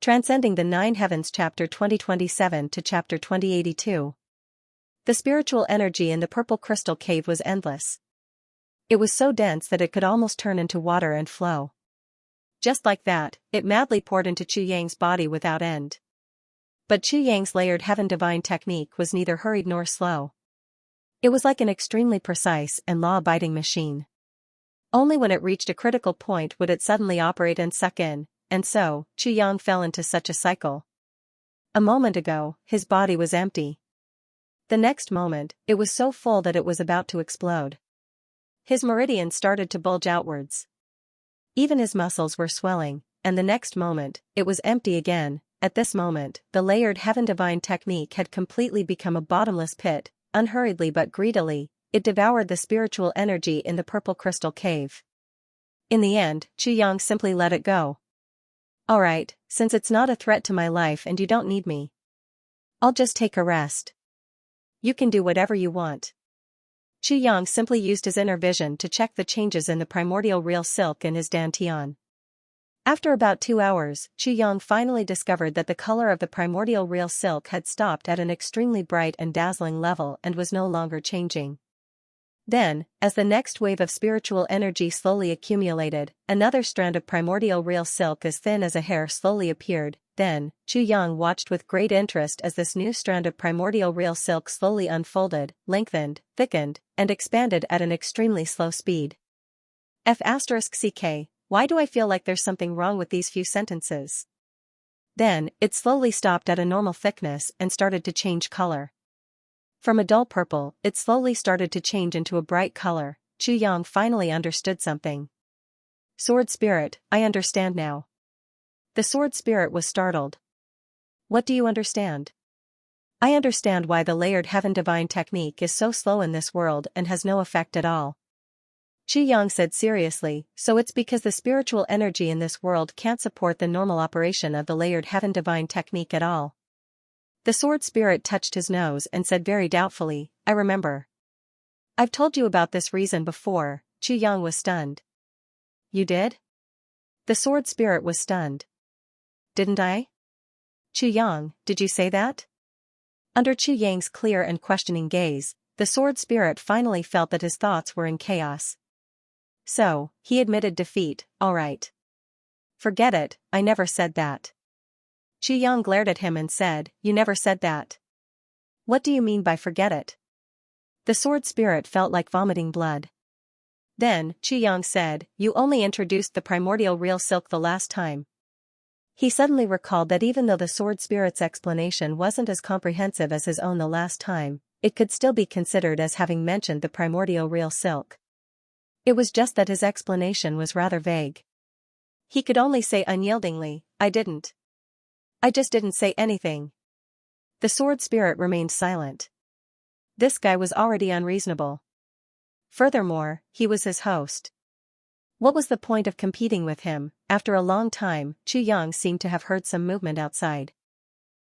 Transcending the Nine Heavens Chapter 2027 to Chapter 2082. The spiritual energy in the purple crystal cave was endless. It was so dense that it could almost turn into water and flow. Just like that, it madly poured into Qu Yang's body without end. But Qu Yang's layered heaven divine technique was neither hurried nor slow. It was like an extremely precise and law-abiding machine. Only when it reached a critical point would it suddenly operate and suck in, and so, Qu Yang fell into such a cycle. A moment ago, his body was empty. The next moment, it was so full that it was about to explode. His meridians started to bulge outwards. Even his muscles were swelling, and the next moment, it was empty again. At this moment, the layered heaven divine technique had completely become a bottomless pit. Unhurriedly but greedily, it devoured the spiritual energy in the purple crystal cave. In the end, Qu Yang simply let it go. Alright, since it's not a threat to my life and you don't need me, I'll just take a rest. You can do whatever you want. Qu Yang simply used his inner vision to check the changes in the primordial real silk in his dantian. After about 2 hours, Qu Yang finally discovered that the color of the primordial real silk had stopped at an extremely bright and dazzling level and was no longer changing. Then, as the next wave of spiritual energy slowly accumulated, another strand of primordial real silk as thin as a hair slowly appeared. Then, Qu Yang watched with great interest as this new strand of primordial real silk slowly unfolded, lengthened, thickened, and expanded at an extremely slow speed. F*ck. Why do I feel like there's something wrong with these few sentences? Then, it slowly stopped at a normal thickness and started to change color. From a dull purple, it slowly started to change into a bright color. Qu Yang finally understood something. Sword Spirit, I understand now. The Sword Spirit was startled. What do you understand? I understand why the layered heaven divine technique is so slow in this world and has no effect at all. Qu Yang said seriously, so it's because the spiritual energy in this world can't support the normal operation of the layered heaven divine technique at all. The Sword Spirit touched his nose and said very doubtfully, I remember. I've told you about this reason before. Qu Yang was stunned. You did? The Sword Spirit was stunned. Didn't I? Qu Yang, did you say that? Under Qu Yang's clear and questioning gaze, the Sword Spirit finally felt that his thoughts were in chaos. So, he admitted defeat, alright. Forget it, I never said that. Qu Yang glared at him and said, you never said that. What do you mean by forget it? The Sword Spirit felt like vomiting blood. Then, Qu Yang said, you only introduced the primordial real silk the last time. He suddenly recalled that even though the Sword Spirit's explanation wasn't as comprehensive as his own the last time, it could still be considered as having mentioned the primordial real silk. It was just that his explanation was rather vague. He could only say unyieldingly, I didn't. I just didn't say anything. The Sword Spirit remained silent. This guy was already unreasonable. Furthermore, he was his host. What was the point of competing with him? After a long time, Qu Yang seemed to have heard some movement outside.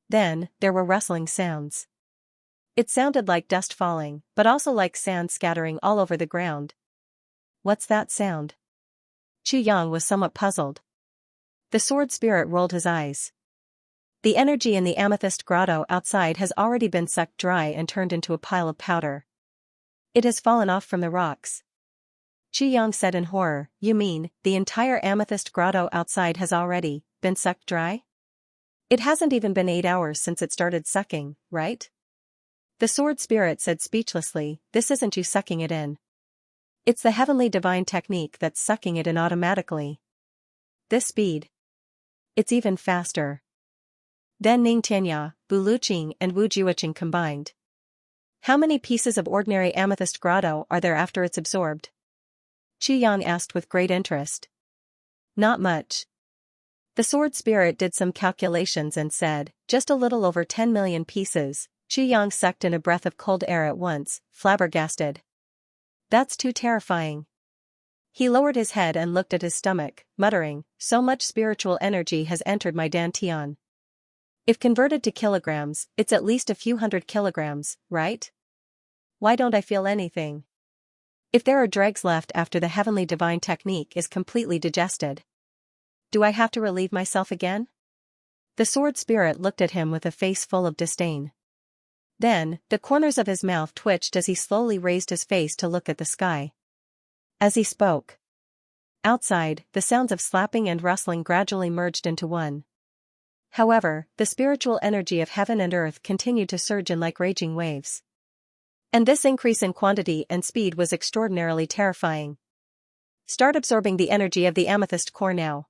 Then, there were rustling sounds. It sounded like dust falling, but also like sand scattering all over the ground. What's that sound? Qu Yang was somewhat puzzled. The Sword Spirit rolled his eyes. The energy in the amethyst grotto outside has already been sucked dry and turned into a pile of powder. It has fallen off from the rocks. Qu Yang said in horror, you mean, the entire amethyst grotto outside has already been sucked dry? It hasn't even been 8 hours since it started sucking, right? The Sword Spirit said speechlessly, this isn't you sucking it in. It's the heavenly divine technique that's sucking it in automatically. This speed. It's even faster. Then Ning Tianya, Bu Luqing and Wu Juoqing combined. How many pieces of ordinary amethyst grotto are there after it's absorbed? Qu Yang asked with great interest. Not much. The Sword Spirit did some calculations and said, just a little over 10 million pieces. Qu Yang sucked in a breath of cold air at once, flabbergasted. That's too terrifying. He lowered his head and looked at his stomach, muttering, so much spiritual energy has entered my dantian. If converted to kilograms, it's at least a few hundred kilograms, right? Why don't I feel anything? If there are dregs left after the heavenly divine technique is completely digested, do I have to relieve myself again? The sword spirit looked at him with a face full of disdain. Then, the corners of his mouth twitched as he slowly raised his face to look at the sky. As he spoke, outside, the sounds of slapping and rustling gradually merged into one. However, the spiritual energy of heaven and earth continued to surge in like raging waves. And this increase in quantity and speed was extraordinarily terrifying. Start absorbing the energy of the amethyst core now,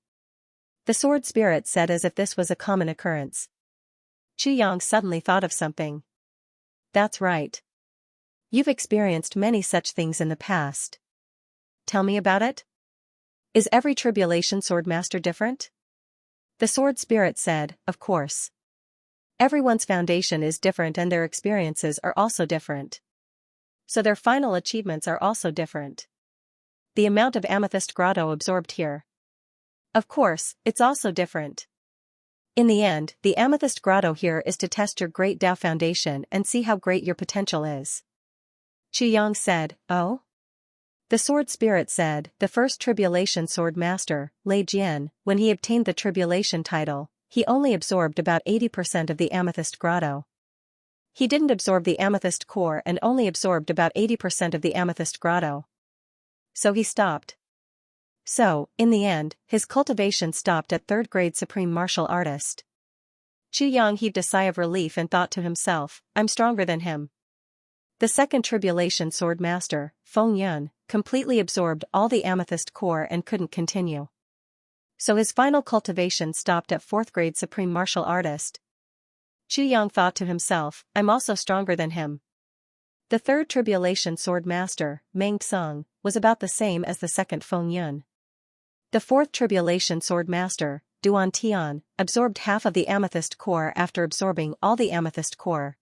the sword spirit said, as if this was a common occurrence. Xianxia suddenly thought of something. That's right. You've experienced many such things in the past. Tell me about it? Is every tribulation sword master different? The sword spirit said, of course. Everyone's foundation is different and their experiences are also different. So their final achievements are also different. The amount of amethyst grotto absorbed here, of course, it's also different. In the end, the amethyst grotto here is to test your great Tao foundation and see how great your potential is. Xianxia said, oh? The sword spirit said, the first tribulation sword master, Lei Jian, when he obtained the tribulation title, he only absorbed about 80% of the amethyst grotto. He didn't absorb the amethyst core and only absorbed about 80% of the amethyst grotto. So he stopped. So, in the end, his cultivation stopped at 3rd grade supreme martial artist. Xianxia heaved a sigh of relief and thought to himself, I'm stronger than him. The second tribulation sword master, Feng Yun, completely absorbed all the amethyst core and couldn't continue. So his final cultivation stopped at 4th grade supreme martial artist. Xianxia thought to himself, I'm also stronger than him. The third tribulation sword master, Meng Tsung, was about the same as the second Feng Yun. The fourth tribulation sword master, Duan Tian, absorbed half of the amethyst core after absorbing all the amethyst core.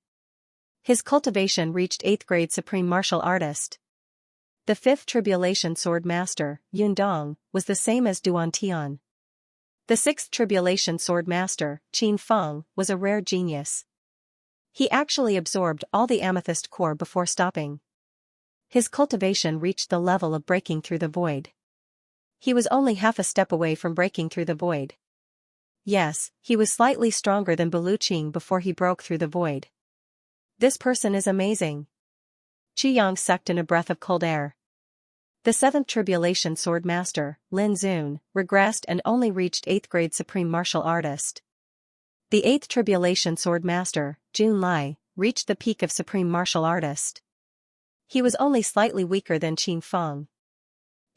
His cultivation reached 8th grade supreme martial artist. The fifth tribulation sword master, Yun Dong, was the same as Duan Tian. The sixth tribulation sword master, Qin Feng, was a rare genius. He actually absorbed all the amethyst core before stopping. His cultivation reached the level of breaking through the void. He was only half a step away from breaking through the void. Yes, he was slightly stronger than Beluqing before he broke through the void. This person is amazing. Xianxia sucked in a breath of cold air. The seventh tribulation sword master, Lin Zun, regressed and only reached 8th grade supreme martial artist. The 8th tribulation sword master, Jun Lai, reached the peak of supreme martial artist. He was only slightly weaker than Qin Feng.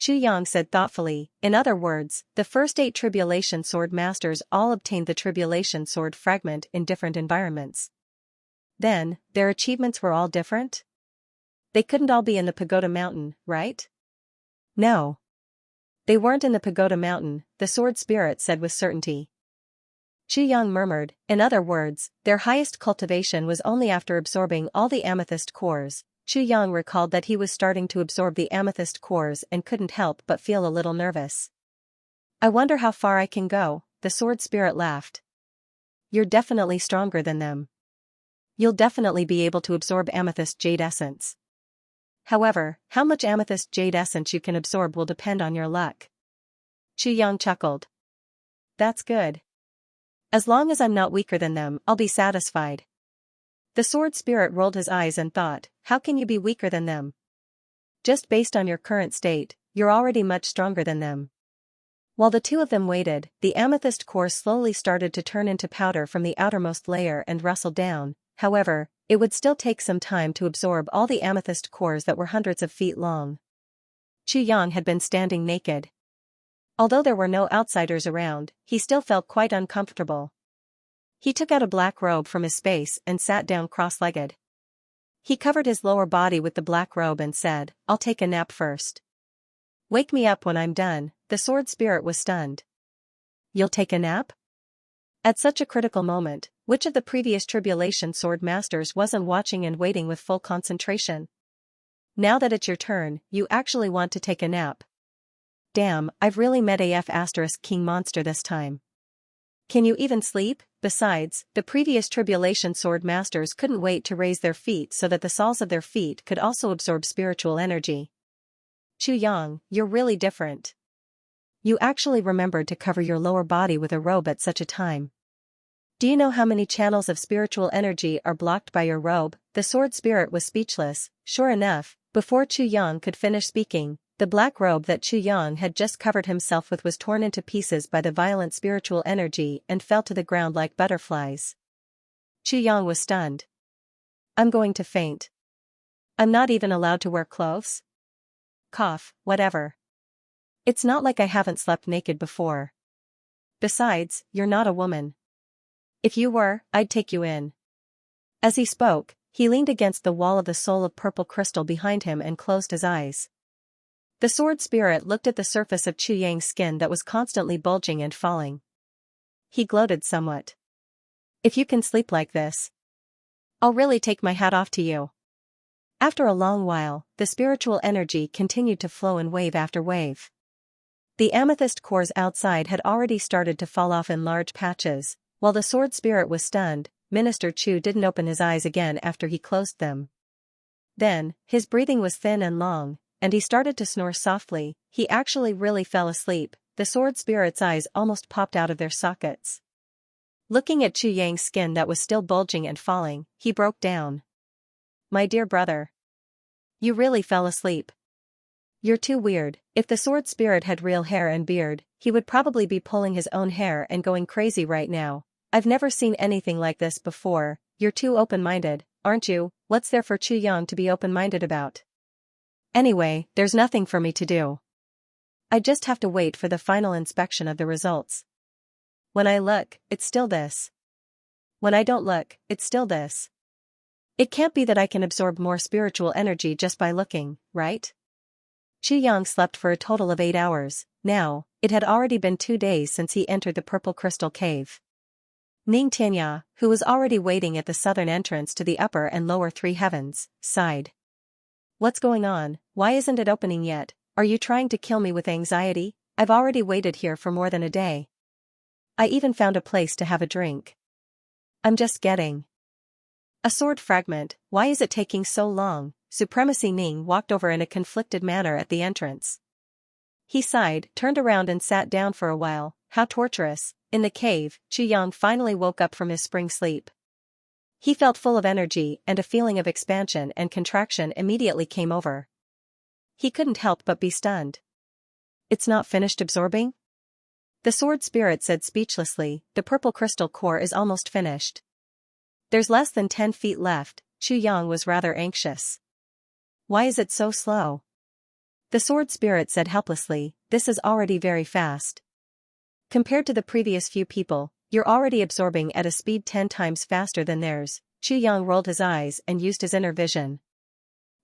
Xianxia said thoughtfully, in other words, the first 8 tribulation sword masters all obtained the tribulation sword fragment in different environments. Then, their achievements were all different? They couldn't all be in the Pagoda Mountain, right? No. They weren't in the Pagoda Mountain, the sword spirit said with certainty. Xianxia murmured, in other words, their highest cultivation was only after absorbing all the amethyst cores. Xianxia recalled that he was starting to absorb the amethyst cores and couldn't help but feel a little nervous. I wonder how far I can go, the sword spirit laughed. You're definitely stronger than them. You'll definitely be able to absorb amethyst jade essence. However, how much amethyst jade essence you can absorb will depend on your luck. Xianxia chuckled. That's good. As long as I'm not weaker than them, I'll be satisfied. The sword spirit rolled his eyes and thought, how can you be weaker than them? Just based on your current state, you're already much stronger than them. While the two of them waited, the amethyst core slowly started to turn into powder from the outermost layer and rustled down. However, it would still take some time to absorb all the amethyst cores that were hundreds of feet long. Xianxia had been standing naked. Although there were no outsiders around, he still felt quite uncomfortable. He took out a black robe from his space and sat down cross-legged. He covered his lower body with the black robe and said, I'll take a nap first. Wake me up when I'm done, the sword spirit was stunned. You'll take a nap? At such a critical moment, which of the previous tribulation sword masters wasn't watching and waiting with full concentration? Now that it's your turn, you actually want to take a nap. Damn, I've really met AF * King Monster this time. Can you even sleep? Besides, the previous tribulation sword masters couldn't wait to raise their feet so that the soles of their feet could also absorb spiritual energy. Xianxia, you're really different. You actually remembered to cover your lower body with a robe at such a time. Do you know how many channels of spiritual energy are blocked by your robe? The sword spirit was speechless. Sure enough, before Chu Yang could finish speaking, the black robe that Chu Yang had just covered himself with was torn into pieces by the violent spiritual energy and fell to the ground like butterflies. Chu Yang was stunned. I'm going to faint. I'm not even allowed to wear clothes? Cough, whatever. It's not like I haven't slept naked before. Besides, you're not a woman. If you were, I'd take you in. As he spoke, he leaned against the wall of the soul of purple crystal behind him and closed his eyes. The sword spirit looked at the surface of Chu Yang's skin that was constantly bulging and falling. He gloated somewhat. If you can sleep like this, I'll really take my hat off to you. After a long while, the spiritual energy continued to flow in wave after wave. The amethyst cores outside had already started to fall off in large patches. While the sword spirit was stunned, Minister Chu didn't open his eyes again after he closed them. Then, his breathing was thin and long, and he started to snore softly. He actually really fell asleep. The sword spirit's eyes almost popped out of their sockets. Looking at Chu Yang's skin that was still bulging and falling, he broke down. My dear brother. You really fell asleep. You're too weird. If the sword spirit had real hair and beard, he would probably be pulling his own hair and going crazy right now. I've never seen anything like this before. You're too open-minded, aren't you? What's there for Chu Yang to be open-minded about? Anyway, there's nothing for me to do. I just have to wait for the final inspection of the results. When I look, it's still this. When I don't look, it's still this. It can't be that I can absorb more spiritual energy just by looking, right? Chu Yang slept for a total of 8 hours. Now, it had already been 2 days since he entered the purple crystal cave. Ning Tianya, who was already waiting at the southern entrance to the upper and lower 3 heavens, sighed. What's going on? Why isn't it opening yet? Are you trying to kill me with anxiety? I've already waited here for more than a day. I even found a place to have a drink. I'm just getting a sword fragment. Why is it taking so long? Supremacy Ning walked over in a conflicted manner at the entrance. He sighed, turned around and sat down for a while. How torturous. In the cave, Chu Yang finally woke up from his spring sleep. He felt full of energy, and a feeling of expansion and contraction immediately came over. He couldn't help but be stunned. It's not finished absorbing? The sword spirit said speechlessly. The purple crystal core is almost finished. There's less than 10 feet left. Chu Yang was rather anxious. Why is it so slow? The sword spirit said helplessly. This is already very fast. Compared to the previous few people, you're already absorbing at a speed 10 times faster than theirs. Chu Yang rolled his eyes and used his inner vision.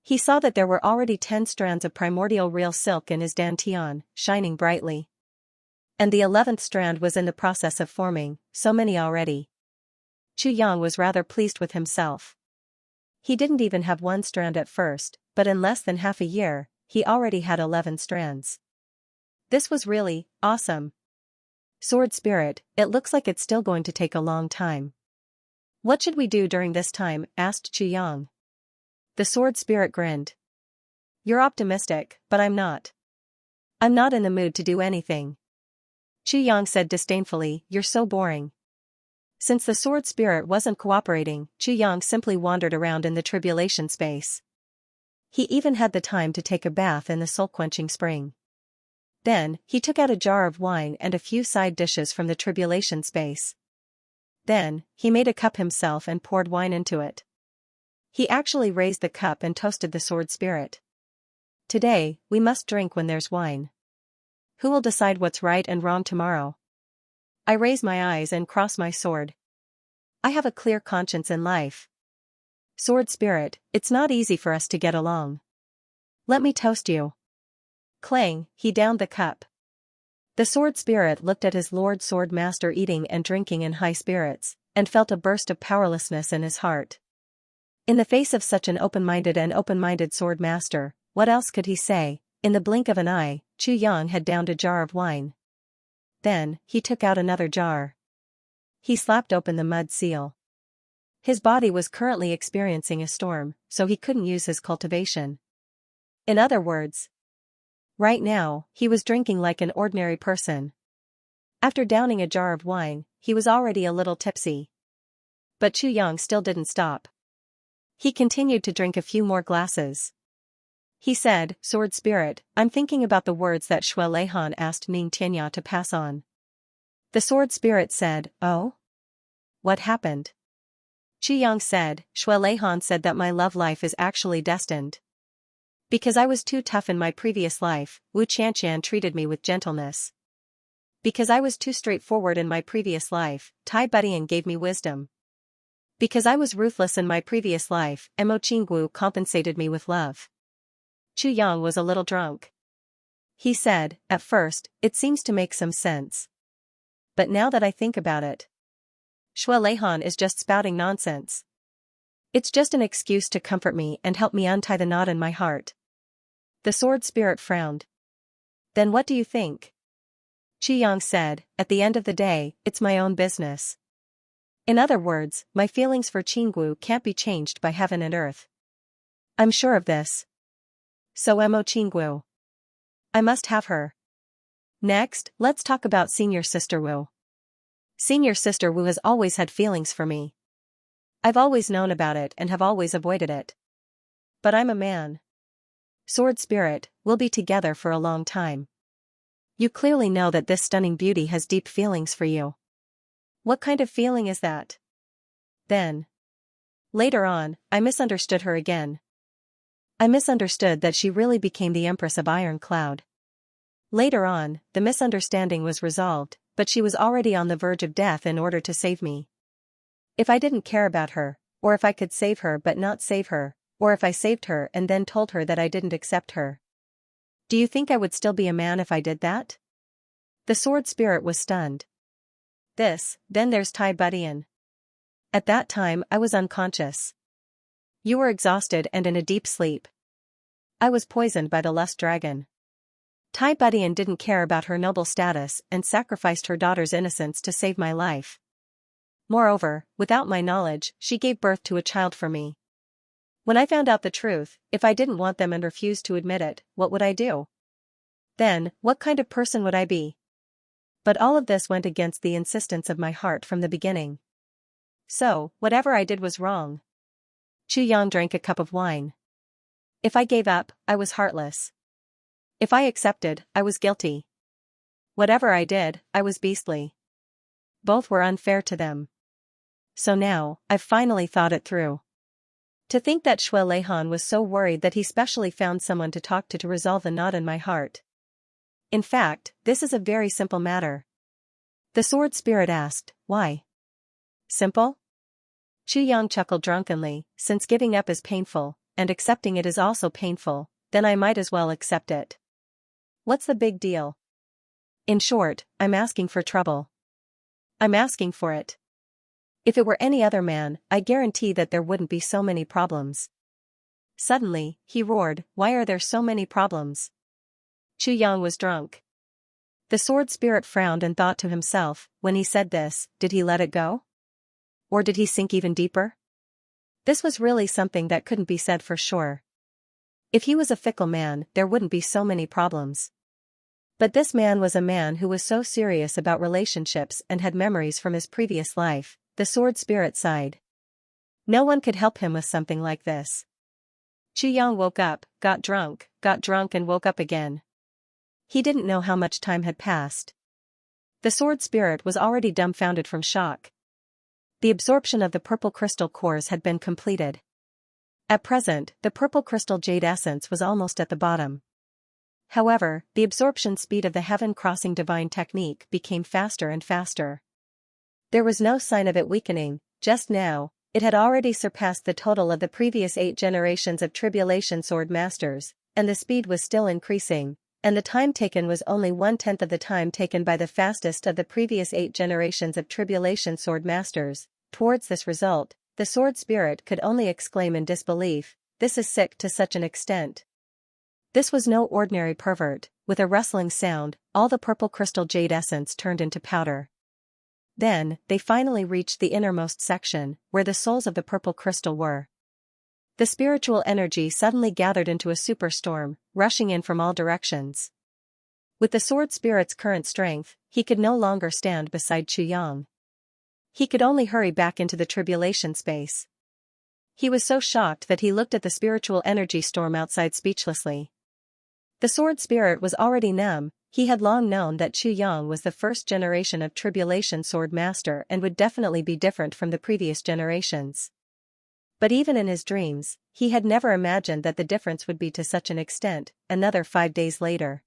He saw that there were already 10 strands of primordial real silk in his dantian, shining brightly. And the 11th strand was in the process of forming, so many already. Chu Yang was rather pleased with himself. He didn't even have 1 strand at first, but in less than half a year, he already had 11 strands. This was really awesome. Sword Spirit, it looks like it's still going to take a long time. What should we do during this time? Asked Chu Yang. The Sword Spirit grinned. You're optimistic, but I'm not. I'm not in the mood to do anything. Chu Yang said disdainfully, you're so boring. Since the Sword Spirit wasn't cooperating, Chu Yang simply wandered around in the tribulation space. He even had the time to take a bath in the soul-quenching spring. Then, he took out a jar of wine and a few side dishes from the tribulation space. Then, he made a cup himself and poured wine into it. He actually raised the cup and toasted the Sword Spirit. Today, we must drink when there's wine. Who will decide what's right and wrong tomorrow? I raise my eyes and cross my sword. I have a clear conscience in life. Sword Spirit, it's not easy for us to get along. Let me toast you. Clang, he downed the cup. The Sword Spirit looked at his Lord Sword Master eating and drinking in high spirits, and felt a burst of powerlessness in his heart. In the face of such an open-minded Sword Master, what else could he say? In the blink of an eye, Chu Yang had downed a jar of wine. Then, he took out another jar. He slapped open the mud seal. His body was currently experiencing a storm, so he couldn't use his cultivation. In other words, right now, he was drinking like an ordinary person. After downing a jar of wine, he was already a little tipsy. But Yang still didn't stop. He continued to drink a few more glasses. He said, "Sword Spirit, I'm thinking about the words that Shui Leihan asked Ming Tianya to pass on." The Sword Spirit said, "Oh? What happened?" Yang said, "Shui Leihan said that my love life is actually destined. Because I was too tough in my previous life, Wu Qianqian treated me with gentleness. Because I was too straightforward in my previous life, Tai Budian gave me wisdom. Because I was ruthless in my previous life, Mo Qinggu compensated me with love." Yang was a little drunk. He said, "At first, it seems to make some sense. But now that I think about it, Shui Leihan is just spouting nonsense. It's just an excuse to comfort me and help me untie the knot in my heart." The Sword Spirit frowned. "Then what do you think?" Yang said, "At the end of the day, it's my own business. In other words, my feelings for Qinggu can't be changed by heaven and earth. I'm sure of this. So Mo Qinggu. I must have her. Next, let's talk about Senior Sister Wu. Senior Sister Wu has always had feelings for me. I've always known about it and have always avoided it. But I'm a man. Sword Spirit, we'll be together for a long time. You clearly know that this stunning beauty has deep feelings for you. What kind of feeling is that?" Then, later on, I misunderstood her again. I misunderstood that she really became the Empress of Iron Cloud. Later on, the misunderstanding was resolved, but she was already on the verge of death in order to save me. If I didn't care about her, or if I could save her but not save her, or if I saved her and then told her that I didn't accept her, do you think I would still be a man if I did that? The Sword Spirit was stunned. Then there's Tai Budian. At that time I was unconscious. You were exhausted and in a deep sleep. I was poisoned by the lust dragon. Tai Budian didn't care about her noble status and sacrificed her daughter's innocence to save my life. Moreover, without my knowledge, she gave birth to a child for me. When I found out the truth, if I didn't want them and refused to admit it, what would I do? Then, what kind of person would I be? But all of this went against the insistence of my heart from the beginning. So, whatever I did was wrong." Yang drank a cup of wine. "If I gave up, I was heartless. If I accepted, I was guilty. Whatever I did, I was beastly. Both were unfair to them. So now, I've finally thought it through. To think that Shui Leihan was so worried that he specially found someone to talk to resolve the knot in my heart. In fact, this is a very simple matter." The Sword Spirit asked, "Why? Simple?" Yang chuckled drunkenly, "Since giving up is painful, and accepting it is also painful, then I might as well accept it. What's the big deal? In short, I'm asking for trouble. I'm asking for it. If it were any other man, I guarantee that there wouldn't be so many problems." Suddenly, he roared, "Why are there so many problems?" Yang was drunk. The Sword Spirit frowned and thought to himself, when he said this, did he let it go? Or did he sink even deeper? This was really something that couldn't be said for sure. If he was a fickle man, there wouldn't be so many problems. But this man was a man who was so serious about relationships and had memories from his previous life. The Sword Spirit sighed. No one could help him with something like this. Yang woke up, got drunk and woke up again. He didn't know how much time had passed. The Sword Spirit was already dumbfounded from shock. The absorption of the purple crystal cores had been completed. At present, the purple crystal jade essence was almost at the bottom. However, the absorption speed of the heaven-crossing divine technique became faster and faster. There was no sign of it weakening. Just now, it had already surpassed the total of the previous 8 generations of Tribulation Sword Masters, and the speed was still increasing, and the time taken was only 1/10 of the time taken by the fastest of the previous 8 generations of Tribulation Sword Masters. Towards this result, the Sword Spirit could only exclaim in disbelief, "This is sick to such an extent." This was no ordinary pervert. With a rustling sound, all the purple crystal jade essence turned into powder. Then, they finally reached the innermost section, where the souls of the purple crystal were. The spiritual energy suddenly gathered into a superstorm, rushing in from all directions. With the Sword Spirit's current strength, he could no longer stand beside Yang. He could only hurry back into the tribulation space. He was so shocked that he looked at the spiritual energy storm outside speechlessly. The sword spirit was already numb. He had long known that Chu Yang was the first generation of tribulation sword master and would definitely be different from the previous generations. But even in his dreams, he had never imagined that the difference would be to such an extent. Another 5 days later.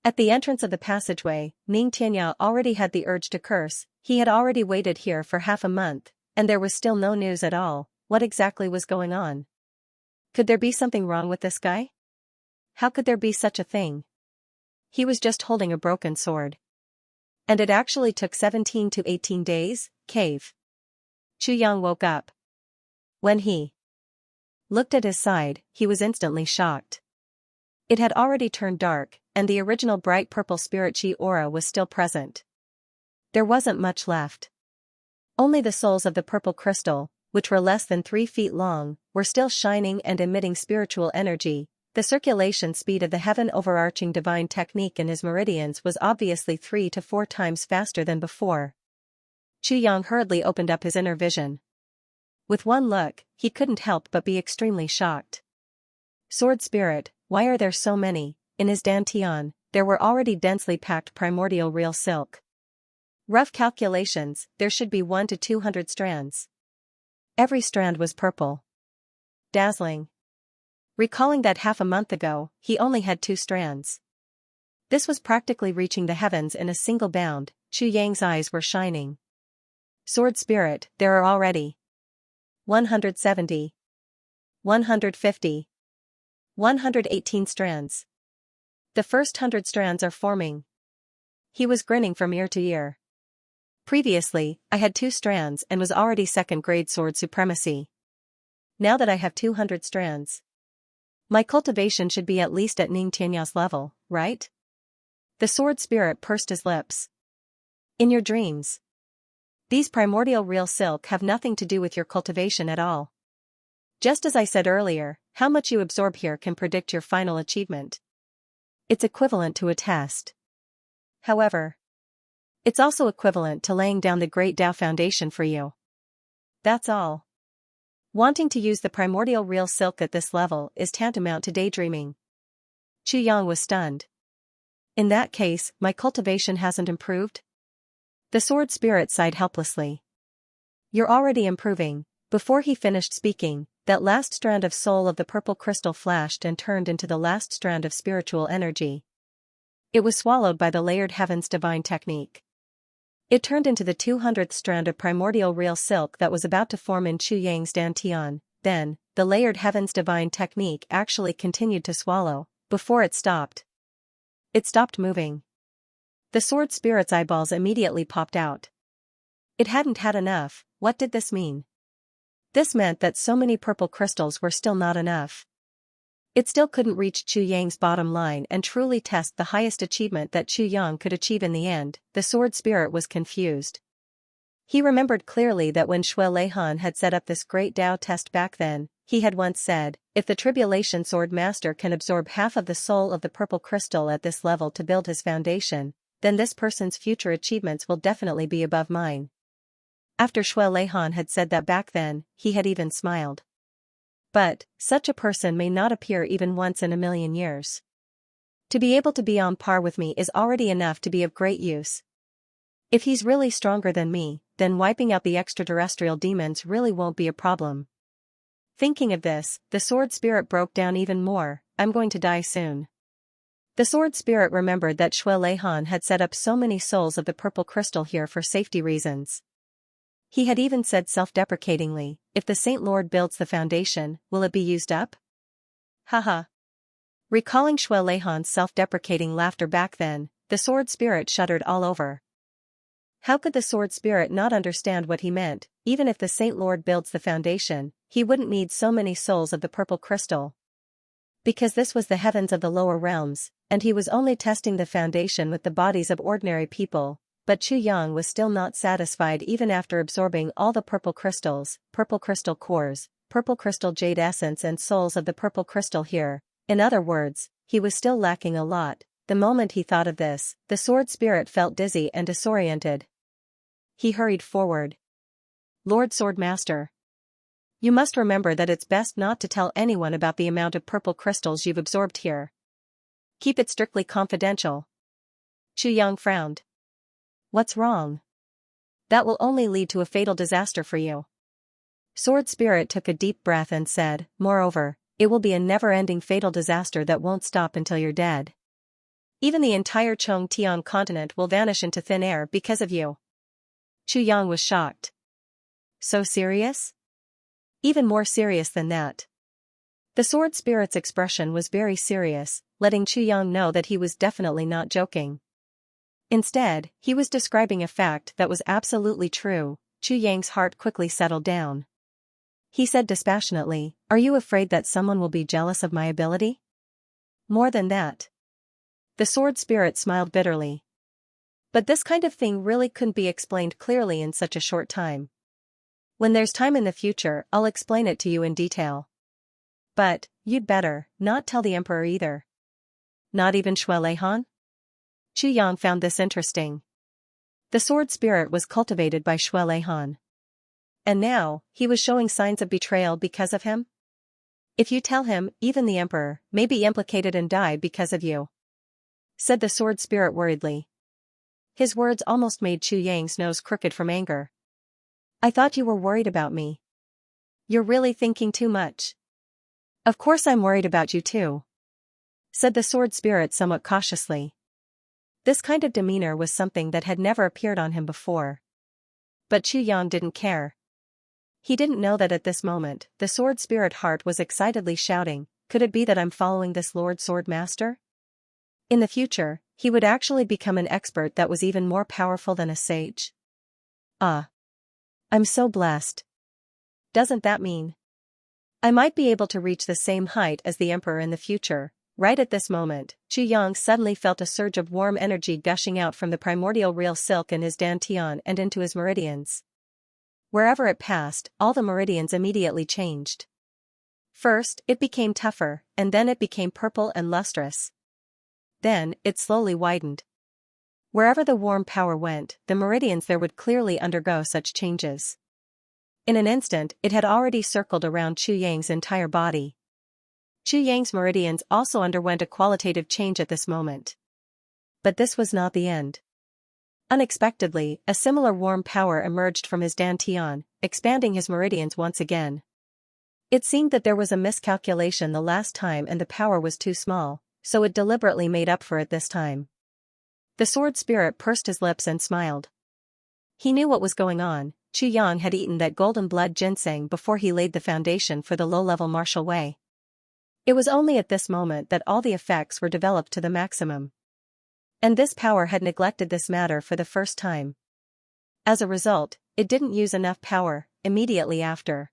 At the entrance of the passageway, Xianxia already had the urge to curse. He had already waited here for half a month, and there was still no news at all. What exactly was going on? Could there be something wrong with this guy? How could there be such a thing? He was just holding a broken sword. And it actually took 17 to 18 days. Cave. Chu Yang woke up. When he looked at his side, he was instantly shocked. It had already turned dark, and the original bright purple spirit chi aura was still present. There wasn't much left. Only the souls of the purple crystal, which were less than 3 feet long, were still shining and emitting spiritual energy. The circulation speed of the heaven overarching divine technique in his meridians was obviously 3 to 4 times faster than before. Chu Yang hurriedly opened up his inner vision. With one look, he couldn't help but be extremely shocked. Sword spirit, why are there so many? In his dantian, there were already densely packed primordial real silk. Rough calculations, there should be 1 to 200 strands. Every strand was purple. Dazzling. Recalling that half a month ago, he only had 2 strands. This was practically reaching the heavens in a single bound. Chu Yang's eyes were shining. Sword spirit, there are already 170, 150, 118 strands. The first 100 strands are forming. He was grinning from ear to ear. Previously, I had 2 strands and was already second-grade sword supremacy. Now that I have 200 strands, my cultivation should be at least at Xianxia's level, right? The sword spirit pursed his lips. In your dreams, these primordial real silk have nothing to do with your cultivation at all. Just as I said earlier, how much you absorb here can predict your final achievement. It's equivalent to a test. However, it's also equivalent to laying down the Great Tao Foundation for you. That's all. Wanting to use the primordial real silk at this level is tantamount to daydreaming. Chu Yang was stunned. In that case, my cultivation hasn't improved? The sword spirit sighed helplessly. You're already improving. Before he finished speaking, that last strand of soul of the purple crystal flashed and turned into the last strand of spiritual energy. It was swallowed by the layered heaven's divine technique. It turned into the 200th strand of primordial real silk that was about to form in Chu Yang's dantian. Then, the layered heaven's divine technique actually continued to swallow. Before it stopped. It stopped moving. The sword spirit's eyeballs immediately popped out. It hadn't had enough. What did this mean? This meant that so many purple crystals were still not enough. It still couldn't reach Chu Yang's bottom line and truly test the highest achievement that Chu Yang could achieve in the end. The sword spirit was confused. He remembered clearly that when Shui Leihan had set up this great Tao test back then, he had once said, if the tribulation sword master can absorb half of the soul of the purple crystal at this level to build his foundation, then this person's future achievements will definitely be above mine. After Shui Leihan had said that back then, he had even smiled. But, such a person may not appear even once in a million years. To be able to be on par with me is already enough to be of great use. If he's really stronger than me, then wiping out the extraterrestrial demons really won't be a problem. Thinking of this, the sword spirit broke down even more. I'm going to die soon. The sword spirit remembered that Shui Leihan had set up so many souls of the purple crystal here for safety reasons. He had even said self-deprecatingly, if the Saint Lord builds the foundation, will it be used up? Haha. Recalling Shui Leihan's self-deprecating laughter back then, the sword spirit shuddered all over. How could the sword spirit not understand what he meant? Even if the Saint Lord builds the foundation, he wouldn't need so many souls of the purple crystal. Because this was the heavens of the lower realms, and he was only testing the foundation with the bodies of ordinary people. But Chu Yang was still not satisfied even after absorbing all the purple crystals, purple crystal cores, purple crystal jade essence and souls of the purple crystal here. In other words, he was still lacking a lot. The moment he thought of this, the sword spirit felt dizzy and disoriented. He hurried forward. Lord Swordmaster. You must remember that it's best not to tell anyone about the amount of purple crystals you've absorbed here. Keep it strictly confidential. Xianxia frowned. What's wrong? That will only lead to a fatal disaster for you. Sword Spirit took a deep breath and said, moreover, it will be a never-ending fatal disaster that won't stop until you're dead. Even the entire Chongtian continent will vanish into thin air because of you. Xianxia was shocked. So serious? Even more serious than that. The Sword Spirit's expression was very serious, letting Xianxia know that he was definitely not joking. Instead, he was describing a fact that was absolutely true. Xianxia's heart quickly settled down. He said dispassionately, "Are you afraid that someone will be jealous of my ability?" More than that. The Sword Spirit smiled bitterly. But this kind of thing really couldn't be explained clearly in such a short time. When there's time in the future, I'll explain it to you in detail. But, you'd better not tell the Emperor either. Not even Shuelehan? Xianxia found this interesting. The Sword Spirit was cultivated by Shuelehan. And now, he was showing signs of betrayal because of him? If you tell him, even the Emperor may be implicated and die because of you, said the Sword Spirit worriedly. His words almost made Xianxia's nose crooked from anger. I thought you were worried about me. You're really thinking too much. Of course I'm worried about you too, said the Sword Spirit somewhat cautiously. This kind of demeanor was something that had never appeared on him before. But Xianxia didn't care. He didn't know that at this moment, the Sword Spirit heart was excitedly shouting, could it be that I'm following this Lord Swordmaster? In the future, he would actually become an expert that was even more powerful than a sage. I'm so blessed. Doesn't that mean I might be able to reach the same height as the Emperor in the future? Right at this moment, Xianxia suddenly felt a surge of warm energy gushing out from the primordial real silk in his dantian and into his meridians. Wherever it passed, all the meridians immediately changed. First, it became tougher, and then it became purple and lustrous. Then, it slowly widened. Wherever the warm power went, the meridians there would clearly undergo such changes. In an instant, it had already circled around Xianxia's entire body. Xianxia's meridians also underwent a qualitative change at this moment. But this was not the end. Unexpectedly, a similar warm power emerged from his dantian, expanding his meridians once again. It seemed that there was a miscalculation the last time and the power was too small, so it deliberately made up for it this time. The Sword Spirit pursed his lips and smiled. He knew what was going on. Xianxia had eaten that golden blood ginseng before he laid the foundation for the low-level martial way. It was only at this moment that all the effects were developed to the maximum. And this power had neglected this matter for the first time. As a result, it didn't use enough power. Immediately after,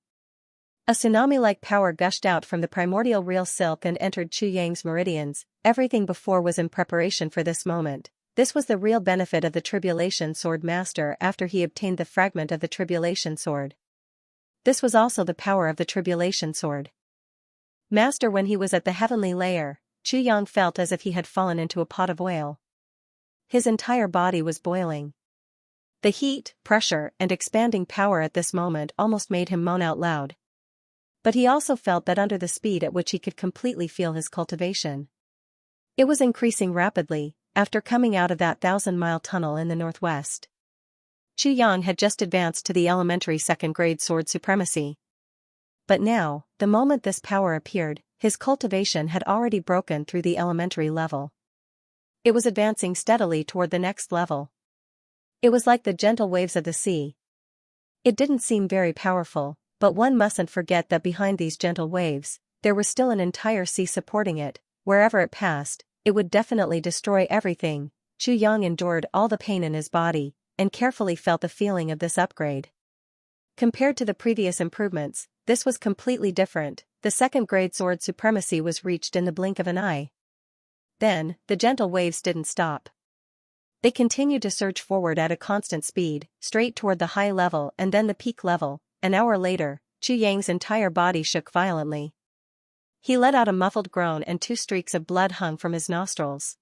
a tsunami-like power gushed out from the primordial real silk and entered Xianxia's meridians. Everything before was in preparation for this moment. This was the real benefit of the Tribulation Sword Master after he obtained the fragment of the Tribulation Sword. This was also the power of the Tribulation Sword Master. When he was at the heavenly layer, Xianxia felt as if he had fallen into a pot of oil. His entire body was boiling. The heat, pressure, and expanding power at this moment almost made him moan out loud. But he also felt that under the speed at which he could completely feel his cultivation, it was increasing rapidly. After coming out of that 1,000-mile tunnel in the northwest, Xianxia had just advanced to the elementary second-grade sword supremacy. But now, the moment this power appeared, his cultivation had already broken through the elementary level. It was advancing steadily toward the next level. It was like the gentle waves of the sea. It didn't seem very powerful, but one mustn't forget that behind these gentle waves, there was still an entire sea supporting it. Wherever it passed, it would definitely destroy everything. Xianxia endured all the pain in his body, and carefully felt the feeling of this upgrade. Compared to the previous improvements, this was completely different. The second-grade sword supremacy was reached in the blink of an eye. Then, the gentle waves didn't stop. They continued to surge forward at a constant speed, straight toward the high level and then the peak level. An hour later, Xianxia's entire body shook violently. He let out a muffled groan and 2 streaks of blood hung from his nostrils.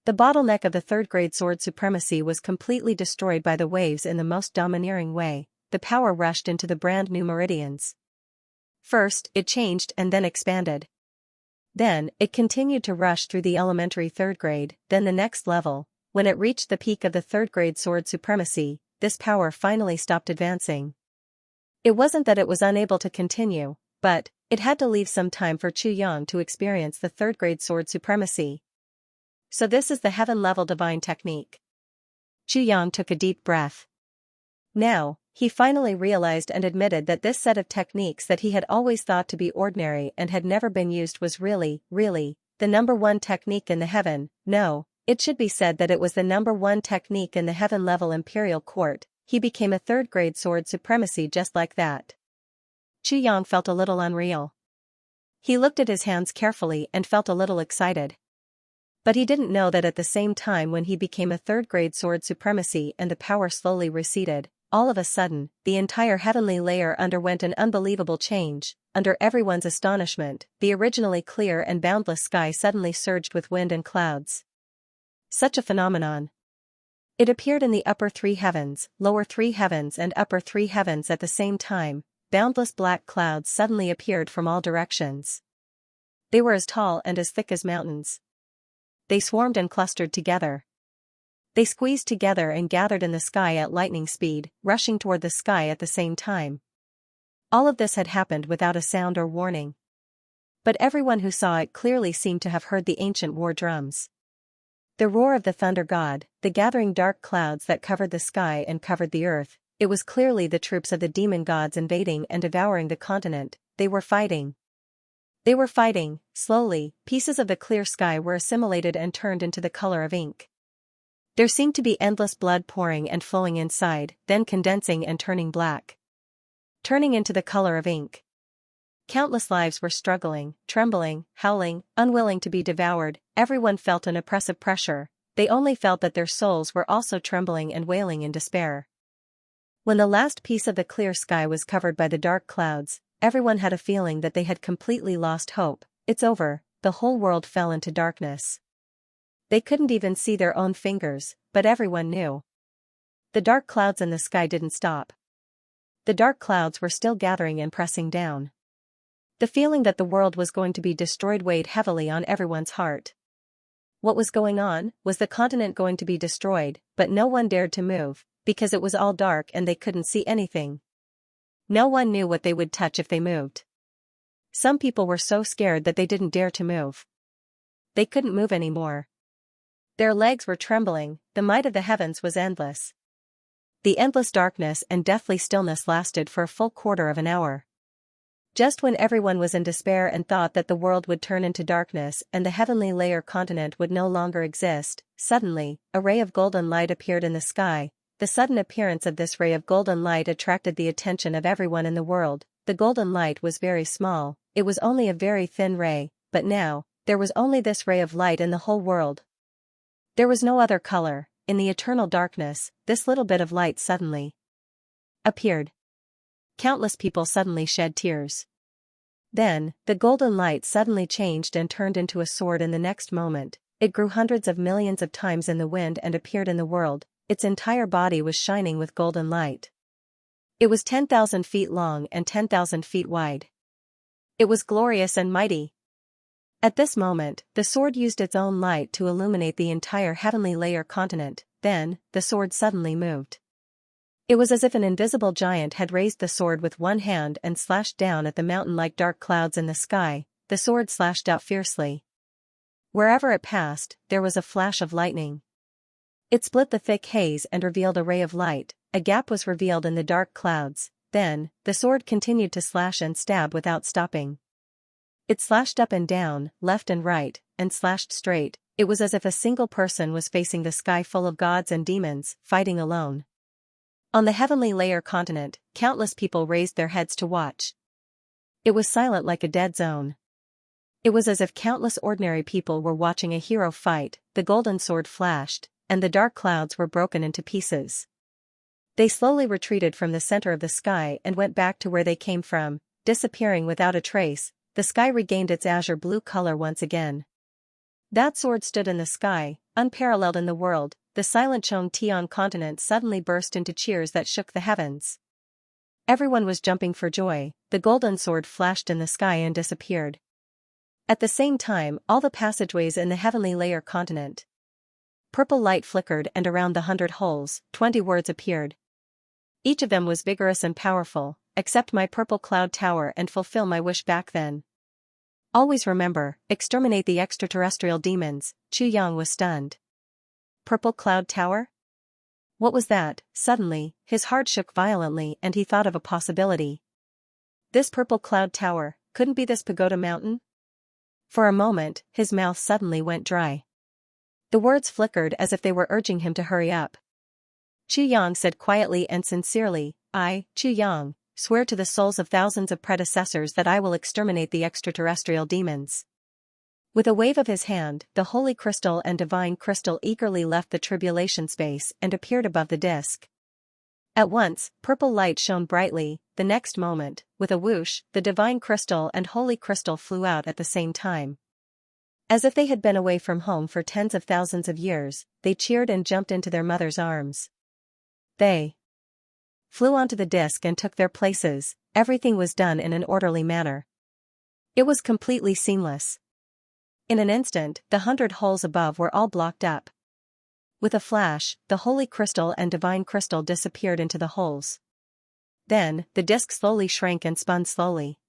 The bottleneck of the third-grade sword supremacy was completely destroyed by the waves in the most domineering way. The power rushed into the brand new meridians. First, it changed and then expanded. Then, it continued to rush through the elementary third grade, then the next level. When it reached the peak of the third-grade sword supremacy, this power finally stopped advancing. It wasn't that it was unable to continue, but it had to leave some time for Xianxia to experience the third-grade sword supremacy. So this is the heaven-level divine technique. Xianxia took a deep breath. Now, he finally realized and admitted that this set of techniques that he had always thought to be ordinary and had never been used was really, the number one technique in the heaven. No, it should be said that it was the number one technique in the heaven-level imperial court. He became a third-grade sword supremacy just like that. Xianxia felt a little unreal. He looked at his hands carefully and felt a little excited. But he didn't know that at the same time when he became a third-grade sword supremacy and the power slowly receded, all of a sudden, the entire heavenly layer underwent an unbelievable change. Under everyone's astonishment, the originally clear and boundless sky suddenly surged with wind and clouds. Such a phenomenon. It appeared in the upper three heavens, lower three heavens and upper three heavens at the same time. Boundless black clouds suddenly appeared from all directions. They were as tall and as thick as mountains. They swarmed and clustered together. They squeezed together and gathered in the sky at lightning speed, rushing toward the sky at the same time. All of this had happened without a sound or warning. But everyone who saw it clearly seemed to have heard the ancient war drums. The roar of the thunder god, the gathering dark clouds that covered the sky and covered the earth. It was clearly the troops of the demon gods invading and devouring the continent. They were fighting. They were fighting. Slowly, pieces of the clear sky were assimilated and turned into the color of ink. There seemed to be endless blood pouring and flowing inside, then condensing and turning black. Turning into the color of ink. Countless lives were struggling, trembling, howling, unwilling to be devoured. Everyone felt an oppressive pressure. They only felt that their souls were also trembling and wailing in despair. When the last piece of the clear sky was covered by the dark clouds, everyone had a feeling that they had completely lost hope. It's over. The whole world fell into darkness. They couldn't even see their own fingers, but everyone knew. The dark clouds in the sky didn't stop. The dark clouds were still gathering and pressing down. The feeling that the world was going to be destroyed weighed heavily on everyone's heart. What was going on? Was the continent going to be destroyed? But no one dared to move, because it was all dark and they couldn't see anything. No one knew what they would touch if they moved. Some people were so scared that they didn't dare to move. They couldn't move anymore. Their legs were trembling. The might of the heavens was endless. The endless darkness and deathly stillness lasted for a full quarter of an hour. Just when everyone was in despair and thought that the world would turn into darkness and the heavenly layer continent would no longer exist, suddenly, a ray of golden light appeared in the sky. The sudden appearance of this ray of golden light attracted the attention of everyone in the world. The golden light was very small. It was only a very thin ray, but now, there was only this ray of light in the whole world. There was no other color. In the eternal darkness, this little bit of light suddenly appeared. Countless people suddenly shed tears. Then, the golden light suddenly changed and turned into a sword in the next moment. It grew hundreds of millions of times in the wind and appeared in the world. Its entire body was shining with golden light. It was 10,000 feet long and 10,000 feet wide. It was glorious and mighty. At this moment, the sword used its own light to illuminate the entire heavenly layer continent. Then, the sword suddenly moved. It was as if an invisible giant had raised the sword with one hand and slashed down at the mountain-like dark clouds in the sky. The sword slashed out fiercely. Wherever it passed, there was a flash of lightning. It split the thick haze and revealed a ray of light. A gap was revealed in the dark clouds. Then, the sword continued to slash and stab without stopping. It slashed up and down, left and right, and slashed straight. It was as if a single person was facing the sky full of gods and demons, fighting alone. On the heavenly layer continent, countless people raised their heads to watch. It was silent like a dead zone. It was as if countless ordinary people were watching a hero fight. The golden sword flashed, and the dark clouds were broken into pieces. They slowly retreated from the center of the sky and went back to where they came from, disappearing without a trace. The sky regained its azure blue color once again. That sword stood in the sky, unparalleled in the world. The silent Xianxia continent suddenly burst into cheers that shook the heavens. Everyone was jumping for joy. The golden sword flashed in the sky and disappeared. At the same time, all the passageways in the heavenly layer continent. Purple light flickered, and around the 100 holes, 20 words appeared. Each of them was vigorous and powerful. Accept my purple cloud tower and fulfill my wish back then. Always remember, exterminate the extraterrestrial demons. Xianxia was stunned. Purple cloud tower? What was that? Suddenly, his heart shook violently and he thought of a possibility. This purple cloud tower, couldn't be this pagoda mountain? For a moment, his mouth suddenly went dry. The words flickered as if they were urging him to hurry up. Xianxia said quietly and sincerely, I, Xianxia, swear to the souls of thousands of predecessors that I will exterminate the extraterrestrial demons. With a wave of his hand, the holy crystal and divine crystal eagerly left the tribulation space and appeared above the disk. At once, purple light shone brightly. The next moment, with a whoosh, the divine crystal and holy crystal flew out at the same time. As if they had been away from home for tens of thousands of years, they cheered and jumped into their mother's arms. They flew onto the disk and took their places. Everything was done in an orderly manner. It was completely seamless. In an instant, the 100 holes above were all blocked up. With a flash, the holy crystal and divine crystal disappeared into the holes. Then, the disk slowly shrank and spun slowly.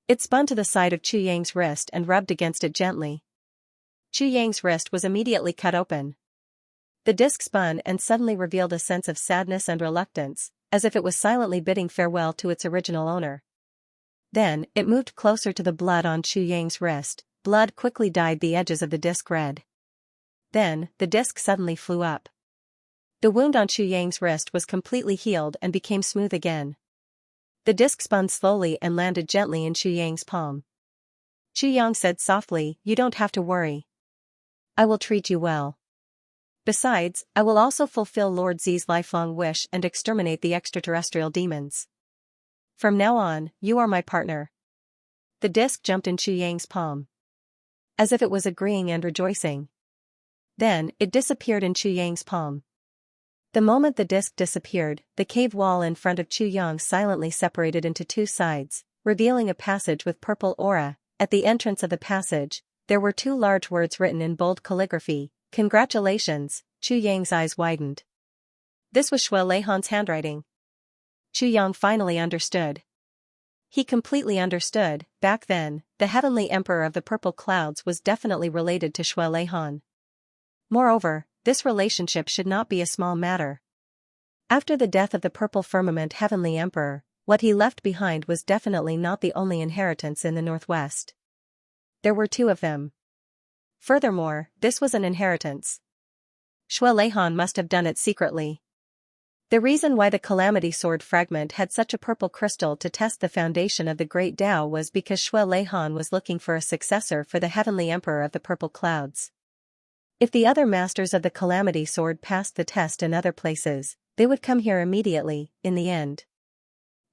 It spun to the side of Xianxia's wrist and rubbed against it gently. Xianxia's wrist was immediately cut open. The disk spun and suddenly revealed a sense of sadness and reluctance, as if it was silently bidding farewell to its original owner. Then, it moved closer to the blood on Xianxia's wrist. Blood quickly dyed the edges of the disk red. Then, the disk suddenly flew up. The wound on Xianxia's wrist was completely healed and became smooth again. The disk spun slowly and landed gently in Xianxia's palm. Xianxia said softly, You don't have to worry. I will treat you well. Besides, I will also fulfill Lord Z's lifelong wish and exterminate the extraterrestrial demons. From now on, you are my partner. The disk jumped in Xianxia's palm, as if it was agreeing and rejoicing. Then, it disappeared in Xianxia's palm. The moment the disk disappeared, the cave wall in front of Xianxia silently separated into two sides, revealing a passage with purple aura. At the entrance of the passage, there were two large words written in bold calligraphy, Congratulations. Xianxia's eyes widened. This was Shueleihan's handwriting. Xianxia finally understood. He completely understood. Back then, the heavenly emperor of the purple clouds was definitely related to Shueleihan. Moreover, this relationship should not be a small matter. After the death of the purple firmament heavenly emperor, what he left behind was definitely not the only inheritance in the northwest. There were two of them. Furthermore, this was an inheritance. Shueleihan must have done it secretly. The reason why the Calamity Sword fragment had such a purple crystal to test the foundation of the Great Tao was because Shueleihan was looking for a successor for the heavenly emperor of the purple clouds. If the other masters of the Calamity Sword passed the test in other places, they would come here immediately, in the end.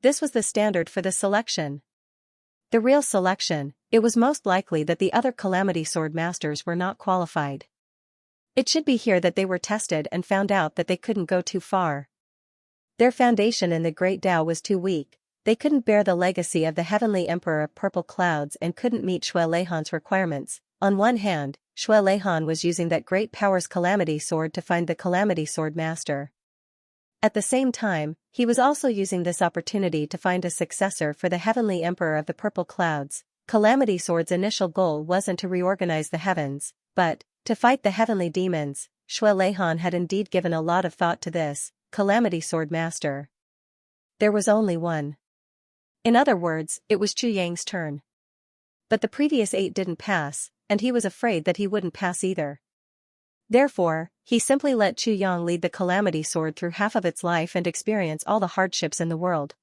This was the standard for the selection. The real selection, it was most likely that the other Calamity Sword masters were not qualified. It should be here that they were tested and found out that they couldn't go too far. Their foundation in the Great Tao was too weak. They couldn't bear the legacy of the heavenly emperor of purple clouds and couldn't meet Shueleihan's requirements. On one hand, Shueleihan was using that great power's Calamity Sword to find the Calamity Sword master. At the same time, he was also using this opportunity to find a successor for the heavenly emperor of the purple clouds. Calamity Sword's initial goal wasn't to reorganize the heavens, but to fight the heavenly demons. Shueleihan had indeed given a lot of thought to this Calamity Sword master. There was only one. In other words, it was Xianxia's turn. But the previous 8 didn't pass, and he was afraid that he wouldn't pass either. Therefore, he simply let Xianxia lead the Calamity Sword through half of its life and experience all the hardships in the world.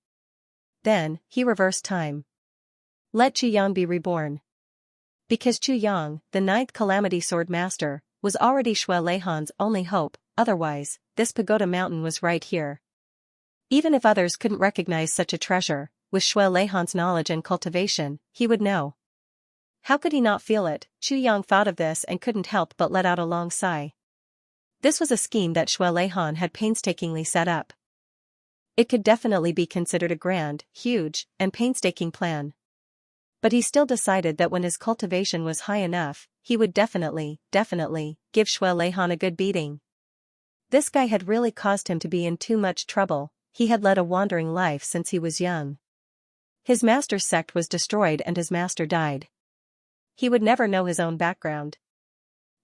Then, he reversed time. Let Xianxia be reborn. Because Xianxia, the 9th Calamity Sword master, was already Shueleihan's only hope. Otherwise, this pagoda mountain was right here. Even if others couldn't recognize such a treasure, with Shueleihan's knowledge and cultivation, he would know. How could he not feel it? Chu Yang thought of this and couldn't help but let out a long sigh. This was a scheme that Xue Leihan had painstakingly set up. It could definitely be considered a grand, huge, and painstaking plan. But he still decided that when his cultivation was high enough, he would definitely give Xue Leihan a good beating. This guy had really caused him to be in too much trouble. He had led a wandering life since he was young. His master's sect was destroyed and his master died. He would never know his own background.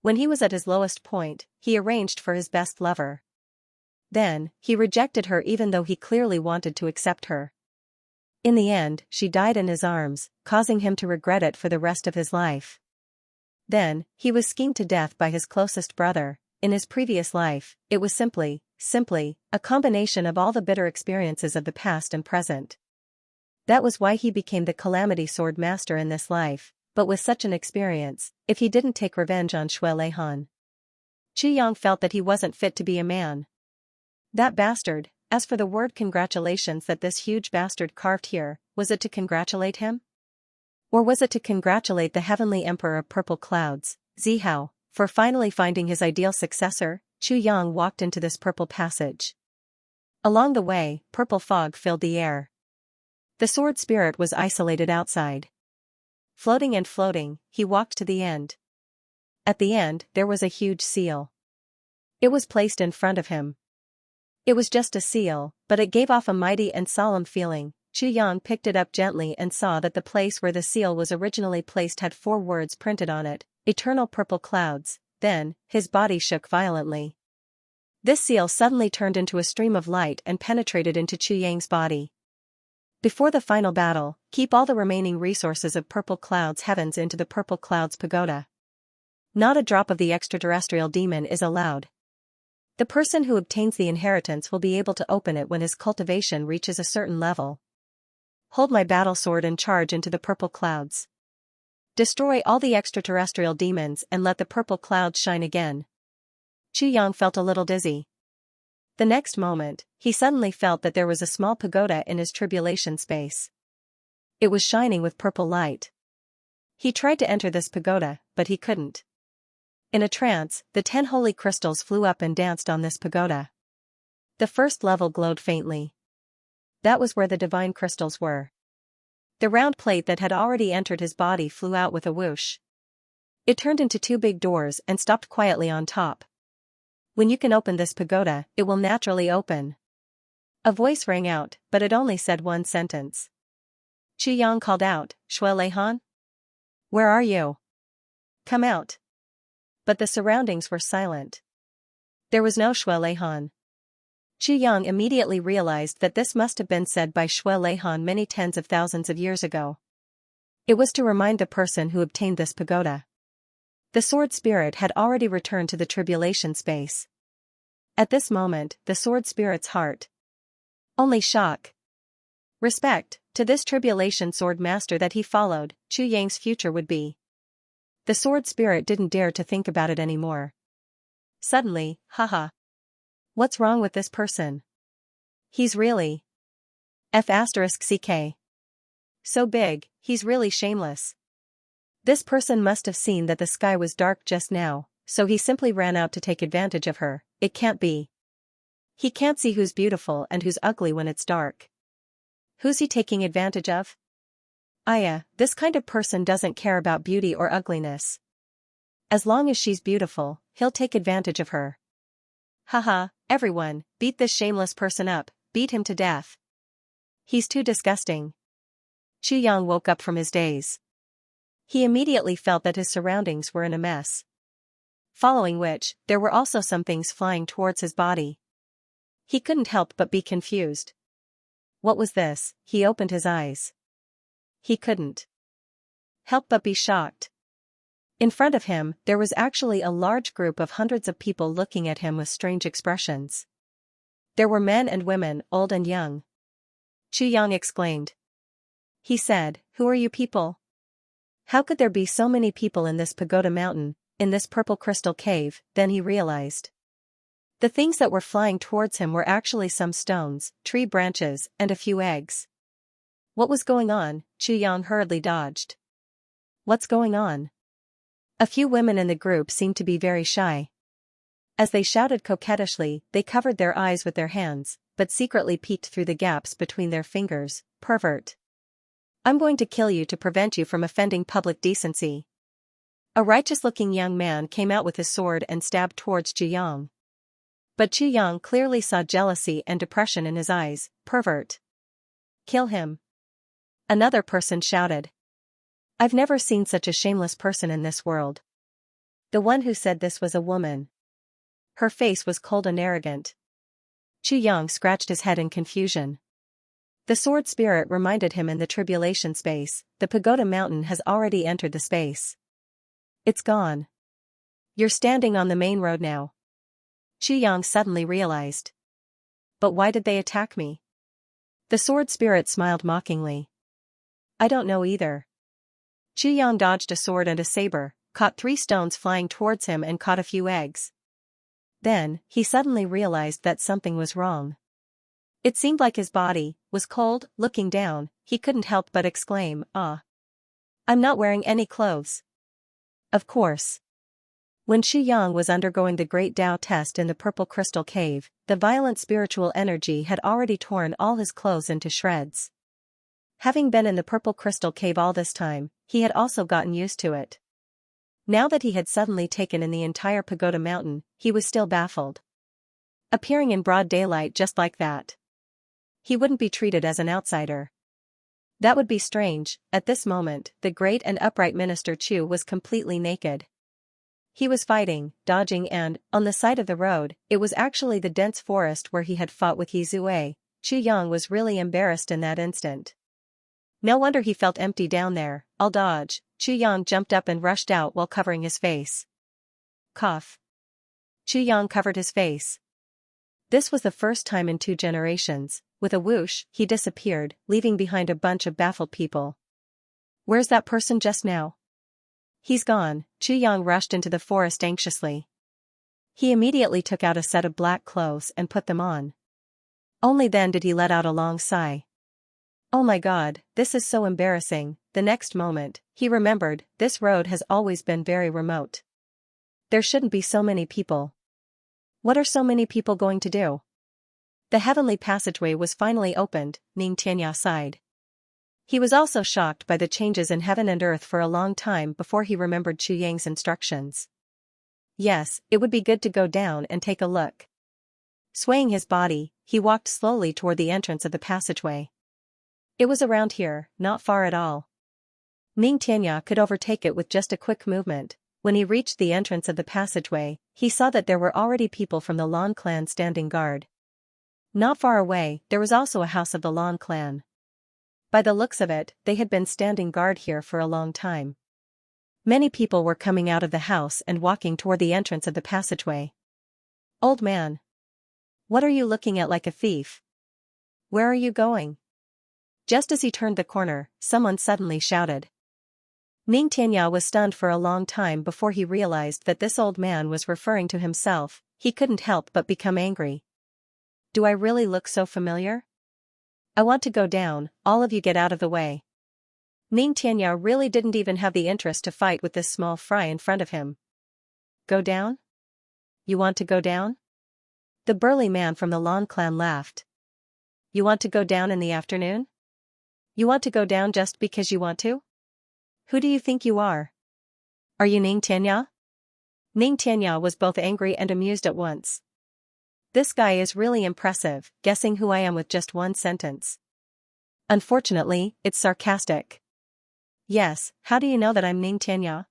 When he was at his lowest point, he arranged for his best lover. Then, he rejected her even though he clearly wanted to accept her. In the end, she died in his arms, causing him to regret it for the rest of his life. Then, he was schemed to death by his closest brother. In his previous life, it was simply a combination of all the bitter experiences of the past and present. That was why he became the Calamity Sword Master in this life, but with such an experience, if he didn't take revenge on Xue Leihan, Chu Yang felt that he wasn't fit to be a man. That bastard. As for the word congratulations that this huge bastard carved here, was it to congratulate him? Or was it to congratulate the heavenly emperor of purple clouds, Zihao, for finally finding his ideal successor? Chu Yang walked into this purple passage. Along the way, purple fog filled the air. The sword spirit was isolated outside. Floating and floating, he walked to the end. At the end, there was a huge seal. It was placed in front of him. It was just a seal, but it gave off a mighty and solemn feeling. Chu Yang picked it up gently and saw that the place where the seal was originally placed had 4 words printed on it, Eternal Purple Clouds. Then, his body shook violently. This seal suddenly turned into a stream of light and penetrated into Chu Yang's body. Before the final battle, keep all the remaining resources of Purple Clouds Heavens into the Purple Clouds Pagoda. Not a drop of the extraterrestrial demon is allowed. The person who obtains the inheritance will be able to open it when his cultivation reaches a certain level. Hold my battle sword and charge into the purple clouds. Destroy all the extraterrestrial demons and let the purple clouds shine again. Chu Yang felt a little dizzy. The next moment, he suddenly felt that there was a small pagoda in his tribulation space. It was shining with purple light. He tried to enter this pagoda, but he couldn't. In a trance, the 10 holy crystals flew up and danced on this pagoda. The first level glowed faintly. That was where the divine crystals were. The round plate that had already entered his body flew out with a whoosh. It turned into 2 big doors and stopped quietly on top. When you can open this pagoda, it will naturally open. A voice rang out, but it only said one sentence. Chu Yang called out, Xue Leihan? Where are you? Come out. But the surroundings were silent. There was no Xue Leihan. Chu Yang immediately realized that this must have been said by Xue Leihan many tens of thousands of years ago. It was to remind the person who obtained this pagoda. The sword spirit had already returned to the tribulation space. At this moment, the sword spirit's heart. Only shock. Respect, to this tribulation sword master that he followed, Chu Yang's future would be. The sword spirit didn't dare to think about it anymore. Suddenly, haha. What's wrong with this person? He's really F***ck. So big, he's really shameless. This person must have seen that the sky was dark just now, so he simply ran out to take advantage of her. It can't be. He can't see who's beautiful and who's ugly when it's dark. Who's he taking advantage of? This kind of person doesn't care about beauty or ugliness. As long as she's beautiful, he'll take advantage of her. Haha, everyone, beat this shameless person up, beat him to death. He's too disgusting. Chu Yang woke up from his daze. He immediately felt that his surroundings were in a mess. Following which, there were also some things flying towards his body. He couldn't help but be confused. What was this? He opened his eyes. He couldn't help but be shocked. In front of him, there was actually a large group of hundreds of people looking at him with strange expressions. There were men and women, old and young. Chu Yang exclaimed. He said, "Who are you people? How could there be so many people in this pagoda mountain, in this purple crystal cave?" Then he realized. The things that were flying towards him were actually some stones, tree branches, and a few eggs. What was going on? Chu Yang hurriedly dodged. What's going on? A few women in the group seemed to be very shy. As they shouted coquettishly, they covered their eyes with their hands, but secretly peeked through the gaps between their fingers. Pervert. I'm going to kill you to prevent you from offending public decency. A righteous-looking young man came out with his sword and stabbed towards Zhiyang. But Zhiyang clearly saw jealousy and depression in his eyes. Pervert. Kill him. Another person shouted. I've never seen such a shameless person in this world. The one who said this was a woman. Her face was cold and arrogant. Zhiyang scratched his head in confusion. The sword spirit reminded him in the tribulation space, the pagoda mountain has already entered the space. It's gone. You're standing on the main road now. Zhiyang suddenly realized. But why did they attack me? The sword spirit smiled mockingly. I don't know either. Zhiyang dodged a sword and a saber, caught 3 stones flying towards him and caught a few eggs. Then, he suddenly realized that something was wrong. It seemed like his body was cold. Looking down, he couldn't help but exclaim, "Ah! I'm not wearing any clothes." Of course. When Zhiyang was undergoing the Great Tao test in the Purple Crystal Cave, the violent spiritual energy had already torn all his clothes into shreds. Having been in the Purple Crystal Cave all this time, he had also gotten used to it. Now that he had suddenly taken in the entire Pagoda Mountain, he was still baffled. Appearing in broad daylight just like that. He wouldn't be treated as an outsider. That would be strange. At this moment, the great and upright Minister Chu was completely naked. He was fighting, dodging and, on the side of the road, it was actually the dense forest where he had fought with He Zue. Zhiyang was really embarrassed in that instant. No wonder he felt empty down there. I'll dodge. Zhiyang jumped up and rushed out while covering his face. Cough. Zhiyang covered his face. This was the first time in 2 generations. With a whoosh, he disappeared, leaving behind a bunch of baffled people. Where's that person just now? He's gone. Zhiyang rushed into the forest anxiously. He immediately took out a set of black clothes and put them on. Only then did he let out a long sigh. Oh my God, this is so embarrassing. The next moment, he remembered, this road has always been very remote. There shouldn't be so many people. What are so many people going to do? The heavenly passageway was finally opened. Xianxia sighed. He was also shocked by the changes in heaven and earth for a long time before he remembered Zhiyang's instructions. Yes, it would be good to go down and take a look. Swaying his body, he walked slowly toward the entrance of the passageway. It was around here, not far at all. Xianxia could overtake it with just a quick movement. When he reached the entrance of the passageway, he saw that there were already people from the Lan clan standing guard. Not far away, there was also a house of the Lan clan. By the looks of it, they had been standing guard here for a long time. Many people were coming out of the house and walking toward the entrance of the passageway. Old man. What are you looking at like a thief? Where are you going? Just as he turned the corner, someone suddenly shouted. Xianxia was stunned for a long time before he realized that this old man was referring to himself. He couldn't help but become angry. Do I really look so familiar? I want to go down. All of you get out of the way. Xianxia really didn't even have the interest to fight with this small fry in front of him. Go down? You want to go down? The burly man from the Lan clan laughed. You want to go down in the afternoon? You want to go down just because you want to? Who do you think you are? Are you Xianxia? Xianxia was both angry and amused at once. This guy is really impressive, guessing who I am with just one sentence. Unfortunately, it's sarcastic. Yes, how do you know that I'm Xianxia?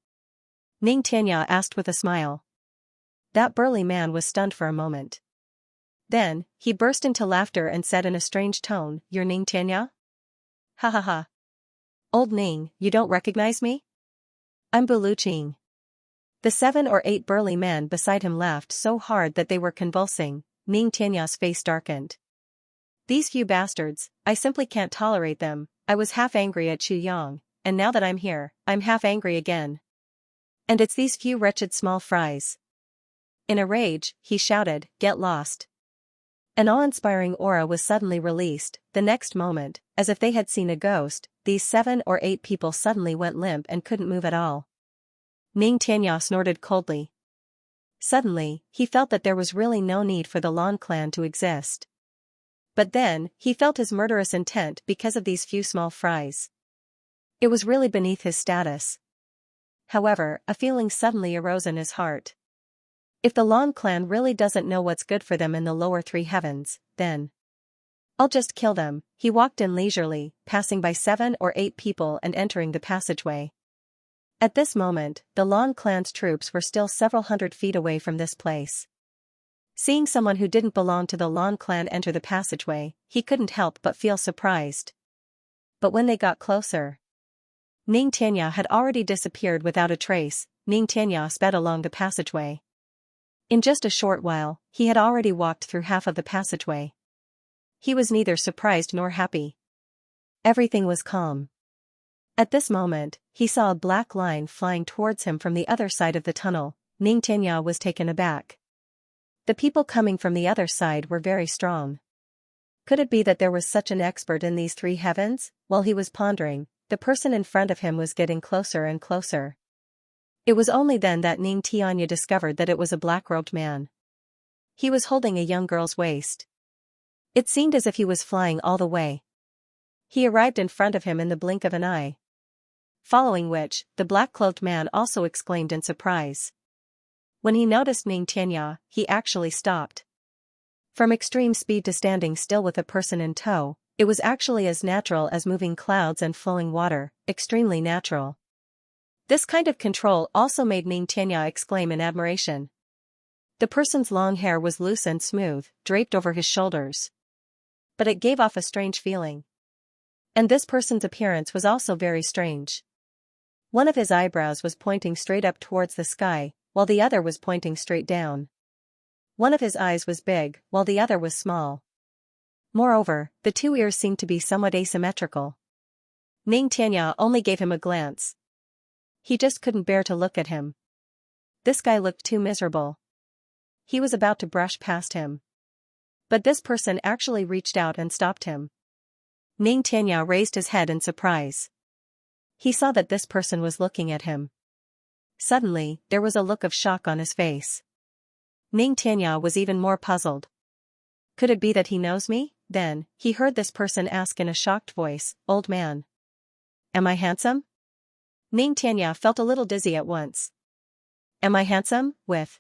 Xianxia asked with a smile. That burly man was stunned for a moment. Then, he burst into laughter and said in a strange tone, You're Xianxia? Ha ha ha. Old Ning, you don't recognize me? I'm Buluqing. The 7 or 8 burly men beside him laughed so hard that they were convulsing. Xianxia's face darkened. These few bastards, I simply can't tolerate them. I was half angry at Zhiyang, and now that I'm here, I'm half angry again. And it's these few wretched small fries. In a rage, he shouted, Get lost. An awe-inspiring aura was suddenly released. The next moment, as if they had seen a ghost, these 7 or 8 people suddenly went limp and couldn't move at all. Xianxia snorted coldly. Suddenly, he felt that there was really no need for the Lan clan to exist. But then, he felt his murderous intent because of these few small fries. It was really beneath his status. However, a feeling suddenly arose in his heart. If the Lan clan really doesn't know what's good for them in the lower 3 heavens, then I'll just kill them. He walked in leisurely, passing by 7 or 8 people and entering the passageway. At this moment, the Lan clan's troops were still several hundred feet away from this place. Seeing someone who didn't belong to the Lan clan enter the passageway, he couldn't help but feel surprised. But when they got closer, Xianxia had already disappeared without a trace. Xianxia sped along the passageway. In just a short while, he had already walked through half of the passageway. He was neither surprised nor happy. Everything was calm. At this moment, he saw a black line flying towards him from the other side of the tunnel. Xianxia was taken aback. The people coming from the other side were very strong. Could it be that there was such an expert in these 3 heavens? While he was pondering, the person in front of him was getting closer and closer. It was only then that Xianxia discovered that it was a black-robed man. He was holding a young girl's waist. It seemed as if he was flying all the way. He arrived in front of him in the blink of an eye. Following which, the black-cloaked man also exclaimed in surprise. When he noticed Xianxia, he actually stopped. From extreme speed to standing still with a person in tow, it was actually as natural as moving clouds and flowing water, extremely natural. This kind of control also made Xianxia exclaim in admiration. The person's long hair was loose and smooth, draped over his shoulders. But it gave off a strange feeling. And this person's appearance was also very strange. One of his eyebrows was pointing straight up towards the sky, while the other was pointing straight down. One of his eyes was big, while the other was small. Moreover, the 2 ears seemed to be somewhat asymmetrical. Xianxia only gave him a glance. He just couldn't bear to look at him. This guy looked too miserable. He was about to brush past him. But this person actually reached out and stopped him. Xianxia raised his head in surprise. He saw that this person was looking at him. Suddenly, there was a look of shock on his face. Xianxia was even more puzzled. Could it be that he knows me? Then, he heard this person ask in a shocked voice, "Old man. Am I handsome?" Xianxia felt a little dizzy at once. Am I handsome? With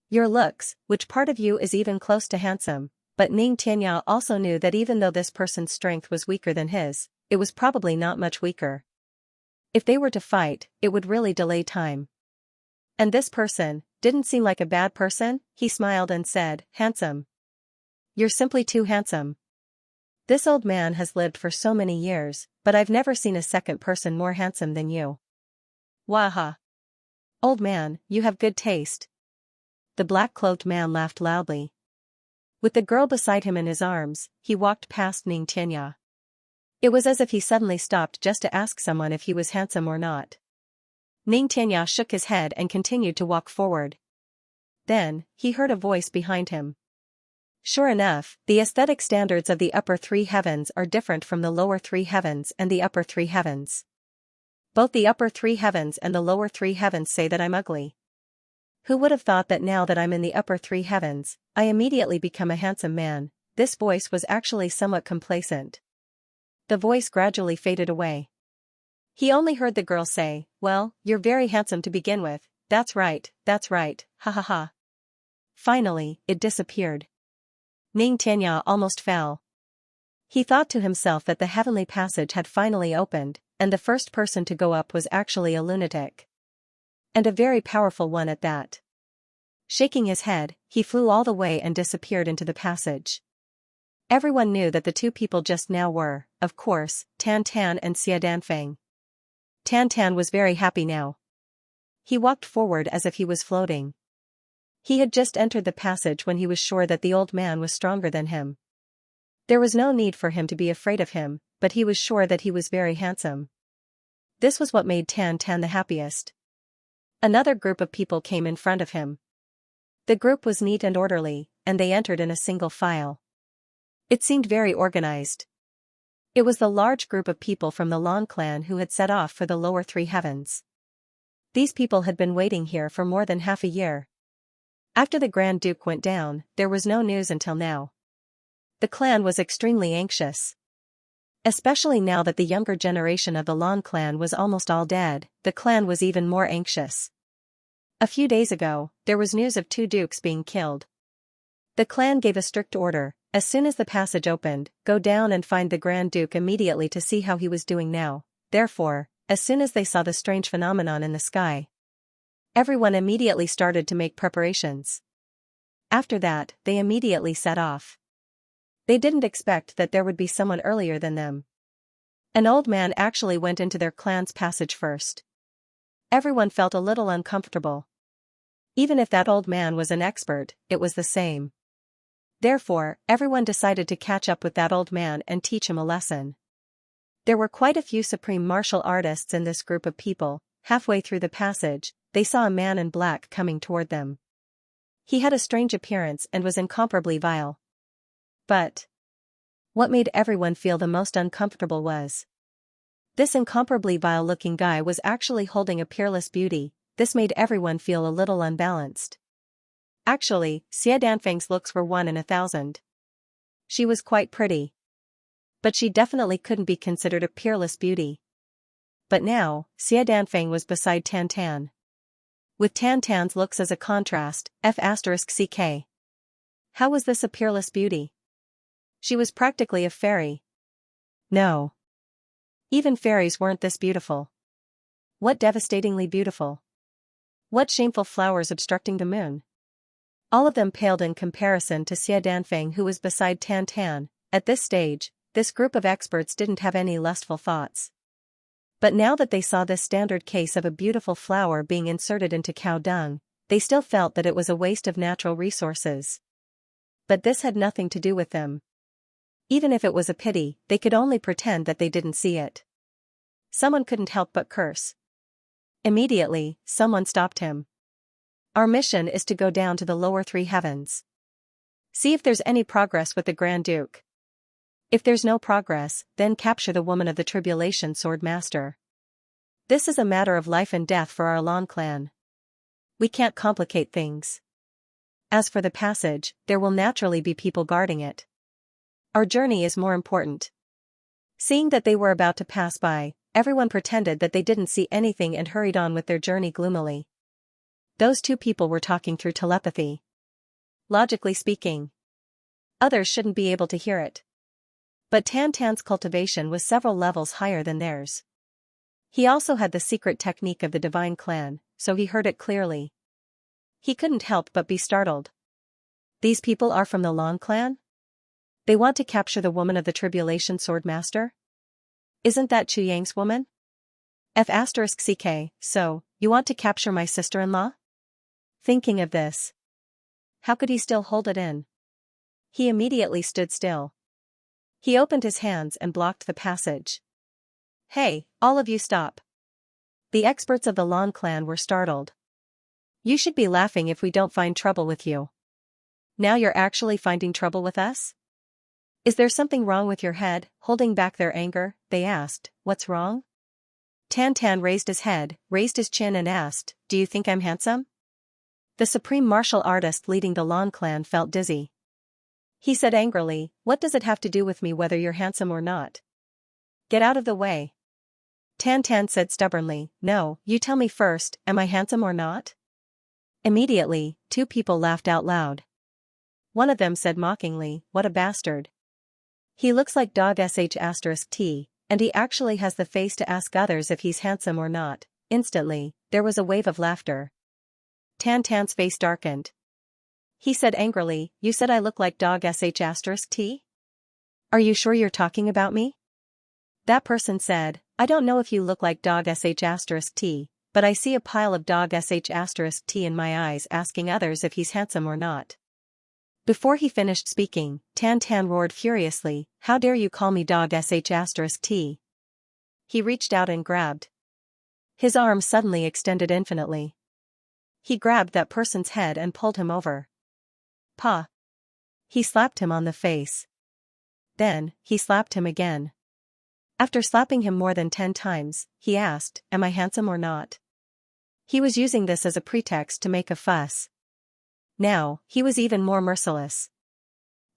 your looks, which part of you is even close to handsome? But Xianxia also knew that even though this person's strength was weaker than his, it was probably not much weaker. If they were to fight, it would really delay time. And this person didn't seem like a bad person. He smiled and said, "Handsome. You're simply too handsome. This old man has lived for so many years, but I've never seen a second person more handsome than you. Waha. Old man, you have good taste." The black-cloaked man laughed loudly. With the girl beside him in his arms, he walked past Xianxia. It was as if he suddenly stopped just to ask someone if he was handsome or not. Xianxia shook his head and continued to walk forward. Then, he heard a voice behind him. Sure enough, the aesthetic standards of the upper 3 heavens are different from the lower 3 heavens and the upper 3 heavens. Both the upper 3 heavens and the lower 3 heavens say that I'm ugly. Who would have thought that now that I'm in the upper 3 heavens, I immediately become a handsome man? This voice was actually somewhat complacent. The voice gradually faded away. He only heard the girl say, "Well, you're very handsome to begin with. That's right, ha ha ha." Finally, it disappeared. Xianxia almost fell. He thought to himself that the heavenly passage had finally opened, and the first person to go up was actually a lunatic. And a very powerful one at that. Shaking his head, he flew all the way and disappeared into the passage. Everyone knew that the 2 people just now were, of course, Tan Tan and Xia Danfeng. Tan Tan was very happy now. He walked forward as if he was floating. He had just entered the passage when he was sure that the old man was stronger than him. There was no need for him to be afraid of him, but he was sure that he was very handsome. This was what made Tan Tan the happiest. Another group of people came in front of him. The group was neat and orderly, and they entered in a single file. It seemed very organized. It was the large group of people from the Lan clan who had set off for the lower three heavens. These people had been waiting here for more than half a year. After the Grand Duke went down, there was no news until now. The clan was extremely anxious. Especially now that the younger generation of the Lan clan was almost all dead, the clan was even more anxious. A few days ago, there was news of 2 dukes being killed. The clan gave a strict order: as soon as the passage opened, go down and find the Grand Duke immediately to see how he was doing now. Therefore, as soon as they saw the strange phenomenon in the sky, everyone immediately started to make preparations. After that, they immediately set off. They didn't expect that there would be someone earlier than them. An old man actually went into their clan's passage first. Everyone felt a little uncomfortable. Even if that old man was an expert, it was the same. Therefore, everyone decided to catch up with that old man and teach him a lesson. There were quite a few supreme martial artists in this group of people. Halfway through the passage, they saw a man in black coming toward them. He had a strange appearance and was incomparably vile. But what made everyone feel the most uncomfortable was this incomparably vile-looking guy was actually holding a peerless beauty. This made everyone feel a little unbalanced. Actually, Xie Danfeng's looks were 1 in 1,000. She was quite pretty. But she definitely couldn't be considered a peerless beauty. But now, Xie Danfeng was beside Tan Tan. With Tan Tan's looks as a contrast, F***ck. How was this a peerless beauty? She was practically a fairy. No. Even fairies weren't this beautiful. What devastatingly beautiful. What shameful flowers obstructing the moon. All of them paled in comparison to Xie Danfeng, who was beside Tan Tan. At this stage, this group of experts didn't have any lustful thoughts. But now that they saw this standard case of a beautiful flower being inserted into cow dung, they still felt that it was a waste of natural resources. But this had nothing to do with them. Even if it was a pity, they could only pretend that they didn't see it. Someone couldn't help but curse. Immediately, someone stopped him. Our mission is to go down to the lower three heavens. See if there's any progress with the Grand Duke. If there's no progress, then capture the woman of the Tribulation Sword Master. This is a matter of life and death for our Lan clan. We can't complicate things. As for the passage, there will naturally be people guarding it. Our journey is more important. Seeing that they were about to pass by, everyone pretended that they didn't see anything and hurried on with their journey gloomily. Those 2 people were talking through telepathy. Logically speaking, others shouldn't be able to hear it. But Tan Tan's cultivation was several levels higher than theirs. He also had the secret technique of the Divine Clan, so he heard it clearly. He couldn't help but be startled. These people are from the Lan clan? They want to capture the woman of the Tribulation Sword Master? Isn't that Chu Yang's woman? F***ck, so, you want to capture my sister-in-law? Thinking of this, how could he still hold it in? He immediately stood still. He opened his hands and blocked the passage. Hey, all of you stop. The experts of the Lan clan were startled. You should be laughing if we don't find trouble with you. Now you're actually finding trouble with us? Is there something wrong with your head? Holding back their anger, they asked, what's wrong? Tan Tan raised his head, raised his chin and asked, do you think I'm handsome? The supreme martial artist leading the Lan clan felt dizzy. He said angrily, what does it have to do with me whether you're handsome or not? Get out of the way. Tan Tan said stubbornly, no, you tell me first, am I handsome or not? Immediately, 2 people laughed out loud. One of them said mockingly, what a bastard. He looks like dog **T, and he actually has the face to ask others if he's handsome or not. Instantly, there was a wave of laughter. Tan Tan's face darkened. He said angrily, you said I look like dog **T? Are you sure you're talking about me? That person said, I don't know if you look like dog **T, but I see a pile of dog **T in my eyes asking others if he's handsome or not. Before he finished speaking, Tan Tan roared furiously, how dare you call me dog **T? He reached out and grabbed. His arm suddenly extended infinitely. He grabbed that person's head and pulled him over. Pa! He slapped him on the face. Then, he slapped him again. After slapping him more than 10 times, he asked, "Am I handsome or not?" He was using this as a pretext to make a fuss. Now, he was even more merciless.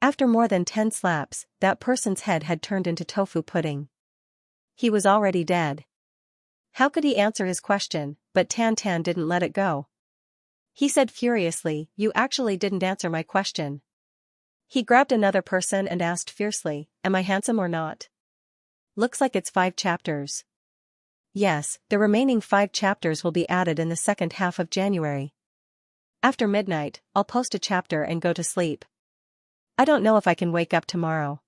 After more than 10 slaps, that person's head had turned into tofu pudding. He was already dead. How could he answer his question, but Tan Tan didn't let it go. He said furiously, "You actually didn't answer my question." He grabbed another person and asked fiercely, "Am I handsome or not?" Looks like it's 5 chapters. Yes, the remaining 5 chapters will be added in the second half of January. After midnight, I'll post a chapter and go to sleep. I don't know if I can wake up tomorrow.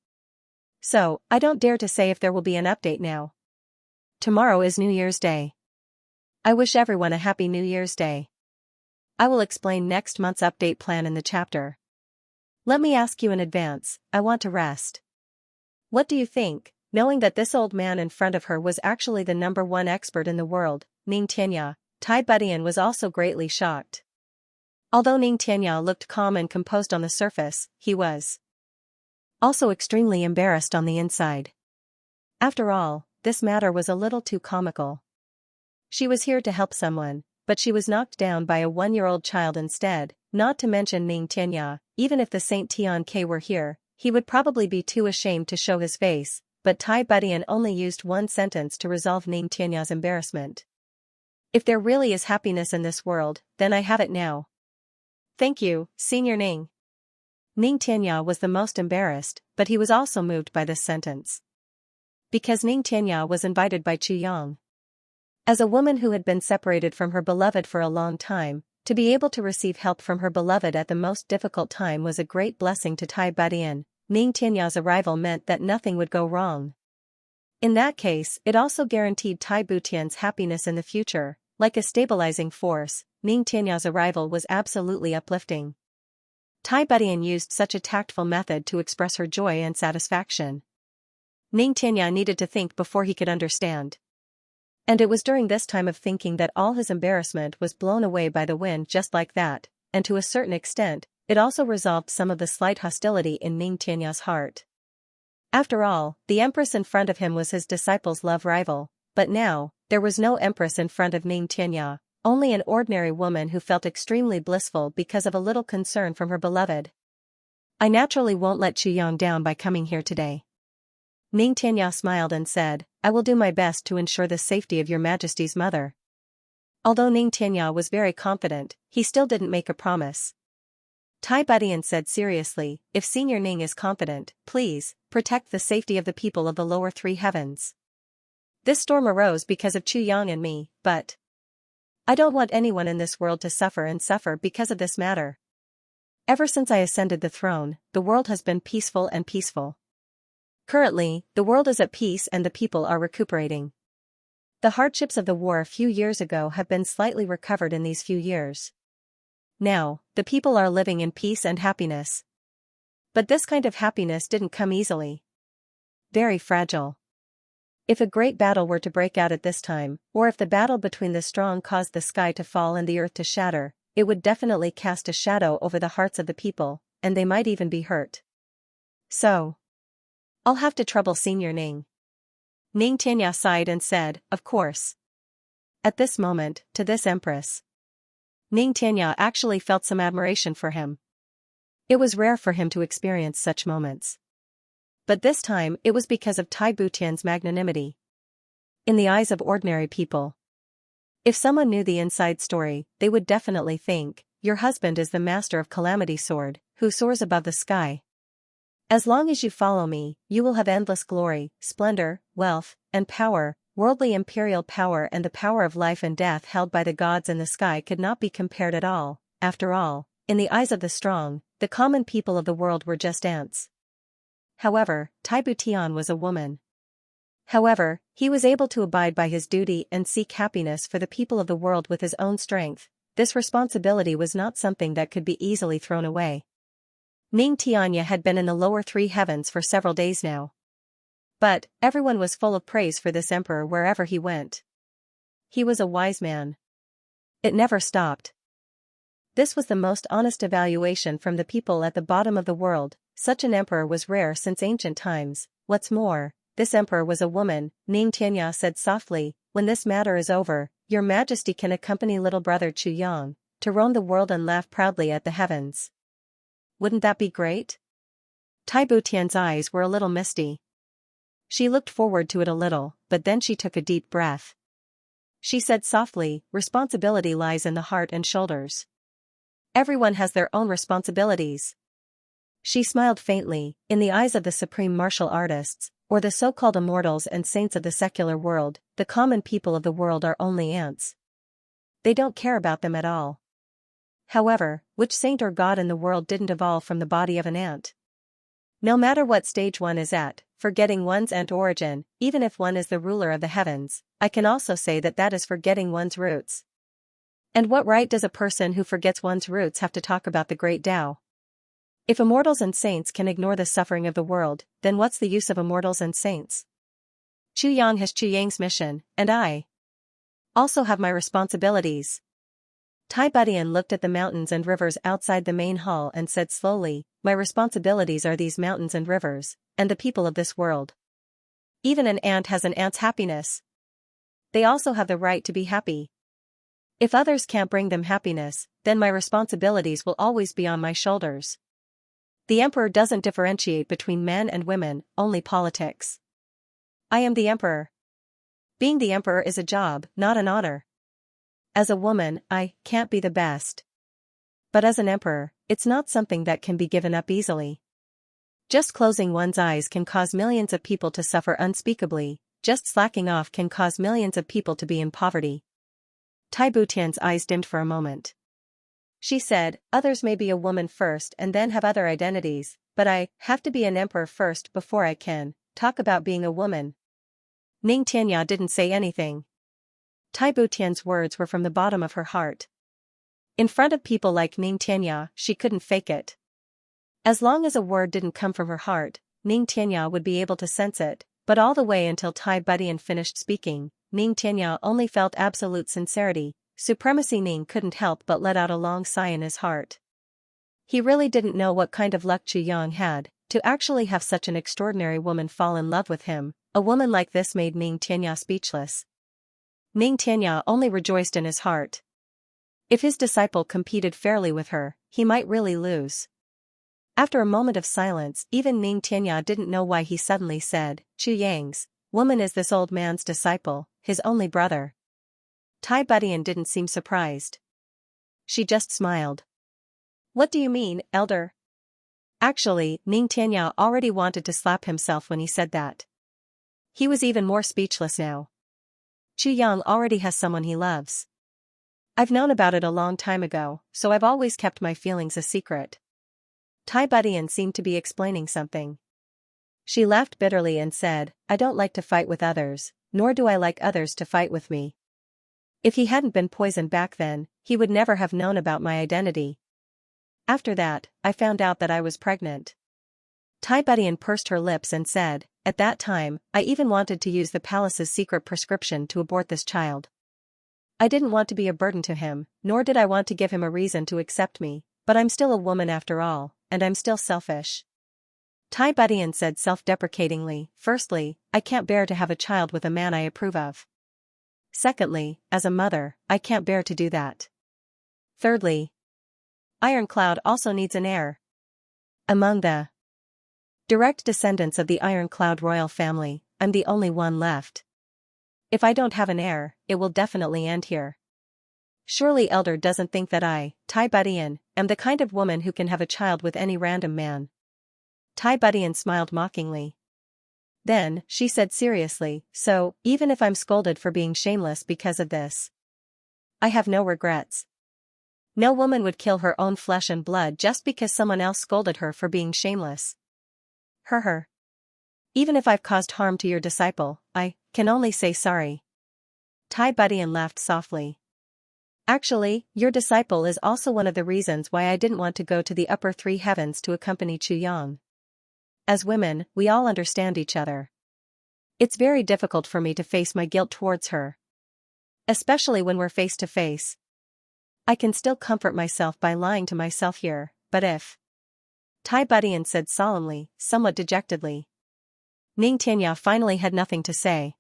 So, I don't dare to say if there will be an update now. Tomorrow is New Year's Day. I wish everyone a happy New Year's Day. I will explain next month's update plan in the chapter. Let me ask you in advance, I want to rest. What do you think, knowing that this old man in front of her was actually the #1 expert in the world, Ning Tianya? Tai Budian was also greatly shocked. Although Ning Tianya looked calm and composed on the surface, he was also extremely embarrassed on the inside. After all, this matter was a little too comical. She was here to help someone, but she was knocked down by a 1-year-old child instead, not to mention Ning Tianya. Even if the Saint Tian K were here, he would probably be too ashamed to show his face, but Tai Budian only used 1 sentence to resolve Ning Tianya's embarrassment. If there really is happiness in this world, then I have it now. Thank you, Senior Ning. Ning Tianya was the most embarrassed, but he was also moved by this sentence. Because Ning Tianya was invited by Chu Yang. As a woman who had been separated from her beloved for a long time, to be able to receive help from her beloved at the most difficult time was a great blessing to Tai Budian. Ning Tianya's arrival meant that nothing would go wrong. In that case, it also guaranteed Tai Butian's happiness in the future. Like a stabilizing force, Ning Tianya's arrival was absolutely uplifting. Tai Budian used such a tactful method to express her joy and satisfaction. Ning Tianya needed to think before he could understand. And it was during this time of thinking that all his embarrassment was blown away by the wind just like that, and to a certain extent, it also resolved some of the slight hostility in Ning Tianya's heart. After all, the empress in front of him was his disciple's love rival, but now, there was no empress in front of Ning Tianya, only an ordinary woman who felt extremely blissful because of a little concern from her beloved. I naturally won't let Chu Yang down by coming here today. Ning Tianya smiled and said, I will do my best to ensure the safety of your Majesty's mother. Although Ning Tianya was very confident, he still didn't make a promise. Tai Budian said seriously, if Senior Ning is confident, please, protect the safety of the people of the lower 3 heavens. This storm arose because of Chu Yang and me, but I don't want anyone in this world to suffer because of this matter. Ever since I ascended the throne, the world has been peaceful and peaceful. Currently, the world is at peace and the people are recuperating. The hardships of the war a few years ago have been slightly recovered in these few years. Now, the people are living in peace and happiness. But this kind of happiness didn't come easily. Very fragile. If a great battle were to break out at this time, or if the battle between the strong caused the sky to fall and the earth to shatter, it would definitely cast a shadow over the hearts of the people, and they might even be hurt. So, I'll have to trouble Senior Ning. Ning Tianya sighed and said, of course. At this moment, to this empress, Ning Tianya actually felt some admiration for him. It was rare for him to experience such moments. But this time it was because of Tai Butian's magnanimity. In the eyes of ordinary people, if someone knew the inside story, they would definitely think, your husband is the master of Calamity Sword, who soars above the sky. As long as you follow me, you will have endless glory, splendor, wealth, and power. Worldly imperial power and the power of life and death held by the gods in the sky could not be compared at all. After all, in the eyes of the strong, the common people of the world were just ants. However, Tai Butian was a woman. However, he was able to abide by his duty and seek happiness for the people of the world with his own strength. This responsibility was not something that could be easily thrown away. Ning Tianya had been in the lower 3 heavens for several days now. But, everyone was full of praise for this emperor wherever he went. He was a wise man. It never stopped. This was the most honest evaluation from the people at the bottom of the world. Such an emperor was rare since ancient times. What's more, this emperor was a woman. Xianxia said softly, when this matter is over, your majesty can accompany little brother Chu Yang to roam the world and laugh proudly at the heavens. Wouldn't that be great? Tai Butian's eyes were a little misty. She looked forward to it a little, but then she took a deep breath. She said softly, responsibility lies in the heart and shoulders. Everyone has their own responsibilities. She smiled faintly. In the eyes of the supreme martial artists, or the so-called immortals and saints of the secular world, the common people of the world are only ants. They don't care about them at all. However, which saint or god in the world didn't evolve from the body of an ant? No matter what stage one is at, forgetting one's ant origin, even if one is the ruler of the heavens, I can also say that that is forgetting one's roots. And what right does a person who forgets one's roots have to talk about the great Tao? If immortals and saints can ignore the suffering of the world, then what's the use of immortals and saints? Chu Yang has Chu Yang's mission, and I also have my responsibilities. Tai Butian looked at the mountains and rivers outside the main hall and said slowly, my responsibilities are these mountains and rivers, and the people of this world. Even an ant has an ant's happiness. They also have the right to be happy. If others can't bring them happiness, then my responsibilities will always be on my shoulders. The emperor doesn't differentiate between men and women, only politics. I am the emperor. Being the emperor is a job, not an honor. As a woman, I can't be the best. But as an emperor, it's not something that can be given up easily. Just closing one's eyes can cause millions of people to suffer unspeakably, just slacking off can cause millions of people to be in poverty. Tai Butian's eyes dimmed for a moment. She said, others may be a woman first and then have other identities, but I have to be an emperor first before I can talk about being a woman. Xianxia didn't say anything. Tai Butian's words were from the bottom of her heart. In front of people like Xianxia, she couldn't fake it. As long as a word didn't come from her heart, Xianxia would be able to sense it, but all the way until Tai Butian finished speaking, Xianxia only felt absolute sincerity. Supremacy. Ning couldn't help but let out a long sigh in his heart. He really didn't know what kind of luck Chu Yang had, to actually have such an extraordinary woman fall in love with him. A woman like this made Xianxia speechless. Xianxia only rejoiced in his heart. If his disciple competed fairly with her, he might really lose. After a moment of silence, even Xianxia didn't know why he suddenly said, Chu Yang's woman is this old man's disciple, his only brother. Tai Butian didn't seem surprised. She just smiled. What do you mean, elder? Actually, Xianxia already wanted to slap himself when he said that. He was even more speechless now. Chu Yang already has someone he loves. I've known about it a long time ago, so I've always kept my feelings a secret. Tai Butian seemed to be explaining something. She laughed bitterly and said, I don't like to fight with others, nor do I like others to fight with me. If he hadn't been poisoned back then, he would never have known about my identity. After that, I found out that I was pregnant. Tai Butian pursed her lips and said, at that time, I even wanted to use the palace's secret prescription to abort this child. I didn't want to be a burden to him, nor did I want to give him a reason to accept me, but I'm still a woman after all, and I'm still selfish. Tai Butian said self-deprecatingly, firstly, I can't bear to have a child with a man I approve of. Secondly, as a mother, I can't bear to do that. Thirdly, Ironcloud also needs an heir. Among the direct descendants of the Ironcloud royal family, I'm the only one left. If I don't have an heir, it will definitely end here. Surely Elder doesn't think that I, Tai Butian, am the kind of woman who can have a child with any random man. Tai Butian smiled mockingly. Then, she said seriously, so, even if I'm scolded for being shameless because of this, I have no regrets. No woman would kill her own flesh and blood just because someone else scolded her for being shameless. Her. Even if I've caused harm to your disciple, I can only say sorry. Tai Butian laughed softly. Actually, your disciple is also one of the reasons why I didn't want to go to the upper three heavens to accompany Chu Yang. As women, we all understand each other. It's very difficult for me to face my guilt towards her. Especially when we're face to face. I can still comfort myself by lying to myself here, but if... Tai Budian said solemnly, somewhat dejectedly. Ning Tianya finally had nothing to say.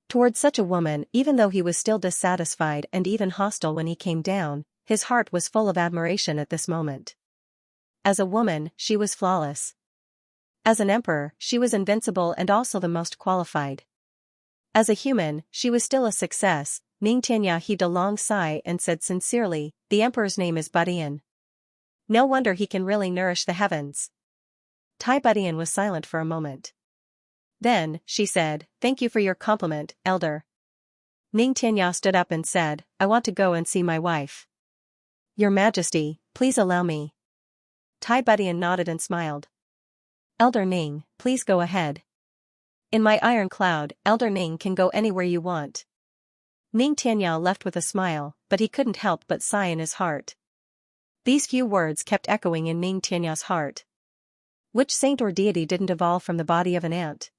Towards such a woman, even though he was still dissatisfied and even hostile when he came down, his heart was full of admiration at this moment. As a woman, she was flawless. As an emperor, she was invincible and also the most qualified. As a human, she was still a success. Ning Tianya heaved a long sigh and said sincerely, the emperor's name is Budian. No wonder he can really nourish the heavens. Tai Budian was silent for a moment. Then, she said, thank you for your compliment, elder. Ning Tianya stood up and said, I want to go and see my wife. Your Majesty, please allow me. Tai Budian nodded and smiled. Elder Ning, please go ahead. In my iron cloud, Elder Ning can go anywhere you want. Ning Tianya left with a smile, but he couldn't help but sigh in his heart. These few words kept echoing in Ning Tianya's heart. Which saint or deity didn't evolve from the body of an ant?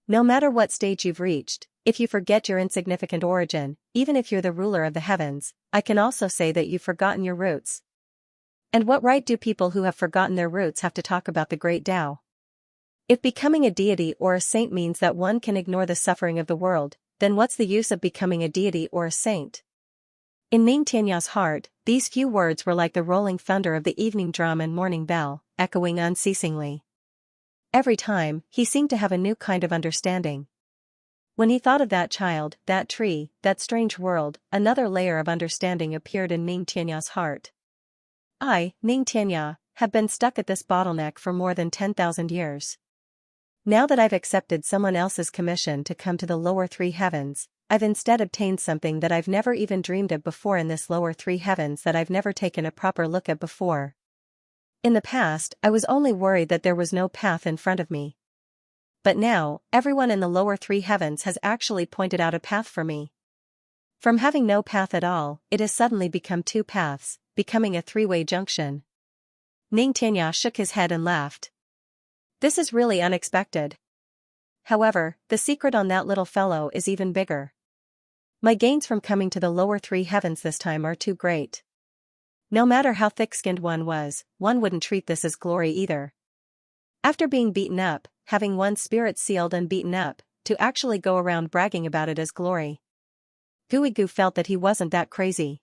No matter what stage you've reached, if you forget your insignificant origin, even if you're the ruler of the heavens, I can also say that you've forgotten your roots. And what right do people who have forgotten their roots have to talk about the great Tao? If becoming a deity or a saint means that one can ignore the suffering of the world, then what's the use of becoming a deity or a saint? In Ning Tianya's heart, these few words were like the rolling thunder of the evening drum and morning bell, echoing unceasingly. Every time, he seemed to have a new kind of understanding. When he thought of that child, that tree, that strange world, another layer of understanding appeared in Ning Tianya's heart. I, Ning Tianya, have been stuck at this bottleneck for more than 10,000 years. Now that I've accepted someone else's commission to come to the lower three heavens, I've instead obtained something that I've never even dreamed of before in this lower three heavens that I've never taken a proper look at before. In the past, I was only worried that there was no path in front of me. But now, everyone in the lower three heavens has actually pointed out a path for me. From having no path at all, it has suddenly become two paths, becoming a three-way junction. Ning Tianya shook his head and laughed. This is really unexpected. However, the secret on that little fellow is even bigger. My gains from coming to the lower three heavens this time are too great. No matter how thick-skinned one was, one wouldn't treat this as glory either. After being beaten up, having one's spirit sealed and beaten up, to actually go around bragging about it as glory. Guigu felt that he wasn't that crazy.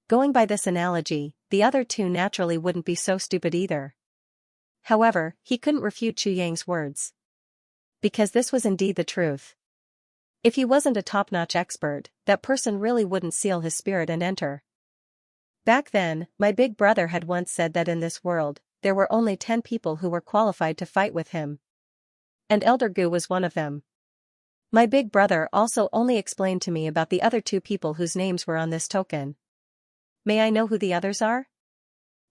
Going by this analogy, the other two naturally wouldn't be so stupid either. However, he couldn't refute Chu Yang's words. Because this was indeed the truth. If he wasn't a top-notch expert, that person really wouldn't seal his spirit and enter. Back then, my big brother had once said that in this world, there were only 10 people who were qualified to fight with him. And Elder Gu was one of them. My big brother also only explained to me about the other 2 people whose names were on this token. May I know who the others are?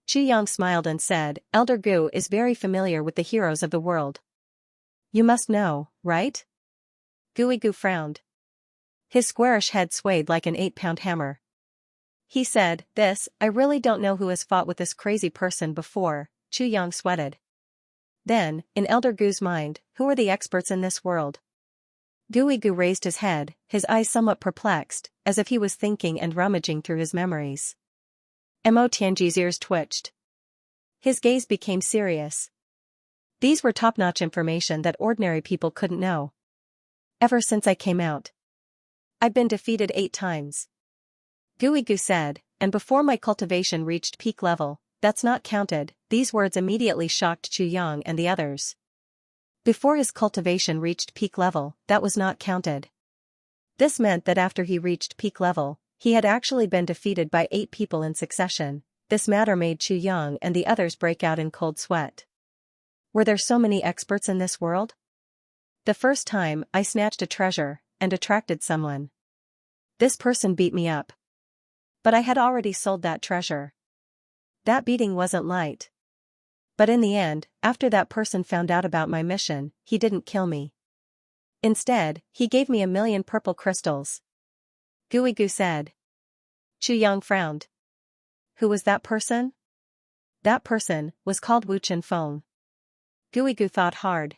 Chu Yang smiled and said, Elder Gu is very familiar with the heroes of the world. You must know, right? Guigu frowned. His squarish head swayed like an 8-pound hammer. He said, I really don't know who has fought with this crazy person before. Chu Yang sweated. Then, in Elder Gu's mind, who are the experts in this world? Guigu raised his head, his eyes somewhat perplexed, as if he was thinking and rummaging through his memories. Mo Tianji's ears twitched. His gaze became serious. These were top-notch information that ordinary people couldn't know. Ever since I came out, I've been defeated 8 times. Guigu said, and before my cultivation reached peak level, that's not counted. These words immediately shocked Chu Yang and the others. Before his cultivation reached peak level, that was not counted. This meant that after he reached peak level, he had actually been defeated by 8 people in succession. This matter made Chu Yang and the others break out in cold sweat. Were there so many experts in this world? The first time, I snatched a treasure, and attracted someone. This person beat me up. But I had already sold that treasure. That beating wasn't light. But in the end, after that person found out about my mission, he didn't kill me. Instead, he gave me 1,000,000 purple crystals. Guigu said. Chu Yang frowned. Who was that person? That person was called Wu Chenfeng. Guigu thought hard.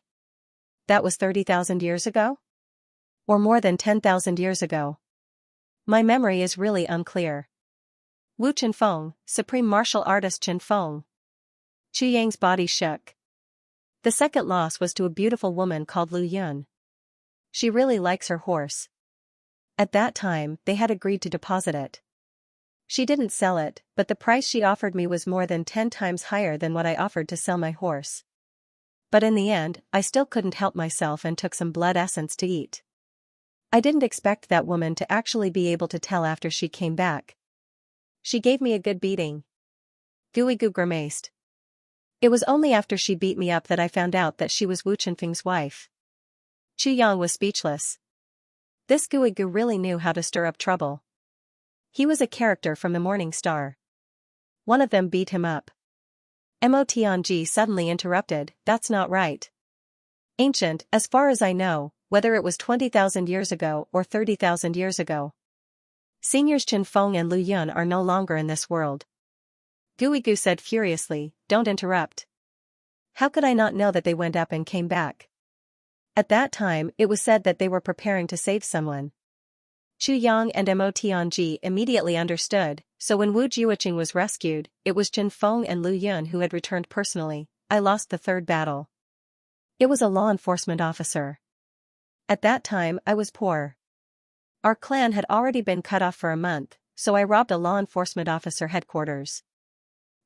That was 30,000 years ago? Or more than 10,000 years ago? My memory is really unclear. Wu Chenfeng, supreme martial artist Chenfeng. Chu Yang's body shook. The second loss was to a beautiful woman called Lu Yun. She really likes her horse. At that time, they had agreed to deposit it. She didn't sell it, but the price she offered me was more than 10 times higher than what I offered to sell my horse. But in the end, I still couldn't help myself and took some blood essence to eat. I didn't expect that woman to actually be able to tell after she came back. She gave me a good beating. Guigu grimaced. It was only after she beat me up that I found out that she was Wu Chenfeng's wife. Chu Yang was speechless. This Guigu really knew how to stir up trouble. He was a character from the Morning Star. One of them beat him up. Mo Tianji suddenly interrupted, "That's not right. Ancient, as far as I know, whether it was 20,000 years ago or 30,000 years ago. Seniors Chenfeng and Lu Yun are no longer in this world." Guigu said furiously, "Don't interrupt. How could I not know that they went up and came back? At that time, it was said that they were preparing to save someone." Chu Yang and Mo Tianji immediately understood, so when Wu Jiuqing was rescued, it was Chenfeng and Lu Yun who had returned personally. I lost the third battle. It was a law enforcement officer. At that time, I was poor. Our clan had already been cut off for a month, so I robbed a law enforcement officer headquarters.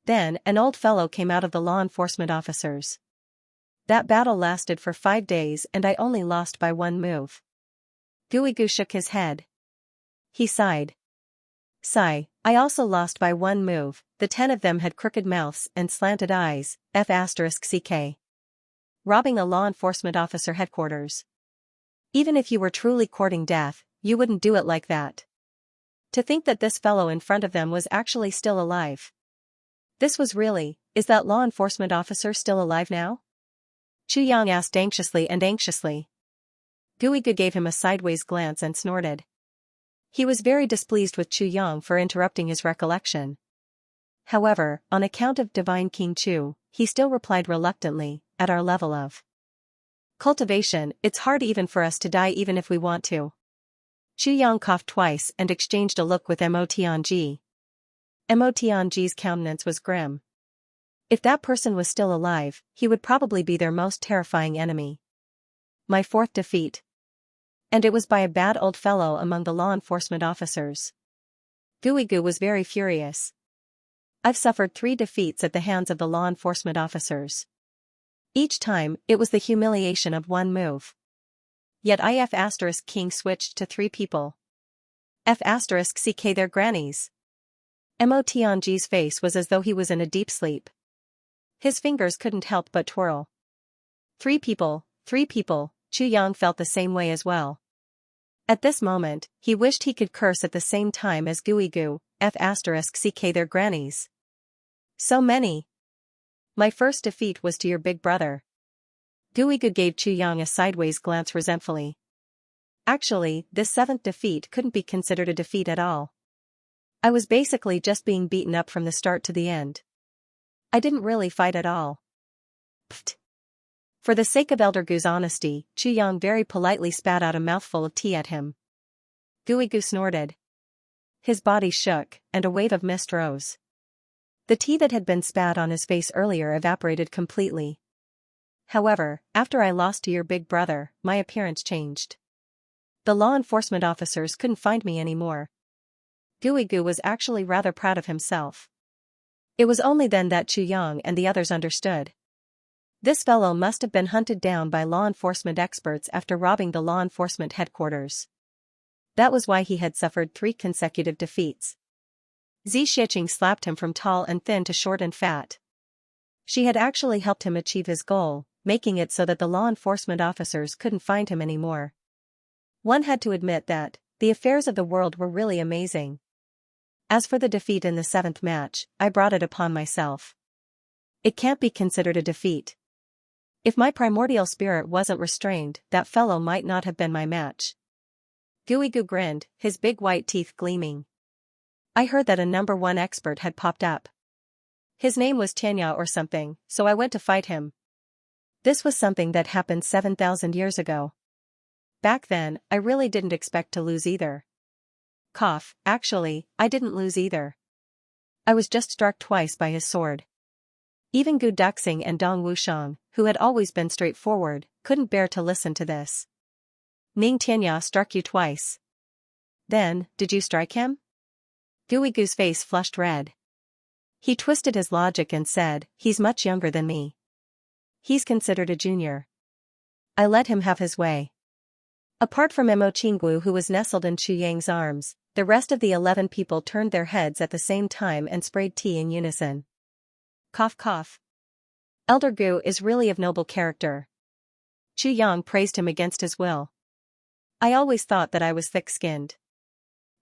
Then, an old fellow came out of the law enforcement officers. That battle lasted for 5 days and I only lost by one move. Guigu shook his head. He sighed. Sigh, I also lost by one move. The 10 of them had crooked mouths and slanted eyes, F***ck. Robbing a law enforcement officer headquarters. Even if you were truly courting death, you wouldn't do it like that. To think that this fellow in front of them was actually still alive. Is that law enforcement officer still alive now? Chu Yang asked anxiously. Guigu gave him a sideways glance and snorted. He was very displeased with Chu Yang for interrupting his recollection. However, on account of Divine King Chu, he still replied reluctantly, "At our level of cultivation, it's hard even for us to die even if we want to." Chu Yang coughed twice and exchanged a look with Mo Tianji. Mo Tianji's countenance was grim. If that person was still alive, he would probably be their most terrifying enemy. My fourth defeat. And it was by a bad old fellow among the law enforcement officers. Guigu was very furious. I've suffered 3 defeats at the hands of the law enforcement officers. Each time, it was the humiliation of one move. Yet F** King switched to 3 people. F***ck their grannies. Mo Tianji's face was as though he was in a deep sleep. His fingers couldn't help but twirl. 3 people, Chu Yang felt the same way as well. At this moment, he wished he could curse at the same time as Guigu, F***ck their grannies. So many. My first defeat was to your big brother. Guigu gave Chu Yang a sideways glance resentfully. Actually, this 7th defeat couldn't be considered a defeat at all. I was basically just being beaten up from the start to the end. I didn't really fight at all. Pfft. For the sake of Elder Gu's honesty, Chu Yang very politely spat out a mouthful of tea at him. Guigu snorted. His body shook, and a wave of mist rose. The tea that had been spat on his face earlier evaporated completely. However, after I lost to your big brother, my appearance changed. The law enforcement officers couldn't find me anymore. Guigu was actually rather proud of himself. It was only then that Chu Yang and the others understood. This fellow must have been hunted down by law enforcement experts after robbing the law enforcement headquarters. That was why he had suffered 3 consecutive defeats. Xianxia slapped him from tall and thin to short and fat. She had actually helped him achieve his goal, making it so that the law enforcement officers couldn't find him anymore. One had to admit that the affairs of the world were really amazing. As for the defeat in the 7th match, I brought it upon myself. It can't be considered a defeat. If my primordial spirit wasn't restrained, that fellow might not have been my match. Guigu grinned, his big white teeth gleaming. I heard that a number 1 expert had popped up. His name was Xianxia or something, so I went to fight him. This was something that happened 7,000 years ago. Back then, I really didn't expect to lose either. Actually, I didn't lose either. I was just struck twice by his sword. Even Gu Duxing and Dong Wushang, who had always been straightforward, couldn't bear to listen to this. Ning Tianya struck you twice. Then, did you strike him? Guigu's face flushed red. He twisted his logic and said, he's much younger than me. He's considered a junior. I let him have his way. Apart from Mo Qinggu, who was nestled in Chu Yang's arms, the rest of the 11 people turned their heads at the same time and sprayed tea in unison. Cough cough. Elder Gu is really of noble character. Chu Yang praised him against his will. I always thought that I was thick-skinned.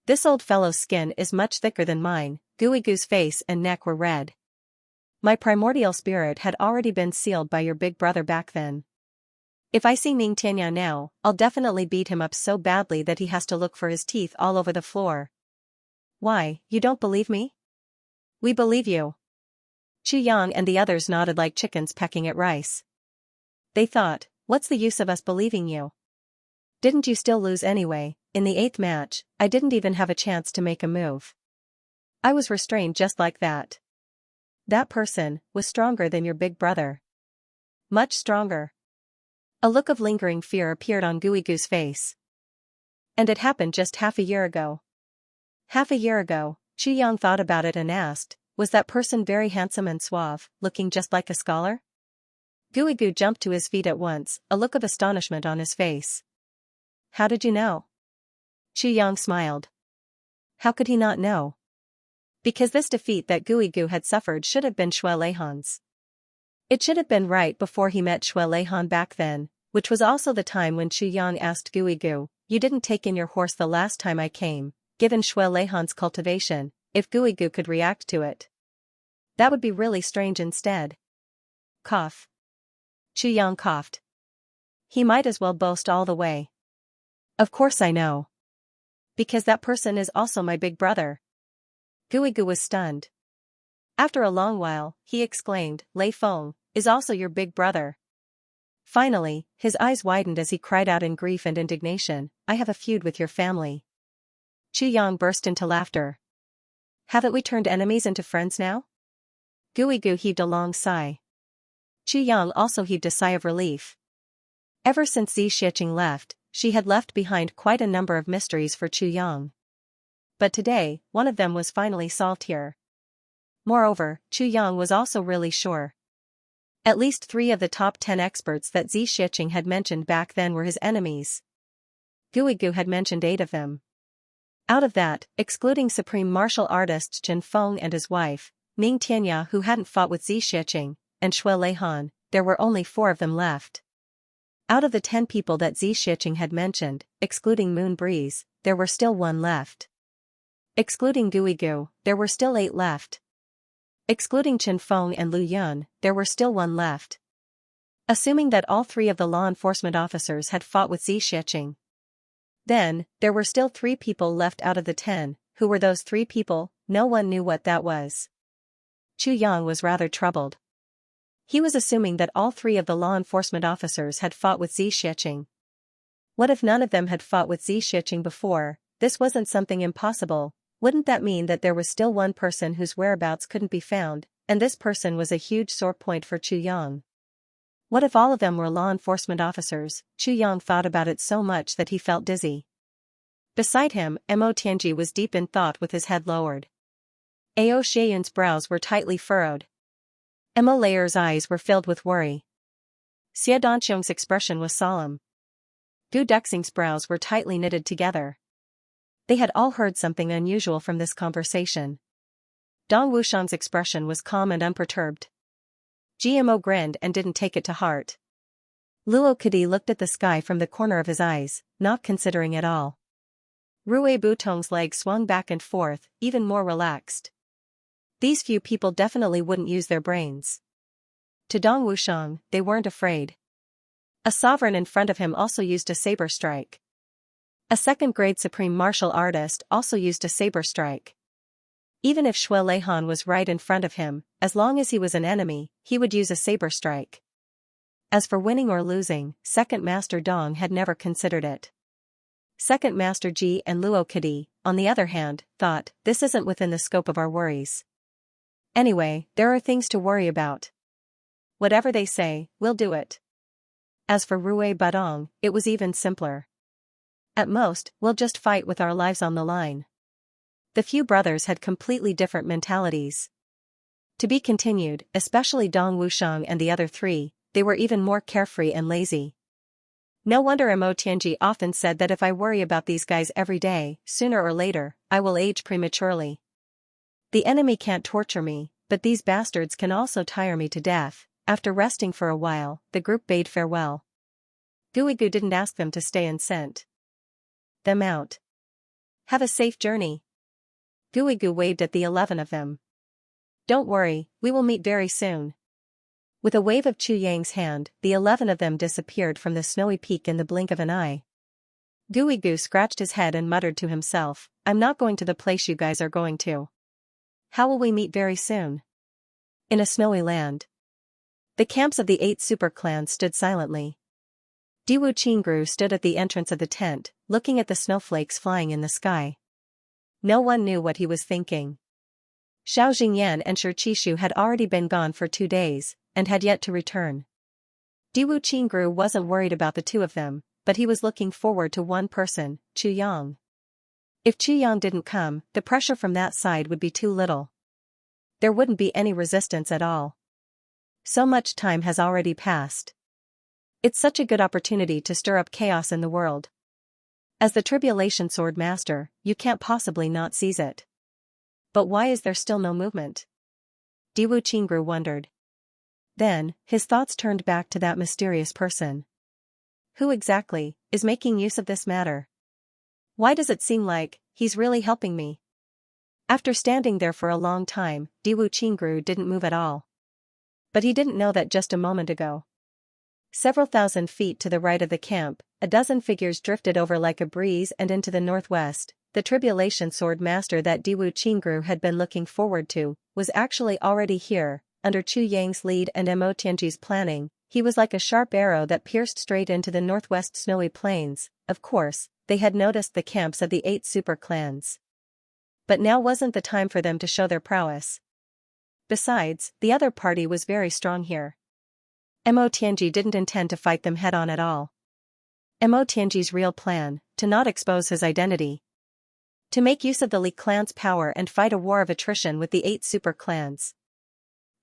This old fellow's skin is much thicker than mine. Guigu's face and neck were red. My primordial spirit had already been sealed by your big brother back then. If I see Ning Tianya now, I'll definitely beat him up so badly that he has to look for his teeth all over the floor. Why, you don't believe me? We believe you. Chu Yang and the others nodded like chickens pecking at rice. They thought, what's the use of us believing you? Didn't you still lose anyway? In the 8th match, I didn't even have a chance to make a move. I was restrained just like that. That person was stronger than your big brother. Much stronger. A look of lingering fear appeared on Guigu's face. And it happened just half a year ago. Half a year ago, Chu Yang thought about it and asked, was that person very handsome and suave, looking just like a scholar? Guigu jumped to his feet at once, a look of astonishment on his face. How did you know? Chu Yang smiled. How could he not know? Because this defeat that Guigu had suffered should have been Xue Leihan's. It should have been right before he met Xue Leihan back then, which was also the time when Chu Yang asked Guigu, you didn't take in your horse the last time I came, given Xue Leihan's cultivation, if Guigu could react to it. That would be really strange instead. Cough. Chu Yang coughed. He might as well boast all the way. Of course I know. Because that person is also my big brother. Guigu was stunned. After a long while, he exclaimed, Lei Feng, is also your big brother. Finally, his eyes widened as he cried out in grief and indignation, I have a feud with your family. Chu Yang burst into laughter. Haven't we turned enemies into friends now? Guigu heaved a long sigh. Chu Yang also heaved a sigh of relief. Ever since Xianxia left, she had left behind quite a number of mysteries for Chu Yang. But today, one of them was finally solved here. Moreover, Chu Yang was also really sure. At least 3 of the top 10 experts that Xianxia had mentioned back then were his enemies. Guigu had mentioned 8 of them. Out of that, excluding supreme martial artist Chen Feng and his wife, Ning Tianya, who hadn't fought with Xianxia, and Xue Leihan, there were only 4 of them left. Out of the 10 people that Xianxia had mentioned, excluding Moon Breeze, there were still 1 left. Excluding Guigu, there were still 8 left. Excluding Chen Feng and Lu Yun, there were still 1 left. Assuming that all 3 of the law enforcement officers had fought with Xianxia. Then, there were still 3 people left out of the 10, who were those 3 people? No one knew what that was. Chu Yang was rather troubled. He was assuming that all 3 of the law enforcement officers had fought with Xianxia. What if none of them had fought with Xianxia before? This wasn't something impossible. Wouldn't that mean that there was still 1 person whose whereabouts couldn't be found, and this person was a huge sore point for Chu Yang? What if all of them were law enforcement officers? Chu Yang thought about it so much that he felt dizzy. Beside him, Mo Tianji was deep in thought with his head lowered. Ao Xieyun's brows were tightly furrowed. Mo Layer's eyes were filled with worry. Xie Danqiong's expression was solemn. Gu Duxing's brows were tightly knitted together. They had all heard something unusual from this conversation. Dong Wushang's expression was calm and unperturbed. GMO grinned and didn't take it to heart. Luo Kadi looked at the sky from the corner of his eyes, not considering at all. Rui Butong's legs swung back and forth, even more relaxed. These few people definitely wouldn't use their brains. To Dong Wushang, they weren't afraid. A sovereign in front of him also used a saber strike. A 2nd-grade supreme martial artist also used a saber strike. Even if Xue Leihan was right in front of him, as long as he was an enemy, he would use a saber strike. As for winning or losing, 2nd Master Dong had never considered it. 2nd Master Ji and Luo Kadi, on the other hand, thought, this isn't within the scope of our worries. Anyway, there are things to worry about. Whatever they say, we'll do it. As for Rue Badong, it was even simpler. At most, we'll just fight with our lives on the line. The few brothers had completely different mentalities. To be continued, especially Dong Wushang and the other three, they were even more carefree and lazy. No wonder Mo Tianji often said that if I worry about these guys every day, sooner or later, I will age prematurely. The enemy can't torture me, but these bastards can also tire me to death. After resting for a while, the group bade farewell. Guigu didn't ask them to stay and sent them out. Have a safe journey. Guigu waved at the 11 of them. Don't worry, we will meet very soon. With a wave of Chu Yang's hand, the 11 of them disappeared from the snowy peak in the blink of an eye. Guigu scratched his head and muttered to himself, I'm not going to the place you guys are going to. How will we meet very soon? In a snowy land. The camps of the 8 super clans stood silently. Diwu Qingru stood at the entrance of the tent, looking at the snowflakes flying in the sky. No one knew what he was thinking. Xiao Jingyan and Shi Qishu had already been gone for 2 days, and had yet to return. Diwu Qingru wasn't worried about the two of them, but he was looking forward to one person, Chu Yang. If Chu Yang didn't come, the pressure from that side would be too little. There wouldn't be any resistance at all. So much time has already passed. It's such a good opportunity to stir up chaos in the world. As the Tribulation Sword Master, you can't possibly not seize it. But why is there still no movement? Diwu Qingru wondered. Then, his thoughts turned back to that mysterious person. Who exactly is making use of this matter? Why does it seem like he's really helping me? After standing there for a long time, Diwu Qingru didn't move at all. But he didn't know that just a moment ago. Several thousand feet to the right of the camp, a dozen figures drifted over like a breeze and into the northwest. The Tribulation Sword Master that Diwu Qingru had been looking forward to was actually already here. Under Chu Yang's lead and Mo Tianji's planning, he was like a sharp arrow that pierced straight into the northwest snowy plains. Of course, they had noticed the camps of the 8 super clans. But now wasn't the time for them to show their prowess. Besides, the other party was very strong here. Mo Tianji didn't intend to fight them head-on at all. Mo Tianji's real plan, to not expose his identity. To make use of the Li clan's power and fight a war of attrition with the 8 super clans.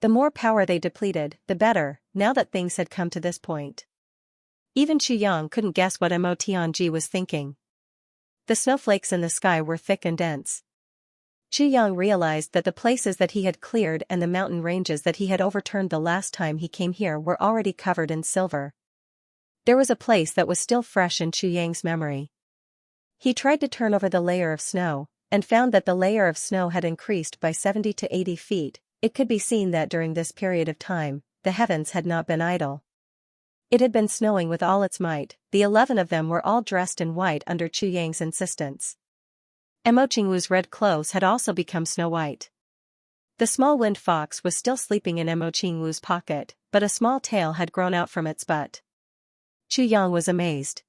The more power they depleted, the better, now that things had come to this point. Even Chu Yang couldn't guess what Mo Tianji was thinking. The snowflakes in the sky were thick and dense. Chu Yang realized that the places that he had cleared and the mountain ranges that he had overturned the last time he came here were already covered in silver. There was a place that was still fresh in Chu Yang's memory. He tried to turn over the layer of snow, and found that the layer of snow had increased by 70 to 80 feet. It could be seen that during this period of time, the heavens had not been idle. It had been snowing with all its might. The 11 of them were all dressed in white under Chu Yang's insistence. Mo Qingwu's red clothes had also become snow-white. The small wind fox was still sleeping in Mo Qingwu's pocket, but a small tail had grown out from its butt. Chu Yang was amazed.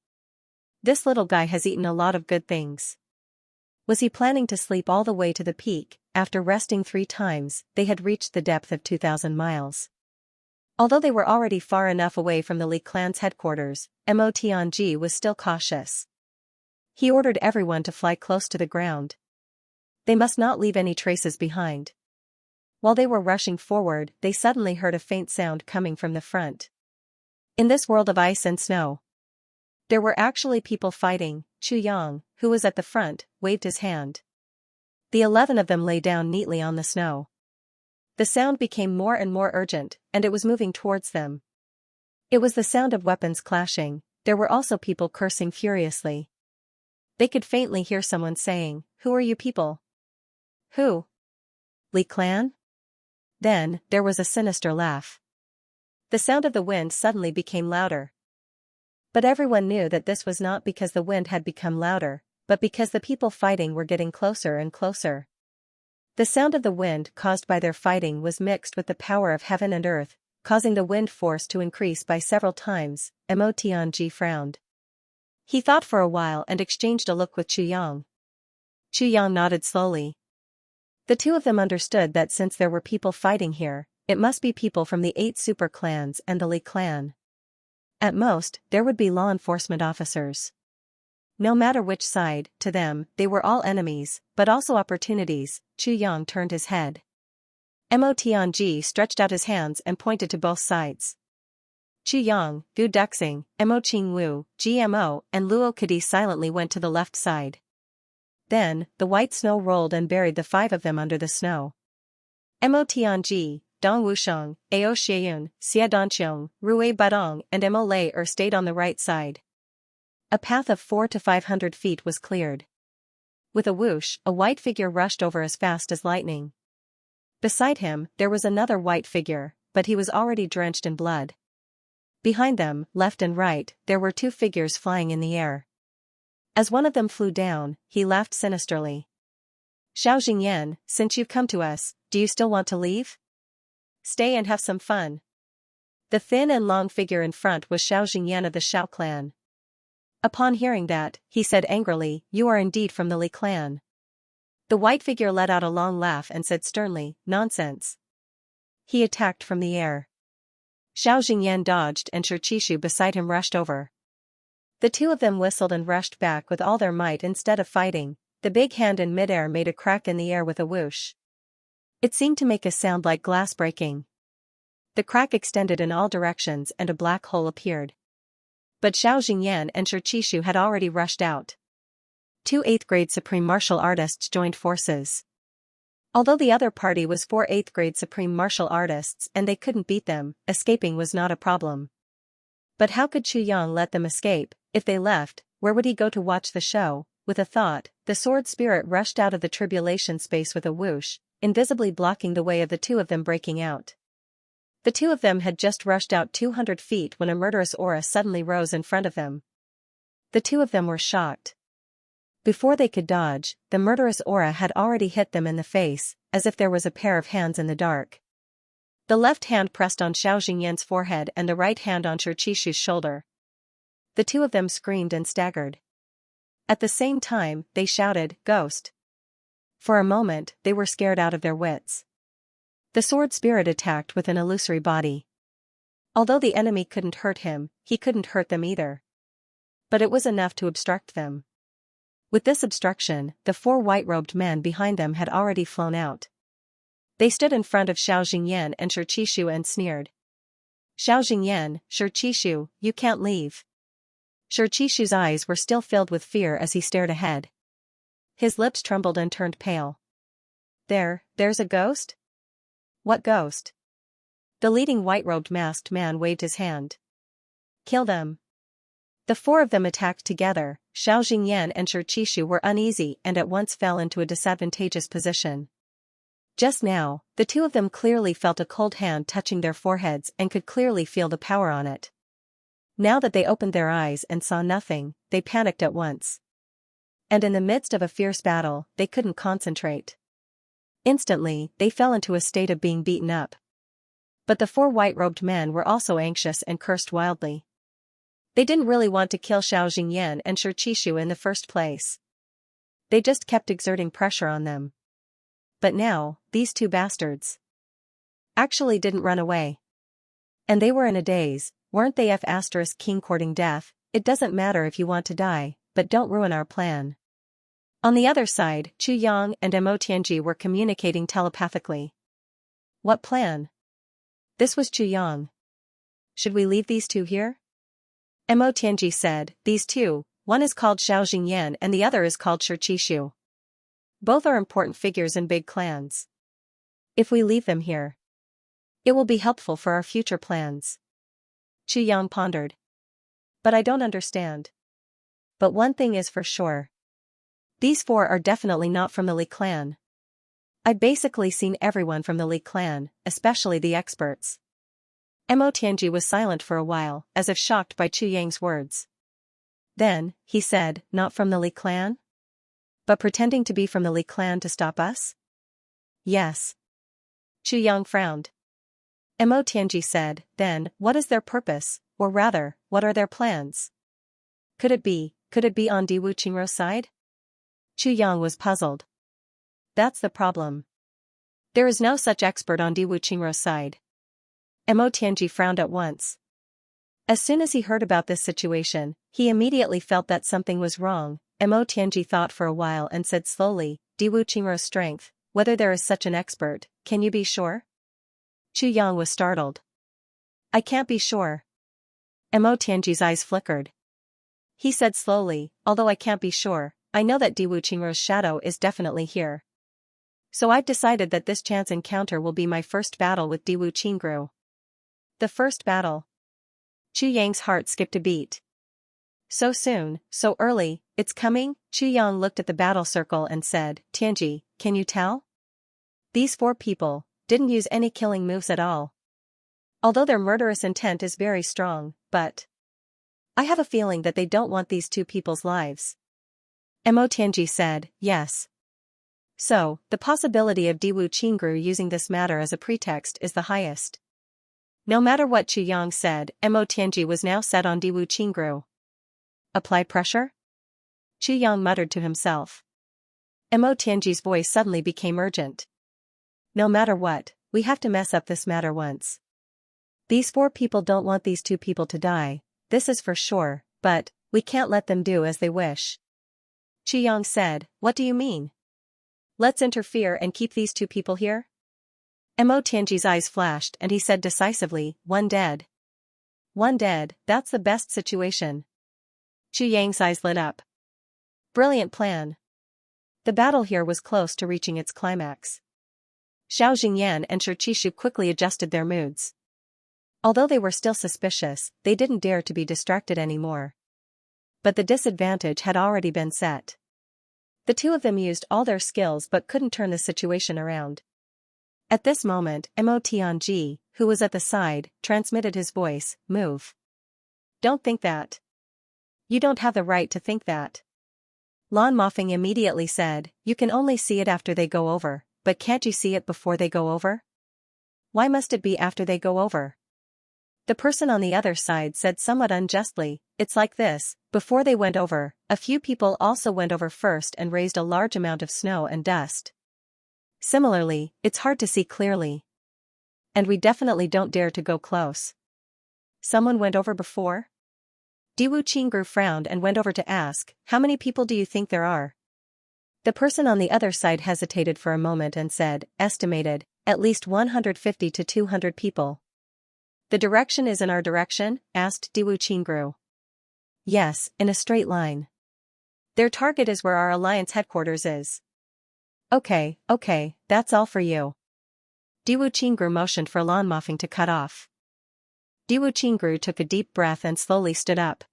This little guy has eaten a lot of good things. Was he planning to sleep all the way to the peak? After resting 3 times, they had reached the depth of 2,000 miles. Although they were already far enough away from the Li clan's headquarters, Mo Tianji was still cautious. He ordered everyone to fly close to the ground. They must not leave any traces behind. While they were rushing forward, they suddenly heard a faint sound coming from the front. In this world of ice and snow, there were actually people fighting. Chu Yang, who was at the front, waved his hand. The 11 of them lay down neatly on the snow. The sound became more and more urgent, and it was moving towards them. It was the sound of weapons clashing. There were also people cursing furiously. They could faintly hear someone saying, "Who are you people?" "Who? Li clan?" Then, there was a sinister laugh. The sound of the wind suddenly became louder. But everyone knew that this was not because the wind had become louder, but because the people fighting were getting closer and closer. The sound of the wind caused by their fighting was mixed with the power of heaven and earth, causing the wind force to increase by several times. Mo Tianji frowned. He thought for a while and exchanged a look with Chu Yang. Chu Yang nodded slowly. The two of them understood that since there were people fighting here, it must be people from the 8 super clans and the Li clan. At most, there would be law enforcement officers. No matter which side, to them, they were all enemies, but also opportunities. Chu Yang turned his head. Mo Tianji stretched out his hands and pointed to both sides. Chu Yang, Gu Duxing, Mo Qingwu, GMO, and Luo Kadi silently went to the left side. Then, the white snow rolled and buried the 5 of them under the snow. Mo Tianji, Dong Wusheng, Ao Xieyun, Xia Danqiong, Rui Badong, and Mo Lei stayed on the right side. A path of 400 to 500 feet was cleared. With a whoosh, a white figure rushed over as fast as lightning. Beside him, there was another white figure, but he was already drenched in blood. Behind them, left and right, there were 2 figures flying in the air. As one of them flew down, he laughed sinisterly. Xiao Jingyan, since you've come to us, do you still want to leave? Stay and have some fun. The thin and long figure in front was Xiao Jingyan of the Xiao clan. Upon hearing that, he said angrily, "You are indeed from the Li clan." The white figure let out a long laugh and said sternly, "Nonsense." He attacked from the air. Xiao Jingyan dodged and Shirchishu beside him rushed over. The 2 of them whistled and rushed back with all their might instead of fighting. The big hand in midair made a crack in the air with a whoosh. It seemed to make a sound like glass breaking. The crack extended in all directions and a black hole appeared. But Xiao Jingyan and Shirchishu had already rushed out. 2 8th-grade supreme martial artists joined forces. Although the other party was 4 8th-grade supreme martial artists and they couldn't beat them, escaping was not a problem. But how could Chu Yang let them escape? If they left, where would he go to watch the show? With a thought, the sword spirit rushed out of the tribulation space with a whoosh, invisibly blocking the way of the 2 of them breaking out. The 2 of them had just rushed out 200 feet when a murderous aura suddenly rose in front of them. The 2 of them were shocked. Before they could dodge, the murderous aura had already hit them in the face, as if there was a pair of hands in the dark. The left hand pressed on Xiao Jingyan's forehead and the right hand on Shirchishu's shoulder. The 2 of them screamed and staggered. At the same time, they shouted, "Ghost!" For a moment, they were scared out of their wits. The sword spirit attacked with an illusory body. Although the enemy couldn't hurt him, he couldn't hurt them either. But it was enough to obstruct them. With this obstruction, the 4 white-robed men behind them had already flown out. They stood in front of Xiao Jingyan and Shirchishu and sneered. "Xiao Jingyan, Shirchishu, you can't leave." Shirchishu's eyes were still filled with fear as he stared ahead. His lips trembled and turned pale. There's a ghost?" "What ghost?" The leading white-robed masked man waved his hand. "Kill them." The 4 of them attacked together. Xiao Jingyan and Shirchishu were uneasy and at once fell into a disadvantageous position. Just now, the 2 of them clearly felt a cold hand touching their foreheads and could clearly feel the power on it. Now that they opened their eyes and saw nothing, they panicked at once. And in the midst of a fierce battle, they couldn't concentrate. Instantly, they fell into a state of being beaten up. But the 4 white-robed men were also anxious and cursed wildly. They didn't really want to kill Xiao Jingyan and Shirchishu in the first place. They just kept exerting pressure on them. But now, these 2 bastards actually didn't run away. And they were in a daze, weren't they? King courting death, it doesn't matter if you want to die, but don't ruin our plan. On the other side, Chu Yang and Mo Tianji were communicating telepathically. What plan? This was Chu Yang. Should we leave these 2 here? Mo Tianji said, "These 2, one is called Xiao Jingyan and the other is called Shirchishu. Both are important figures in big clans. If we leave them here, it will be helpful for our future plans." Chu Yang pondered. "But I don't understand. But one thing is for sure. These 4 are definitely not from the Li clan. I've basically seen everyone from the Li clan, especially the experts." Mo Tianji was silent for a while, as if shocked by Chu Yang's words. Then, he said, "Not from the Li clan? But pretending to be from the Li clan to stop us?" "Yes." Chu Yang frowned. Mo Tianji said, "Then, what is their purpose, or rather, what are their plans? Could it be on Diwu Qingrou's side?" Chu Yang was puzzled. "That's the problem. There is no such expert on Diwu Qingrou's side. Mo Tianji frowned at once. As soon as he heard about this situation, he immediately felt that something was wrong. Mo Tianji thought for a while and said slowly, Diwu Qingrou's strength, whether there is such an expert, can you be sure? Chu Yang was startled. I can't be sure. Mo Tianji's eyes flickered. He said slowly, although I can't be sure, I know that Diwu Qingrou's shadow is definitely here. So I've decided that this chance encounter will be my first battle with Diwu Qingrou. The first battle. Chu Yang's heart skipped a beat. So soon, so early, it's coming? Chu Yang looked at the battle circle and said, Tianji, can you tell? These 4 people didn't use any killing moves at all. Although their murderous intent is very strong, but I have a feeling that they don't want these 2 people's lives. Mo Tianji said, yes. So, the possibility of Diwu Qingrou using this matter as a pretext is the highest. No matter what Chu Yang said, Mo Tianji was now set on Diwu Qingrou. Apply pressure? Chu Yang muttered to himself. Mo Tianji's voice suddenly became urgent. No matter what, we have to mess up this matter once. These 4 people don't want these 2 people to die, this is for sure, but we can't let them do as they wish. Chu Yang said, what do you mean? Let's interfere and keep these 2 people here? Mo Tianji's eyes flashed and he said decisively, 1 dead. 1 dead, that's the best situation. Chu Yang's eyes lit up. Brilliant plan. The battle here was close to reaching its climax. Xiao Jingyan and Shi Qishu quickly adjusted their moods. Although they were still suspicious, they didn't dare to be distracted anymore. But the disadvantage had already been set. The 2 of them used all their skills but couldn't turn the situation around. At this moment, Mo Tianji, who was at the side, transmitted his voice, move. Don't think that. You don't have the right to think that. Lan Mofeng immediately said, you can only see it after they go over, but can't you see it before they go over? Why must it be after they go over? The person on the other side said somewhat unjustly, it's like this, before they went over, a few people also went over first and raised a large amount of snow and dust. Similarly, it's hard to see clearly. And we definitely don't dare to go close. Someone went over before? Diwu Qingrou frowned and went over to ask, how many people do you think there are? The person on the other side hesitated for a moment and said, estimated, at least 150 to 200 people. The direction is in our direction? Asked Diwu Qingrou. Yes, in a straight line. Their target is where our alliance headquarters is. Okay, that's all for you. Diwu Qingrou motioned for Lan Mofeng to cut off. Diwu Qingrou took a deep breath and slowly stood up.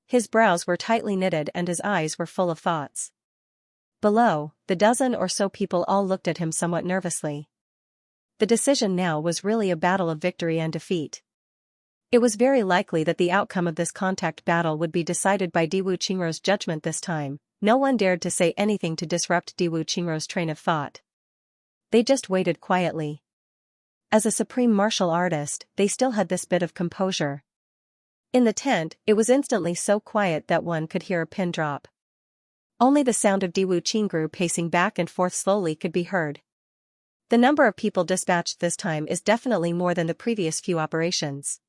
His brows were tightly knitted and his eyes were full of thoughts. Below, the dozen or so people all looked at him somewhat nervously. The decision now was really a battle of victory and defeat. It was very likely that the outcome of this contact battle would be decided by Diwu Qingrou's judgment this time. No one dared to say anything to disrupt Diwu Qingrou's train of thought. They just waited quietly. As a supreme martial artist, they still had this bit of composure. In the tent, it was instantly so quiet that one could hear a pin drop. Only the sound of Diwu Qingrou pacing back and forth slowly could be heard. The number of people dispatched this time is definitely more than the previous few operations.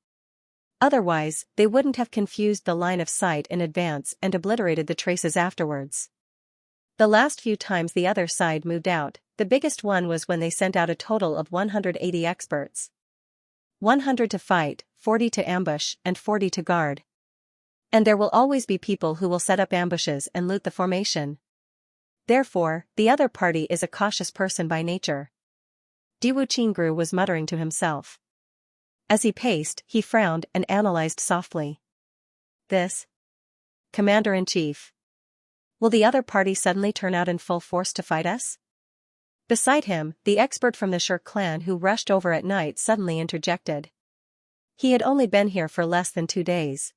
Otherwise, they wouldn't have confused the line of sight in advance and obliterated the traces afterwards. The last few times the other side moved out, the biggest one was when they sent out a total of 180 experts. 100 to fight, 40 to ambush, and 40 to guard. And there will always be people who will set up ambushes and loot the formation. Therefore, the other party is a cautious person by nature. Diwu Qingrou was muttering to himself. As he paced, he frowned and analyzed softly. This? Commander-in-Chief. Will the other party suddenly turn out in full force to fight us? Beside him, the expert from the Shur clan who rushed over at night suddenly interjected. He had only been here for less than 2 days.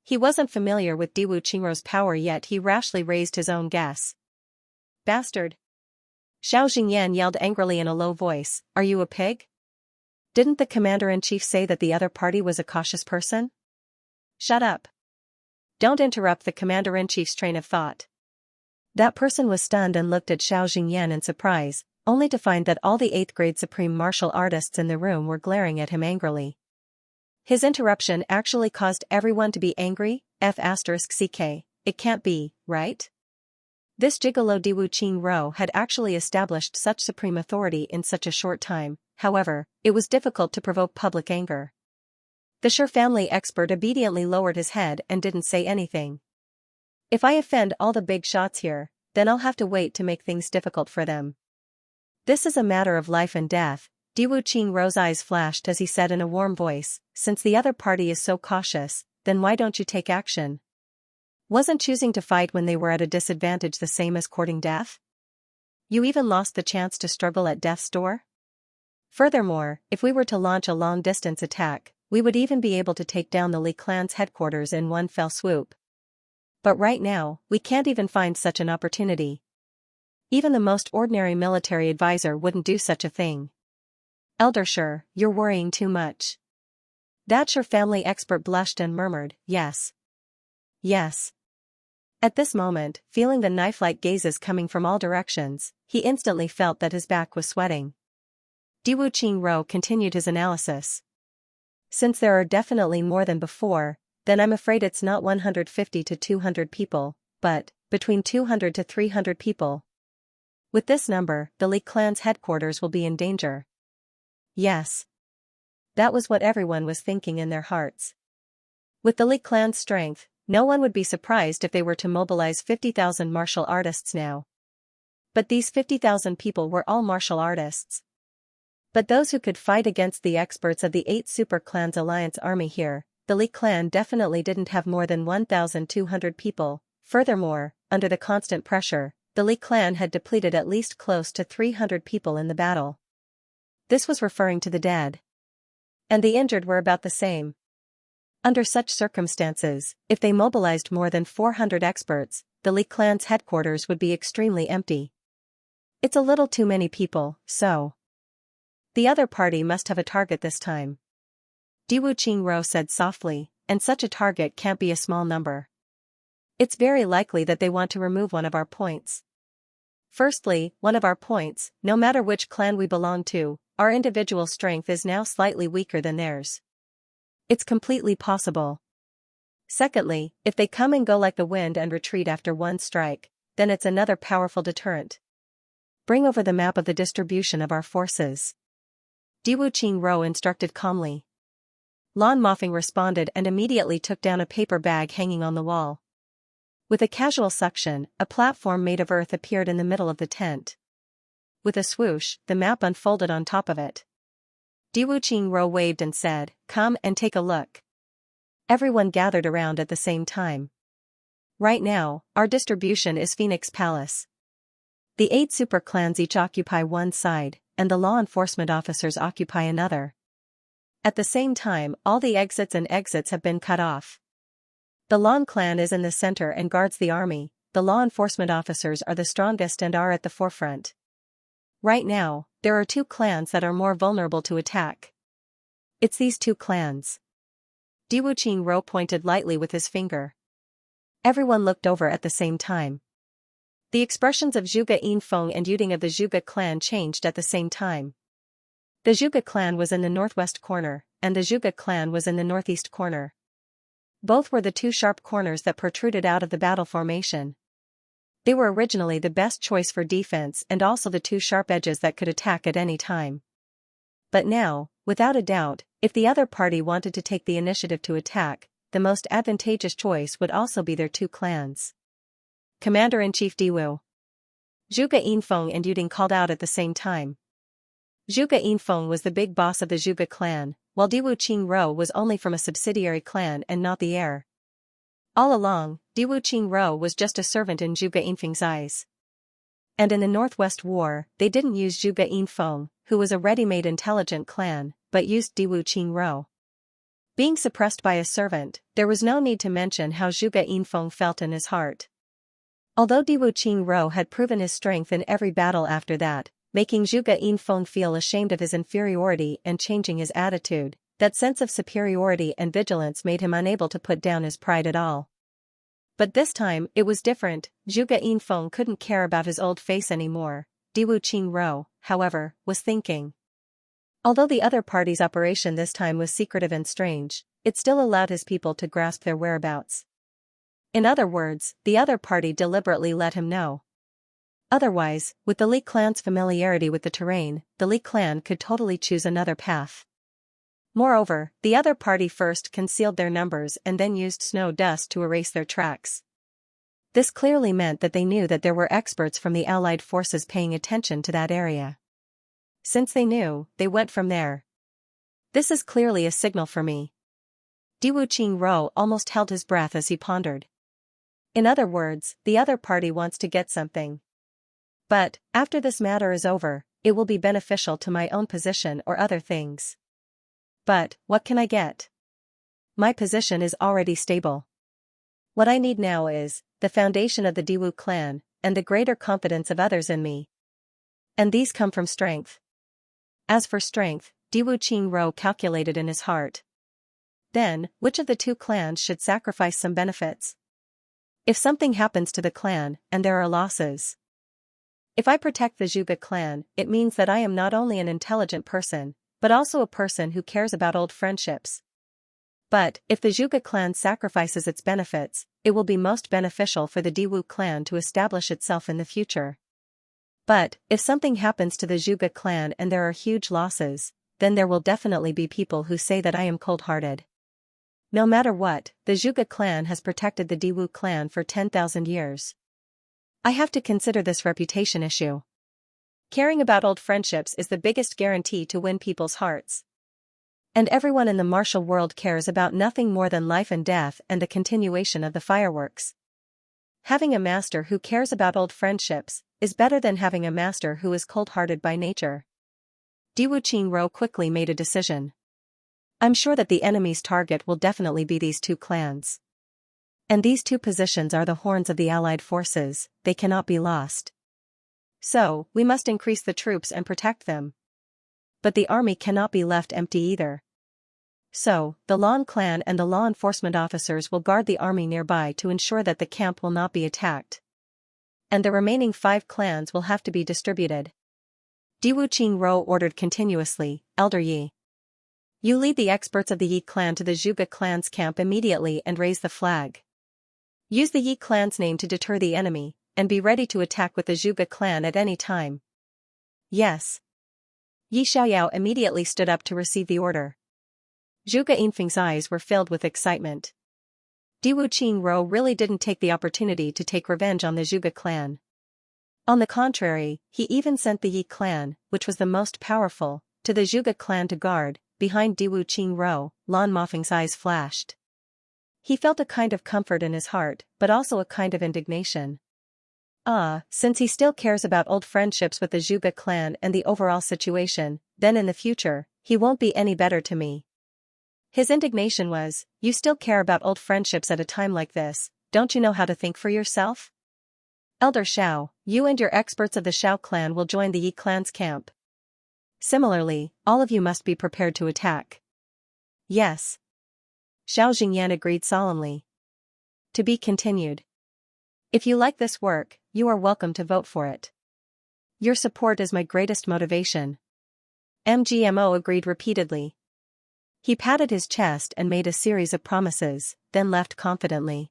He wasn't familiar with Diwu Qingrou's power yet. He rashly raised his own guess. Bastard! Xiao Jingyan yelled angrily in a low voice, are you a pig? Didn't the commander-in-chief say that the other party was a cautious person? Shut up. Don't interrupt the commander-in-chief's train of thought. That person was stunned and looked at Xiao Jingyan in surprise, only to find that all the 8th grade supreme martial artists in the room were glaring at him angrily. His interruption actually caused everyone to be angry. F***ck, it can't be, right? This gigolo Diwu Qingro had actually established such supreme authority in such a short time. However, it was difficult to provoke public anger. The Shi family expert obediently lowered his head and didn't say anything. If I offend all the big shots here, then I'll have to wait to make things difficult for them. This is a matter of life and death. Diwu Qingro's eyes flashed as he said in a warm voice, since the other party is so cautious, then why don't you take action? Wasn't choosing to fight when they were at a disadvantage the same as courting death? You even lost the chance to struggle at death's door? Furthermore, if we were to launch a long-distance attack, we would even be able to take down the Li clan's headquarters in one fell swoop. But right now, we can't even find such an opportunity. Even the most ordinary military advisor wouldn't do such a thing. Elder Shi, you're worrying too much. That Shi family expert blushed and murmured, yes. Yes. At this moment, feeling the knife-like gazes coming from all directions, he instantly felt that his back was sweating. Diwu Qingro continued his analysis. Since there are definitely more than before, then I'm afraid it's not 150 to 200 people, but between 200 to 300 people. With this number, the Li clan's headquarters will be in danger. Yes. That was what everyone was thinking in their hearts. With the Li clan's strength, no one would be surprised if they were to mobilize 50,000 martial artists now. But these 50,000 people were all martial artists. But those who could fight against the experts of the 8 super clans alliance army here, the Li clan definitely didn't have more than 1,200 people. Furthermore, under the constant pressure, the Li clan had depleted at least close to 300 people in the battle. This was referring to the dead. And the injured were about the same. Under such circumstances, if they mobilized more than 400 experts, the Li clan's headquarters would be extremely empty. It's a little too many people, so. The other party must have a target this time. Diwu Qingro said softly, and such a target can't be a small number. It's very likely that they want to remove one of our points. Firstly, one of our points, no matter which clan we belong to, our individual strength is now slightly weaker than theirs. It's completely possible. Secondly, if they come and go like the wind and retreat after one strike, then it's another powerful deterrent. Bring over the map of the distribution of our forces. Diwu Qingro instructed calmly. Lan Mofeng responded and immediately took down a paper bag hanging on the wall. With a casual suction, a platform made of earth appeared in the middle of the tent. With a swoosh, the map unfolded on top of it. Diwu Qingro waved and said, "Come and take a look." Everyone gathered around at the same time. Right now, our distribution is Phoenix Palace. The 8 super clans each occupy one side, and the law enforcement officers occupy another. At the same time, all the exits have been cut off. The Lan clan is in the center and guards the army. The law enforcement officers are the strongest and are at the forefront. Right now, there are 2 clans that are more vulnerable to attack. It's these 2 clans. Diwu Qingro pointed lightly with his finger. Everyone looked over at the same time. The expressions of Zhuge Yinfeng and Yuding of the Zhuge clan changed at the same time. The Zhuge clan was in the northwest corner, and the Zhuge clan was in the northeast corner. Both were the 2 sharp corners that protruded out of the battle formation. They were originally the best choice for defense and also the 2 sharp edges that could attack at any time. But now, without a doubt, if the other party wanted to take the initiative to attack, the most advantageous choice would also be their 2 clans. Commander-in-Chief Diwu. Zhuge Yinfeng and Yuding called out at the same time. Zhuge Yinfeng was the big boss of the Zhuge clan, while Diwu Qingro was only from a subsidiary clan and not the heir. All along, Diwu Qingro was just a servant in Zhuge Yinfeng's eyes. And in the Northwest War, they didn't use Zhuge Yinfeng, who was a ready-made intelligent clan, but used Diwu Qingro. Being suppressed by a servant, there was no need to mention how Zhuge Yinfeng felt in his heart. Although Diwu Qingro had proven his strength in every battle after that, making Zhuge Yinfeng feel ashamed of his inferiority and changing his attitude, that sense of superiority and vigilance made him unable to put down his pride at all. But this time, it was different. Zhuge Yinfeng couldn't care about his old face anymore. Diwu Qingro, however, was thinking. Although the other party's operation this time was secretive and strange, it still allowed his people to grasp their whereabouts. In other words, the other party deliberately let him know. Otherwise, with the Li clan's familiarity with the terrain, the Li clan could totally choose another path. Moreover, the other party first concealed their numbers and then used snow dust to erase their tracks. This clearly meant that they knew that there were experts from the Allied forces paying attention to that area. Since they knew, they went from there. This is clearly a signal for me. Diwu Qingro almost held his breath as he pondered. In other words, the other party wants to get something. But, after this matter is over, it will be beneficial to my own position or other things. But, what can I get? My position is already stable. What I need now is the foundation of the Diwu clan, and the greater confidence of others in me. And these come from strength. As for strength, Diwu Qingro calculated in his heart. Then, which of the two clans should sacrifice some benefits? If something happens to the clan, and there are losses. If I protect the Zhuge clan, it means that I am not only an intelligent person, but also a person who cares about old friendships. But, if the Zhuge clan sacrifices its benefits, it will be most beneficial for the Diwu clan to establish itself in the future. But, if something happens to the Zhuge clan and there are huge losses, then there will definitely be people who say that I am cold-hearted. No matter what, the Zhuge clan has protected the Diwu clan for 10,000 years. I have to consider this reputation issue. Caring about old friendships is the biggest guarantee to win people's hearts. And everyone in the martial world cares about nothing more than life and death and the continuation of the fireworks. Having a master who cares about old friendships is better than having a master who is cold-hearted by nature. Diwu Qingro quickly made a decision. I'm sure that the enemy's target will definitely be these two clans. And these two positions are the horns of the Allied forces, they cannot be lost. So, we must increase the troops and protect them. But the army cannot be left empty either. So, the Lan clan and the law enforcement officers will guard the army nearby to ensure that the camp will not be attacked. And the remaining 5 clans will have to be distributed. Diwu Qingro ordered continuously, Elder Yi. You lead the experts of the Yi clan to the Zhuge clan's camp immediately and raise the flag. Use the Yi clan's name to deter the enemy, and be ready to attack with the Zhuge clan at any time. Yes. Yi Xiaoyao immediately stood up to receive the order. Zhuge Yinfeng's eyes were filled with excitement. Diwu Qingro really didn't take the opportunity to take revenge on the Zhuge clan. On the contrary, he even sent the Yi clan, which was the most powerful, to the Zhuge clan to guard. Behind Diwu Qingro, Lan Mofeng's eyes flashed. He felt a kind of comfort in his heart, but also a kind of indignation. Since he still cares about old friendships with the Zhuge clan and the overall situation, then in the future, he won't be any better to me. His indignation was, you still care about old friendships at a time like this, don't you know how to think for yourself? Elder Xiao, you and your experts of the Xiao clan will join the Yi clan's camp. Similarly, all of you must be prepared to attack. Yes. Xiao Jingyan agreed solemnly. To be continued. If you like this work, you are welcome to vote for it. Your support is my greatest motivation. MGMO agreed repeatedly. He patted his chest and made a series of promises, then left confidently.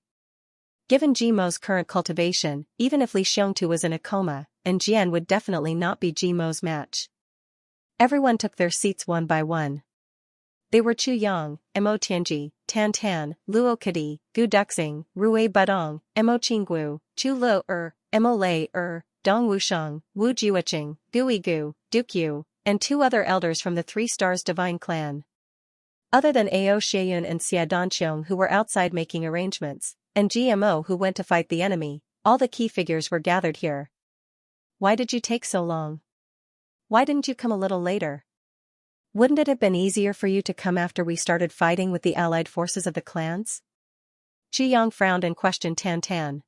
Given Jimo's current cultivation, even if Li Xiongtu was in a coma, and Jian would definitely not be Jimo's match. Everyone took their seats one by one. They were Chu Yang, Mo Tianji, Tan Tan, Luo Kadi, Gu Duxing, Rui Budong, Mo Qinggu, Chu Lo Mo Lei Dong Wusheng, Wu Jiuqing, Gu Yigu, Duke Yu, and 2 other elders from the 3 Stars Divine Clan. Other than Ao Xieyun and Xia Danqiong who were outside making arrangements, and GMO who went to fight the enemy, all the key figures were gathered here. Why did you take so long? Why didn't you come a little later? Wouldn't it have been easier for you to come after we started fighting with the allied forces of the clans? Qi Yang frowned and questioned Tan Tan.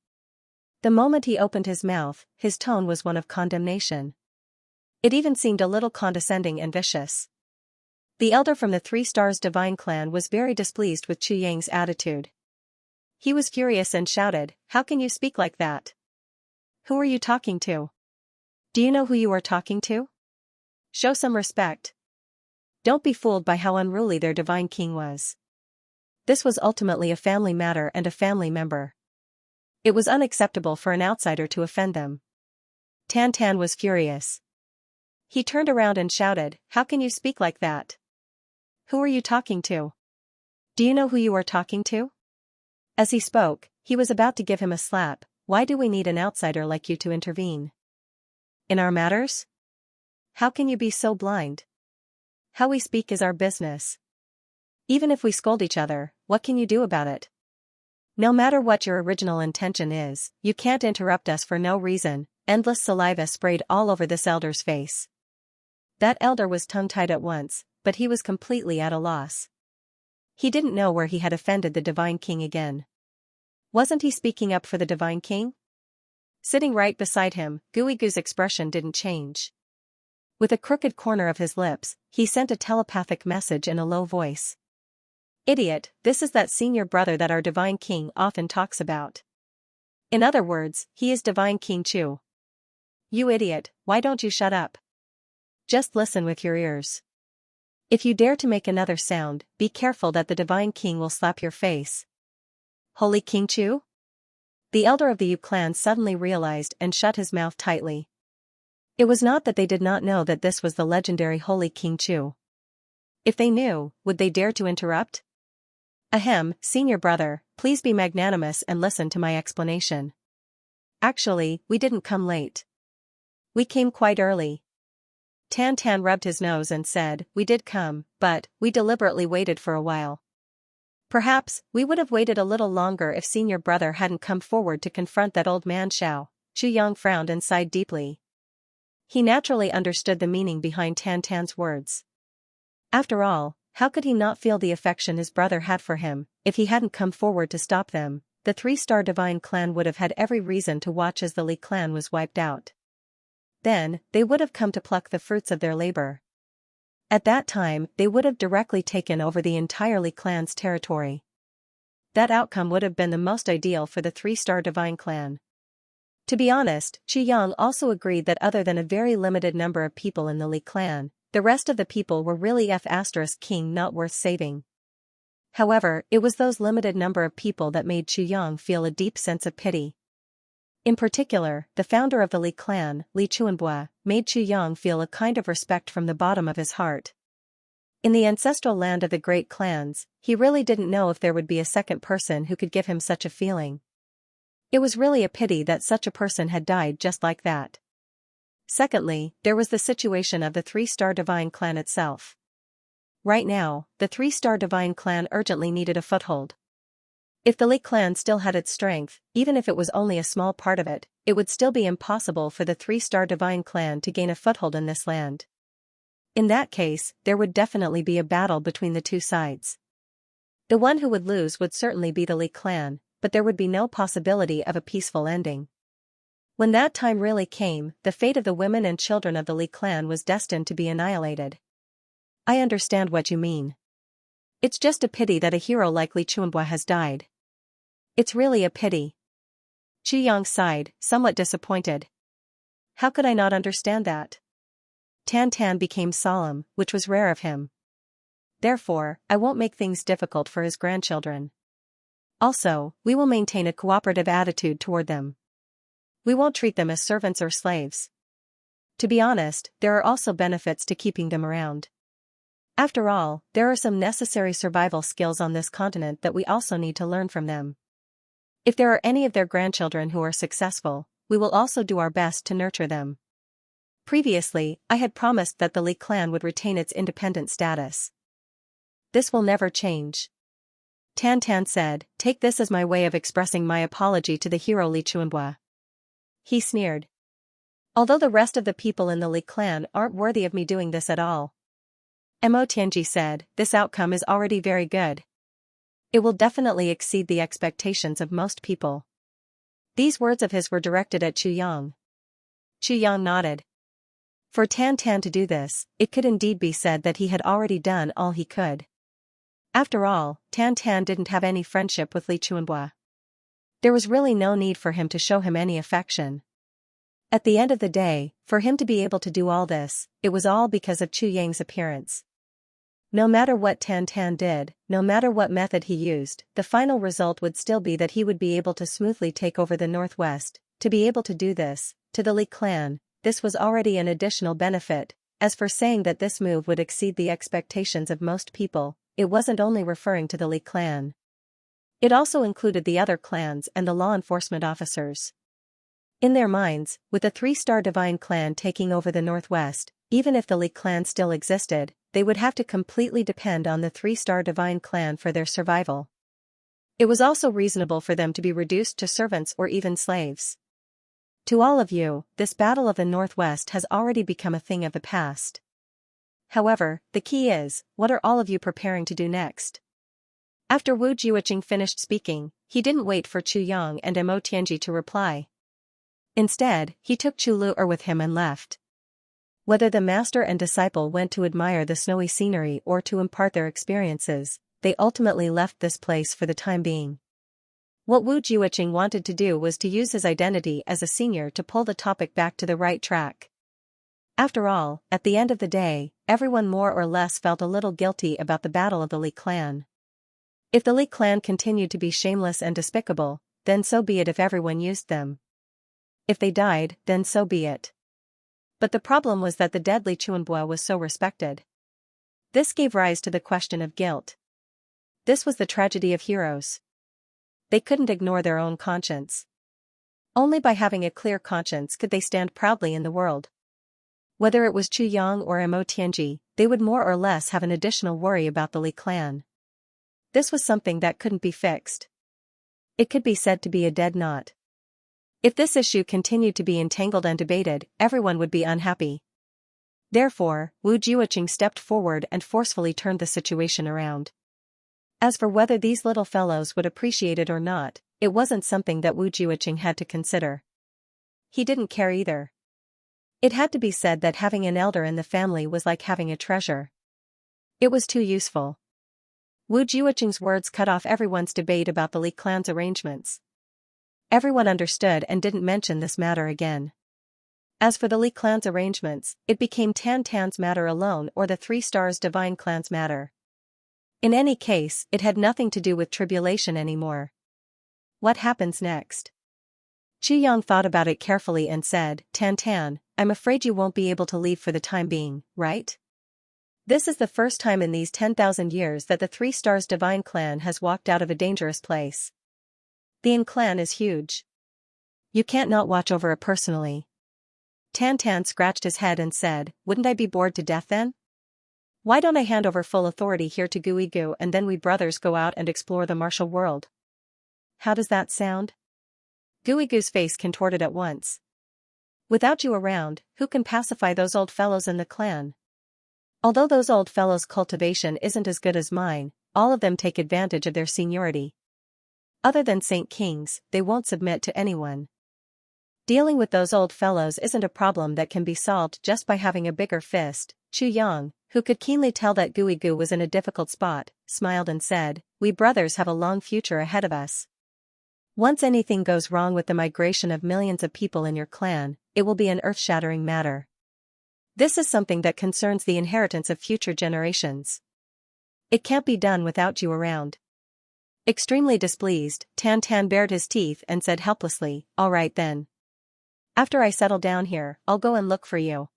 The moment he opened his mouth, his tone was one of condemnation. It even seemed a little condescending and vicious. The elder from the 3 Stars Divine Clan was very displeased with Qi Yang's attitude. He was furious and shouted, "How can you speak like that? Who are you talking to? Do you know who you are talking to?" Show some respect. Don't be fooled by how unruly their divine king was. This was ultimately a family matter and a family member. It was unacceptable for an outsider to offend them. Tan was furious. He turned around and shouted, "How can you speak like that? Who are you talking to? Do you know who you are talking to?" As he spoke, he was about to give him a slap. "Why do we need an outsider like you to intervene in our matters? How can you be so blind? How we speak is our business. Even if we scold each other, what can you do about it? No matter what your original intention is, you can't interrupt us for no reason." Endless saliva sprayed all over this elder's face. That elder was tongue-tied at once, but he was completely at a loss. He didn't know where he had offended the divine king again. Wasn't he speaking up for the divine king? Sitting right beside him, Guigu's expression didn't change. With a crooked corner of his lips, he sent a telepathic message in a low voice. "Idiot, this is that senior brother that our divine king often talks about. In other words, he is divine King Chu. You idiot, why don't you shut up? Just listen with your ears. If you dare to make another sound, be careful that the divine king will slap your face." Holy King Chu? The elder of the Yu clan suddenly realized and shut his mouth tightly. It was not that they did not know that this was the legendary Holy King Chu. If they knew, would they dare to interrupt? "Ahem, senior brother, please be magnanimous and listen to my explanation. Actually, we didn't come late. We came quite early." Tan rubbed his nose and said, "We did come, but we deliberately waited for a while. Perhaps we would have waited a little longer if senior brother hadn't come forward to confront that old man Xiao." Chu Yang frowned and sighed deeply. He naturally understood the meaning behind Tan's words. After all, how could he not feel the affection his brother had for him? If he hadn't come forward to stop them, the three-star divine clan would have had every reason to watch as the Li clan was wiped out. Then, they would have come to pluck the fruits of their labor. At that time, they would have directly taken over the entire Li clan's territory. That outcome would have been the most ideal for the three-star divine clan. To be honest, Chu Yang also agreed that other than a very limited number of people in the Li clan, the rest of the people were really king not worth saving. However, it was those limited number of people that made Chu Yang feel a deep sense of pity. In particular, the founder of the Li clan, Li Chuanbua, made Chu Yang feel a kind of respect from the bottom of his heart. In the ancestral land of the great clans, he really didn't know if there would be a second person who could give him such a feeling. It was really a pity that such a person had died just like that. Secondly, there was the situation of the three-star divine clan itself. Right now, the three-star divine clan urgently needed a foothold. If the Li clan still had its strength, even if it was only a small part of it, it would still be impossible for the three-star divine clan to gain a foothold in this land. In that case, there would definitely be a battle between the two sides. The one who would lose would certainly be the Li clan, but there would be no possibility of a peaceful ending. When that time really came, the fate of the women and children of the Li clan was destined to be annihilated. I understand what you mean. It's just a pity that a hero like Li Chuanbua has died. It's really a pity. Chu Yang sighed, somewhat disappointed. How could I not understand that? Tan became solemn, which was rare of him. Therefore, I won't make things difficult for his grandchildren. Also, we will maintain a cooperative attitude toward them. We won't treat them as servants or slaves. To be honest, there are also benefits to keeping them around. After all, there are some necessary survival skills on this continent that we also need to learn from them. If there are any of their grandchildren who are successful, we will also do our best to nurture them. Previously, I had promised that the Li clan would retain its independent status. This will never change. Tan said, "Take this as my way of expressing my apology to the hero Li Chuanbua." He sneered. "Although the rest of the people in the Li clan aren't worthy of me doing this at all," Mo Tianji said, "this outcome is already very good. It will definitely exceed the expectations of most people." These words of his were directed at Chu Yang. Chu Yang nodded. For Tan to do this, it could indeed be said that he had already done all he could. After all, Tan didn't have any friendship with Li Chuanbua. There was really no need for him to show him any affection. At the end of the day, for him to be able to do all this, it was all because of Chu Yang's appearance. No matter what Tan Tan did, no matter what method he used, the final result would still be that he would be able to smoothly take over the Northwest. To be able to do this, to the Li clan, this was already an additional benefit. As for saying that this move would exceed the expectations of most people, it wasn't only referring to the Li clan. It also included the other clans and the law enforcement officers. In their minds, with a 3-star divine clan taking over the Northwest, even if the Li clan still existed, they would have to completely depend on the 3-star divine clan for their survival. It was also reasonable for them to be reduced to servants or even slaves. To all of you, this battle of the Northwest has already become a thing of the past. However, the key is, what are all of you preparing to do next? After Wu Jiuqing finished speaking, he didn't wait for Chu Yang and Mo Tianji to reply. Instead, he took Chu Lu'er with him and left. Whether the master and disciple went to admire the snowy scenery or to impart their experiences, they ultimately left this place for the time being. What Wu Jiuqing wanted to do was to use his identity as a senior to pull the topic back to the right track. After all, at the end of the day, everyone more or less felt a little guilty about the battle of the Li clan. If the Li clan continued to be shameless and despicable, then so be it if everyone used them. If they died, then so be it. But the problem was that the dead Li Chuanbua was so respected. This gave rise to the question of guilt. This was the tragedy of heroes. They couldn't ignore their own conscience. Only by having a clear conscience could they stand proudly in the world. Whether it was Chu Yang or Mo Tianji, they would more or less have an additional worry about the Li clan. This was something that couldn't be fixed. It could be said to be a dead knot. If this issue continued to be entangled and debated, everyone would be unhappy. Therefore, Wu Jiuqing stepped forward and forcefully turned the situation around. As for whether these little fellows would appreciate it or not, it wasn't something that Wu Jiuqing had to consider. He didn't care either. It had to be said that having an elder in the family was like having a treasure. It was too useful. Wu Jiuqing's words cut off everyone's debate about the Li clan's arrangements. Everyone understood and didn't mention this matter again. As for the Li clan's arrangements, it became Tan Tan's matter alone or the 3 stars divine clan's matter. In any case, it had nothing to do with tribulation anymore. What happens next? Chu Yang thought about it carefully and said, Tan Tan, I'm afraid you won't be able to leave for the time being, right? This is the first time in these 10,000 years that the 3 stars divine clan has walked out of a dangerous place. The Yin clan is huge. You can't not watch over it personally. Tan Tan scratched his head and said, wouldn't I be bored to death then? Why don't I hand over full authority here to Guigu and then we brothers go out and explore the martial world? How does that sound? Guigu's face contorted at once. Without you around, who can pacify those old fellows in the clan? Although those old fellows' cultivation isn't as good as mine, all of them take advantage of their seniority. Other than Saint Kings, they won't submit to anyone. Dealing with those old fellows isn't a problem that can be solved just by having a bigger fist. Chu Yang, who could keenly tell that Guigu was in a difficult spot, smiled and said, we brothers have a long future ahead of us. Once anything goes wrong with the migration of millions of people in your clan, it will be an earth-shattering matter. This is something that concerns the inheritance of future generations. It can't be done without you around. Extremely displeased, Tan Tan bared his teeth and said helplessly, all right then. After I settle down here, I'll go and look for you.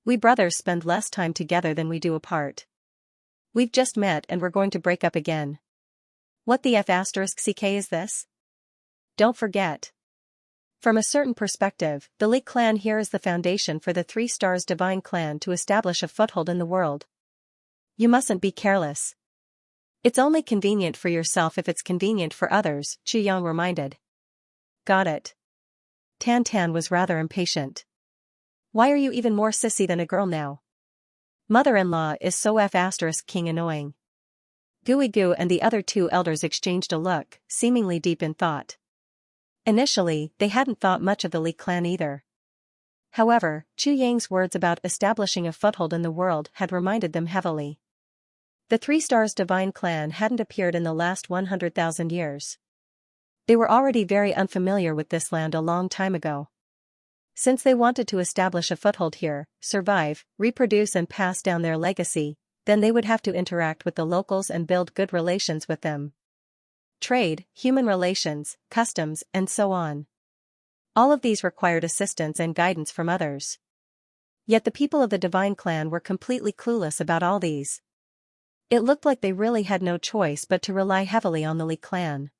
We brothers spend less time together than we do apart. We've just met and we're going to break up again. What the F***ck is this? Don't forget. From a certain perspective, the Li clan here is the foundation for the 3 stars divine clan to establish a foothold in the world. You mustn't be careless. It's only convenient for yourself if it's convenient for others, Chu Yang reminded. Got it. Tan Tan was rather impatient. Why are you even more sissy than a girl now? Mother-in-law is so F***king annoying. Guigu and the other 2 elders exchanged a look, seemingly deep in thought. Initially, they hadn't thought much of the Li clan either. However, Chu Yang's words about establishing a foothold in the world had reminded them heavily. The 3 stars divine clan hadn't appeared in the last 100,000 years. They were already very unfamiliar with this land a long time ago. Since they wanted to establish a foothold here, survive, reproduce and pass down their legacy, then they would have to interact with the locals and build good relations with them. Trade, human relations, customs, and so on. All of these required assistance and guidance from others. Yet the people of the Divine Clan were completely clueless about all these. It looked like they really had no choice but to rely heavily on the Li clan.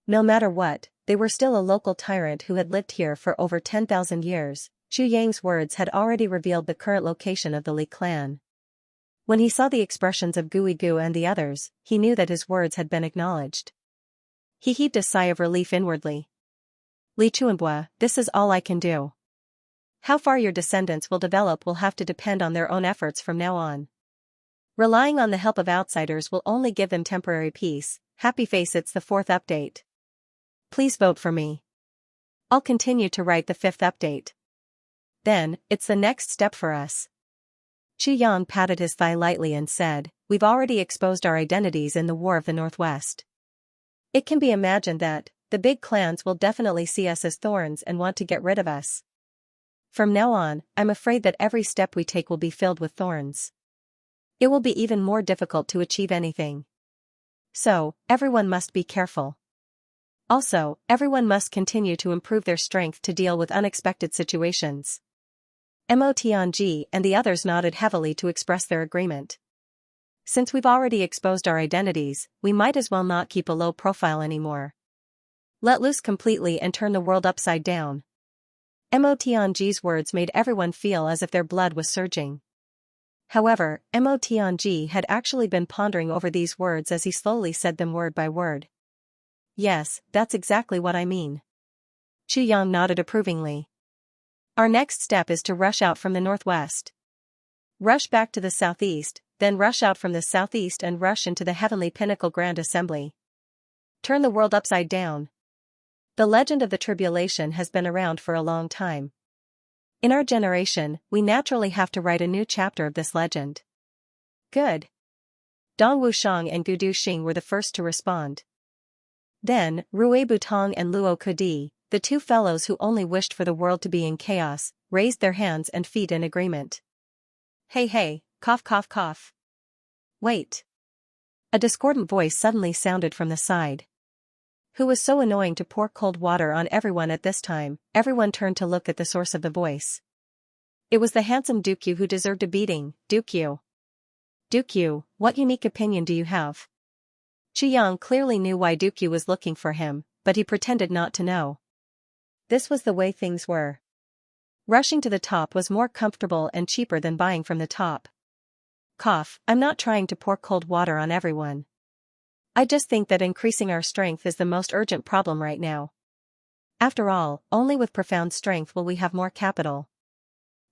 No matter what, they were still a local tyrant who had lived here for over 10,000 years. Chu Yang's words had already revealed the current location of the Li clan. When he saw the expressions of Gui Gu and the others, he knew that his words had been acknowledged. He heaved a sigh of relief inwardly. Li Chuanbua, this is all I can do. How far your descendants will develop will have to depend on their own efforts from now on. Relying on the help of outsiders will only give them temporary peace. Happy face, it's the 4th update. Please vote for me. I'll continue to write the 5th update. Then, it's the next step for us. Chu Yan patted his thigh lightly and said, we've already exposed our identities in the War of the Northwest. It can be imagined that the big clans will definitely see us as thorns and want to get rid of us. From now on, I'm afraid that every step we take will be filled with thorns. It will be even more difficult to achieve anything. So, everyone must be careful. Also, everyone must continue to improve their strength to deal with unexpected situations. Mo Tianji and the others nodded heavily to express their agreement. Since we've already exposed our identities, we might as well not keep a low profile anymore. Let loose completely and turn the world upside down. Mo Tianji's words made everyone feel as if their blood was surging. However, Mo Tianji had actually been pondering over these words as he slowly said them word by word. Yes, that's exactly what I mean. Chu Yang nodded approvingly. Our next step is to rush out from the northwest. Rush back to the southeast, then rush out from the southeast and rush into the Heavenly Pinnacle Grand Assembly. Turn the world upside down. The legend of the tribulation has been around for a long time. In our generation, we naturally have to write a new chapter of this legend. Good. Dong Wushang and Gu Duxing were the first to respond. Then, Rui Butong and Luo Kudi, the two fellows who only wished for the world to be in chaos, raised their hands and feet in agreement. Hey, cough cough cough. Wait. A discordant voice suddenly sounded from the side. Who was so annoying to pour cold water on everyone at this time? Everyone turned to look at the source of the voice. It was the handsome Dukyu who deserved a beating. Dukyu. Dukyu, what unique opinion do you have? Chu Yang clearly knew why Dukyu was looking for him, but he pretended not to know. This was the way things were. Rushing to the top was more comfortable and cheaper than buying from the top. Cough, I'm not trying to pour cold water on everyone. I just think that increasing our strength is the most urgent problem right now. After all, only with profound strength will we have more capital.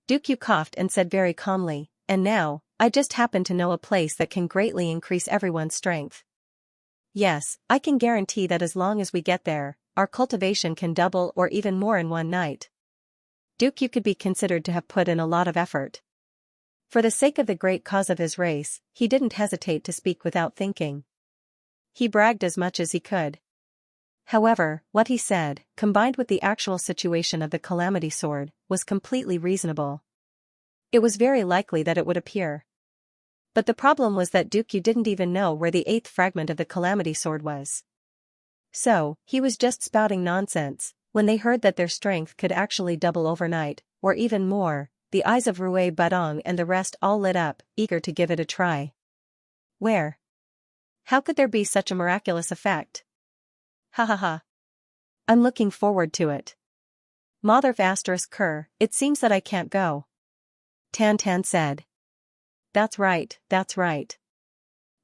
Dukyu coughed and said very calmly, and now, I just happen to know a place that can greatly increase everyone's strength. Yes, I can guarantee that as long as we get there, our cultivation can double or even more in one night. Dukyu could be considered to have put in a lot of effort. For the sake of the great cause of his race, he didn't hesitate to speak without thinking. He bragged as much as he could. However, what he said, combined with the actual situation of the Calamity Sword, was completely reasonable. It was very likely that it would appear. But the problem was that Dukyu didn't even know where the 8th fragment of the Calamity Sword was. So, he was just spouting nonsense. When they heard that their strength could actually double overnight, or even more, the eyes of Rui Budong and the rest all lit up, eager to give it a try. Where? How could there be such a miraculous effect? Ha ha ha. I'm looking forward to it. Motherf asterisk Kerr, it seems that I can't go. Tan Tan said. That's right.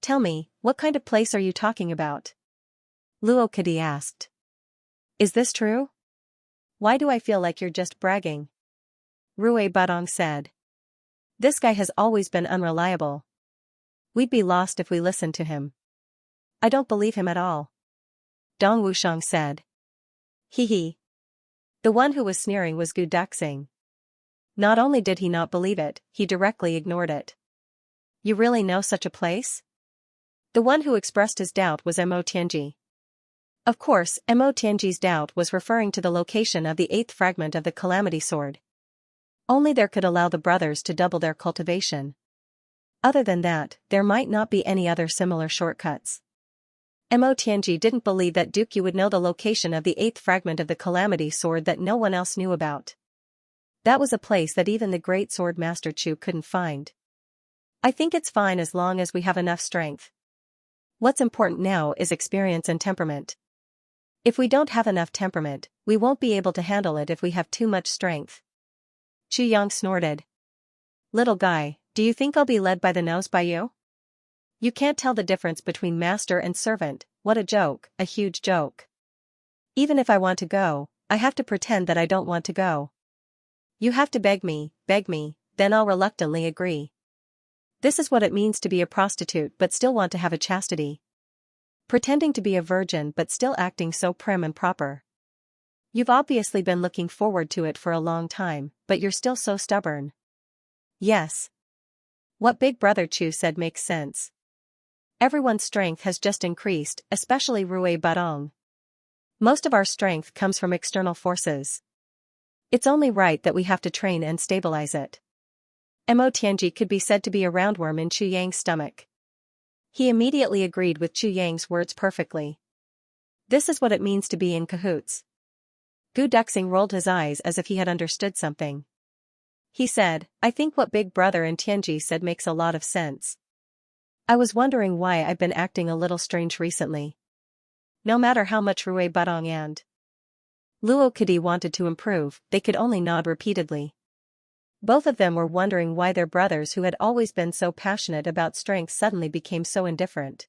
Tell me, what kind of place are you talking about? Luo Kadi asked. Is this true? Why do I feel like you're just bragging? Rui Budong said. This guy has always been unreliable. We'd be lost if we listened to him. I don't believe him at all. Dong Wushang said. Hee. The one who was sneering was Gu Duxing. Not only did he not believe it, he directly ignored it. You really know such a place? The one who expressed his doubt was Mo Tianji. Of course, Mo Tianji's doubt was referring to the location of the 8th fragment of the Calamity Sword. Only there could allow the brothers to double their cultivation. Other than that, there might not be any other similar shortcuts. Mo Tianji didn't believe that Dukyu would know the location of the 8th fragment of the Calamity Sword that no one else knew about. That was a place that even the great sword master Chu couldn't find. I think it's fine as long as we have enough strength. What's important now is experience and temperament. If we don't have enough temperament, we won't be able to handle it if we have too much strength. Xianxia snorted. Little guy, do you think I'll be led by the nose by you? You can't tell the difference between master and servant. What a joke, a huge joke. Even if I want to go, I have to pretend that I don't want to go. You have to beg me, then I'll reluctantly agree. This is what it means to be a prostitute but still want to have a chastity. Pretending to be a virgin but still acting so prim and proper. You've obviously been looking forward to it for a long time, but you're still so stubborn. Yes. What Big Brother Chu said makes sense. Everyone's strength has just increased, especially Rui Badong. Most of our strength comes from external forces. It's only right that we have to train and stabilize it. Mo Tianji could be said to be a roundworm in Chu Yang's stomach. He immediately agreed with Chu Yang's words perfectly. This is what it means to be in cahoots. Gu Duxing rolled his eyes as if he had understood something. He said, I think what Big Brother and Tianji said makes a lot of sense. I was wondering why I've been acting a little strange recently. No matter how much Rui Badong and Luo Kadi wanted to improve, they could only nod repeatedly. Both of them were wondering why their brothers who had always been so passionate about strength suddenly became so indifferent.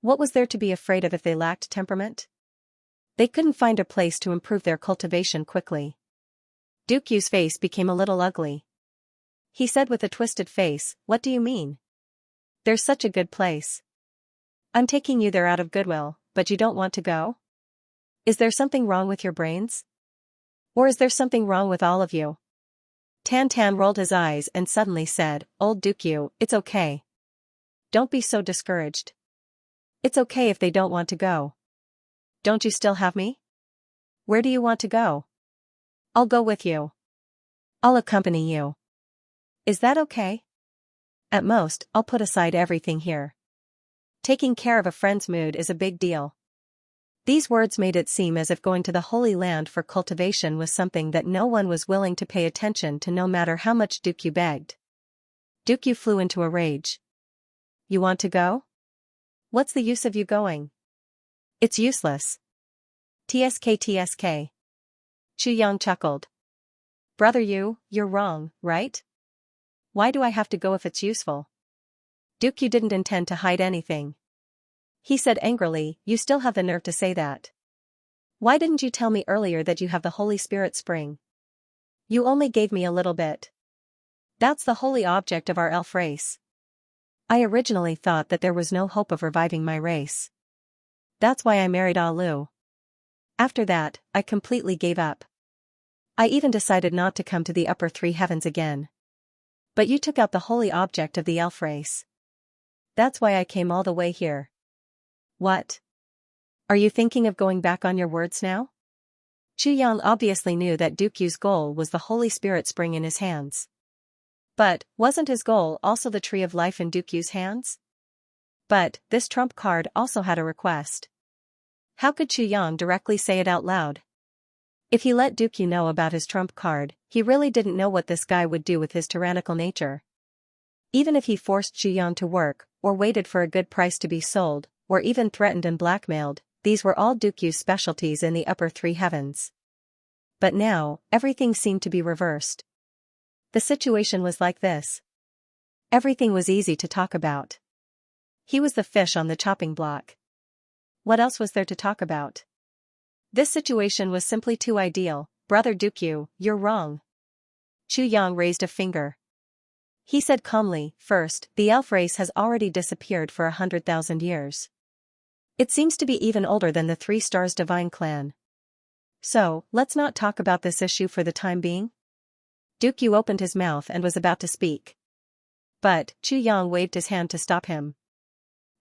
What was there to be afraid of if they lacked temperament? They couldn't find a place to improve their cultivation quickly. Dukyu's face became a little ugly. He said with a twisted face, what do you mean? There's such a good place. I'm taking you there out of goodwill, but you don't want to go? Is there something wrong with your brains? Or is there something wrong with all of you? Tan Tan rolled his eyes and suddenly said, Old Dukyu, it's okay. Don't be so discouraged. It's okay if they don't want to go. Don't you still have me? Where do you want to go? I'll go with you. I'll accompany you. Is that okay? At most, I'll put aside everything here. Taking care of a friend's mood is a big deal. These words made it seem as if going to the Holy Land for cultivation was something that no one was willing to pay attention to no matter how much Dukyu begged. Dukyu flew into a rage. You want to go? What's the use of you going? It's useless. TSK. Chu Yang chuckled. Brother you're wrong, right? Why do I have to go if it's useful? Dukyu didn't intend to hide anything. He said angrily, you still have the nerve to say that. Why didn't you tell me earlier that you have the Holy Spirit Spring? You only gave me a little bit. That's the holy object of our elf race. I originally thought that there was no hope of reviving my race. That's why I married Alu. After that, I completely gave up. I even decided not to come to the upper three heavens again. But you took out the holy object of the elf race. That's why I came all the way here. What? Are you thinking of going back on your words now? Chu Yang obviously knew that Dukyu's goal was the Holy Spirit Spring in his hands. But, wasn't his goal also the Tree of Life in Dukyu's hands? But, this trump card also had a request. How could Chu Yang directly say it out loud? If he let Dukyu know about his trump card, he really didn't know what this guy would do with his tyrannical nature. Even if he forced Chu Yang to work, or waited for a good price to be sold, or even threatened and blackmailed, these were all Dukyu's specialties in the upper three heavens. But now, everything seemed to be reversed. The situation was like this. Everything was easy to talk about. He was the fish on the chopping block. What else was there to talk about? This situation was simply too ideal. Brother Dukyu, you're wrong. Chu Yang raised a finger. He said calmly, first, the elf race has already disappeared for 100,000 years. It seems to be even older than the 3 Stars Divine Clan. So, let's not talk about this issue for the time being. Dukyu opened his mouth and was about to speak. But, Chu Yang waved his hand to stop him.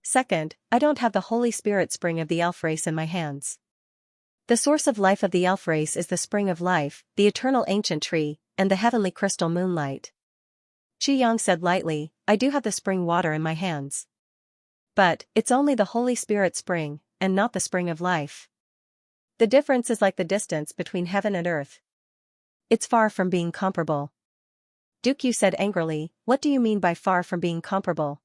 Second, I don't have the Holy Spirit spring of the elf race in my hands. The source of life of the elf race is the spring of life, the eternal ancient tree, and the heavenly crystal moonlight. Xianxia said lightly, I do have the spring water in my hands. But, it's only the Holy Spirit spring, and not the spring of life. The difference is like the distance between heaven and earth. It's far from being comparable. Dukyu said angrily, what do you mean by far from being comparable?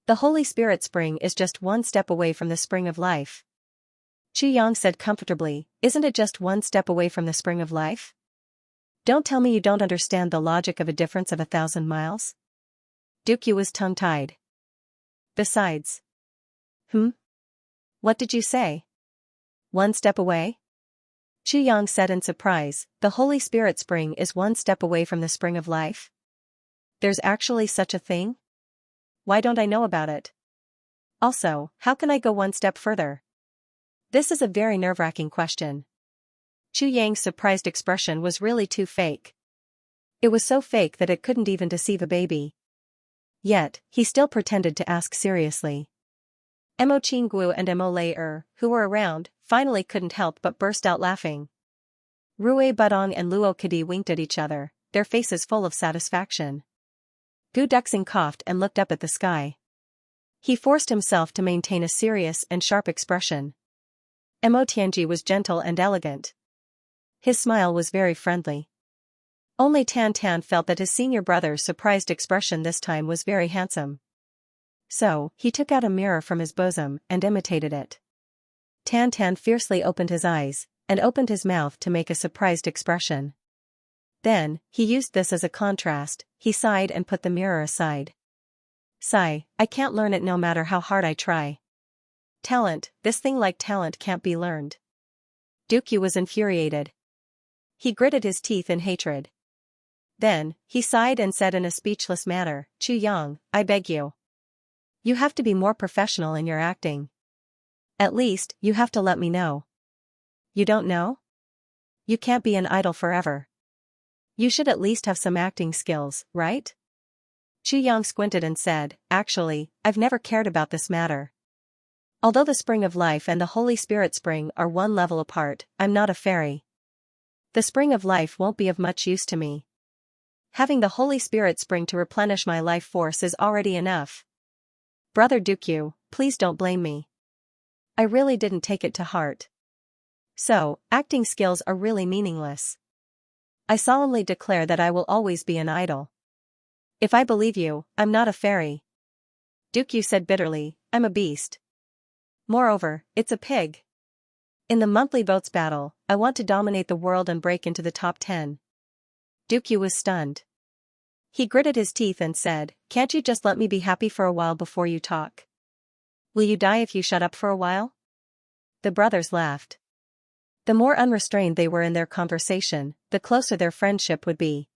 The Holy Spirit spring is just one step away from the spring of life. Xianxia said comfortably, isn't it just one step away from the spring of life? Don't tell me you don't understand the logic of a difference of 1,000 miles? Dukyu was tongue-tied. Besides. What did you say? One step away? Xianxia said in surprise, the Holy Spirit spring is one step away from the spring of life? There's actually such a thing? Why don't I know about it? Also, how can I go one step further? This is a very nerve-wracking question. Xianxia's surprised expression was really too fake. It was so fake that it couldn't even deceive a baby. Yet, he still pretended to ask seriously. Mo Qingguo and Mo Lei, who were around, finally couldn't help but burst out laughing. Rui Budong and Luo Kadi winked at each other, their faces full of satisfaction. Gu Duxing coughed and looked up at the sky. He forced himself to maintain a serious and sharp expression. Mo Tianji was gentle and elegant. His smile was very friendly. Only Tan Tan felt that his senior brother's surprised expression this time was very handsome. So, he took out a mirror from his bosom and imitated it. Tan Tan fiercely opened his eyes, and opened his mouth to make a surprised expression. Then, he used this as a contrast, he sighed and put the mirror aside. Sigh, I can't learn it no matter how hard I try. Talent, this thing like talent can't be learned. Dukyu was infuriated. He gritted his teeth in hatred. Then, he sighed and said in a speechless manner, Yang, I beg you. You have to be more professional in your acting. At least, you have to let me know. You don't know? You can't be an idol forever. You should at least have some acting skills, right? Yang squinted and said, actually, I've never cared about this matter. Although the spring of life and the Holy Spirit spring are one level apart, I'm not a fairy. The spring of life won't be of much use to me. Having the Holy Spirit spring to replenish my life force is already enough. Brother Dukyu, please don't blame me. I really didn't take it to heart. So, acting skills are really meaningless. I solemnly declare that I will always be an idol. If I believe you, I'm not a fairy. Dukyu said bitterly, I'm a beast. Moreover, it's a pig. In the monthly votes battle, I want to dominate the world and break into the top 10. Dukyu was stunned. He gritted his teeth and said, can't you just let me be happy for a while before you talk? Will you die if you shut up for a while? The brothers laughed. The more unrestrained they were in their conversation, the closer their friendship would be.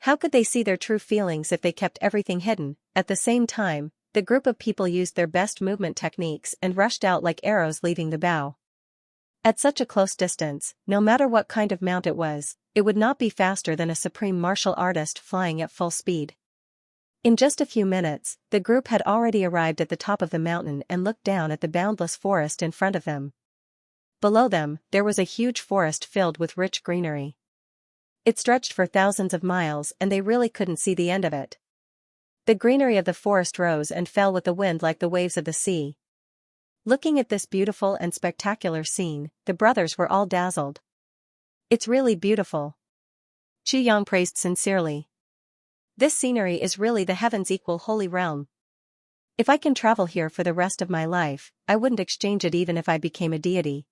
How could they see their true feelings if they kept everything hidden? At the same time, the group of people used their best movement techniques and rushed out like arrows leaving the bow. At such a close distance, no matter what kind of mount it was, it would not be faster than a supreme martial artist flying at full speed. In just a few minutes, the group had already arrived at the top of the mountain and looked down at the boundless forest in front of them. Below them, there was a huge forest filled with rich greenery. It stretched for thousands of miles and they really couldn't see the end of it. The greenery of the forest rose and fell with the wind like the waves of the sea. Looking at this beautiful and spectacular scene, the brothers were all dazzled. It's really beautiful. Xianxia praised sincerely. This scenery is really the heaven's equal holy realm. If I can travel here for the rest of my life, I wouldn't exchange it even if I became a deity.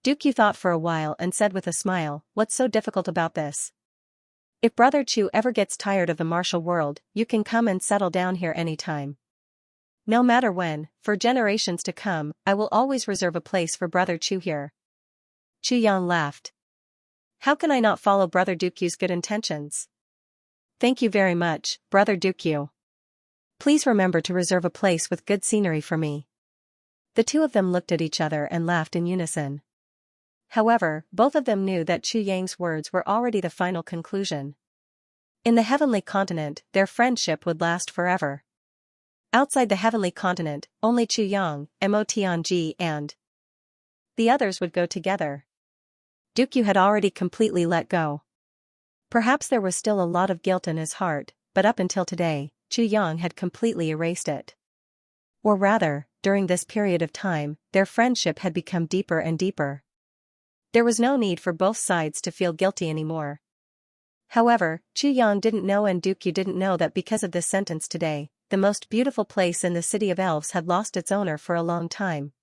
Dukyu thought for a while and said with a smile, what's so difficult about this? If Brother Chu ever gets tired of the martial world, you can come and settle down here anytime. No matter when, for generations to come, I will always reserve a place for Brother Chu here. Xianxia laughed. How can I not follow Brother Dukyu's good intentions? Thank you very much, Brother Dukyu. Please remember to reserve a place with good scenery for me. The two of them looked at each other and laughed in unison. However, both of them knew that Xianxia's words were already the final conclusion. In the heavenly continent, their friendship would last forever. Outside the heavenly continent, only Chuyang, Motianji and the others would go together. Dukyu had already completely let go. Perhaps there was still a lot of guilt in his heart, but up until today, Chuyang had completely erased it. Or rather, during this period of time, their friendship had become deeper and deeper. There was no need for both sides to feel guilty anymore. However, Chuyang didn't know and Dukyu didn't know that because of this sentence today, the most beautiful place in the City of Elves had lost its owner for a long time.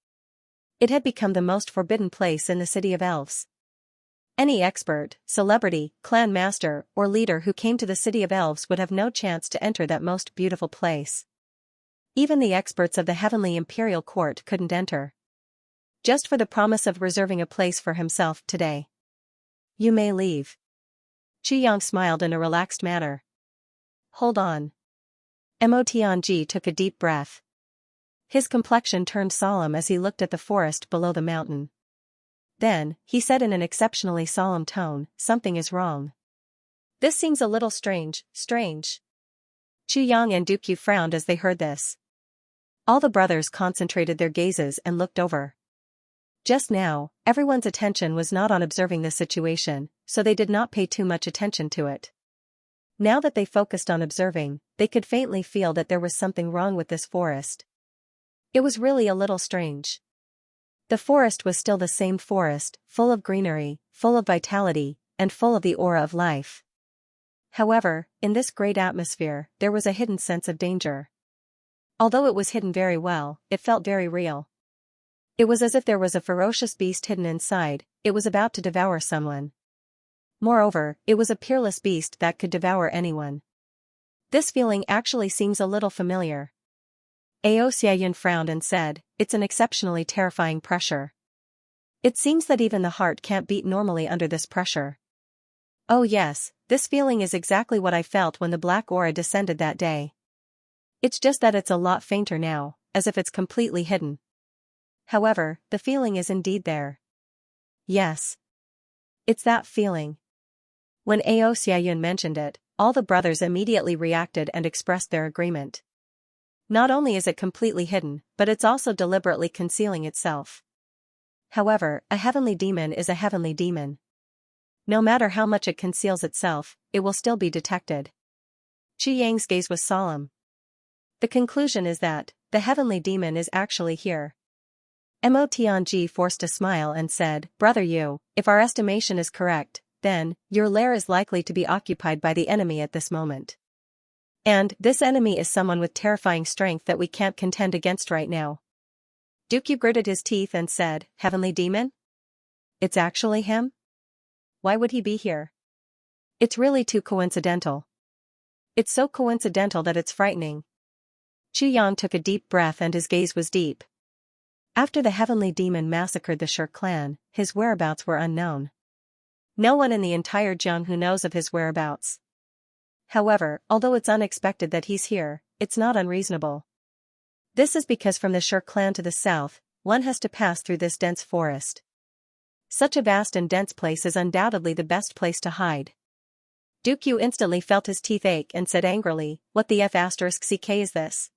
It had become the most forbidden place in the City of Elves. Any expert, celebrity, clan master, or leader who came to the City of Elves would have no chance to enter that most beautiful place. Even the experts of the Heavenly Imperial Court couldn't enter. Just for the promise of reserving a place for himself today. You may leave. Chuyang smiled in a relaxed manner. Hold on. Motianji took a deep breath. His complexion turned solemn as he looked at the forest below the mountain. Then, he said in an exceptionally solemn tone, something is wrong. This seems a little strange. Chuyang and Dukyu frowned as they heard this. All the brothers concentrated their gazes and looked over. Just now, everyone's attention was not on observing the situation, so they did not pay too much attention to it. Now that they focused on observing, they could faintly feel that there was something wrong with this forest. It was really a little strange. The forest was still the same forest, full of greenery, full of vitality, and full of the aura of life. However, in this great atmosphere, there was a hidden sense of danger. Although it was hidden very well, it felt very real. It was as if there was a ferocious beast hidden inside, it was about to devour someone. Moreover, it was a peerless beast that could devour anyone. This feeling actually seems a little familiar. Xianxia frowned and said, it's an exceptionally terrifying pressure. It seems that even the heart can't beat normally under this pressure. Oh yes, this feeling is exactly what I felt when the black aura descended that day. It's just that it's a lot fainter now, as if it's completely hidden. However, the feeling is indeed there. Yes. It's that feeling. When Xianxia mentioned it, all the brothers immediately reacted and expressed their agreement. Not only is it completely hidden, but it's also deliberately concealing itself. However, a heavenly demon is a heavenly demon. No matter how much it conceals itself, it will still be detected. Chuyang's gaze was solemn. The conclusion is that, the heavenly demon is actually here. Motianji forced a smile and said, Brother Yu, if our estimation is correct, then, your lair is likely to be occupied by the enemy at this moment. And, this enemy is someone with terrifying strength that we can't contend against right now. Dukyu gritted his teeth and said, Heavenly demon? It's actually him? Why would he be here? It's really too coincidental. It's so coincidental that it's frightening. Chuyang took a deep breath and his gaze was deep. After the heavenly demon massacred the Shur clan, his whereabouts were unknown. No one in the entire Jianghu knows of his whereabouts. However, although it's unexpected that he's here, it's not unreasonable. This is because from the Shur clan to the south, one has to pass through this dense forest. Such a vast and dense place is undoubtedly the best place to hide. Dukyu instantly felt his teeth ache and said angrily, What the f***ck is this?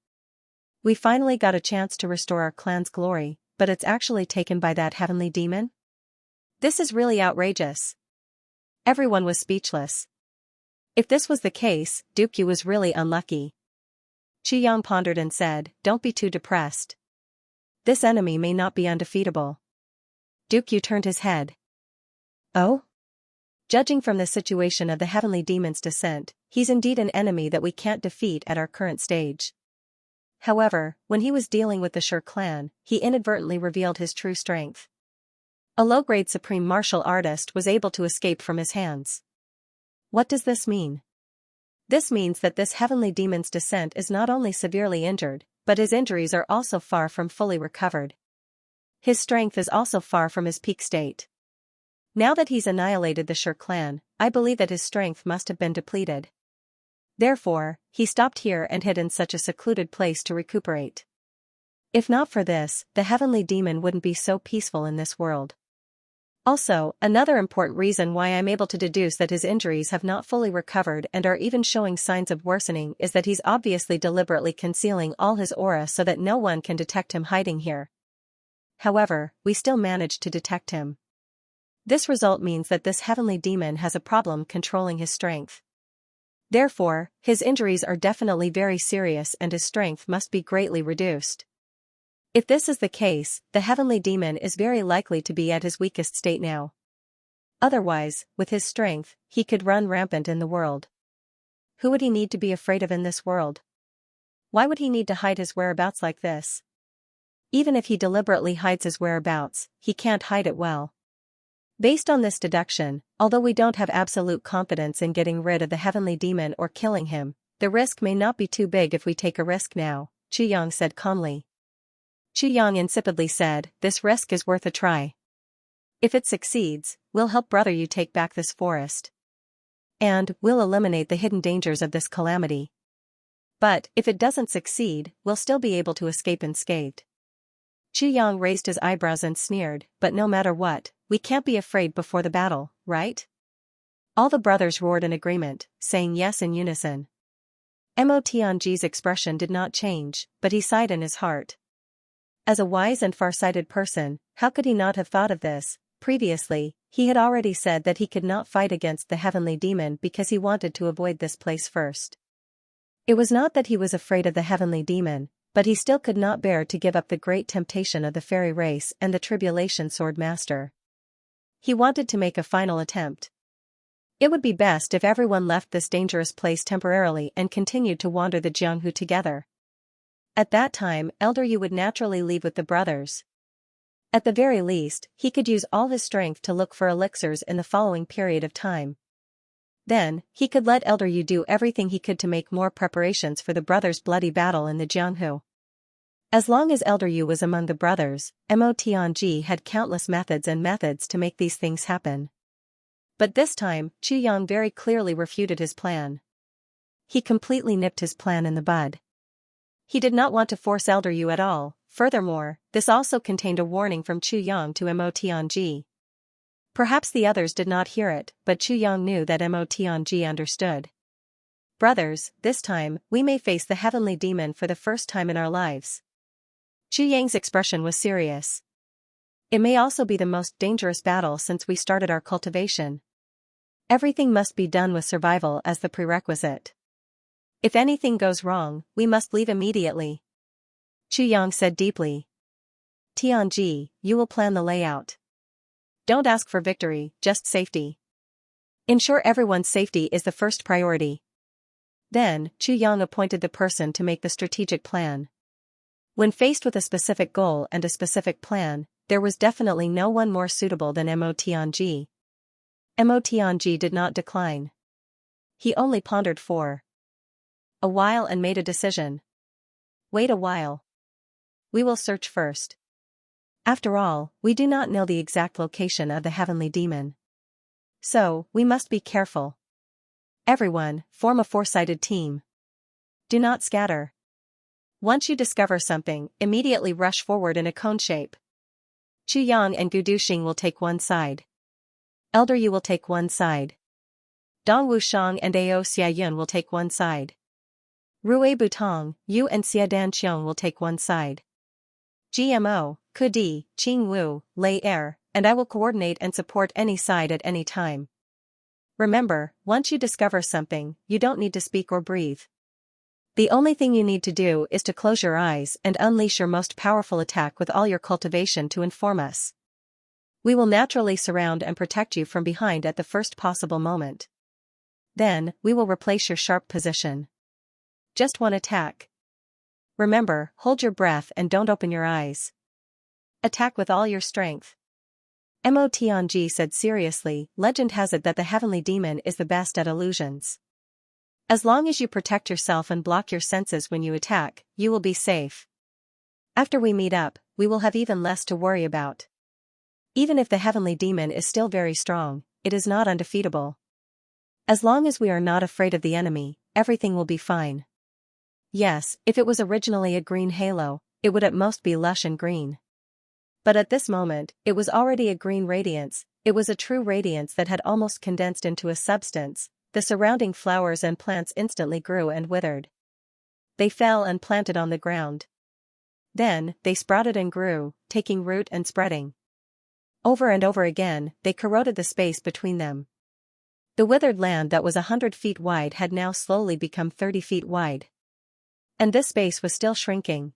We finally got a chance to restore our clan's glory, but it's actually taken by that heavenly demon? This is really outrageous. Everyone was speechless. If this was the case, Dukyu was really unlucky. Chuyang pondered and said, Don't be too depressed. This enemy may not be undefeatable. Dukyu turned his head. Oh? Judging from the situation of the heavenly demon's descent, he's indeed an enemy that we can't defeat at our current stage. However, when he was dealing with the Shur clan, he inadvertently revealed his true strength. A low-grade supreme martial artist was able to escape from his hands. What does this mean? This means that this heavenly demon's descent is not only severely injured, but his injuries are also far from fully recovered. His strength is also far from his peak state. Now that he's annihilated the Shur clan, I believe that his strength must have been depleted. Therefore, he stopped here and hid in such a secluded place to recuperate. If not for this, the heavenly demon wouldn't be so peaceful in this world. Also, another important reason why I'm able to deduce that his injuries have not fully recovered and are even showing signs of worsening is that he's obviously deliberately concealing all his aura so that no one can detect him hiding here. However, we still managed to detect him. This result means that this heavenly demon has a problem controlling his strength. Therefore, his injuries are definitely very serious and his strength must be greatly reduced. If this is the case, the heavenly demon is very likely to be at his weakest state now. Otherwise, with his strength, he could run rampant in the world. Who would he need to be afraid of in this world? Why would he need to hide his whereabouts like this? Even if he deliberately hides his whereabouts, he can't hide it well. Based on this deduction, although we don't have absolute confidence in getting rid of the heavenly demon or killing him, the risk may not be too big if we take a risk now, Xianxia said calmly. Xianxia insipidly said, this risk is worth a try. If it succeeds, we'll help brother you take back this forest. And, we'll eliminate the hidden dangers of this calamity. But, if it doesn't succeed, we'll still be able to escape unscathed. Xianxia raised his eyebrows and sneered, but no matter what, we can't be afraid before the battle, right? All the brothers roared in agreement, saying yes in unison. Mo Tianji's expression did not change, but he sighed in his heart. As a wise and far-sighted person, how could he not have thought of this? Previously, he had already said that he could not fight against the heavenly demon because he wanted to avoid this place first. It was not that he was afraid of the heavenly demon, but he still could not bear to give up the great temptation of the fairy race and the tribulation sword master. He wanted to make a final attempt. It would be best if everyone left this dangerous place temporarily and continued to wander the Jianghu together. At that time, Elder Yu would naturally leave with the brothers. At the very least, he could use all his strength to look for elixirs in the following period of time. Then, he could let Elder Yu do everything he could to make more preparations for the brothers' bloody battle in the Jianghu. As long as Elder Yu was among the brothers, Mo Tianji had countless methods to make these things happen. But this time, Xianxia very clearly refuted his plan. He completely nipped his plan in the bud. He did not want to force Elder Yu at all. Furthermore, this also contained a warning from Xianxia to Mo Tianji. Perhaps the others did not hear it, but Xianxia knew that Mo Tianji understood. Brothers, this time, we may face the heavenly demon for the first time in our lives. Xianxia's expression was serious. It may also be the most dangerous battle since we started our cultivation. Everything must be done with survival as the prerequisite. If anything goes wrong, we must leave immediately. Xianxia said deeply. Tianji, you will plan the layout. Don't ask for victory, just safety. Ensure everyone's safety is the first priority. Then, Xianxia appointed the person to make the strategic plan. When faced with a specific goal and a specific plan, there was definitely no one more suitable than Mo Tianji. Mo Tianji did not decline. He only pondered for a while and made a decision. Wait a while. We will search first. After all, we do not know the exact location of the heavenly demon. So, we must be careful. Everyone, form a four-sided team. Do not scatter. Once you discover something, immediately rush forward in a cone shape. Xianxia and Guduxing will take one side. Elder Yu will take one side. Dong Wushang and Ao Xiayun will take one side. Rui Butong, Yu and Xiadan Qiong will take one side. GMO, Kudi, Qing Wu, Lei Er, and I will coordinate and support any side at any time. Remember, once you discover something, you don't need to speak or breathe. The only thing you need to do is to close your eyes and unleash your most powerful attack with all your cultivation to inform us. We will naturally surround and protect you from behind at the first possible moment. Then, we will replace your sharp position. Just one attack. Remember, hold your breath and don't open your eyes. Attack with all your strength. Mo Tianji said seriously, legend has it that the heavenly demon is the best at illusions. As long as you protect yourself and block your senses when you attack, you will be safe. After we meet up, we will have even less to worry about. Even if the heavenly demon is still very strong, it is not undefeatable. As long as we are not afraid of the enemy, everything will be fine. Yes, if it was originally a green halo, it would at most be lush and green. But at this moment, it was already a green radiance, It was a true radiance that had almost condensed into a substance. The surrounding flowers and plants instantly grew and withered. They fell and planted on the ground. Then, they sprouted and grew, taking root and spreading. Over and over again, they corroded the space between them. The withered land that was 100 feet wide had now slowly become 30 feet wide. And this space was still shrinking.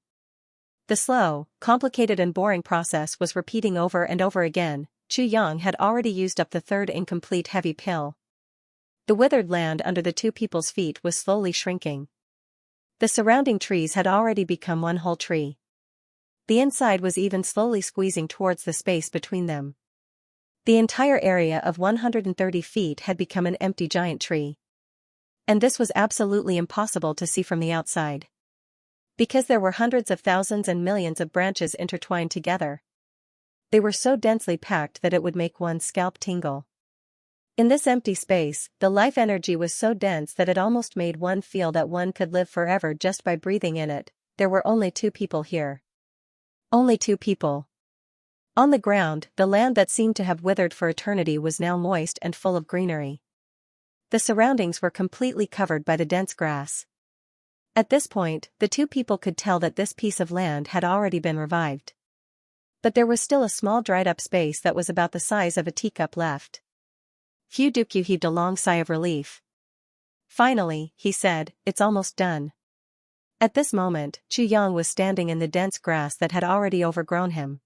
The slow, complicated and boring process was repeating over and over again. Xianxia had already used up the third incomplete heavy pill. The withered land under the two people's feet was slowly shrinking. The surrounding trees had already become one whole tree. The inside was even slowly squeezing towards the space between them. The entire area of 130 feet had become an empty giant tree. And this was absolutely impossible to see from the outside. Because there were hundreds of thousands and millions of branches intertwined together. They were so densely packed that it would make one's scalp tingle. In this empty space, the life energy was so dense that it almost made one feel that one could live forever just by breathing in it. There were only two people here. Only two people. On the ground, the land that seemed to have withered for eternity was now moist and full of greenery. The surroundings were completely covered by the dense grass. At this point, the two people could tell that this piece of land had already been revived. But there was still a small dried-up space that was about the size of a teacup left. Duke heaved a long sigh of relief. Finally, he said, it's almost done. At this moment, Xianxia was standing in the dense grass that had already overgrown him.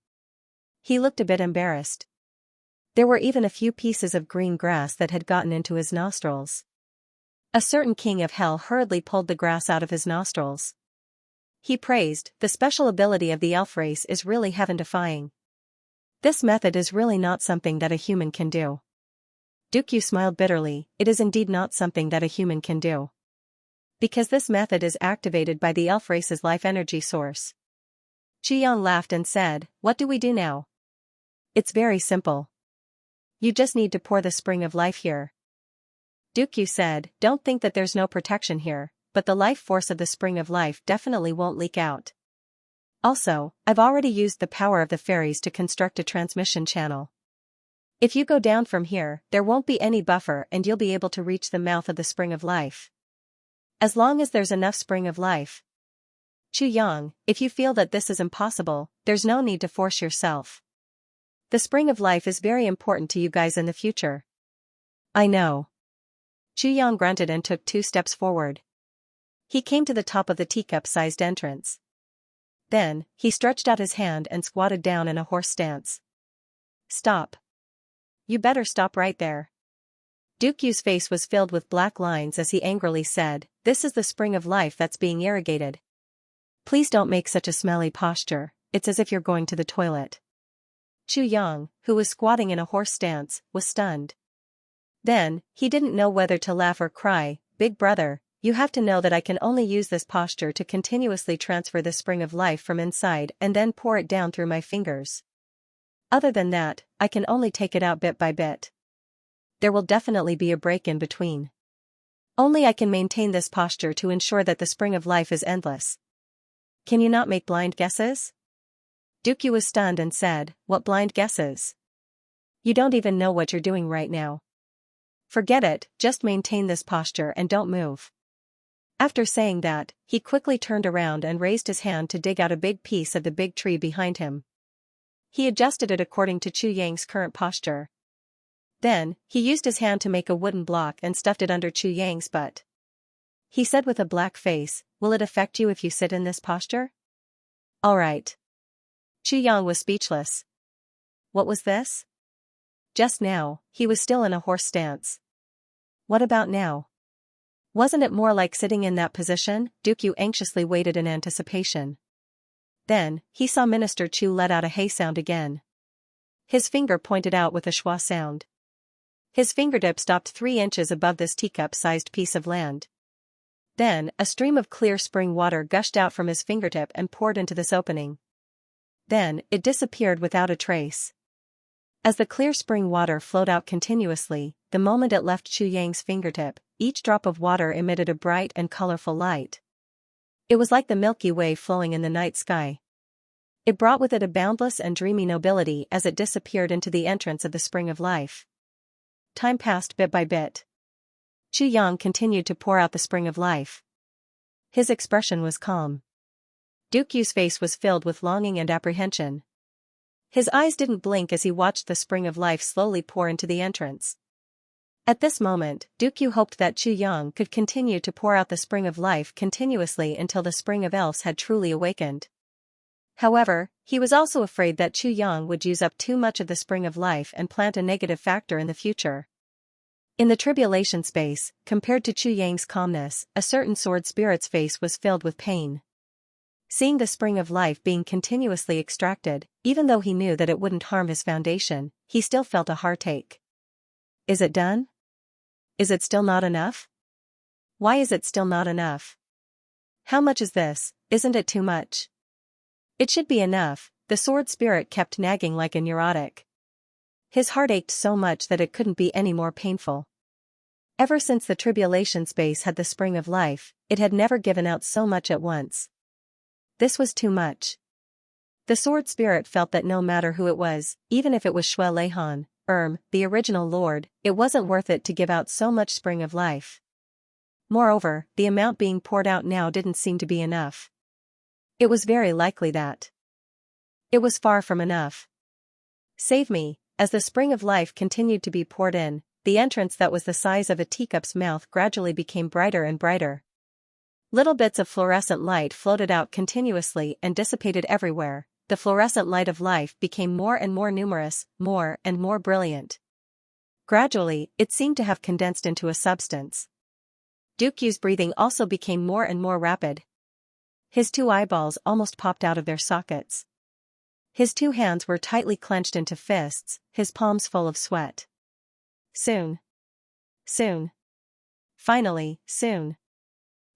He looked a bit embarrassed. There were even a few pieces of green grass that had gotten into his nostrils. A certain king of hell hurriedly pulled the grass out of his nostrils. He praised, the special ability of the elf race is really heaven-defying. This method is really not something that a human can do. Duke smiled bitterly, it is indeed not something that a human can do. Because this method is activated by the elf race's life energy source. Xianxia laughed and said, what do we do now? It's very simple. You just need to pour the spring of life here. Duke said, don't think that there's no protection here, but the life force of the spring of life definitely won't leak out. Also, I've already used the power of the fairies to construct a transmission channel. If you go down from here, there won't be any buffer and you'll be able to reach the mouth of the spring of life. As long as there's enough spring of life. Xianxia, if you feel that this is impossible, there's no need to force yourself. The spring of life is very important to you guys in the future. I know. Xianxia grunted and took 2 steps forward. He came to the top of the teacup-sized entrance. Then, he stretched out his hand and squatted down in a horse stance. Stop. You better stop right there. Duke's face was filled with black lines as he angrily said, this is the spring of life that's being irrigated. Please don't make such a smelly posture, it's as if you're going to the toilet. Xianxia, who was squatting in a horse stance, was stunned. Then, he didn't know whether to laugh or cry. Big brother, you have to know that I can only use this posture to continuously transfer the spring of life from inside and then pour it down through my fingers. Other than that, I can only take it out bit by bit. There will definitely be a break in between. Only I can maintain this posture to ensure that the spring of life is endless. Can you not make blind guesses? Duke was stunned and said, what blind guesses? You don't even know what you're doing right now. Forget it, just maintain this posture and don't move. After saying that, he quickly turned around and raised his hand to dig out a big piece of the big tree behind him. He adjusted it according to Xianxia's current posture. Then, he used his hand to make a wooden block and stuffed it under Xianxia's butt. He said with a black face, will it affect you if you sit in this posture? Alright. Xianxia was speechless. What was this? Just now, he was still in a horse stance. What about now? Wasn't it more like sitting in that position? Duke anxiously waited in anticipation. Then, he saw Minister Chu let out a hey sound again. His finger pointed out with a schwa sound. His fingertip stopped 3 inches above this teacup-sized piece of land. Then, a stream of clear spring water gushed out from his fingertip and poured into this opening. Then, it disappeared without a trace. As the clear spring water flowed out continuously, the moment it left Xianxia's fingertip, each drop of water emitted a bright and colorful light. It was like the Milky Way flowing in the night sky. It brought with it a boundless and dreamy nobility as it disappeared into the entrance of the spring of life. Time passed bit by bit. Xianxia continued to pour out the spring of life. His expression was calm. Dukyu's face was filled with longing and apprehension. His eyes didn't blink as he watched the spring of life slowly pour into the entrance. At this moment, Dukyu hoped that Xianxia could continue to pour out the spring of life continuously until the spring of elves had truly awakened. However, he was also afraid that Xianxia would use up too much of the spring of life and plant a negative factor in the future. In the tribulation space, compared to Xianxia's calmness, a certain sword spirit's face was filled with pain. Seeing the spring of life being continuously extracted, even though he knew that it wouldn't harm his foundation, he still felt a heartache. Is it done? Is it still not enough? Why is it still not enough? How much is this? Isn't it too much? It should be enough, the sword spirit kept nagging like a neurotic. His heart ached so much that it couldn't be any more painful. Ever since the tribulation space had the spring of life, it had never given out so much at once. This was too much. The sword spirit felt that no matter who it was, even if it was Shui Leihan, the original lord, it wasn't worth it to give out so much spring of life. Moreover, the amount being poured out now didn't seem to be enough. It was very likely that it was far from enough. Save me. As the spring of life continued to be poured in, the entrance that was the size of a teacup's mouth gradually became brighter and brighter. Little bits of fluorescent light floated out continuously and dissipated everywhere. The fluorescent light of life became more and more numerous, more and more brilliant. Gradually, it seemed to have condensed into a substance. Dukyu's breathing also became more and more rapid. His 2 eyeballs almost popped out of their sockets. His 2 hands were tightly clenched into fists, his palms full of sweat. Soon. Soon. Finally, soon.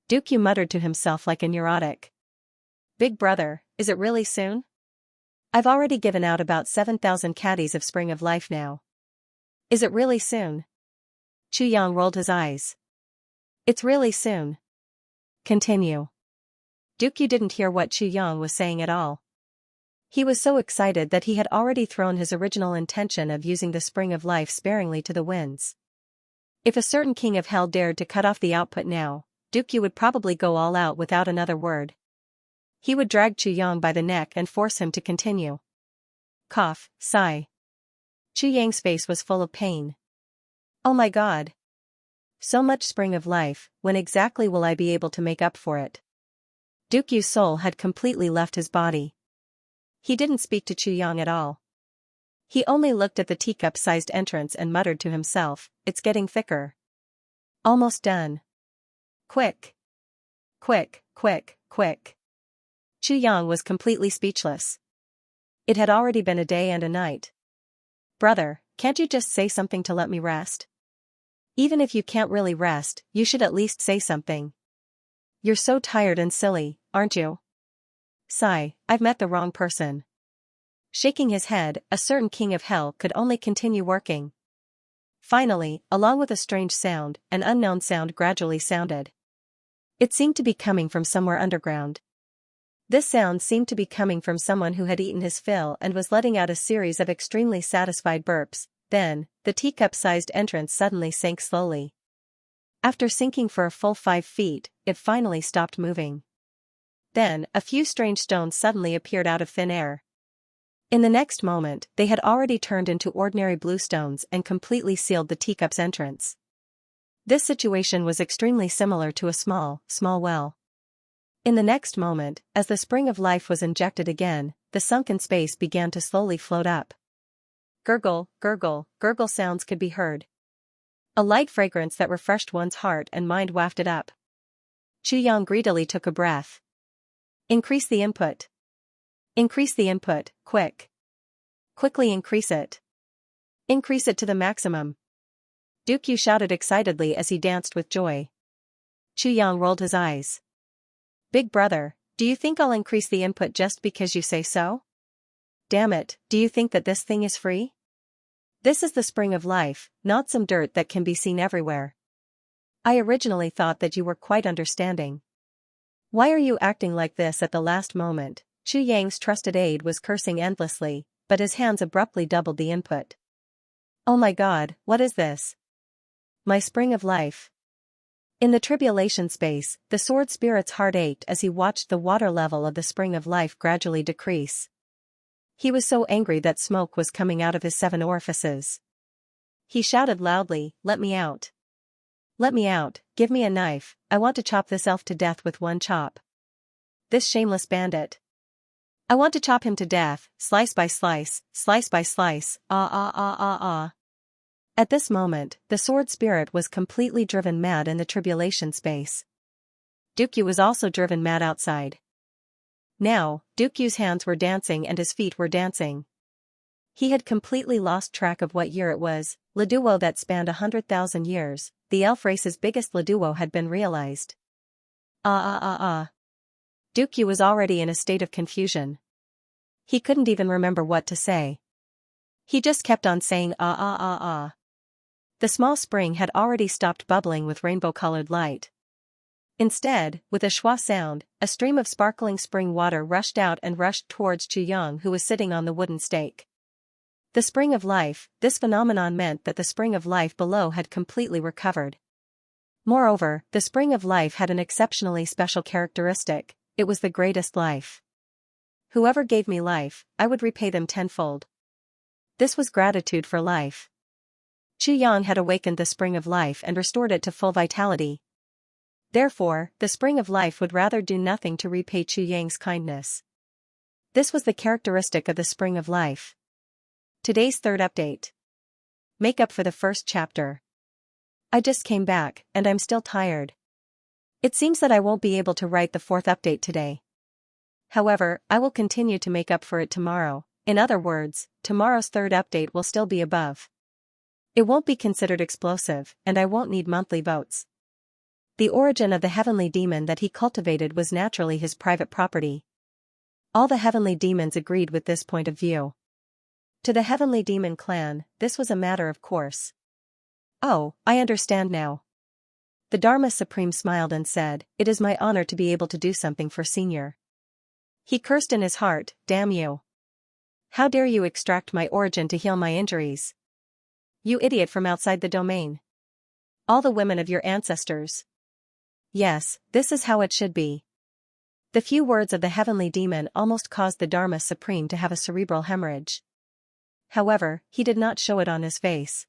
Dukyu muttered to himself like a neurotic. Big brother, is it really soon? I've already given out about 7,000 caddies of spring of life now. Is it really soon? Xianxia rolled his eyes. It's really soon. Continue. Dukyu didn't hear what Xianxia was saying at all. He was so excited that he had already thrown his original intention of using the spring of life sparingly to the winds. If a certain king of hell dared to cut off the output now, Dukyu would probably go all out without another word. He would drag Xianxia by the neck and force him to continue. Cough, sigh. Xianxia's face was full of pain. Oh my god. So much spring of life, when exactly will I be able to make up for it? Dukyu's soul had completely left his body. He didn't speak to Xianxia at all. He only looked at the teacup-sized entrance and muttered to himself, it's getting thicker. Almost done. Quick. Quick, quick, quick. Xianxia was completely speechless. It had already been a day and a night. Brother, can't you just say something to let me rest? Even if you can't really rest, you should at least say something. You're so tired and silly, aren't you? Sigh, I've met the wrong person. Shaking his head, a certain king of hell could only continue working. Finally, along with a strange sound, an unknown sound gradually sounded. It seemed to be coming from somewhere underground. This sound seemed to be coming from someone who had eaten his fill and was letting out a series of extremely satisfied burps. Then, the teacup-sized entrance suddenly sank slowly. After sinking for a full 5 feet, it finally stopped moving. Then, a few strange stones suddenly appeared out of thin air. In the next moment, they had already turned into ordinary blue stones and completely sealed the teacup's entrance. This situation was extremely similar to a small well. In the next moment, as the spring of life was injected again, the sunken space began to slowly float up. Gurgle, gurgle, gurgle sounds could be heard. A light fragrance that refreshed one's heart and mind wafted up. Xianxia greedily took a breath. Increase the input. Increase the input, quick. Quickly increase it. Increase it to the maximum. Dukyu shouted excitedly as he danced with joy. Xianxia rolled his eyes. Big brother, do you think I'll increase the input just because you say so? Damn it, do you think that this thing is free? This is the spring of life, not some dirt that can be seen everywhere. I originally thought that you were quite understanding. Why are you acting like this at the last moment? Chu Yang's trusted aide was cursing endlessly, but his hands abruptly doubled the input. Oh my god, what is this? My spring of life. In the tribulation space, the sword spirit's heart ached as he watched the water level of the spring of life gradually decrease. He was so angry that smoke was coming out of his 7 orifices. He shouted loudly, "Let me out. Let me out, give me a knife, I want to chop this elf to death with one chop. This shameless bandit. I want to chop him to death, slice by slice, slice by slice, ah ah ah ah ah." At this moment, the sword spirit was completely driven mad in the tribulation space. Dukyu was also driven mad outside. Now, Dukyu's hands were dancing and his feet were dancing. He had completely lost track of what year it was. Leduo that spanned 100,000 years, the elf race's biggest Leduo had been realized. Ah ah ah ah. Dukyu was already in a state of confusion. He couldn't even remember what to say. He just kept on saying ah ah ah ah. The small spring had already stopped bubbling with rainbow-colored light. Instead, with a schwa sound, a stream of sparkling spring water rushed out and rushed towards Chu Yang, who was sitting on the wooden stake. The spring of life, this phenomenon meant that the spring of life below had completely recovered. Moreover, the spring of life had an exceptionally special characteristic: it was the greatest life. Whoever gave me life, I would repay them tenfold. This was gratitude for life. Chu Yang had awakened the spring of life and restored it to full vitality. Therefore, the spring of life would rather do nothing to repay Chu Yang's kindness. This was the characteristic of the spring of life. Today's third update. Make up for the first chapter. I just came back, and I'm still tired. It seems that I won't be able to write the fourth update today. However, I will continue to make up for it tomorrow. In other words, tomorrow's third update will still be above. It won't be considered explosive, and I won't need monthly votes. The origin of the heavenly demon that he cultivated was naturally his private property. All the heavenly demons agreed with this point of view. To the heavenly demon clan, this was a matter of course. Oh, I understand now. The Dharma Supreme smiled and said, "It is my honor to be able to do something for Senior." He cursed in his heart, "Damn you. How dare you extract my origin to heal my injuries? You idiot from outside the domain. All the women of your ancestors. Yes, this is how it should be." The few words of the heavenly demon almost caused the Dharma Supreme to have a cerebral hemorrhage. However, he did not show it on his face.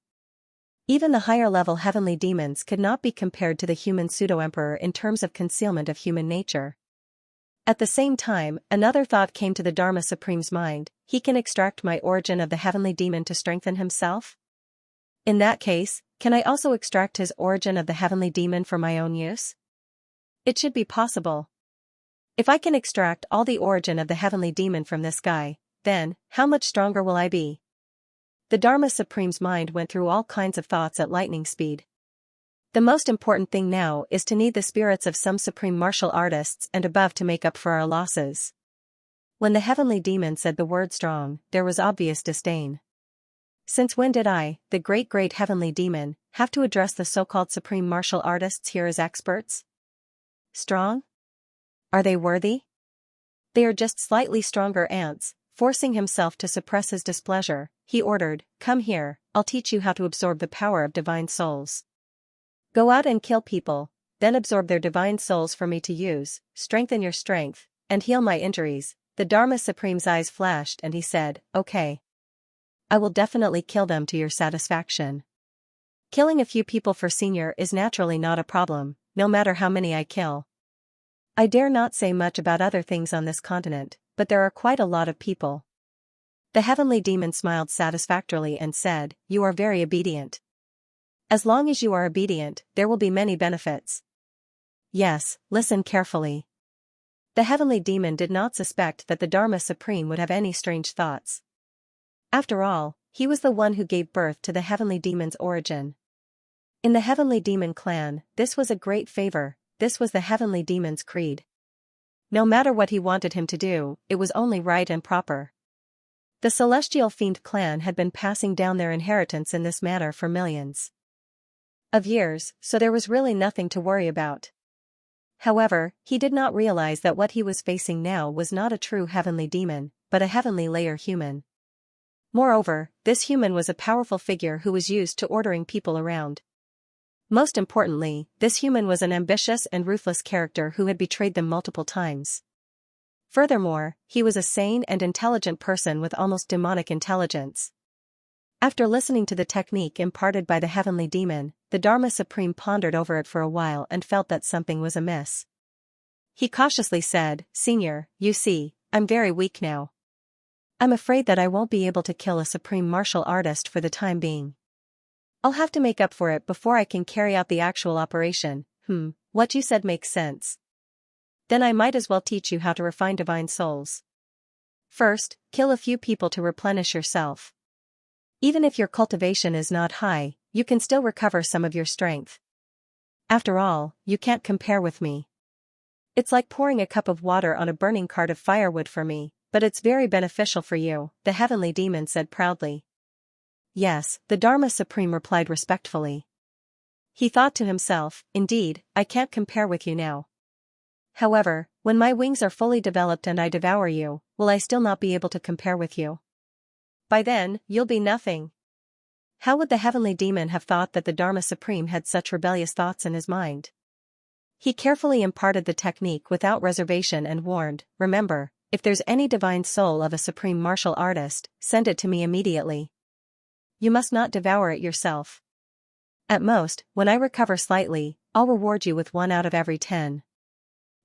Even the higher-level heavenly demons could not be compared to the human pseudo-emperor in terms of concealment of human nature. At the same time, another thought came to the Dharma Supreme's mind: he can extract my origin of the heavenly demon to strengthen himself? In that case, can I also extract his origin of the heavenly demon for my own use? It should be possible. If I can extract all the origin of the heavenly demon from this guy, then, how much stronger will I be? The Dharma Supreme's mind went through all kinds of thoughts at lightning speed. The most important thing now is to need the spirits of some supreme martial artists and above to make up for our losses. When the heavenly demon said the word strong, there was obvious disdain. Since when did I, the great heavenly demon, have to address the so-called supreme martial artists here as experts? Strong? Are they worthy? They are just slightly stronger ants. Forcing himself to suppress his displeasure, he ordered, "Come here, I'll teach you how to absorb the power of divine souls. Go out and kill people, then absorb their divine souls for me to use, strengthen your strength, and heal my injuries." The Dharma Supreme's eyes flashed and he said, "Okay. I will definitely kill them to your satisfaction. Killing a few people for Senior is naturally not a problem, no matter how many I kill. I dare not say much about other things on this continent, but there are quite a lot of people." The heavenly demon smiled satisfactorily and said, "You are very obedient. As long as you are obedient, there will be many benefits. Yes, listen carefully." The heavenly demon did not suspect that the Dharma Supreme would have any strange thoughts. After all, he was the one who gave birth to the heavenly demon's origin. In the heavenly demon clan, this was a great favor, this was the heavenly demon's creed. No matter what he wanted him to do, it was only right and proper. The celestial fiend clan had been passing down their inheritance in this manner for millions of years, so there was really nothing to worry about. However, he did not realize that what he was facing now was not a true heavenly demon, but a heavenly layer human. Moreover, this human was a powerful figure who was used to ordering people around. Most importantly, this human was an ambitious and ruthless character who had betrayed them multiple times. Furthermore, he was a sane and intelligent person with almost demonic intelligence. After listening to the technique imparted by the heavenly demon, the Dharma Supreme pondered over it for a while and felt that something was amiss. He cautiously said, "Senior, you see, I'm very weak now. I'm afraid that I won't be able to kill a supreme martial artist for the time being. I'll have to make up for it before I can carry out the actual operation." What you said makes sense. Then I might as well teach you how to refine divine souls. First, kill a few people to replenish yourself. Even if your cultivation is not high, you can still recover some of your strength. After all, you can't compare with me. It's like pouring a cup of water on a burning cart of firewood for me, but it's very beneficial for you, the heavenly demon said proudly. Yes, the Dharma Supreme replied respectfully. He thought to himself, indeed, I can't compare with you now. However, when my wings are fully developed and I devour you, will I still not be able to compare with you? By then, you'll be nothing. How would the heavenly demon have thought that the Dharma Supreme had such rebellious thoughts in his mind? He carefully imparted the technique without reservation and warned, remember, if there's any divine soul of a supreme martial artist, send it to me immediately. You must not devour it yourself. At most, when I recover slightly, I'll reward you with 1 out of every 10.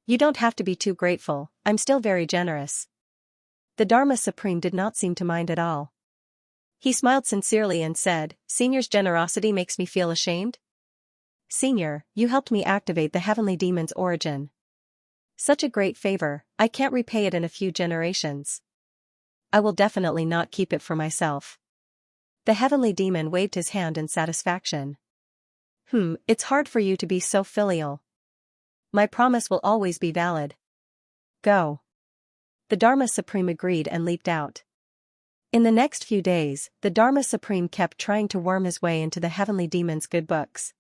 You don't have to be too grateful, I'm still very generous. The Dharma Supreme did not seem to mind at all. He smiled sincerely and said, Senior's generosity makes me feel ashamed? Senior, you helped me activate the heavenly demon's origin. Such a great favor, I can't repay it in a few generations. I will definitely not keep it for myself. The heavenly demon waved his hand in satisfaction. It's hard for you to be so filial. My promise will always be valid. Go. The Dharma Supreme agreed and leaped out. In the next few days, the Dharma Supreme kept trying to worm his way into the heavenly demon's good books.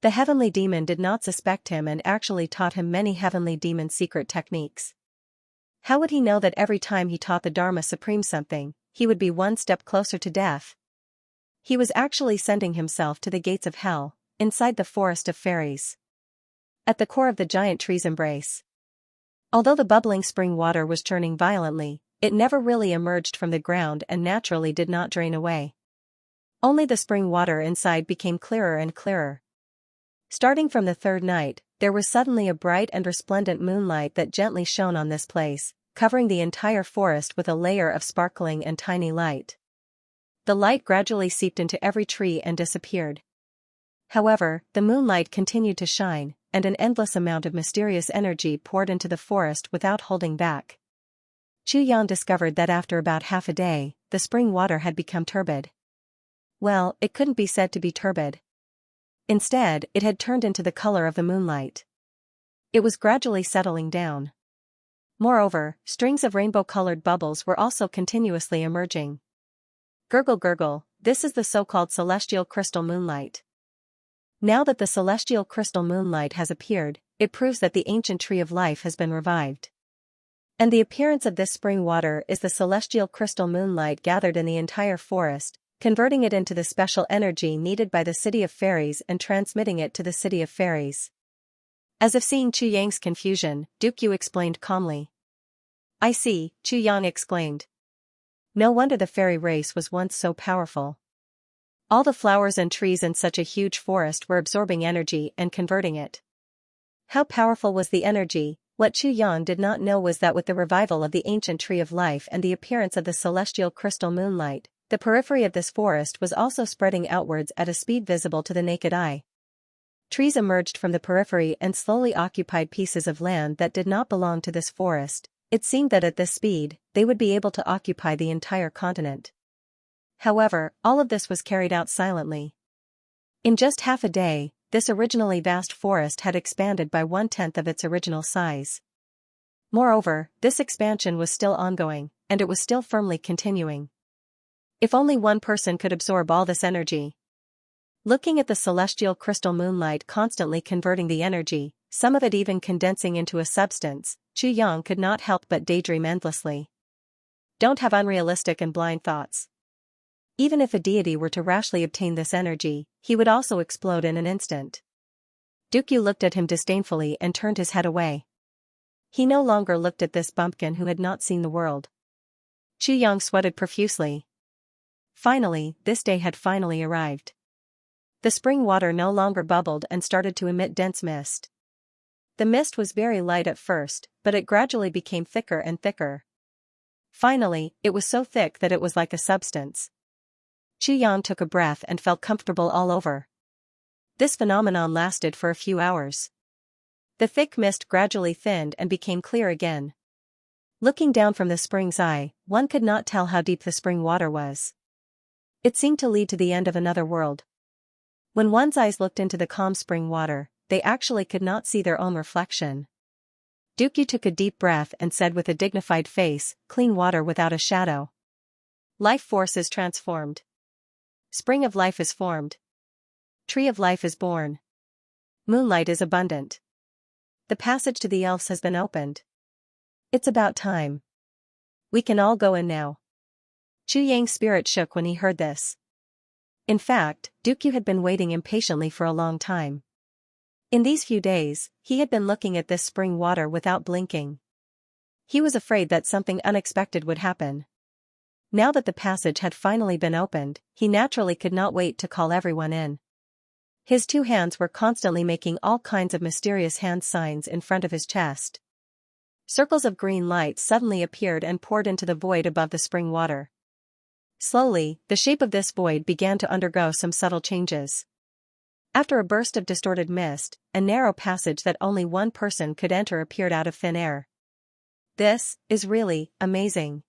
The heavenly demon did not suspect him and actually taught him many heavenly demon secret techniques. How would he know that every time he taught the Dharma Supreme something, he would be one step closer to death? He was actually sending himself to the gates of hell, inside the forest of fairies. At the core of the giant tree's embrace. Although the bubbling spring water was churning violently, it never really emerged from the ground and naturally did not drain away. Only the spring water inside became clearer and clearer. Starting from the third night, there was suddenly a bright and resplendent moonlight that gently shone on this place, covering the entire forest with a layer of sparkling and tiny light. The light gradually seeped into every tree and disappeared. However, the moonlight continued to shine, and an endless amount of mysterious energy poured into the forest without holding back. Xianxia discovered that after about half a day, the spring water had become turbid. Well, it couldn't be said to be turbid. Instead, it had turned into the color of the moonlight. It was gradually settling down. Moreover, strings of rainbow-colored bubbles were also continuously emerging. Gurgle gurgle, this is the so-called celestial crystal moonlight. Now that the celestial crystal moonlight has appeared, it proves that the ancient tree of life has been revived. And the appearance of this spring water is the celestial crystal moonlight gathered in the entire forest, converting it into the special energy needed by the city of fairies and transmitting it to the city of fairies. As if seeing Chu Yang's confusion, Duke Yu explained calmly. I see, Chu Yang exclaimed. No wonder the fairy race was once so powerful. All the flowers and trees in such a huge forest were absorbing energy and converting it. How powerful was the energy? What Chu Yang did not know was that with the revival of the ancient tree of life and the appearance of the celestial crystal moonlight, the periphery of this forest was also spreading outwards at a speed visible to the naked eye. Trees emerged from the periphery and slowly occupied pieces of land that did not belong to this forest. It seemed that at this speed, they would be able to occupy the entire continent. However, all of this was carried out silently. In just half a day, this originally vast forest had expanded by 1/10 of its original size. Moreover, this expansion was still ongoing, and it was still firmly continuing. If only one person could absorb all this energy. Looking at the celestial crystal moonlight constantly converting the energy, some of it even condensing into a substance, Chu Yang could not help but daydream endlessly. Don't have unrealistic and blind thoughts. Even if a deity were to rashly obtain this energy, he would also explode in an instant. Dukyu looked at him disdainfully and turned his head away. He no longer looked at this bumpkin who had not seen the world. Chu Yang sweated profusely. Finally, this day had finally arrived. The spring water no longer bubbled and started to emit dense mist. The mist was very light at first, but it gradually became thicker and thicker. Finally, it was so thick that it was like a substance. Chu Yang took a breath and felt comfortable all over. This phenomenon lasted for a few hours. The thick mist gradually thinned and became clear again. Looking down from the spring's eye, one could not tell how deep the spring water was. It seemed to lead to the end of another world. When one's eyes looked into the calm spring water, they actually could not see their own reflection. Dukyu took a deep breath and said with a dignified face, "Clean water without a shadow. Life force is transformed. Spring of life is formed. Tree of life is born. Moonlight is abundant. The passage to the elves has been opened. It's about time. We can all go in now." Chu Yang's spirit shook when he heard this. In fact, Dukyu had been waiting impatiently for a long time. In these few days, he had been looking at this spring water without blinking. He was afraid that something unexpected would happen. Now that the passage had finally been opened, he naturally could not wait to call everyone in. His two hands were constantly making all kinds of mysterious hand signs in front of his chest. Circles of green light suddenly appeared and poured into the void above the spring water. Slowly, the shape of this void began to undergo some subtle changes. After a burst of distorted mist, a narrow passage that only one person could enter appeared out of thin air. This is really amazing.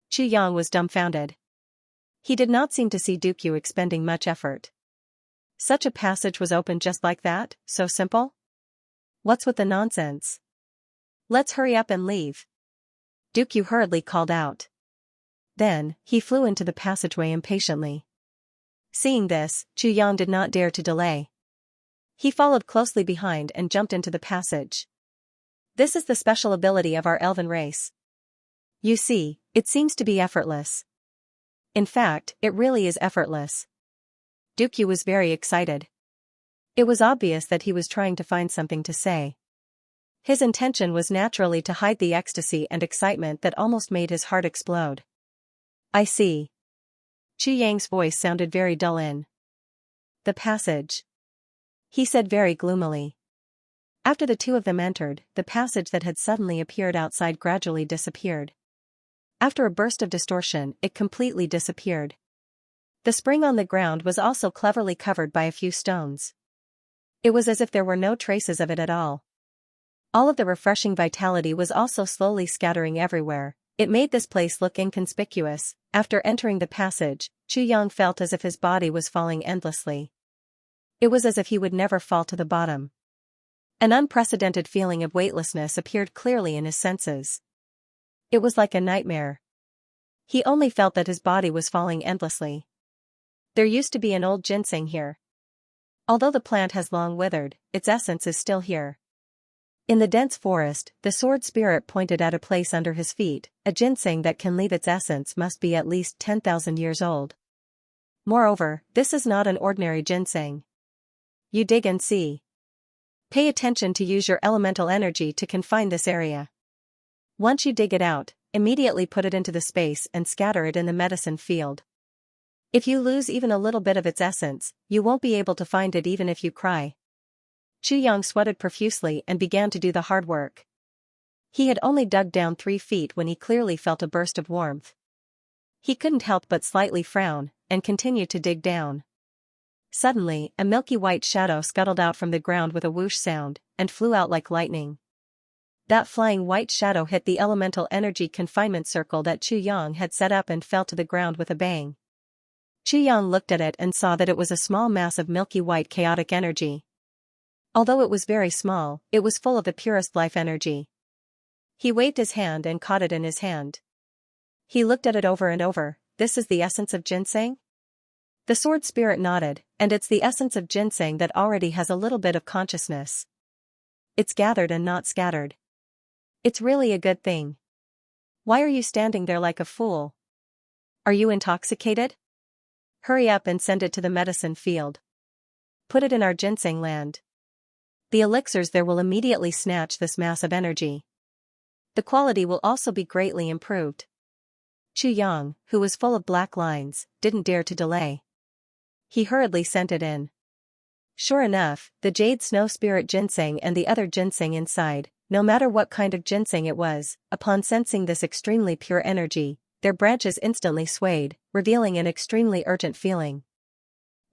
Chu Yang was dumbfounded. He did not seem to see Dukyu expending much effort. Such a passage was opened just like that, so simple? What's with the nonsense? Let's hurry up and leave. Dukyu hurriedly called out. Then, he flew into the passageway impatiently. Seeing this, Chu Yang did not dare to delay. He followed closely behind and jumped into the passage. This is the special ability of our elven race. You see, it seems to be effortless. In fact, it really is effortless. Dukyu was very excited. It was obvious that he was trying to find something to say. His intention was naturally to hide the ecstasy and excitement that almost made his heart explode. I see. Chu Yang's voice sounded very dull in the passage. He said very gloomily. After the two of them entered, the passage that had suddenly appeared outside gradually disappeared. After a burst of distortion, it completely disappeared. The spring on the ground was also cleverly covered by a few stones. It was as if there were no traces of it at all. All of the refreshing vitality was also slowly scattering everywhere. It made this place look inconspicuous. After entering the passage, Chu Yang felt as if his body was falling endlessly. It was as if he would never fall to the bottom. An unprecedented feeling of weightlessness appeared clearly in his senses. It was like a nightmare. He only felt that his body was falling endlessly. There used to be an old ginseng here. Although the plant has long withered, its essence is still here. In the dense forest, the sword spirit pointed at a place under his feet. A ginseng that can leave its essence must be at least 10,000 years old. Moreover, this is not an ordinary ginseng. You dig and see. Pay attention to use your elemental energy to confine this area. Once you dig it out, immediately put it into the space and scatter it in the medicine field. If you lose even a little bit of its essence, you won't be able to find it even if you cry. Chu Yang sweated profusely and began to do the hard work. He had only dug down 3 feet when he clearly felt a burst of warmth. He couldn't help but slightly frown, and continued to dig down. Suddenly, a milky white shadow scuttled out from the ground with a whoosh sound, and flew out like lightning. That flying white shadow hit the elemental energy confinement circle that Chu Yang had set up and fell to the ground with a bang. Chu Yang looked at it and saw that it was a small mass of milky white chaotic energy. Although it was very small, it was full of the purest life energy. He waved his hand and caught it in his hand. He looked at it over and over. This is the essence of ginseng? The sword spirit nodded, and it's the essence of ginseng that already has a little bit of consciousness. it's gathered and not scattered. It's really a good thing. Why are you standing there like a fool? Are you intoxicated? Hurry up and send it to the medicine field. Put it in our ginseng land. The elixirs there will immediately snatch this mass of energy. The quality will also be greatly improved. Chu Yang, who was full of black lines, didn't dare to delay. He hurriedly sent it in. Sure enough, the jade snow spirit ginseng and the other ginseng inside, no matter what kind of ginseng it was, upon sensing this extremely pure energy, their branches instantly swayed, revealing an extremely urgent feeling.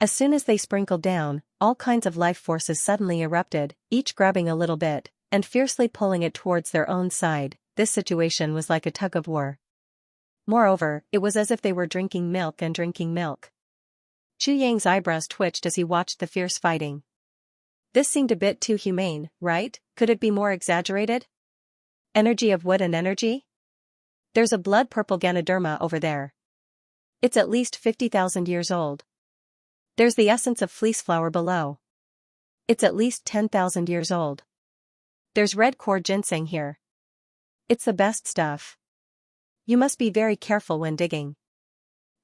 As soon as they sprinkled down, all kinds of life forces suddenly erupted, each grabbing a little bit, and fiercely pulling it towards their own side. This situation was like a tug-of-war. Moreover, it was as if they were drinking milk and drinking milk. Chu Yang's eyebrows twitched as he watched the fierce fighting. This seemed a bit too humane, right? Could it be more exaggerated? Energy of wood and energy? There's a blood-purple Ganoderma over there. It's at least 50,000 years old. There's the essence of fleeceflower below. It's at least 10,000 years old. There's red core ginseng here. It's the best stuff. You must be very careful when digging.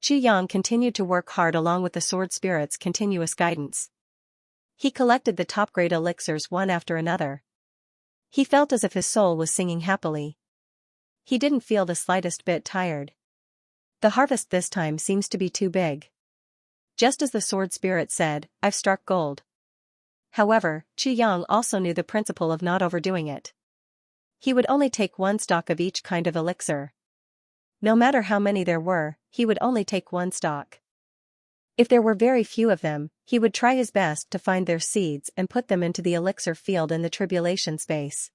Chu Yang continued to work hard along with the sword spirit's continuous guidance. He collected the top-grade elixirs one after another. He felt as if his soul was singing happily. He didn't feel the slightest bit tired. The harvest this time seems to be too big. Just as the sword spirit said, I've struck gold. However, Chu Yang also knew the principle of not overdoing it. He would only take one stalk of each kind of elixir. No matter how many there were, he would only take one stalk. If there were very few of them, he would try his best to find their seeds and put them into the elixir field in the tribulation space.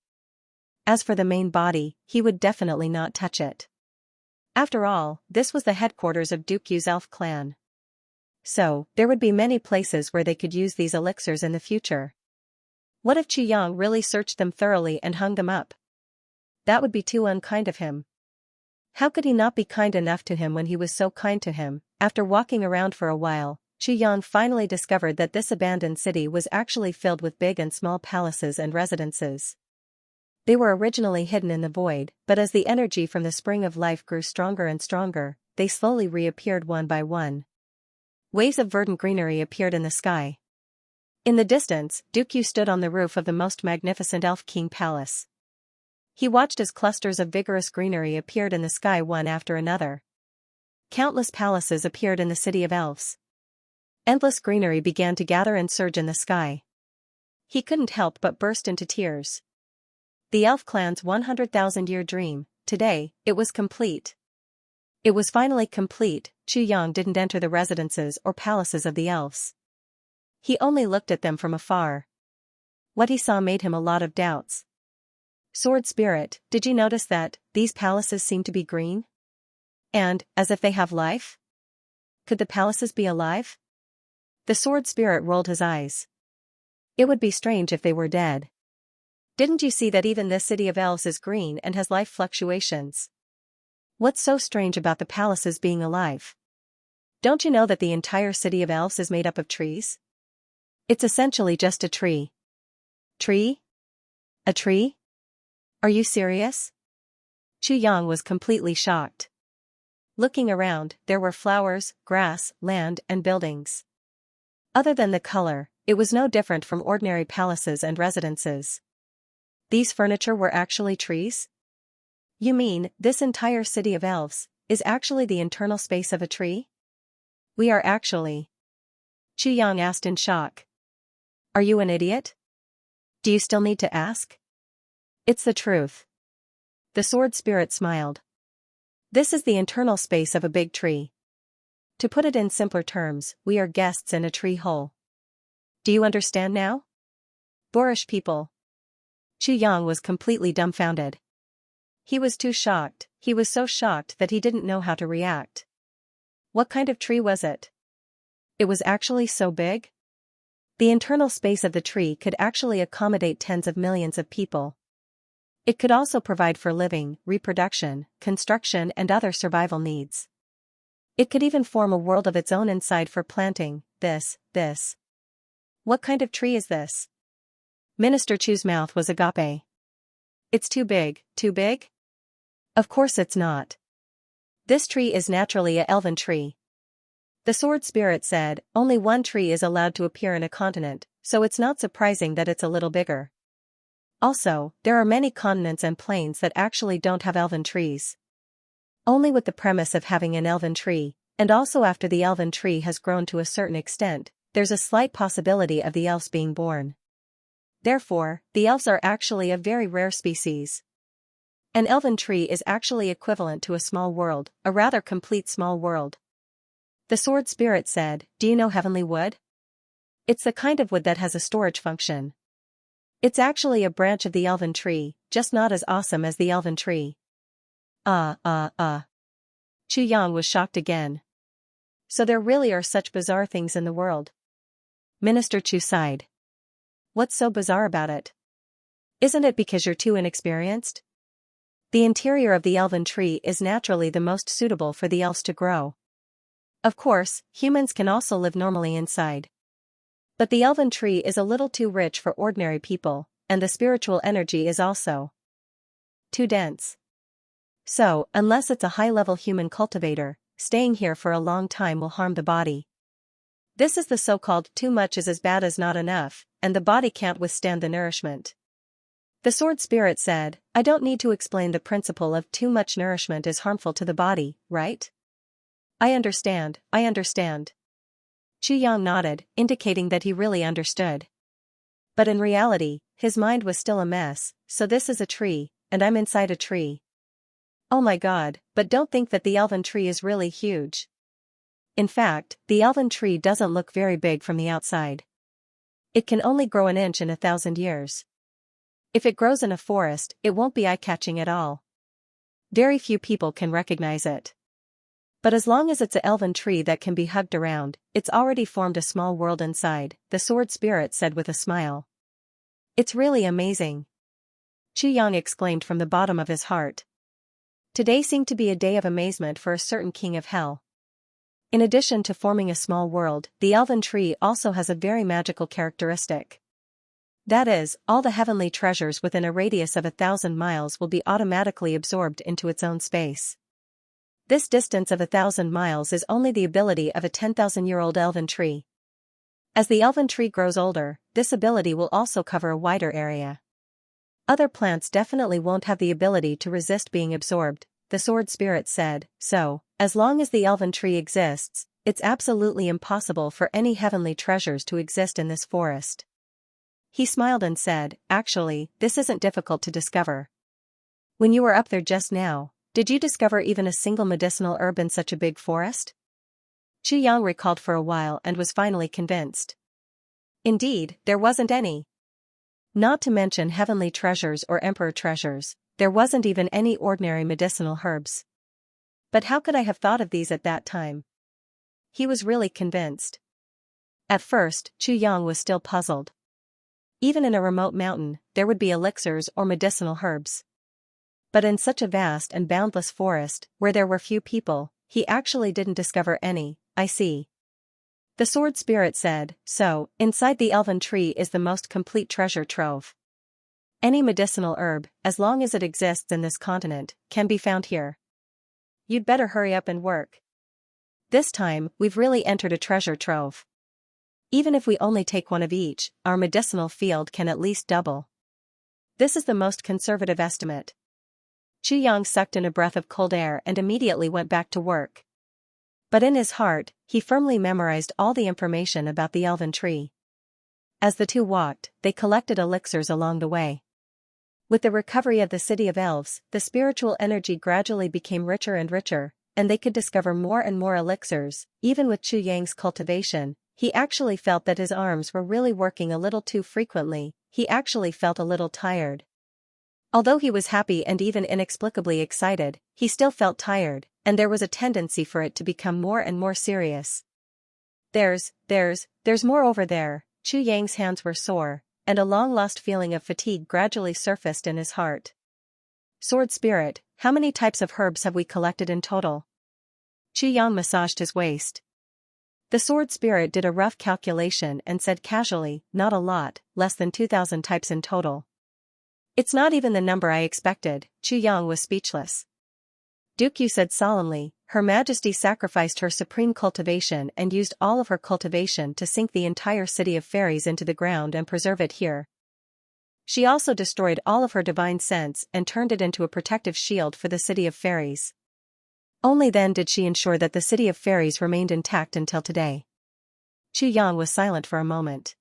As for the main body, he would definitely not touch it. After all, this was the headquarters of Duke Yu's elf clan. So, there would be many places where they could use these elixirs in the future. What if Chu Yang really searched them thoroughly and hung them up? That would be too unkind of him. How could he not be kind enough to him when he was so kind to him? After walking around for a while, Chu Yang finally discovered that this abandoned city was actually filled with big and small palaces and residences. They were originally hidden in the void, but as the energy from the spring of life grew stronger and stronger, they slowly reappeared one by one. Waves of verdant greenery appeared in the sky. In the distance, Duke Yu stood on the roof of the most magnificent Elf King Palace. He watched as clusters of vigorous greenery appeared in the sky one after another. Countless palaces appeared in the city of elves. Endless greenery began to gather and surge in the sky. He couldn't help but burst into tears. The elf clan's 100,000-year dream, today, it was complete. It was finally complete. Chu Yang didn't enter the residences or palaces of the elves. He only looked at them from afar. What he saw made him a lot of doubts. Sword Spirit, did you notice that these palaces seem to be green? And, as if they have life? Could the palaces be alive? The Sword Spirit rolled his eyes. It would be strange if they were dead. Didn't you see that even this city of elves is green and has life fluctuations? What's so strange about the palaces being alive? Don't you know that the entire city of elves is made up of trees? It's essentially just a tree. Tree? A tree? Are you serious? Chu Yang was completely shocked. Looking around, there were flowers, grass, land, and buildings. Other than the color, it was no different from ordinary palaces and residences. These furniture were actually trees? You mean, this entire city of elves is actually the internal space of a tree? We are actually. Chu Yang asked in shock. Are you an idiot? Do you still need to ask? It's the truth. The Sword Spirit smiled. This is the internal space of a big tree. To put it in simpler terms, we are guests in a tree hole. Do you understand now? Boorish people. Chu Yang was completely dumbfounded. He was too shocked. He was so shocked that he didn't know how to react. What kind of tree was it? It was actually so big? The internal space of the tree could actually accommodate tens of millions of people. It could also provide for living, reproduction, construction, and other survival needs. It could even form a world of its own inside for planting. This. What kind of tree is this? Minister Chu's mouth was agape. It's too big, too big? Of course it's not. This tree is naturally a elven tree. The sword spirit said, only one tree is allowed to appear in a continent, so it's not surprising that it's a little bigger. Also, there are many continents and plains that actually don't have elven trees. Only with the premise of having an elven tree, and also after the elven tree has grown to a certain extent, there's a slight possibility of the elves being born. Therefore, the elves are actually a very rare species. An elven tree is actually equivalent to a small world, a rather complete small world. The sword spirit said, do you know heavenly wood? It's the kind of wood that has a storage function. It's actually a branch of the elven tree, just not as awesome as the elven tree. Chu Yang was shocked again. So there really are such bizarre things in the world. Minister Chu sighed. What's so bizarre about it? Isn't it because you're too inexperienced? The interior of the elven tree is naturally the most suitable for the elves to grow. Of course, humans can also live normally inside. But the elven tree is a little too rich for ordinary people, and the spiritual energy is also too dense. So, unless it's a high-level human cultivator, staying here for a long time will harm the body. This is the so-called too much is as bad as not enough, and the body can't withstand the nourishment. The sword spirit said, I don't need to explain the principle of too much nourishment is harmful to the body, right? I understand. Chu Yang nodded, indicating that he really understood. But in reality, his mind was still a mess, so this is a tree, and I'm inside a tree. Oh my god, but don't think that the elven tree is really huge. In fact, the elven tree doesn't look very big from the outside. It can only grow an inch in 1,000 years. If it grows in a forest, it won't be eye-catching at all. Very few people can recognize it. But as long as it's an elven tree that can be hugged around, it's already formed a small world inside, the sword spirit said with a smile. It's really amazing. Chu Yang exclaimed from the bottom of his heart. Today seemed to be a day of amazement for a certain king of hell. In addition to forming a small world, the elven tree also has a very magical characteristic. That is, all the heavenly treasures within a radius of 1,000 miles will be automatically absorbed into its own space. This distance of 1,000 miles is only the ability of a 10,000-year-old elven tree. As the elven tree grows older, this ability will also cover a wider area. Other plants definitely won't have the ability to resist being absorbed, the sword spirit said, so, as long as the elven tree exists, it's absolutely impossible for any heavenly treasures to exist in this forest. He smiled and said, actually, this isn't difficult to discover. When you were up there just now, did you discover even a single medicinal herb in such a big forest? Chu Yang recalled for a while and was finally convinced. Indeed, there wasn't any. Not to mention heavenly treasures or emperor treasures, there wasn't even any ordinary medicinal herbs. But how could I have thought of these at that time? He was really convinced. At first, Chu Yang was still puzzled. Even in a remote mountain, there would be elixirs or medicinal herbs. But in such a vast and boundless forest, where there were few people, he actually didn't discover any. I see. The sword spirit said, so, inside the elven tree is the most complete treasure trove. Any medicinal herb, as long as it exists in this continent, can be found here. You'd better hurry up and work. This time, we've really entered a treasure trove. Even if we only take one of each, our medicinal field can at least double. This is the most conservative estimate. Chu Yang sucked in a breath of cold air and immediately went back to work. But in his heart, he firmly memorized all the information about the elven tree. As the two walked, they collected elixirs along the way. With the recovery of the city of elves, the spiritual energy gradually became richer and richer, and they could discover more and more elixirs. Even with Chu Yang's cultivation, he actually felt that his arms were really working a little too frequently. He actually felt a little tired. Although he was happy and even inexplicably excited, he still felt tired, and there was a tendency for it to become more and more serious. There's more over there. Chu Yang's hands were sore, and a long-lost feeling of fatigue gradually surfaced in his heart. Sword Spirit, how many types of herbs have we collected in total? Chu Yang massaged his waist. The sword spirit did a rough calculation and said casually, not a lot, less than 2,000 types in total. It's not even the number I expected. Chu Yang was speechless. Dukyu said solemnly, Her Majesty sacrificed her supreme cultivation and used all of her cultivation to sink the entire city of fairies into the ground and preserve it here. She also destroyed all of her divine sense and turned it into a protective shield for the city of fairies. Only then did she ensure that the city of fairies remained intact until today. Chu Yang was silent for a moment.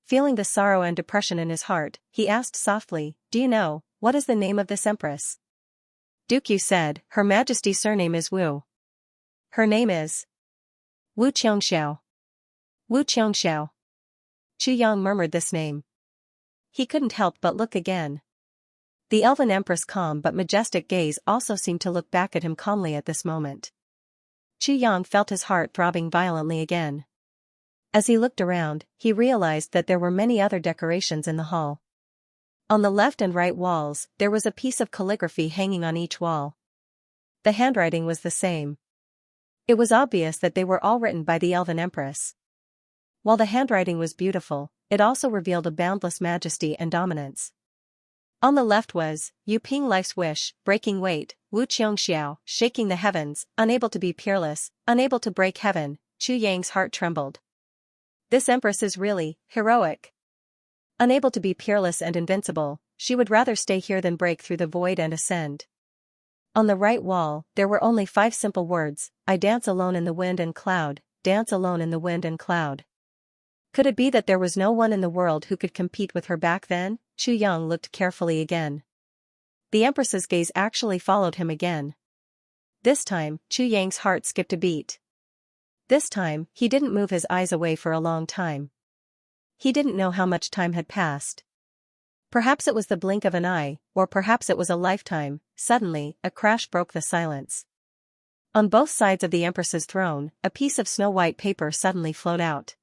Feeling the sorrow and depression in his heart, he asked softly, Do you know, what is the name of this empress? Dukyu said, Her Majesty's surname is Wu. Her name is Wu Qiangxiao. Wu Qiangxiao. Chu Yang murmured this name. He couldn't help but look again. The elven empress' calm but majestic gaze also seemed to look back at him calmly at this moment. Chu Yang felt his heart throbbing violently again. As he looked around, he realized that there were many other decorations in the hall. On the left and right walls, there was a piece of calligraphy hanging on each wall. The handwriting was the same. It was obvious that they were all written by the elven empress. While the handwriting was beautiful, it also revealed a boundless majesty and dominance. On the left was, Yu Ping Life's Wish, Breaking Weight, Wu Qiangxiao, Shaking the Heavens, Unable to be Peerless, Unable to Break Heaven. Chu Yang's heart trembled. This empress is really heroic. Unable to be peerless and invincible, she would rather stay here than break through the void and ascend. On the right wall, there were only 5 simple words, I dance alone in the wind and cloud, dance alone in the wind and cloud. Could it be that there was no one in the world who could compete with her back then? Chu Yang looked carefully again. The empress's gaze actually followed him again. This time, Chu Yang's heart skipped a beat. This time, he didn't move his eyes away for a long time. He didn't know how much time had passed. Perhaps it was the blink of an eye, or perhaps it was a lifetime. Suddenly, a crash broke the silence. On both sides of the empress's throne, a piece of snow-white paper suddenly flowed out.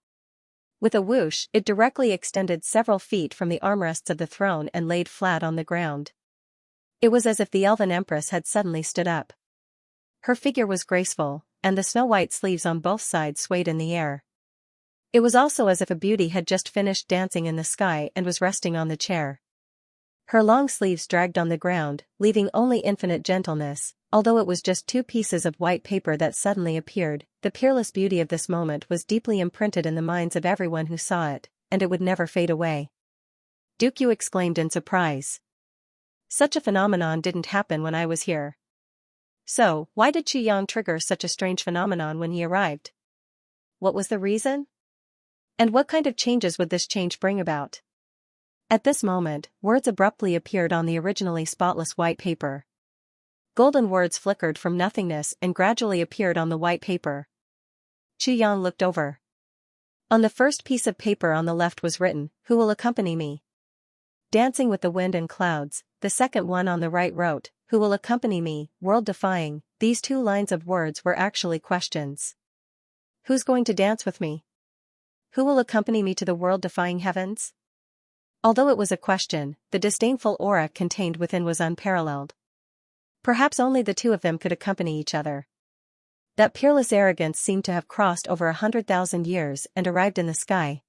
With a whoosh, it directly extended several feet from the armrests of the throne and laid flat on the ground. It was as if the elven empress had suddenly stood up. Her figure was graceful, and the snow-white sleeves on both sides swayed in the air. It was also as if a beauty had just finished dancing in the sky and was resting on the chair. Her long sleeves dragged on the ground, leaving only infinite gentleness. Although it was just 2 pieces of white paper that suddenly appeared, the peerless beauty of this moment was deeply imprinted in the minds of everyone who saw it, and it would never fade away. Dukyu exclaimed in surprise. Such a phenomenon didn't happen when I was here. So, why did Chu Yang trigger such a strange phenomenon when he arrived? What was the reason? And what kind of changes would this change bring about? At this moment, words abruptly appeared on the originally spotless white paper. Golden words flickered from nothingness and gradually appeared on the white paper. Chu Yang looked over. On the first piece of paper on the left was written, Who will accompany me? Dancing with the wind and clouds. The second one on the right wrote, Who will accompany me, world-defying. These 2 lines of words were actually questions. Who's going to dance with me? Who will accompany me to the world-defying heavens? Although it was a question, the disdainful aura contained within was unparalleled. Perhaps only the 2 of them could accompany each other. That peerless arrogance seemed to have crossed over 100,000 years and arrived in the sky.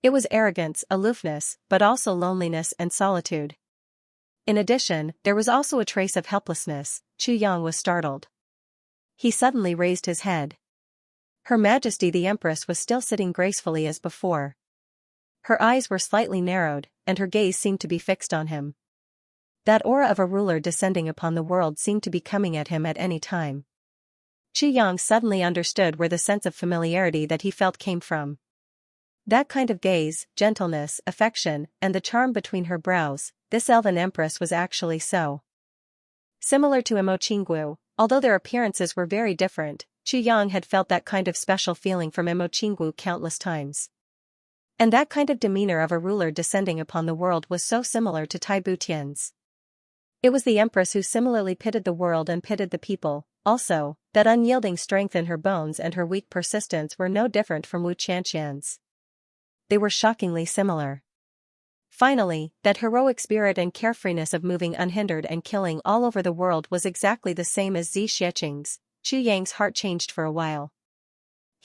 It was arrogance, aloofness, but also loneliness and solitude. In addition, there was also a trace of helplessness. Chu Yang was startled. He suddenly raised his head. Her Majesty the Empress was still sitting gracefully as before. Her eyes were slightly narrowed, and her gaze seemed to be fixed on him. That aura of a ruler descending upon the world seemed to be coming at him at any time. Chu Yang suddenly understood where the sense of familiarity that he felt came from. That kind of gaze, gentleness, affection, and the charm between her brows, this elven empress was actually so similar to Imo Qinggu. Although their appearances were very different, Chu Yang had felt that kind of special feeling from Imo Qinggu countless times. And that kind of demeanor of a ruler descending upon the world was so similar to Tai Butian's. It was the empress who similarly pitted the world and pitted the people. Also, that unyielding strength in her bones and her weak persistence were no different from Wu Qianxian's. They were shockingly similar. Finally, that heroic spirit and carefreeness of moving unhindered and killing all over the world was exactly the same as Zi Xieching's. Chu Yang's heart changed for a while.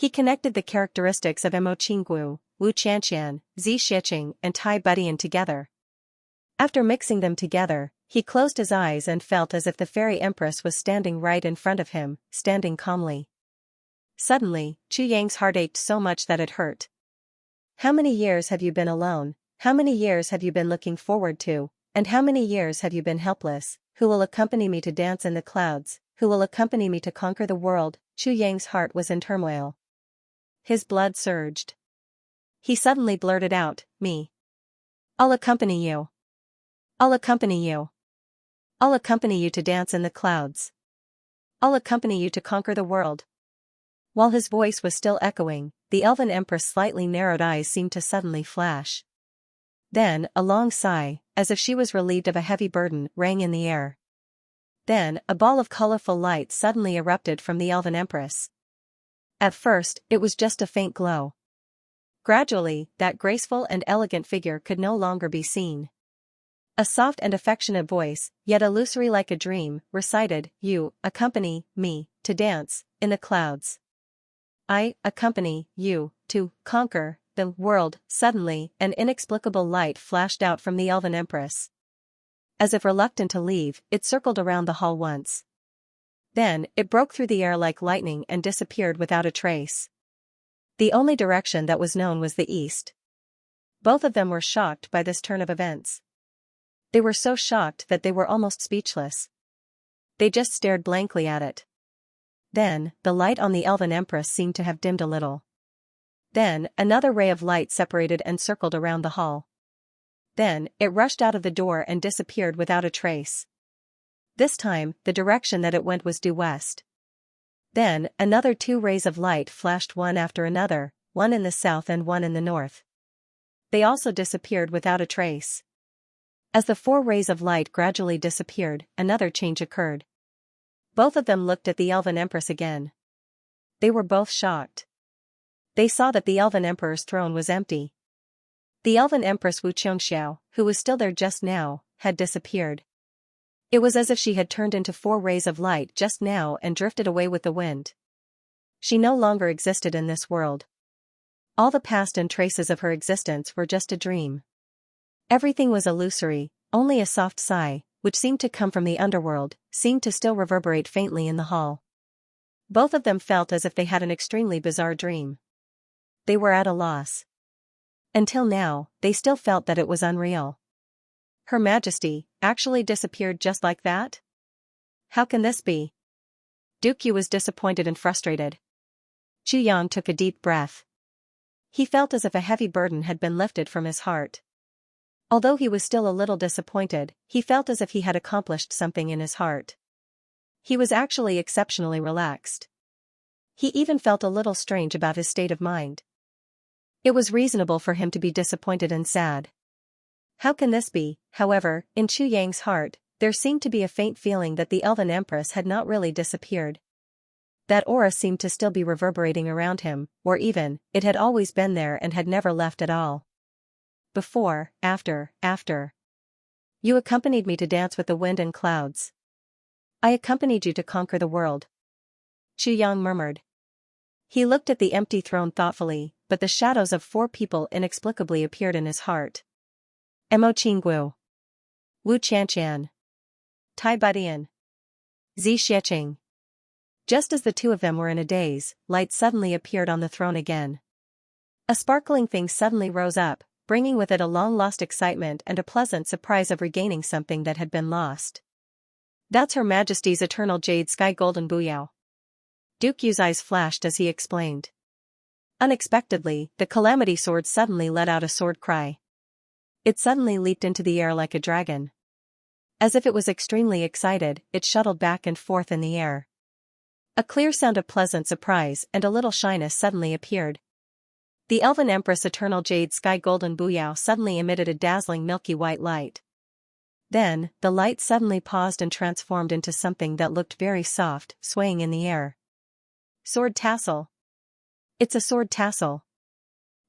He connected the characteristics of Mo Qinggu, Wu Qianxian, Xianxia and Tai Budian together. After mixing them together, he closed his eyes and felt as if the fairy empress was standing right in front of him, standing calmly. Suddenly, Chu Yang's heart ached so much that it hurt. How many years have you been alone? How many years have you been looking forward to? And how many years have you been helpless? Who will accompany me to dance in the clouds? Who will accompany me to conquer the world? Chu Yang's heart was in turmoil. His blood surged. He suddenly blurted out, "Me. I'll accompany you. I'll accompany you. I'll accompany you to dance in the clouds. I'll accompany you to conquer the world." While his voice was still echoing, the Elven Empress' slightly narrowed eyes seemed to suddenly flash. Then, a long sigh, as if she was relieved of a heavy burden, rang in the air. Then, a ball of colorful light suddenly erupted from the Elven Empress. At first, it was just a faint glow. Gradually, that graceful and elegant figure could no longer be seen. A soft and affectionate voice, yet illusory like a dream, recited, "You accompany me to dance in the clouds. I accompany you to conquer the world." Suddenly, an inexplicable light flashed out from the Elven Empress. As if reluctant to leave, it circled around the hall once. Then, it broke through the air like lightning and disappeared without a trace. The only direction that was known was the east. Both of them were shocked by this turn of events. They were so shocked that they were almost speechless. They just stared blankly at it. Then, the light on the Elven Empress seemed to have dimmed a little. Then, another ray of light separated and circled around the hall. Then, it rushed out of the door and disappeared without a trace. This time, the direction that it went was due west. Then, another 2 rays of light flashed one after another, one in the south and one in the north. They also disappeared without a trace. As the 4 rays of light gradually disappeared, another change occurred. Both of them looked at the Elven Empress again. They were both shocked. They saw that the Elven Emperor's throne was empty. The Elven Empress Wu Qianxiao, who was still there just now, had disappeared. It was as if she had turned into 4 rays of light just now and drifted away with the wind. She no longer existed in this world. All the past and traces of her existence were just a dream. Everything was illusory, only a soft sigh, which seemed to come from the underworld, seemed to still reverberate faintly in the hall. Both of them felt as if they had an extremely bizarre dream. They were at a loss. Until now, they still felt that it was unreal. Her Majesty actually disappeared just like that? How can this be? Duke Yu was disappointed and frustrated. Chu Yang took a deep breath. He felt as if a heavy burden had been lifted from his heart. Although he was still a little disappointed, he felt as if he had accomplished something in his heart. He was actually exceptionally relaxed. He even felt a little strange about his state of mind. It was reasonable for him to be disappointed and sad. How can this be? However, in Chu Yang's heart, there seemed to be a faint feeling that the Elven Empress had not really disappeared. That aura seemed to still be reverberating around him, or even, it had always been there and had never left at all. Before, after. You accompanied me to dance with the wind and clouds. I accompanied you to conquer the world. Chu Yang murmured. He looked at the empty throne thoughtfully, but the shadows of 4 people inexplicably appeared in his heart. Mo Qinggu, Wu Qianxian, Tai Budian, Xianxia. Just as the 2 of them were in a daze, light suddenly appeared on the throne again. A sparkling thing suddenly rose up, bringing with it a long-lost excitement and a pleasant surprise of regaining something that had been lost. That's Her Majesty's eternal jade sky golden buyao. Duke Yu's eyes flashed as he explained. Unexpectedly, the Calamity Sword suddenly let out a sword cry. It suddenly leaped into the air like a dragon. As if it was extremely excited, it shuttled back and forth in the air. A clear sound of pleasant surprise and a little shyness suddenly appeared. The Elven Empress' eternal jade sky golden buyao suddenly emitted a dazzling milky white light. Then, the light suddenly paused and transformed into something that looked very soft, swaying in the air. Sword tassel. It's a sword tassel.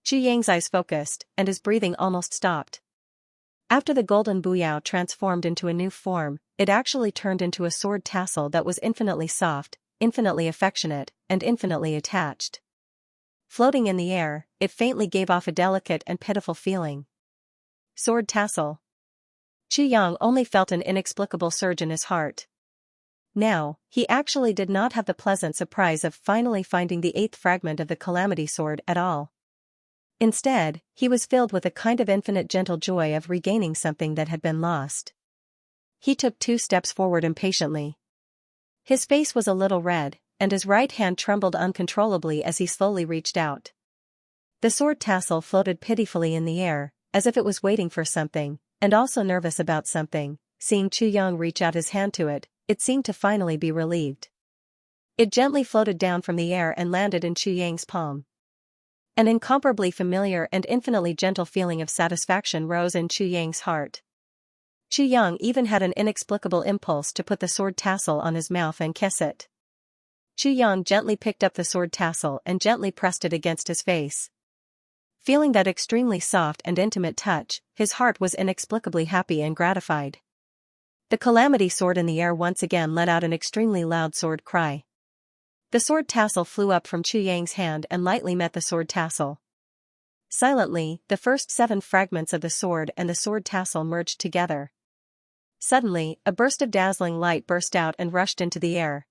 Chu Yang's eyes focused, and his breathing almost stopped. After the golden buyao transformed into a new form, it actually turned into a sword tassel that was infinitely soft, infinitely affectionate, and infinitely attached. Floating in the air, it faintly gave off a delicate and pitiful feeling. Sword tassel. Xianxia only felt an inexplicable surge in his heart. Now, he actually did not have the pleasant surprise of finally finding the 8th fragment of the Calamity Sword at all. Instead, he was filled with a kind of infinite gentle joy of regaining something that had been lost. He took 2 steps forward impatiently. His face was a little red, and his right hand trembled uncontrollably as he slowly reached out. The sword tassel floated pitifully in the air, as if it was waiting for something, and also nervous about something. Seeing Xianxia reach out his hand to it, it seemed to finally be relieved. It gently floated down from the air and landed in Xianxia's palm. An incomparably familiar and infinitely gentle feeling of satisfaction rose in Xianxia's heart. Xianxia even had an inexplicable impulse to put the sword tassel on his mouth and kiss it. Xianxia gently picked up the sword tassel and gently pressed it against his face. Feeling that extremely soft and intimate touch, his heart was inexplicably happy and gratified. The Calamity Sword in the air once again let out an extremely loud sword cry. The sword tassel flew up from Xianxia's hand and lightly met the sword tassel. Silently, the first 7 fragments of the sword and the sword tassel merged together. Suddenly, a burst of dazzling light burst out and rushed into the air.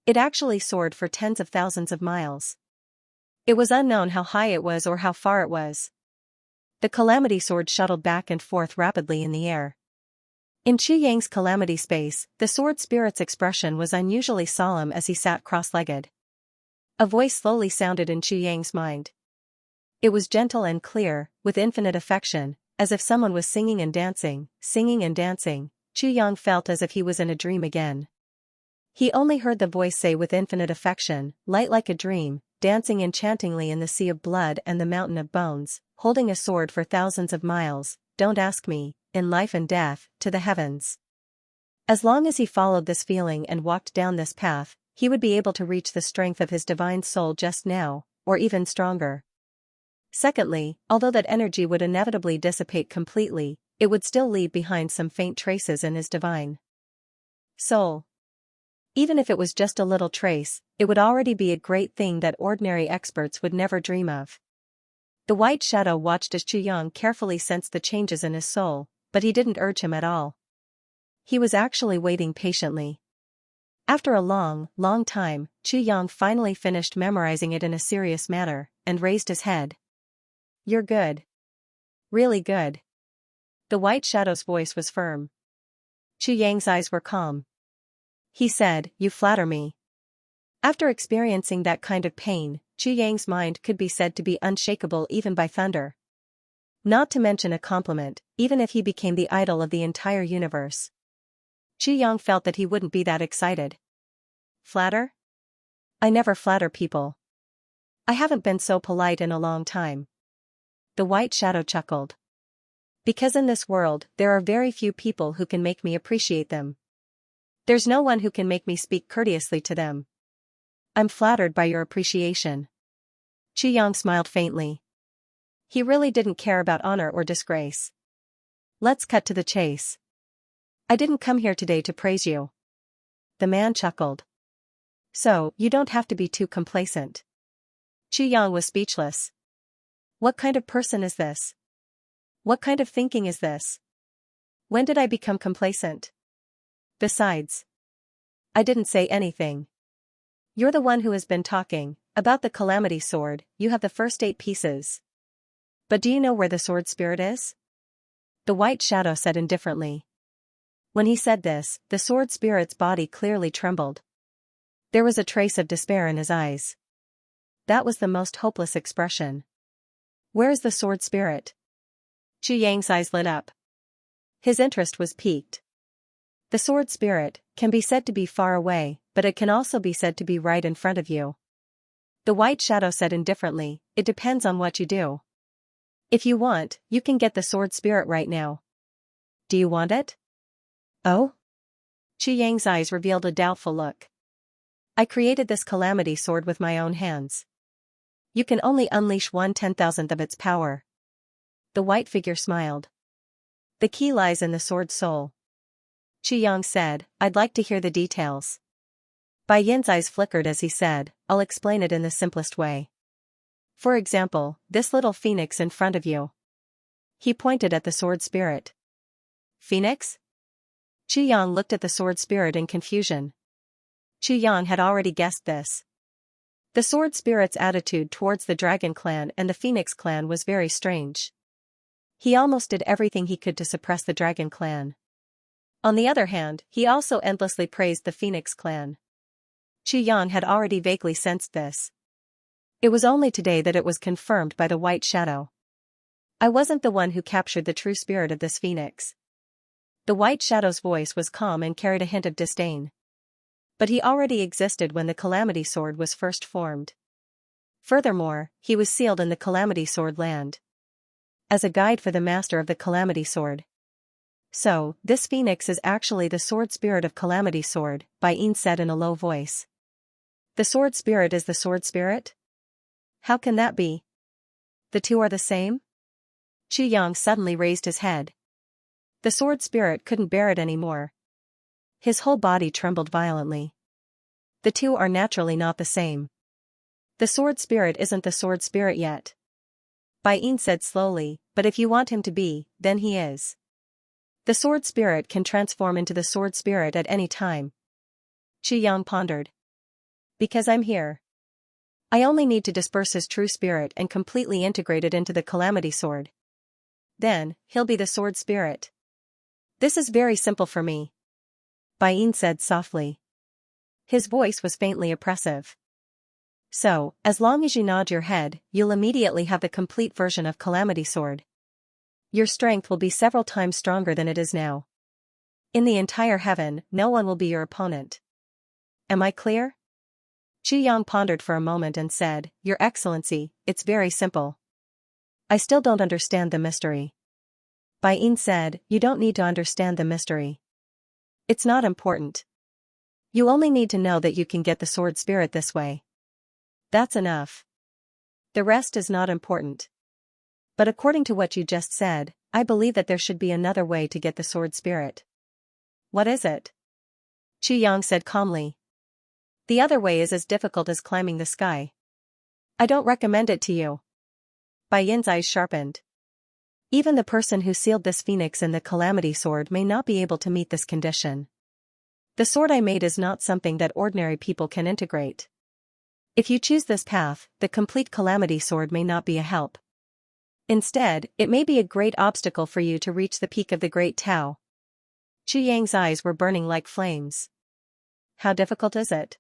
It actually soared for tens of thousands of miles. It was unknown how high it was or how far it was. The Calamity Sword shuttled back and forth rapidly in the air. In Xianxia's Calamity Space, the sword spirit's expression was unusually solemn as he sat cross-legged. A voice slowly sounded in Xianxia's mind. It was gentle and clear, with infinite affection, as if someone was singing and dancing, singing and dancing. Xianxia felt as if he was in a dream again. He only heard the voice say with infinite affection, light like a dream, dancing enchantingly in the sea of blood and the mountain of bones, holding a sword for thousands of miles, don't ask me, in life and death, to the heavens. As long as he followed this feeling and walked down this path, he would be able to reach the strength of his divine soul just now, or even stronger. Secondly, although that energy would inevitably dissipate completely, it would still leave behind some faint traces in his divine soul. Even if it was just a little trace, it would already be a great thing that ordinary experts would never dream of. The white shadow watched as Xianxia carefully sensed the changes in his soul, but he didn't urge him at all. He was actually waiting patiently. After a long, long time, Xianxia finally finished memorizing it in a serious manner, and raised his head. You're good. Really good. The white shadow's voice was firm. Xianxia's eyes were calm. He said, you flatter me. After experiencing that kind of pain, Xianxia's mind could be said to be unshakable even by thunder. Not to mention a compliment, even if he became the idol of the entire universe. Xianxia felt that he wouldn't be that excited. Flatter? I never flatter people. I haven't been so polite in a long time. The white shadow chuckled. Because in this world, there are very few people who can make me appreciate them. There's no one who can make me speak courteously to them. I'm flattered by your appreciation. Xianxia smiled faintly. He really didn't care about honor or disgrace. Let's cut to the chase. I didn't come here today to praise you. The man chuckled. So, you don't have to be too complacent. Xianxia was speechless. What kind of person is this? What kind of thinking is this? When did I become complacent? Besides, I didn't say anything. You're the one who has been talking about the Calamity Sword. You have the first 8 pieces. But do you know where the sword spirit is? The white shadow said indifferently. When he said this, the sword spirit's body clearly trembled. There was a trace of despair in his eyes. That was the most hopeless expression. Where is the sword spirit? Xianxia's eyes lit up. His interest was piqued. The sword spirit can be said to be far away, but it can also be said to be right in front of you. The white shadow said indifferently, it depends on what you do. If you want, you can get the sword spirit right now. Do you want it? Oh? Xianxia's eyes revealed a doubtful look. I created this Calamity Sword with my own hands. You can only unleash 1/10,000th of its power. The white figure smiled. The key lies in the sword's soul. Xianxia said, I'd like to hear the details. Bai Yin's eyes flickered as he said, I'll explain it in the simplest way. For example, this little phoenix in front of you. He pointed at the sword spirit. Phoenix? Xianxia looked at the sword spirit in confusion. Xianxia had already guessed this. The sword spirit's attitude towards the dragon clan and the phoenix clan was very strange. He almost did everything he could to suppress the dragon clan. On the other hand, he also endlessly praised the phoenix clan. Xianxia had already vaguely sensed this. It was only today that it was confirmed by the white shadow. I wasn't the one who captured the true spirit of this phoenix. The white shadow's voice was calm and carried a hint of disdain. But he already existed when the Calamity Sword was first formed. Furthermore, he was sealed in the Calamity Sword land. As a guide for the master of the Calamity Sword. So, this phoenix is actually the sword spirit of Calamity Sword, Bai said in a low voice. The sword spirit is the sword spirit? How can that be? The two are the same? Xianxia suddenly raised his head. The sword spirit couldn't bear it anymore. His whole body trembled violently. The two are naturally not the same. The sword spirit isn't the sword spirit yet. Bai said slowly, but if you want him to be, then he is. The sword spirit can transform into the sword spirit at any time. Xianxia pondered. Because I'm here. I only need to disperse his true spirit and completely integrate it into the Calamity Sword. Then, he'll be the sword spirit. This is very simple for me. Bai said softly. His voice was faintly oppressive. So, as long as you nod your head, you'll immediately have the complete version of Calamity Sword. Your strength will be several times stronger than it is now. In the entire heaven, no one will be your opponent. Am I clear? Xianxia pondered for a moment and said, Your Excellency, it's very simple. I still don't understand the mystery. Bai said, You don't need to understand the mystery. It's not important. You only need to know that you can get the sword spirit this way. That's enough. The rest is not important. But according to what you just said, I believe that there should be another way to get the sword spirit. What is it? Xianxia said calmly. The other way is as difficult as climbing the sky. I don't recommend it to you. Bai's eyes sharpened. Even the person who sealed this phoenix in the Calamity Sword may not be able to meet this condition. The sword I made is not something that ordinary people can integrate. If you choose this path, the complete Calamity Sword may not be a help. Instead, it may be a great obstacle for you to reach the peak of the Great Tao. Xianxia's eyes were burning like flames. How difficult is it?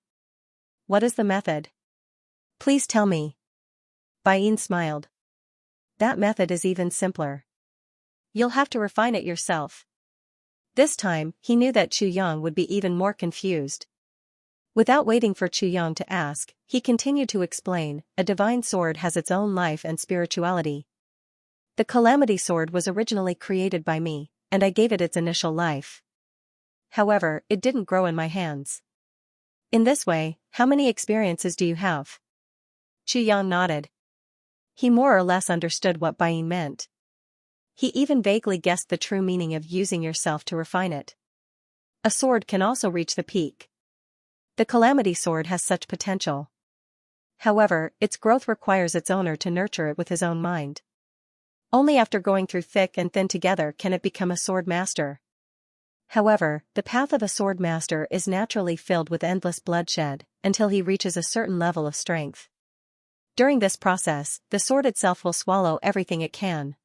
What is the method? Please tell me. Bai smiled. That method is even simpler. You'll have to refine it yourself. This time, he knew that Xianxia would be even more confused. Without waiting for Xianxia to ask, he continued to explain, a divine sword has its own life and spirituality. The Calamity Sword was originally created by me, and I gave it its initial life. However, it didn't grow in my hands. In this way, how many experiences do you have? Xianxia nodded. He more or less understood what Bai meant. He even vaguely guessed the true meaning of using yourself to refine it. A sword can also reach the peak. The Calamity Sword has such potential. However, its growth requires its owner to nurture it with his own mind. Only after going through thick and thin together can it become a sword master. However, the path of a sword master is naturally filled with endless bloodshed, until he reaches a certain level of strength. During this process, the sword itself will swallow everything it can.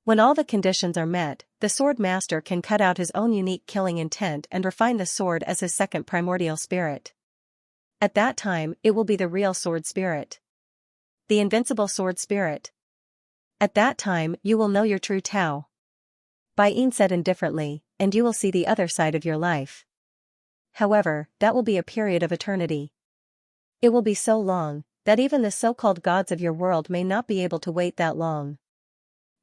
When all the conditions are met, the sword master can cut out his own unique killing intent and refine the sword as his second primordial spirit. At that time, it will be the real sword spirit. The invincible sword spirit. At that time, you will know your true Tao. Bai said indifferently, and you will see the other side of your life. However, that will be a period of eternity. It will be so long, that even the so-called gods of your world may not be able to wait that long.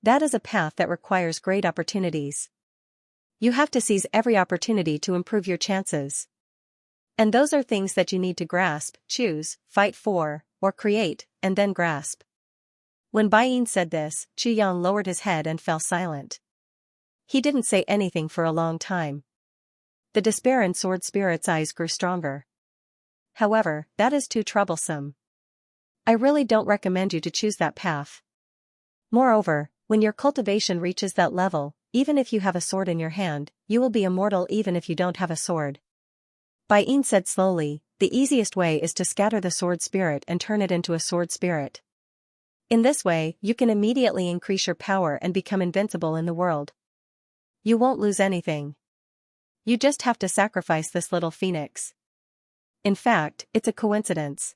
That is a path that requires great opportunities. You have to seize every opportunity to improve your chances. And those are things that you need to grasp, choose, fight for, or create, and then grasp. When Bai said this, Xianxia lowered his head and fell silent. He didn't say anything for a long time. The despair in Sword Spirit's eyes grew stronger. However, that is too troublesome. I really don't recommend you to choose that path. Moreover, when your cultivation reaches that level, even if you have a sword in your hand, you will be immortal even if you don't have a sword. Bai Yin said slowly, the easiest way is to scatter the sword spirit and turn it into a sword spirit. In this way, you can immediately increase your power and become invincible in the world. You won't lose anything. You just have to sacrifice this little phoenix. In fact, it's a coincidence.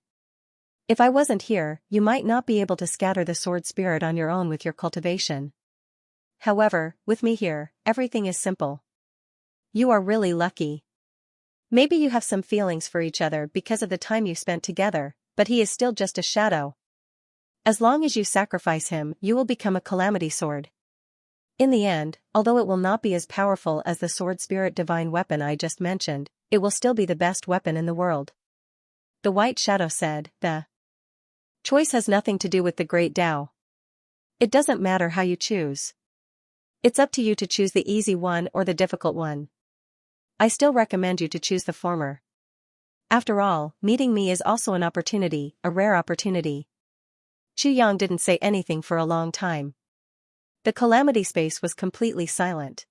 If I wasn't here, you might not be able to scatter the sword spirit on your own with your cultivation. However, with me here, everything is simple. You are really lucky. Maybe you have some feelings for each other because of the time you spent together, but he is still just a shadow. As long as you sacrifice him, you will become a calamity sword. In the end, although it will not be as powerful as the sword spirit divine weapon I just mentioned, it will still be the best weapon in the world. The white shadow said, the choice has nothing to do with the great Tao. It doesn't matter how you choose. It's up to you to choose the easy one or the difficult one. I still recommend you to choose the former. After all, meeting me is also an opportunity, a rare opportunity. Xianxia didn't say anything for a long time. The calamity space was completely silent.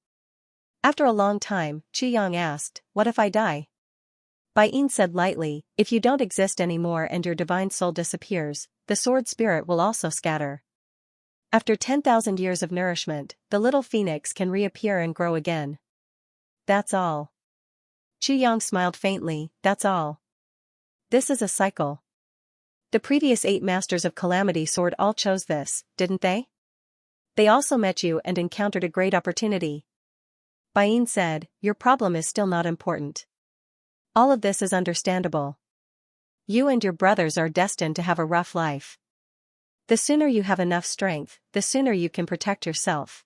After a long time, Xianxia asked, what if I die? Bai Yin said lightly, if you don't exist anymore and your divine soul disappears, the sword spirit will also scatter. After 10,000 years of nourishment, the little phoenix can reappear and grow again. That's all. Xianxia smiled faintly, that's all. This is a cycle. The previous 8 masters of Calamity Sword all chose this, didn't they? They also met you and encountered a great opportunity. Bai Yin said, your problem is still not important. All of this is understandable. You and your brothers are destined to have a rough life. The sooner you have enough strength, the sooner you can protect yourself.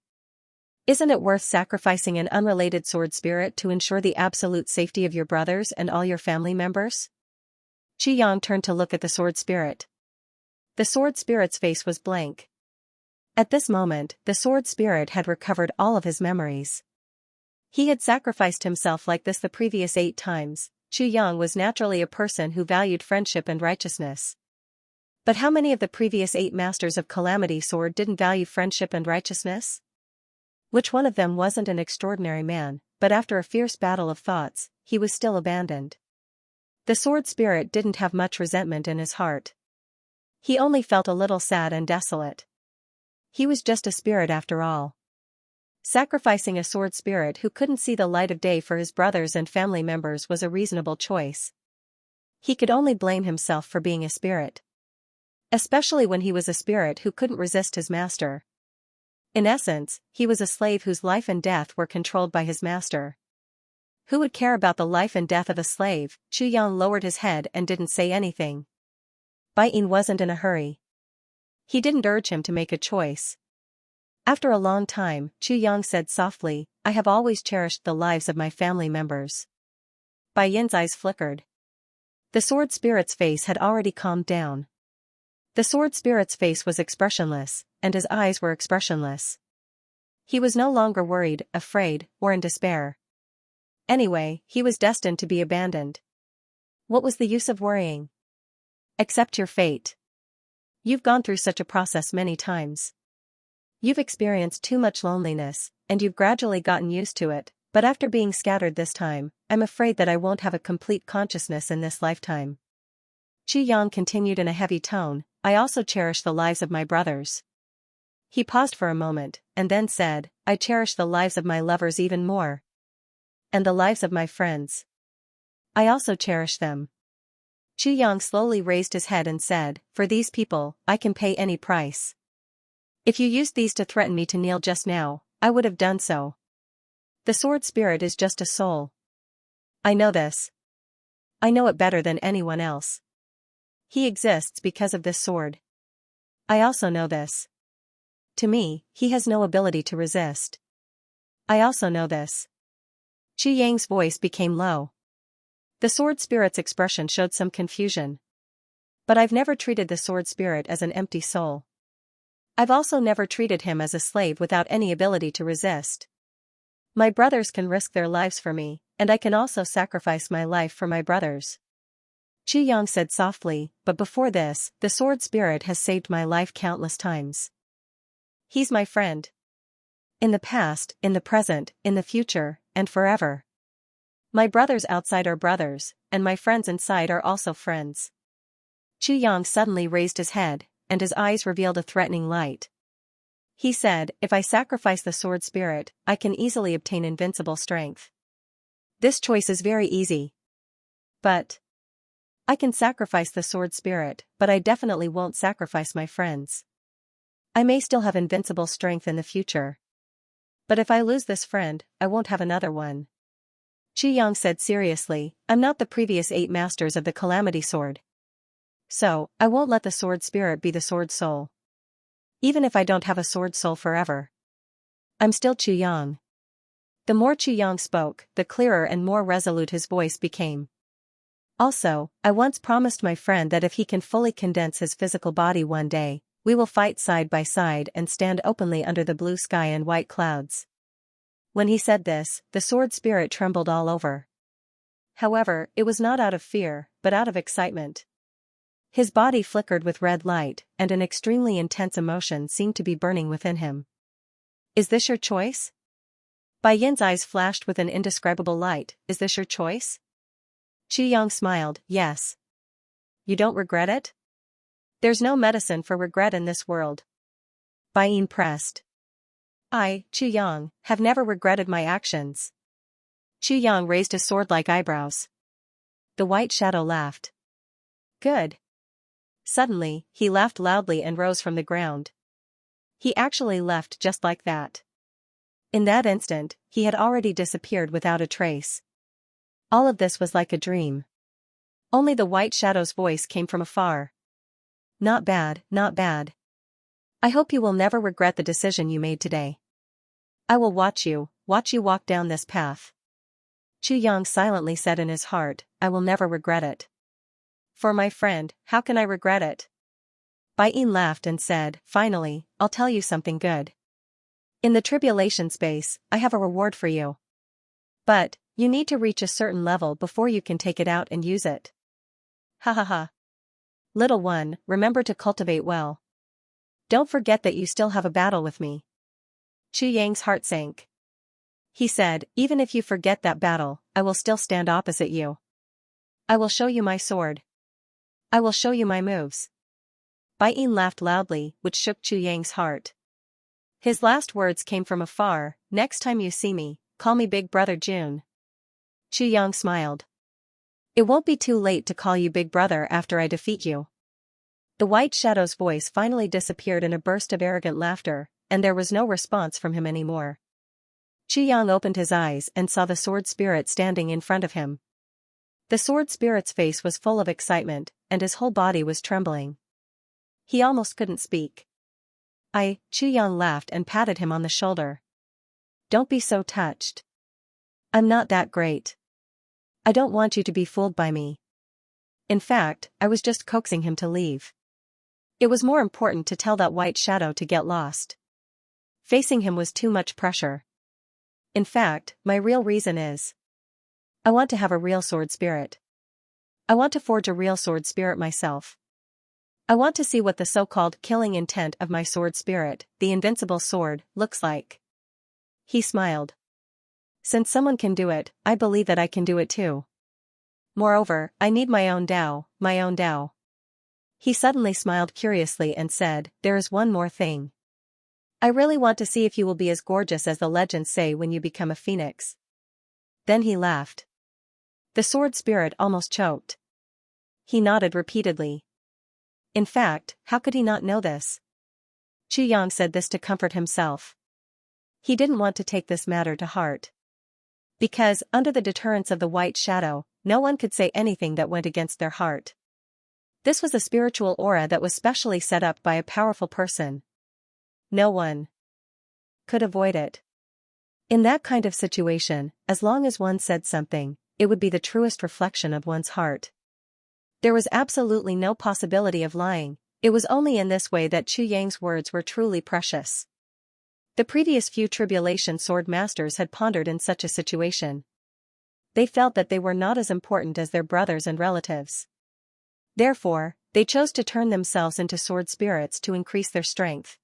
Isn't it worth sacrificing an unrelated sword spirit to ensure the absolute safety of your brothers and all your family members? Xianxia turned to look at the sword spirit. The sword spirit's face was blank. At this moment, the sword spirit had recovered all of his memories. He had sacrificed himself like this the previous 8 times. Xianxia was naturally a person who valued friendship and righteousness. But how many of the previous 8 masters of Calamity Sword didn't value friendship and righteousness? Which one of them wasn't an extraordinary man, but after a fierce battle of thoughts, he was still abandoned? The sword spirit didn't have much resentment in his heart. He only felt a little sad and desolate. He was just a spirit after all. Sacrificing a sword spirit who couldn't see the light of day for his brothers and family members was a reasonable choice. He could only blame himself for being a spirit. Especially when he was a spirit who couldn't resist his master. In essence, he was a slave whose life and death were controlled by his master. Who would care about the life and death of a slave? Xianxia lowered his head and didn't say anything. Bai Yin wasn't in a hurry. He didn't urge him to make a choice. After a long time, Xianxia said softly, I have always cherished the lives of my family members. Bai Yin's eyes flickered. The sword spirit's face had already calmed down. The sword spirit's face was expressionless, and his eyes were expressionless. He was no longer worried, afraid, or in despair. Anyway, he was destined to be abandoned. What was the use of worrying? Accept your fate. You've gone through such a process many times. You've experienced too much loneliness, and you've gradually gotten used to it, but after being scattered this time, I'm afraid that I won't have a complete consciousness in this lifetime. Xianxia continued in a heavy tone, I also cherish the lives of my brothers. He paused for a moment, and then said, I cherish the lives of my lovers even more. And the lives of my friends. I also cherish them. Xianxia slowly raised his head and said, for these people, I can pay any price. If you used these to threaten me to kneel just now, I would have done so. The sword spirit is just a soul. I know this. I know it better than anyone else. He exists because of this sword. I also know this. To me, he has no ability to resist. I also know this. Xianxia's voice became low. The sword spirit's expression showed some confusion. But I've never treated the sword spirit as an empty soul. I've also never treated him as a slave without any ability to resist. My brothers can risk their lives for me, and I can also sacrifice my life for my brothers. Chu Yang said softly, but before this, the sword spirit has saved my life countless times. He's my friend. In the past, in the present, in the future, and forever. My brothers outside are brothers, and my friends inside are also friends. Chu Yang suddenly raised his head, and his eyes revealed a threatening light. He said, if I sacrifice the sword spirit, I can easily obtain invincible strength. This choice is very easy. But I can sacrifice the sword spirit, but I definitely won't sacrifice my friends. I may still have invincible strength in the future. But if I lose this friend, I won't have another one. Chu Yang said seriously, I'm not the previous 8 masters of the Calamity Sword. So, I won't let the sword spirit be the sword soul. Even if I don't have a sword soul forever. I'm still Chu Yang. The more Chu Yang spoke, the clearer and more resolute his voice became. Also, I once promised my friend that if he can fully condense his physical body one day, we will fight side by side and stand openly under the blue sky and white clouds. When he said this, the sword spirit trembled all over. However, it was not out of fear, but out of excitement. His body flickered with red light, and an extremely intense emotion seemed to be burning within him. Is this your choice? Bai Yin's eyes flashed with an indescribable light. Is this your choice? Chu Yang smiled, yes. You don't regret it? There's no medicine for regret in this world. Bai Yin pressed. I, Chu Yang, have never regretted my actions. Chu Yang raised his sword-like eyebrows. The white shadow laughed. Good. Suddenly, he laughed loudly and rose from the ground. He actually left just like that. In that instant, he had already disappeared without a trace. All of this was like a dream. Only the white shadow's voice came from afar. Not bad, not bad. I hope you will never regret the decision you made today. I will watch you walk down this path. Chu Yang silently said in his heart, I will never regret it. For my friend, how can I regret it? Bai Yin laughed and said, finally, I'll tell you something good. In the tribulation space, I have a reward for you. But, you need to reach a certain level before you can take it out and use it. Ha ha ha. Little one, remember to cultivate well. Don't forget that you still have a battle with me. Chu Yang's heart sank. He said, even if you forget that battle, I will still stand opposite you. I will show you my sword. I will show you my moves. Bai Yin laughed loudly, which shook Chu Yang's heart. His last words came from afar, next time you see me, call me Big Brother June. Chu Yang smiled. It won't be too late to call you Big Brother after I defeat you. The white shadow's voice finally disappeared in a burst of arrogant laughter, and there was no response from him anymore. Chu Yang opened his eyes and saw the sword spirit standing in front of him. The sword spirit's face was full of excitement, and his whole body was trembling. He almost couldn't speak. Chu Yang laughed and patted him on the shoulder. Don't be so touched. I'm not that great. I don't want you to be fooled by me. In fact, I was just coaxing him to leave. It was more important to tell that white shadow to get lost. Facing him was too much pressure. In fact, my real reason is, I want to have a real sword spirit. I want to forge a real sword spirit myself. I want to see what the so-called killing intent of my sword spirit, the invincible sword, looks like. He smiled. Since someone can do it, I believe that I can do it too. Moreover, I need my own Tao, my own Tao. He suddenly smiled curiously and said, there is one more thing. I really want to see if you will be as gorgeous as the legends say when you become a phoenix. Then he laughed. The sword spirit almost choked. He nodded repeatedly. In fact, how could he not know this? Chu Yang said this to comfort himself. He didn't want to take this matter to heart. Because, under the deterrence of the white shadow, no one could say anything that went against their heart. This was a spiritual aura that was specially set up by a powerful person. No one could avoid it. In that kind of situation, as long as one said something, it would be the truest reflection of one's heart. There was absolutely no possibility of lying. It was only in this way that Chu Yang's words were truly precious. The previous few tribulation sword masters had pondered in such a situation. They felt that they were not as important as their brothers and relatives. Therefore, they chose to turn themselves into sword spirits to increase their strength.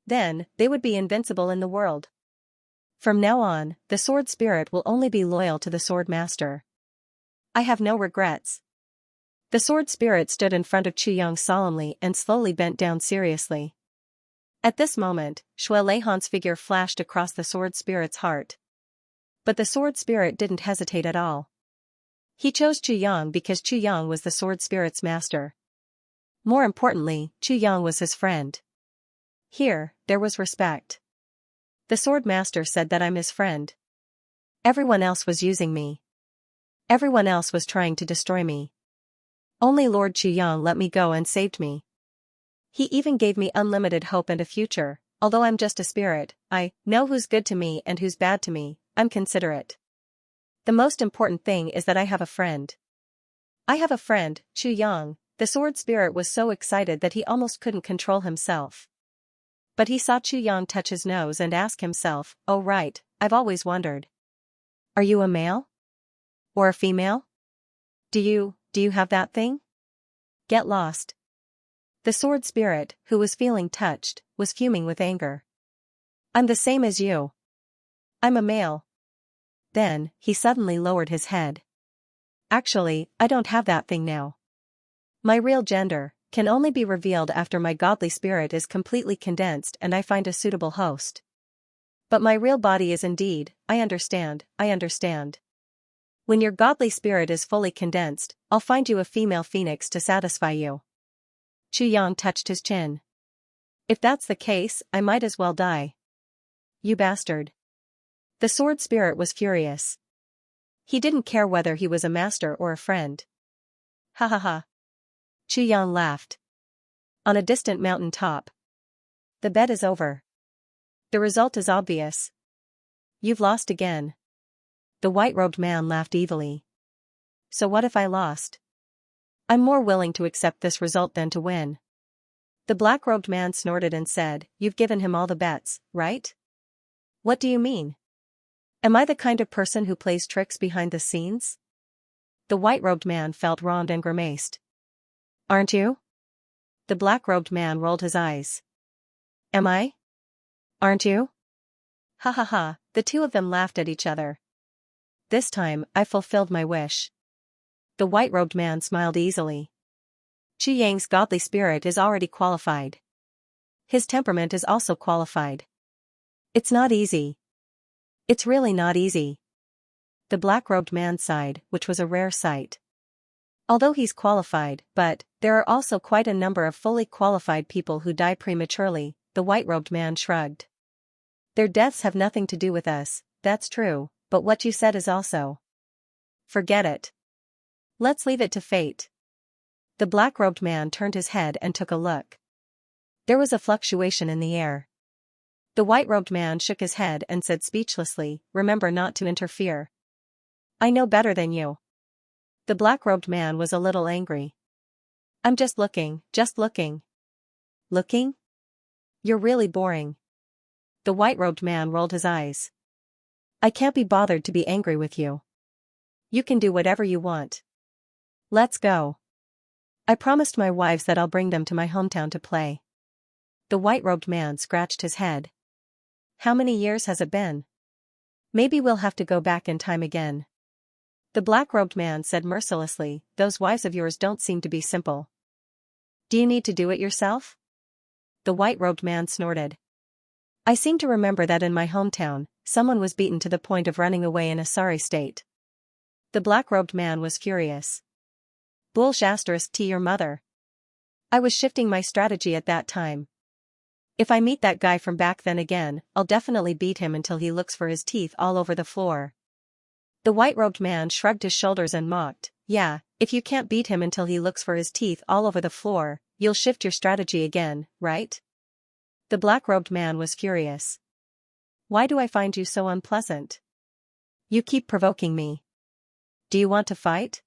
Then, they would be invincible in the world. From now on, the sword spirit will only be loyal to the sword master. I have no regrets. The sword spirit stood in front of Xianxia solemnly and slowly bent down seriously. At this moment, Shui Leihan's figure flashed across the sword spirit's heart. But the sword spirit didn't hesitate at all. He chose Xianxia because Xianxia was the sword spirit's master. More importantly, Xianxia was his friend. Here, there was respect. The sword master said that I'm his friend. Everyone else was using me. Everyone else was trying to destroy me. Only Lord Xianxia let me go and saved me. He even gave me unlimited hope and a future. Although I'm just a spirit, I know who's good to me and who's bad to me. I'm considerate. The most important thing is that I have a friend. I have a friend, Xianxia. The sword spirit was so excited that he almost couldn't control himself. But he saw Xianxia touch his nose and ask himself, oh right, I've always wondered. Are you a male? Or a female? Do you have that thing? Get lost. The sword spirit, who was feeling touched, was fuming with anger. I'm the same as you. I'm a male. Then, he suddenly lowered his head. Actually, I don't have that thing now. My real gender can only be revealed after my godly spirit is completely condensed and I find a suitable host. But my real body is indeed, I understand. When your godly spirit is fully condensed, I'll find you a female phoenix to satisfy you. Xianxia touched his chin. If that's the case, I might as well die. You bastard. The sword spirit was furious. He didn't care whether he was a master or a friend. Ha ha ha. Xianxia laughed. On a distant mountain top. The bet is over. The result is obvious. You've lost again. The white-robed man laughed evilly. So what if I lost? I'm more willing to accept this result than to win. The black-robed man snorted and said, you've given him all the bets, right? What do you mean? Am I the kind of person who plays tricks behind the scenes? The white-robed man felt wronged and grimaced. Aren't you? The black-robed man rolled his eyes. Am I? Aren't you? Ha ha ha, the two of them laughed at each other. This time, I fulfilled my wish. The white-robed man smiled easily. Xianxia's godly spirit is already qualified. His temperament is also qualified. It's not easy. It's really not easy. The black-robed man sighed, which was a rare sight. Although he's qualified, but there are also quite a number of fully qualified people who die prematurely, the white-robed man shrugged. Their deaths have nothing to do with us, that's true, but what you said is also. Forget it. Let's leave it to fate. The black-robed man turned his head and took a look. There was a fluctuation in the air. The white-robed man shook his head and said speechlessly, remember not to interfere. I know better than you. The black-robed man was a little angry. I'm just looking. Looking? You're really boring. The white-robed man rolled his eyes. I can't be bothered to be angry with you. You can do whatever you want. Let's go. I promised my wives that I'll bring them to my hometown to play. The white-robed man scratched his head. How many years has it been? Maybe we'll have to go back in time again. The black-robed man said mercilessly, those wives of yours don't seem to be simple. Do you need to do it yourself? The white-robed man snorted. I seem to remember that in my hometown, someone was beaten to the point of running away in a sorry state. The black-robed man was furious. Bullsh** to your mother. I was shifting my strategy at that time. If I meet that guy from back then again, I'll definitely beat him until he looks for his teeth all over the floor. The white-robed man shrugged his shoulders and mocked, yeah, if you can't beat him until he looks for his teeth all over the floor, you'll shift your strategy again, right? The black-robed man was furious. Why do I find you so unpleasant? You keep provoking me. Do you want to fight?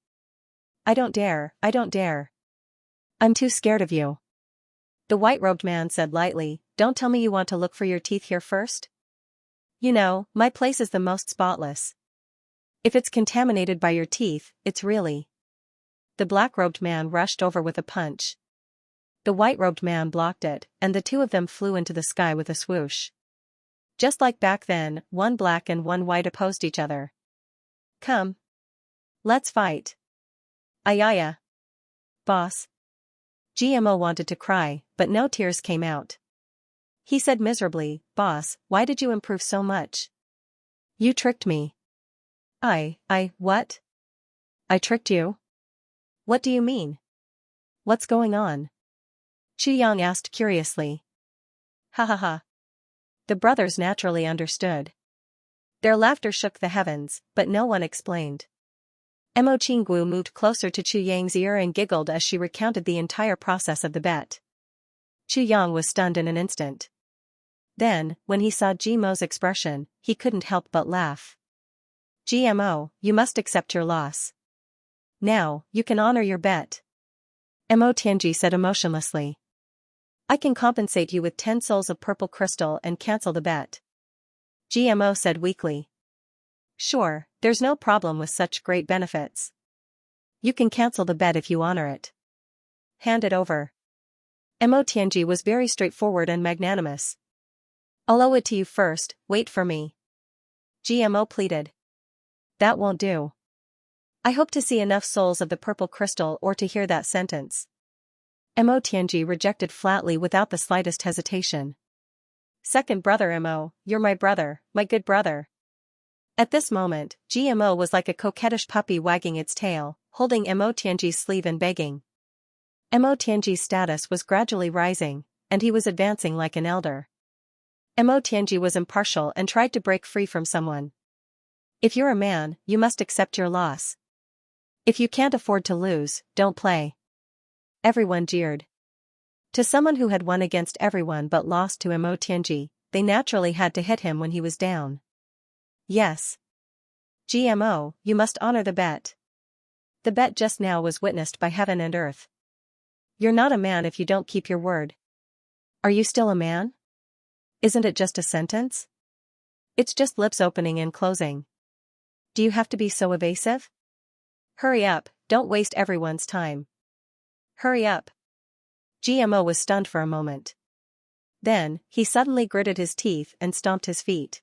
I don't dare. I'm too scared of you. The white-robed man said lightly, don't tell me you want to look for your teeth here first? You know, my place is the most spotless. If it's contaminated by your teeth, it's really the black-robed man rushed over with a punch. The white-robed man blocked it, and the two of them flew into the sky with a swoosh. Just like back then, one black and one white opposed each other. Come. Let's fight. Ayaya. Boss. GMO wanted to cry, but no tears came out. He said miserably, Boss, why did you improve so much? You tricked me. What? I tricked you? What do you mean? What's going on? Yang asked curiously. Ha ha ha. The brothers naturally understood. Their laughter shook the heavens, but no one explained. Mo Qinggu moved closer to Yang's ear and giggled as she recounted the entire process of the bet. Yang was stunned in an instant. Then, when he saw GMO's expression, he couldn't help but laugh. GMO, you must accept your loss. Now, you can honor your bet. Mo Tianji said emotionlessly. I can compensate you with 10 souls of purple crystal and cancel the bet. GMO said weakly. Sure, there's no problem with such great benefits. You can cancel the bet if you honor it. Hand it over. Mo Tianji was very straightforward and magnanimous. I'll owe it to you first, wait for me. GMO pleaded. That won't do. I hope to see enough souls of the purple crystal or to hear that sentence. Mo Tianji rejected flatly without the slightest hesitation. Second brother Mo, you're my brother, my good brother. At this moment, GMO was like a coquettish puppy wagging its tail, holding Mo Tianji's sleeve and begging. Mo Tianji's status was gradually rising, and he was advancing like an elder. Mo Tianji was impartial and tried to break free from someone. If you're a man, you must accept your loss. If you can't afford to lose, don't play. Everyone jeered. To someone who had won against everyone but lost to Mo Tianji, they naturally had to hit him when he was down. Yes. GMO, you must honor the bet. The bet just now was witnessed by heaven and earth. You're not a man if you don't keep your word. Are you still a man? Isn't it just a sentence? It's just lips opening and closing. Do you have to be so evasive? Hurry up, don't waste everyone's time. Hurry up. GMO was stunned for a moment. Then, he suddenly gritted his teeth and stomped his feet.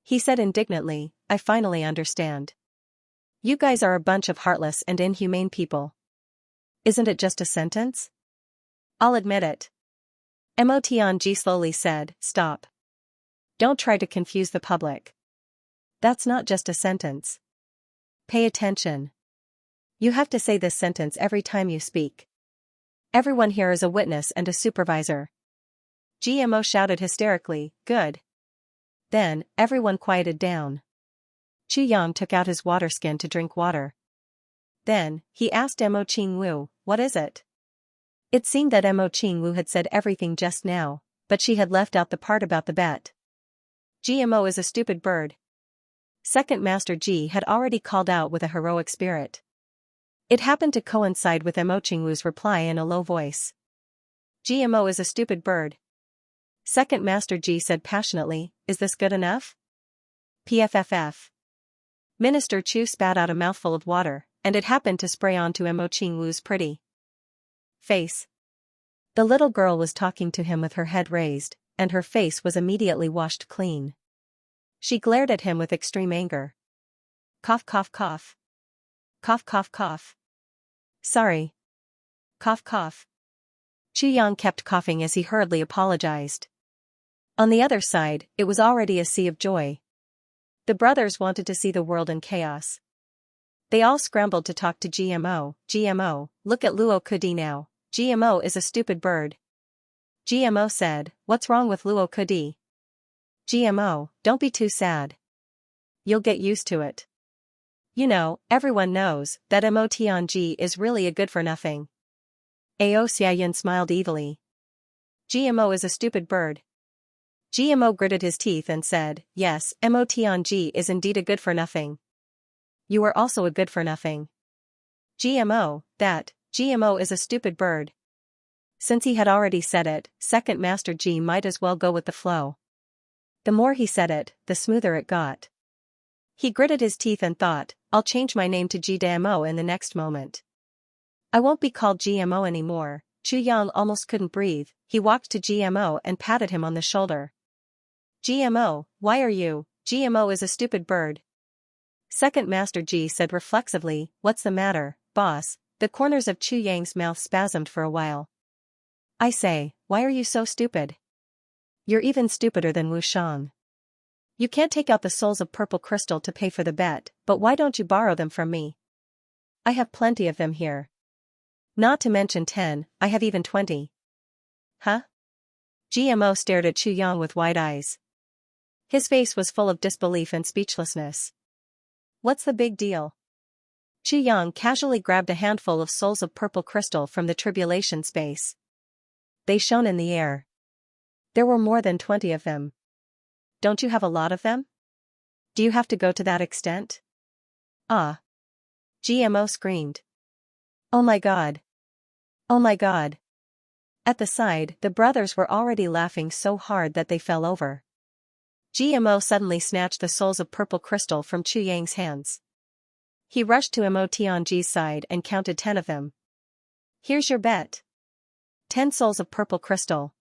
He said indignantly, I finally understand. You guys are a bunch of heartless and inhumane people. Isn't it just a sentence? I'll admit it. Mo Tianji slowly said, Stop. Don't try to confuse the public. That's not just a sentence. Pay attention. You have to say this sentence every time you speak. Everyone here is a witness and a supervisor. GMO shouted hysterically, Good. Then, everyone quieted down. Yang took out his water skin to drink water. Then, he asked Mo Qingwu, What is it? It seemed that Mo Qingwu had said everything just now, but she had left out the part about the bet. GMO is a stupid bird. Second Master Ji had already called out with a heroic spirit. It happened to coincide with Mo Qingwu's reply in a low voice. GMO is a stupid bird. Second Master Ji said passionately, Is this good enough? PFFF. Minister Chu spat out a mouthful of water, and it happened to spray onto Mo Qingwu's pretty face. The little girl was talking to him with her head raised, and her face was immediately washed clean. She glared at him with extreme anger. Cough cough cough. Cough cough cough. Sorry. Cough cough. Yang kept coughing as he hurriedly apologized. On the other side, it was already a sea of joy. The brothers wanted to see the world in chaos. They all scrambled to talk to GMO. GMO, look at Luo Kudi now. GMO is a stupid bird. GMO said, What's wrong with Luo Kudi? GMO, don't be too sad. You'll get used to it. You know, everyone knows that Mo Tianji is really a good-for-nothing. Ao Xiaoyan smiled evilly. GMO is a stupid bird. GMO gritted his teeth and said, Yes, Mo Tianji is indeed a good-for-nothing. You are also a good-for-nothing. GMO, GMO is a stupid bird. Since he had already said it, Second Master Ji might as well go with the flow. The more he said it, the smoother it got. He gritted his teeth and thought, I'll change my name to Ji Damo in the next moment. I won't be called GMO anymore. Chu Yang almost couldn't breathe. He walked to GMO and patted him on the shoulder. GMO, why are you? GMO is a stupid bird. Second Master Ji said reflexively, what's the matter, boss? The corners of Chu Yang's mouth spasmed for a while. I say, why are you so stupid? You're even stupider than Wu Shang. You can't take out the souls of purple crystal to pay for the bet, but why don't you borrow them from me? I have plenty of them here. Not to mention 10, I have even 20. Huh? GMO stared at Chu Yang with wide eyes. His face was full of disbelief and speechlessness. What's the big deal? Chu Yang casually grabbed a handful of souls of purple crystal from the tribulation space. They shone in the air. There were more than 20 of them. Don't you have a lot of them? Do you have to go to that extent? Ah! GMO screamed. Oh my god! Oh my god! At the side, the brothers were already laughing so hard that they fell over. GMO suddenly snatched the souls of purple crystal from Chu Yang's hands. He rushed to Mo Tianji's side and counted 10 of them. Here's your bet. 10 souls of purple crystal.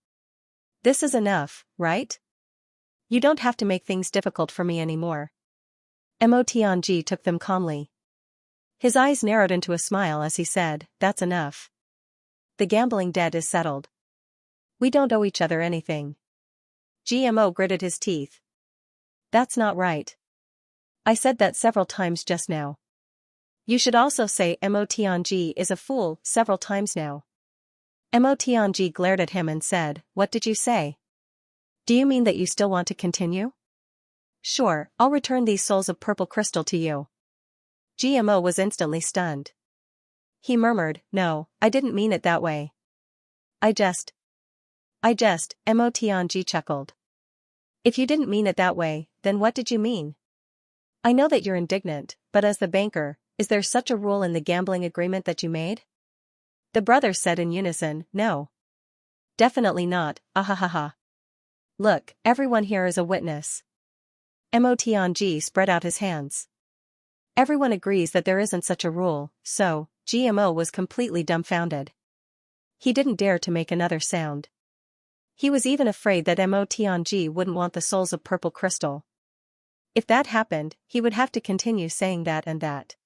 This is enough, right? You don't have to make things difficult for me anymore. Mo Tianji took them calmly. His eyes narrowed into a smile as he said, that's enough. The gambling debt is settled. We don't owe each other anything. GMO gritted his teeth. That's not right. I said that several times just now. You should also say Mo Tianji is a fool several times now. Mo Tianji glared at him and said, what did you say? Do you mean that you still want to continue? Sure, I'll return these souls of purple crystal to you. GMO was instantly stunned. He murmured, no, I didn't mean it that way. I just, Mo Tianji chuckled. If you didn't mean it that way, then what did you mean? I know that you're indignant, but as the banker, is there such a rule in the gambling agreement that you made? The brothers said in unison, no. Definitely not, ahahaha. Look, everyone here is a witness. Mo Tianji spread out his hands. Everyone agrees that there isn't such a rule, so, GMO was completely dumbfounded. He didn't dare to make another sound. He was even afraid that Mo Tianji wouldn't want the souls of purple crystal. If that happened, he would have to continue saying that and that.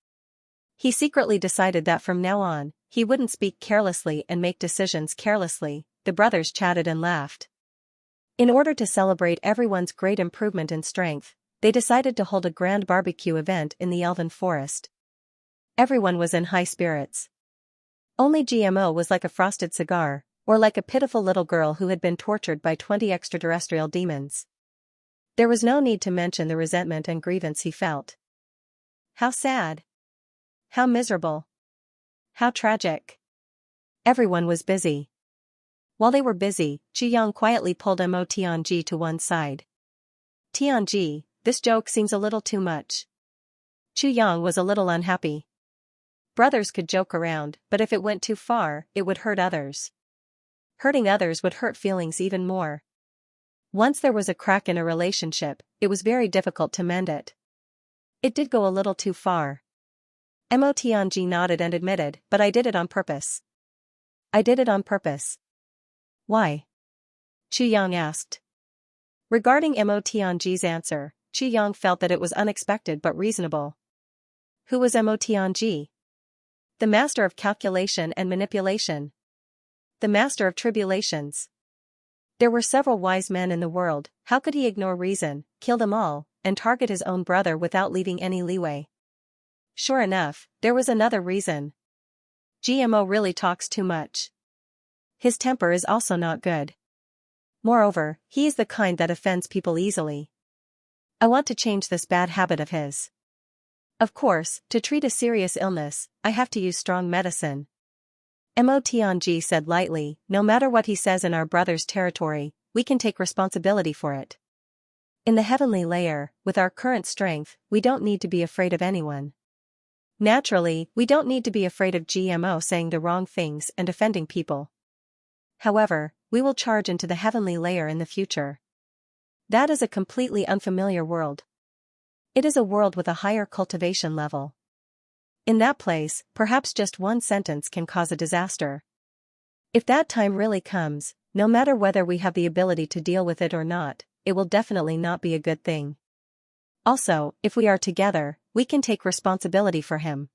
He secretly decided that from now on, he wouldn't speak carelessly and make decisions carelessly. The brothers chatted and laughed. In order to celebrate everyone's great improvement in strength, they decided to hold a grand barbecue event in the Elven Forest. Everyone was in high spirits. Only GMO was like a frosted cigar, or like a pitiful little girl who had been tortured by 20 extraterrestrial demons. There was no need to mention the resentment and grievance he felt. How sad. How miserable. How tragic. Everyone was busy. While they were busy, Chu Yang quietly pulled Mo Tianji to one side. Tianji, this joke seems a little too much. Chu Yang was a little unhappy. Brothers could joke around, but if it went too far, it would hurt others. Hurting others would hurt feelings even more. Once there was a crack in a relationship, it was very difficult to mend it. It did go a little too far. Mo Tianji nodded and admitted, but I did it on purpose. I did it on purpose. Why? Chu Yang asked. Regarding Mo Tianji's answer, Chu Yang felt that it was unexpected but reasonable. Who was Mo Tianji? The master of calculation and manipulation. The master of tribulations. There were several wise men in the world, how could he ignore reason, kill them all, and target his own brother without leaving any leeway? Sure enough, there was another reason. GMO really talks too much. His temper is also not good. Moreover, he is the kind that offends people easily. I want to change this bad habit of his. Of course, to treat a serious illness, I have to use strong medicine. Mo Tianji said lightly, no matter what he says in our brother's territory, we can take responsibility for it. In the heavenly layer, with our current strength, we don't need to be afraid of anyone. Naturally, we don't need to be afraid of GMO saying the wrong things and offending people. However, we will charge into the heavenly layer in the future. That is a completely unfamiliar world. It is a world with a higher cultivation level. In that place, perhaps just one sentence can cause a disaster. If that time really comes, no matter whether we have the ability to deal with it or not, it will definitely not be a good thing. Also, if we are together, we can take responsibility for him.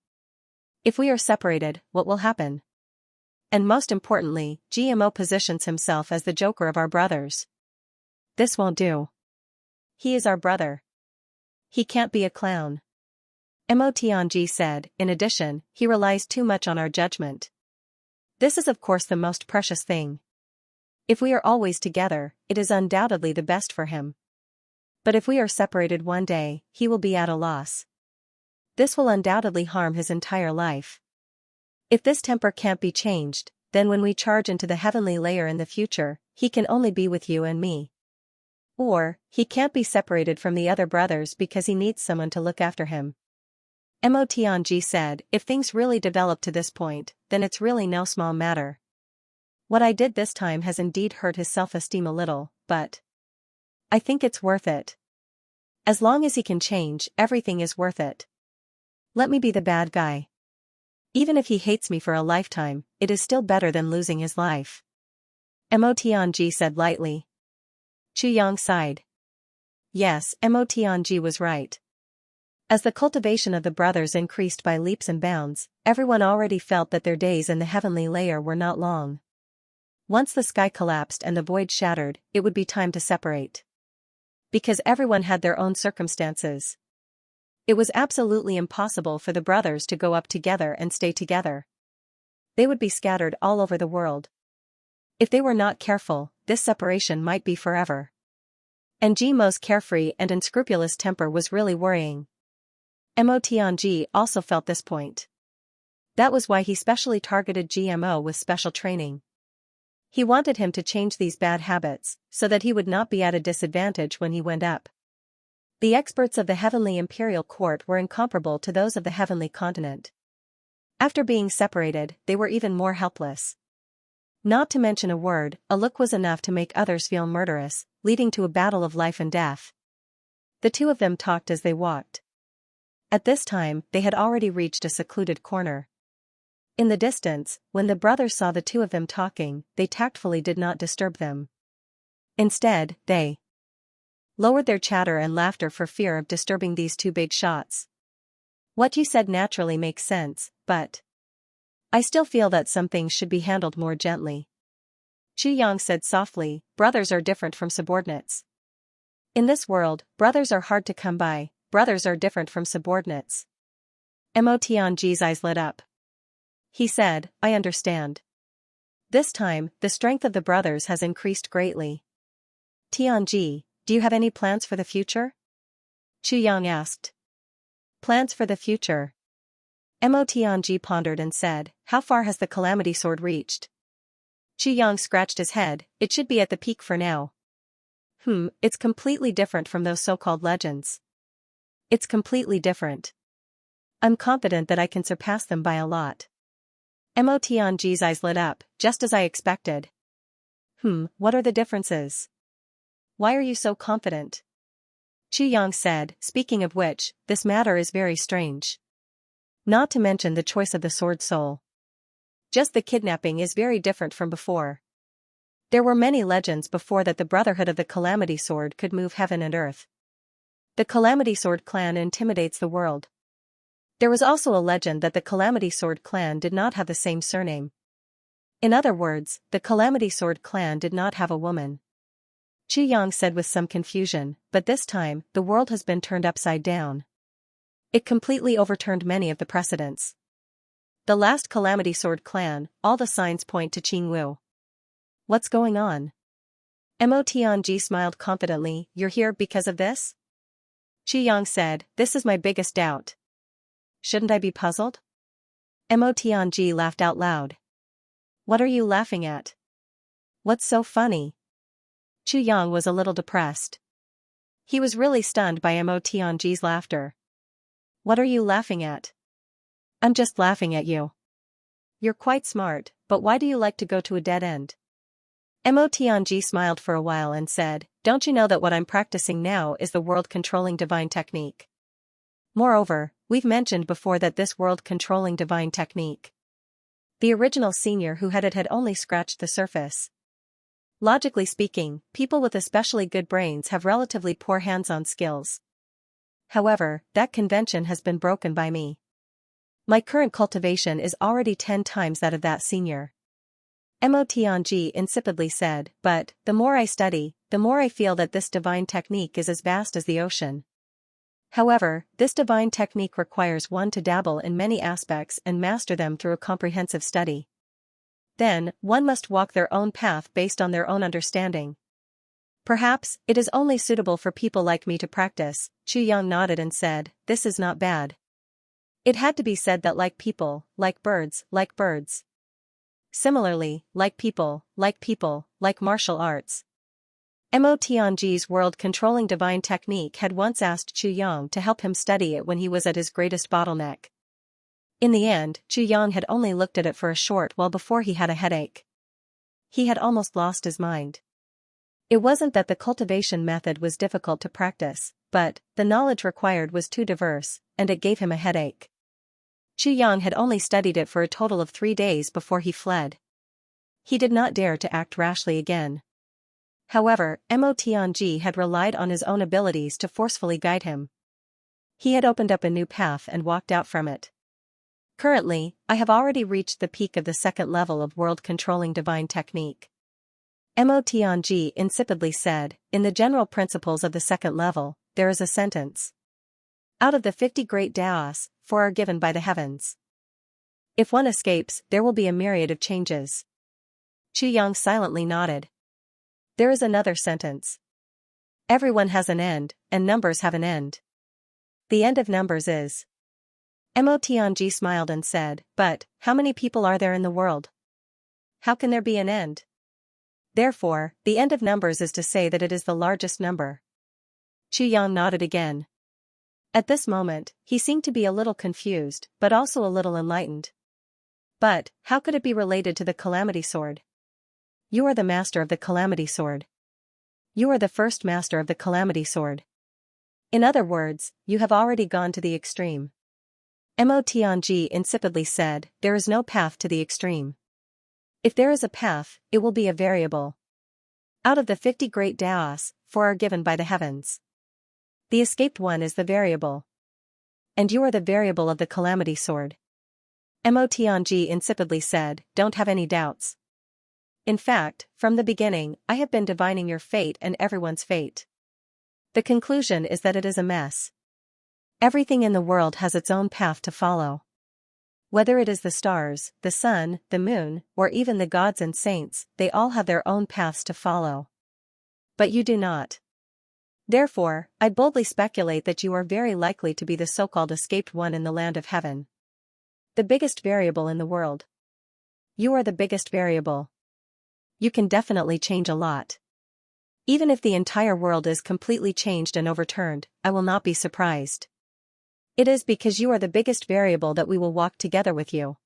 If we are separated, what will happen? And most importantly, GMO positions himself as the joker of our brothers. This won't do. He is our brother. He can't be a clown. Mo Tianji said. In addition, he relies too much on our judgment. This is of course the most precious thing. If we are always together, it is undoubtedly the best for him. But if we are separated one day, he will be at a loss. This will undoubtedly harm his entire life. If this temper can't be changed, then when we charge into the heavenly layer in the future, he can only be with you and me. Or, he can't be separated from the other brothers because he needs someone to look after him. Mo Tianji said, if things really develop to this point, then it's really no small matter. What I did this time has indeed hurt his self-esteem a little, but I think it's worth it. As long as he can change, everything is worth it. Let me be the bad guy. Even if he hates me for a lifetime, it is still better than losing his life. Mo Tianji said lightly. Chu Yang sighed. Yes, Mo Tianji was right. As the cultivation of the brothers increased by leaps and bounds, everyone already felt that their days in the heavenly layer were not long. Once the sky collapsed and the void shattered, it would be time to separate. Because everyone had their own circumstances. It was absolutely impossible for the brothers to go up together and stay together. They would be scattered all over the world. If they were not careful, this separation might be forever. And Jimo's carefree and unscrupulous temper was really worrying. Mo Tianji also felt this point. That was why he specially targeted GMO with special training. He wanted him to change these bad habits, so that he would not be at a disadvantage when he went up. The experts of the Heavenly Imperial Court were incomparable to those of the Heavenly Continent. After being separated, they were even more helpless. Not to mention a word, a look was enough to make others feel murderous, leading to a battle of life and death. The two of them talked as they walked. At this time, they had already reached a secluded corner. In the distance, when the brothers saw the two of them talking, they tactfully did not disturb them. Instead, they lowered their chatter and laughter for fear of disturbing these two big shots. What you said naturally makes sense, but I still feel that some things should be handled more gently. Chu Yang said softly, brothers are different from subordinates. In this world, brothers are hard to come by, brothers are different from subordinates. Mo Tianji's eyes lit up. He said, I understand. This time, the strength of the brothers has increased greatly. Tianji, do you have any plans for the future? Chu Yang asked. Plans for the future? Mo Tianji pondered and said, how far has the Calamity Sword reached? Chu Yang scratched his head, it should be at the peak for now. It's completely different from those so-called legends. It's completely different. I'm confident that I can surpass them by a lot. Mo Tianji's eyes lit up, just as I expected. What are the differences? Why are you so confident? Chu Yang said, speaking of which, this matter is very strange. Not to mention the choice of the sword soul. Just the kidnapping is very different from before. There were many legends before that the Brotherhood of the Calamity Sword could move heaven and earth. The Calamity Sword clan intimidates the world. There was also a legend that the Calamity Sword clan did not have the same surname. In other words, the Calamity Sword clan did not have a woman. Chu Yang said with some confusion, but this time, the world has been turned upside down. It completely overturned many of the precedents. The last Calamity Sword clan, all the signs point to Qingwu. What's going on? Mo Tianji smiled confidently, you're here because of this? Chu Yang said, this is my biggest doubt. Shouldn't I be puzzled? Mo Tianji laughed out loud. What are you laughing at? What's so funny? Chu Yang was a little depressed. He was really stunned by Mo Tianji's laughter. What are you laughing at? I'm just laughing at you. You're quite smart, but why do you like to go to a dead end? Mo Tianji smiled for a while and said, don't you know that what I'm practicing now is the world-controlling divine technique? Moreover, we've mentioned before that this world-controlling divine technique. The original senior who had it had only scratched the surface. Logically speaking, people with especially good brains have relatively poor hands-on skills. However, that convention has been broken by me. My current cultivation is already 10 times that of that senior. Mo Tianji insipidly said, but, the more I study, the more I feel that this divine technique is as vast as the ocean. However, this divine technique requires one to dabble in many aspects and master them through a comprehensive study. Then, one must walk their own path based on their own understanding. Perhaps, it is only suitable for people like me to practice. Chu Yang nodded and said, this is not bad. It had to be said that like people, like birds, like birds. Similarly, like people, like martial arts. Mo Tianji's world-controlling divine technique had once asked Chu Yang to help him study it when he was at his greatest bottleneck. In the end, Chu Yang had only looked at it for a short while before he had a headache. He had almost lost his mind. It wasn't that the cultivation method was difficult to practice, but the knowledge required was too diverse, and it gave him a headache. Chu Yang had only studied it for a total of 3 days before he fled. He did not dare to act rashly again. However, Mo Tianji had relied on his own abilities to forcefully guide him. He had opened up a new path and walked out from it. Currently, I have already reached the peak of the second level of world-controlling divine technique. Mo Tianji insipidly said, in the general principles of the second level, there is a sentence. Out of the 50 great Daos, 4 are given by the heavens. If one escapes, there will be a myriad of changes. Chu Yang silently nodded. There is another sentence. Everyone has an end, and numbers have an end. The end of numbers is. Mo Tianji smiled and said, but, how many people are there in the world? How can there be an end? Therefore, the end of numbers is to say that it is the largest number. Chu Yang nodded again. At this moment, he seemed to be a little confused, but also a little enlightened. But, how could it be related to the Calamity Sword? You are the master of the Calamity Sword. You are the first master of the Calamity Sword. In other words, you have already gone to the extreme. Mo Tianji insipidly said, there is no path to the extreme. If there is a path, it will be a variable. Out of the 50 great Daos, 4 are given by the heavens. The escaped one is the variable. And you are the variable of the Calamity Sword. Mo Tianji insipidly said, don't have any doubts. In fact, from the beginning, I have been divining your fate and everyone's fate. The conclusion is that it is a mess. Everything in the world has its own path to follow. Whether it is the stars, the sun, the moon, or even the gods and saints, they all have their own paths to follow. But you do not. Therefore, I boldly speculate that you are very likely to be the so-called escaped one in the land of heaven. The biggest variable in the world. You are the biggest variable. You can definitely change a lot. Even if the entire world is completely changed and overturned, I will not be surprised. It is because you are the biggest variable that we will walk together with you.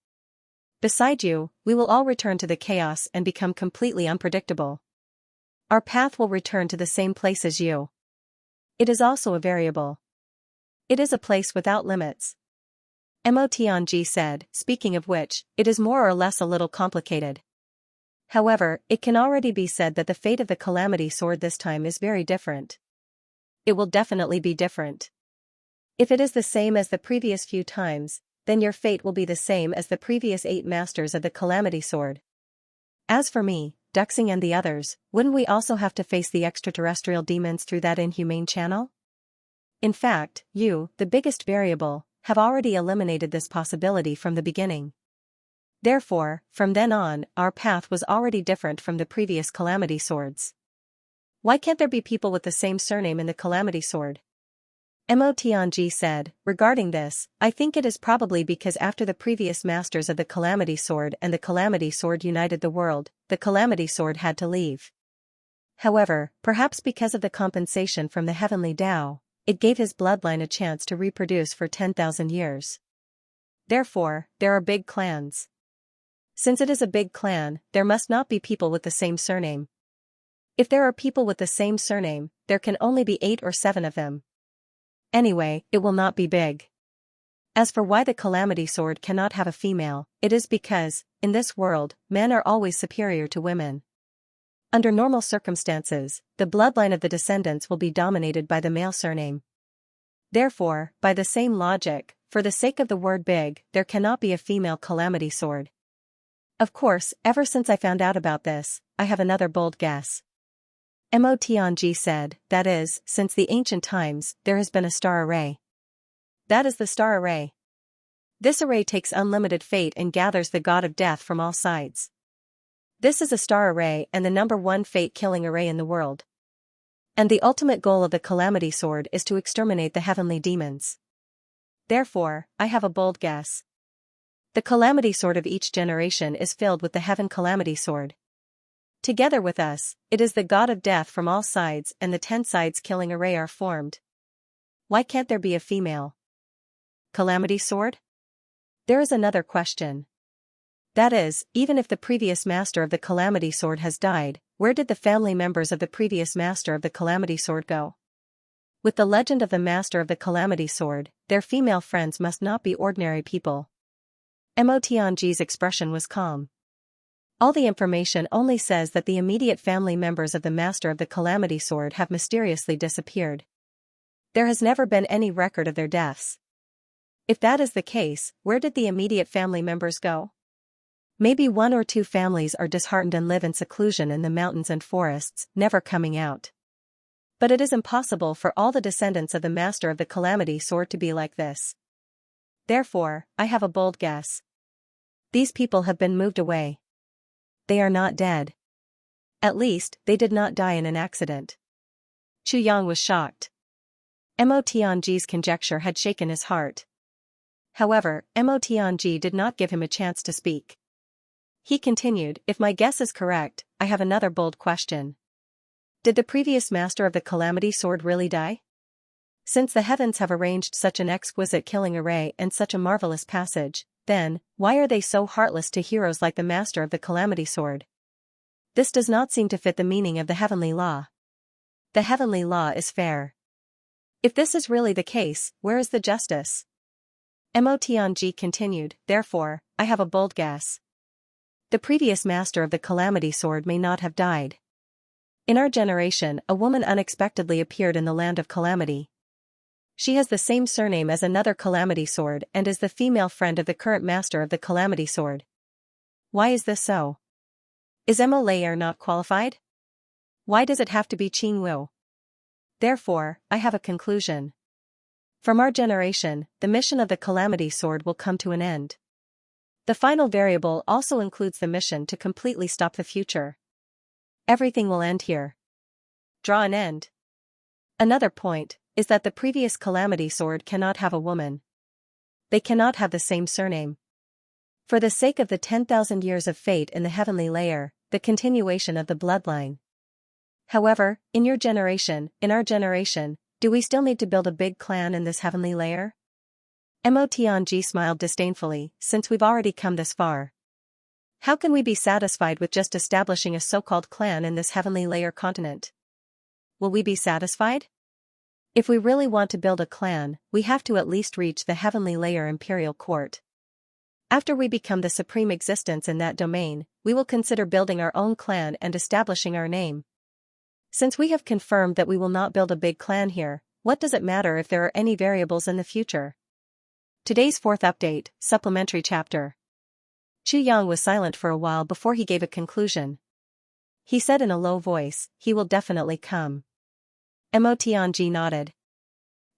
Beside you, we will all return to the chaos and become completely unpredictable. Our path will return to the same place as you. It is also a variable. It is a place without limits. Mo Tianji said, speaking of which, it is more or less a little complicated. However, it can already be said that the fate of the Calamity Sword this time is very different. It will definitely be different. If it is the same as the previous few times, then your fate will be the same as the previous 8 masters of the Calamity Sword. As for me, Duxing and the others, wouldn't we also have to face the extraterrestrial demons through that inhumane channel? In fact, you, the biggest variable, have already eliminated this possibility from the beginning. Therefore, from then on, our path was already different from the previous Calamity Swords. Why can't there be people with the same surname in the Calamity Sword? Mo Tianji said, regarding this, I think it is probably because after the previous masters of the Calamity Sword and the Calamity Sword united the world, the Calamity Sword had to leave. However, perhaps because of the compensation from the Heavenly Tao, it gave his bloodline a chance to reproduce for 10,000 years. Therefore, there are big clans. Since it is a big clan, there must not be people with the same surname. If there are people with the same surname, there can only be 8 or 7 of them. Anyway, it will not be big. As for why the calamity sword cannot have a female, it is because, in this world, men are always superior to women. Under normal circumstances, the bloodline of the descendants will be dominated by the male surname. Therefore, by the same logic, for the sake of the word big, there cannot be a female calamity sword. Of course, ever since I found out about this, I have another bold guess. Xianxia said, that is, since the ancient times, there has been a star array. That is the star array. This array takes unlimited fate and gathers the god of death from all sides. This is a star array and the number one fate-killing array in the world. And the ultimate goal of the calamity sword is to exterminate the heavenly demons. Therefore, I have a bold guess. The calamity sword of each generation is filled with the heaven calamity sword. Together with us, it is the god of death from all sides and the 10 sides killing array are formed. Why can't there be a female calamity sword? There is another question. That is, even if the previous master of the calamity sword has died, where did the family members of the previous master of the calamity sword go? With the legend of the master of the calamity sword, their female friends must not be ordinary people. Xianxia's expression was calm. All the information only says that the immediate family members of the master of the calamity sword have mysteriously disappeared. There has never been any record of their deaths. If that is the case, where did the immediate family members go? Maybe 1 or 2 families are disheartened and live in seclusion in the mountains and forests, never coming out. But it is impossible for all the descendants of the master of the calamity sword to be like this. Therefore, I have a bold guess. These people have been moved away. They are not dead. At least, they did not die in an accident. Xianxia was shocked. Xianxia's conjecture had shaken his heart. However, Xianxia did not give him a chance to speak. He continued, if my guess is correct, I have another bold question. Did the previous master of the calamity sword really die? Since the heavens have arranged such an exquisite killing array and such a marvelous passage, then, why are they so heartless to heroes like the master of the calamity sword? This does not seem to fit the meaning of the heavenly law. The heavenly law is fair. If this is really the case, where is the justice? Xianxia continued, therefore, I have a bold guess. The previous master of the calamity sword may not have died. In our generation, a woman unexpectedly appeared in the land of calamity. She has the same surname as another calamity sword and is the female friend of the current master of the calamity sword. Why is this so? Is Layer not qualified? Why does it have to be Qingwu? Therefore, I have a conclusion. From our generation, the mission of the calamity sword will come to an end. The final variable also includes the mission to completely stop the future. Everything will end here. Draw an end. Another point is that the previous calamity sword cannot have a woman. They cannot have the same surname. For the sake of the 10,000 years of fate in the heavenly layer, the continuation of the bloodline. However, in your generation, in our generation, do we still need to build a big clan in this heavenly layer? Xianxia smiled disdainfully, since we've already come this far. How can we be satisfied with just establishing a so-called clan in this heavenly layer continent? Will we be satisfied? If we really want to build a clan, we have to at least reach the heavenly layer imperial court. After we become the supreme existence in that domain, we will consider building our own clan and establishing our name. Since we have confirmed that we will not build a big clan here, what does it matter if there are any variables in the future? Today's 4th update, supplementary chapter. Xianxia was silent for a while before he gave a conclusion. He said in a low voice, he will definitely come. Xianxia nodded.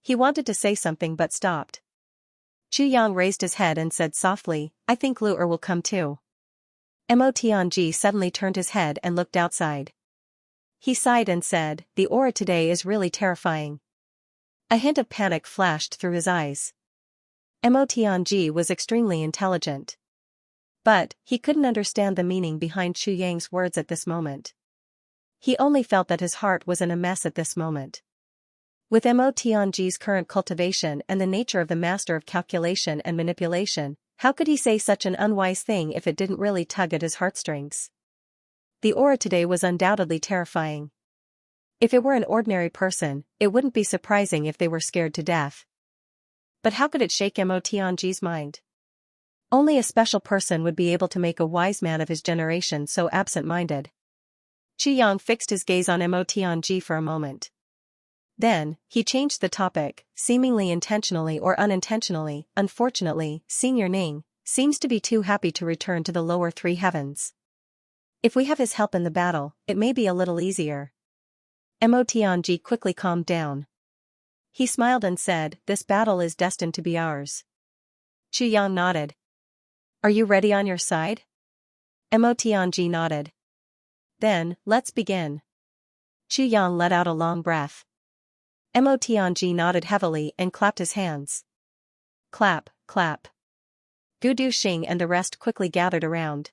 He wanted to say something but stopped. Xianxia raised his head and said softly, I think Lu'er will come too. Xianxia suddenly turned his head and looked outside. He sighed and said, the aura today is really terrifying. A hint of panic flashed through his eyes. Xianxia was extremely intelligent. But, he couldn't understand the meaning behind Xianxia's words at this moment. He only felt that his heart was in a mess at this moment. With Xianxia's current cultivation and the nature of the master of calculation and manipulation, how could he say such an unwise thing if it didn't really tug at his heartstrings? The aura today was undoubtedly terrifying. If it were an ordinary person, it wouldn't be surprising if they were scared to death. But how could it shake Mo Tianji's mind? Only a special person would be able to make a wise man of his generation so absent-minded. Qi Yang fixed his gaze on Mo Tianji for a moment. Then, he changed the topic, seemingly intentionally or unintentionally. Unfortunately, Senior Ning seems to be too happy to return to the lower three heavens. If we have his help in the battle, it may be a little easier. Mo Tianji quickly calmed down. He smiled and said, "This battle is destined to be ours." Qi Yang nodded. "Are you ready on your side?" Mo Tianji nodded. "Then, let's begin." Qi Yang let out a long breath. Mo Tianji nodded heavily and clapped his hands. Clap, clap. Gu Duxing and the rest quickly gathered around.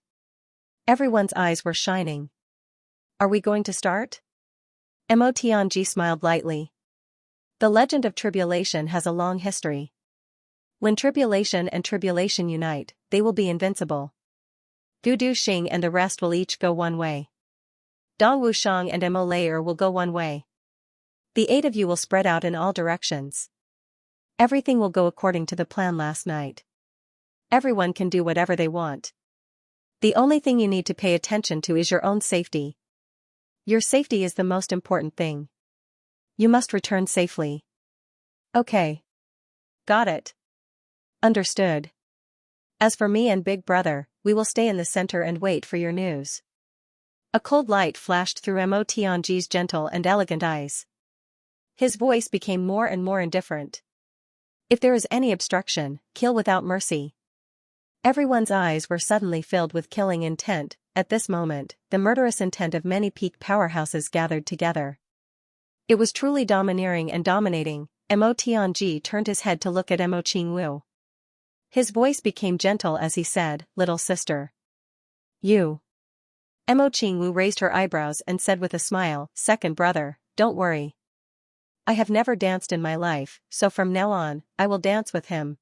Everyone's eyes were shining. "Are we going to start?" Mo Tianji smiled lightly. The legend of tribulation has a long history. When tribulation and tribulation unite, they will be invincible. Gu Duxing and the rest will each go one way. Dong Wushang and Mo Layer will go one way. The 8 of you will spread out in all directions. Everything will go according to the plan last night. Everyone can do whatever they want. The only thing you need to pay attention to is your own safety. Your safety is the most important thing. You must return safely. Okay. Got it. Understood. As for me and Big Brother, we will stay in the center and wait for your news. A cold light flashed through Mo Tianji's gentle and elegant eyes. His voice became more and more indifferent. If there is any obstruction, kill without mercy. Everyone's eyes were suddenly filled with killing intent. At this moment, the murderous intent of many peak powerhouses gathered together. It was truly domineering and dominating. Mo Tianji turned his head to look at Mo Qingwu. His voice became gentle as he said, "Little sister." "You." Mo Qingwu raised her eyebrows and said with a smile, "Second brother, don't worry. I have never danced in my life, so from now on, I will dance with him."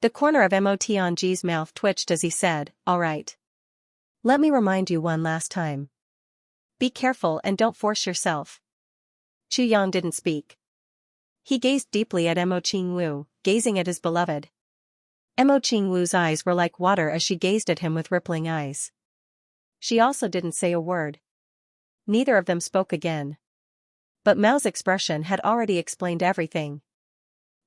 The corner of Mo Tianji's mouth twitched as he said, "All right. Let me remind you one last time. Be careful and don't force yourself." Qi Yang didn't speak. He gazed deeply at Mo Qingwu, gazing at his beloved. Mo Qingwu's eyes were like water as she gazed at him with rippling eyes. She also didn't say a word. Neither of them spoke again. But Mao's expression had already explained everything.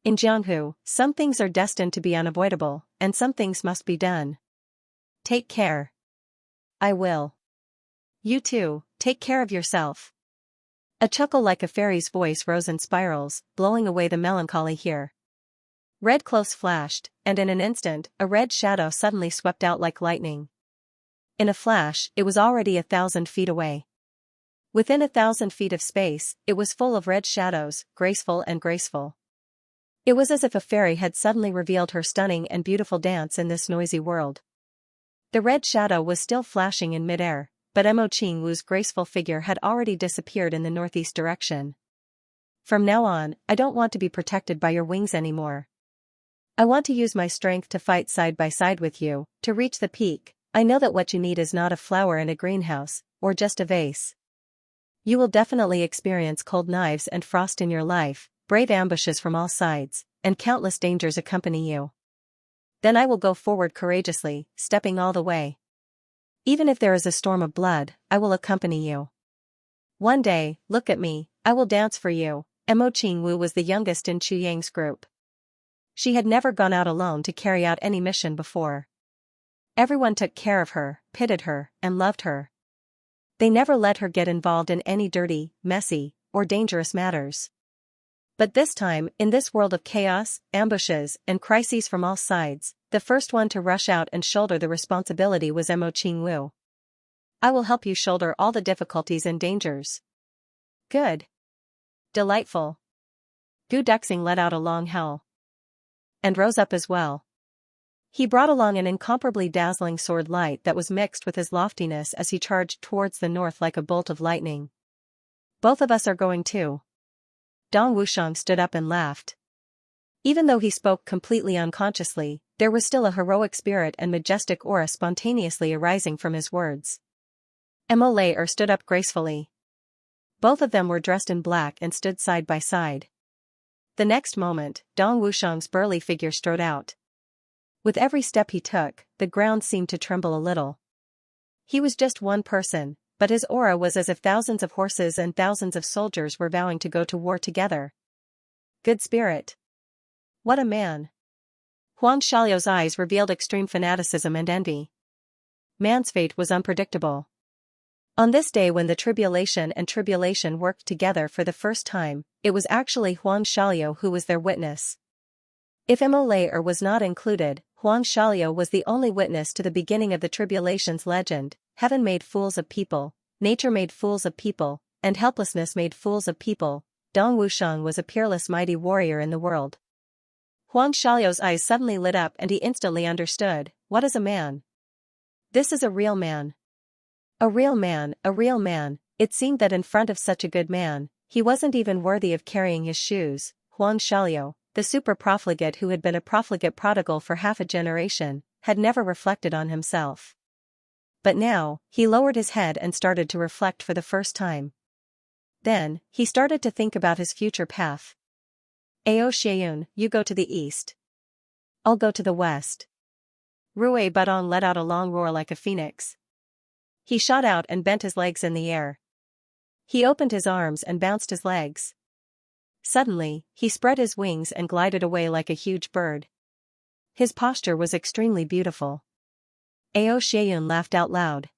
In Jianghu, some things are destined to be unavoidable, and some things must be done. Take care. I will. You too, take care of yourself. A chuckle like a fairy's voice rose in spirals, blowing away the melancholy here. Red clothes flashed, and in an instant, a red shadow suddenly swept out like lightning. In a flash, it was already 1,000 feet away. Within 1,000 feet of space, it was full of red shadows, graceful and graceful. It was as if a fairy had suddenly revealed her stunning and beautiful dance in this noisy world. The red shadow was still flashing in midair, but Mo Qingwu's graceful figure had already disappeared in the northeast direction. "From now on, I don't want to be protected by your wings anymore. I want to use my strength to fight side by side with you, to reach the peak. I know that what you need is not a flower in a greenhouse, or just a vase. You will definitely experience cold knives and frost in your life, brave ambushes from all sides, and countless dangers accompany you. Then I will go forward courageously, stepping all the way. Even if there is a storm of blood, I will accompany you. One day, look at me, I will dance for you." Mo Qingwu was the youngest in Chu Yang's group. She had never gone out alone to carry out any mission before. Everyone took care of her, pitied her, and loved her. They never let her get involved in any dirty, messy, or dangerous matters. But this time, in this world of chaos, ambushes, and crises from all sides, the first one to rush out and shoulder the responsibility was Mo Qingwu. "I will help you shoulder all the difficulties and dangers." "Good. Delightful." Gu Duxing let out a long howl. And rose up as well. He brought along an incomparably dazzling sword light that was mixed with his loftiness as he charged towards the north like a bolt of lightning. "Both of us are going too." Dong Wushang stood up and laughed. Even though he spoke completely unconsciously, there was still a heroic spirit and majestic aura spontaneously arising from his words. Mo Layer stood up gracefully. Both of them were dressed in black and stood side by side. The next moment, Dong Wushang's burly figure strode out. With every step he took, the ground seemed to tremble a little. He was just one person, but his aura was as if thousands of horses and thousands of soldiers were vowing to go to war together. Good spirit. What a man. Huang Xiaoliu's eyes revealed extreme fanaticism and envy. Man's fate was unpredictable. On this day when the tribulation and tribulation worked together for the first time, it was actually Huang Xiaoliu who was their witness. If Mo was not included, Huang Xiaoliu was the only witness to the beginning of the tribulation's legend. Heaven made fools of people, nature made fools of people, and helplessness made fools of people. Dong Wushang was a peerless mighty warrior in the world. Huang Xiaoliu's eyes suddenly lit up and he instantly understood, what is a man? This is a real man. A real man, a real man. It seemed that in front of such a good man, he wasn't even worthy of carrying his shoes. Huang Xiaoliu, the super profligate who had been a profligate prodigal for half a generation, had never reflected on himself. But now, he lowered his head and started to reflect for the first time. Then, he started to think about his future path. Ao Xianyun, you go to the east. I'll go to the west. Rui Budong let out a long roar like a phoenix. He shot out and bent his legs in the air. He opened his arms and bounced his legs. Suddenly, he spread his wings and glided away like a huge bird. His posture was extremely beautiful. Ao Xianyun laughed out loud.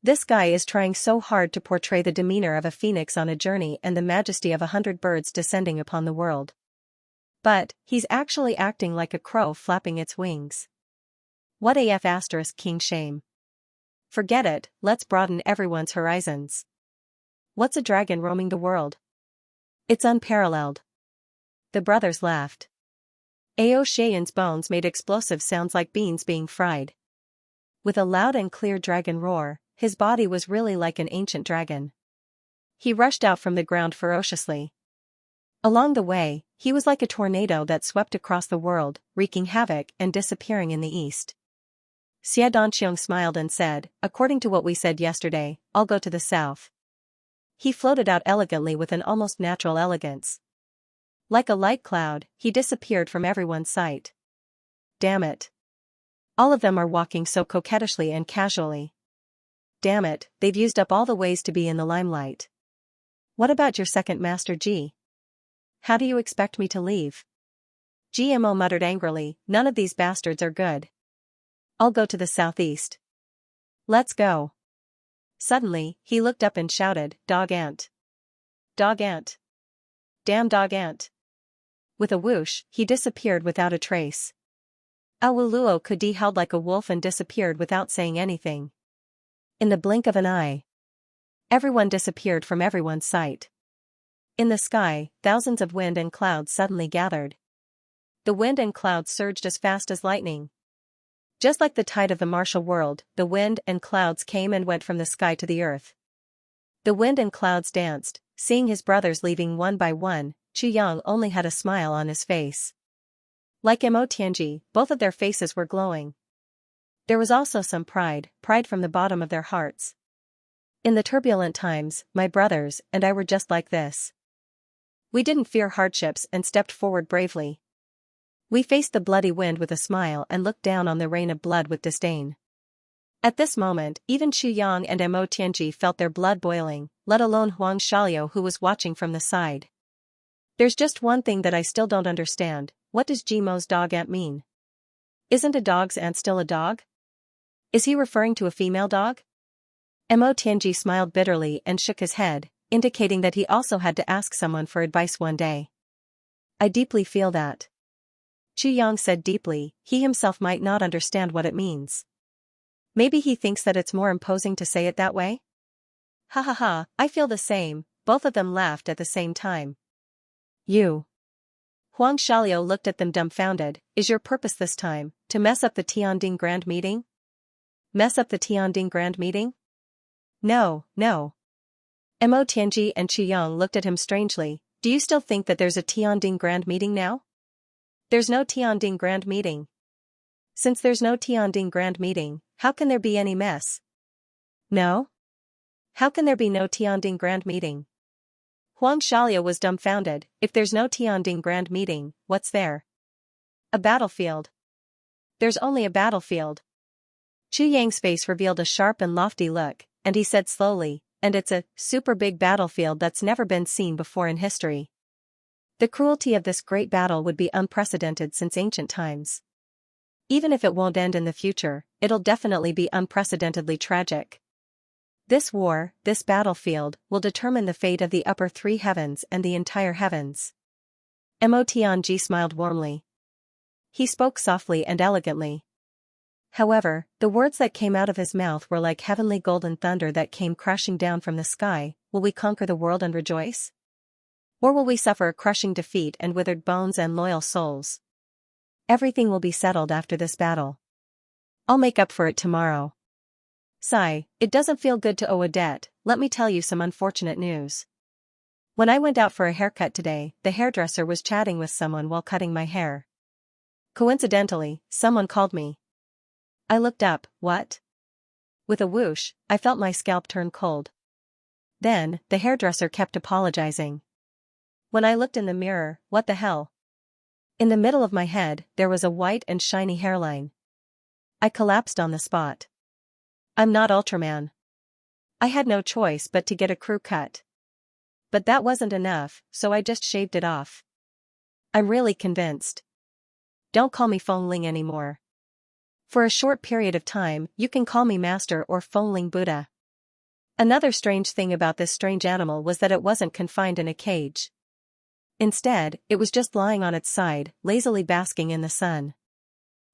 This guy is trying so hard to portray the demeanor of a phoenix on a journey and the majesty of 100 birds descending upon the world. But, he's actually acting like a crow flapping its wings. What AF * king shame. Forget it, let's broaden everyone's horizons. What's a dragon roaming the world? It's unparalleled. The brothers laughed. Ao Xianyun's bones made explosive sounds like beans being fried. With a loud and clear dragon roar, his body was really like an ancient dragon. He rushed out from the ground ferociously. Along the way, he was like a tornado that swept across the world, wreaking havoc and disappearing in the east. Xia Donqiong smiled and said, according to what we said yesterday, I'll go to the south. He floated out elegantly with an almost natural elegance. Like a light cloud, he disappeared from everyone's sight. Damn it. All of them are walking so coquettishly and casually. Damn it, they've used up all the ways to be in the limelight. What about your second master G? How do you expect me to leave? GMO muttered angrily, none of these bastards are good. I'll go to the southeast. Let's go. Suddenly, he looked up and shouted, Dog ant. Dog ant. Damn dog ant. With a whoosh, he disappeared without a trace. Awuluo Kudi howled like a wolf and disappeared without saying anything. In the blink of an eye, everyone disappeared from everyone's sight. In the sky, thousands of wind and clouds suddenly gathered. The wind and clouds surged as fast as lightning. Just like the tide of the martial world, the wind and clouds came and went from the sky to the earth. The wind and clouds danced, seeing his brothers leaving one by one. Chu Yang only had a smile on his face. Like Mo Tianji, both of their faces were glowing. There was also some pride from the bottom of their hearts. In the turbulent times, my brothers and I were just like this. We didn't fear hardships and stepped forward bravely. We faced the bloody wind with a smile and looked down on the rain of blood with disdain. At this moment, even Chu Yang and Mo Tianji felt their blood boiling, let alone Huang Xiaoliu who was watching from the side. There's just one thing that I still don't understand. What does Gmo's dog ant mean? Isn't a dog's ant still a dog? Is he referring to a female dog? Mo Tianji smiled bitterly and shook his head, indicating that he also had to ask someone for advice one day. I deeply feel that. Chu Yang said deeply, he himself might not understand what it means. Maybe he thinks that it's more imposing to say it that way? Ha ha ha, I feel the same. Both of them laughed at the same time. You. Huang Xiaoliu looked at them dumbfounded, is your purpose this time, to mess up the Tianding Grand Meeting? Mess up the Tianding Grand Meeting? No, no. Mo Tianji and Chu Yang looked at him strangely, do you still think that there's a Tianding Grand Meeting now? There's no Tianding Grand Meeting. Since there's no Tianding Grand Meeting, how can there be any mess? No? How can there be no Tianding Grand Meeting? Xianxia was dumbfounded. If there's no Tianding Grand Meeting, what's there? A battlefield. There's only a battlefield. Chu Yang's face revealed a sharp and lofty look, and he said slowly, and it's a super big battlefield that's never been seen before in history. The cruelty of this great battle would be unprecedented since ancient times. Even if it won't end in the future, it'll definitely be unprecedentedly tragic. This war, this battlefield, will determine the fate of the upper three heavens and the entire heavens. Mo Tianji smiled warmly. He spoke softly and elegantly. However, the words that came out of his mouth were like heavenly golden thunder that came crashing down from the sky. Will we conquer the world and rejoice? Or will we suffer a crushing defeat and withered bones and loyal souls? Everything will be settled after this battle. I'll make up for it tomorrow. Sigh, it doesn't feel good to owe a debt. Let me tell you some unfortunate news. When I went out for a haircut today, the hairdresser was chatting with someone while cutting my hair. Coincidentally, someone called me. I looked up. What? With a whoosh, I felt my scalp turn cold. Then, the hairdresser kept apologizing. When I looked in the mirror, what the hell? In the middle of my head, there was a white and shiny hairline. I collapsed on the spot. I'm not Ultraman. I had no choice but to get a crew cut. But that wasn't enough, so I just shaved it off. I'm really convinced. Don't call me Fengling anymore. For a short period of time, you can call me Master or Fengling Buddha. Another strange thing about this strange animal was that it wasn't confined in a cage. Instead, it was just lying on its side, lazily basking in the sun.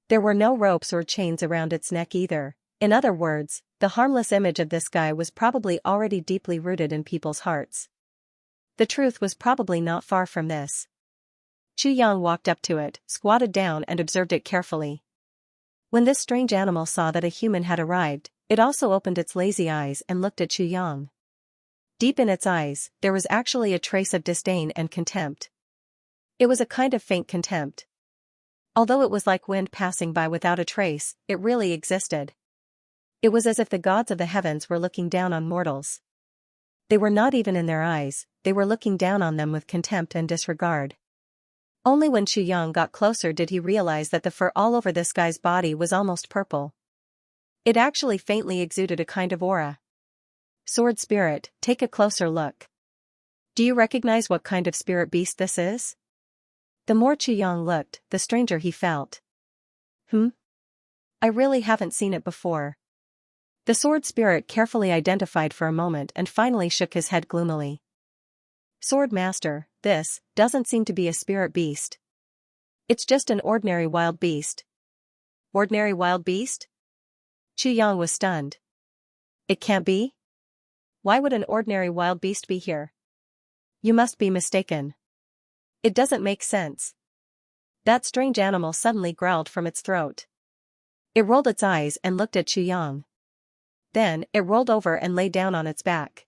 There were no ropes or chains around its neck either. In other words, the harmless image of this guy was probably already deeply rooted in people's hearts. The truth was probably not far from this. Chu Yang walked up to it, squatted down and observed it carefully. When this strange animal saw that a human had arrived, it also opened its lazy eyes and looked at Chu Yang. Deep in its eyes, there was actually a trace of disdain and contempt. It was a kind of faint contempt. Although it was like wind passing by without a trace, it really existed. It was as if the gods of the heavens were looking down on mortals. They were not even in their eyes, they were looking down on them with contempt and disregard. Only when Chu Yang got closer did he realize that the fur all over this guy's body was almost purple. It actually faintly exuded a kind of aura. Sword spirit, take a closer look. Do you recognize what kind of spirit beast this is? The more Chu Yang looked, the stranger he felt. I really haven't seen it before. The sword spirit carefully identified for a moment and finally shook his head gloomily. Sword Master, this doesn't seem to be a spirit beast. It's just an ordinary wild beast. Ordinary wild beast? Chu Yang was stunned. It can't be? Why would an ordinary wild beast be here? You must be mistaken. It doesn't make sense. That strange animal suddenly growled from its throat. It rolled its eyes and looked at Chu Yang. Then, it rolled over and lay down on its back.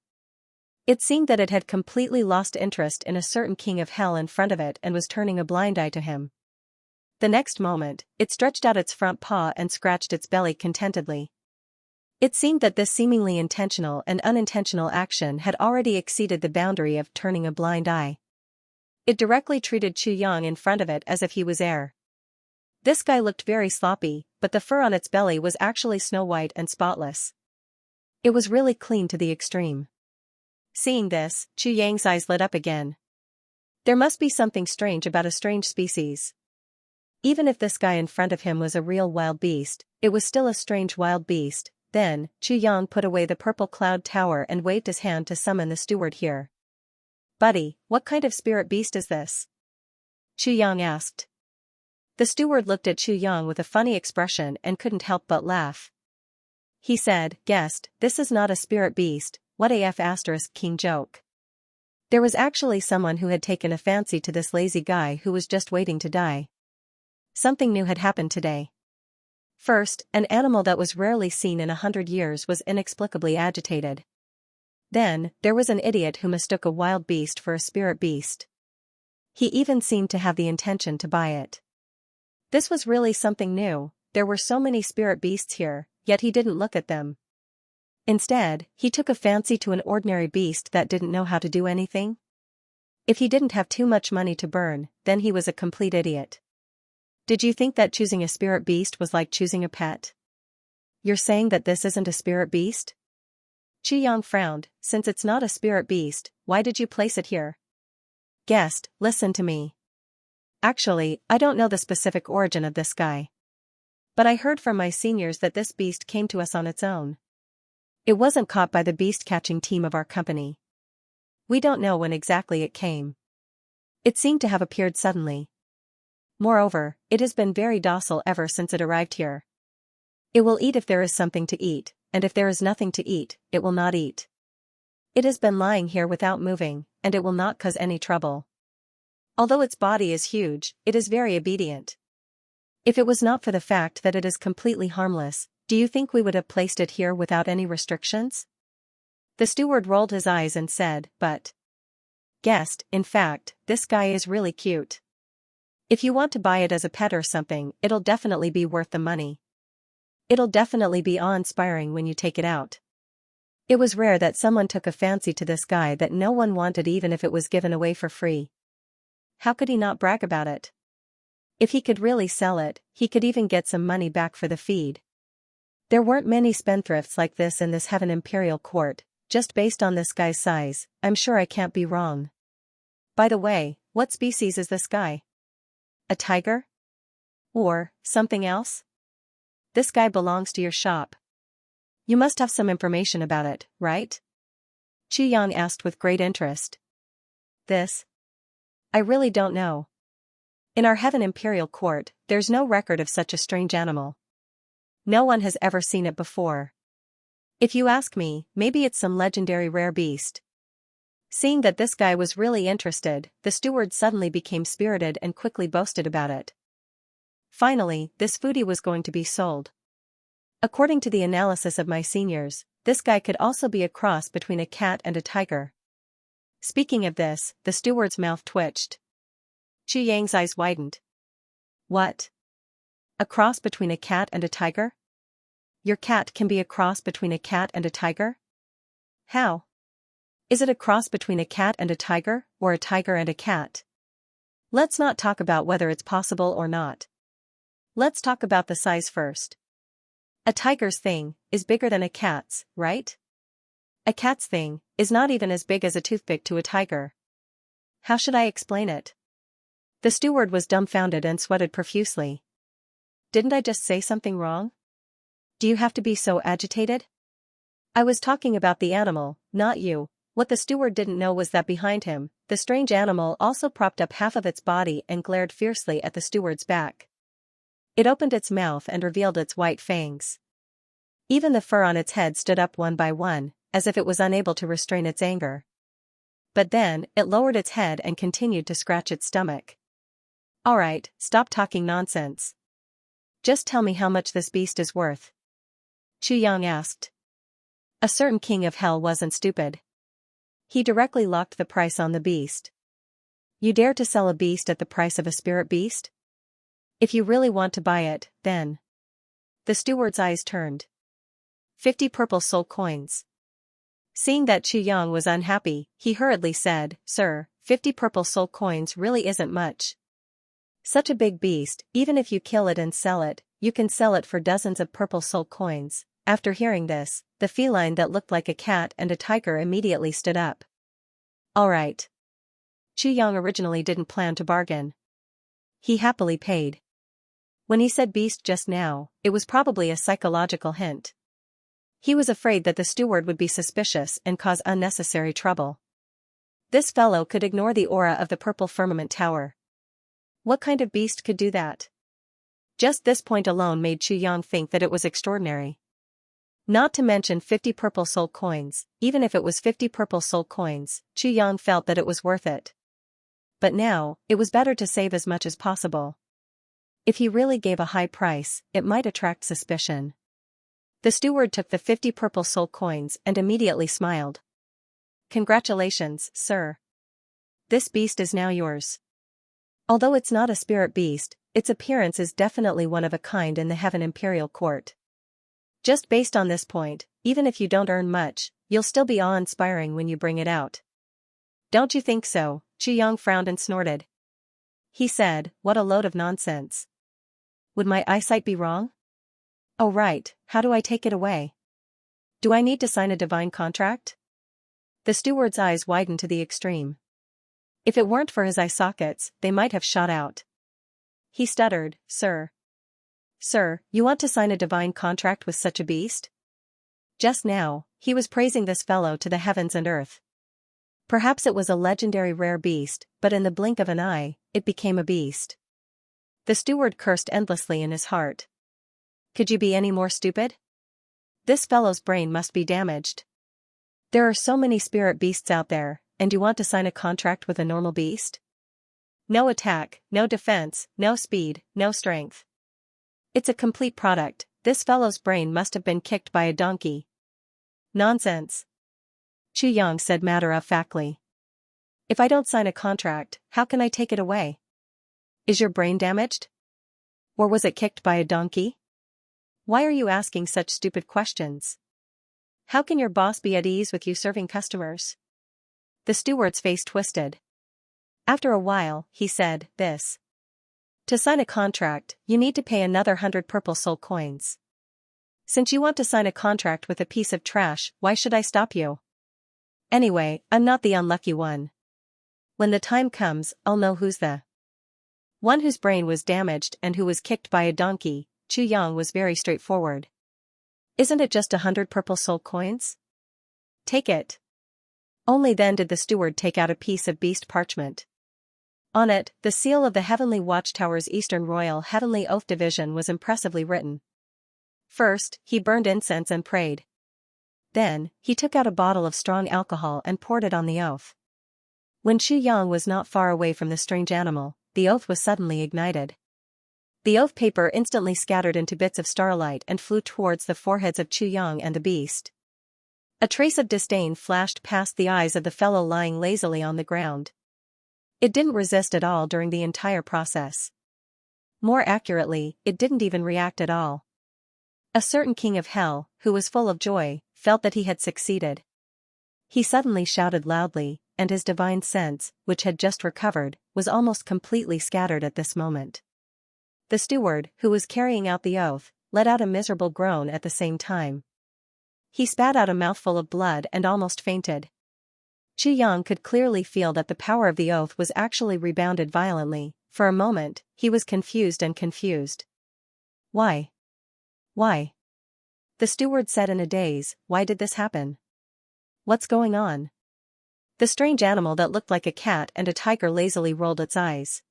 It seemed that it had completely lost interest in a certain king of hell in front of it and was turning a blind eye to him. The next moment, it stretched out its front paw and scratched its belly contentedly. It seemed that this seemingly intentional and unintentional action had already exceeded the boundary of turning a blind eye. It directly treated Chu Yang in front of it as if he was air. This guy looked very sloppy, but the fur on its belly was actually snow-white and spotless. It was really clean to the extreme. Seeing this, Chu Yang's eyes lit up again. There must be something strange about a strange species. Even if this guy in front of him was a real wild beast, it was still a strange wild beast. Then, Chu Yang put away the purple cloud tower and waved his hand to summon the steward here. Buddy, what kind of spirit beast is this? Chu Yang asked. The steward looked at Chu Yang with a funny expression and couldn't help but laugh. He said, "Guest, this is not a spirit beast, what af** king joke." There was actually someone who had taken a fancy to this lazy guy who was just waiting to die. Something new had happened today. First, an animal that was rarely seen in 100 years was inexplicably agitated. Then, there was an idiot who mistook a wild beast for a spirit beast. He even seemed to have the intention to buy it. This was really something new. There were so many spirit beasts here, yet he didn't look at them. Instead, he took a fancy to an ordinary beast that didn't know how to do anything. If he didn't have too much money to burn, then he was a complete idiot. Did you think that choosing a spirit beast was like choosing a pet? You're saying that this isn't a spirit beast? Xianxia frowned. Since it's not a spirit beast, why did you place it here? Guest, listen to me. Actually, I don't know the specific origin of this guy. But I heard from my seniors that this beast came to us on its own. It wasn't caught by the beast-catching team of our company. We don't know when exactly it came. It seemed to have appeared suddenly. Moreover, it has been very docile ever since it arrived here. It will eat if there is something to eat, and if there is nothing to eat, it will not eat. It has been lying here without moving, and it will not cause any trouble. Although its body is huge, it is very obedient. If it was not for the fact that it is completely harmless, do you think we would have placed it here without any restrictions? The steward rolled his eyes and said, but... Guest, in fact, this guy is really cute. If you want to buy it as a pet or something, it'll definitely be worth the money. It'll definitely be awe-inspiring when you take it out. It was rare that someone took a fancy to this guy that no one wanted even if it was given away for free. How could he not brag about it? If he could really sell it, he could even get some money back for the feed. There weren't many spendthrifts like this in this Heaven Imperial Court, just based on this guy's size. I'm sure I can't be wrong. By the way, what species is this guy? A tiger? Or something else? This guy belongs to your shop. You must have some information about it, right? Xianxia asked with great interest. This? I really don't know. In our Heaven Imperial Court, there's no record of such a strange animal. No one has ever seen it before. If you ask me, maybe it's some legendary rare beast. Seeing that this guy was really interested, the steward suddenly became spirited and quickly boasted about it. Finally, this foodie was going to be sold. According to the analysis of my seniors, this guy could also be a cross between a cat and a tiger. Speaking of this, the steward's mouth twitched. Xianxia's eyes widened. What? A cross between a cat and a tiger? Your cat can be a cross between a cat and a tiger? How? Is it a cross between a cat and a tiger, or a tiger and a cat? Let's not talk about whether it's possible or not. Let's talk about the size first. A tiger's thing is bigger than a cat's, right? A cat's thing is not even as big as a toothpick to a tiger. How should I explain it? The steward was dumbfounded and sweated profusely. Didn't I just say something wrong? Do you have to be so agitated? I was talking about the animal, not you. What the steward didn't know was that behind him, the strange animal also propped up half of its body and glared fiercely at the steward's back. It opened its mouth and revealed its white fangs. Even the fur on its head stood up one by one, as if it was unable to restrain its anger. But then, it lowered its head and continued to scratch its stomach. Alright, stop talking nonsense. Just tell me how much this beast is worth. Xianxia asked. A certain king of hell wasn't stupid. He directly locked the price on the beast. You dare to sell a beast at the price of a spirit beast? If you really want to buy it, then. The steward's eyes turned. 50 purple soul coins. Seeing that Xianxia was unhappy, he hurriedly said, Sir, 50 purple soul coins really isn't much. Such a big beast, even if you kill it and sell it, you can sell it for dozens of purple soul coins. After hearing this, the feline that looked like a cat and a tiger immediately stood up. Alright. Xianxia originally didn't plan to bargain. He happily paid. When he said beast just now, it was probably a psychological hint. He was afraid that the steward would be suspicious and cause unnecessary trouble. This fellow could ignore the aura of the purple firmament tower. What kind of beast could do that? Just this point alone made Xianxia think that it was extraordinary. Not to mention 50 purple soul coins. Even if it was 50 purple soul coins, Xianxia felt that it was worth it. But now, it was better to save as much as possible. If he really gave a high price, it might attract suspicion. The steward took the 50 purple soul coins and immediately smiled. Congratulations, sir. This beast is now yours. Although it's not a spirit beast, its appearance is definitely one of a kind in the Heaven Imperial Court. Just based on this point, even if you don't earn much, you'll still be awe-inspiring when you bring it out. Don't you think so? Chu Yang frowned and snorted. He said, what a load of nonsense. Would my eyesight be wrong? Oh right, how do I take it away? Do I need to sign a divine contract? The steward's eyes widened to the extreme. If it weren't for his eye sockets, they might have shot out. He stuttered, Sir. Sir, you want to sign a divine contract with such a beast? Just now, he was praising this fellow to the heavens and earth. Perhaps it was a legendary rare beast, but in the blink of an eye, it became a beast. The steward cursed endlessly in his heart. Could you be any more stupid? This fellow's brain must be damaged. There are so many spirit beasts out there, and you want to sign a contract with a normal beast? No attack, no defense, no speed, no strength. It's a complete product. This fellow's brain must have been kicked by a donkey. Nonsense. Chu Yang said matter-of-factly. If I don't sign a contract, how can I take it away? Is your brain damaged? Or was it kicked by a donkey? Why are you asking such stupid questions? How can your boss be at ease with you serving customers? The steward's face twisted. After a while, he said, this. To sign a contract, you need to pay another 100 purple soul coins. Since you want to sign a contract with a piece of trash, why should I stop you? Anyway, I'm not the unlucky one. When the time comes, I'll know who's the one whose brain was damaged and who was kicked by a donkey. Chu Yang was very straightforward. Isn't it just 100 purple soul coins? Take it. Only then did the steward take out a piece of beast parchment. On it, the seal of the Heavenly Watchtower's Eastern Royal Heavenly Oath Division was impressively written. First, he burned incense and prayed. Then, he took out a bottle of strong alcohol and poured it on the oath. When Chu Yang was not far away from the strange animal, the oath was suddenly ignited. The oath paper instantly scattered into bits of starlight and flew towards the foreheads of Chu Yang and the beast. A trace of disdain flashed past the eyes of the fellow lying lazily on the ground. It didn't resist at all during the entire process. More accurately, it didn't even react at all. A certain king of hell, who was full of joy, felt that he had succeeded. He suddenly shouted loudly, and his divine sense, which had just recovered, was almost completely scattered at this moment. The steward, who was carrying out the oath, let out a miserable groan at the same time. He spat out a mouthful of blood and almost fainted. Chu Yang could clearly feel that the power of the oath was actually rebounded violently. For a moment, he was confused. Why? Why? The steward said in a daze, why did this happen? What's going on? The strange animal that looked like a cat and a tiger lazily rolled its eyes.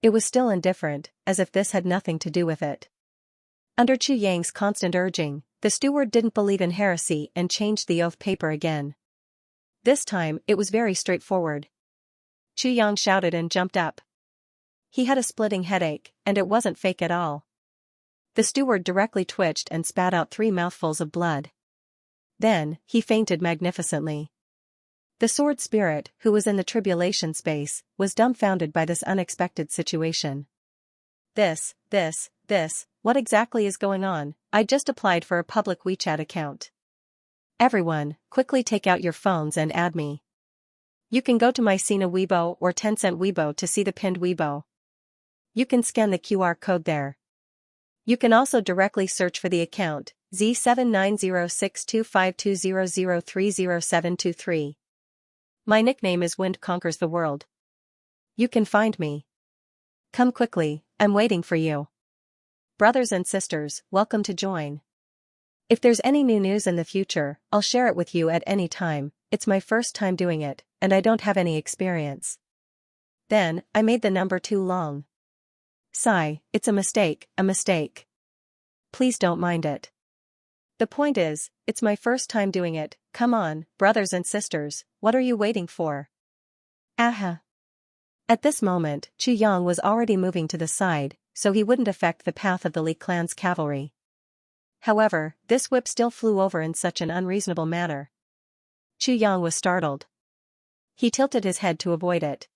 It was still indifferent, as if this had nothing to do with it. Under Chu Yang's constant urging, the steward didn't believe in heresy and changed the oath paper again. This time, it was very straightforward. Chu Yang shouted and jumped up. He had a splitting headache, and it wasn't fake at all. The steward directly twitched and spat out 3 mouthfuls of blood. Then, he fainted magnificently. The sword spirit, who was in the tribulation space, was dumbfounded by this unexpected situation. This, what exactly is going on? I just applied for a public WeChat account. Everyone, quickly take out your phones and add me. You can go to my Sina Weibo or Tencent Weibo to see the pinned Weibo. You can scan the QR code there. You can also directly search for the account, Z79062520030723. My nickname is Wind Conquers the World. You can find me. Come quickly, I'm waiting for you. Brothers and sisters, welcome to join. If there's any new news in the future, I'll share it with you at any time. It's my first time doing it, and I don't have any experience. Then, I made the number too long. Sigh, it's a mistake. Please don't mind it. The point is, it's my first time doing it. Come on, brothers and sisters, what are you waiting for? Aha. At this moment, Chu Yang was already moving to the side, so he wouldn't affect the path of the Li clan's cavalry. However, this whip still flew over in such an unreasonable manner. Chu Yang was startled. He tilted his head to avoid it.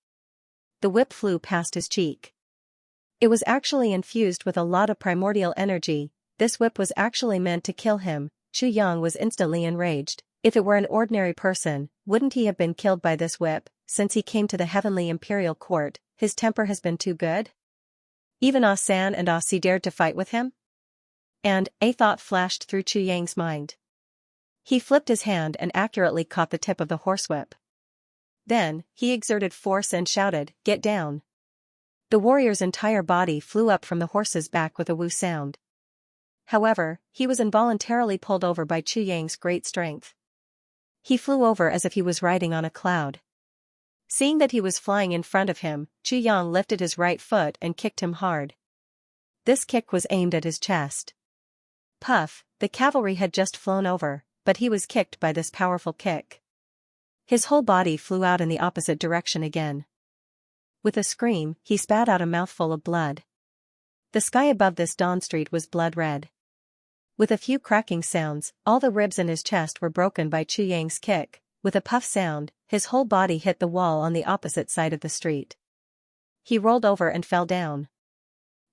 The whip flew past his cheek. It was actually infused with a lot of primordial energy. This whip was actually meant to kill him. Chu Yang was instantly enraged. If it were an ordinary person, wouldn't he have been killed by this whip? Since he came to the heavenly imperial court, his temper has been too good? Even Ah San and Ah Si dared to fight with him? And a thought flashed through Chu Yang's mind. He flipped his hand and accurately caught the tip of the horsewhip. Then, he exerted force and shouted, "Get down!" The warrior's entire body flew up from the horse's back with a woo sound. However, he was involuntarily pulled over by Chu Yang's great strength. He flew over as if he was riding on a cloud. Seeing that he was flying in front of him, Chu Yang lifted his right foot and kicked him hard. This kick was aimed at his chest. Puff, the cavalry had just flown over, but he was kicked by this powerful kick. His whole body flew out in the opposite direction again. With a scream, he spat out a mouthful of blood. The sky above this dawn street was blood red. With a few cracking sounds, all the ribs in his chest were broken by Chu Yang's kick. With a puff sound, his whole body hit the wall on the opposite side of the street. He rolled over and fell down.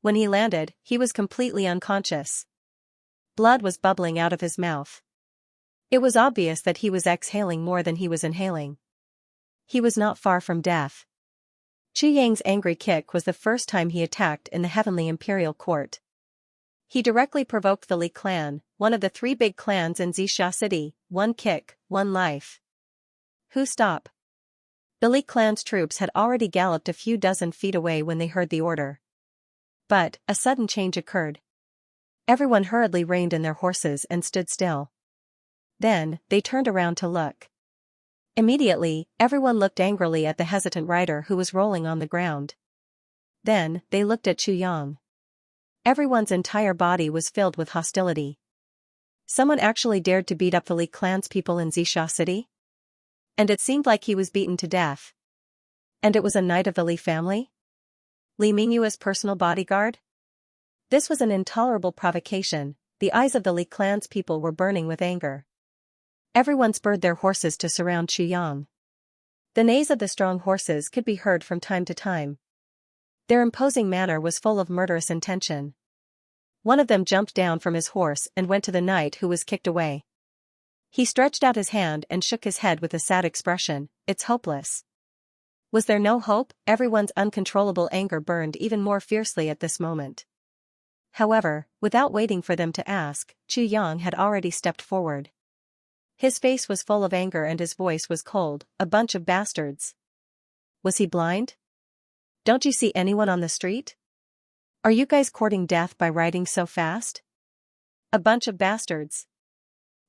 When he landed, he was completely unconscious. Blood was bubbling out of his mouth. It was obvious that he was exhaling more than he was inhaling. He was not far from death. Chu Yang's angry kick was the first time he attacked in the heavenly imperial court. He directly provoked the Li clan, one of the three big clans in Xianxia city. One kick, one life. Who stop? The Li clan's troops had already galloped a few dozen feet away when they heard the order. But, a sudden change occurred. Everyone hurriedly reined in their horses and stood still. Then, they turned around to look. Immediately, everyone looked angrily at the hesitant rider who was rolling on the ground. Then, they looked at Chu Yang. Everyone's entire body was filled with hostility. Someone actually dared to beat up the Li clan's people in Xianxia city? And it seemed like he was beaten to death. And it was a knight of the Li family? Li Mingyu's personal bodyguard? This was an intolerable provocation. The eyes of the Li clan's people were burning with anger. Everyone spurred their horses to surround Chu Yang. The neighs of the strong horses could be heard from time to time. Their imposing manner was full of murderous intention. One of them jumped down from his horse and went to the knight who was kicked away. He stretched out his hand and shook his head with a sad expression. "It's hopeless." Was there no hope? Everyone's uncontrollable anger burned even more fiercely at this moment. However, without waiting for them to ask, Chu Yang had already stepped forward. His face was full of anger and his voice was cold. "A bunch of bastards." Was he blind? Don't you see anyone on the street? Are you guys courting death by riding so fast? A bunch of bastards.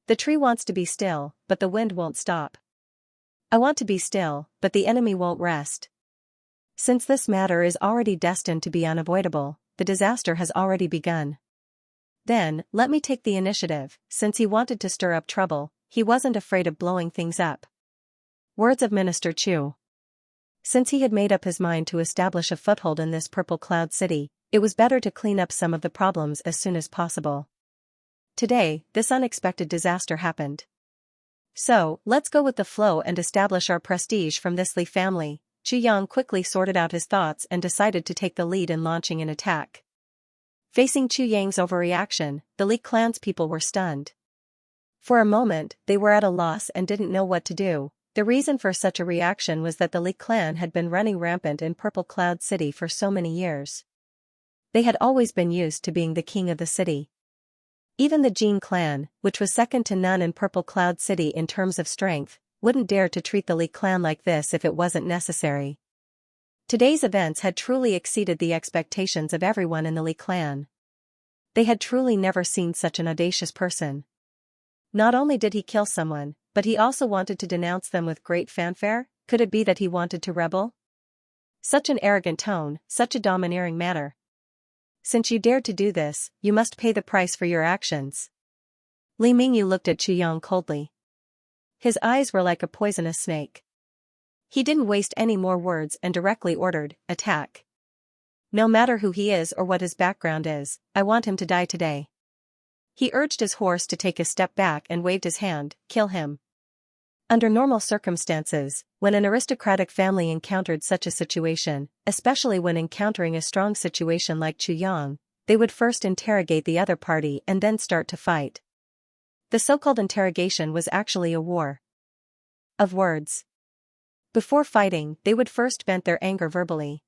The tree wants to be still, but the wind won't stop. I want to be still, but the enemy won't rest. Since this matter is already destined to be unavoidable, the disaster has already begun. Then, let me take the initiative. Since he wanted to stir up trouble, he wasn't afraid of blowing things up. Words of Minister Chu. Since he had made up his mind to establish a foothold in this purple cloud city, it was better to clean up some of the problems as soon as possible. Today, this unexpected disaster happened. So, let's go with the flow and establish our prestige from this Li family. Chu Yang quickly sorted out his thoughts and decided to take the lead in launching an attack. Facing Chu Yang's overreaction, the Li clan's people were stunned. For a moment, they were at a loss and didn't know what to do. The reason for such a reaction was that the Li clan had been running rampant in Purple Cloud City for so many years. They had always been used to being the king of the city. Even the Jin clan, which was second to none in Purple Cloud City in terms of strength, wouldn't dare to treat the Li clan like this if it wasn't necessary. Today's events had truly exceeded the expectations of everyone in the Li clan. They had truly never seen such an audacious person. Not only did he kill someone, but he also wanted to denounce them with great fanfare. Could it be that he wanted to rebel? Such an arrogant tone, such a domineering manner. Since you dared to do this, you must pay the price for your actions. Li Mingyu looked at Chu Yang coldly. His eyes were like a poisonous snake. He didn't waste any more words and directly ordered, "Attack. No matter who he is or what his background is, I want him to die today." He urged his horse to take a step back and waved his hand, "Kill him." Under normal circumstances, when an aristocratic family encountered such a situation, especially when encountering a strong situation like Chu Yang, they would first interrogate the other party and then start to fight. The so-called interrogation was actually a war of words. Before fighting, they would first vent their anger verbally.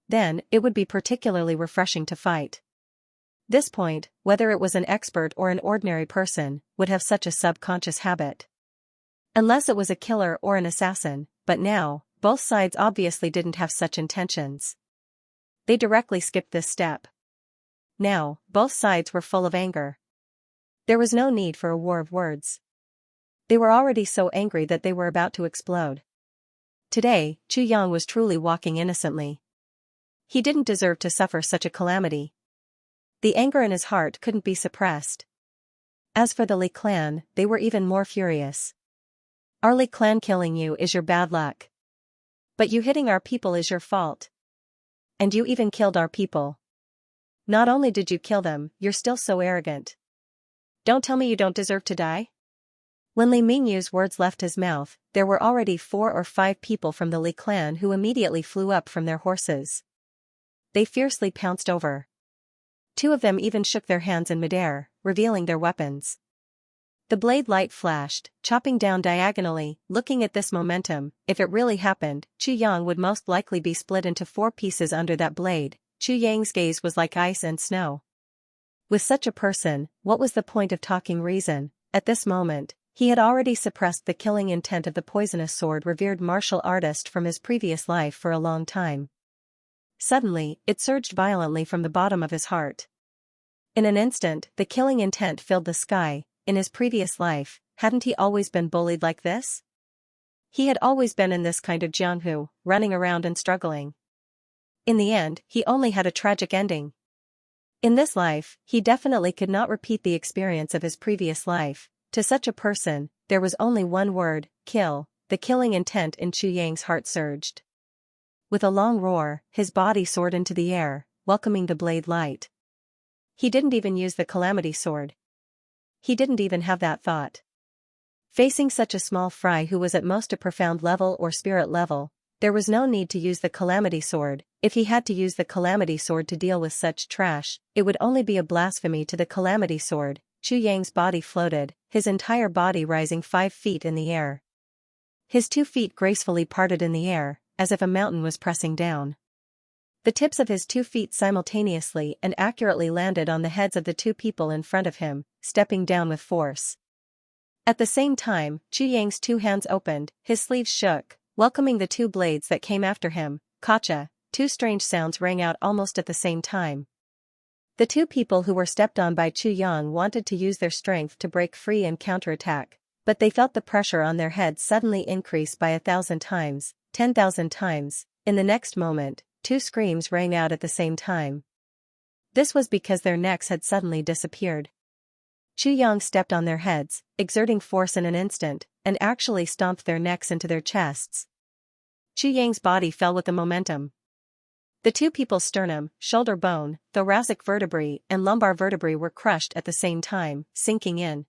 Then, it would be particularly refreshing to fight. This point, whether it was an expert or an ordinary person, would have such a subconscious habit. Unless it was a killer or an assassin, but now, both sides obviously didn't have such intentions. They directly skipped this step. Now, both sides were full of anger. There was no need for a war of words. They were already so angry that they were about to explode. Today, Chu Yang was truly walking innocently. He didn't deserve to suffer such a calamity. The anger in his heart couldn't be suppressed. As for the Li clan, they were even more furious. Our Li clan killing you is your bad luck. But you hitting our people is your fault. And you even killed our people. Not only did you kill them, you're still so arrogant. Don't tell me you don't deserve to die? When Li Mingyu's words left his mouth, there were already 4 or 5 people from the Li clan who immediately flew up from their horses. They fiercely pounced over. 2 of them even shook their hands in midair, revealing their weapons. The blade light flashed, chopping down diagonally. Looking at this momentum, if it really happened, Chu Yang would most likely be split into 4 pieces under that blade. Chu Yang's gaze was like ice and snow. With such a person, what was the point of talking reason? At this moment, he had already suppressed the killing intent of the poisonous sword revered martial artist from his previous life for a long time. Suddenly, it surged violently from the bottom of his heart. In an instant, the killing intent filled the sky. In his previous life, hadn't he always been bullied like this? He had always been in this kind of jianghu, running around and struggling. In the end, he only had a tragic ending. In this life, he definitely could not repeat the experience of his previous life. To such a person, there was only one word: kill. The killing intent in Chu Yang's heart surged. With a long roar, his body soared into the air, welcoming the blade light. He didn't even use the calamity sword. He didn't even have that thought. Facing such a small fry who was at most a profound level or spirit level, there was no need to use the calamity sword. If he had to use the calamity sword to deal with such trash, it would only be a blasphemy to the calamity sword. Chu Yang's body floated, his entire body rising 5 feet in the air. His 2 feet gracefully parted in the air, as if a mountain was pressing down. The tips of his 2 feet simultaneously and accurately landed on the heads of the 2 people in front of him, stepping down with force. At the same time, Chu Yang's 2 hands opened, his sleeves shook, welcoming the 2 blades that came after him. Gotcha! 2 strange sounds rang out almost at the same time. The 2 people who were stepped on by Chu Yang wanted to use their strength to break free and counterattack, but they felt the pressure on their heads suddenly increase by 1,000 times, 10,000 times. In the next moment, 2 screams rang out at the same time. This was because their necks had suddenly disappeared. Chu Yang stepped on their heads, exerting force in an instant, and actually stomped their necks into their chests. Chu Yang's body fell with the momentum. The 2 people's sternum, shoulder bone, thoracic vertebrae, and lumbar vertebrae were crushed at the same time, sinking in.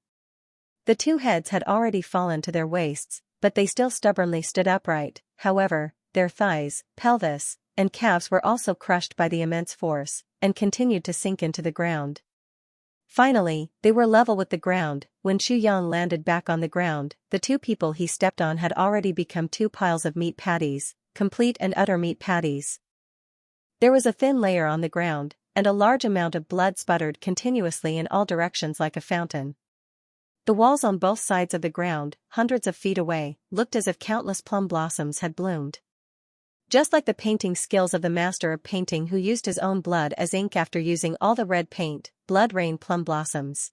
The 2 heads had already fallen to their waists, but they still stubbornly stood upright. However, their thighs, pelvis, and calves were also crushed by the immense force, and continued to sink into the ground. Finally, they were level with the ground. When Chu Yang landed back on the ground, the 2 people he stepped on had already become 2 piles of meat patties, complete and utter meat patties. There was a thin layer on the ground, and a large amount of blood sputtered continuously in all directions like a fountain. The walls on both sides of the ground, hundreds of feet away, looked as if countless plum blossoms had bloomed. Just like the painting skills of the master of painting who used his own blood as ink after using all the red paint, blood rained plum blossoms.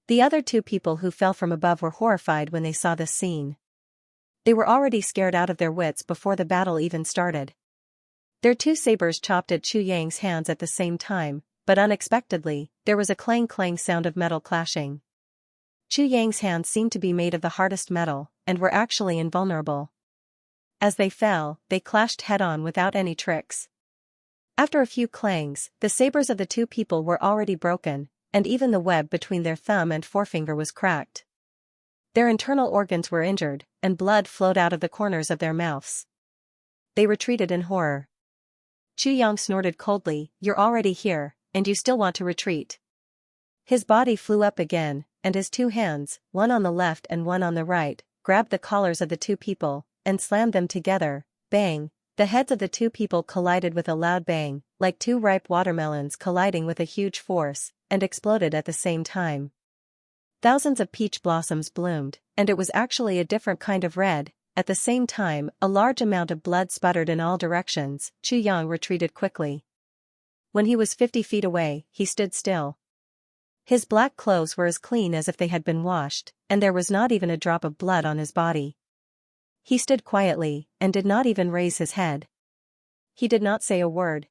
The other 2 people who fell from above were horrified when they saw this scene. They were already scared out of their wits before the battle even started. Their 2 sabers chopped at Chu Yang's hands at the same time, but unexpectedly, there was a clang-clang sound of metal clashing. Chu Yang's hands seemed to be made of the hardest metal, and were actually invulnerable. As they fell, they clashed head-on without any tricks. After a few clangs, the sabers of the 2 people were already broken, and even the web between their thumb and forefinger was cracked. Their internal organs were injured, and blood flowed out of the corners of their mouths. They retreated in horror. Chu Yang snorted coldly, "You're already here, and you still want to retreat?" His body flew up again, and his two hands, one on the left and one on the right, grabbed the collars of the two people, and slammed them together. Bang! The heads of the two people collided with a loud bang, like two ripe watermelons colliding with a huge force, and exploded at the same time. Thousands of peach blossoms bloomed, and it was actually a different kind of red. At the same time, a large amount of blood sputtered in all directions. Xianxia retreated quickly. When he was 50 feet away, he stood still. His black clothes were as clean as if they had been washed, and there was not even a drop of blood on his body. He stood quietly, and did not even raise his head. He did not say a word.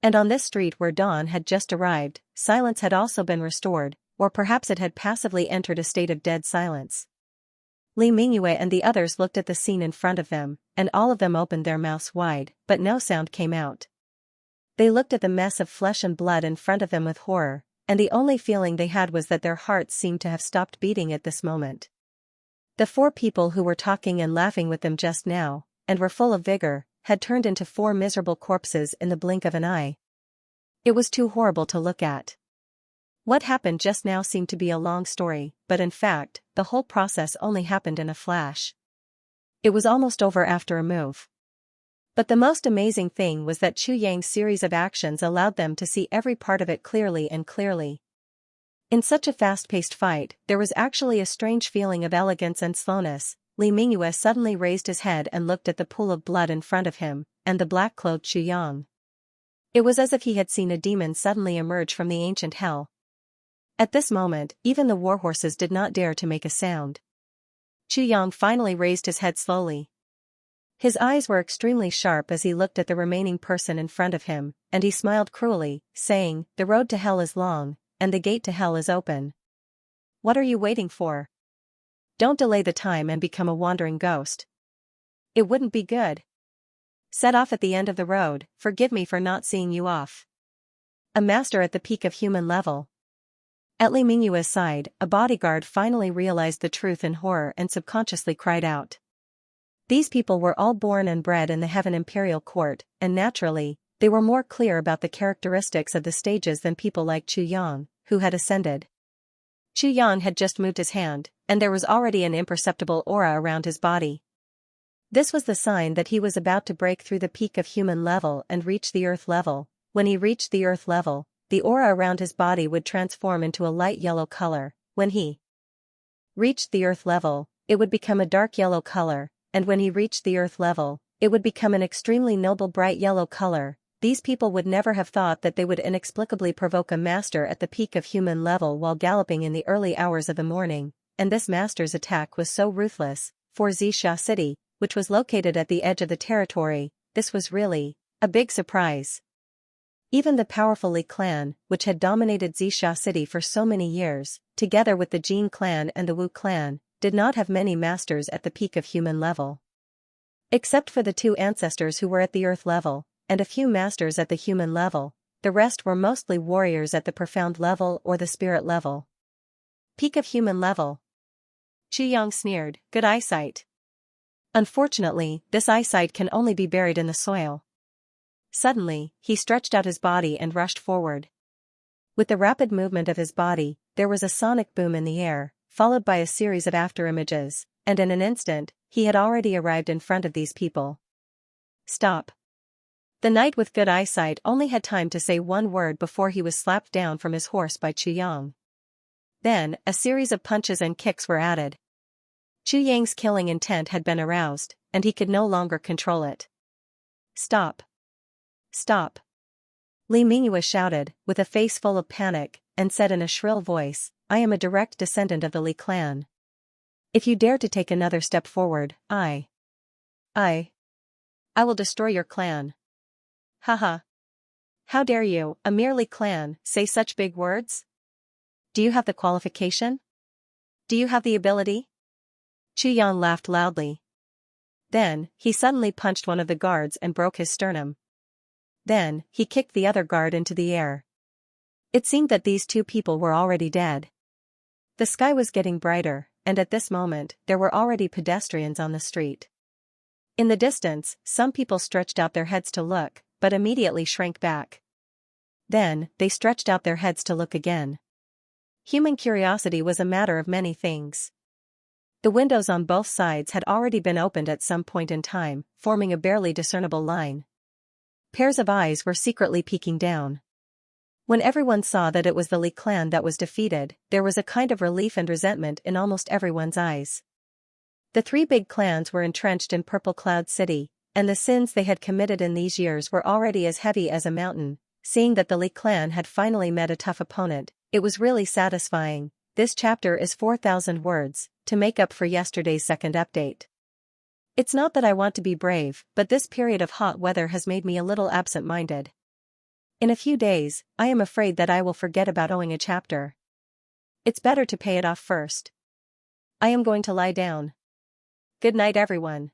And on this street where dawn had just arrived, silence had also been restored, or perhaps it had passively entered a state of dead silence. Li Mingyue and the others looked at the scene in front of them, and all of them opened their mouths wide, but no sound came out. They looked at the mess of flesh and blood in front of them with horror, and the only feeling they had was that their hearts seemed to have stopped beating at this moment. The four people who were talking and laughing with them just now, and were full of vigor, had turned into four miserable corpses in the blink of an eye. It was too horrible to look at. What happened just now seemed to be a long story, but in fact, the whole process only happened in a flash. It was almost over after a move. But the most amazing thing was that Chu Yang's series of actions allowed them to see every part of it clearly and clearly. In such a fast-paced fight, there was actually a strange feeling of elegance and slowness. Li Mingyue suddenly raised his head and looked at the pool of blood in front of him, and the black-clothed Chu Yang. It was as if he had seen a demon suddenly emerge from the ancient hell. At this moment, even the warhorses did not dare to make a sound. Chu Yang finally raised his head slowly. His eyes were extremely sharp as he looked at the remaining person in front of him, and he smiled cruelly, saying, "The road to hell is long, and the gate to hell is open. What are you waiting for? Don't delay the time and become a wandering ghost. It wouldn't be good. Set off at the end of the road. Forgive me for not seeing you off." A master at the peak of human level. At Li Mingyue's side, a bodyguard finally realized the truth in horror and subconsciously cried out. These people were all born and bred in the Heaven Imperial Court, and naturally, they were more clear about the characteristics of the stages than people like Chu Yang, who had ascended. Chu Yang had just moved his hand, and there was already an imperceptible aura around his body. This was the sign that he was about to break through the peak of human level and reach the earth level. When he reached the earth level, the aura around his body would transform into a light yellow color. When he reached the earth level, it would become a dark yellow color, and when he reached the earth level, it would become an extremely noble bright yellow color. These people would never have thought that they would inexplicably provoke a master at the peak of human level while galloping in the early hours of the morning, and this master's attack was so ruthless. For Xianxia City, which was located at the edge of the territory, this was really a big surprise. Even the powerful Li clan, which had dominated Xianxia City for so many years, together with the Jin clan and the Wu clan, did not have many masters at the peak of human level. Except for the two ancestors who were at the earth level, and a few masters at the human level, the rest were mostly warriors at the profound level or the spirit level. Peak of human level. Chu Yang sneered, "Good eyesight." Unfortunately, this eyesight can only be buried in the soil. Suddenly, he stretched out his body and rushed forward. With the rapid movement of his body, there was a sonic boom in the air, followed by a series of afterimages, and in an instant, he had already arrived in front of these people. "Stop." The knight with good eyesight only had time to say one word before he was slapped down from his horse by Chu Yang. Then, a series of punches and kicks were added. Chu Yang's killing intent had been aroused, and he could no longer control it. "Stop. Stop." Li Mingyue shouted, with a face full of panic, and said in a shrill voice, "I am a direct descendant of the Li clan. If you dare to take another step forward, I will destroy your clan." "Haha. How dare you, a mere Li clan, say such big words? Do you have the qualification? Do you have the ability?" Chu Yang laughed loudly. Then, he suddenly punched one of the guards and broke his sternum. Then, he kicked the other guard into the air. It seemed that these two people were already dead. The sky was getting brighter, and at this moment, there were already pedestrians on the street. In the distance, some people stretched out their heads to look, but immediately shrank back. Then, they stretched out their heads to look again. Human curiosity was a matter of many things. The windows on both sides had already been opened at some point in time, forming a barely discernible line. Pairs of eyes were secretly peeking down. When everyone saw that it was the Li clan that was defeated, there was a kind of relief and resentment in almost everyone's eyes. The three big clans were entrenched in Purple Cloud City, and the sins they had committed in these years were already as heavy as a mountain. Seeing that the Li clan had finally met a tough opponent, it was really satisfying. This chapter is 4,000 words, to make up for yesterday's second update. It's not that I want to be brave, but this period of hot weather has made me a little absent-minded. In a few days, I am afraid that I will forget about owing a chapter. It's better to pay it off first. I am going to lie down. Good night, everyone.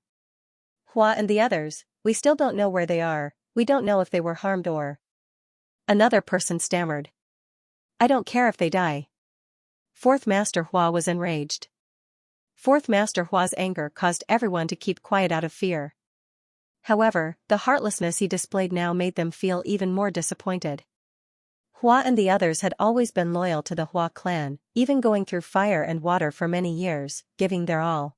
Hua and the others, we still don't know where they are. We don't know if they were harmed or... Another person stammered. I don't care if they die. Fourth Master Hua was enraged. Fourth Master Hua's anger caused everyone to keep quiet out of fear. However, the heartlessness he displayed now made them feel even more disappointed. Hua and the others had always been loyal to the Hua clan, even going through fire and water for many years, giving their all.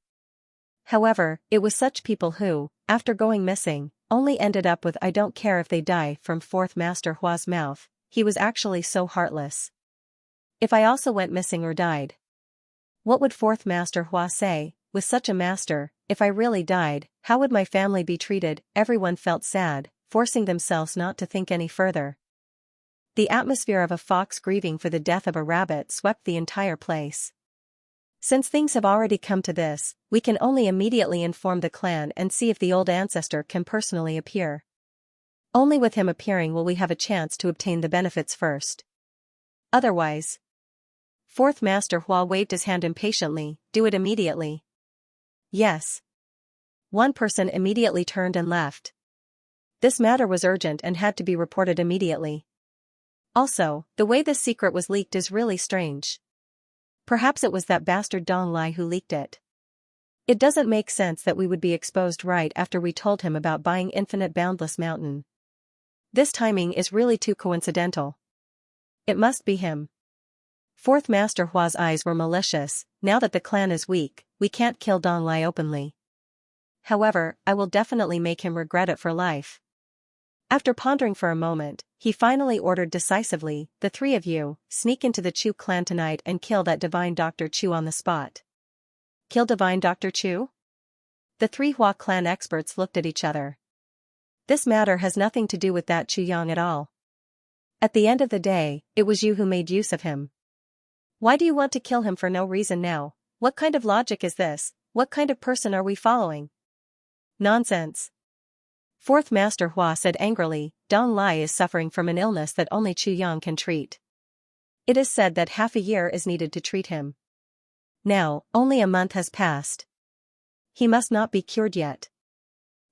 However, it was such people who, after going missing, only ended up with "I don't care if they die" from Fourth Master Hua's mouth. He was actually so heartless. If I also went missing or died, what would Fourth Master Hua say? With such a master, if I really died, how would my family be treated? Everyone felt sad, forcing themselves not to think any further. The atmosphere of a fox grieving for the death of a rabbit swept the entire place. Since things have already come to this, we can only immediately inform the clan and see if the old ancestor can personally appear. Only with him appearing will we have a chance to obtain the benefits first. Otherwise... Fourth Master Hua waved his hand impatiently. Do it immediately. Yes. One person immediately turned and left. This matter was urgent and had to be reported immediately. Also, the way this secret was leaked is really strange. Perhaps it was that bastard Dong Lai who leaked it. It doesn't make sense that we would be exposed right after we told him about buying Infinite Boundless Mountain. This timing is really too coincidental. It must be him. Fourth Master Hua's eyes were malicious. Now that the clan is weak, we can't kill Dong Lai openly. However, I will definitely make him regret it for life. After pondering for a moment, he finally ordered decisively, the three of you, sneak into the Chu clan tonight and kill that Divine Dr. Chu on the spot. Kill Divine Dr. Chu? The three Hua clan experts looked at each other. This matter has nothing to do with that Chu Yang at all. At the end of the day, it was you who made use of him. Why do you want to kill him for no reason now? What kind of logic is this? What kind of person are we following? Nonsense. Fourth Master Hua said angrily, Dong Lai is suffering from an illness that only Chu Yang can treat. It is said that half a year is needed to treat him. Now, only a month has passed. He must not be cured yet.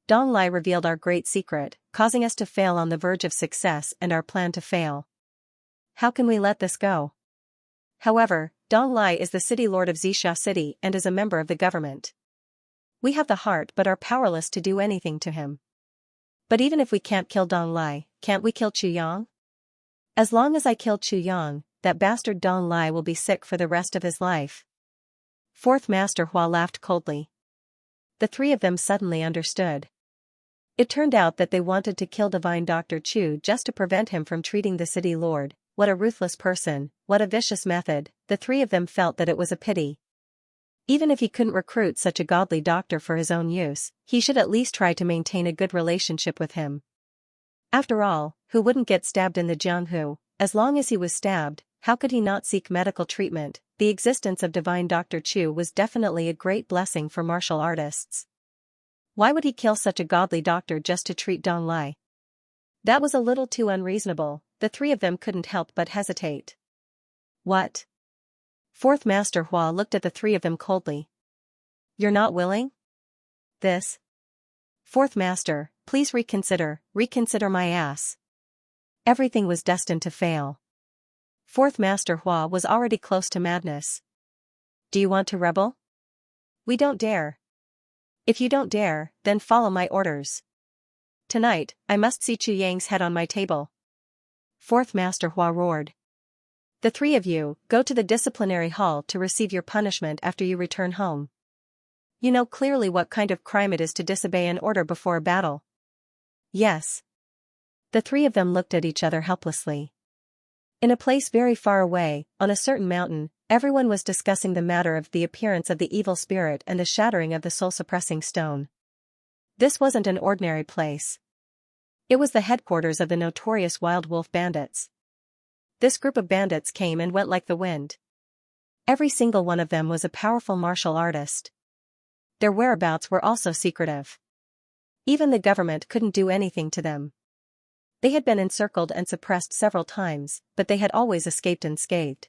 Dong Lai revealed our great secret, causing us to fail on the verge of success and our plan to fail. How can we let this go? However, Dong Lai is the city lord of Xianxia City and is a member of the government. We have the heart but are powerless to do anything to him. But even if we can't kill Dong Lai, can't we kill Chu Yang? As long as I kill Chu Yang, that bastard Dong Lai will be sick for the rest of his life. Fourth Master Hua laughed coldly. The three of them suddenly understood. It turned out that they wanted to kill Divine Dr. Chu just to prevent him from treating the city lord. What a ruthless person, what a vicious method. The three of them felt that it was a pity. Even if he couldn't recruit such a godly doctor for his own use, he should at least try to maintain a good relationship with him. After all, who wouldn't get stabbed in the Jianghu? As long as he was stabbed, how could he not seek medical treatment? The existence of Divine Dr. Chu was definitely a great blessing for martial artists. Why would he kill such a godly doctor just to treat Dong Lai? That was a little too unreasonable. The three of them couldn't help but hesitate. What? Fourth Master Hua looked at the three of them coldly. You're not willing? This? Fourth Master, please reconsider my ass. Everything was destined to fail. Fourth Master Hua was already close to madness. Do you want to rebel? We don't dare. If you don't dare, then follow my orders. Tonight, I must see Chu Yang's head on my table. Fourth Master Hua roared. The three of you, go to the disciplinary hall to receive your punishment after you return home. You know clearly what kind of crime it is to disobey an order before a battle. Yes. The three of them looked at each other helplessly. In a place very far away, on a certain mountain, everyone was discussing the matter of the appearance of the evil spirit and the shattering of the soul-suppressing stone. This wasn't an ordinary place. It was the headquarters of the notorious Wild Wolf bandits. This group of bandits came and went like the wind. Every single one of them was a powerful martial artist. Their whereabouts were also secretive. Even the government couldn't do anything to them. They had been encircled and suppressed several times, but they had always escaped unscathed.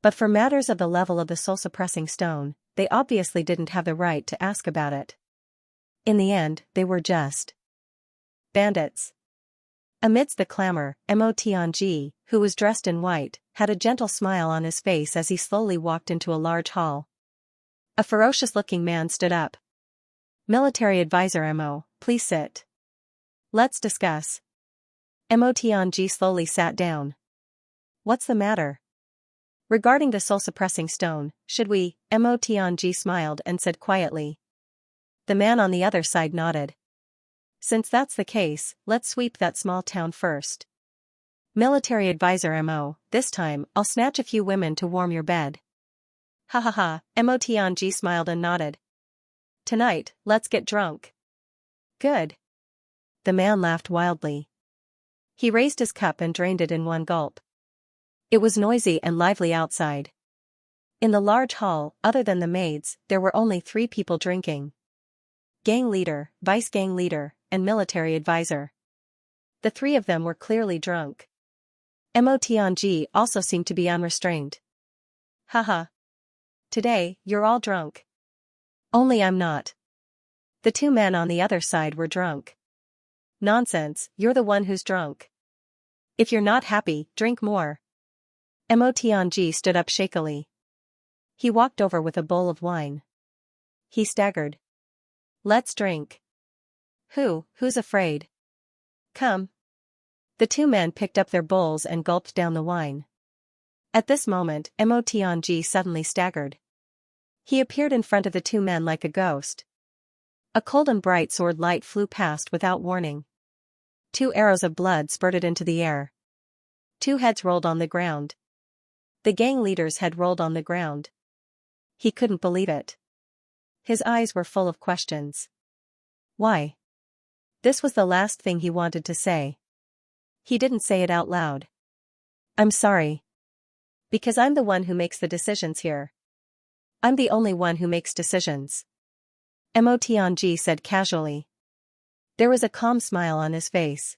But for matters of the level of the soul-suppressing stone, they obviously didn't have the right to ask about it. In the end, they were just bandits. Amidst the clamor, Mo Tianji, who was dressed in white, had a gentle smile on his face as he slowly walked into a large hall. A ferocious-looking man stood up. "Military advisor Mo, please sit. Let's discuss." Mo Tianji slowly sat down. "What's the matter?" "Regarding the soul-suppressing stone, should we?" Mo Tianji smiled and said quietly. The man on the other side nodded. "Since that's the case, let's sweep that small town first. Military advisor Mo, this time, I'll snatch a few women to warm your bed." "Ha ha ha," Mo Tianji smiled and nodded. "Tonight, let's get drunk." "Good." The man laughed wildly. He raised his cup and drained it in one gulp. It was noisy and lively outside. In the large hall, other than the maids, there were only 3 people drinking. Gang leader, vice gang leader, and military advisor. The 3 of them were clearly drunk. Mo Tianji also seemed to be unrestrained. "Haha. Today, you're all drunk. Only I'm not." The 2 men on the other side were drunk. "Nonsense, you're the one who's drunk. If you're not happy, drink more." Mo Tianji stood up shakily. He walked over with a bowl of wine. He staggered. "Let's drink." Who's afraid? Come." The 2 men picked up their bowls and gulped down the wine. At this moment, Mo Tianji suddenly staggered. He appeared in front of the 2 men like a ghost. A cold and bright sword light flew past without warning. 2 arrows of blood spurted into the air. 2 heads rolled on the ground. The gang leader's head rolled on the ground. He couldn't believe it. His eyes were full of questions. Why? This was the last thing he wanted to say. He didn't say it out loud. "I'm sorry. Because I'm the one who makes the decisions here. I'm the only one who makes decisions." Mo Tianji said casually. There was a calm smile on his face.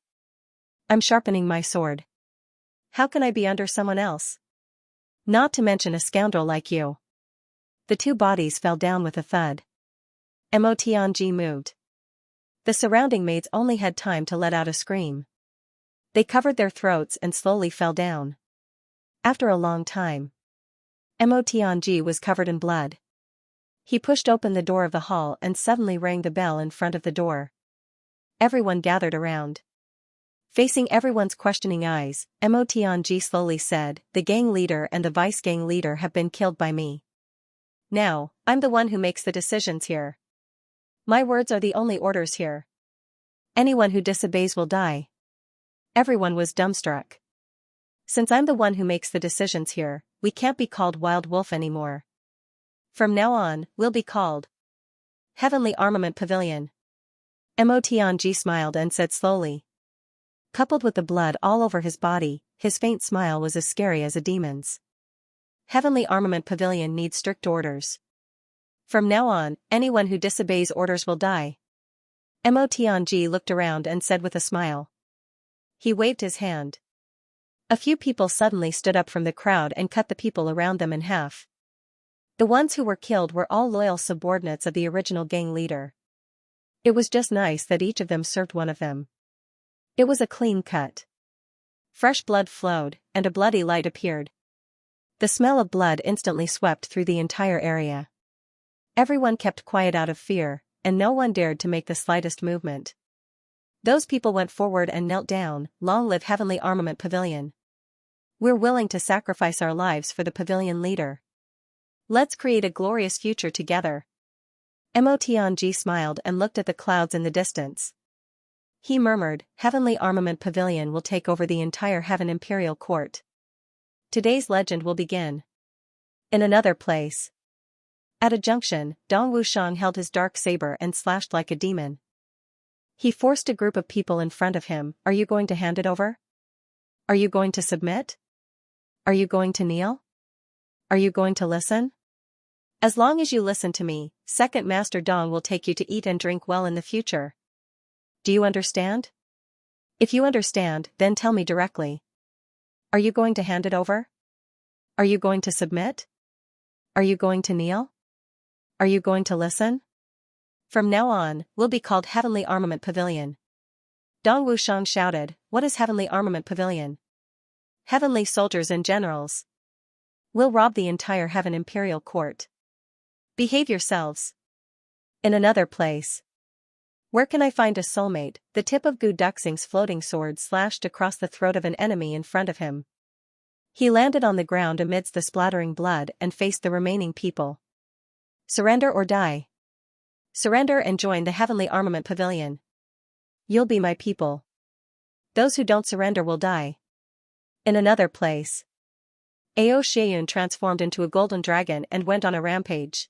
"I'm sharpening my sword. How can I be under someone else? Not to mention a scoundrel like you." The 2 bodies fell down with a thud. Mo Tianji moved. The surrounding maids only had time to let out a scream. They covered their throats and slowly fell down. After a long time, Mo Tianji was covered in blood. He pushed open the door of the hall and suddenly rang the bell in front of the door. Everyone gathered around. Facing everyone's questioning eyes, Mo Tianji slowly said, "The gang leader and the vice gang leader have been killed by me. Now, I'm the one who makes the decisions here. My words are the only orders here. Anyone who disobeys will die." Everyone was dumbstruck. "Since I'm the one who makes the decisions here, we can't be called Wild Wolf anymore. From now on, we'll be called Heavenly Armament Pavilion." Mo Tianji smiled and said slowly. Coupled with the blood all over his body, his faint smile was as scary as a demon's. "Heavenly Armament Pavilion needs strict orders. From now on, anyone who disobeys orders will die." Mo Tianji looked around and said with a smile. He waved his hand. A few people suddenly stood up from the crowd and cut the people around them in half. The ones who were killed were all loyal subordinates of the original gang leader. It was just nice that each of them served one of them. It was a clean cut. Fresh blood flowed, and a bloody light appeared. The smell of blood instantly swept through the entire area. Everyone kept quiet out of fear, and no one dared to make the slightest movement. Those people went forward and knelt down. "Long live Heavenly Armament Pavilion. We're willing to sacrifice our lives for the pavilion leader. Let's create a glorious future together. Motianji smiled and looked at the clouds in the distance. He murmured, Heavenly Armament Pavilion will take over the entire Heaven Imperial Court. Today's legend will begin. In another place. At a junction, Dong Wushang held his dark saber and slashed like a demon. He forced a group of people in front of him. Are you going to hand it over? Are you going to submit? Are you going to kneel? Are you going to listen? As long as you listen to me, Second Master Dong will take you to eat and drink well in the future. Do you understand? If you understand, then tell me directly. Are you going to hand it over? Are you going to submit? Are you going to kneel? Are you going to listen? From now on, we'll be called Heavenly Armament Pavilion. Dong Wushang shouted, What is Heavenly Armament Pavilion? Heavenly soldiers and generals. We'll rob the entire Heaven Imperial Court. Behave yourselves. In another place. Where can I find a soulmate? The tip of Gu Duxing's floating sword slashed across the throat of an enemy in front of him. He landed on the ground amidst the splattering blood and faced the remaining people. Surrender or die. Surrender and join the Heavenly Armament Pavilion. You'll be my people. Those who don't surrender will die. In another place. Ao Xianyun transformed into a golden dragon and went on a rampage.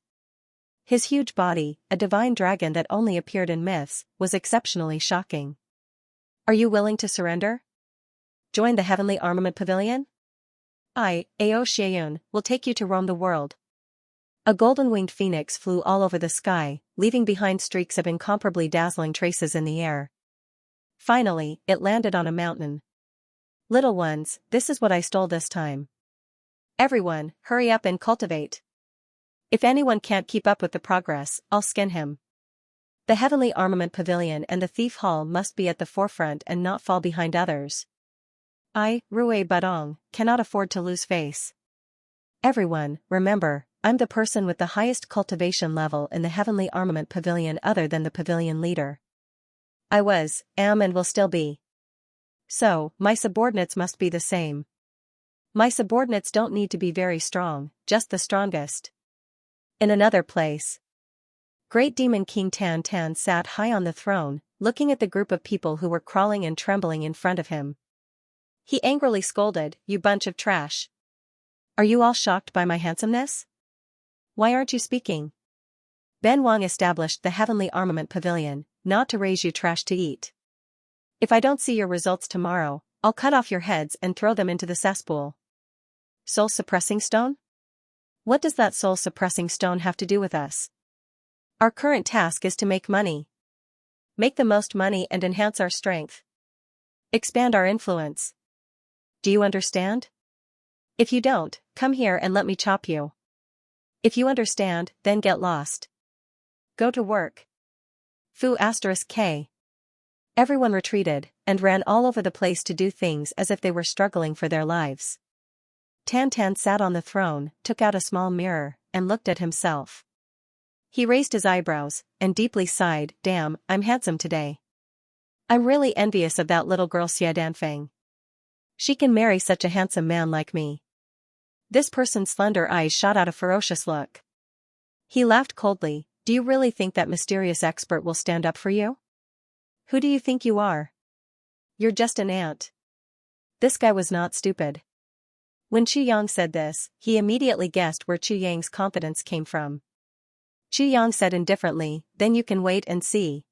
His huge body, a divine dragon that only appeared in myths, was exceptionally shocking. Are you willing to surrender? Join the Heavenly Armament Pavilion? I, Ao Xianyun, will take you to roam the world. A golden-winged phoenix flew all over the sky, leaving behind streaks of incomparably dazzling traces in the air. Finally, it landed on a mountain. Little ones, this is what I stole this time. Everyone, hurry up and cultivate. If anyone can't keep up with the progress, I'll skin him. The Heavenly Armament Pavilion and the Thief Hall must be at the forefront and not fall behind others. I, Rui Badong, cannot afford to lose face. Everyone, remember, I'm the person with the highest cultivation level in the Heavenly Armament Pavilion other than the pavilion leader. I was, am and will still be. So, my subordinates must be the same. My subordinates don't need to be very strong, just the strongest. In another place. Great Demon King Tan Tan sat high on the throne, looking at the group of people who were crawling and trembling in front of him. He angrily scolded, You bunch of trash. Are you all shocked by my handsomeness? Why aren't you speaking? Ben Wang established the Heavenly Armament Pavilion, not to raise you trash to eat. If I don't see your results tomorrow, I'll cut off your heads and throw them into the cesspool. Soul-suppressing stone? What does that soul-suppressing stone have to do with us? Our current task is to make money. Make the most money and enhance our strength. Expand our influence. Do you understand? If you don't, come here and let me chop you. If you understand, then get lost. Go to work. Fu *K. Everyone retreated, and ran all over the place to do things as if they were struggling for their lives. Tan Tan sat on the throne, took out a small mirror, and looked at himself. He raised his eyebrows, and deeply sighed, Damn, I'm handsome today. I'm really envious of that little girl Xia Danfeng. She can marry such a handsome man like me. This person's slender eyes shot out a ferocious look. He laughed coldly, Do you really think that mysterious expert will stand up for you? Who do you think you are? You're just an ant. This guy was not stupid. When Chu Yang said this, he immediately guessed where Chu Yang's confidence came from. Chu Yang said indifferently, Then you can wait and see.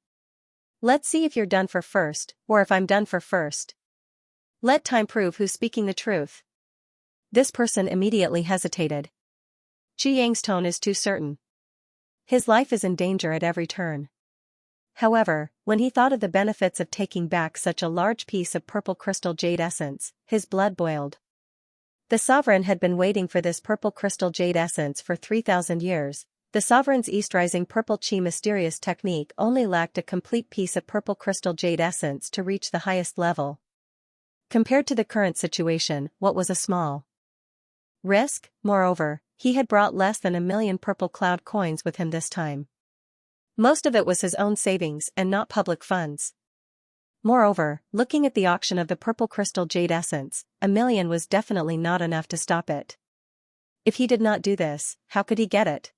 Let's see if you're done for first, or if I'm done for first. Let time prove who's speaking the truth. This person immediately hesitated. Chu Yang's tone is too certain. His life is in danger at every turn. However, when he thought of the benefits of taking back such a large piece of purple crystal jade essence, his blood boiled. The sovereign had been waiting for this purple crystal jade essence for 3,000 years. The sovereign's East-rising purple chi mysterious technique only lacked a complete piece of purple crystal jade essence to reach the highest level. Compared to the current situation, what was a small risk? Moreover, he had brought less than 1,000,000 purple cloud coins with him this time. Most of it was his own savings and not public funds. Moreover, looking at the auction of the purple crystal jade essence, 1 million was definitely not enough to stop it. If he did not do this, how could he get it?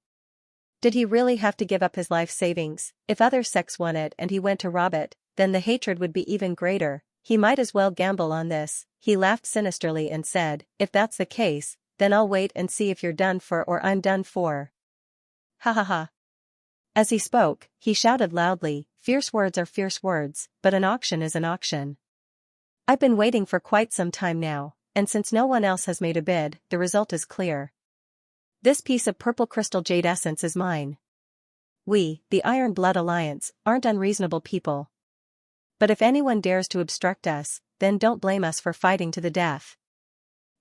Did he really have to give up his life savings? If other sects won it and he went to rob it, then the hatred would be even greater. He might as well gamble on this. He laughed sinisterly and said, if that's the case, then I'll wait and see if you're done for or I'm done for. Ha ha ha. As he spoke, he shouted loudly, fierce words are fierce words, but an auction is an auction. I've been waiting for quite some time now, and since no one else has made a bid, the result is clear. This piece of purple crystal jade essence is mine. We, the Iron Blood Alliance, aren't unreasonable people. But if anyone dares to obstruct us, then don't blame us for fighting to the death.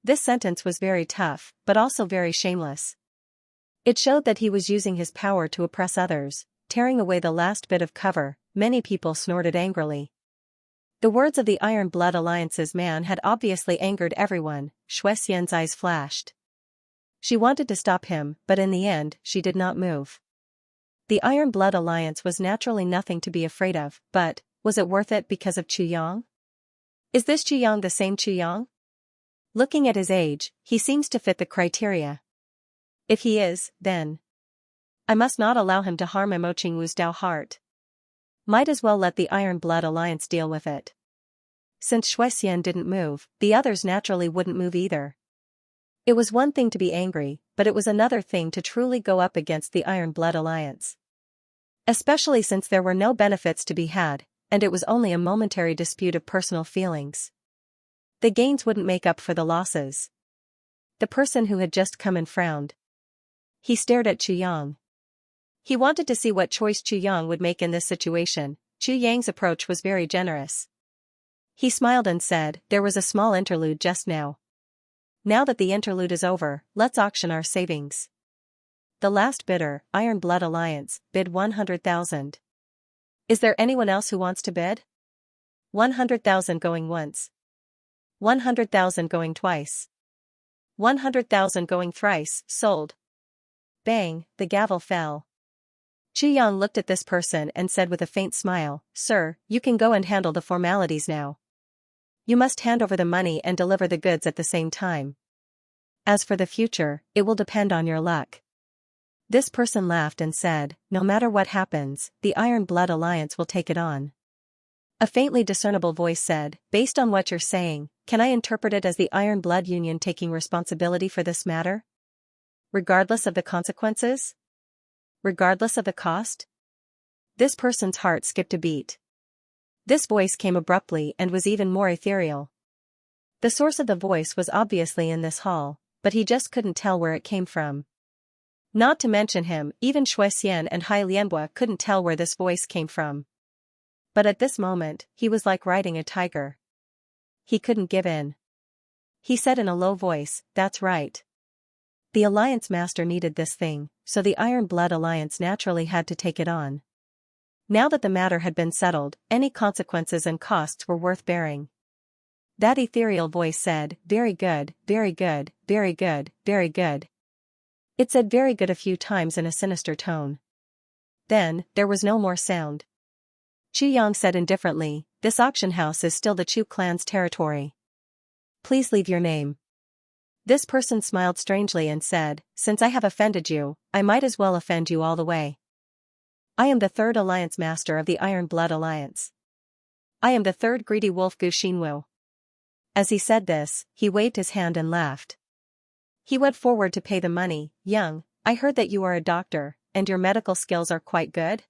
This sentence was very tough, but also very shameless. It showed that he was using his power to oppress others, tearing away the last bit of cover. Many people snorted angrily. The words of the Iron Blood Alliance's man had obviously angered everyone. Xianxia's eyes flashed. She wanted to stop him, but in the end, she did not move. The Iron Blood Alliance was naturally nothing to be afraid of, but, was it worth it because of Xianxia? Is this Xianxia the same Xianxia? Looking at his age, he seems to fit the criteria. If he is, then I must not allow him to harm Mo Qingwu's Dao heart. Might as well let the Iron Blood Alliance deal with it. Since Xianxia didn't move, the others naturally wouldn't move either. It was one thing to be angry, but it was another thing to truly go up against the Iron Blood Alliance. Especially since there were no benefits to be had, and it was only a momentary dispute of personal feelings. The gains wouldn't make up for the losses. The person who had just come in frowned. He stared at Xianxia. He wanted to see what choice Xianxia would make in this situation. Xianxia's approach was very generous. He smiled and said, there was a small interlude just now. Now that the interlude is over, let's auction our savings. The last bidder, Iron Blood Alliance, bid 100,000. Is there anyone else who wants to bid? 100,000 going once. 100,000 going twice. 100,000 going thrice, sold. Bang, the gavel fell. Xianxia looked at this person and said with a faint smile, sir, you can go and handle the formalities now. You must hand over the money and deliver the goods at the same time. As for the future, it will depend on your luck. This person laughed and said, no matter what happens, the Iron Blood Alliance will take it on. A faintly discernible voice said, based on what you're saying, can I interpret it as the Iron Blood Union taking responsibility for this matter? Regardless of the consequences? Regardless of the cost? This person's heart skipped a beat. This voice came abruptly and was even more ethereal. The source of the voice was obviously in this hall, but he just couldn't tell where it came from. Not to mention him, even Xianxia and Hai Lianhua couldn't tell where this voice came from. But at this moment, he was like riding a tiger. He couldn't give in. He said in a low voice, that's right. The Alliance Master needed this thing, so the Iron Blood Alliance naturally had to take it on. Now that the matter had been settled, any consequences and costs were worth bearing. That ethereal voice said, very good, very good, very good, very good. It said very good a few times in a sinister tone. Then, there was no more sound. Xianxia said indifferently, this auction house is still the Chu clan's territory. Please leave your name. This person smiled strangely and said, since I have offended you, I might as well offend you all the way. I am the third Alliance Master of the Iron Blood Alliance. I am the third greedy wolf Gu Xinwu. As he said this, he waved his hand and laughed. He went forward to pay the money. Young, I heard that you are a doctor, and your medical skills are quite good?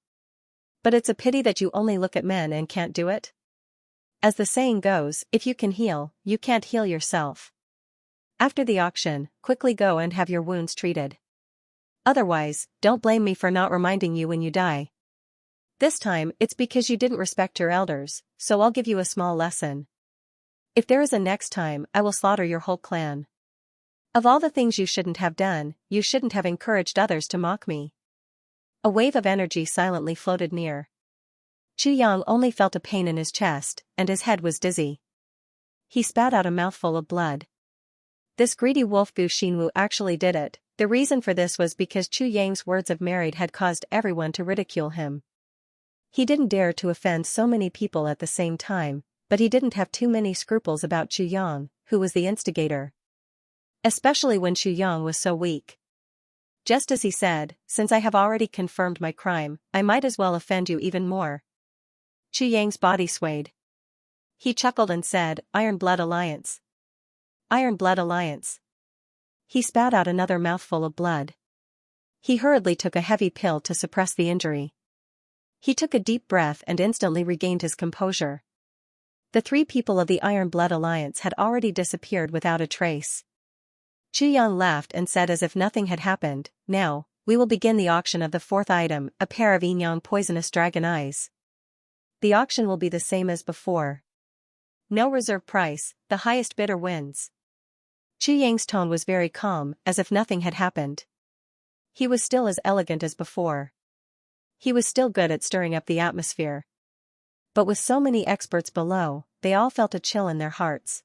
But it's a pity that you only look at men and can't do it. As the saying goes, if you can heal, you can't heal yourself. After the auction, quickly go and have your wounds treated. Otherwise, don't blame me for not reminding you when you die. This time, it's because you didn't respect your elders, so I'll give you a small lesson. If there is a next time, I will slaughter your whole clan. Of all the things you shouldn't have done, you shouldn't have encouraged others to mock me. A wave of energy silently floated near. Xianxia only felt a pain in his chest, and his head was dizzy. He spat out a mouthful of blood. This greedy wolf Gu Xinwu actually did it. The reason for this was because Chu Yang's words of married had caused everyone to ridicule him. He didn't dare to offend so many people at the same time, but he didn't have too many scruples about Chu Yang, who was the instigator. Especially when Chu Yang was so weak. Just as he said, since I have already confirmed my crime, I might as well offend you even more. Chu Yang's body swayed. He chuckled and said, Iron Blood Alliance. Iron Blood Alliance. He spat out another mouthful of blood. He hurriedly took a heavy pill to suppress the injury. He took a deep breath and instantly regained his composure. The 3 people of the Iron Blood Alliance had already disappeared without a trace. Chu Yang laughed and said as if nothing had happened, now, we will begin the auction of the 4th item, a pair of Yin-Yang poisonous dragon eyes. The auction will be the same as before. No reserve price, the highest bidder wins. Chu Yang's tone was very calm, as if nothing had happened. He was still as elegant as before. He was still good at stirring up the atmosphere. But with so many experts below, they all felt a chill in their hearts.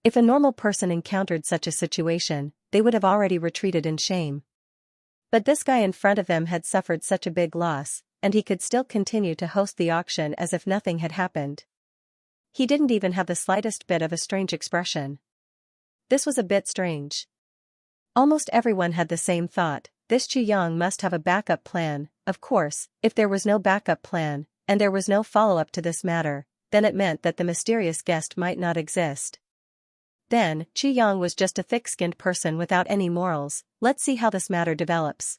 If a normal person encountered such a situation, they would have already retreated in shame. But this guy in front of them had suffered such a big loss, and he could still continue to host the auction as if nothing had happened. He didn't even have the slightest bit of a strange expression. This was a bit strange. Almost everyone had the same thought, this Chu Yang must have a backup plan. Of course, if there was no backup plan, and there was no follow-up to this matter, then it meant that the mysterious guest might not exist. Then, Chu Yang was just a thick-skinned person without any morals. Let's see how this matter develops.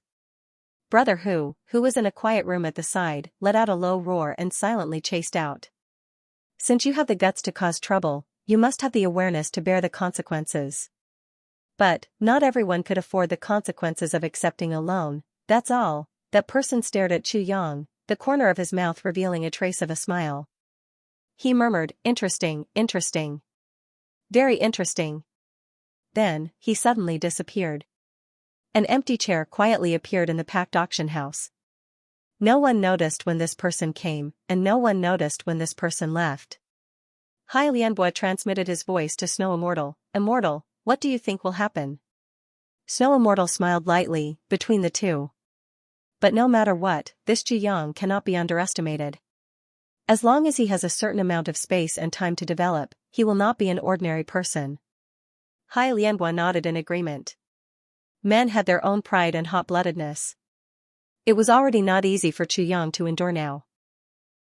Brother who was in a quiet room at the side, let out a low roar and silently chased out. Since you have the guts to cause trouble, you must have the awareness to bear the consequences. But, not everyone could afford the consequences of accepting a loan, that's all. That person stared at Chu Yang, the corner of his mouth revealing a trace of a smile. He murmured, interesting, interesting. Very interesting. Then, he suddenly disappeared. An empty chair quietly appeared in the packed auction house. No one noticed when this person came, and no one noticed when this person left. Hai Lianbo transmitted his voice to Snow Immortal. Immortal, what do you think will happen? Snow Immortal smiled lightly, between the two. But no matter what, this Chu Yang cannot be underestimated. As long as he has a certain amount of space and time to develop, he will not be an ordinary person. Hai Lianbo nodded in agreement. Men had their own pride and hot-bloodedness. It was already not easy for Chu Yang to endure now.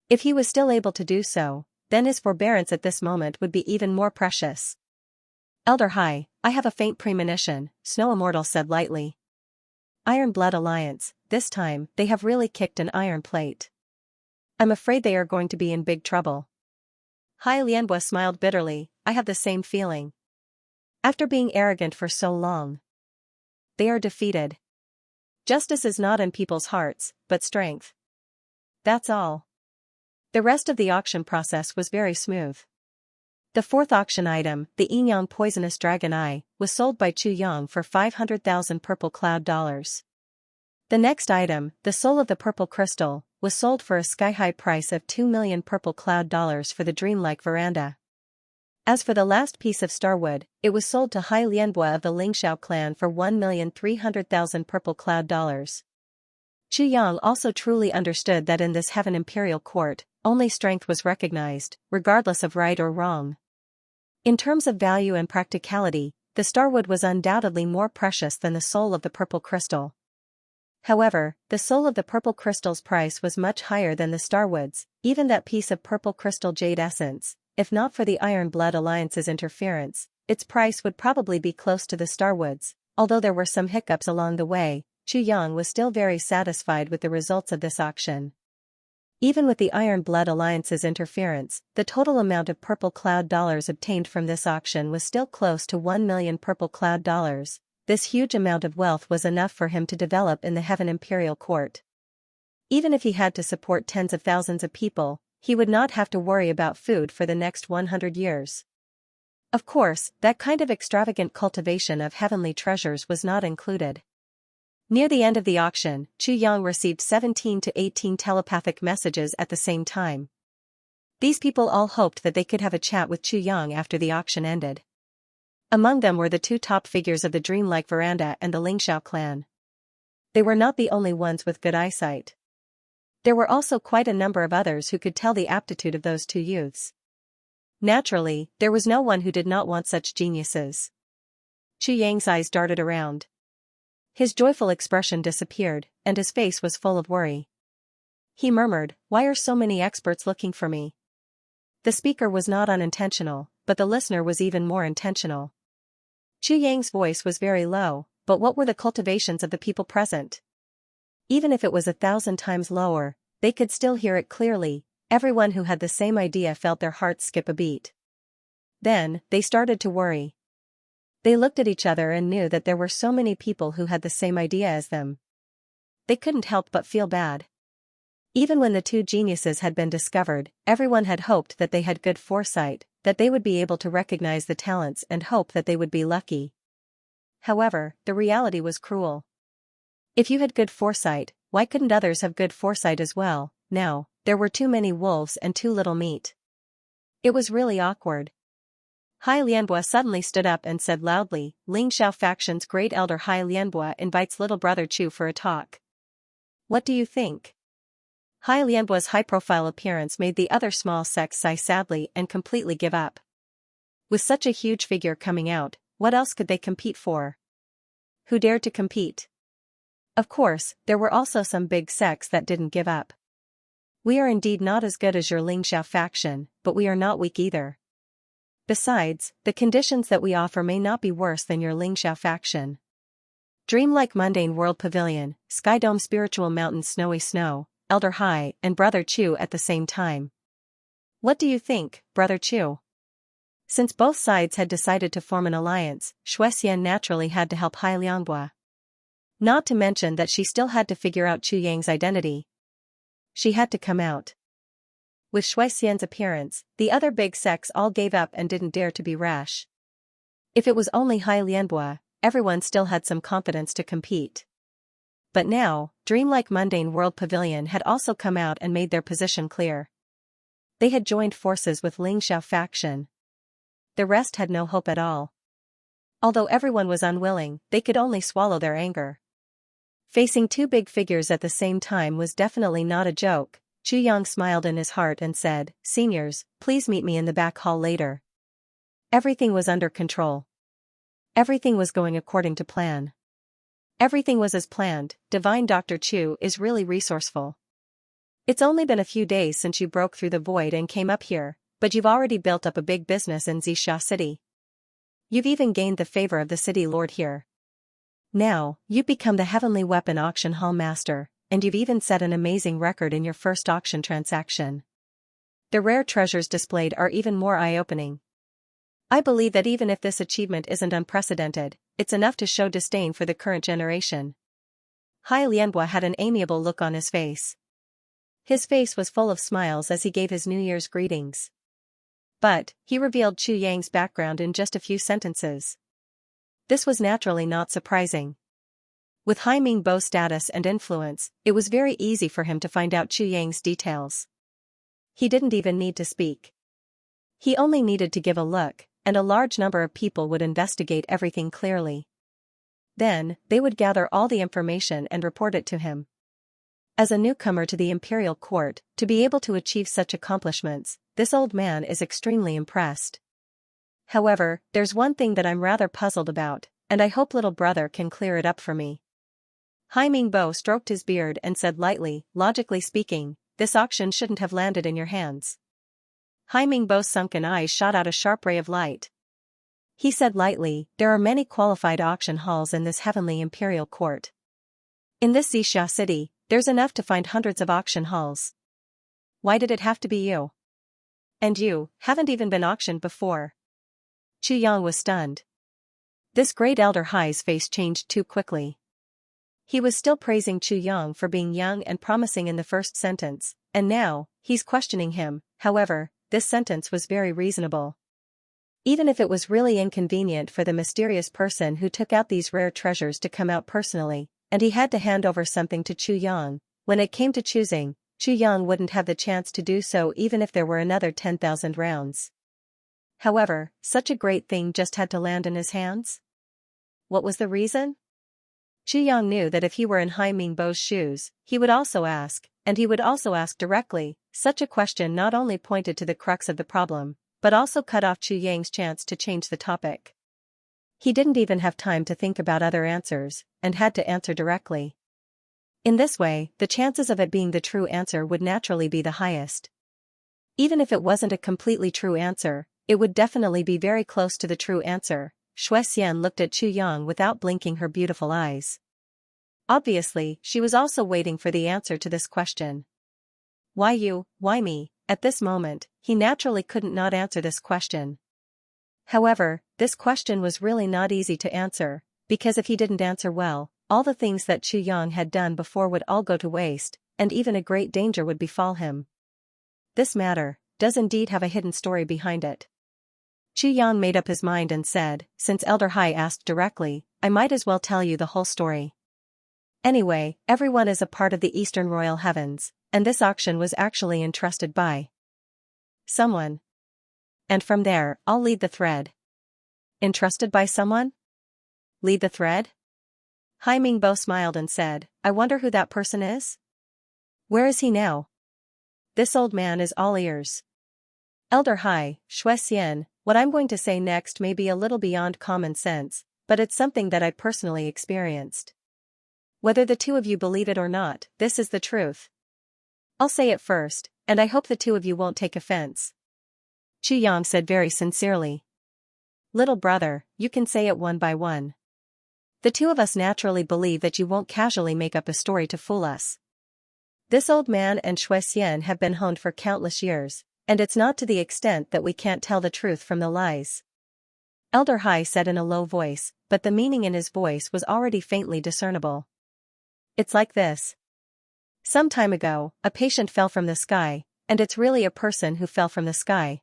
If he was still able to do so, then his forbearance at this moment would be even more precious. Elder Hai, I have a faint premonition, Snow Immortal said lightly. Iron Blood Alliance, this time, they have really kicked an iron plate. I'm afraid they are going to be in big trouble. Hai Lianbo smiled bitterly, I have the same feeling. After being arrogant for so long, they are defeated. Justice is not in people's hearts, but strength. That's all. The rest of the auction process was very smooth. The 4th auction item, the Yin-Yang poisonous dragon eye, was sold by Chu Yang for 500,000 purple cloud dollars. The next item, the soul of the purple crystal, was sold for a sky-high price of 2 million purple cloud dollars for the dreamlike veranda. As for the last piece of starwood, it was sold to Hai Lianbo of the Lingxiao clan for 1,300,000 purple cloud dollars. Chu Yang also truly understood that in this Heaven Imperial Court, only strength was recognized, regardless of right or wrong. In terms of value and practicality, the starwood was undoubtedly more precious than the soul of the purple crystal. However, the soul of the purple crystal's price was much higher than the starwood's, even that piece of purple crystal jade essence. If not for the Iron Blood Alliance's interference, its price would probably be close to the starwood's. Although there were some hiccups along the way, Chu Yang was still very satisfied with the results of this auction. Even with the Iron Blood Alliance's interference, the total amount of purple cloud dollars obtained from this auction was still close to 1 million purple cloud dollars. This huge amount of wealth was enough for him to develop in the Heaven Imperial Court. Even if he had to support tens of thousands of people, he would not have to worry about food for the next 100 years. Of course, that kind of extravagant cultivation of heavenly treasures was not included. Near the end of the auction, Chu Yang received 17 to 18 telepathic messages at the same time. These people all hoped that they could have a chat with Chu Yang after the auction ended. Among them were the 2 top figures of the Dreamlike Veranda and the Lingxiao clan. They were not the only ones with good eyesight. There were also quite a number of others who could tell the aptitude of those two youths. Naturally, there was no one who did not want such geniuses. Xianxia's eyes darted around. His joyful expression disappeared, and his face was full of worry. He murmured, "Why are so many experts looking for me?" The speaker was not unintentional, but the listener was even more intentional. Xianxia's voice was very low, but what were the cultivations of the people present? Even if it was 1,000 times lower, they could still hear it clearly. Everyone who had the same idea felt their hearts skip a beat. Then, they started to worry. They looked at each other and knew that there were so many people who had the same idea as them. They couldn't help but feel bad. Even when the two geniuses had been discovered, everyone had hoped that they had good foresight, that they would be able to recognize the talents and hope that they would be lucky. However, the reality was cruel. If you had good foresight, why couldn't others have good foresight as well? No, there were too many wolves and too little meat. It was really awkward. Hai Lianbua suddenly stood up and said loudly, "Ling Xiao faction's great elder Hai Lianbua invites little brother Chu for a talk. What do you think?" Hai Lianbua's high-profile appearance made the other small sects sigh sadly and completely give up. With such a huge figure coming out, what else could they compete for? Who dared to compete? Of course, there were also some big sects that didn't give up. "We are indeed not as good as your Ling Xiao faction, but we are not weak either. Besides, the conditions that we offer may not be worse than your Ling Xiao faction. Dreamlike Mundane World Pavilion, Sky Dome Spiritual Mountain Snowy Snow, Elder Hai and Brother Chu at the same time. What do you think, Brother Chu?" Since both sides had decided to form an alliance, Xianxia naturally had to help Hai Lianbua. Not to mention that she still had to figure out Chu Yang's identity. She had to come out. With Xianxia's appearance, the other big sects all gave up and didn't dare to be rash. If it was only Hai Lianbua, everyone still had some confidence to compete. But now, Dreamlike Mundane World Pavilion had also come out and made their position clear. They had joined forces with Ling Xiao faction. The rest had no hope at all. Although everyone was unwilling, they could only swallow their anger. Facing two big figures at the same time was definitely not a joke. Chu Yang smiled in his heart and said, "Seniors, please meet me in the back hall later." Everything was under control. Everything was going according to plan. Everything was as planned. Divine Dr. Chu is really resourceful. It's only been a few days since you broke through the void and came up here, but you've already built up a big business in Xianxia City. You've even gained the favor of the city lord here. Now, you've become the Heavenly Weapon Auction Hall Master, and you've even set an amazing record in your first auction transaction. The rare treasures displayed are even more eye-opening. I believe that even if this achievement isn't unprecedented, it's enough to show disdain for the current generation. Hai Lianbua had an amiable look on his face. His face was full of smiles as he gave his New Year's greetings. But, he revealed Chu Yang's background in just a few sentences. This was naturally not surprising. With Hai Mingbo's status and influence, it was very easy for him to find out Chu Yang's details. He didn't even need to speak. He only needed to give a look, and a large number of people would investigate everything clearly. Then, they would gather all the information and report it to him. As a newcomer to the imperial court, to be able to achieve such accomplishments, this old man is extremely impressed. However, there's one thing that I'm rather puzzled about, and I hope little brother can clear it up for me. Hai Mingbo stroked his beard and said lightly, "Logically speaking, this auction shouldn't have landed in your hands." Hai Mingbo's sunken eyes shot out a sharp ray of light. He said lightly, "There are many qualified auction halls in this heavenly imperial court. In this Xianxia city, there's enough to find hundreds of auction halls. Why did it have to be you? And you haven't even been auctioned before." Chu Yang was stunned. This great elder Hai's face changed too quickly. He was still praising Chu Yang for being young and promising in the first sentence, and now, he's questioning him. However, this sentence was very reasonable. Even if it was really inconvenient for the mysterious person who took out these rare treasures to come out personally, and he had to hand over something to Chu Yang, when it came to choosing, Chu Yang wouldn't have the chance to do so even if there were another 10,000 rounds. However, such a great thing just had to land in his hands? What was the reason? Chu Yang knew that if he were in Hai Mingbo's shoes, he would also ask, and he would also ask directly. Such a question not only pointed to the crux of the problem, but also cut off Chu Yang's chance to change the topic. He didn't even have time to think about other answers, and had to answer directly. In this way, the chances of it being the true answer would naturally be the highest. Even if it wasn't a completely true answer, it would definitely be very close to the true answer. Xianxia looked at Chu Yang without blinking her beautiful eyes. Obviously, she was also waiting for the answer to this question. Why you, why me? At this moment, he naturally couldn't not answer this question. However, this question was really not easy to answer, because if he didn't answer well, all the things that Chu Yang had done before would all go to waste, and even a great danger would befall him. This matter does indeed have a hidden story behind it. Chu Yang made up his mind and said, since Elder Hai asked directly, I might as well tell you the whole story. Anyway, everyone is a part of the Eastern Royal Heavens, and this auction was actually entrusted by someone. And from there, I'll lead the thread. Entrusted by someone? Lead the thread? Hai Mingbo smiled and said, I wonder who that person is? Where is he now? This old man is all ears. Elder Hai, Xianxia, what I'm going to say next may be a little beyond common sense, but it's something that I personally experienced. Whether the two of you believe it or not, this is the truth. I'll say it first, and I hope the two of you won't take offense. Chu Yang said very sincerely. Little brother, you can say it one by one. The two of us naturally believe that you won't casually make up a story to fool us. This old man and Xianxia have been honed for countless years, and it's not to the extent that we can't tell the truth from the lies. Elder Hai said in a low voice, but the meaning in his voice was already faintly discernible. It's like this. Some time ago, a patient fell from the sky, and it's really a person who fell from the sky.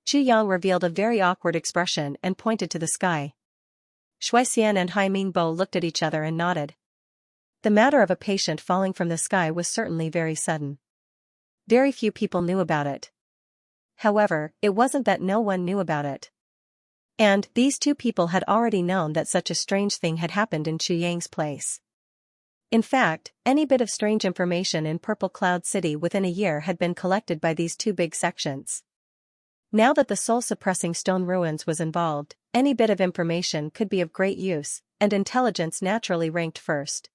Chu Yang revealed a very awkward expression and pointed to the sky. Xianxia and Hai Mingbo looked at each other and nodded. The matter of a patient falling from the sky was certainly very sudden. Very few people knew about it. However, it wasn't that no one knew about it. And these two people had already known that such a strange thing had happened in Chu Yang's place. In fact, any bit of strange information in Purple Cloud City within a year had been collected by these two big sections. Now that the soul-suppressing stone ruins was involved, any bit of information could be of great use, and intelligence naturally ranked first.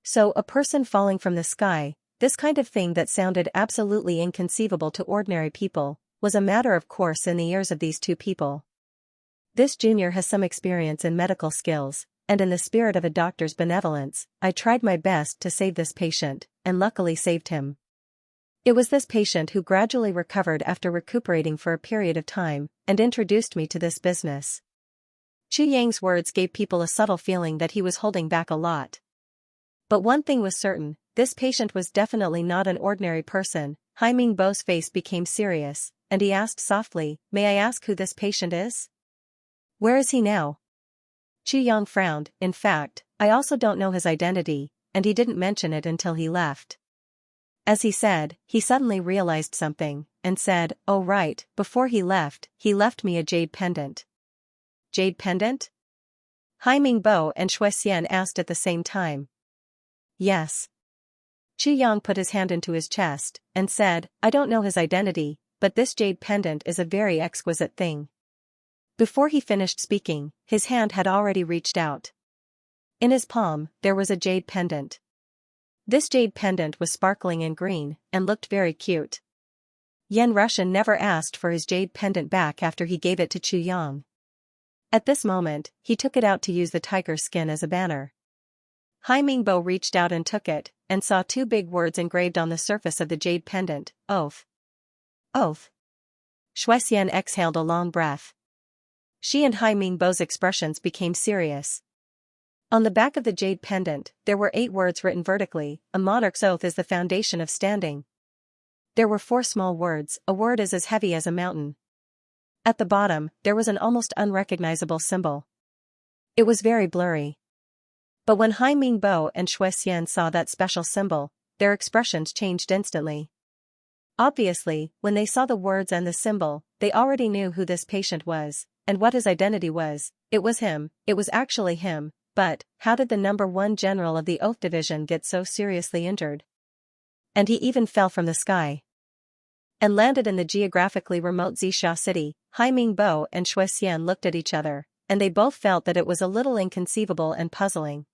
So a person falling from the sky, this kind of thing that sounded absolutely inconceivable to ordinary people, was a matter of course in the ears of these two people. This junior has some experience in medical skills, and in the spirit of a doctor's benevolence, I tried my best to save this patient, and luckily saved him. It was this patient who gradually recovered after recuperating for a period of time, and introduced me to this business. Chu Yang's words gave people a subtle feeling that he was holding back a lot. But one thing was certain, this patient was definitely not an ordinary person. Hai Mingbo's face became serious, and he asked softly, May I ask who this patient is? Where is he now? Chu Yang frowned. In fact, I also don't know his identity, and he didn't mention it until he left. As he said, he suddenly realized something, and said, oh right, before he left me a jade pendant. Jade pendant? Hai Mingbo and Xianxia asked at the same time. Yes. Chu Yang put his hand into his chest, and said, I don't know his identity, but this jade pendant is a very exquisite thing. Before he finished speaking, his hand had already reached out. In his palm, there was a jade pendant. This jade pendant was sparkling in green, and looked very cute. Yan Rushan never asked for his jade pendant back after he gave it to Chu Yang. At this moment, he took it out to use the tiger's skin as a banner. Hai Mingbo reached out and took it, and saw two big words engraved on the surface of the jade pendant, Oath. Oath. Xianxia exhaled a long breath. She and Hai Mingbo's expressions became serious. On the back of the jade pendant, there were 8 words written vertically, a monarch's oath is the foundation of standing. There were 4 small words, a word is as heavy as a mountain. At the bottom, there was an almost unrecognizable symbol. It was very blurry. But when Hai Mingbo and Xianxia saw that special symbol, their expressions changed instantly. Obviously, when they saw the words and the symbol, they already knew who this patient was, and what his identity was. It was him, it was actually him, But, how did the #1 general of the Oath Division get so seriously injured? And he even fell from the sky and landed in the geographically remote Xianxia city. Hai Mingbo and Xianxia looked at each other, and they both felt that it was a little inconceivable and puzzling.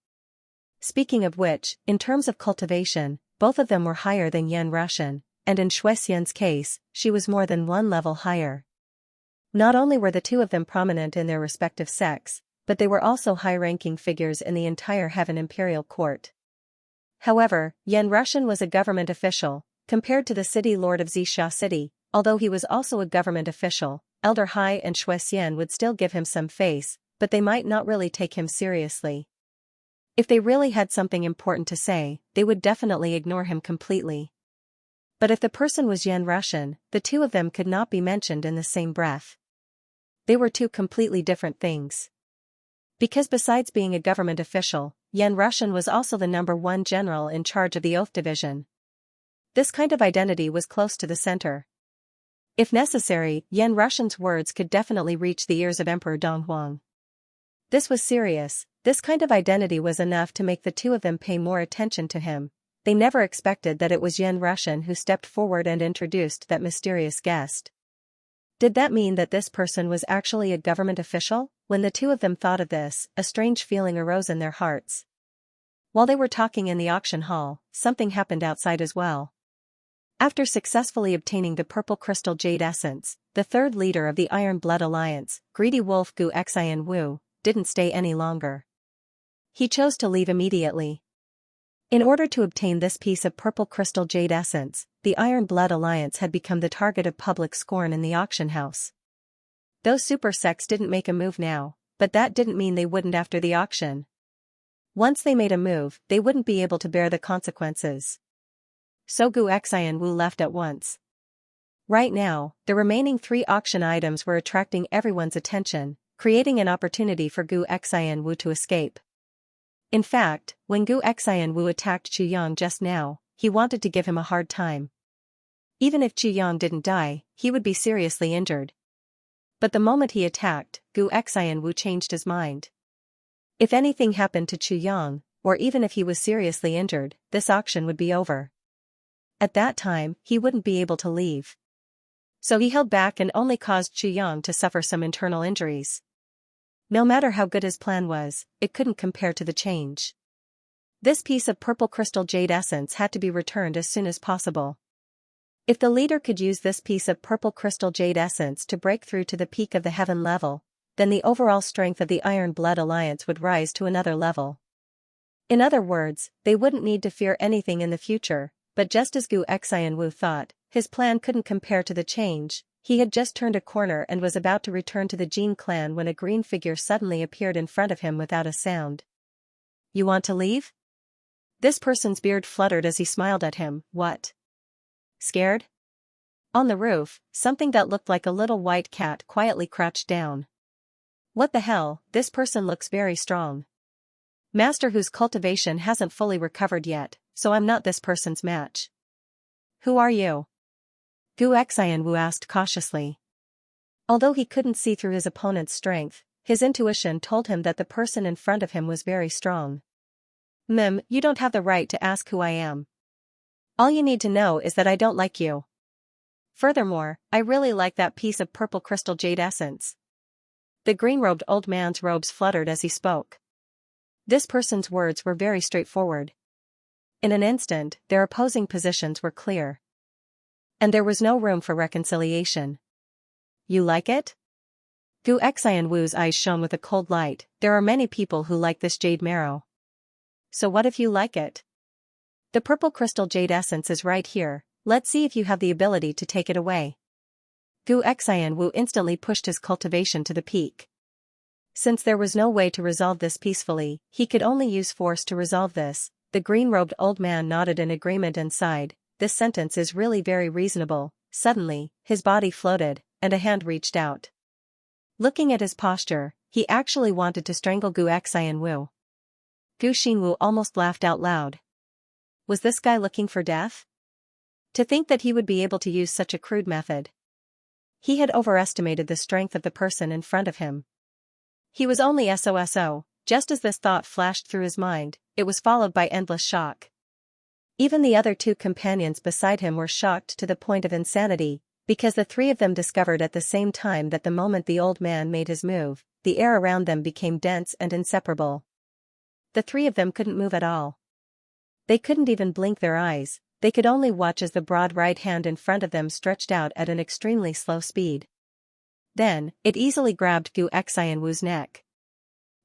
Speaking of which, in terms of cultivation, both of them were higher than Xianxia, and in Xianxia's case, she was more than one level higher. Not only were the two of them prominent in their respective sects, but they were also high-ranking figures in the entire Heaven Imperial Court. However, Xianxia was a government official, compared to the city lord of Xianxia City. Although he was also a government official, Elder Hai and Xianxia would still give him some face, but they might not really take him seriously. If they really had something important to say, they would definitely ignore him completely. But if the person was Xianxia, the two of them could not be mentioned in the same breath. They were two completely different things. Because besides being a government official, Xianxia was also the #1 general in charge of the Oath Division. This kind of identity was close to the center. If necessary, Xianxia's words could definitely reach the ears of Emperor Donghuang. This was serious. This kind of identity was enough to make the two of them pay more attention to him. They never expected that it was Xianxia who stepped forward and introduced that mysterious guest. Did that mean that this person was actually a government official? When the two of them thought of this, a strange feeling arose in their hearts. While they were talking in the auction hall, something happened outside as well. After successfully obtaining the purple crystal jade essence, the third leader of the Iron Blood Alliance, greedy wolf Gu Xian Wu, didn't stay any longer. He chose to leave immediately. In order to obtain this piece of purple crystal jade essence, the Iron Blood Alliance had become the target of public scorn in the auction house. Those super sects didn't make a move now, but that didn't mean they wouldn't after the auction. Once they made a move, they wouldn't be able to bear the consequences. So Gu Xian Wu left at once. Right now, the remaining 3 auction items were attracting everyone's attention, creating an opportunity for Gu Xian Wu to escape. In fact, when Gu Xian Wu attacked Qu Yang just now, he wanted to give him a hard time. Even if Qu Yang didn't die, he would be seriously injured. But the moment he attacked, Gu Xian Wu changed his mind. If anything happened to Qu Yang, or even if he was seriously injured, this auction would be over. At that time, he wouldn't be able to leave. So he held back and only caused Qu Yang to suffer some internal injuries. No matter how good his plan was, it couldn't compare to the change. This piece of purple crystal jade essence had to be returned as soon as possible. If the leader could use this piece of purple crystal jade essence to break through to the peak of the heaven level, then the overall strength of the Iron Blood Alliance would rise to another level. In other words, they wouldn't need to fear anything in the future, but just as Gu Xian Wu thought, his plan couldn't compare to the change. He had just turned a corner and was about to return to the Jin clan when a green figure suddenly appeared in front of him without a sound. "You want to leave?" This person's beard fluttered as he smiled at him. "What? Scared?" On the roof, something that looked like a little white cat quietly crouched down. "What the hell, this person looks very strong. Master whose cultivation hasn't fully recovered yet, so I'm not this person's match." "Who are you?" Gu Xian Wu asked cautiously. Although he couldn't see through his opponent's strength, his intuition told him that the person in front of him was very strong. You don't have the right to ask who I am. All you need to know is that I don't like you. Furthermore, I really like that piece of purple crystal jade essence." The green-robed old man's robes fluttered as he spoke. This person's words were very straightforward. In an instant, their opposing positions were clear. And there was no room for reconciliation. "You like it?" Gu Xian Wu's eyes shone with a cold light. "There are many people who like this jade marrow. So what if you like it? The purple crystal jade essence is right here, let's see if you have the ability to take it away." Gu Xian Wu instantly pushed his cultivation to the peak. Since there was no way to resolve this peacefully, he could only use force to resolve this. The green-robed old man nodded in agreement and sighed. "This sentence is really very reasonable." Suddenly, his body floated, and a hand reached out. Looking at his posture, he actually wanted to strangle Gu Xian Wu. Gu Xinwu almost laughed out loud. Was this guy looking for death? To think that he would be able to use such a crude method. He had overestimated the strength of the person in front of him. He was only SOSO, Just as this thought flashed through his mind, it was followed by endless shock. Even the other two companions beside him were shocked to the point of insanity, because the three of them discovered at the same time that the moment the old man made his move, the air around them became dense and inseparable. The three of them couldn't move at all. They couldn't even blink their eyes, they could only watch as the broad right hand in front of them stretched out at an extremely slow speed. Then, it easily grabbed Gu Xianwu's neck.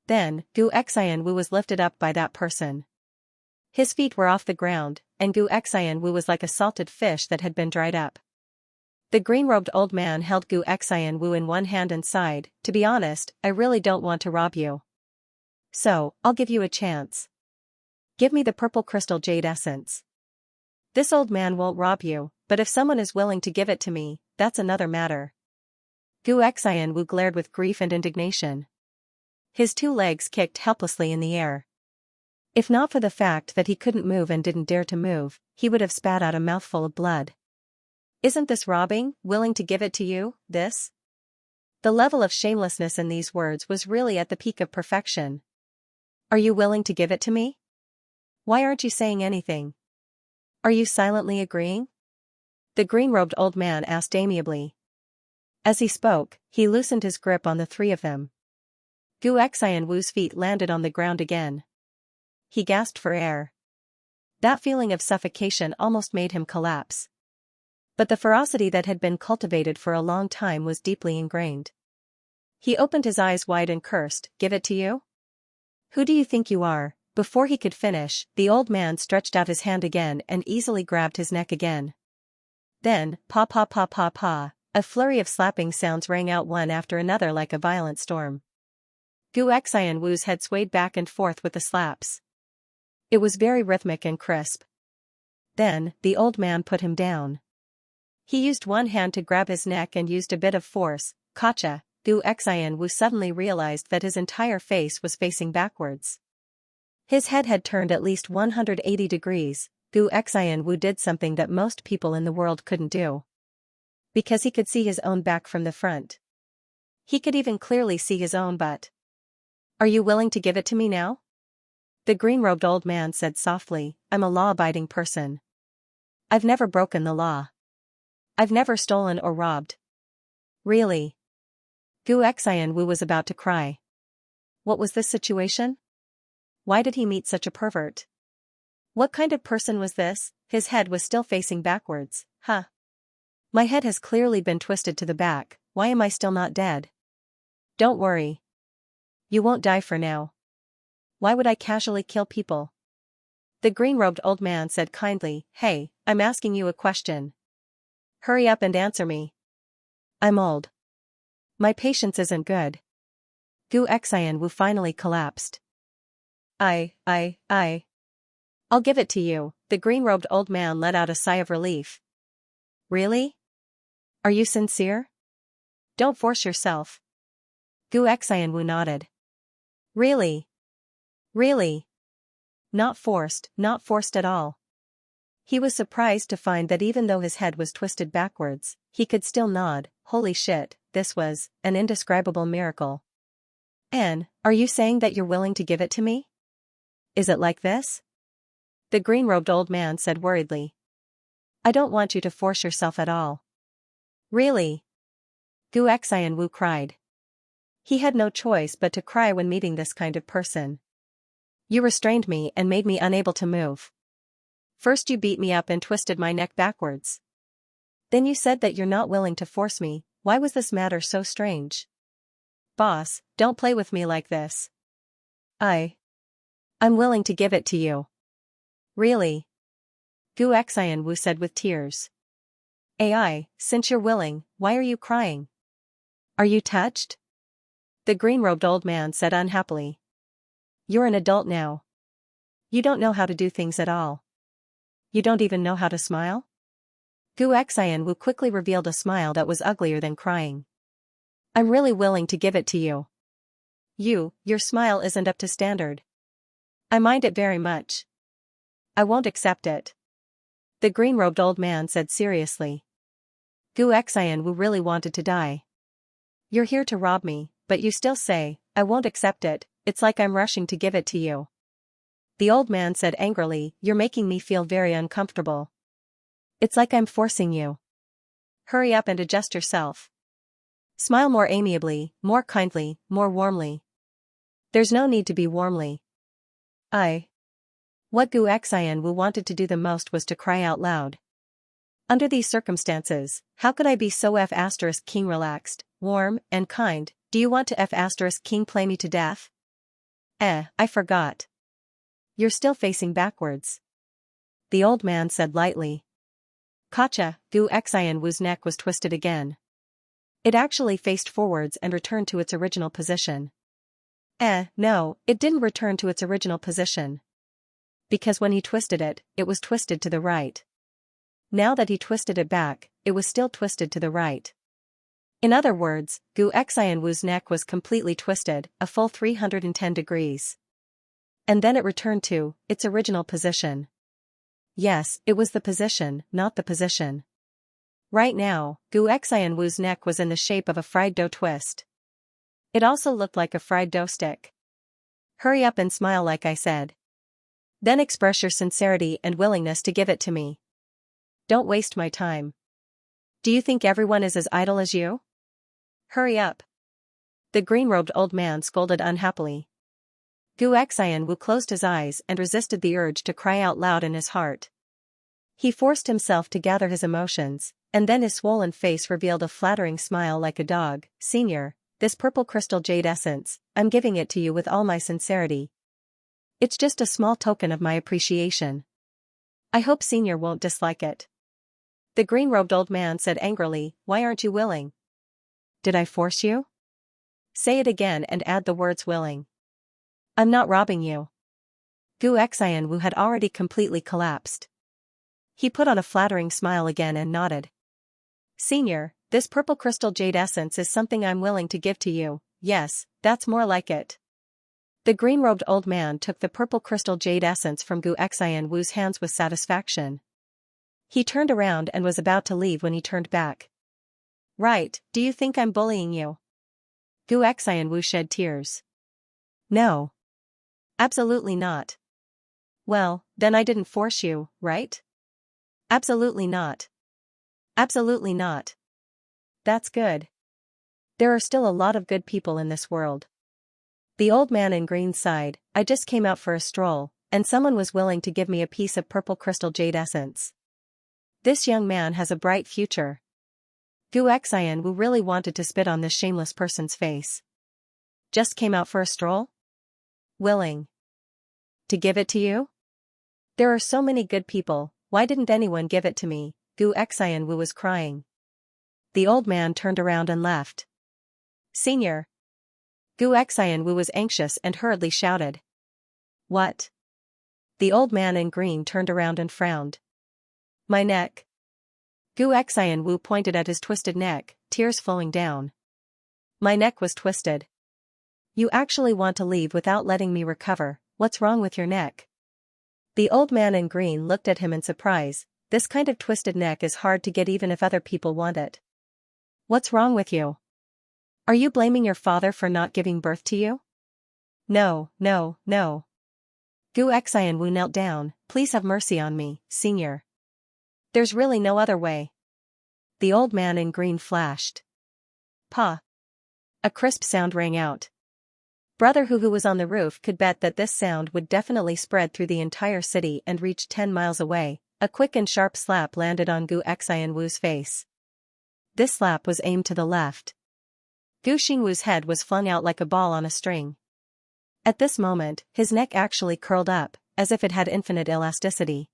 Then, Gu Xianwu was lifted up by that person. His feet were off the ground, and Gu Xianwu was like a salted fish that had been dried up. The green-robed old man held Gu Xianwu in one hand and sighed, "To be honest, I really don't want to rob you. So, I'll give you a chance. Give me the purple crystal jade essence. This old man won't rob you, but if someone is willing to give it to me, that's another matter." Gu Xianwu glared with grief and indignation. His two legs kicked helplessly in the air. If not for the fact that he couldn't move and didn't dare to move, he would have spat out a mouthful of blood. Isn't this robbing, willing to give it to you, this? The level of shamelessness in these words was really at the peak of perfection. Are you willing to give it to me? Why aren't you saying anything? Are you silently agreeing? The green-robed old man asked amiably. As he spoke, he loosened his grip on the three of them. Gu Xianwu's feet landed on the ground again. He gasped for air. That feeling of suffocation almost made him collapse. But the ferocity that had been cultivated for a long time was deeply ingrained. He opened his eyes wide and cursed, "Give it to you? Who do you think you are?" Before he could finish, the old man stretched out his hand again and easily grabbed his neck again. Then, pa pa pa pa pa, a flurry of slapping sounds rang out one after another like a violent storm. Gu Xianwu's head swayed back and forth with the slaps. It was very rhythmic and crisp. Then, the old man put him down. He used one hand to grab his neck and used a bit of force. Gotcha. Gu Xianwu suddenly realized that his entire face was facing backwards. His head had turned at least 180 degrees. Gu Xianwu did something that most people in the world couldn't do. Because he could see his own back from the front. He could even clearly see his own butt. "Are you willing to give it to me now?" The green-robed old man said softly, "I'm a law-abiding person. I've never broken the law. I've never stolen or robbed." "Really?" Gu Xianwu was about to cry. What was this situation? Why did he meet such a pervert? What kind of person was this? His head was still facing backwards. Huh. My head has clearly been twisted to the back, why am I still not dead? Don't worry. You won't die for now. Why would I casually kill people? The green-robed old man said kindly, "Hey, I'm asking you a question. Hurry up and answer me. I'm old. My patience isn't good." Gu Xianwu finally collapsed. I'll give it to you." The green-robed old man let out a sigh of relief. "Really? Are you sincere? Don't force yourself." Gu Xianwu nodded. Really? Really? Not forced at all. He was surprised to find that even though his head was twisted backwards, he could still nod. Holy shit, this was an indescribable miracle. "Anne, are you saying that you're willing to give it to me? Is it like this?" The green-robed old man said worriedly. "I don't want you to force yourself at all." "Really?" Gu Xianwu cried. He had no choice but to cry when meeting this kind of person. "You restrained me and made me unable to move. First you beat me up and twisted my neck backwards. Then you said that you're not willing to force me. Why was this matter so strange? Boss, don't play with me like this. I'm willing to give it to you." "Really?" Gu Xianwu said with tears. Since you're willing, why are you crying? Are you touched?" The green-robed old man said unhappily. "You're an adult now. You don't know how to do things at all. You don't even know how to smile?" Gu Xianwu quickly revealed a smile that was uglier than crying. "I'm really willing to give it to you. Your smile isn't up to standard. I mind it very much. I won't accept it." The green-robed old man said seriously. Gu Xianwu really wanted to die. "You're here to rob me, but you still say, 'I won't accept it.' it's like I'm rushing to give it to you. The old man said angrily, "You're making me feel very uncomfortable. It's like I'm forcing you. Hurry up and adjust yourself. Smile more amiably, more kindly, more warmly." "There's no need to be warmly. What Gu Xianwu wanted to do the most was to cry out loud. Under these circumstances, how could I be so King relaxed, warm, and kind? "Do you want to King play me to death?" I forgot. You're still facing backwards. The old man said lightly. Gotcha. Gu Xianwu's neck was twisted again. It actually faced forwards and returned to its original position. No, it didn't return to its original position. Because when he twisted it, it was twisted to the right. Now that he twisted it back, it was still twisted to the right. In other words, Gu Xianwu's neck was completely twisted, a full 310 degrees. And then it returned to its original position. Yes, it was the position, not the position. Right now, Gu Xianwu's neck was in the shape of a fried dough twist. It also looked like a fried dough stick. Hurry up and smile like I said. Then express your sincerity and willingness to give it to me. Don't waste my time. Do you think everyone is as idle as you? Hurry up. The green-robed old man scolded unhappily. Gu Xianwu closed his eyes and resisted the urge to cry out loud in his heart. He forced himself to gather his emotions, and then his swollen face revealed a flattering smile like a dog. "Senior, this purple crystal jade essence, I'm giving it to you with all my sincerity. It's just a small token of my appreciation. I hope Senior won't dislike it." The green-robed old man said angrily, "Why aren't you willing? Did I force you? Say it again and add the words willing. I'm not robbing you." Gu Xianwu had already completely collapsed. He put on a flattering smile again and nodded. "Senior, this purple crystal jade essence is something I'm willing to give to you. Yes, that's more like it." The green-robed old man took the purple crystal jade essence from Gu Xianwu's hands with satisfaction. He turned around and was about to leave when he turned back. "Right, do you think I'm bullying you?" Gu Xianwu shed tears. "No. Absolutely not." "Well, then I didn't force you, right?" "Absolutely not. Absolutely not." "That's good. There are still a lot of good people in this world." The old man in green sighed, "I just came out for a stroll, and someone was willing to give me a piece of purple crystal jade essence. This young man has a bright future." Gu Xianwu really wanted to spit on this shameless person's face. Just came out for a stroll? Willing to give it to you? There are so many good people, why didn't anyone give it to me? Gu Xianwu was crying. The old man turned around and left. "Senior." Gu Xianwu was anxious and hurriedly shouted. "What?" The old man in green turned around and frowned. "My neck." Gu Xianwu pointed at his twisted neck, tears flowing down. "My neck was twisted. You actually want to leave without letting me recover. What's wrong with your neck?" The old man in green looked at him in surprise. This kind of twisted neck is hard to get even if other people want it. "What's wrong with you? Are you blaming your father for not giving birth to you?" No, no, no. Gu Xianwu knelt down. "Please have mercy on me, Senior. There's really no other way." The old man in green flashed. "Pa!" A crisp sound rang out. Brother Hu was on the roof could bet that this sound would definitely spread through the entire city and reach 10 miles away. A quick and sharp slap landed on Gu Xianwu's face. This slap was aimed to the left. Gu Xingwu's head was flung out like a ball on a string. At this moment, his neck actually curled up, as if it had infinite elasticity.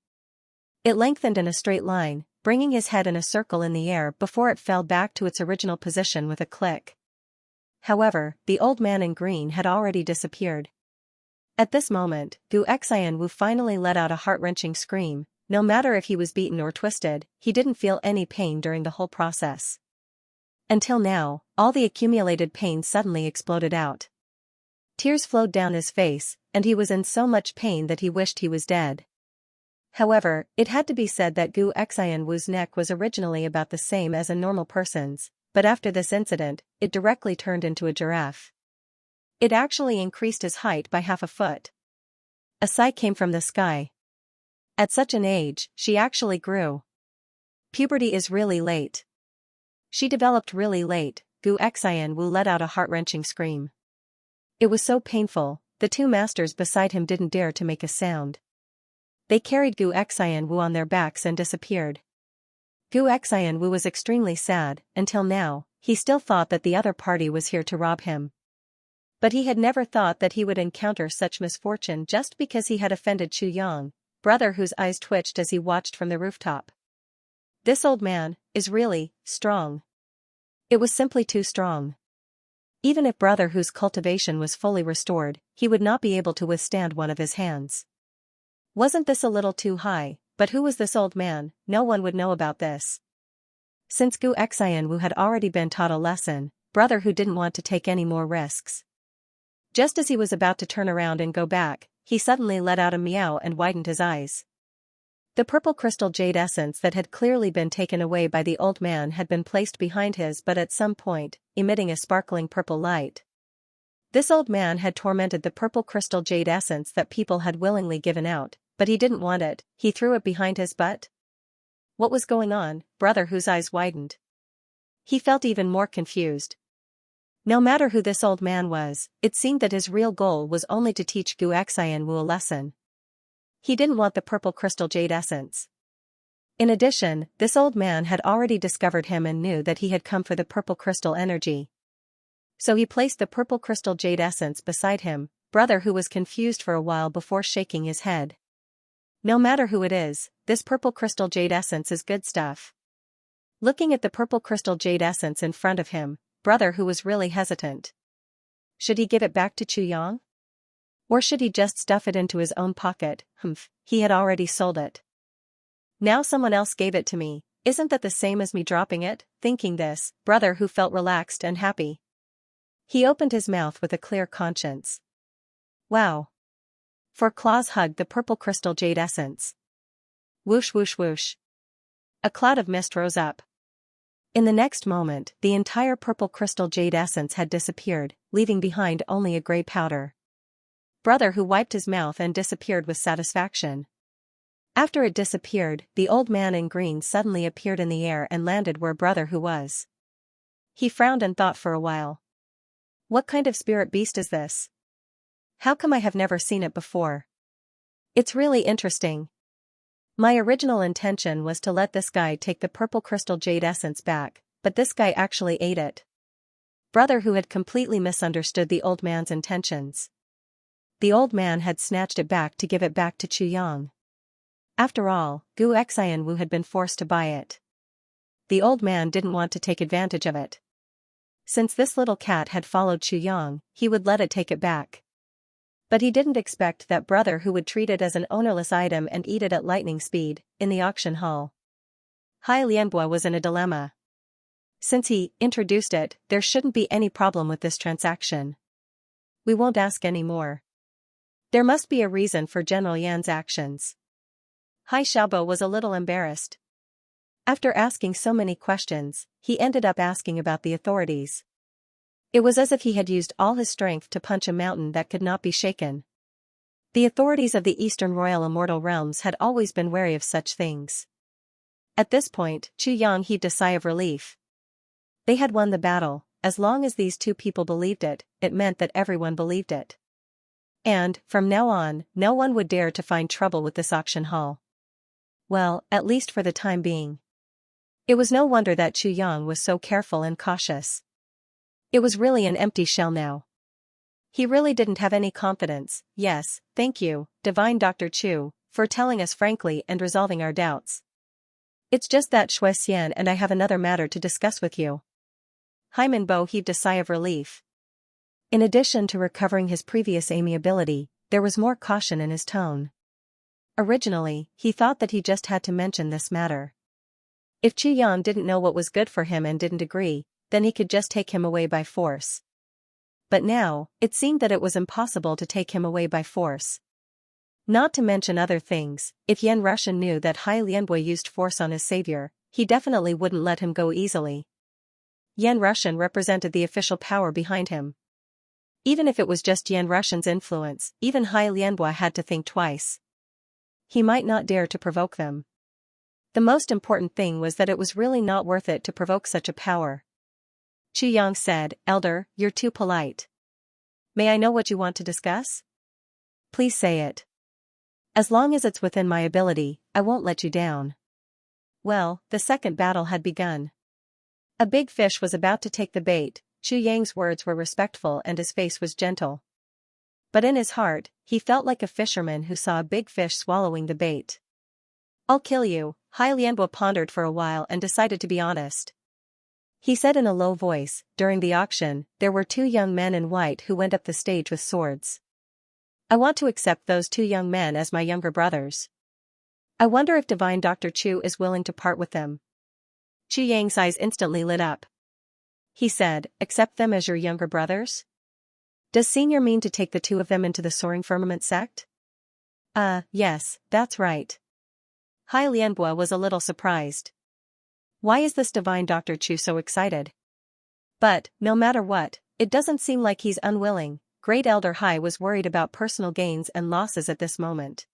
It lengthened in a straight line, bringing his head in a circle in the air before it fell back to its original position with a click. However, the old man in green had already disappeared. At this moment, Gu Xianwu finally let out a heart-wrenching scream. No matter if he was beaten or twisted, he didn't feel any pain during the whole process. Until now, all the accumulated pain suddenly exploded out. Tears flowed down his face, and he was in so much pain that he wished he was dead. However, it had to be said that Gu Xianwu's neck was originally about the same as a normal person's, but after this incident, it directly turned into a giraffe. It actually increased his height by half a foot. A sigh came from the sky. At such an age, she actually grew. Puberty is really late. She developed really late. Gu Xianwu let out a heart-wrenching scream. It was so painful, the two masters beside him didn't dare to make a sound. They carried Gu Xianwu on their backs and disappeared. Gu Xianwu was extremely sad. Until now, he still thought that the other party was here to rob him. But he had never thought that he would encounter such misfortune just because he had offended Chu Yang, brother whose eyes twitched as he watched from the rooftop. This old man is really strong. It was simply too strong. Even if brother whose cultivation was fully restored, he would not be able to withstand one of his hands. Wasn't this a little too high? But who was this old man? No one would know about this. Since Gu Xianwu had already been taught a lesson, brother who didn't want to take any more risks. Just as he was about to turn around and go back, he suddenly let out a meow and widened his eyes. The purple crystal jade essence that had clearly been taken away by the old man had been placed behind his but at some point, emitting a sparkling purple light. This old man had tormented the purple crystal jade essence that people had willingly given out, but he didn't want it. He threw it behind his butt. What was going on? Brother whose eyes widened. He felt even more confused. No matter who this old man was, it seemed that his real goal was only to teach Gu Xianwu a lesson. He didn't want the purple crystal jade essence. In addition, this old man had already discovered him and knew that he had come for the purple crystal energy. So he placed the purple crystal jade essence beside him, brother who was confused for a while before shaking his head. No matter who it is, this purple crystal jade essence is good stuff. Looking at the purple crystal jade essence in front of him, brother who was really hesitant. Should he give it back to Chu Yang? Or should he just stuff it into his own pocket? He had already sold it. Now someone else gave it to me, isn't that the same as me dropping it? Thinking this, brother who felt relaxed and happy. He opened his mouth with a clear conscience. Wow. For claws hugged the purple crystal jade essence. Whoosh whoosh whoosh. A cloud of mist rose up. In the next moment, the entire purple crystal jade essence had disappeared, leaving behind only a gray powder. Brother who wiped his mouth and disappeared with satisfaction. After it disappeared, the old man in green suddenly appeared in the air and landed where brother who was. He frowned and thought for a while. What kind of spirit beast is this? How come I have never seen it before? It's really interesting. My original intention was to let this guy take the purple crystal jade essence back, but this guy actually ate it. Brother who had completely misunderstood the old man's intentions. The old man had snatched it back to give it back to Chu Yang. After all, Gu Xianwu had been forced to buy it. The old man didn't want to take advantage of it. Since this little cat had followed Chu Yang, he would let it take it back. But he didn't expect that brother who would treat it as an ownerless item and eat it at lightning speed, in the auction hall. Hai Lianbo was in a dilemma. Since he introduced it, there shouldn't be any problem with this transaction. We won't ask any more. There must be a reason for General Yan's actions. Hai Xiaobo was a little embarrassed. After asking so many questions, he ended up asking about the authorities. It was as if he had used all his strength to punch a mountain that could not be shaken. The authorities of the Eastern Royal Immortal Realms had always been wary of such things. At this point, Chu Yang heaved a sigh of relief. They had won the battle. As long as these two people believed it, it meant that everyone believed it. And, from now on, no one would dare to find trouble with this auction hall. Well, at least for the time being. It was no wonder that Chu Yang was so careful and cautious. It was really an empty shell now. He really didn't have any confidence. Yes, thank you, Divine Dr. Chu, for telling us frankly and resolving our doubts. It's just that Shui Xian and I have another matter to discuss with you. Hyman Bo heaved a sigh of relief. In addition to recovering his previous amiability, there was more caution in his tone. Originally, he thought that he just had to mention this matter. If Chu Yang didn't know what was good for him and didn't agree, then he could just take him away by force. But now, it seemed that it was impossible to take him away by force. Not to mention other things, if Yan Rushan knew that Hai Lianbo used force on his savior, he definitely wouldn't let him go easily. Yan Rushan represented the official power behind him. Even if it was just Yan Russian's influence, even Hai Lianhua had to think twice. He might not dare to provoke them. The most important thing was that it was really not worth it to provoke such a power. Chu Yang said, "Elder, you're too polite. May I know what you want to discuss? Please say it. As long as it's within my ability, I won't let you down." Well, the second battle had begun. A big fish was about to take the bait. Chu Yang's words were respectful and his face was gentle. But in his heart, he felt like a fisherman who saw a big fish swallowing the bait. "I'll kill you." Hai Lianhua pondered for a while and decided to be honest. He said in a low voice, "During the auction, there were 2 young men in white who went up the stage with swords. I want to accept those 2 young men as my younger brothers. I wonder if Divine Dr. Chu is willing to part with them." Chu Yang's eyes instantly lit up. He said, "Accept them as your younger brothers? Does Senior mean to take the 2 of them into the Soaring Firmament sect?" Yes, that's right." Hai Lianhua was a little surprised. Why is this Divine Dr. Chu so excited? But, no matter what, it doesn't seem like he's unwilling. Great Elder Hai was worried about personal gains and losses at this moment.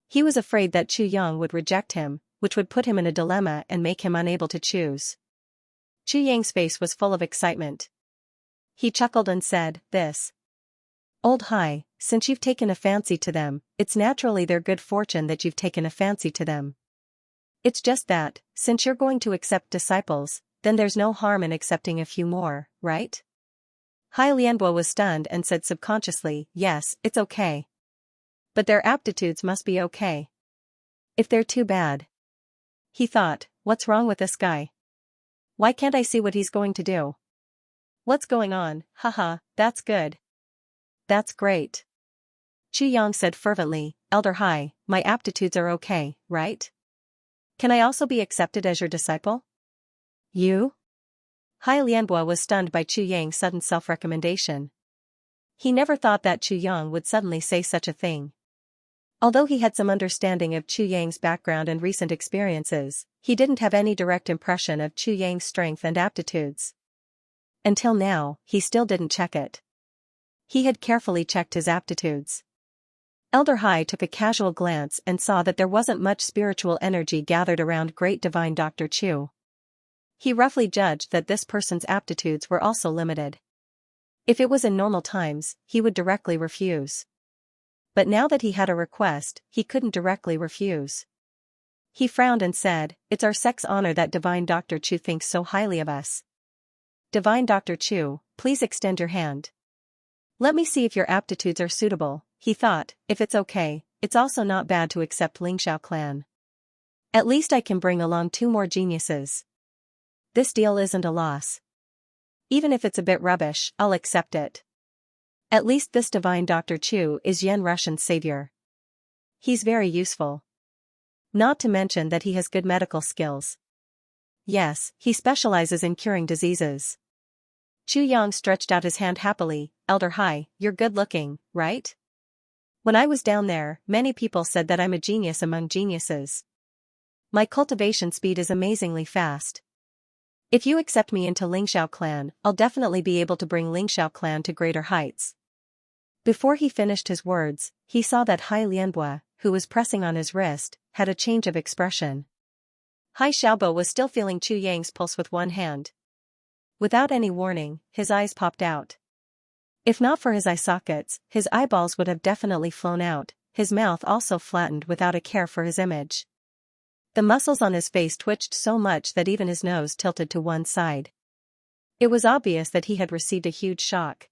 He was afraid that Chu Yang would reject him, which would put him in a dilemma and make him unable to choose. Chu Yang's face was full of excitement. He chuckled and said, "This old Hai, since you've taken a fancy to them, it's naturally their good fortune that you've taken a fancy to them. It's just that, since you're going to accept disciples, then there's no harm in accepting a few more, right?" Hai Lianhua was stunned and said subconsciously, "Yes, it's okay. But their aptitudes must be okay. If they're too bad." He thought, what's wrong with this guy? Why can't I see what he's going to do? What's going on? Haha, that's good. That's great. Chu Yang said fervently, "Elder Hai, my aptitudes are okay, right? Can I also be accepted as your disciple?" "You?" Hai Lianhua was stunned by Chu Yang's sudden self-recommendation. He never thought that Chu Yang would suddenly say such a thing. Although he had some understanding of Chu Yang's background and recent experiences, he didn't have any direct impression of Chu Yang's strength and aptitudes. Until now, he still didn't check it. He had carefully checked his aptitudes. Elder Hai took a casual glance and saw that there wasn't much spiritual energy gathered around Great Divine Dr. Chu. He roughly judged that this person's aptitudes were also limited. If it was in normal times, he would directly refuse. But now that he had a request, he couldn't directly refuse. He frowned and said, "It's our sect's honor that Divine Dr. Chu thinks so highly of us. Divine Dr. Chu, please extend your hand. Let me see if your aptitudes are suitable." He thought, if it's okay, it's also not bad to accept Lingxiao clan. At least I can bring along 2 more geniuses. This deal isn't a loss. Even if it's a bit rubbish, I'll accept it. At least this Divine Dr. Chu is Yan Russian's savior. He's very useful. Not to mention that he has good medical skills. Yes, he specializes in curing diseases. Chu Yang stretched out his hand happily, "Elder Hai, you're good looking, right? When I was down there, many people said that I'm a genius among geniuses. My cultivation speed is amazingly fast. If you accept me into Lingxiao clan, I'll definitely be able to bring Lingxiao clan to greater heights." Before he finished his words, he saw that Hai Lianhua, who was pressing on his wrist, had a change of expression. Hai Xiaobo was still feeling Chu Yang's pulse with one hand. Without any warning, his eyes popped out. If not for his eye sockets, his eyeballs would have definitely flown out, his mouth also flattened without a care for his image. The muscles on his face twitched so much that even his nose tilted to one side. It was obvious that he had received a huge shock.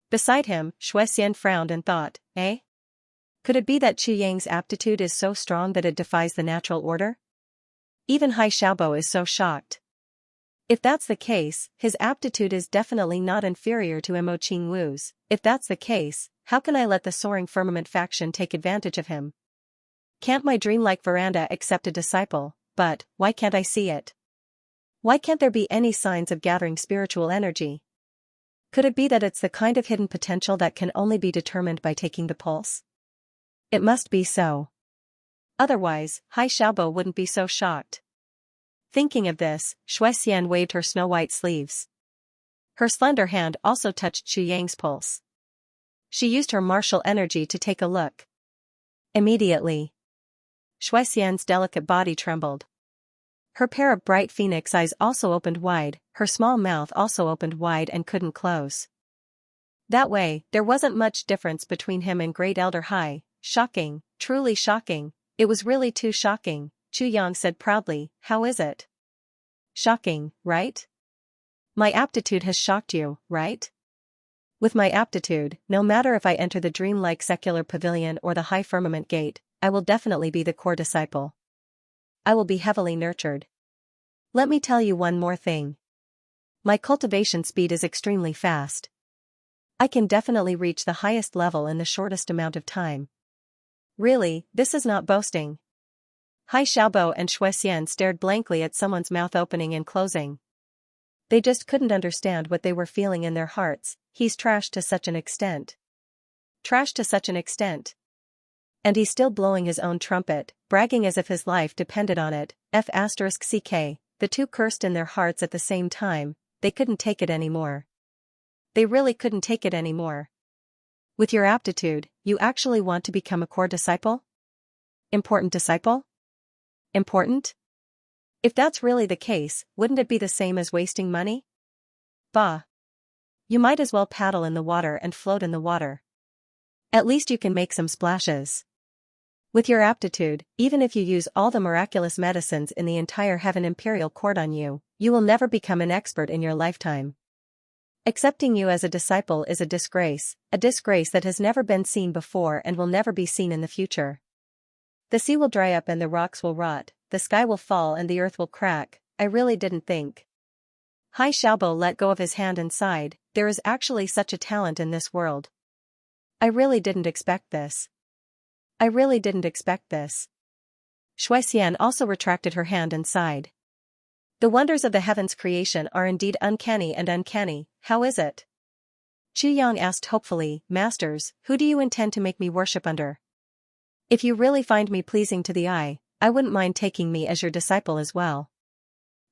Beside him, Xianxia frowned and thought, eh? Could it be that Chu Yang's aptitude is so strong that it defies the natural order? Even Hai Xiaobo is so shocked. If that's the case, his aptitude is definitely not inferior to Mo Qingwu's. If that's the case, how can I let the Soaring Firmament faction take advantage of him? Can't my dreamlike veranda accept a disciple, but why can't I see it? Why can't there be any signs of gathering spiritual energy? Could it be that it's the kind of hidden potential that can only be determined by taking the pulse? It must be so. Otherwise, Hai Xiaobo wouldn't be so shocked. Thinking of this, Xianxia waved her snow-white sleeves. Her slender hand also touched Xu Yang's pulse. She used her martial energy to take a look. Immediately, Xianxia's delicate body trembled. Her pair of bright phoenix eyes also opened wide, her small mouth also opened wide and couldn't close. That way, there wasn't much difference between him and Great Elder Hai. Shocking, truly shocking, it was really too shocking, Chu Yang said proudly. How is it? Shocking, right? My aptitude has shocked you, right? With my aptitude, no matter if I enter the dreamlike secular pavilion or the high firmament gate, I will definitely be the core disciple. I will be heavily nurtured. Let me tell you one more thing. My cultivation speed is extremely fast. I can definitely reach the highest level in the shortest amount of time. Really, this is not boasting. Hai Xiaobo and Xian stared blankly at someone's mouth opening and closing. They just couldn't understand what they were feeling in their hearts. He's trashed to such an extent. Trashed to such an extent. And he's still blowing his own trumpet, bragging as if his life depended on it. F***ck, the two cursed in their hearts at the same time. They couldn't take it anymore. They really couldn't take it anymore. With your aptitude, you actually want to become a core disciple? Important disciple? Important? If that's really the case, wouldn't it be the same as wasting money? Bah. You might as well paddle in the water and float in the water. At least you can make some splashes. With your aptitude, even if you use all the miraculous medicines in the entire Heaven Imperial Court on you, you will never become an expert in your lifetime. Accepting you as a disciple is a disgrace that has never been seen before and will never be seen in the future. The sea will dry up and the rocks will rot, the sky will fall and the earth will crack. I really didn't think. Hai Xiaobo let go of his hand and sighed. There is actually such a talent in this world. I really didn't expect this. I really didn't expect this. Xian also retracted her hand and sighed. The wonders of the heavens' creation are indeed uncanny and uncanny. How is it? Chu Yang asked hopefully. Masters, who do you intend to make me worship under? If you really find me pleasing to the eye, I wouldn't mind taking me as your disciple as well.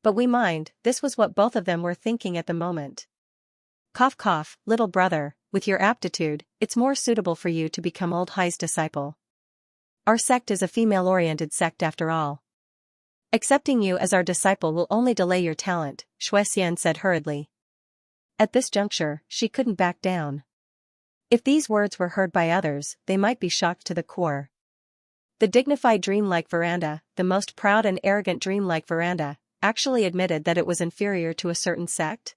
But we mind. This was what both of them were thinking at the moment. Cough cough, little brother, with your aptitude, it's more suitable for you to become old Hai's disciple. Our sect is a female-oriented sect after all. Accepting you as our disciple will only delay your talent, Xian said hurriedly. At this juncture, she couldn't back down. If these words were heard by others, they might be shocked to the core. The dignified dreamlike veranda, the most proud and arrogant dreamlike veranda, actually admitted that it was inferior to a certain sect?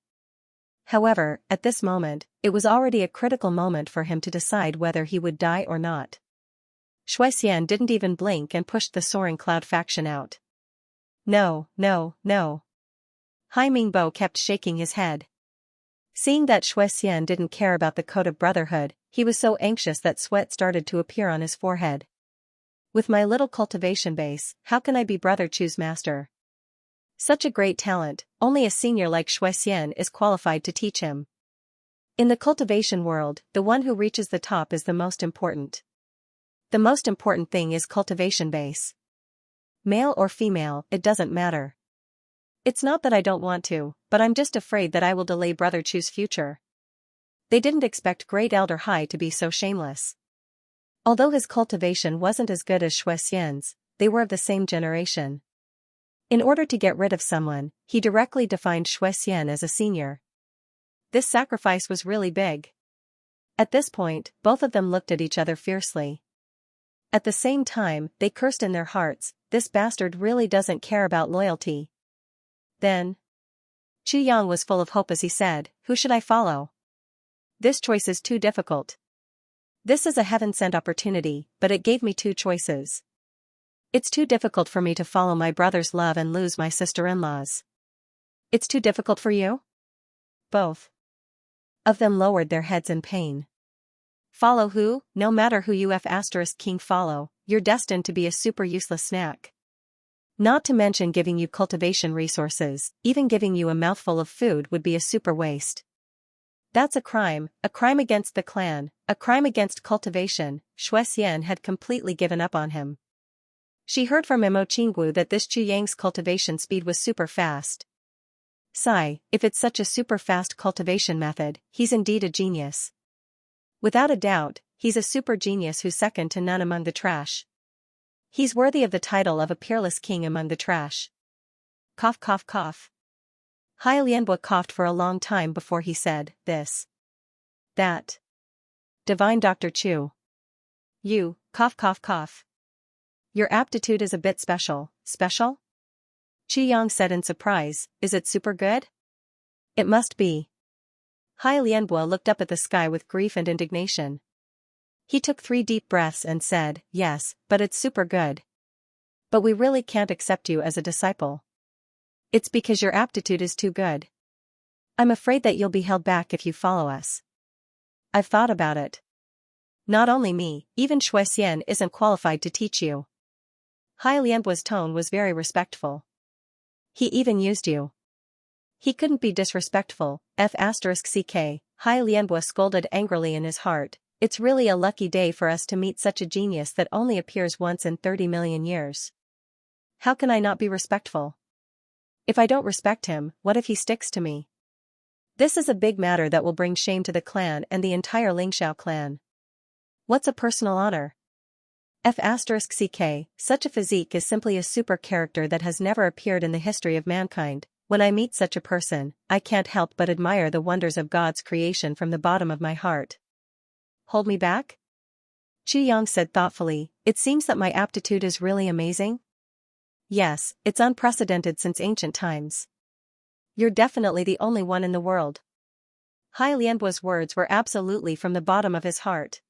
However, at this moment, it was already a critical moment for him to decide whether he would die or not. Xian didn't even blink and pushed the soaring cloud faction out. No, no, no. Hai Mingbo kept shaking his head. Seeing that Xian didn't care about the code of brotherhood, he was so anxious that sweat started to appear on his forehead. With my little cultivation base, how can I be Brother Chu's master? Such a great talent, only a senior like Xian is qualified to teach him. In the cultivation world, the one who reaches the top is the most important. The most important thing is cultivation base. Male or female, it doesn't matter. It's not that I don't want to, but I'm just afraid that I will delay Brother Chu's future. They didn't expect Great Elder Hai to be so shameless. Although his cultivation wasn't as good as Xian's, they were of the same generation. In order to get rid of someone, he directly defined Xian as a senior. This sacrifice was really big. At this point, both of them looked at each other fiercely. At the same time, they cursed in their hearts, this bastard really doesn't care about loyalty. Then, Chu Yang was full of hope as he said, who should I follow? This choice is too difficult. This is a heaven-sent opportunity, but it gave me two choices. It's too difficult for me to follow my brother's love and lose my sister-in-laws. It's too difficult for you? Both of them lowered their heads in pain. Follow who? No matter who you King follow, you're destined to be a super useless snack. Not to mention giving you cultivation resources, even giving you a mouthful of food would be a super waste. That's a crime against the clan, a crime against cultivation. Xian had completely given up on him. She heard from Imo Qinggu that this Chu Yang's cultivation speed was super fast. Sigh, if it's such a super fast cultivation method, he's indeed a genius. Without a doubt, he's a super genius who's second to none among the trash. He's worthy of the title of a peerless king among the trash. Cough cough cough. Hai Lianbo coughed for a long time before he said, this. That. Divine Dr. Chu. You, cough cough cough. Your aptitude is a bit special. Special? Qiyang said in surprise, is it super good? It must be. Hai Lianbo looked up at the sky with grief and indignation. He took 3 deep breaths and said, yes, but it's super good. But we really can't accept you as a disciple. It's because your aptitude is too good. I'm afraid that you'll be held back if you follow us. I've thought about it. Not only me, even Xianxia isn't qualified to teach you. Hai Lianbo's tone was very respectful. He even used you. He couldn't be disrespectful, F***ck. Hai Lianbo scolded angrily in his heart. It's really a lucky day for us to meet such a genius that only appears once in 30 million years. How can I not be respectful? If I don't respect him, what if he sticks to me? This is a big matter that will bring shame to the clan and the entire Lingxiao clan. What's a personal honor? F***ck, such a physique is simply a super character that has never appeared in the history of mankind. When I meet such a person, I can't help but admire the wonders of God's creation from the bottom of my heart. Hold me back? Qiyang said thoughtfully, it seems that my aptitude is really amazing? Yes, it's unprecedented since ancient times. You're definitely the only one in the world. Hai Lianbo's words were absolutely from the bottom of his heart.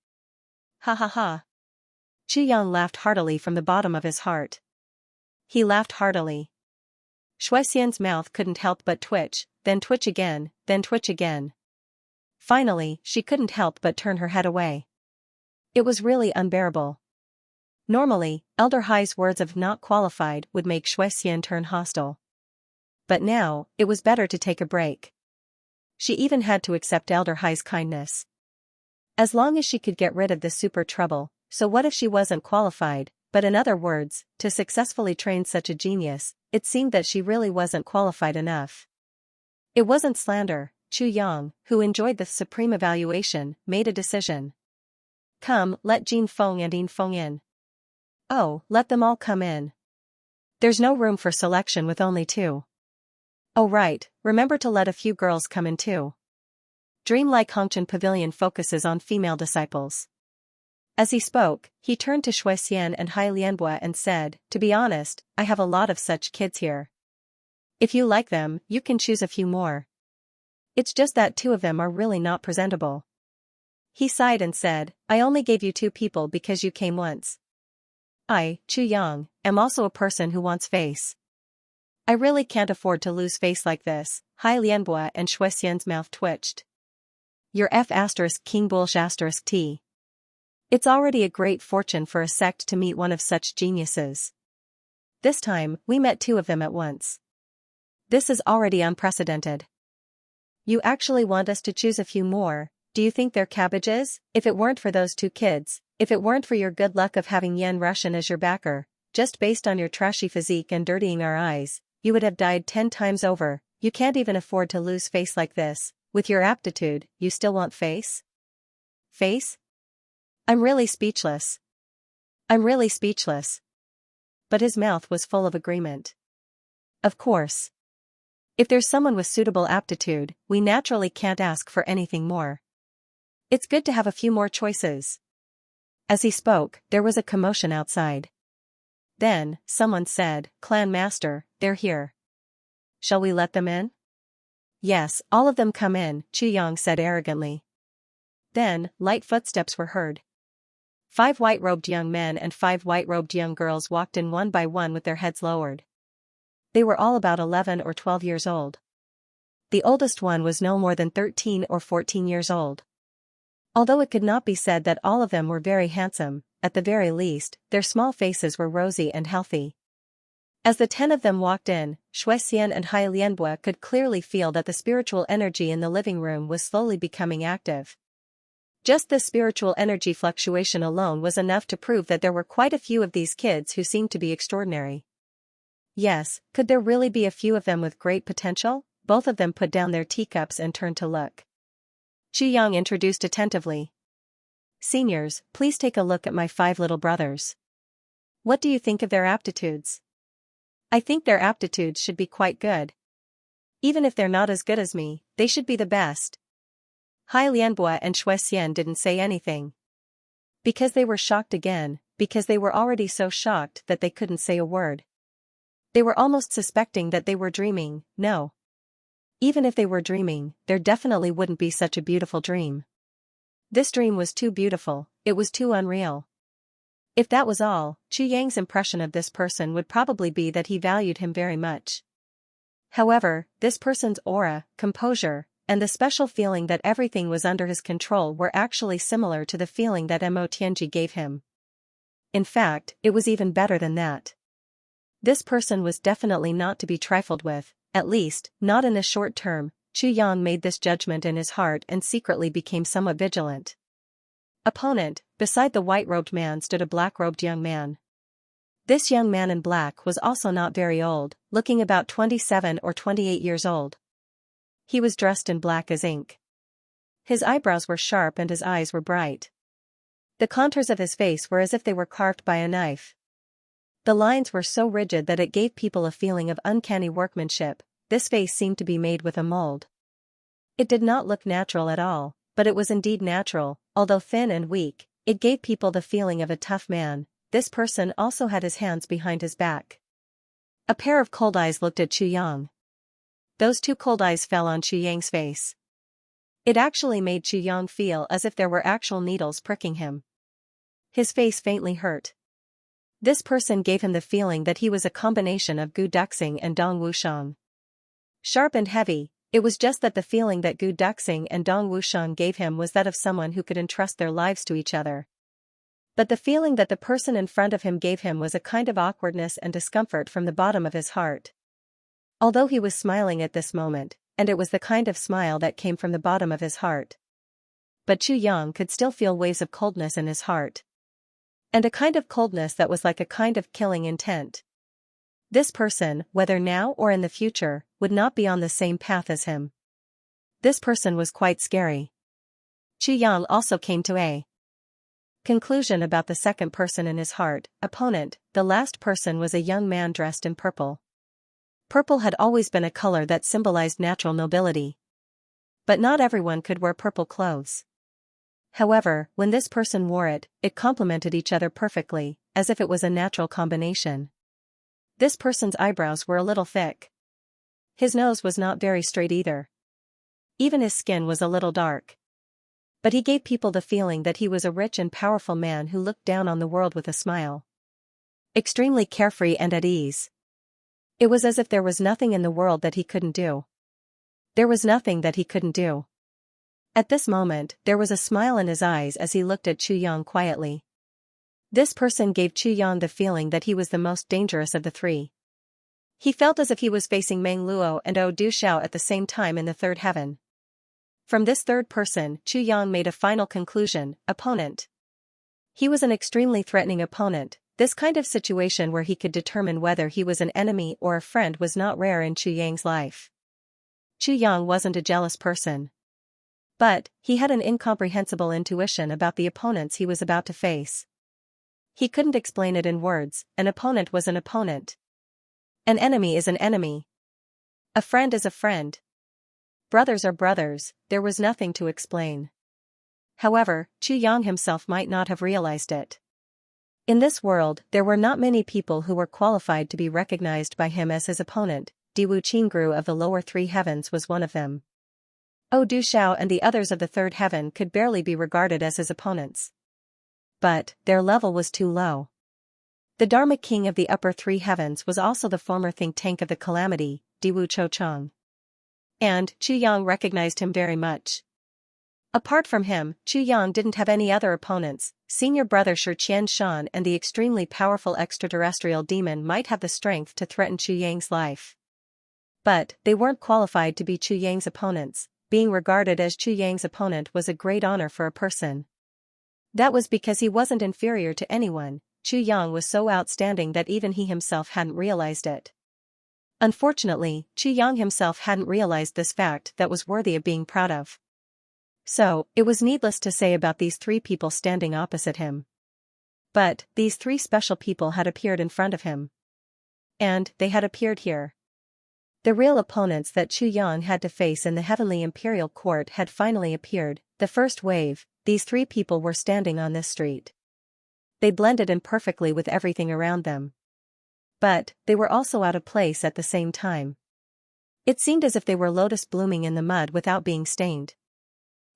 Ha ha ha. Qiyang laughed heartily from the bottom of his heart. He laughed heartily. Shuixian's mouth couldn't help but twitch, then twitch again, then twitch again. Finally, she couldn't help but turn her head away. It was really unbearable. Normally, Elder Hai's words of not qualified would make Shuixian turn hostile. But now, it was better to take a break. She even had to accept Elder Hai's kindness. As long as she could get rid of this super trouble, so what if she wasn't qualified? But in other words, to successfully train such a genius, it seemed that she really wasn't qualified enough. It wasn't slander. Chu Yang, who enjoyed the supreme evaluation, made a decision. Come, let Jin Feng and Yin Feng in. Oh, let them all come in. There's no room for selection with only 2. Oh right, remember to let a few girls come in too. Dreamlike Hongchen Pavilion focuses on female disciples. As he spoke, he turned to Shuixian and Hai Lianbo and said, to be honest, I have a lot of such kids here. If you like them, you can choose a few more. It's just that 2 of them are really not presentable. He sighed and said, I only gave you 2 people because you came once. I, Chu Yang, am also a person who wants face. I really can't afford to lose face like this. Hai Lianbo and Shuixian's mouth twitched. Your F***king bullsh** T. It's already a great fortune for a sect to meet one of such geniuses. This time, we met 2 of them at once. This is already unprecedented. You actually want us to choose a few more? Do you think they're cabbages? If it weren't for those 2 kids, if it weren't for your good luck of having Yen Russian as your backer, just based on your trashy physique and dirtying our eyes, you would have died 10 times over. You can't even afford to lose face like this. With your aptitude, you still want face? Face? I'm really speechless. I'm really speechless. But his mouth was full of agreement. Of course. If there's someone with suitable aptitude, we naturally can't ask for anything more. It's good to have a few more choices. As he spoke, there was a commotion outside. Then, someone said, Clan Master, they're here. Shall we let them in? Yes, all of them come in, Chu Yang said arrogantly. Then, light footsteps were heard. 5 white-robed young men and 5 white-robed young girls walked in one by one with their heads lowered. They were all about 11 or 12 years old. The oldest one was no more than 13 or 14 years old. Although it could not be said that all of them were very handsome, at the very least, their small faces were rosy and healthy. As the 10 of them walked in, Shuixian and Hai Lianbo could clearly feel that the spiritual energy in the living room was slowly becoming active. Just this spiritual energy fluctuation alone was enough to prove that there were quite a few of these kids who seemed to be extraordinary. Yes, could there really be a few of them with great potential? both of them put down their teacups and turned to look. Yang introduced attentively. "Seniors, please take a look at my 5 little brothers. What do you think of their aptitudes?" "I think their aptitudes should be quite good. Even if they're not as good as me, they should be the best." Hai Lianbua and Shui Xian didn't say anything. Because they were shocked again, because they were already so shocked that they couldn't say a word. They were almost suspecting that they were dreaming. No. Even if they were dreaming, there definitely wouldn't be such a beautiful dream. This dream was too beautiful, it was too unreal. If that was all, Chu Yang's impression of this person would probably be that he valued him very much. However, this person's aura, composure, and the special feeling that everything was under his control were actually similar to the feeling that Mo Tianji gave him. In fact, it was even better than that. This person was definitely not to be trifled with, at least, not in the short term. Chu Yang made this judgment in his heart and secretly became somewhat vigilant. Opponent, beside the white-robed man stood a black-robed young man. This young man in black was also not very old, looking about 27 or 28 years old. He was dressed in black as ink. His eyebrows were sharp and his eyes were bright. The contours of his face were as if they were carved by a knife. The lines were so rigid that it gave people a feeling of uncanny workmanship. This face seemed to be made with a mold. It did not look natural at all, but it was indeed natural, although thin and weak. It gave people the feeling of a tough man. This person also had his hands behind his back. A pair of cold eyes looked at Chu Yang. Those 2 cold eyes fell on Chu Yang's face. It actually made Chu Yang feel as if there were actual needles pricking him. His face faintly hurt. This person gave him the feeling that he was a combination of Gu Duxing and Dong Wushang. Sharp and heavy, it was just that the feeling that Gu Duxing and Dong Wushang gave him was that of someone who could entrust their lives to each other. But the feeling that the person in front of him gave him was a kind of awkwardness and discomfort from the bottom of his heart. Although he was smiling at this moment, and it was the kind of smile that came from the bottom of his heart. But Chu Yang could still feel waves of coldness in his heart. And a kind of coldness that was like a kind of killing intent. This person, whether now or in the future, would not be on the same path as him. This person was quite scary. Chu Yang also came to a conclusion about the second person in his heart, opponent. The last person was a young man dressed in purple. Purple had always been a color that symbolized natural nobility. But not everyone could wear purple clothes. However, when this person wore it, it complemented each other perfectly, as if it was a natural combination. This person's eyebrows were a little thick. His nose was not very straight either. Even his skin was a little dark. But he gave people the feeling that he was a rich and powerful man who looked down on the world with a smile. Extremely carefree and at ease. It was as if there was nothing in the world that he couldn't do. There was nothing that he couldn't do. At this moment, there was a smile in his eyes as he looked at Chu Yang quietly. This person gave Chu Yang the feeling that he was the most dangerous of the 3. He felt as if he was facing Meng Luo and Du Xiao at the same time in the 3rd heaven. From this third person, Chu Yang made a final conclusion, opponent. He was an extremely threatening opponent. This kind of situation where he could determine whether he was an enemy or a friend was not rare in Chu Yang's life. Chu Yang wasn't a jealous person. But, he had an incomprehensible intuition about the opponents he was about to face. He couldn't explain it in words. An opponent was an opponent. An enemy is an enemy. A friend is a friend. Brothers are brothers. There was nothing to explain. However, Chu Yang himself might not have realized it. In this world, there were not many people who were qualified to be recognized by him as his opponent. Diwu Qingru of the lower 3 heavens was one of them. Du Xiao and the others of the 3rd heaven could barely be regarded as his opponents. But, their level was too low. The Dharma King of the upper 3 heavens was also the former think tank of the calamity, Diwu Chouchang. And, Chu Yang recognized him very much. Apart from him, Chu Yang didn't have any other opponents. Senior brother Shi Qianshan and the extremely powerful extraterrestrial demon might have the strength to threaten Chu Yang's life. But, they weren't qualified to be Chu Yang's opponents. Being regarded as Chu Yang's opponent was a great honor for a person. That was because he wasn't inferior to anyone. Chu Yang was so outstanding that even he himself hadn't realized it. Unfortunately, Chu Yang himself hadn't realized this fact that was worthy of being proud of. So, it was needless to say about these three people standing opposite him. But, these three special people had appeared in front of him. And, they had appeared here. The real opponents that Chu Yang had to face in the Heavenly Imperial Court had finally appeared. The first wave, these three people were standing on this street. They blended in perfectly with everything around them. But, they were also out of place at the same time. It seemed as if they were lotus blooming in the mud without being stained.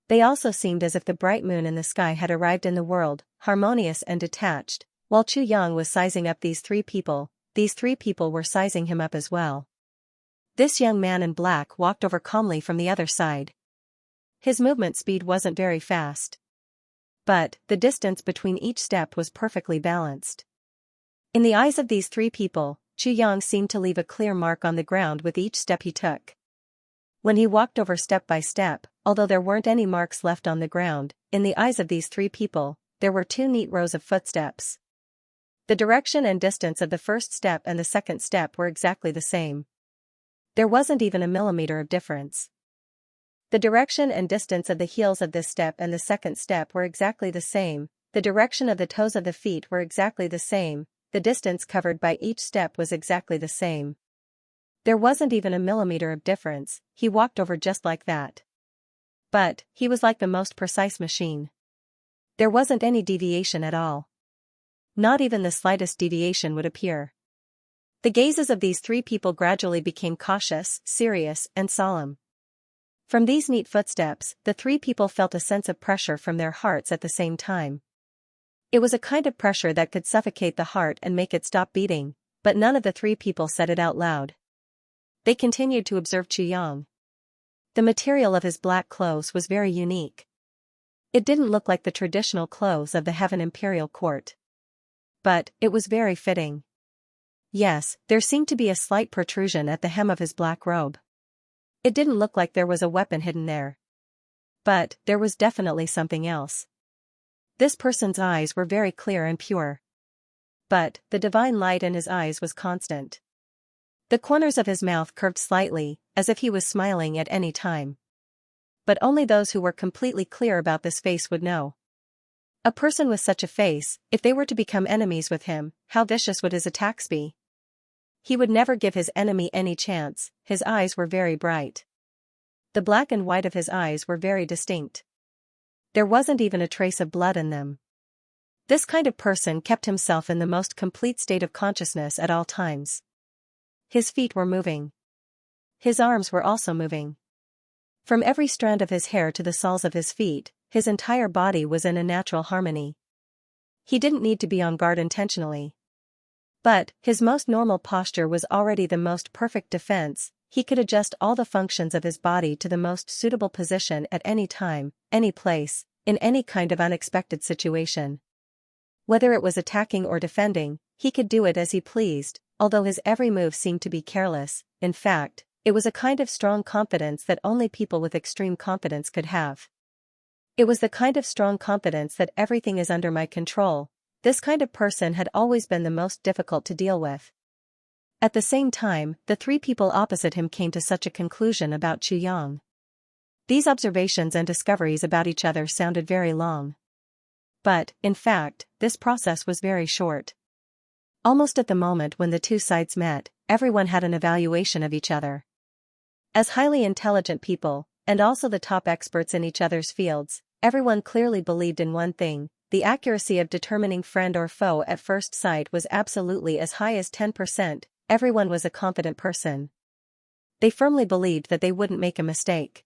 They also seemed as if the bright moon in the sky had arrived in the world, harmonious and detached. While Chu Yang was sizing up these three people were sizing him up as well. This young man in black walked over calmly from the other side. His movement speed wasn't very fast. But, the distance between each step was perfectly balanced. In the eyes of these three people, Chu Yang seemed to leave a clear mark on the ground with each step he took. When he walked over step by step, although there weren't any marks left on the ground, in the eyes of these three people, there were two neat rows of footsteps. The direction and distance of the first step and the second step were exactly the same. There wasn't even a millimeter of difference. The direction and distance of the heels of this step and the second step were exactly the same, the direction of the toes of the feet were exactly the same, the distance covered by each step was exactly the same. There wasn't even a millimeter of difference, he walked over just like that. But, he was like the most precise machine. There wasn't any deviation at all. Not even the slightest deviation would appear. The gazes of these three people gradually became cautious, serious, and solemn. From these neat footsteps, the three people felt a sense of pressure from their hearts at the same time. It was a kind of pressure that could suffocate the heart and make it stop beating, but none of the three people said it out loud. They continued to observe Chu Yang. The material of his black clothes was very unique. It didn't look like the traditional clothes of the Heaven Imperial Court. But, it was very fitting. Yes, there seemed to be a slight protrusion at the hem of his black robe. It didn't look like there was a weapon hidden there. But, there was definitely something else. This person's eyes were very clear and pure. But, the divine light in his eyes was constant. The corners of his mouth curved slightly, as if he was smiling at any time. But only those who were completely clear about this face would know. A person with such a face, if they were to become enemies with him, how vicious would his attacks be? He would never give his enemy any chance. His eyes were very bright. The black and white of his eyes were very distinct. There wasn't even a trace of blood in them. This kind of person kept himself in the most complete state of consciousness at all times. His feet were moving. His arms were also moving. From every strand of his hair to the soles of his feet, his entire body was in a natural harmony. He didn't need to be on guard intentionally. But, his most normal posture was already the most perfect defense. He could adjust all the functions of his body to the most suitable position at any time, any place, in any kind of unexpected situation. Whether it was attacking or defending, he could do it as he pleased, although his every move seemed to be careless. In fact, it was a kind of strong confidence that only people with extreme confidence could have. It was the kind of strong confidence that everything is under my control. This kind of person had always been the most difficult to deal with. At the same time, the three people opposite him came to such a conclusion about Chu Yang. These observations and discoveries about each other sounded very long. But, in fact, this process was very short. Almost at the moment when the two sides met, everyone had an evaluation of each other. As highly intelligent people, and also the top experts in each other's fields, everyone clearly believed in one thing: the accuracy of determining friend or foe at first sight was absolutely as high as 10%. Everyone was a confident person. They firmly believed that they wouldn't make a mistake.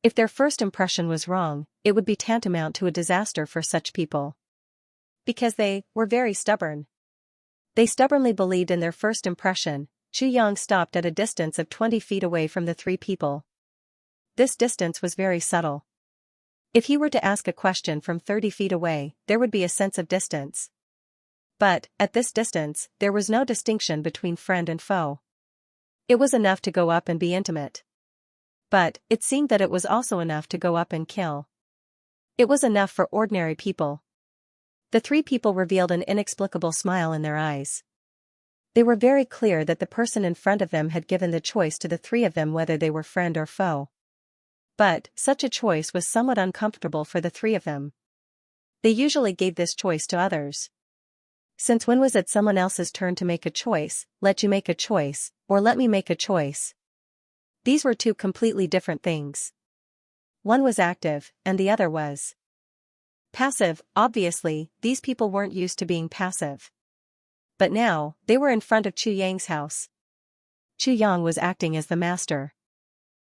If their first impression was wrong, it would be tantamount to a disaster for such people. Because they were very stubborn. They stubbornly believed in their first impression. Chu Yang stopped at a distance of 20 feet away from the three people. This distance was very subtle. If he were to ask a question from 30 feet away, there would be a sense of distance. But, at this distance, there was no distinction between friend and foe. It was enough to go up and be intimate. But, it seemed that it was also enough to go up and kill. It was enough for ordinary people. The three people revealed an inexplicable smile in their eyes. They were very clear that the person in front of them had given the choice to the three of them whether they were friend or foe. But, such a choice was somewhat uncomfortable for the three of them. They usually gave this choice to others. Since when was it someone else's turn to make a choice? Let you make a choice, or let me make a choice? These were two completely different things. One was active, and the other was passive. Obviously, these people weren't used to being passive. But now, they were in front of Chu Yang's house. Chu Yang was acting as the master.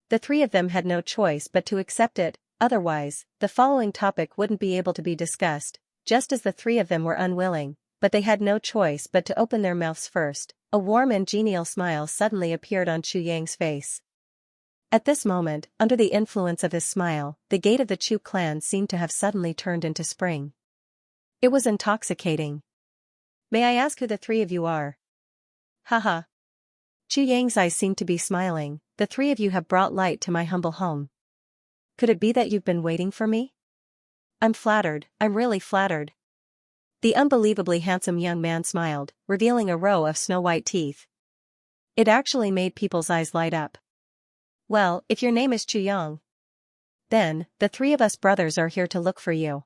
The three of them had no choice but to accept it, otherwise, the following topic wouldn't be able to be discussed, just as the three of them were unwilling, but they had no choice but to open their mouths first. A warm and genial smile suddenly appeared on Chu Yang's face. At this moment, under the influence of his smile, the gate of the Chu clan seemed to have suddenly turned into spring. It was intoxicating. May I ask who the three of you are? Haha. Chu Yang's eyes seemed to be smiling. The three of you have brought light to my humble home. Could it be that you've been waiting for me? I'm flattered, I'm really flattered. The unbelievably handsome young man smiled, revealing a row of snow-white teeth. It actually made people's eyes light up. Well, if your name is Chu Yang, then, the three of us brothers are here to look for you.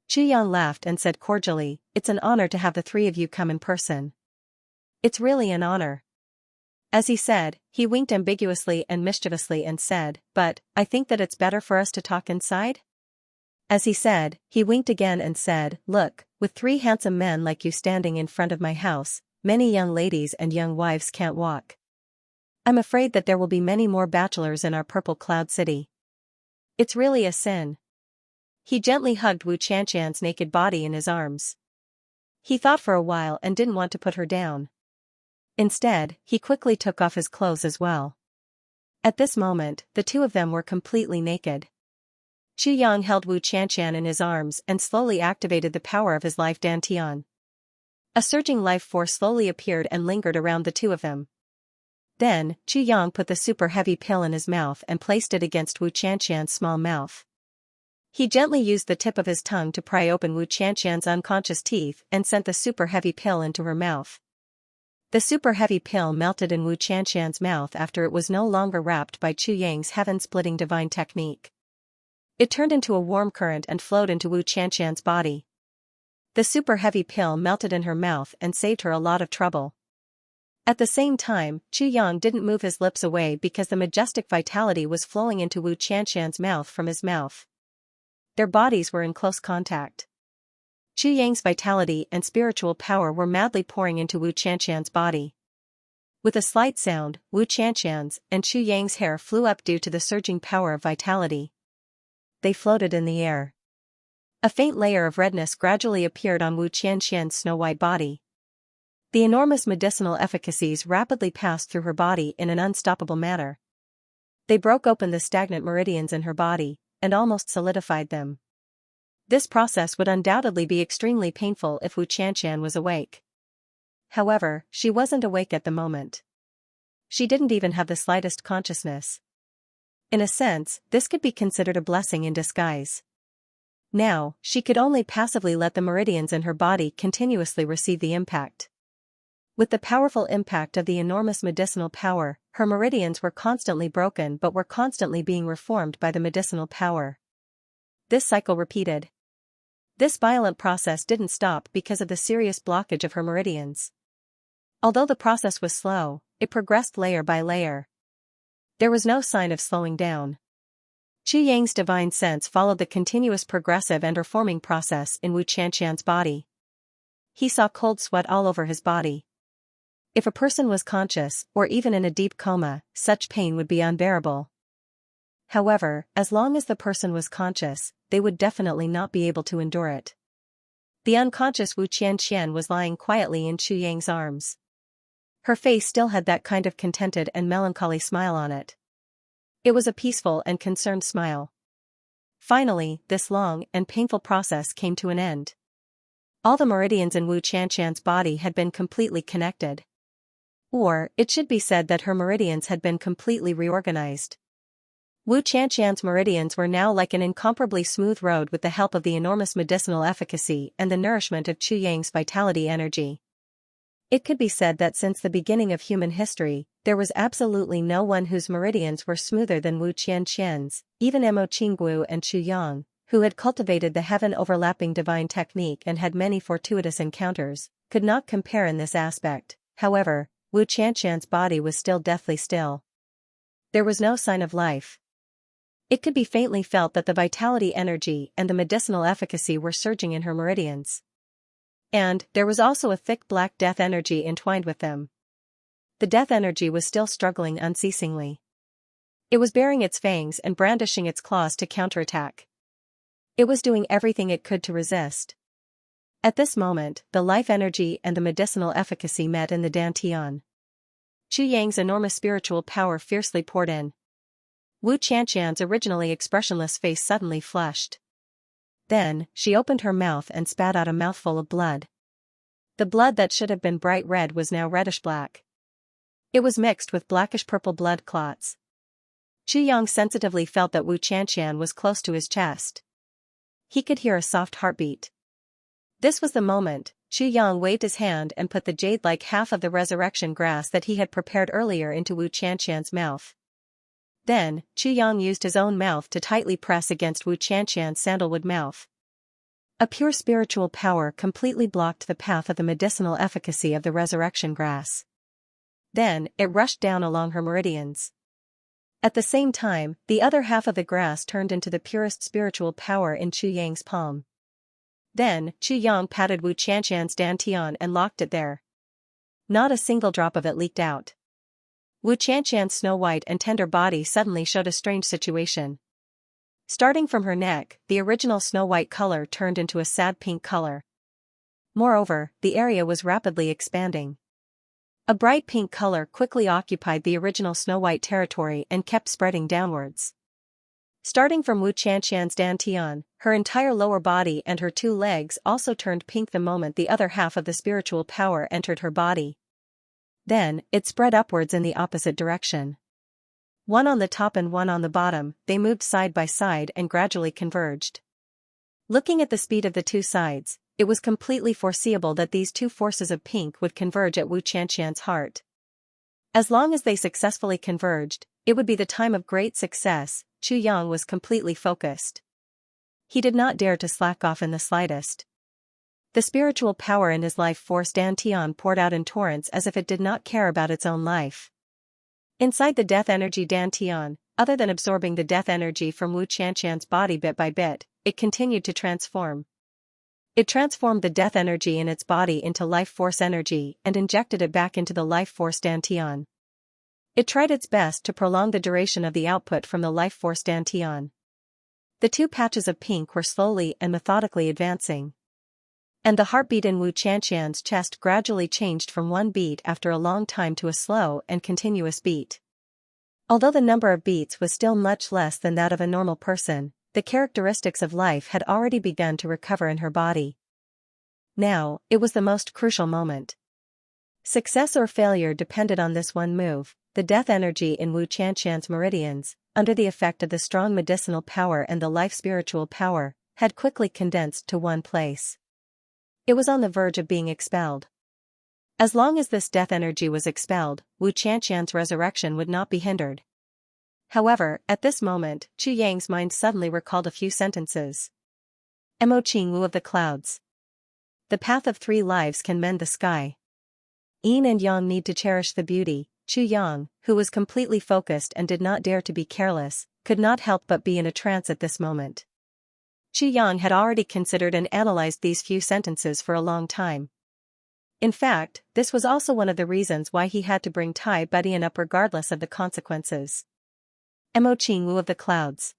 Chu Yang laughed and said cordially, it's an honor to have the three of you come in person. It's really an honor. As he said, he winked ambiguously and mischievously and said, but, I think that it's better for us to talk inside? As he said, he winked again and said, look, with three handsome men like you standing in front of my house, many young ladies and young wives can't walk. I'm afraid that there will be many more bachelors in our purple cloud city. It's really a sin. He gently hugged Wu Qianqian's naked body in his arms. He thought for a while and didn't want to put her down. Instead, he quickly took off his clothes as well. At this moment, the two of them were completely naked. Chu Yang held Wu Qianqian in his arms and slowly activated the power of his life dantian. A surging life force slowly appeared and lingered around the two of them. Then, Chu Yang put the super heavy pill in his mouth and placed it against Wu Qianqian's small mouth. He gently used the tip of his tongue to pry open Wu Qianqian's unconscious teeth and sent the super heavy pill into her mouth. The super heavy pill melted in Wu Qianqian's mouth after it was no longer wrapped by Chu Yang's heaven-splitting divine technique. It turned into a warm current and flowed into Wu Qianqian's body. The super heavy pill melted in her mouth and saved her a lot of trouble. At the same time, Chu Yang didn't move his lips away because the majestic vitality was flowing into Wu Qianqian's mouth from his mouth. Their bodies were in close contact. Chu Yang's vitality and spiritual power were madly pouring into Wu Qianqian's body. With a slight sound, Wu Qianqian's and Chu Yang's hair flew up due to the surging power of vitality. They floated in the air. A faint layer of redness gradually appeared on Wu Qianqian's snow-white body. The enormous medicinal efficacies rapidly passed through her body in an unstoppable manner. They broke open the stagnant meridians in her body, and almost solidified them. This process would undoubtedly be extremely painful if Wu Qianqian was awake. However, she wasn't awake at the moment. She didn't even have the slightest consciousness. In a sense, this could be considered a blessing in disguise. Now, she could only passively let the meridians in her body continuously receive the impact. With the powerful impact of the enormous medicinal power, her meridians were constantly broken but were constantly being reformed by the medicinal power. This cycle repeated. This violent process didn't stop because of the serious blockage of her meridians. Although the process was slow, it progressed layer by layer. There was no sign of slowing down. Chu Yang's divine sense followed the continuous progressive and reforming process in Wu Qianqian's body. He saw cold sweat all over his body. If a person was conscious, or even in a deep coma, such pain would be unbearable. However, as long as the person was conscious, they would definitely not be able to endure it. The unconscious Wu Qianqian was lying quietly in Chu Yang's arms. Her face still had that kind of contented and melancholy smile on it. It was a peaceful and concerned smile. Finally, this long and painful process came to an end. All the meridians in Wu Qianqian's body had been completely connected. Or, it should be said that her meridians had been completely reorganized. Wu Qianqian's meridians were now like an incomparably smooth road with the help of the enormous medicinal efficacy and the nourishment of Chu Yang's vitality energy. It could be said that since the beginning of human history, there was absolutely no one whose meridians were smoother than Wu Qianqian's, even Mo Qinggu and Chu Yang, who had cultivated the heaven-overlapping divine technique and had many fortuitous encounters, could not compare in this aspect. However, Wu Qianqian's body was still deathly still. There was no sign of life. It could be faintly felt that the vitality energy and the medicinal efficacy were surging in her meridians. And there was also a thick black death energy entwined with them. The death energy was still struggling unceasingly. It was baring its fangs and brandishing its claws to counterattack. It was doing everything it could to resist. At this moment, the life energy and the medicinal efficacy met in the dantian. Chu Yang's enormous spiritual power fiercely poured in. Wu Qianqian's originally expressionless face suddenly flushed. Then, she opened her mouth and spat out a mouthful of blood. The blood that should have been bright red was now reddish-black. It was mixed with blackish-purple blood clots. Chu Yang sensitively felt that Wu Qianqian was close to his chest. He could hear a soft heartbeat. This was the moment. Chu Yang waved his hand and put the jade-like half of the resurrection grass that he had prepared earlier into Wu Qianqian's mouth. Then, Chu Yang used his own mouth to tightly press against Wu Qianqian's sandalwood mouth. A pure spiritual power completely blocked the path of the medicinal efficacy of the resurrection grass. Then, it rushed down along her meridians. At the same time, the other half of the grass turned into the purest spiritual power in Chu Yang's palm. Then, Chu Yang patted Wu Qianqian's dantian and locked it there. Not a single drop of it leaked out. Wu Qianqian's snow-white and tender body suddenly showed a strange situation. Starting from her neck, the original snow-white color turned into a sad pink color. Moreover, the area was rapidly expanding. A bright pink color quickly occupied the original snow-white territory and kept spreading downwards. Starting from Wu Qianqian's dantian, her entire lower body and her 2 legs also turned pink the moment the other half of the spiritual power entered her body. Then, it spread upwards in the opposite direction. One on the top and one on the bottom, they moved side by side and gradually converged. Looking at the speed of the 2 sides, it was completely foreseeable that these 2 forces of pink would converge at Wu Qianqian's heart. As long as they successfully converged, it would be the time of great success. Chu Yang was completely focused. He did not dare to slack off in the slightest. The spiritual power in his life force dantian poured out in torrents as if it did not care about its own life. Inside the death energy dantian, other than absorbing the death energy from Wu Qianqian's body bit by bit, it continued to transform. It transformed the death energy in its body into life force energy and injected it back into the life force dantian. It tried its best to prolong the duration of the output from the life force dantian. The 2 patches of pink were slowly and methodically advancing. And the heartbeat in Wu Qianqian's chest gradually changed from one beat after a long time to a slow and continuous beat. Although the number of beats was still much less than that of a normal person, the characteristics of life had already begun to recover in her body. Now, it was the most crucial moment. Success or failure depended on this one move. The death energy in Wu Qianqian's meridians, under the effect of the strong medicinal power and the life spiritual power, had quickly condensed to one place. It was on the verge of being expelled. As long as this death energy was expelled, Wu Qianqian's resurrection would not be hindered. However, at this moment, Chu Yang's mind suddenly recalled a few sentences. Mo Qingwu of the clouds. The path of 3 lives can mend the sky. Yin and Yang need to cherish the beauty. Chu Yang, who was completely focused and did not dare to be careless, could not help but be in a trance at this moment. Chu Yang had already considered and analyzed these few sentences for a long time. In fact, this was also one of the reasons why he had to bring Tai Budian up regardless of the consequences. Mo Qingwu of the clouds.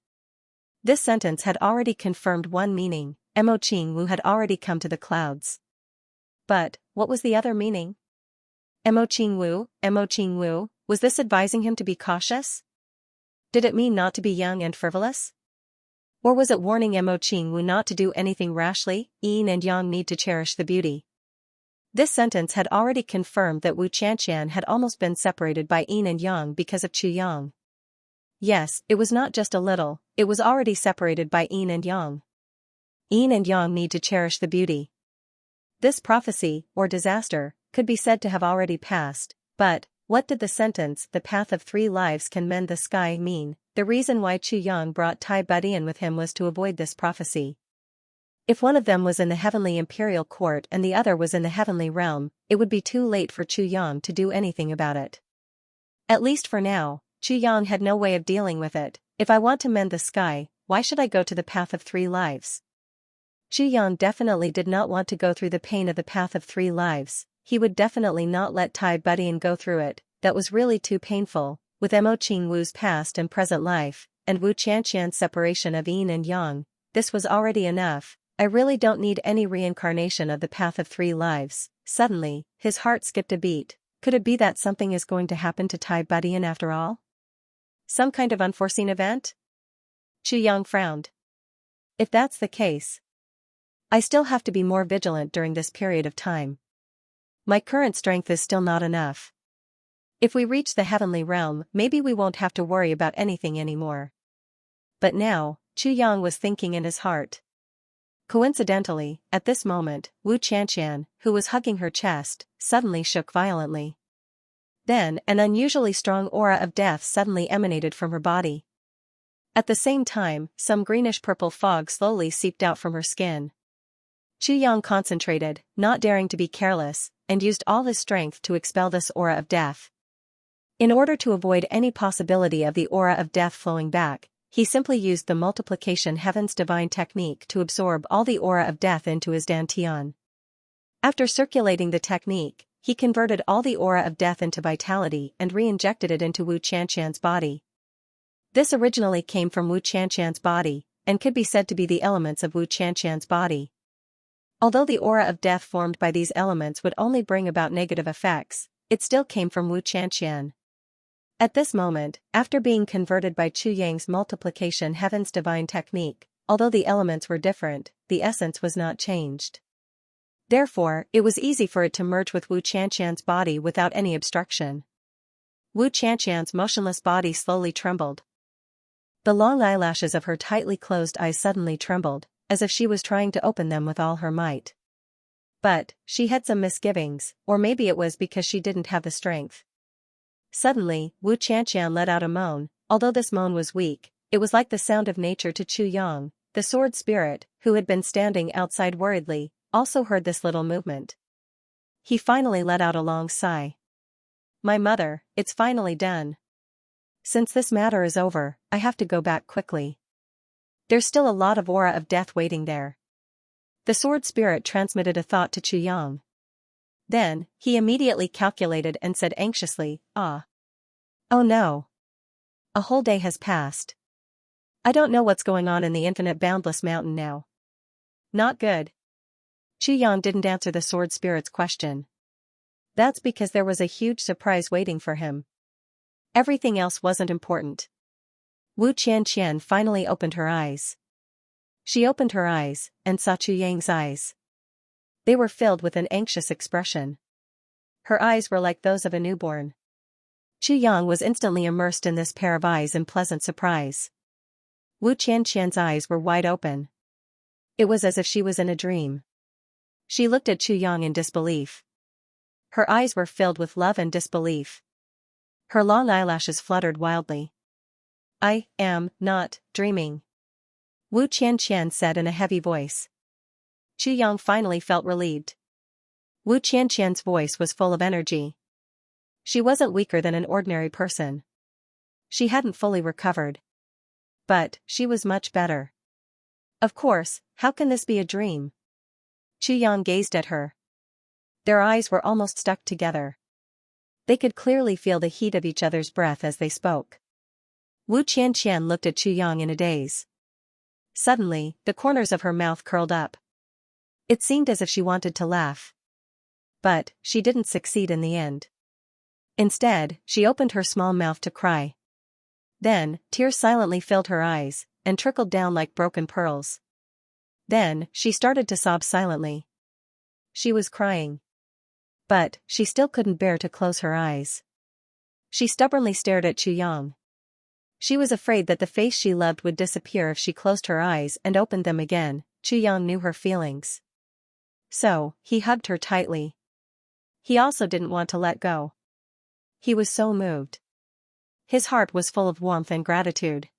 This sentence had already confirmed one meaning. Mo Qingwu had already come to the clouds. But, what was the other meaning? Mo Qingwu, was this advising him to be cautious? Did it mean not to be young and frivolous? Or was it warning Mo Qingwu not to do anything rashly? Yin and Yang need to cherish the beauty. This sentence had already confirmed that Wu Qianqian had almost been separated by Yin and Yang because of Chu Yang. Yes, it was not just a little, it was already separated by Yin and Yang. Yin and Yang need to cherish the beauty. This prophecy, or disaster, could be said to have already passed, but what did the sentence, "the path of 3 lives can mend the sky," mean? The reason why Chu Yang brought Tai Budian with him was to avoid this prophecy. If one of them was in the heavenly imperial court and the other was in the heavenly realm, it would be too late for Chu Yang to do anything about it. At least for now, Chu Yang had no way of dealing with it. If I want to mend the sky, why should I go to the path of 3 lives? Chu Yang definitely did not want to go through the pain of the path of 3 lives. He would definitely not let Tai Budian go through it. That was really too painful. With Mo Qingwu's past and present life, and Wu Qianqian's separation of yin and yang, this was already enough. I really don't need any reincarnation of the path of 3 lives. Suddenly, his heart skipped a beat. Could it be that something is going to happen to Tai Budian after all? Some kind of unforeseen event? Chu Yang frowned. If that's the case, I still have to be more vigilant during this period of time. My current strength is still not enough. If we reach the heavenly realm, maybe we won't have to worry about anything anymore. But now, Chu Yang was thinking in his heart. Coincidentally, at this moment, Wu Qianqian, who was hugging her chest, suddenly shook violently. Then, an unusually strong aura of death suddenly emanated from her body. At the same time, some greenish-purple fog slowly seeped out from her skin. Chu Yang concentrated, not daring to be careless, and used all his strength to expel this aura of death. In order to avoid any possibility of the aura of death flowing back, he simply used the multiplication heaven's divine technique to absorb all the aura of death into his dantian. After circulating the technique, he converted all the aura of death into vitality and re-injected it into Wu Qianqian's body. This originally came from Wu Qianqian's body, and could be said to be the elements of Wu Qianqian's body. Although the aura of death formed by these elements would only bring about negative effects, it still came from Wu Qianqian. At this moment, after being converted by Chu Yang's multiplication heaven's divine technique, although the elements were different, the essence was not changed. Therefore, it was easy for it to merge with Wu Qianqian's body without any obstruction. Wu Qianqian's motionless body slowly trembled. The long eyelashes of her tightly closed eyes suddenly trembled, as if she was trying to open them with all her might. But, she had some misgivings, or maybe it was because she didn't have the strength. Suddenly, Wu Qianqian let out a moan. Although this moan was weak, it was like the sound of nature to Chu Yang. The sword spirit, who had been standing outside worriedly, also heard this little movement. He finally let out a long sigh. My mother, it's finally done. Since this matter is over, I have to go back quickly. There's still a lot of aura of death waiting there. The sword spirit transmitted a thought to Chu Yang. Then, he immediately calculated and said anxiously, "Ah. Oh no. A whole day has passed. I don't know what's going on in the infinite boundless mountain now. Not good." Chu Yang didn't answer the sword spirit's question. That's because there was a huge surprise waiting for him. Everything else wasn't important. Wu Qianqian finally opened her eyes. She opened her eyes, and saw Chu Yang's eyes. They were filled with an anxious expression. Her eyes were like those of a newborn. Chu Yang was instantly immersed in this pair of eyes in pleasant surprise. Wu Qianqian's eyes were wide open. It was as if she was in a dream. She looked at Chu Yang in disbelief. Her eyes were filled with love and disbelief. Her long eyelashes fluttered wildly. I am not dreaming, Wu Qianqian said in a heavy voice. Chu Yang finally felt relieved. Wu Qianqian's voice was full of energy. She wasn't weaker than an ordinary person. She hadn't fully recovered. But, she was much better. Of course, how can this be a dream? Chu Yang gazed at her. Their eyes were almost stuck together. They could clearly feel the heat of each other's breath as they spoke. Wu Qianqian looked at Chu Yang in a daze. Suddenly, the corners of her mouth curled up. It seemed as if she wanted to laugh. But, she didn't succeed in the end. Instead, she opened her small mouth to cry. Then, tears silently filled her eyes, and trickled down like broken pearls. Then, she started to sob silently. She was crying. But, she still couldn't bear to close her eyes. She stubbornly stared at Chu Yang. She was afraid that the face she loved would disappear if she closed her eyes and opened them again. Chu Yang knew her feelings. So, he hugged her tightly. He also didn't want to let go. He was so moved. His heart was full of warmth and gratitude.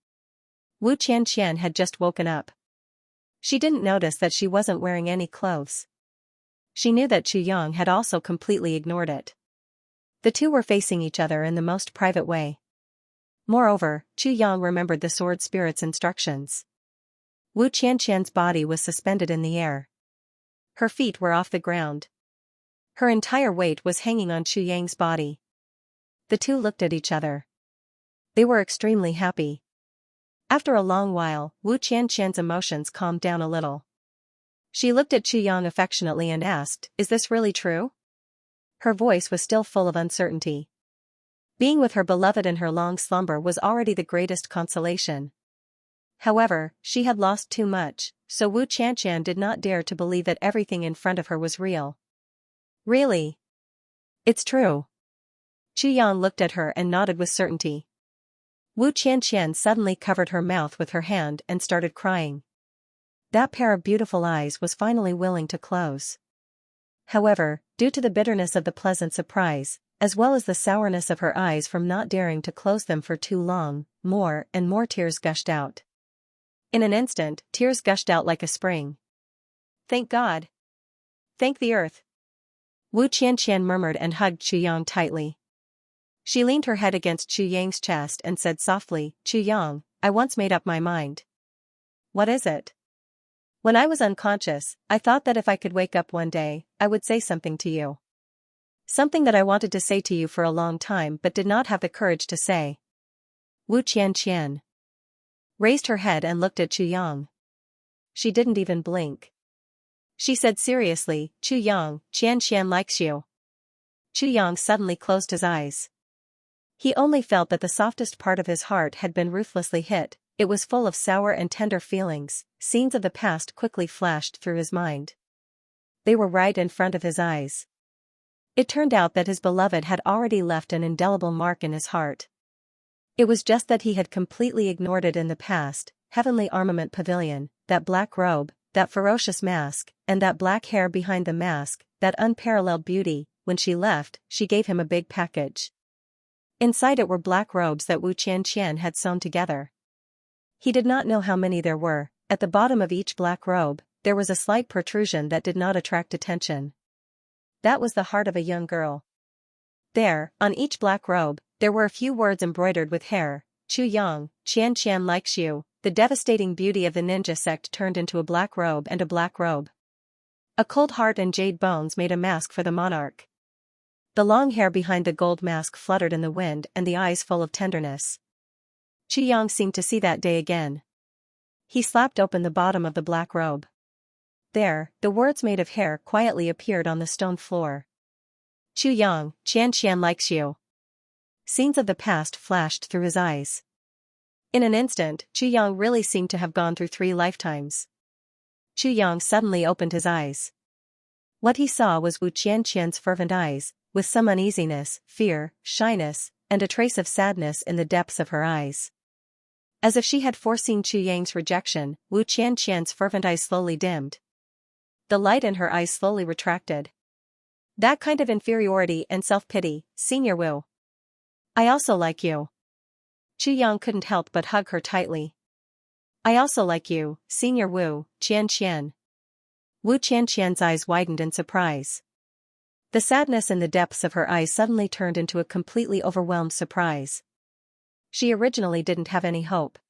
Wu Qianqian had just woken up. She didn't notice that she wasn't wearing any clothes. She knew that Chu Yang had also completely ignored it. The two were facing each other in the most private way. Moreover, Chu Yang remembered the sword spirit's instructions. Wu Qianqian's body was suspended in the air. Her feet were off the ground. Her entire weight was hanging on Chu Yang's body. The two looked at each other. They were extremely happy. After a long while, Wu Qianqian's emotions calmed down a little. She looked at Chu Yang affectionately and asked, "Is this really true?" Her voice was still full of uncertainty. Being with her beloved in her long slumber was already the greatest consolation. However, she had lost too much, so Wu Qianqian did not dare to believe that everything in front of her was real. "Really? It's true." Chu Yang looked at her and nodded with certainty. Wu Qianqian suddenly covered her mouth with her hand and started crying. That pair of beautiful eyes was finally willing to close. However, due to the bitterness of the pleasant surprise, as well as the sourness of her eyes from not daring to close them for too long, more and more tears gushed out. In an instant, tears gushed out like a spring. "Thank God. Thank the earth." Wu Qianqian murmured and hugged Chu Yang tightly. She leaned her head against Chu Yang's chest and said softly, "Chu Yang, I once made up my mind." "What is it?" "When I was unconscious, I thought that if I could wake up one day, I would say something to you. Something that I wanted to say to you for a long time but did not have the courage to say." Wu Qianqian raised her head and looked at Chu Yang. She didn't even blink. She said seriously, "Chu Yang, Qianqian likes you." Chu Yang suddenly closed his eyes. He only felt that the softest part of his heart had been ruthlessly hit. It was full of sour and tender feelings. Scenes of the past quickly flashed through his mind. They were right in front of his eyes. It turned out that his beloved had already left an indelible mark in his heart. It was just that he had completely ignored it in the past. Heavenly Armament Pavilion, that black robe, that ferocious mask, and that black hair behind the mask, that unparalleled beauty. When she left, she gave him a big package. Inside it were black robes that Wu Qianqian had sewn together. He did not know how many there were. At the bottom of each black robe, there was a slight protrusion that did not attract attention. That was the heart of a young girl. There, on each black robe, there were a few words embroidered with hair. "Chu Yang, Qianqian likes you." The devastating beauty of the ninja sect turned into a black robe and a black robe. A cold heart and jade bones made a mask for the monarch. The long hair behind the gold mask fluttered in the wind and the eyes full of tenderness. Chu Yang seemed to see that day again. He slapped open the bottom of the black robe. There, the words made of hair quietly appeared on the stone floor. "Chu Yang, Qianqian likes you." Scenes of the past flashed through his eyes. In an instant, Chu Yang really seemed to have gone through 3 lifetimes. Chu Yang suddenly opened his eyes. What he saw was Wu Qianqian's fervent eyes, with some uneasiness, fear, shyness, and a trace of sadness in the depths of her eyes. As if she had foreseen Chu Yang's rejection, Wu Qianqian's fervent eyes slowly dimmed. The light in her eyes slowly retracted. "That kind of inferiority and self-pity, Senior Wu. I also like you." Chu Yang couldn't help but hug her tightly. "I also like you, Senior Wu, Qianqian." Wu Qianqian's eyes widened in surprise. The sadness in the depths of her eyes suddenly turned into a completely overwhelmed surprise. She originally didn't have any hope.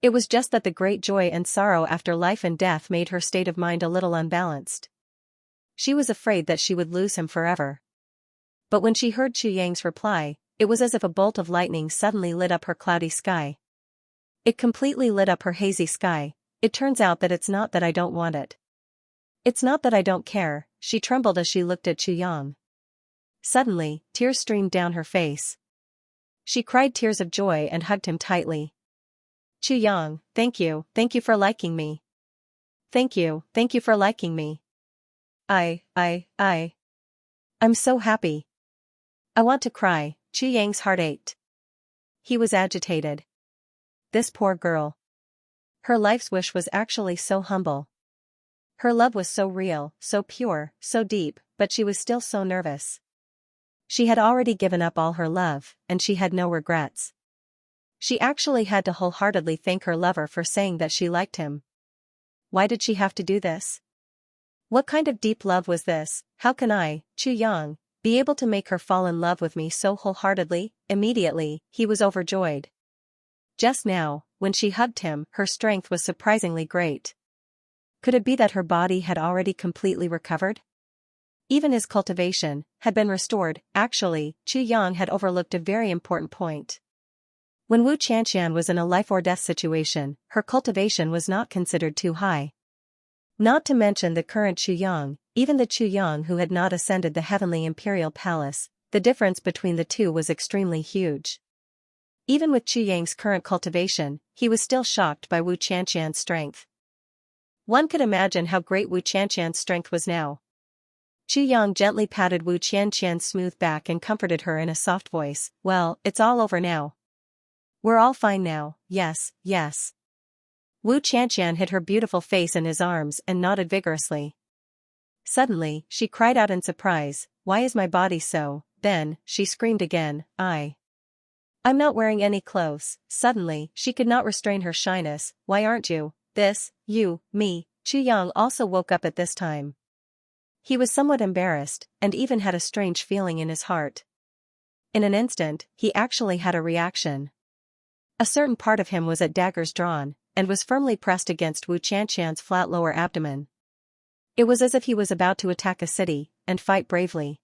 It was just that the great joy and sorrow after life and death made her state of mind a little unbalanced. She was afraid that she would lose him forever. But when she heard Chu Yang's reply, it was as if a bolt of lightning suddenly lit up her cloudy sky. It completely lit up her hazy sky. "It turns out that it's not that I don't want it. It's not that I don't care." She trembled as she looked at Chu Yang. Suddenly, tears streamed down her face. She cried tears of joy and hugged him tightly. "Chu Yang, thank you for liking me. Thank you for liking me. I'm so happy. I want to cry." Chu Yang's heart ached. He was agitated. This poor girl. Her life's wish was actually so humble. Her love was so real, so pure, so deep, but she was still so nervous. She had already given up all her love, and she had no regrets. She actually had to wholeheartedly thank her lover for saying that she liked him. Why did she have to do this? What kind of deep love was this? How can I, Chu Yang, be able to make her fall in love with me so wholeheartedly? Immediately, he was overjoyed. Just now, when she hugged him, her strength was surprisingly great. Could it be that her body had already completely recovered? Even his cultivation had been restored. Actually, Chu Yang had overlooked a very important point. When Wu Qianxian was in a life-or-death situation, her cultivation was not considered too high. Not to mention the current Chu Yang, even the Chu Yang who had not ascended the heavenly imperial palace, the difference between the two was extremely huge. Even with Chu Yang's current cultivation, he was still shocked by Wu Qianxian's strength. One could imagine how great Wu Qianxian's strength was now. Chu Yang gently patted Wu Qianxian's smooth back and comforted her in a soft voice. Well, it's all over now. We're all fine now, yes, yes. Wu Qianxian hid her beautiful face in his arms and nodded vigorously. Suddenly, she cried out in surprise, why is my body so? Then, she screamed again, I'm not wearing any clothes. Suddenly, she could not restrain her shyness. Why aren't you? This, you, me. Chu Yang also woke up at this time. He was somewhat embarrassed, and even had a strange feeling in his heart. In an instant, he actually had a reaction. A certain part of him was at daggers drawn, and was firmly pressed against Wu Qianxian's flat lower abdomen. It was as if he was about to attack a city, and fight bravely.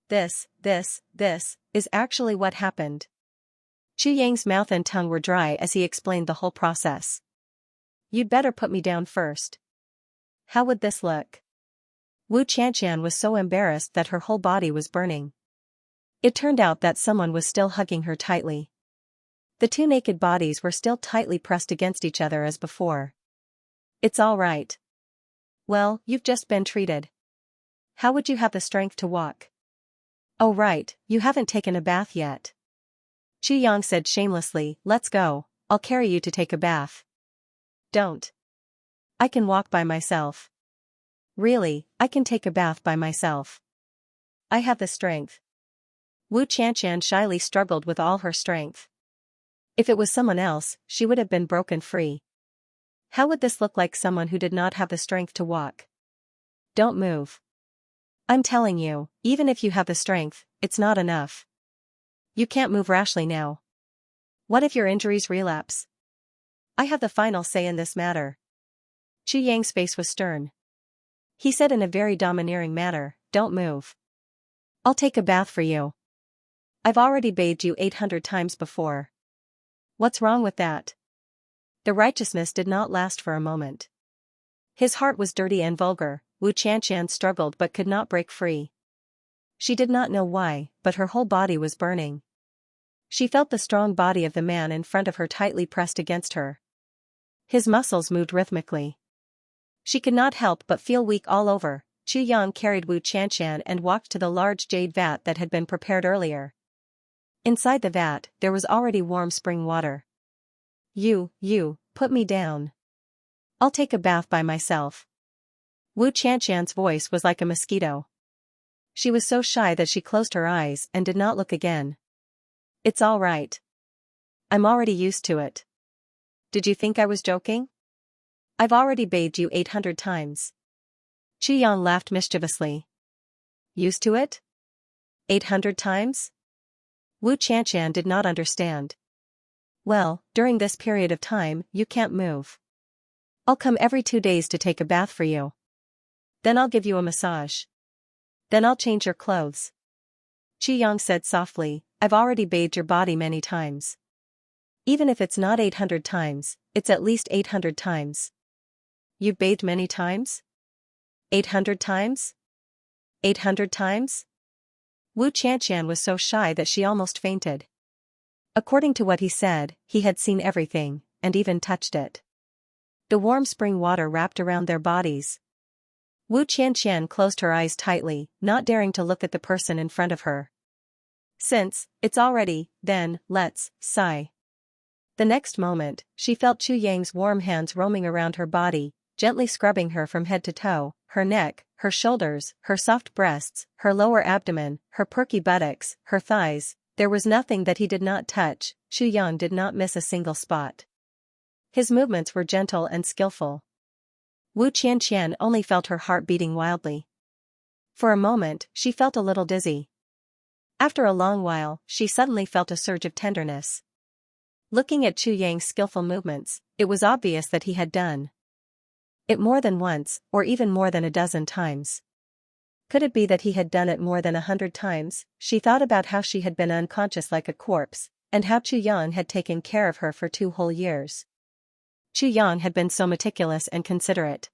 This is actually what happened. Chu Yang's mouth and tongue were dry as he explained the whole process. You'd better put me down first. How would this look? Wu Qianxian was so embarrassed that her whole body was burning. It turned out that someone was still hugging her tightly. The two naked bodies were still tightly pressed against each other as before. It's all right. Well, you've just been treated. How would you have the strength to walk? Oh right, you haven't taken a bath yet. Chu Yang said shamelessly, let's go, I'll carry you to take a bath. Don't. I can walk by myself. Really, I can take a bath by myself. I have the strength. Wu Qianxian shyly struggled with all her strength. If it was someone else, she would have been broken free. How would this look like someone who did not have the strength to walk? Don't move. I'm telling you, even if you have the strength, it's not enough. You can't move rashly now. What if your injuries relapse? I have the final say in this matter. Chu Yang's face was stern. He said in a very domineering manner, don't move. I'll take a bath for you. I've already bathed you 800 times before. What's wrong with that? The righteousness did not last for a moment. His heart was dirty and vulgar. Wu Qianxian struggled but could not break free. She did not know why, but her whole body was burning. She felt the strong body of the man in front of her tightly pressed against her. His muscles moved rhythmically. She could not help but feel weak all over. Chu Yang carried Wu Qianxian and walked to the large jade vat that had been prepared earlier. Inside the vat, there was already warm spring water. You, put me down. I'll take a bath by myself. Wu Qianxian's voice was like a mosquito. She was so shy that she closed her eyes and did not look again. It's all right. I'm already used to it. Did you think I was joking? I've already bathed you 800 times. Chu Yang laughed mischievously. Used to it? 800 times? Wu Qianxian did not understand. Well, during this period of time, you can't move. I'll come every 2 days to take a bath for you. Then I'll give you a massage. Then I'll change your clothes. Chu Yang said softly, I've already bathed your body many times. Even if it's not 800 times, it's at least 800 times. You've bathed many times? 800 times? 800 times? Wu Qianxian was so shy that she almost fainted. According to what he said, he had seen everything, and even touched it. The warm spring water wrapped around their bodies. Wu Qianxian closed her eyes tightly, not daring to look at the person in front of her. Since it's already, then, let's sigh. The next moment, she felt Chu Yang's warm hands roaming around her body, gently scrubbing her from head to toe, her neck, her shoulders, her soft breasts, her lower abdomen, her perky buttocks, her thighs. There was nothing that he did not touch. Chu Yang did not miss a single spot. His movements were gentle and skillful. Wu Qianqian only felt her heart beating wildly. For a moment, she felt a little dizzy. After a long while, she suddenly felt a surge of tenderness. Looking at Chu Yang's skillful movements, it was obvious that he had done it more than once, or even more than a dozen times. Could it be that he had done it more than 100 times? She thought about how she had been unconscious like a corpse, and how Chu Yang had taken care of her for 2 whole years. Chu Yang had been so meticulous and considerate.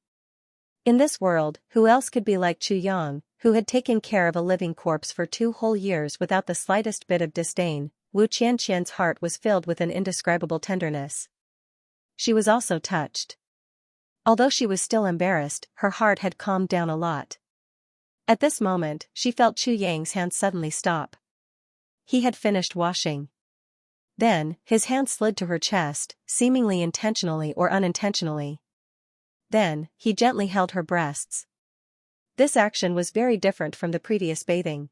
In this world, who else could be like Chu Yang, who had taken care of a living corpse for 2 whole years without the slightest bit of disdain? Wu Qianqian's heart was filled with an indescribable tenderness. She was also touched. Although she was still embarrassed, her heart had calmed down a lot. At this moment, she felt Chu Yang's hand suddenly stop. He had finished washing. Then, his hand slid to her chest, seemingly intentionally or unintentionally. Then, he gently held her breasts. This action was very different from the previous bathing.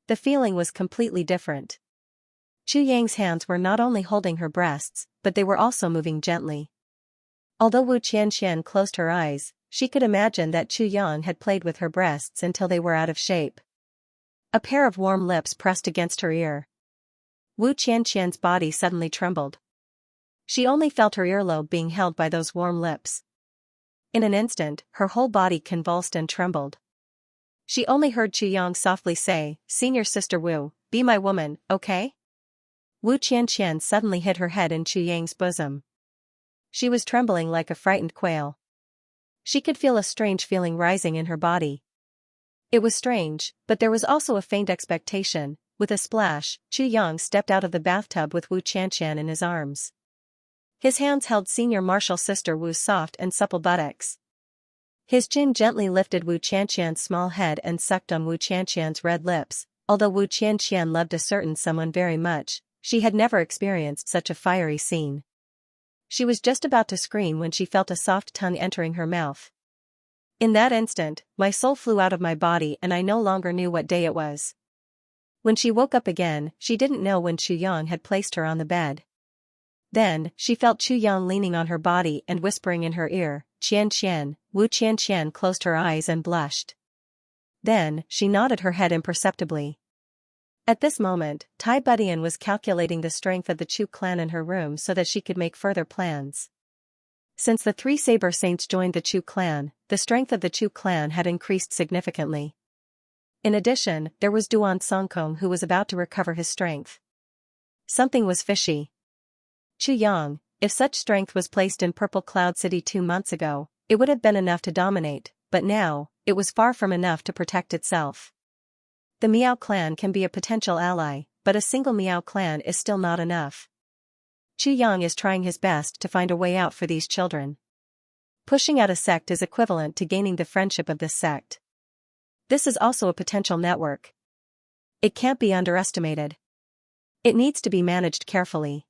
The feeling was completely different. Chu Yang's hands were not only holding her breasts, but they were also moving gently. Although Wu Qianqian closed her eyes, she could imagine that Chu Yang had played with her breasts until they were out of shape. A pair of warm lips pressed against her ear. Wu Qianqian's body suddenly trembled. She only felt her earlobe being held by those warm lips. In an instant, her whole body convulsed and trembled. She only heard Chu Yang softly say, "Senior Sister Wu, be my woman, okay?" Wu Qianqian suddenly hid her head in Chu Yang's bosom. She was trembling like a frightened quail. She could feel a strange feeling rising in her body. It was strange, but there was also a faint expectation. With a splash, Chu Yang stepped out of the bathtub with Wu Qianqian in his arms. His hands held Senior Martial Sister Wu's soft and supple buttocks. His chin gently lifted Wu Qianqian's small head and sucked on Wu Qianqian's red lips. Although Wu Qianqian loved a certain someone very much, she had never experienced such a fiery scene. She was just about to scream when she felt a soft tongue entering her mouth. In that instant, my soul flew out of my body and I no longer knew what day it was. When she woke up again, she didn't know when Chu Yang had placed her on the bed. Then, she felt Chu Yang leaning on her body and whispering in her ear, "Qianqian." Wu Qianqian closed her eyes and blushed. Then, she nodded her head imperceptibly. At this moment, Tai Budian was calculating the strength of the Chu clan in her room so that she could make further plans. Since the 3 Saber Saints joined the Chu clan, the strength of the Chu clan had increased significantly. In addition, there was Duan Songkong who was about to recover his strength. Something was fishy. Chu Yang, if such strength was placed in Purple Cloud City 2 months ago, it would have been enough to dominate, but now, it was far from enough to protect itself. The Miao clan can be a potential ally, but a single Miao clan is still not enough. Chu Yang is trying his best to find a way out for these children. Pushing out a sect is equivalent to gaining the friendship of this sect. This is also a potential network. It can't be underestimated. It needs to be managed carefully.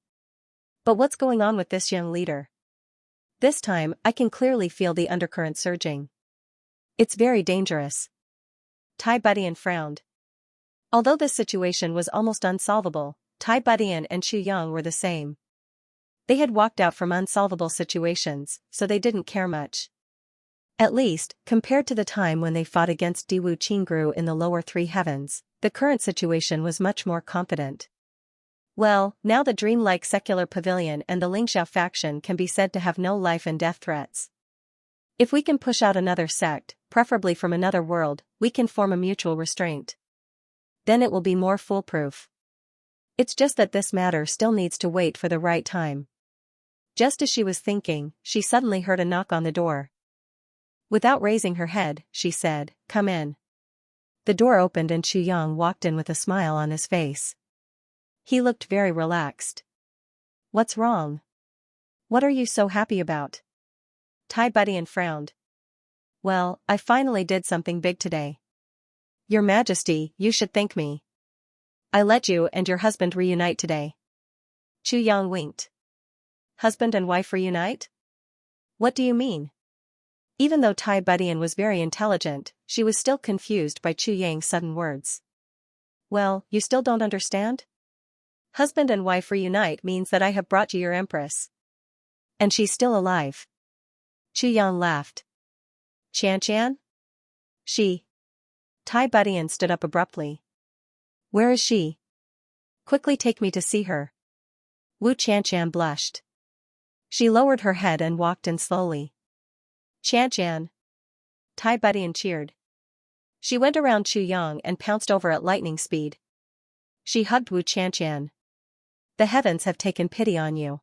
But what's going on with this young leader? This time, I can clearly feel the undercurrent surging. It's very dangerous. Tai Budian frowned. Although this situation was almost unsolvable, Tai Budian and Chu Yang were the same. They had walked out from unsolvable situations, so they didn't care much. At least, compared to the time when they fought against Diwu Qingru in the lower 3 heavens, the current situation was much more confident. Well, now the dreamlike secular pavilion and the Lingxiao faction can be said to have no life and death threats. If we can push out another sect, preferably from another world, we can form a mutual restraint. Then it will be more foolproof. It's just that this matter still needs to wait for the right time. Just as she was thinking, she suddenly heard a knock on the door. Without raising her head, she said, "Come in." The door opened and Chu Yang walked in with a smile on his face. He looked very relaxed. "What's wrong? What are you so happy about?" Tai Budian frowned. "Well, I finally did something big today. Your Majesty, you should thank me. I let you and your husband reunite today." Chu Yang winked. "Husband and wife reunite? What do you mean?" Even though Tai Budian was very intelligent, she was still confused by Chu Yang's sudden words. Well, you still don't understand? Husband and wife reunite means that I have brought you your empress. And she's still alive. Chu Yang laughed. Xianxia? She. Tai Budian stood up abruptly. Where is she? Quickly take me to see her. Wu Qianqian blushed. She lowered her head and walked in slowly. Qianqian. Tai Budian cheered. She went around Chu Yang and pounced over at lightning speed. She hugged Wu Qianqian. The heavens have taken pity on you.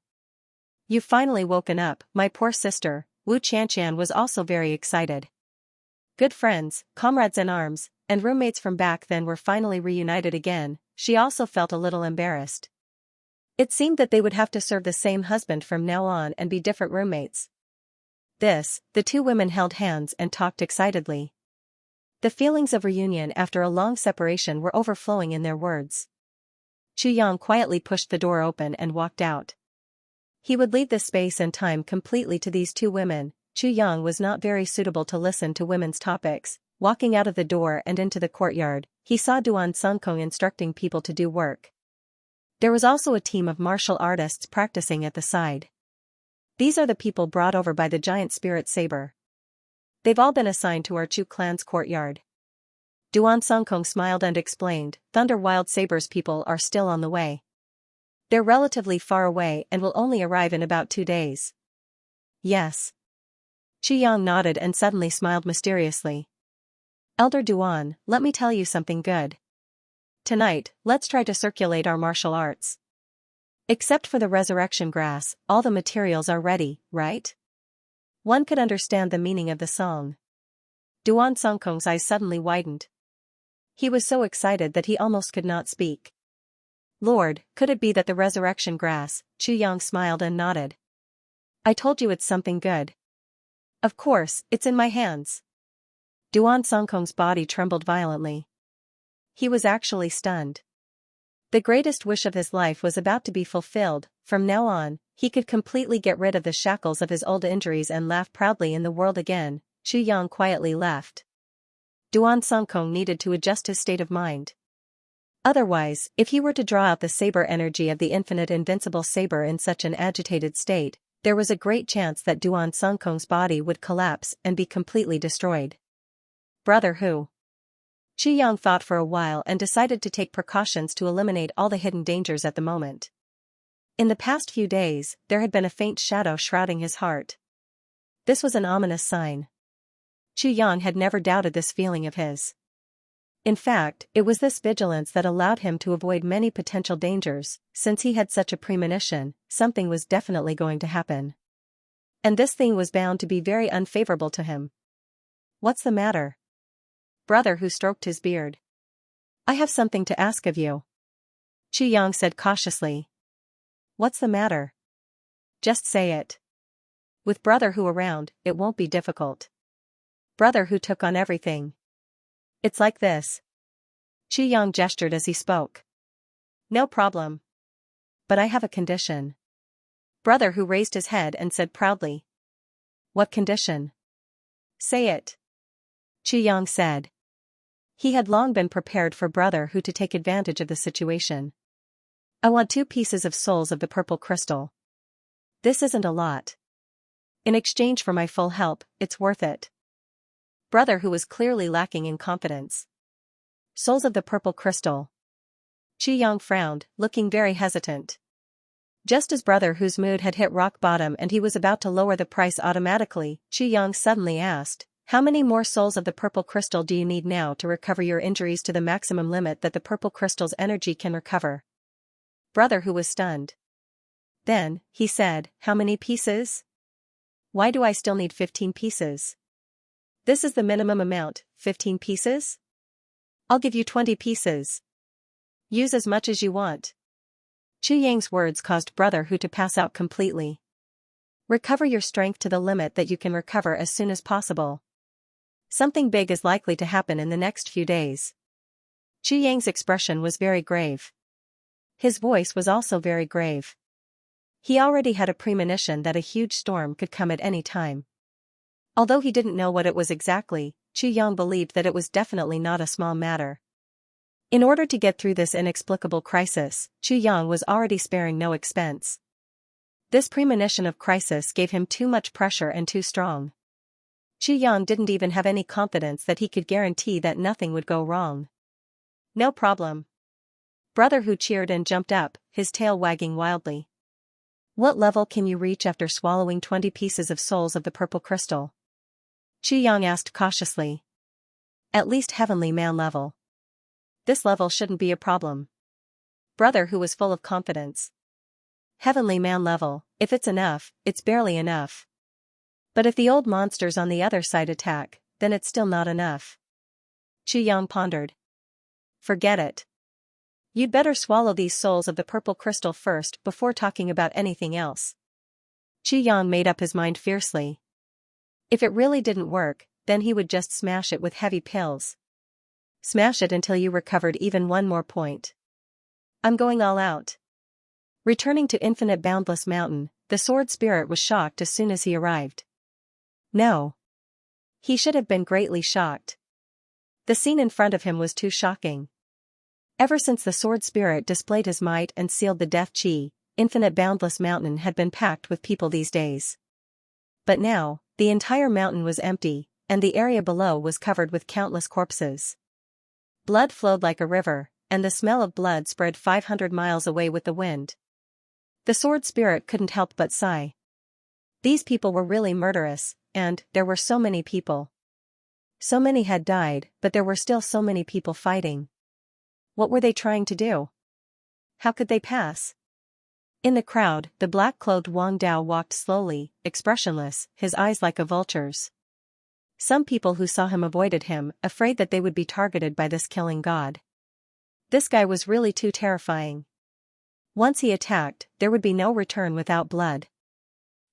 You've finally woken up, my poor sister. Wu Qianqian was also very excited. Good friends, comrades in arms, and roommates from back then were finally reunited again. She also felt a little embarrassed. It seemed that they would have to serve the same husband from now on and be different roommates. The two women held hands and talked excitedly. The feelings of reunion after a long separation were overflowing in their words. Chu Yang quietly pushed the door open and walked out. He would leave the space and time completely to these two women. Chu Yang was not very suitable to listen to women's topics. Walking out of the door and into the courtyard, he saw Duan Songkong instructing people to do work. There was also a team of martial artists practicing at the side. These are the people brought over by the giant spirit saber. They've all been assigned to our Chu clan's courtyard. Duan Songkong smiled and explained, Thunder Wild Saber's people are still on the way. They're relatively far away and will only arrive in about 2 days. Yes. Chu Yang nodded and suddenly smiled mysteriously. Elder Duan, let me tell you something good. Tonight, let's try to circulate our martial arts. Except for the resurrection grass, all the materials are ready, right? One could understand the meaning of the song. Duan Songkong's eyes suddenly widened. He was so excited that he almost could not speak. Lord, could it be that the resurrection grass? Chu Yang smiled and nodded. I told you it's something good. Of course, it's in my hands. Duan Songkong's body trembled violently. He was actually stunned. The greatest wish of his life was about to be fulfilled. From now on, he could completely get rid of the shackles of his old injuries and laugh proudly in the world again. Chu Yang quietly left. Duan Songkong needed to adjust his state of mind. Otherwise, if he were to draw out the saber energy of the infinite invincible saber in such an agitated state, there was a great chance that Duan Songkong's body would collapse and be completely destroyed. Brother who? Chu Yang thought for a while and decided to take precautions to eliminate all the hidden dangers at the moment. In the past few days, there had been a faint shadow shrouding his heart. This was an ominous sign. Chu Yang had never doubted this feeling of his. In fact, it was this vigilance that allowed him to avoid many potential dangers. Since he had such a premonition, something was definitely going to happen. And this thing was bound to be very unfavorable to him. What's the matter? Brother who stroked his beard. I have something to ask of you. Chu Yang said cautiously. What's the matter? Just say it. With brother who around, it won't be difficult. Brother who took on everything. It's like this. Chu Yang gestured as he spoke. No problem. But I have a condition. Brother who raised his head and said proudly. What condition? Say it. Chu Yang said. He had long been prepared for brother who to take advantage of the situation. I want 2 pieces of souls of the purple crystal. This isn't a lot. In exchange for my full help, it's worth it. Brother who was clearly lacking in confidence. Souls of the purple crystal. Chu Yang frowned, looking very hesitant. Just as brother whose mood had hit rock bottom and he was about to lower the price automatically, Chu Yang suddenly asked, how many more souls of the purple crystal do you need now to recover your injuries to the maximum limit that the purple crystal's energy can recover? Brother who was stunned. Then, he said, how many pieces? Why do I still need 15 pieces? This is the minimum amount, 15 pieces? I'll give you 20 pieces. Use as much as you want. Chu Yang's words caused brother who to pass out completely. Recover your strength to the limit that you can recover as soon as possible. Something big is likely to happen in the next few days. Chu Yang's expression was very grave. His voice was also very grave. He already had a premonition that a huge storm could come at any time. Although he didn't know what it was exactly, Chu Yang believed that it was definitely not a small matter. In order to get through this inexplicable crisis, Chu Yang was already sparing no expense. This premonition of crisis gave him too much pressure and too strong. Chu Yang didn't even have any confidence that he could guarantee that nothing would go wrong. No problem. Brother Hu cheered and jumped up, his tail wagging wildly. What level can you reach after swallowing 20 pieces of souls of the purple crystal? Chu Yang asked cautiously. At least heavenly man level. This level shouldn't be a problem. Brother Hu was full of confidence. Heavenly man level, if it's enough, it's barely enough. But if the old monsters on the other side attack, then it's still not enough. Chu Yang pondered. Forget it. You'd better swallow these souls of the purple crystal first before talking about anything else. Chu Yang made up his mind fiercely. If it really didn't work, then he would just smash it with heavy pills. Smash it until you recovered even one more point. I'm going all out. Returning to Infinite Boundless Mountain, the sword spirit was shocked as soon as he arrived. No. He should have been greatly shocked. The scene in front of him was too shocking. Ever since the sword spirit displayed his might and sealed the death chi, Infinite Boundless Mountain had been packed with people these days. But now, the entire mountain was empty, and the area below was covered with countless corpses. Blood flowed like a river, and the smell of blood spread 500 miles away with the wind. The sword spirit couldn't help but sigh. These people were really murderous, and there were so many people. So many had died, but there were still so many people fighting. What were they trying to do? How could they pass? In the crowd, the black-clothed Wang Dao walked slowly, expressionless, his eyes like a vulture's. Some people who saw him avoided him, afraid that they would be targeted by this killing god. This guy was really too terrifying. Once he attacked, there would be no return without blood.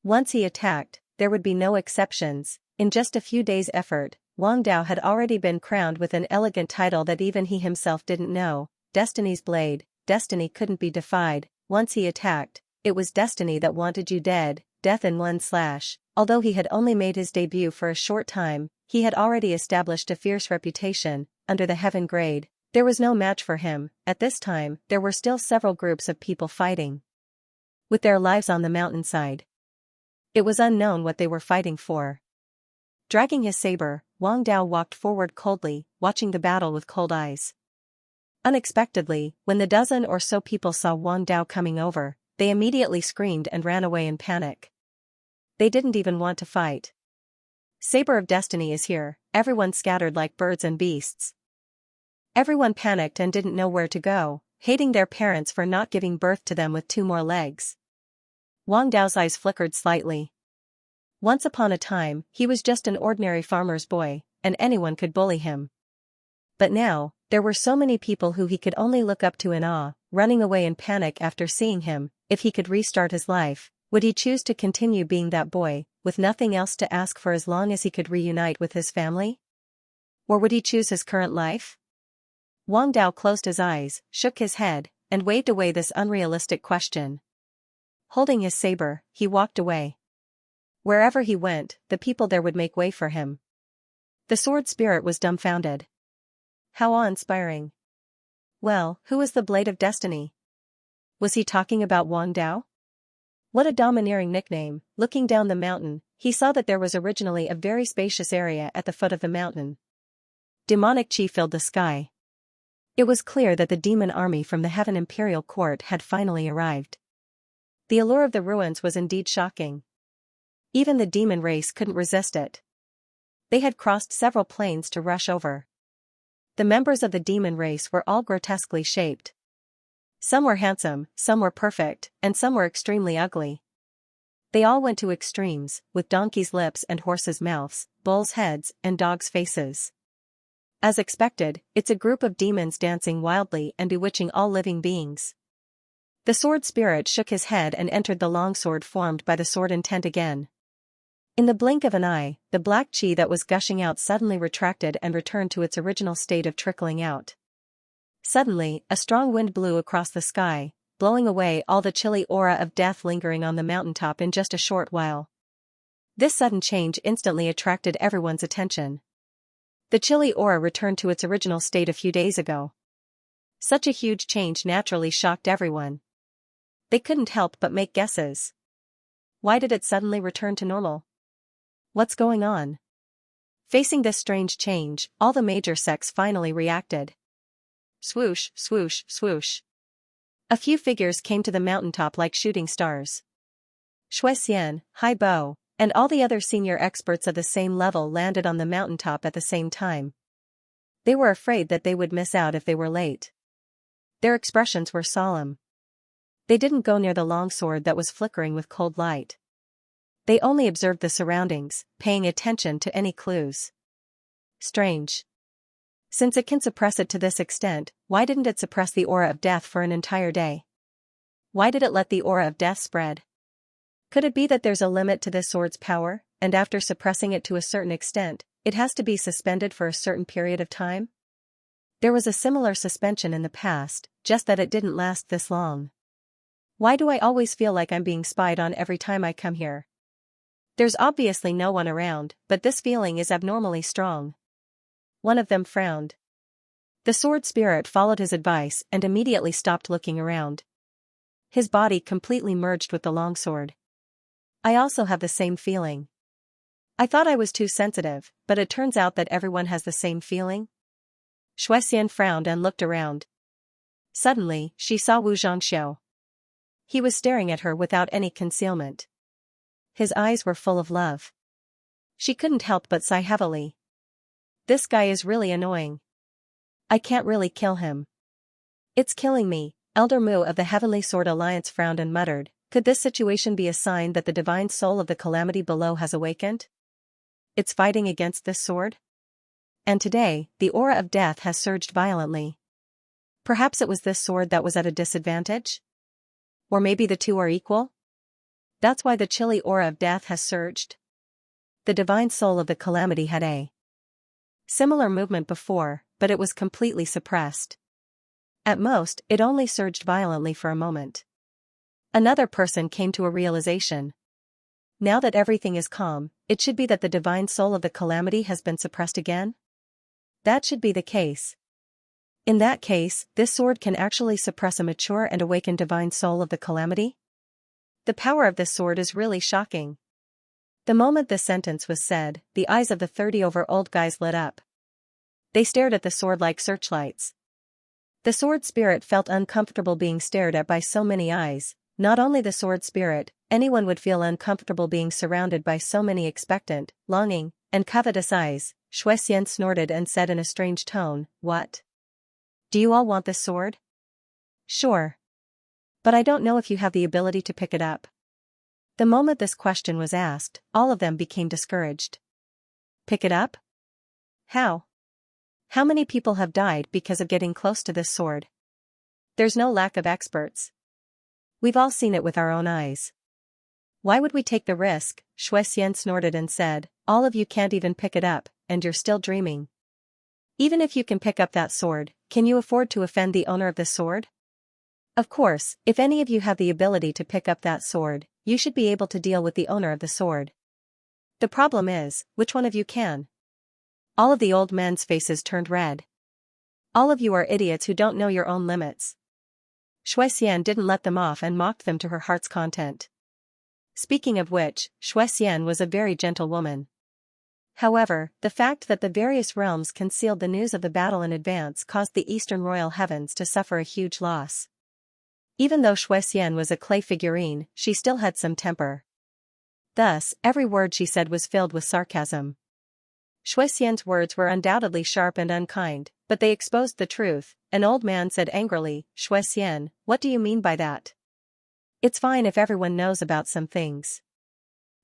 Once he attacked, there would be no exceptions. In just a few days' effort, Wang Dao had already been crowned with an elegant title that even he himself didn't know, Destiny's Blade. Destiny couldn't be defied. Once he attacked, it was destiny that wanted you dead, death in one slash. Although he had only made his debut for a short time, he had already established a fierce reputation. Under the heaven grade, there was no match for him. At this time, there were still several groups of people fighting, with their lives on the mountainside. It was unknown what they were fighting for. Dragging his saber, Wang Dao walked forward coldly, watching the battle with cold eyes. Unexpectedly, when the dozen or so people saw Wang Dao coming over, they immediately screamed and ran away in panic. They didn't even want to fight. Saber of Destiny is here. Everyone scattered like birds and beasts. Everyone panicked and didn't know where to go, hating their parents for not giving birth to them with 2 more legs. Wang Dao's eyes flickered slightly. Once upon a time, he was just an ordinary farmer's boy, and anyone could bully him. But now, there were so many people who he could only look up to in awe, running away in panic after seeing him. If he could restart his life, would he choose to continue being that boy, with nothing else to ask for as long as he could reunite with his family? Or would he choose his current life? Wang Dao closed his eyes, shook his head, and waved away this unrealistic question. Holding his saber, he walked away. Wherever he went, the people there would make way for him. The sword spirit was dumbfounded. How awe-inspiring. Well, who was the Blade of Destiny? Was he talking about Wang Dao? What a domineering nickname. Looking down the mountain, he saw that there was originally a very spacious area at the foot of the mountain. Demonic chi filled the sky. It was clear that the demon army from the Heaven Imperial Court had finally arrived. The allure of the ruins was indeed shocking. Even the demon race couldn't resist it. They had crossed several planes to rush over. The members of the demon race were all grotesquely shaped. Some were handsome, some were perfect, and some were extremely ugly. They all went to extremes, with donkeys' lips and horses' mouths, bulls' heads, and dogs' faces. As expected, it's a group of demons dancing wildly and bewitching all living beings. The sword spirit shook his head and entered the long sword formed by the sword intent again. In the blink of an eye, the black chi that was gushing out suddenly retracted and returned to its original state of trickling out. Suddenly, a strong wind blew across the sky, blowing away all the chilly aura of death lingering on the mountaintop in just a short while. This sudden change instantly attracted everyone's attention. The chilly aura returned to its original state a few days ago. Such a huge change naturally shocked everyone. They couldn't help but make guesses. Why did it suddenly return to normal? What's going on? Facing this strange change, all the major sects finally reacted. Swoosh, swoosh, swoosh. A few figures came to the mountaintop like shooting stars. Xianxia, Hai Bo, and all the other senior experts of the same level landed on the mountaintop at the same time. They were afraid that they would miss out if they were late. Their expressions were solemn. They didn't go near the longsword that was flickering with cold light. They only observed the surroundings, paying attention to any clues. Strange. Since it can suppress it to this extent, why didn't it suppress the aura of death for an entire day? Why did it let the aura of death spread? Could it be that there's a limit to this sword's power, and after suppressing it to a certain extent, it has to be suspended for a certain period of time? There was a similar suspension in the past, just that it didn't last this long. Why do I always feel like I'm being spied on every time I come here? There's obviously no one around, but this feeling is abnormally strong. One of them frowned. The sword spirit followed his advice and immediately stopped looking around. His body completely merged with the longsword. I also have the same feeling. I thought I was too sensitive, but it turns out that everyone has the same feeling. Xianxia frowned and looked around. Suddenly, she saw Wu Zhangxiu. He was staring at her without any concealment. His eyes were full of love. She couldn't help but sigh heavily. This guy is really annoying. I can't really kill him. It's killing me. Elder Mu of the Heavenly Sword Alliance frowned and muttered, could this situation be a sign that the divine soul of the calamity below has awakened? It's fighting against this sword? And today, the aura of death has surged violently. Perhaps it was this sword that was at a disadvantage? Or maybe the two are equal? That's why the chilly aura of death has surged. The divine soul of the calamity had a similar movement before, but it was completely suppressed. At most, it only surged violently for a moment. Another person came to a realization. Now that everything is calm, it should be that the divine soul of the calamity has been suppressed again? That should be the case. In that case, this sword can actually suppress a mature and awakened divine soul of the calamity? The power of this sword is really shocking. The moment this sentence was said, the eyes of the 30-over-old guys lit up. They stared at the sword like searchlights. The sword spirit felt uncomfortable being stared at by so many eyes. Not only the sword spirit, anyone would feel uncomfortable being surrounded by so many expectant, longing, and covetous eyes. Xianxia snorted and said in a strange tone, "What? Do you all want this sword?" "Sure. But I don't know if you have the ability to pick it up." The moment this question was asked, all of them became discouraged. Pick it up? How? How many people have died because of getting close to this sword? There's no lack of experts. We've all seen it with our own eyes. Why would we take the risk? Xianxia snorted and said, all of you can't even pick it up, and you're still dreaming. Even if you can pick up that sword, can you afford to offend the owner of the sword? Of course, if any of you have the ability to pick up that sword, you should be able to deal with the owner of the sword. The problem is, which one of you can? All of the old men's faces turned red. All of you are idiots who don't know your own limits. Xianxia didn't let them off and mocked them to her heart's content. Speaking of which, Xianxia was a very gentle woman. However, the fact that the various realms concealed the news of the battle in advance caused the Eastern Royal Heavens to suffer a huge loss. Even though Xianxia was a clay figurine, she still had some temper. Thus, every word she said was filled with sarcasm. Xianxia's words were undoubtedly sharp and unkind, but they exposed the truth. An old man said angrily, "Xianxia, what do you mean by that? It's fine if everyone knows about some things.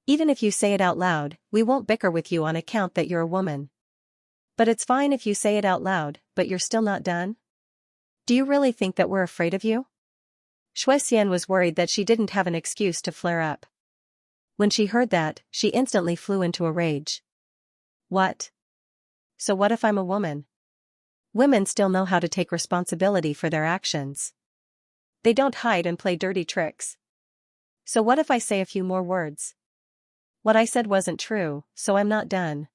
Even if you say it out loud, we won't bicker with you on account that you're a woman. But it's fine if you say it out loud, but you're still not done? Do you really think that we're afraid of you?" Xianxia was worried that she didn't have an excuse to flare up. When she heard that, she instantly flew into a rage. What? So what if I'm a woman? Women still know how to take responsibility for their actions. They don't hide and play dirty tricks. So what if I say a few more words? What I said wasn't true, so I'm not done.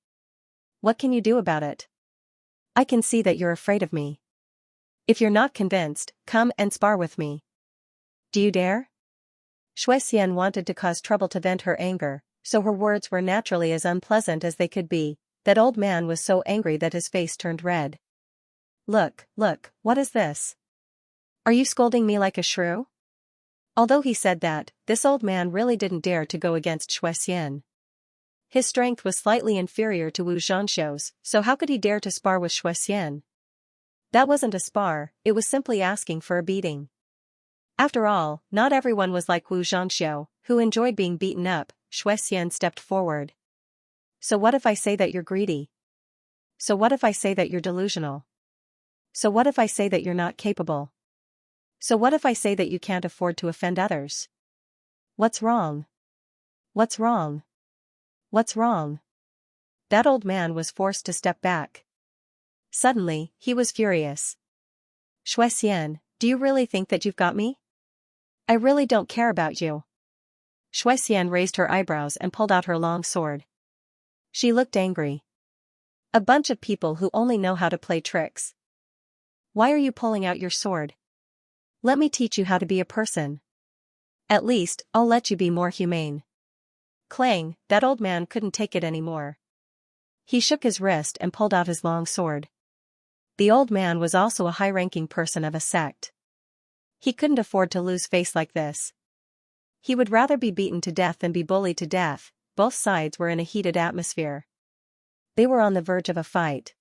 What can you do about it? I can see that you're afraid of me. If you're not convinced, come and spar with me. Do you dare? Xianxia wanted to cause trouble to vent her anger, so her words were naturally as unpleasant as they could be. That old man was so angry that his face turned red. Look, what is this? Are you scolding me like a shrew? Although he said that, this old man really didn't dare to go against Xianxia. His strength was slightly inferior to Wu Zhanxiu's, so how could he dare to spar with Xianxia? That wasn't a spar, it was simply asking for a beating. After all, not everyone was like Wu Zhanxiu, who enjoyed being beaten up. Xianxia stepped forward. So what if I say that you're greedy? So what if I say that you're delusional? So what if I say that you're not capable? So what if I say that you can't afford to offend others? What's wrong? What's wrong? What's wrong? That old man was forced to step back. Suddenly, he was furious. Xianxia, do you really think that you've got me? I really don't care about you. Xianxia raised her eyebrows and pulled out her long sword. She looked angry. A bunch of people who only know how to play tricks. Why are you pulling out your sword? Let me teach you how to be a person. At least, I'll let you be more humane. Clang, that old man couldn't take it anymore. He shook his wrist and pulled out his long sword. The old man was also a high-ranking person of a sect. He couldn't afford to lose face like this. He would rather be beaten to death than be bullied to death. Both sides were in a heated atmosphere. They were on the verge of a fight.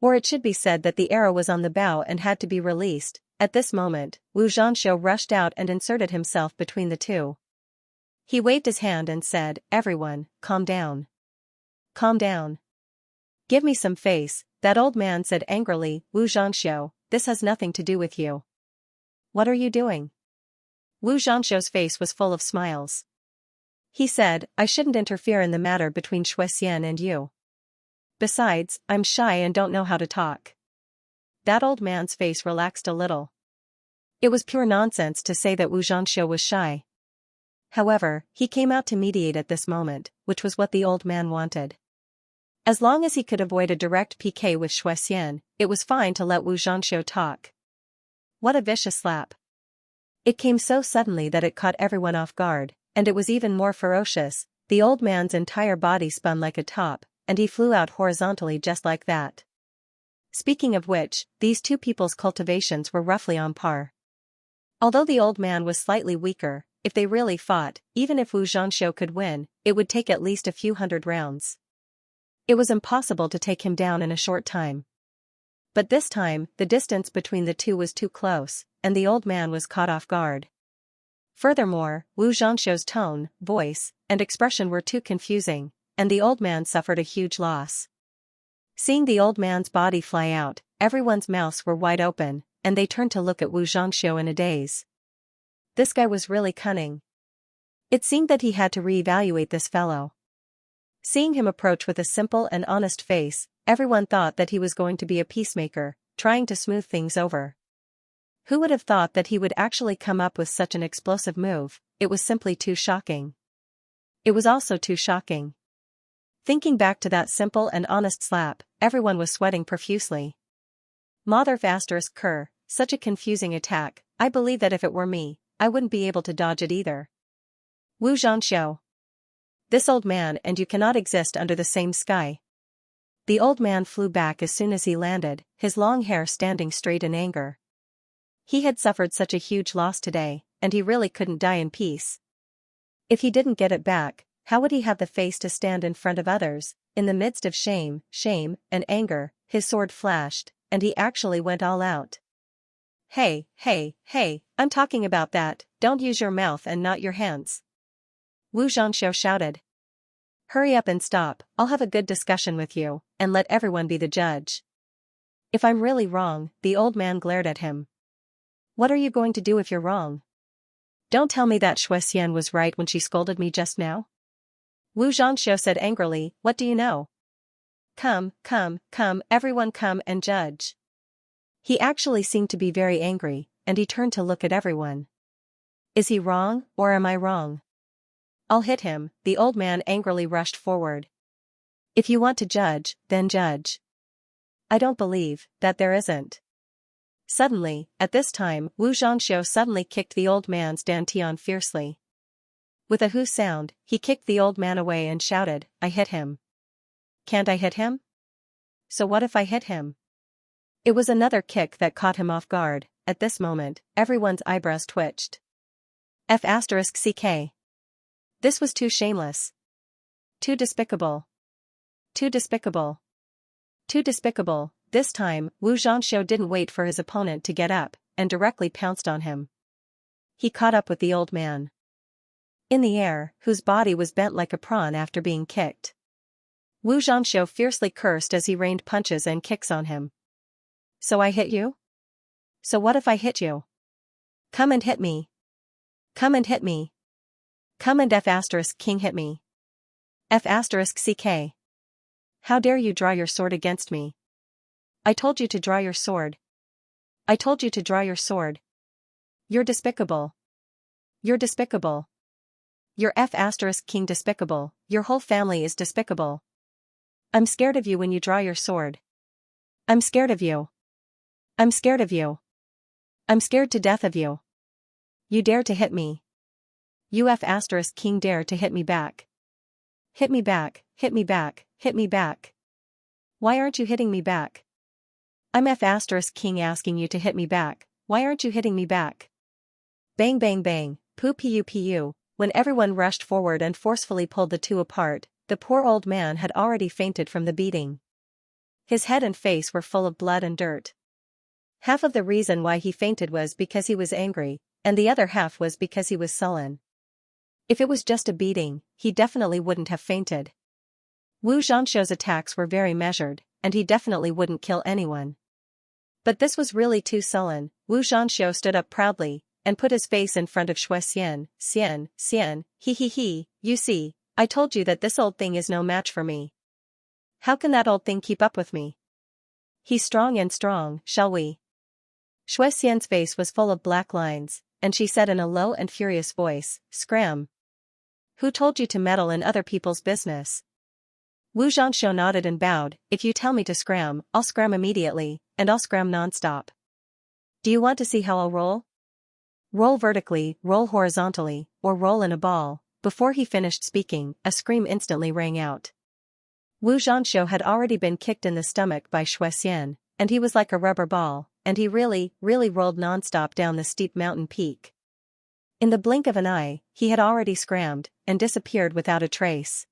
Or it should be said that the arrow was on the bow and had to be released. At this moment, Wu Zhanxiu rushed out and inserted himself between the two. He waved his hand and said, "Everyone, calm down. Calm down. Give me some face," that old man said angrily. "Wu Zhanxiu, this has nothing to do with you." "What are you doing?" Wu Zhanxiu's face was full of smiles. He said, "I shouldn't interfere in the matter between Xianxia and you. Besides, I'm shy and don't know how to talk." That old man's face relaxed a little. It was pure nonsense to say that Wu Zhanxiu was shy. However, he came out to mediate at this moment, which was what the old man wanted. As long as he could avoid a direct PK with Xianxia, it was fine to let Wu Zhanxiu talk. What a vicious slap. It came so suddenly that it caught everyone off guard, and it was even more ferocious. The old man's entire body spun like a top, and he flew out horizontally just like that. Speaking of which, these two people's cultivations were roughly on par. Although the old man was slightly weaker, if they really fought, even if Wu Zhanxiu could win, it would take at least a few hundred rounds. It was impossible to take him down in a short time. But this time, the distance between the two was too close, and the old man was caught off guard. Furthermore, Wu Zhanxiu's tone, voice, and expression were too confusing, and the old man suffered a huge loss. Seeing the old man's body fly out, everyone's mouths were wide open, and they turned to look at Wu Zhanxiu in a daze. This guy was really cunning. It seemed that he had to reevaluate this fellow. Seeing him approach with a simple and honest face, everyone thought that he was going to be a peacemaker, trying to smooth things over. Who would have thought that he would actually come up with such an explosive move? It was simply too shocking. It was also too shocking. Thinking back to that simple and honest slap, everyone was sweating profusely. Mother ***, such a confusing attack. I believe that if it were me, I wouldn't be able to dodge it either. Wu Zhanxiu. This old man and you cannot exist under the same sky. The old man flew back as soon as he landed, his long hair standing straight in anger. He had suffered such a huge loss today, and he really couldn't die in peace. If he didn't get it back, how would he have the face to stand in front of others? In the midst of shame, and anger, his sword flashed, and he actually went all out. Hey, I'm talking about that, don't use your mouth and not your hands. Wu Zhanxiu shouted. Hurry up and stop, I'll have a good discussion with you, and let everyone be the judge. If I'm really wrong, the old man glared at him. What are you going to do if you're wrong? Don't tell me that Xianxia was right when she scolded me just now. Wu Zhanxiu said angrily, what do you know? Come, everyone come and judge. He actually seemed to be very angry, and he turned to look at everyone. Is he wrong, or am I wrong? I'll hit him, the old man angrily rushed forward. If you want to judge, then judge. I don't believe that there isn't. Suddenly, at this time, Wu Zhangxiu suddenly kicked the old man's dantian fiercely. With a hoo sound, he kicked the old man away and shouted, I hit him. Can't I hit him? So what if I hit him? It was another kick that caught him off guard. At this moment, everyone's eyebrows twitched. F***ck. This was too shameless. Too despicable. Too despicable. Too despicable. This time, Wu Zhangxiu didn't wait for his opponent to get up, and directly pounced on him. He caught up with the old man. In the air, whose body was bent like a prawn after being kicked. Wu Zhangxiu fiercely cursed as he rained punches and kicks on him. So I hit you? So what if I hit you? Come and hit me. Come and hit me. Come and F***king hit me. F***ck. How dare you draw your sword against me? I told you to draw your sword. I told you to draw your sword. You're despicable. You're despicable. You're F***king despicable, your whole family is despicable. I'm scared of you when you draw your sword. I'm scared of you. I'm scared of you. I'm scared to death of you. You dare to hit me. You F***king dare to hit me back. Hit me back, hit me back, hit me back. Why aren't you hitting me back? I'm F***king asking you to hit me back, why aren't you hitting me back? Bang bang bang, poo pu pu. When everyone rushed forward and forcefully pulled the two apart, the poor old man had already fainted from the beating. His head and face were full of blood and dirt. Half of the reason why he fainted was because he was angry, and the other half was because he was sullen. If it was just a beating, he definitely wouldn't have fainted. Wu Zhangxiu's attacks were very measured, and he definitely wouldn't kill anyone. But this was really too sullen. Wu Zhangxiu stood up proudly, and put his face in front of Xian. Xian, he, you see, I told you that this old thing is no match for me. How can that old thing keep up with me? He's strong and strong, shall we? Xian's face was full of black lines, and she said in a low and furious voice, Scram. Who told you to meddle in other people's business? Wu Zhangxiu nodded and bowed. If you tell me to scram, I'll scram immediately, and I'll scram non-stop. Do you want to see how I'll roll? Roll vertically, roll horizontally, or roll in a ball. Before he finished speaking, a scream instantly rang out. Wu Zhangxiu had already been kicked in the stomach by Xian, and he was like a rubber ball, and he really rolled non-stop down the steep mountain peak. In the blink of an eye, he had already scrammed, and disappeared without a trace.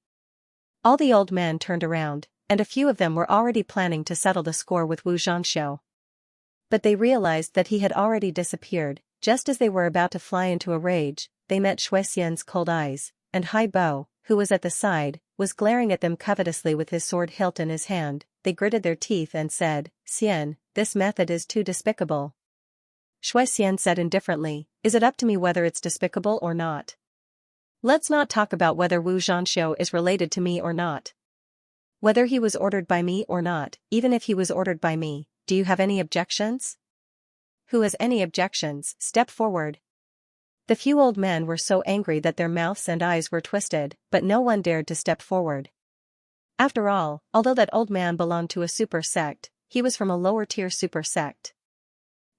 All the old men turned around, and a few of them were already planning to settle the score with Wu Zhangxiu. But they realized that he had already disappeared. Just as they were about to fly into a rage, they met Xian's cold eyes, and Hai Bo, who was at the side, was glaring at them covetously with his sword hilt in his hand. They gritted their teeth and said, Xian, this method is too despicable. Xian said indifferently, is it up to me whether it's despicable or not? Let's not talk about whether Wu Zhangxiu is related to me or not. Whether he was ordered by me or not, even if he was ordered by me, do you have any objections? Who has any objections, step forward. The few old men were so angry that their mouths and eyes were twisted, but no one dared to step forward. After all, although that old man belonged to a super sect, he was from a lower-tier super sect.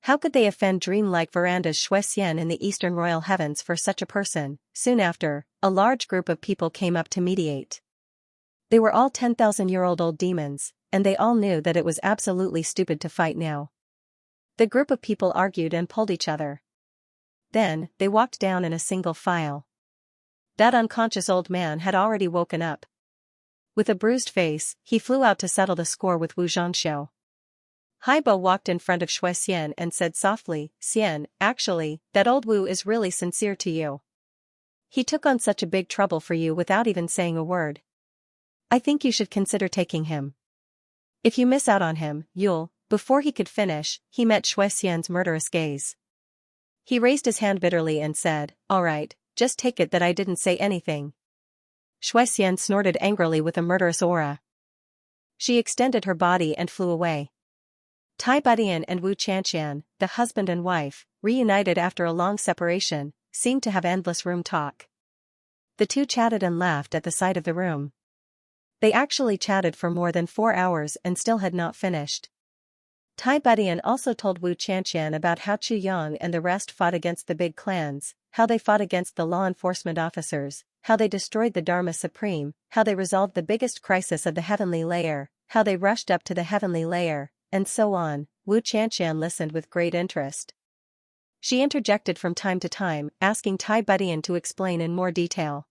How could they offend dream-like verandas Xian in the eastern royal heavens for such a person? Soon after, a large group of people came up to mediate. They were all 10,000-year-old old demons, and they all knew that it was absolutely stupid to fight now. The group of people argued and pulled each other. Then, they walked down in a single file. That unconscious old man had already woken up. With a bruised face, he flew out to settle the score with Wu Zhangxiu. Hai Bo walked in front of Xian and said softly, Xian, actually, that old Wu is really sincere to you. He took on such a big trouble for you without even saying a word. I think you should consider taking him. If you miss out on him, you'll... Before he could finish, he met Xian's murderous gaze. He raised his hand bitterly and said, all right, just take it that I didn't say anything. Xian snorted angrily with a murderous aura. She extended her body and flew away. Tai Budian and Wu Qianqian, the husband and wife, reunited after a long separation, seemed to have endless room talk. The two chatted and laughed at the side of the room. They actually chatted for more than 4 hours and still had not finished. Tai Budian also told Wu Qianqian about how Chu Yang and the rest fought against the big clans, how they fought against the law enforcement officers, how they destroyed the Dharma Supreme, how they resolved the biggest crisis of the heavenly layer, how they rushed up to the heavenly layer, and so on. Wu Qianqian listened with great interest. She interjected from time to time, asking Tai Budian to explain in more detail.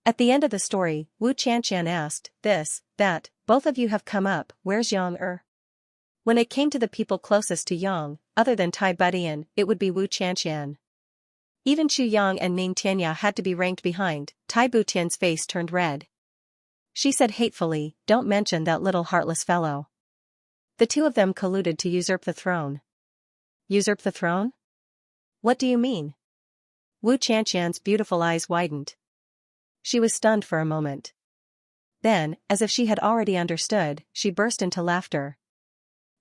At the end of the story, Wu Qianqian asked, "This, that, both of you have come up, where's Yang?" When it came to the people closest to Yang, other than Tai Budian, it would be Wu Qianqian. Even Chu Yang and Ning Tianya had to be ranked behind. Tai Butian's face turned red. She said hatefully, "Don't mention that little heartless fellow." The two of them colluded to usurp the throne. Usurp the throne? What do you mean? Wu Qianqian's beautiful eyes widened. She was stunned for a moment. Then, as if she had already understood, she burst into laughter.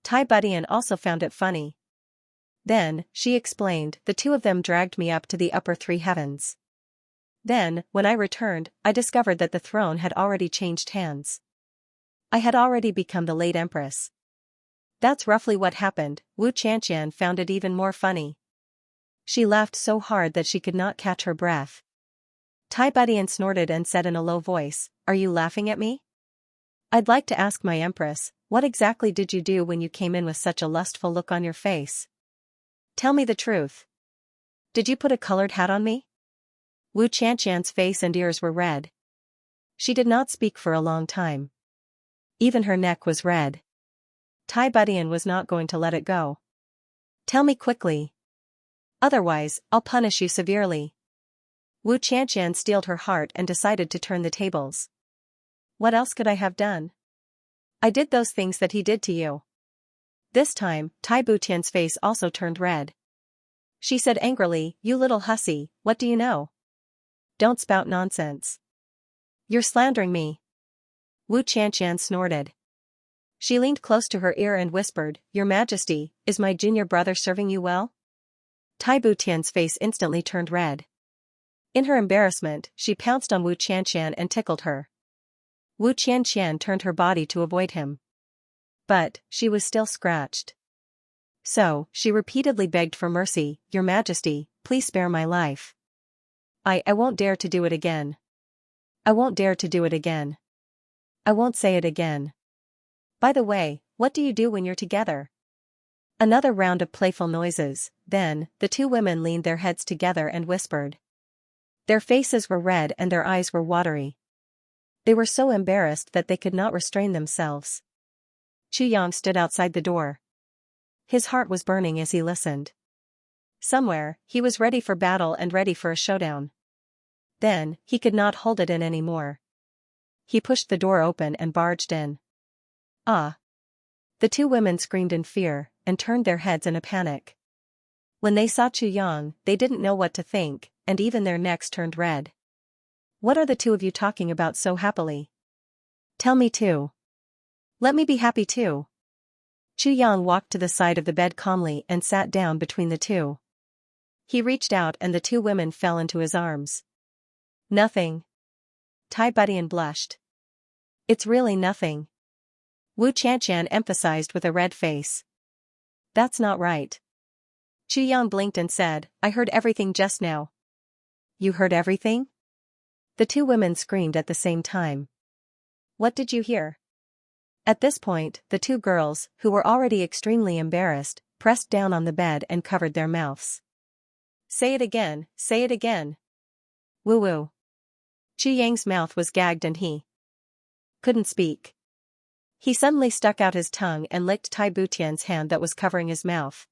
Tai Budian also found it funny. Then, she explained, the two of them dragged me up to the upper 3 heavens. Then, when I returned, I discovered that the throne had already changed hands. I had already become the late empress. That's roughly what happened. Wu Qianqian found it even more funny. She laughed so hard that she could not catch her breath. Tai Budian snorted and said in a low voice, "Are you laughing at me? I'd like to ask my empress, what exactly did you do when you came in with such a lustful look on your face? Tell me the truth. Did you put a colored hat on me?" Wu Qianqian's face and ears were red. She did not speak for a long time. Even her neck was red. Tai Budian was not going to let it go. "Tell me quickly. Otherwise, I'll punish you severely." Wu Qianqian steeled her heart and decided to turn the tables. "What else could I have done? I did those things that he did to you." This time, Tai Butian's face also turned red. She said angrily, "You little hussy, what do you know? Don't spout nonsense. You're slandering me." Wu Qianqian snorted. She leaned close to her ear and whispered, "Your Majesty, is my junior brother serving you well?" Tai Butian's face instantly turned red. In her embarrassment, she pounced on Wu Qianqian and tickled her. Wu Qianqian turned her body to avoid him. But, she was still scratched. So, she repeatedly begged for mercy, "Your Majesty, please spare my life. I won't dare to do it again. I won't dare to do it again. I won't say it again. By the way, what do you do when you're together?" Another round of playful noises. Then, the two women leaned their heads together and whispered. Their faces were red and their eyes were watery. They were so embarrassed that they could not restrain themselves. Chu Yang stood outside the door. His heart was burning as he listened. Somewhere, he was ready for battle and ready for a showdown. Then, he could not hold it in anymore. He pushed the door open and barged in. "Ah!" The two women screamed in fear, and turned their heads in a panic. When they saw Chu Yang, they didn't know what to think, and even their necks turned red. "What are the two of you talking about so happily? Tell me too. Let me be happy too." Chu Yang walked to the side of the bed calmly and sat down between the two. He reached out and the two women fell into his arms. "Nothing." Tai Budian blushed. "It's really nothing." Wu Qianqian emphasized with a red face. "That's not right." Chu Yang blinked and said, "I heard everything just now." "You heard everything?" The two women screamed at the same time. "What did you hear?" At this point, the two girls, who were already extremely embarrassed, pressed down on the bed and covered their mouths. "Say it again, say it again." "Woo-woo." Chu Yang's mouth was gagged and he couldn't speak. He suddenly stuck out his tongue and licked Tai Butian's hand that was covering his mouth.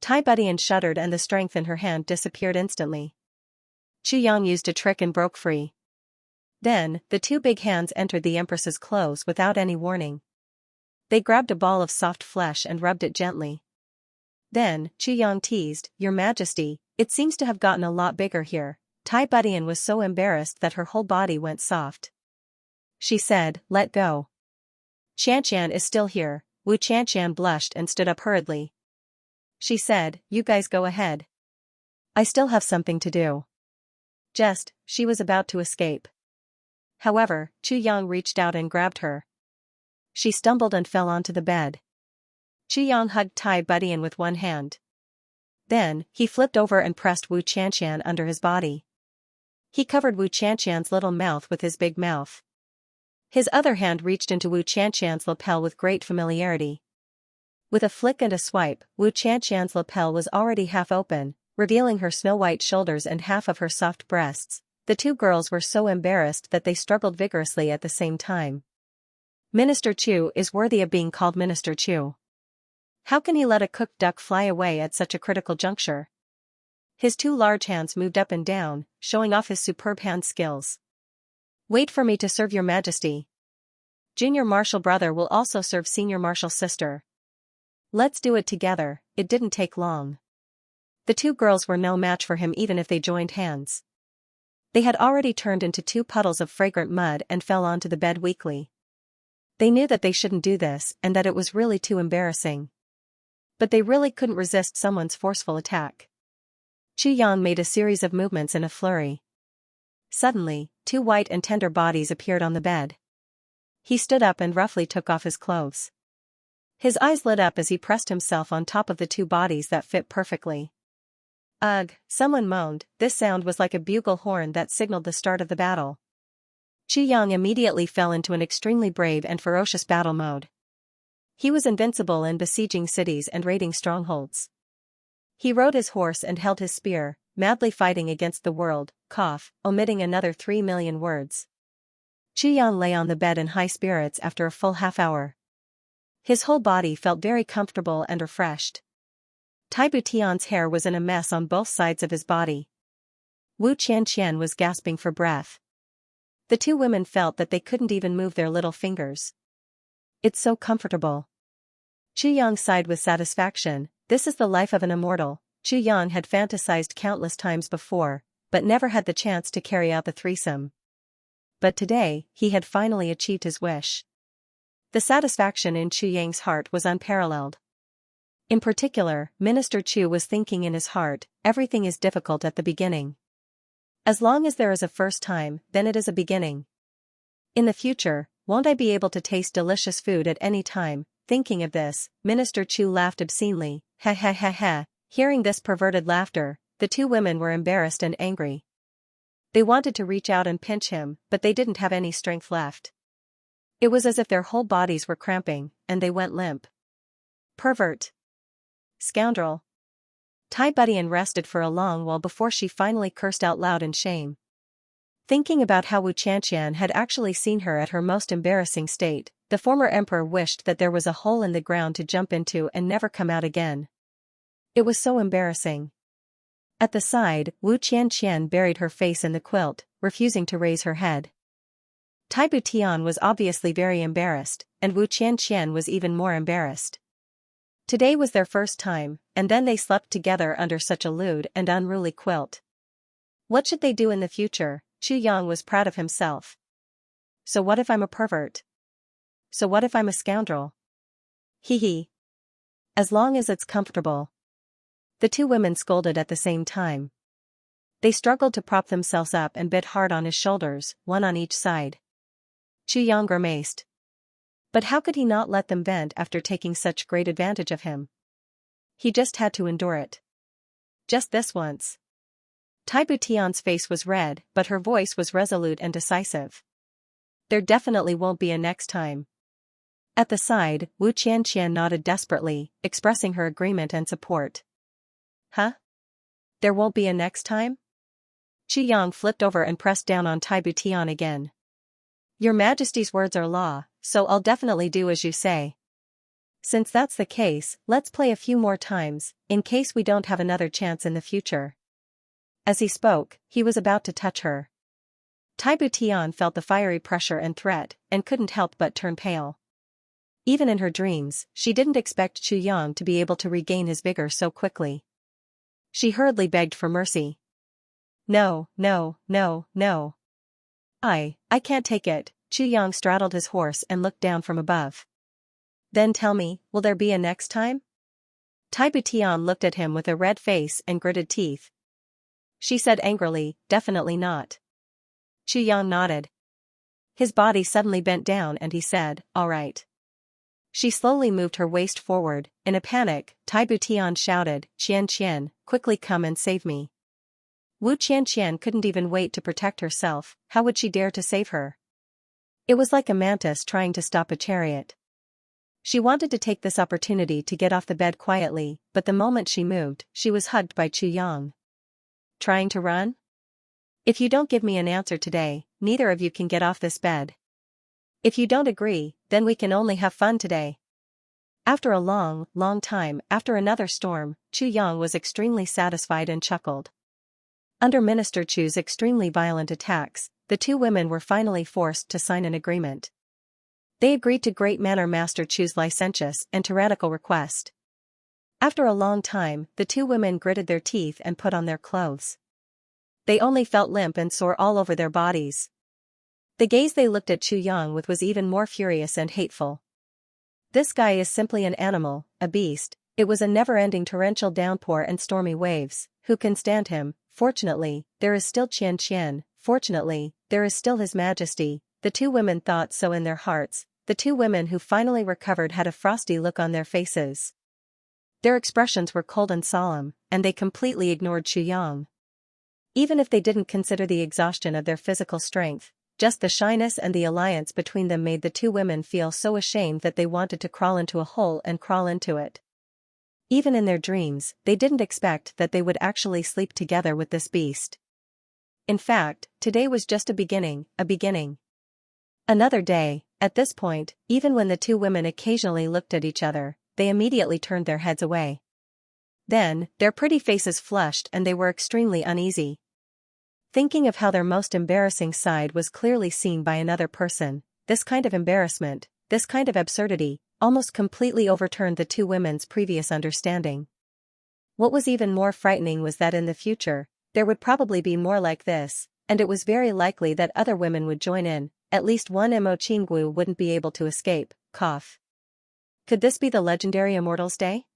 Tai Budian shuddered and the strength in her hand disappeared instantly. Chu Yang used a trick and broke free. Then, the two big hands entered the Empress's clothes without any warning. They grabbed a ball of soft flesh and rubbed it gently. Then, Chu Yang teased, "Your Majesty, it seems to have gotten a lot bigger here." Tai Budian was so embarrassed that her whole body went soft. She said, "Let go." "Xianxian is still here." Wu Qianqian blushed and stood up hurriedly. She said, "You guys go ahead. I still have something to do." She was about to escape. However, Chu Yang reached out and grabbed her. She stumbled and fell onto the bed. Chu Yang hugged Tai Budian with one hand. Then, he flipped over and pressed Wu Qianqian under his body. He covered Wu Qianqian's little mouth with his big mouth. His other hand reached into Wu Qianqian's lapel with great familiarity. With a flick and a swipe, Wu Qianqian's lapel was already half open, revealing her snow-white shoulders and half of her soft breasts. The two girls were so embarrassed that they struggled vigorously at the same time. Minister Chu is worthy of being called Minister Chu. How can he let a cooked duck fly away at such a critical juncture? His two large hands moved up and down, showing off his superb hand skills. Wait for me to serve your majesty. Junior marshal brother will also serve senior marshal sister. Let's do it together. It didn't take long. The two girls were no match for him even if they joined hands. They had already turned into two puddles of fragrant mud and fell onto the bed weakly. They knew that they shouldn't do this and that it was really too embarrassing. But they really couldn't resist someone's forceful attack. Chu Yang made a series of movements in a flurry. Suddenly, two white and tender bodies appeared on the bed. He stood up and roughly took off his clothes. His eyes lit up as he pressed himself on top of the two bodies that fit perfectly. Ugh, someone moaned. This sound was like a bugle horn that signaled the start of the battle. Chu Yang immediately fell into an extremely brave and ferocious battle mode. He was invincible in besieging cities and raiding strongholds. He rode his horse and held his spear, madly fighting against the world, omitting another 3 million words. Chu Yang lay on the bed in high spirits after a full half hour. His whole body felt very comfortable and refreshed. Tai Butian's hair was in a mess on both sides of his body. Wu Qianqian was gasping for breath. The two women felt that they couldn't even move their little fingers. It's so comfortable. Chu Yang sighed with satisfaction. This is the life of an immortal. Chu Yang had fantasized countless times before, but never had the chance to carry out the threesome. But today, he had finally achieved his wish. The satisfaction in Chu Yang's heart was unparalleled. In particular, Minister Chu was thinking in his heart, everything is difficult at the beginning. As long as there is a first time, then it is a beginning. In the future, won't I be able to taste delicious food at any time? Thinking of this, Minister Chu laughed obscenely. Ha ha ha ha. Hearing this perverted laughter, the two women were embarrassed and angry. They wanted to reach out and pinch him, but they didn't have any strength left. It was as if their whole bodies were cramping, and they went limp. Pervert. Scoundrel. Tai Budian rested for a long while before she finally cursed out loud in shame. Thinking about how Wu Qianqian had actually seen her at her most embarrassing state, the former emperor wished that there was a hole in the ground to jump into and never come out again. It was so embarrassing. At the side, Wu Qianqian buried her face in the quilt, refusing to raise her head. Tai Butian was obviously very embarrassed, and Wu Qianqian was even more embarrassed. Today was their first time, and then they slept together under such a lewd and unruly quilt. What should they do in the future? Chu Yang was proud of himself. So what if I'm a pervert? So what if I'm a scoundrel? Hee hee. As long as it's comfortable. The two women scolded at the same time. They struggled to prop themselves up and bit hard on his shoulders, one on each side. Chu Yang grimaced. But how could he not let them vent after taking such great advantage of him? He just had to endure it. Just this once. Tai Butian's face was red, but her voice was resolute and decisive. There definitely won't be a next time. At the side, Wu Qianqian nodded desperately, expressing her agreement and support. Huh? There won't be a next time? Chu Yang flipped over and pressed down on Tai Butian again. Your Majesty's words are law, so I'll definitely do as you say. Since that's the case, let's play a few more times, in case we don't have another chance in the future. As he spoke, he was about to touch her. Tai Butian felt the fiery pressure and threat, and couldn't help but turn pale. Even in her dreams, she didn't expect Chu Yang to be able to regain his vigor so quickly. She hurriedly begged for mercy. No, no, no, no. I can't take it. Chu Yang straddled his horse and looked down from above. Then tell me, will there be a next time? Tai Butian looked at him with a red face and gritted teeth. she said angrily, definitely not. Chu Yang nodded. His body suddenly bent down and he said, all right. She slowly moved her waist forward. In a panic, Taibu Tian shouted, Xianxia, quickly come and save me. Wu Qianqian couldn't even wait to protect herself, how would she dare to save her? It was like a mantis trying to stop a chariot. She wanted to take this opportunity to get off the bed quietly, but the moment she moved, she was hugged by Chu Yang. Trying to run? If you don't give me an answer today, neither of you can get off this bed. If you don't agree, then we can only have fun today. After a long, long time, after another storm, Chu Yang was extremely satisfied and chuckled. Under Minister Chu's extremely violent attacks, the two women were finally forced to sign an agreement. They agreed to Great Manor Master Chu's licentious and tyrannical request. After a long time, the two women gritted their teeth and put on their clothes. They only felt limp and sore all over their bodies. The gaze they looked at Chu Yang with was even more furious and hateful. This guy is simply an animal, a beast. It was a never-ending torrential downpour and stormy waves. Who can stand him? Fortunately, there is still Qianqian. Fortunately, there is still His Majesty. The two women thought so in their hearts. The two women who finally recovered had a frosty look on their faces. Their expressions were cold and solemn, and they completely ignored Chu Yang. Even if they didn't consider the exhaustion of their physical strength, just the shyness and the alliance between them made the two women feel so ashamed that they wanted to crawl into a hole and crawl into it. Even in their dreams, they didn't expect that they would actually sleep together with this beast. In fact, today was just a beginning, a beginning. Another day. At this point, even when the two women occasionally looked at each other, they immediately turned their heads away. Then, their pretty faces flushed and they were extremely uneasy. Thinking of how their most embarrassing side was clearly seen by another person, this kind of embarrassment, this kind of absurdity, almost completely overturned the two women's previous understanding. What was even more frightening was that in the future, there would probably be more like this, and it was very likely that other women would join in. At least one Mo Qinggu wouldn't be able to escape. Cough. Could this be the legendary Immortals' Day?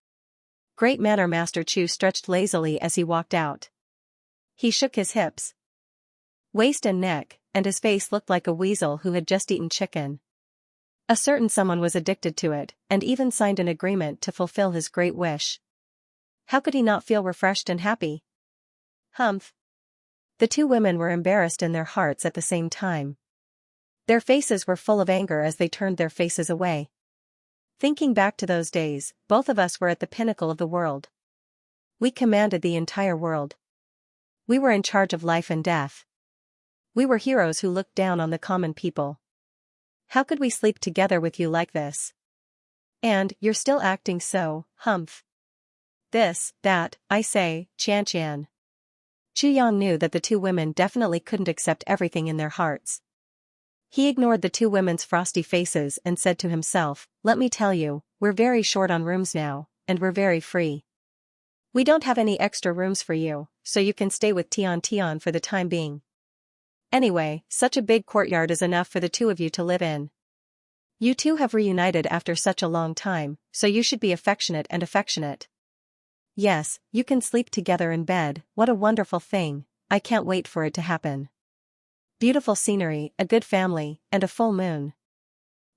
Great Manor Master Chu stretched lazily as he walked out. He shook his hips, waist and neck, and his face looked like a weasel who had just eaten chicken. A certain someone was addicted to it, and even signed an agreement to fulfill his great wish. How could he not feel refreshed and happy? Humph. The two women were embarrassed in their hearts at the same time. Their faces were full of anger as they turned their faces away. Thinking back to those days, both of us were at the pinnacle of the world. We commanded the entire world. We were in charge of life and death. We were heroes who looked down on the common people. How could we sleep together with you like this? And, you're still acting so, humph. This, that, I say, Qianqian. Chu Yang knew that the two women definitely couldn't accept everything in their hearts. He ignored the two women's frosty faces and said to himself, let me tell you, we're very short on rooms now, and we're very free. We don't have any extra rooms for you, so you can stay with Tian Tian for the time being. Anyway, such a big courtyard is enough for the two of you to live in. You two have reunited after such a long time, so you should be affectionate and affectionate. Yes, you can sleep together in bed. What a wonderful thing, I can't wait for it to happen. Beautiful scenery, a good family, and a full moon.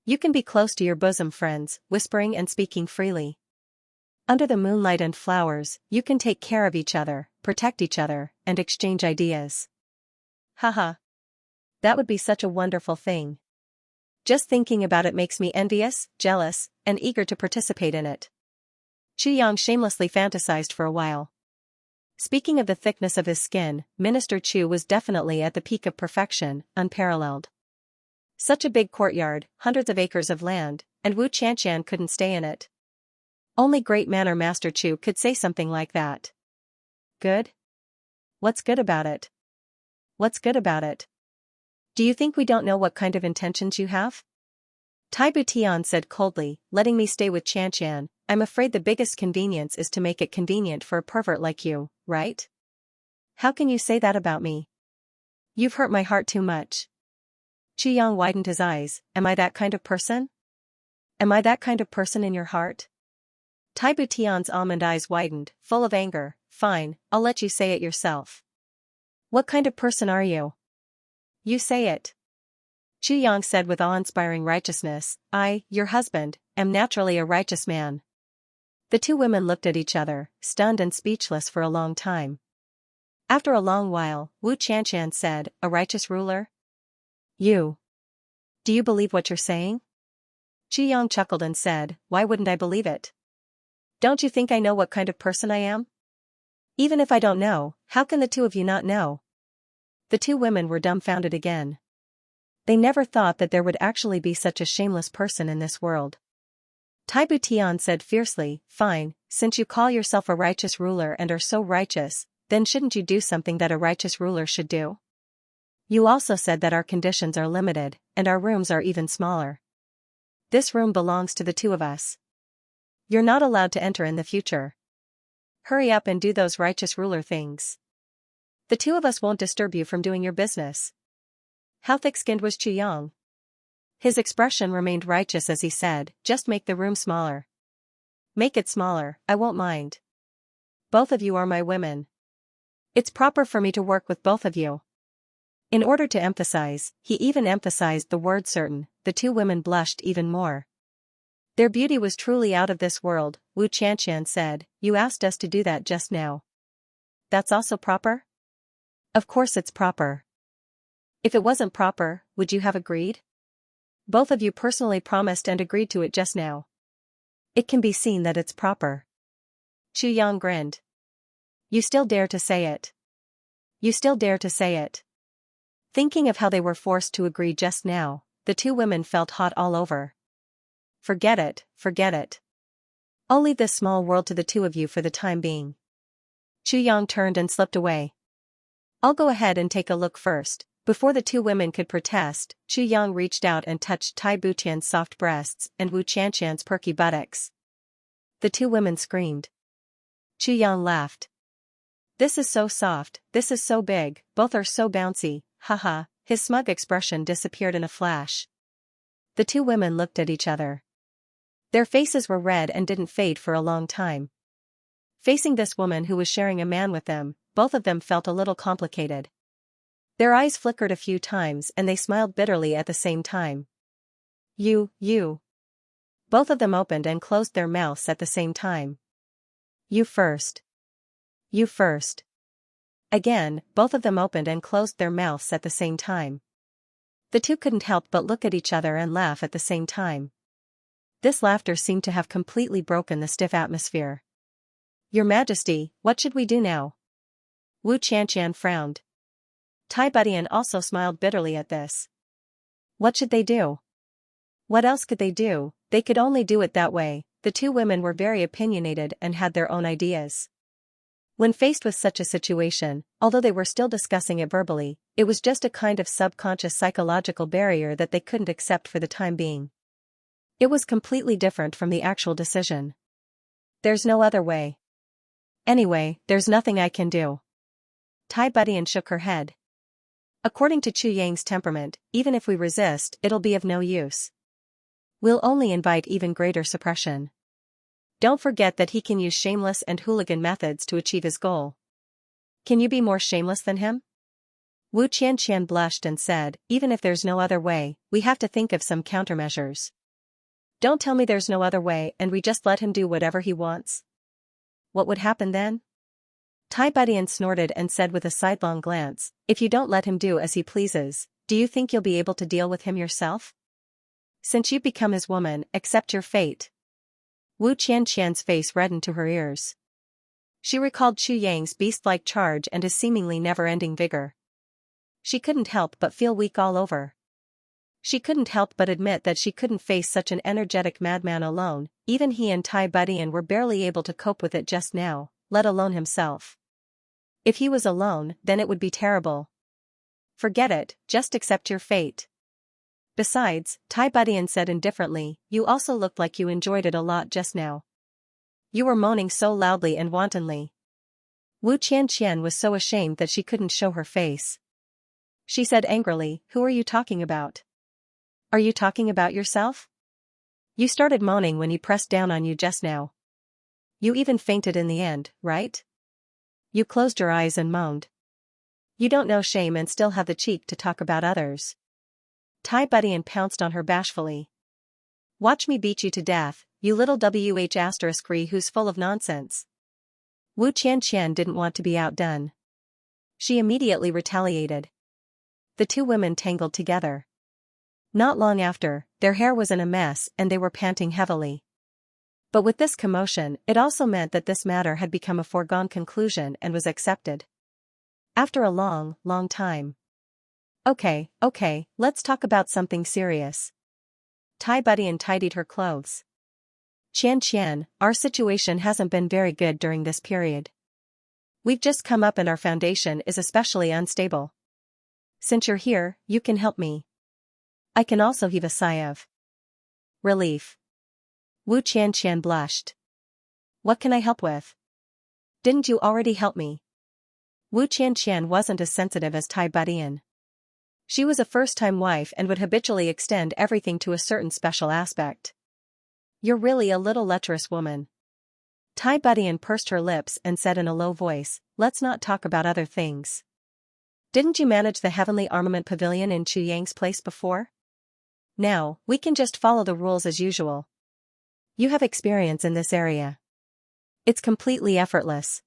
You can be close to your bosom friends, whispering and speaking freely. Under the moonlight and flowers, you can take care of each other, protect each other, and exchange ideas. Haha. That would be such a wonderful thing. Just thinking about it makes me envious, jealous, and eager to participate in it. Chu Yang shamelessly fantasized for a while. Speaking of the thickness of his skin, Minister Chu was definitely at the peak of perfection, unparalleled. Such a big courtyard, hundreds of acres of land, and Wu Qianqian couldn't stay in it. Only Great Manor Master Chu could say something like that. Good? What's good about it? What's good about it? Do you think we don't know what kind of intentions you have? Taibu Tian said coldly, letting me stay with Qianqian. I'm afraid the biggest convenience is to make it convenient for a pervert like you, right? How can you say that about me? You've hurt my heart too much. Chu Yang widened his eyes. Am I that kind of person? Am I that kind of person in your heart? Taibu Tian's almond eyes widened, full of anger. Fine, I'll let you say it yourself. What kind of person are you? You say it. Yang said with awe-inspiring righteousness, I, your husband, am naturally a righteous man. The two women looked at each other, stunned and speechless for a long time. After a long while, Xianxia said, a righteous ruler? You. Do you believe what you're saying? Yang chuckled and said, why wouldn't I believe it? Don't you think I know what kind of person I am? Even if I don't know, how can the two of you not know? The two women were dumbfounded again. They never thought that there would actually be such a shameless person in this world. Tai Butian said fiercely, fine, since you call yourself a righteous ruler and are so righteous, then shouldn't you do something that a righteous ruler should do? You also said that our conditions are limited, and our rooms are even smaller. This room belongs to the two of us. You're not allowed to enter in the future. Hurry up and do those righteous ruler things. The two of us won't disturb you from doing your business. How thick-skinned was Yang? His expression remained righteous as he said, just make the room smaller. Make it smaller, I won't mind. Both of you are my women. It's proper for me to work with both of you. In order to emphasize, he even emphasized the word certain. The two women blushed even more. Their beauty was truly out of this world. Xianxia said, you asked us to do that just now. That's also proper? Of course it's proper. If it wasn't proper, would you have agreed? Both of you personally promised and agreed to it just now. It can be seen that it's proper. Yang grinned. You still dare to say it. You still dare to say it. Thinking of how they were forced to agree just now, the two women felt hot all over. Forget it, forget it. I'll leave this small world to the two of you for the time being. Yang turned and slipped away. I'll go ahead and take a look first. Before the two women could protest, Yang reached out and touched Tai Butian's soft breasts and Xianxia's perky buttocks. The two women screamed. Yang laughed. This is so soft, this is so big, both are so bouncy, haha. His smug expression disappeared in a flash. The two women looked at each other. Their faces were red and didn't fade for a long time. Facing this woman who was sharing a man with them, both of them felt a little complicated. Their eyes flickered a few times and they smiled bitterly at the same time. You. Both of them opened and closed their mouths at the same time. You first. You first. Again, both of them opened and closed their mouths at the same time. The two couldn't help but look at each other and laugh at the same time. This laughter seemed to have completely broken the stiff atmosphere. Your Majesty, what should we do now? Xianxia frowned. Tai Butian also smiled bitterly at this. What should they do? What else could they do? They could only do it that way. The two women were very opinionated and had their own ideas. When faced with such a situation, although they were still discussing it verbally, it was just a kind of subconscious psychological barrier that they couldn't accept for the time being. It was completely different from the actual decision. There's no other way. Anyway, there's nothing I can do. Tai Butian shook her head. According to Yang's temperament, even if we resist, it'll be of no use. We'll only invite even greater suppression. Don't forget that he can use shameless and hooligan methods to achieve his goal. Can you be more shameless than him? Xianxia blushed and said, even if there's no other way, we have to think of some countermeasures. Don't tell me there's no other way and we just let him do whatever he wants. What would happen then? Tai Butian snorted and said with a sidelong glance, if you don't let him do as he pleases, do you think you'll be able to deal with him yourself? Since you've become his woman, accept your fate. Xianxia's face reddened to her ears. She recalled Yang's beast-like charge and his seemingly never-ending vigor. She couldn't help but feel weak all over. She couldn't help but admit that she couldn't face such an energetic madman alone. Even he and Tai Butian were barely able to cope with it just now, let alone himself. If he was alone, then it would be terrible. Forget it, just accept your fate. Besides, Tai Butian said indifferently, you also looked like you enjoyed it a lot just now. You were moaning so loudly and wantonly. Xianxia was so ashamed that she couldn't show her face. She said angrily, who are you talking about? Are you talking about yourself? You started moaning when he pressed down on you just now. You even fainted in the end, right? You closed your eyes and moaned. You don't know shame and still have the cheek to talk about others. Tai Budian pounced on her bashfully. Watch me beat you to death, you little wh**re who's full of nonsense. Wu Qianqian didn't want to be outdone. She immediately retaliated. The two women tangled together. Not long after, their hair was in a mess and they were panting heavily. But with this commotion, it also meant that this matter had become a foregone conclusion and was accepted. After a long, long time. Okay, let's talk about something serious. Tai Budian tidied her clothes. Qianqian, our situation hasn't been very good during this period. We've just come up and our foundation is especially unstable. Since you're here, you can help me. I can also heave a sigh of relief. Wu Qianqian blushed. What can I help with? Didn't you already help me? Wu Qianqian wasn't as sensitive as Tai Budian. She was a first-time wife and would habitually extend everything to a certain special aspect. You're really a little lecherous woman. Tai Budian pursed her lips and said in a low voice, let's not talk about other things. Didn't you manage the Heavenly Armament Pavilion in Chu Yang's place before? Now, we can just follow the rules as usual. You have experience in this area. It's completely effortless.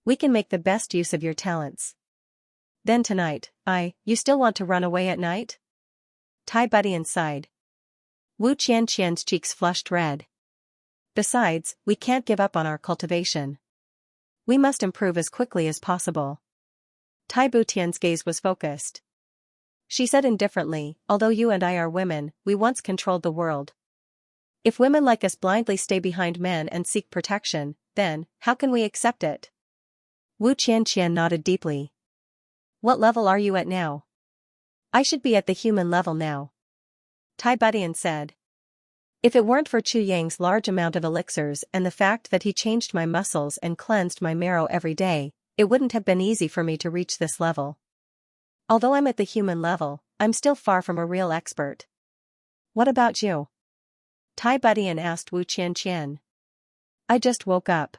We can make the best use of your talents. Then tonight, you still want to run away at night? Tai Budian sighed. Wu Qianqian's cheeks flushed red. Besides, we can't give up on our cultivation. We must improve as quickly as possible. Tai Butian's gaze was focused. She said indifferently, although you and I are women, we once controlled the world. If women like us blindly stay behind men and seek protection, then, how can we accept it? Wu Qianqian nodded deeply. What level are you at now? I should be at the human level now. Tai Budian said. If it weren't for Chu Yang's large amount of elixirs and the fact that he changed my muscles and cleansed my marrow every day, it wouldn't have been easy for me to reach this level. Although I'm at the human level, I'm still far from a real expert. What about you? Tai Budian asked Wu Qianqian. I just woke up.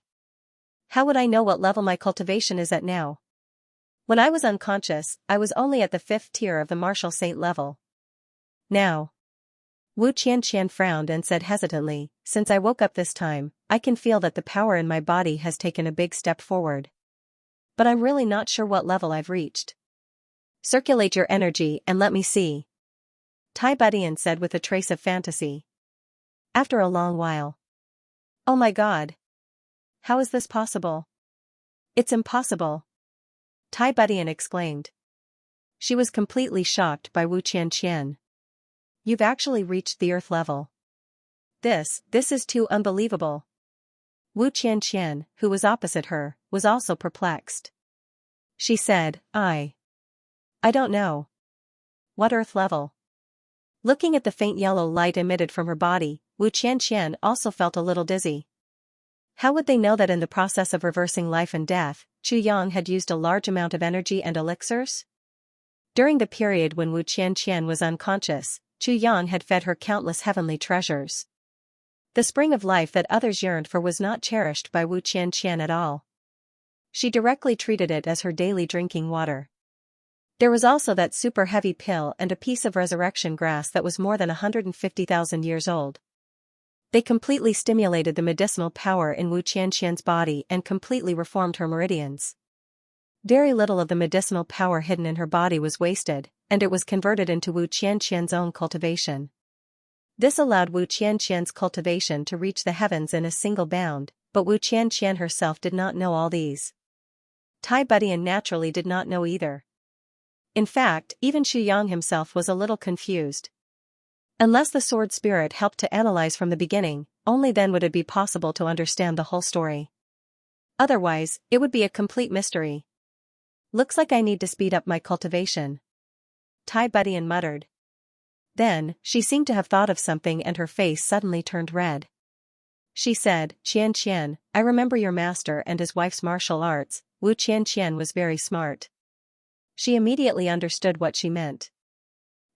How would I know what level my cultivation is at now? When I was unconscious, I was only at the 5th tier of the martial saint level. Now. Wu Qianqian frowned and said hesitantly, since I woke up this time, I can feel that the power in my body has taken a big step forward. But I'm really not sure what level I've reached. Circulate your energy and let me see. Tai Budian said with a trace of fantasy. After a long while. Oh my God. How is this possible? It's impossible. Tai Budian exclaimed. She was completely shocked by Wu Qianqian. You've actually reached the earth level. This is too unbelievable. Wu Qianqian, who was opposite her, was also perplexed. She said, I don't know. What earth level? Looking at the faint yellow light emitted from her body, Wu Qianqian also felt a little dizzy. How would they know that in the process of reversing life and death, Chu Yang had used a large amount of energy and elixirs? During the period when Wu Qianqian was unconscious, Chu Yang had fed her countless heavenly treasures. The spring of life that others yearned for was not cherished by Wu Qianqian at all. She directly treated it as her daily drinking water. There was also that super heavy pill and a piece of resurrection grass that was more than 150,000 years old. They completely stimulated the medicinal power in Wu Qianqian's body and completely reformed her meridians. Very little of the medicinal power hidden in her body was wasted, and it was converted into Wu Qianqian's own cultivation. This allowed Wu Qianqian's cultivation to reach the heavens in a single bound, but Wu Qianqian herself did not know all these. Tai Budian naturally did not know either. In fact, even Xu Yang himself was a little confused. Unless the sword spirit helped to analyze from the beginning, only then would it be possible to understand the whole story. Otherwise, it would be a complete mystery. Looks like I need to speed up my cultivation. Tai Budian muttered. Then, she seemed to have thought of something and her face suddenly turned red. She said, Qianqian, I remember your master and his wife's martial arts. Wu Qianqian was very smart. She immediately understood what she meant.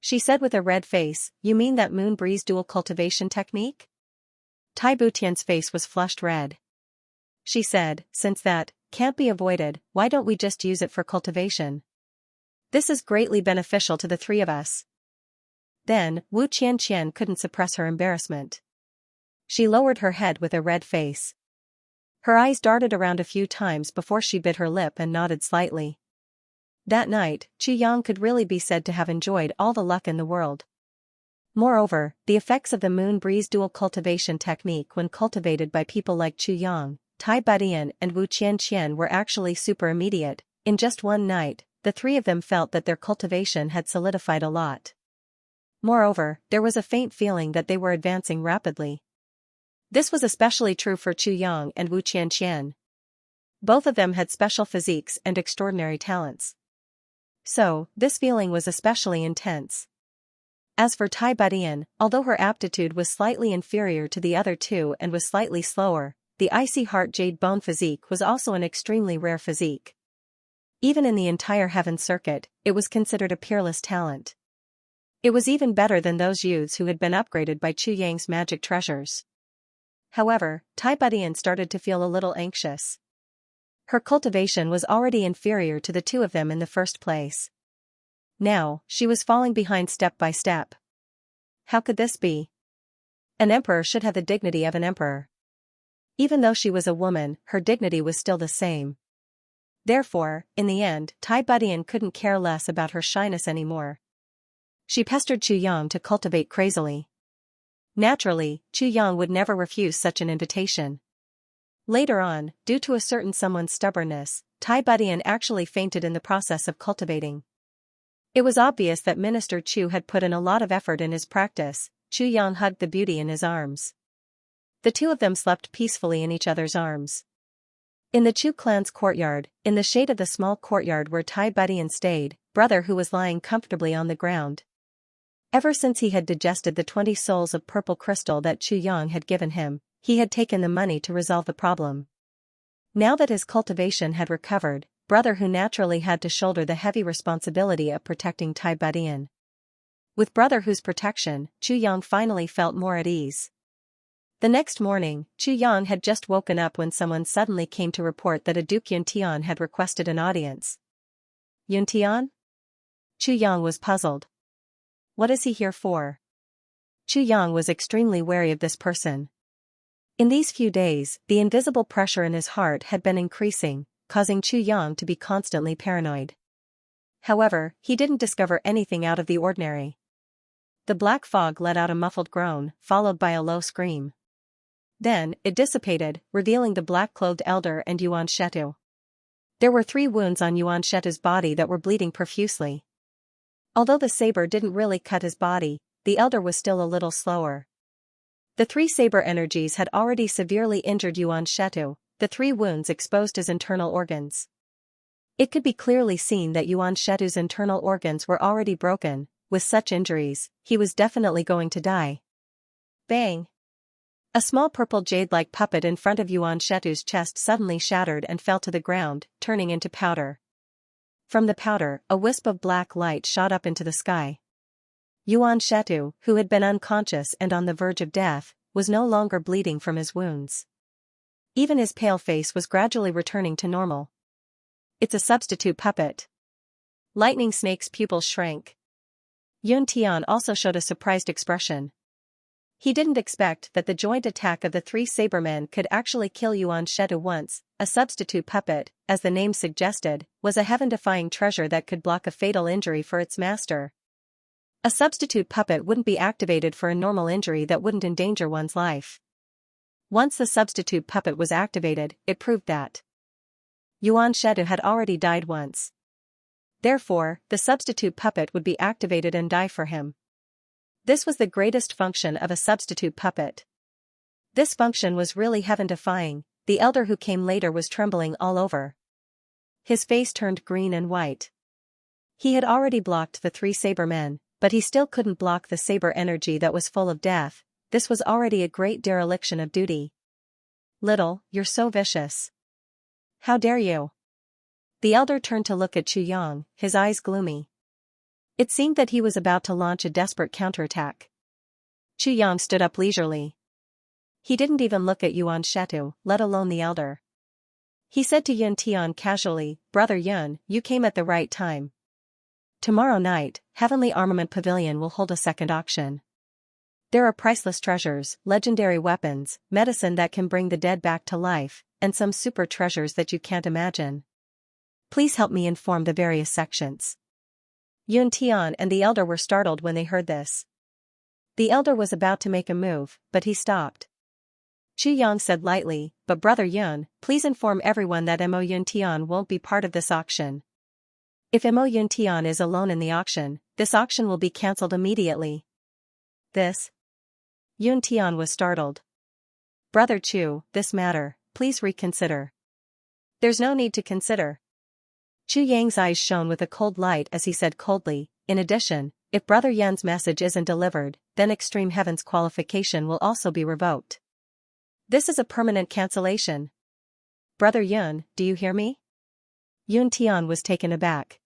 She said with a red face, you mean that moon breeze dual cultivation technique? Tai Butian's face was flushed red. She said, since that, can't be avoided, why don't we just use it for cultivation? This is greatly beneficial to the three of us. Then, Wu Qianqian couldn't suppress her embarrassment. She lowered her head with a red face. Her eyes darted around a few times before she bit her lip and nodded slightly. That night, Chu Yang could really be said to have enjoyed all the luck in the world. Moreover, the effects of the moon breeze dual cultivation technique when cultivated by people like Chu Yang, Tai Badian and Wu Qianqian were actually super immediate. In just one night, the three of them felt that their cultivation had solidified a lot. Moreover, there was a faint feeling that they were advancing rapidly. This was especially true for Chu Yang and Wu Qianqian. Both of them had special physiques and extraordinary talents. So, this feeling was especially intense. As for Tai Badian, although her aptitude was slightly inferior to the other two and was slightly slower, the icy heart jade bone physique was also an extremely rare physique. Even in the entire heaven circuit, it was considered a peerless talent. It was even better than those youths who had been upgraded by Chu Yang's magic treasures. However, Tai Badian started to feel a little anxious. Her cultivation was already inferior to the two of them in the first place. Now, she was falling behind step by step. How could this be? An emperor should have the dignity of an emperor. Even though she was a woman, her dignity was still the same. Therefore, in the end, Tai Badian couldn't care less about her shyness anymore. She pestered Chu Yang to cultivate crazily. Naturally, Chu Yang would never refuse such an invitation. Later on, due to a certain someone's stubbornness, Tai Badian actually fainted in the process of cultivating. It was obvious that Minister Chu had put in a lot of effort in his practice. Chu Yang hugged the beauty in his arms. The two of them slept peacefully in each other's arms. In the Chu clan's courtyard, in the shade of the small courtyard where Tai Badian stayed, brother who was lying comfortably on the ground. Ever since he had digested the 20 souls of purple crystal that Chu Yang had given him, he had taken the money to resolve the problem. Now that his cultivation had recovered, brother who naturally had to shoulder the heavy responsibility of protecting Tai Badian. With brother whose protection, Chu Yang finally felt more at ease. The next morning, Chu Yang had just woken up when someone suddenly came to report that a Duke Yuntian had requested an audience. Yuntian? Chu Yang was puzzled. What is he here for? Chu Yang was extremely wary of this person. In these few days, the invisible pressure in his heart had been increasing, causing Chu Yang to be constantly paranoid. However, he didn't discover anything out of the ordinary. The black fog let out a muffled groan, followed by a low scream. Then, it dissipated, revealing the black-clothed elder and Yuan Shetu. There were 3 wounds on Yuan Shetu's body that were bleeding profusely. Although the saber didn't really cut his body, the elder was still a little slower. The 3 saber energies had already severely injured Yuan Shetu. The 3 wounds exposed his internal organs. It could be clearly seen that Yuan Shetu's internal organs were already broken. With such injuries, he was definitely going to die. Bang! A small purple jade-like puppet in front of Yuan Shetu's chest suddenly shattered and fell to the ground, turning into powder. From the powder, a wisp of black light shot up into the sky. Yuan Shetu, who had been unconscious and on the verge of death, was no longer bleeding from his wounds. Even his pale face was gradually returning to normal. It's a substitute puppet. Lightning Snake's pupils shrank. Yun Tian also showed a surprised expression. He didn't expect that the joint attack of the 3 sabermen could actually kill Yuan Shetu once. A substitute puppet, as the name suggested, was a heaven-defying treasure that could block a fatal injury for its master. A substitute puppet wouldn't be activated for a normal injury that wouldn't endanger one's life. Once the substitute puppet was activated, it proved that Yuan Shetu had already died once. Therefore, the substitute puppet would be activated and die for him. This was the greatest function of a substitute puppet. This function was really heaven-defying. The elder who came later was trembling all over. His face turned green and white. He had already blocked the 3 sabermen, but he still couldn't block the saber energy that was full of death. This was already a great dereliction of duty. Little, you're so vicious. How dare you? The elder turned to look at Chu Yang, his eyes gloomy. It seemed that he was about to launch a desperate counterattack. Chu Yang stood up leisurely. He didn't even look at Yuan Shetu, let alone the elder. He said to Yun Tian casually, Brother Yun, you came at the right time. Tomorrow night, Heavenly Armament Pavilion will hold a second auction. There are priceless treasures, legendary weapons, medicine that can bring the dead back to life, and some super treasures that you can't imagine. Please help me inform the various sections. Yun Tian and the elder were startled when they heard this. The elder was about to make a move, but he stopped. Chu Yang said lightly, but Brother Yun, please inform everyone that Mo Yun Tian won't be part of this auction. If Mo Yun Tian is alone in the auction, this auction will be cancelled immediately. This? Yun Tian was startled. Brother Chu, this matter, please reconsider. There's no need to consider. Chu Yang's eyes shone with a cold light as he said coldly, in addition, if Brother Yun's message isn't delivered, then Extreme Heaven's qualification will also be revoked. This is a permanent cancellation. Brother Yun, do you hear me? Yun Tian was taken aback.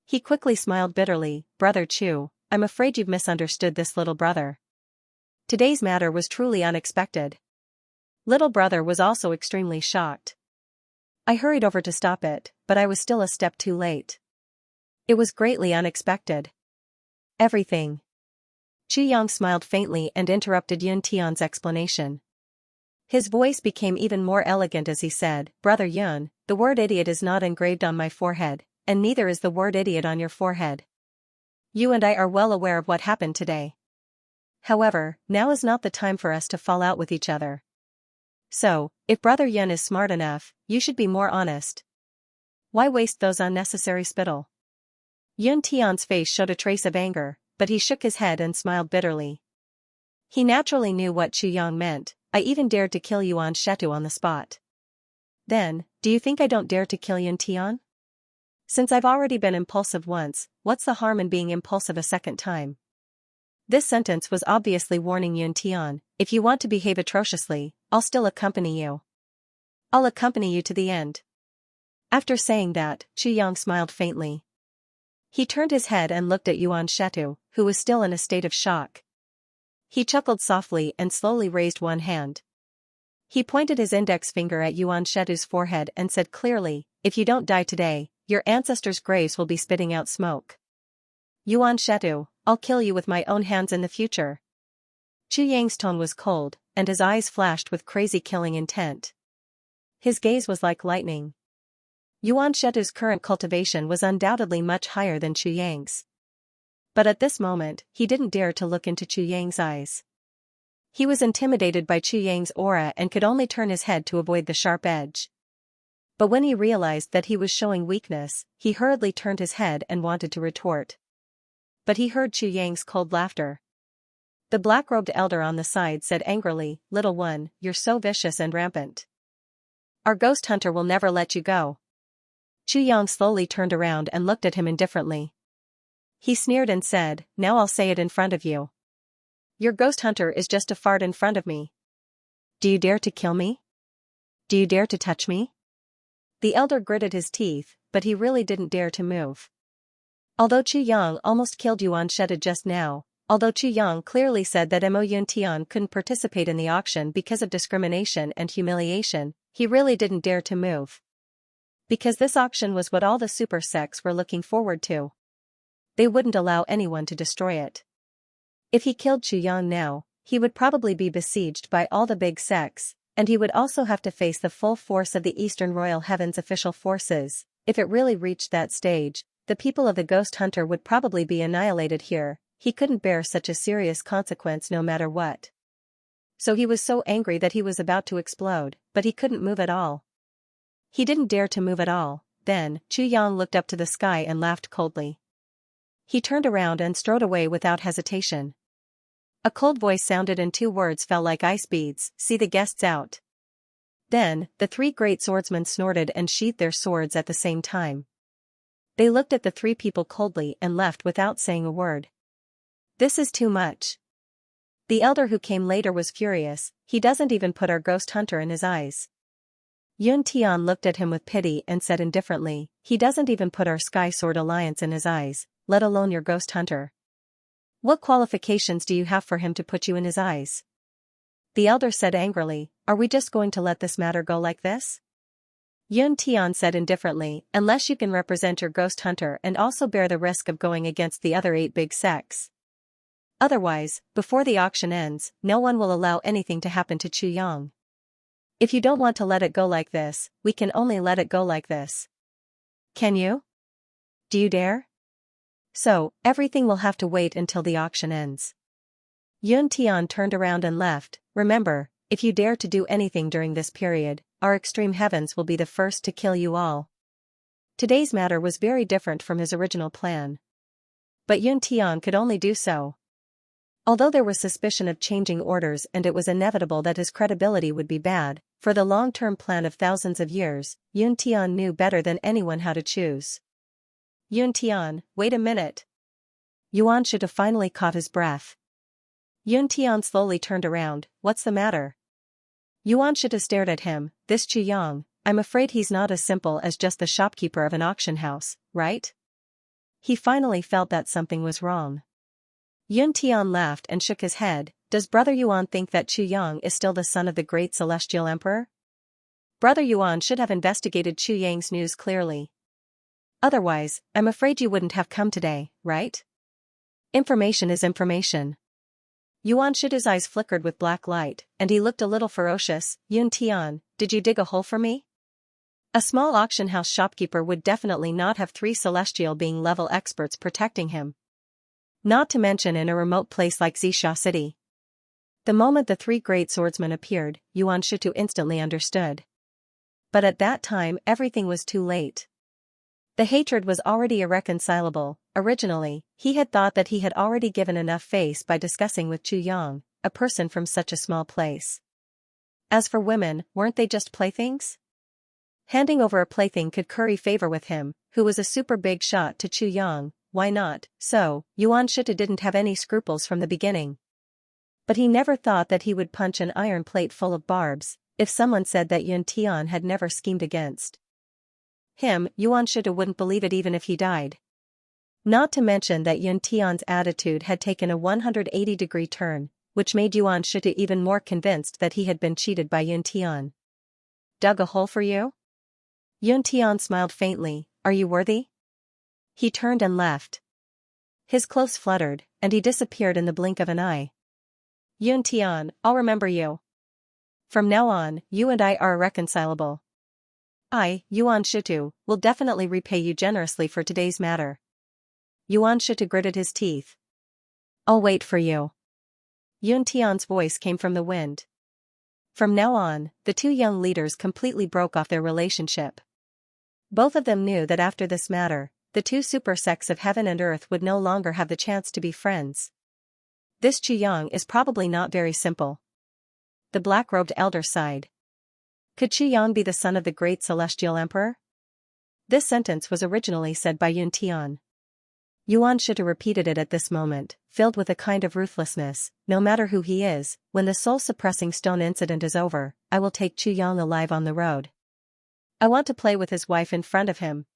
He quickly smiled bitterly, Brother Chu, I'm afraid you've misunderstood this little brother. Today's matter was truly unexpected. Little brother was also extremely shocked. I hurried over to stop it, but I was still a step too late. It was greatly unexpected. Everything. Chu Yang smiled faintly and interrupted Yun Tian's explanation. His voice became even more elegant as he said, Brother Yun, the word idiot is not engraved on my forehead, and neither is the word idiot on your forehead. You and I are well aware of what happened today. However, now is not the time for us to fall out with each other. So, if Brother Yun is smart enough, you should be more honest. Why waste those unnecessary spittle? Yun Tian's face showed a trace of anger, but he shook his head and smiled bitterly. He naturally knew what Chu Yang meant. I even dared to kill Yuan Shetu on the spot. Then, do you think I don't dare to kill Yun Tian? Since I've already been impulsive once, what's the harm in being impulsive a second time? This sentence was obviously warning Yun Tian, if you want to behave atrociously, I'll still accompany you. I'll accompany you to the end. After saying that, Chu Yang smiled faintly. He turned his head and looked at Yuan Shetu, who was still in a state of shock. He chuckled softly and slowly raised one hand. He pointed his index finger at Yuan Shetu's forehead and said clearly, if you don't die today, your ancestors' graves will be spitting out smoke. Yuan Shetu, I'll kill you with my own hands in the future. Chu Yang's tone was cold, and his eyes flashed with crazy killing intent. His gaze was like lightning. Yuan Shetu's current cultivation was undoubtedly much higher than Chu Yang's. But at this moment, he didn't dare to look into Chu Yang's eyes. He was intimidated by Chu Yang's aura and could only turn his head to avoid the sharp edge. But when he realized that he was showing weakness, he hurriedly turned his head and wanted to retort. But he heard Chu Yang's cold laughter. The black-robed elder on the side said angrily, Little one, you're so vicious and rampant. Our ghost hunter will never let you go. Chu Yang slowly turned around and looked at him indifferently. He sneered and said, Now I'll say it in front of you. Your ghost hunter is just a fart in front of me. Do you dare to kill me? Do you dare to touch me? The elder gritted his teeth, but he really didn't dare to move. Although Chu Yang almost killed Yuan Shetu just now, although Chu Yang clearly said that Mo Yun Tian couldn't participate in the auction because of discrimination and humiliation, he really didn't dare to move. Because this auction was what all the super sects were looking forward to. They wouldn't allow anyone to destroy it. If he killed Chu Yang now, he would probably be besieged by all the big sects, and he would also have to face the full force of the Eastern Royal Heaven's official forces. If it really reached that stage, the people of the Ghost Hunter would probably be annihilated here. He couldn't bear such a serious consequence no matter what. So he was so angry that he was about to explode, but he couldn't move at all. He didn't dare to move at all. Then, Chu Yang looked up to the sky and laughed coldly. He turned around and strode away without hesitation. A cold voice sounded and 2 words fell like ice beads, see the guests out. Then, the 3 great swordsmen snorted and sheathed their swords at the same time. They looked at the 3 people coldly and left without saying a word. This is too much. The elder who came later was furious, he doesn't even put our ghost hunter in his eyes. Yun Tian looked at him with pity and said indifferently, he doesn't even put our Sky Sword Alliance in his eyes, let alone your ghost hunter. What qualifications do you have for him to put you in his eyes? The elder said angrily, are we just going to let this matter go like this? Yun Tian said indifferently, unless you can represent your ghost hunter and also bear the risk of going against the other 8 big sects. Otherwise, before the auction ends, no one will allow anything to happen to Chu Yang. If you don't want to let it go like this, we can only let it go like this. Can you? Do you dare? So, everything will have to wait until the auction ends. Yun Tian turned around and left. Remember, if you dare to do anything during this period, our extreme heavens will be the first to kill you all. Today's matter was very different from his original plan. But Yun Tian could only do so. Although there was suspicion of changing orders and it was inevitable that his credibility would be bad, for the long-term plan of thousands of years, Yun Tian knew better than anyone how to choose. Yun Tian, wait a minute. Yuan should have finally caught his breath. Yun Tian slowly turned around. What's the matter? Yuan should have stared at him. This Chu Yang, I'm afraid he's not as simple as just the shopkeeper of an auction house, right? He finally felt that something was wrong. Yun Tian laughed and shook his head. Does Brother Yuan think that Chu Yang is still the son of the great celestial emperor? Brother Yuan should have investigated Chu Yang's news clearly. Otherwise, I'm afraid you wouldn't have come today, right? Information is information. Yuan Shida's eyes flickered with black light, and he looked a little ferocious. Yun Tian, did you dig a hole for me? A small auction house shopkeeper would definitely not have 3 celestial being level experts protecting him. Not to mention in a remote place like Xianxia city. The moment the 3 great swordsmen appeared, Yuan Shitu instantly understood. But at that time everything was too late. The hatred was already irreconcilable. Originally, he had thought that he had already given enough face by discussing with Chu Yang, a person from such a small place. As for women, weren't they just playthings? Handing over a plaything could curry favor with him, who was a super big shot to Chu Yang. Why not? So, Yuan Shitu didn't have any scruples from the beginning. But he never thought that he would punch an iron plate full of barbs, if someone said that Yun Tian had never schemed against him. Yuan Shitu wouldn't believe it even if he died. Not to mention that Yun Tian's attitude had taken a 180-degree turn, which made Yuan Shitu even more convinced that he had been cheated by Yun Tian. Dug a hole for you? Yun Tian smiled faintly. Are you worthy? He turned and left. His clothes fluttered, and he disappeared in the blink of an eye. Yun Tian, I'll remember you. From now on, you and I are irreconcilable. I, Yuan Shitu, will definitely repay you generously for today's matter. Yuan Shitu gritted his teeth. I'll wait for you. Yun Tian's voice came from the wind. From now on, the 2 young leaders completely broke off their relationship. Both of them knew that after this matter, the 2 super sects of heaven and earth would no longer have the chance to be friends. This Chu Yang is probably not very simple. The black-robed elder sighed. Could Chu Yang be the son of the great celestial emperor? This sentence was originally said by Yun Tian. Yuan Shitu repeated it at this moment, filled with a kind of ruthlessness. No matter who he is, when the soul-suppressing stone incident is over, I will take Chu Yang alive on the road. I want to play with his wife in front of him.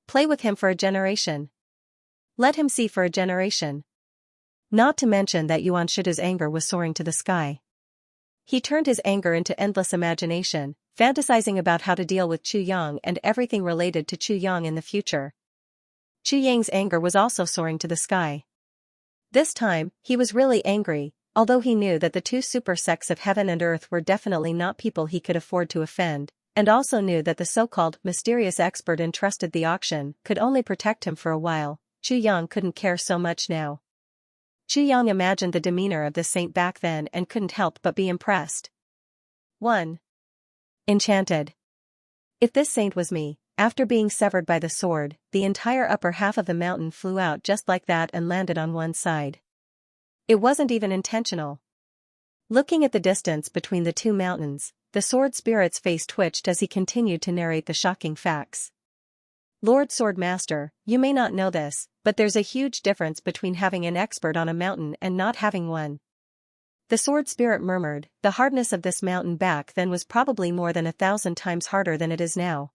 Play with him for a generation. Let him see for a generation. Not to mention that Yuan Shitu's anger was soaring to the sky. He turned his anger into endless imagination, fantasizing about how to deal with Chu Yang and everything related to Chu Yang in the future. Chu Yang's anger was also soaring to the sky. This time, he was really angry, although he knew that the 2 super sects of heaven and earth were definitely not people he could afford to offend, and also knew that the so-called mysterious expert entrusted the auction could only protect him for a while. Chu Yang couldn't care so much now. Chu Yang imagined the demeanor of this saint back then and couldn't help but be impressed. 1. Enchanted. If this saint was me, after being severed by the sword, the entire upper half of the mountain flew out just like that and landed on one side. It wasn't even intentional. Looking at the distance between the 2 mountains, the sword spirit's face twitched as he continued to narrate the shocking facts. Lord Sword Master, you may not know this, but there's a huge difference between having an expert on a mountain and not having one. The sword spirit murmured, the hardness of this mountain back then was probably more than 1,000 times harder than it is now.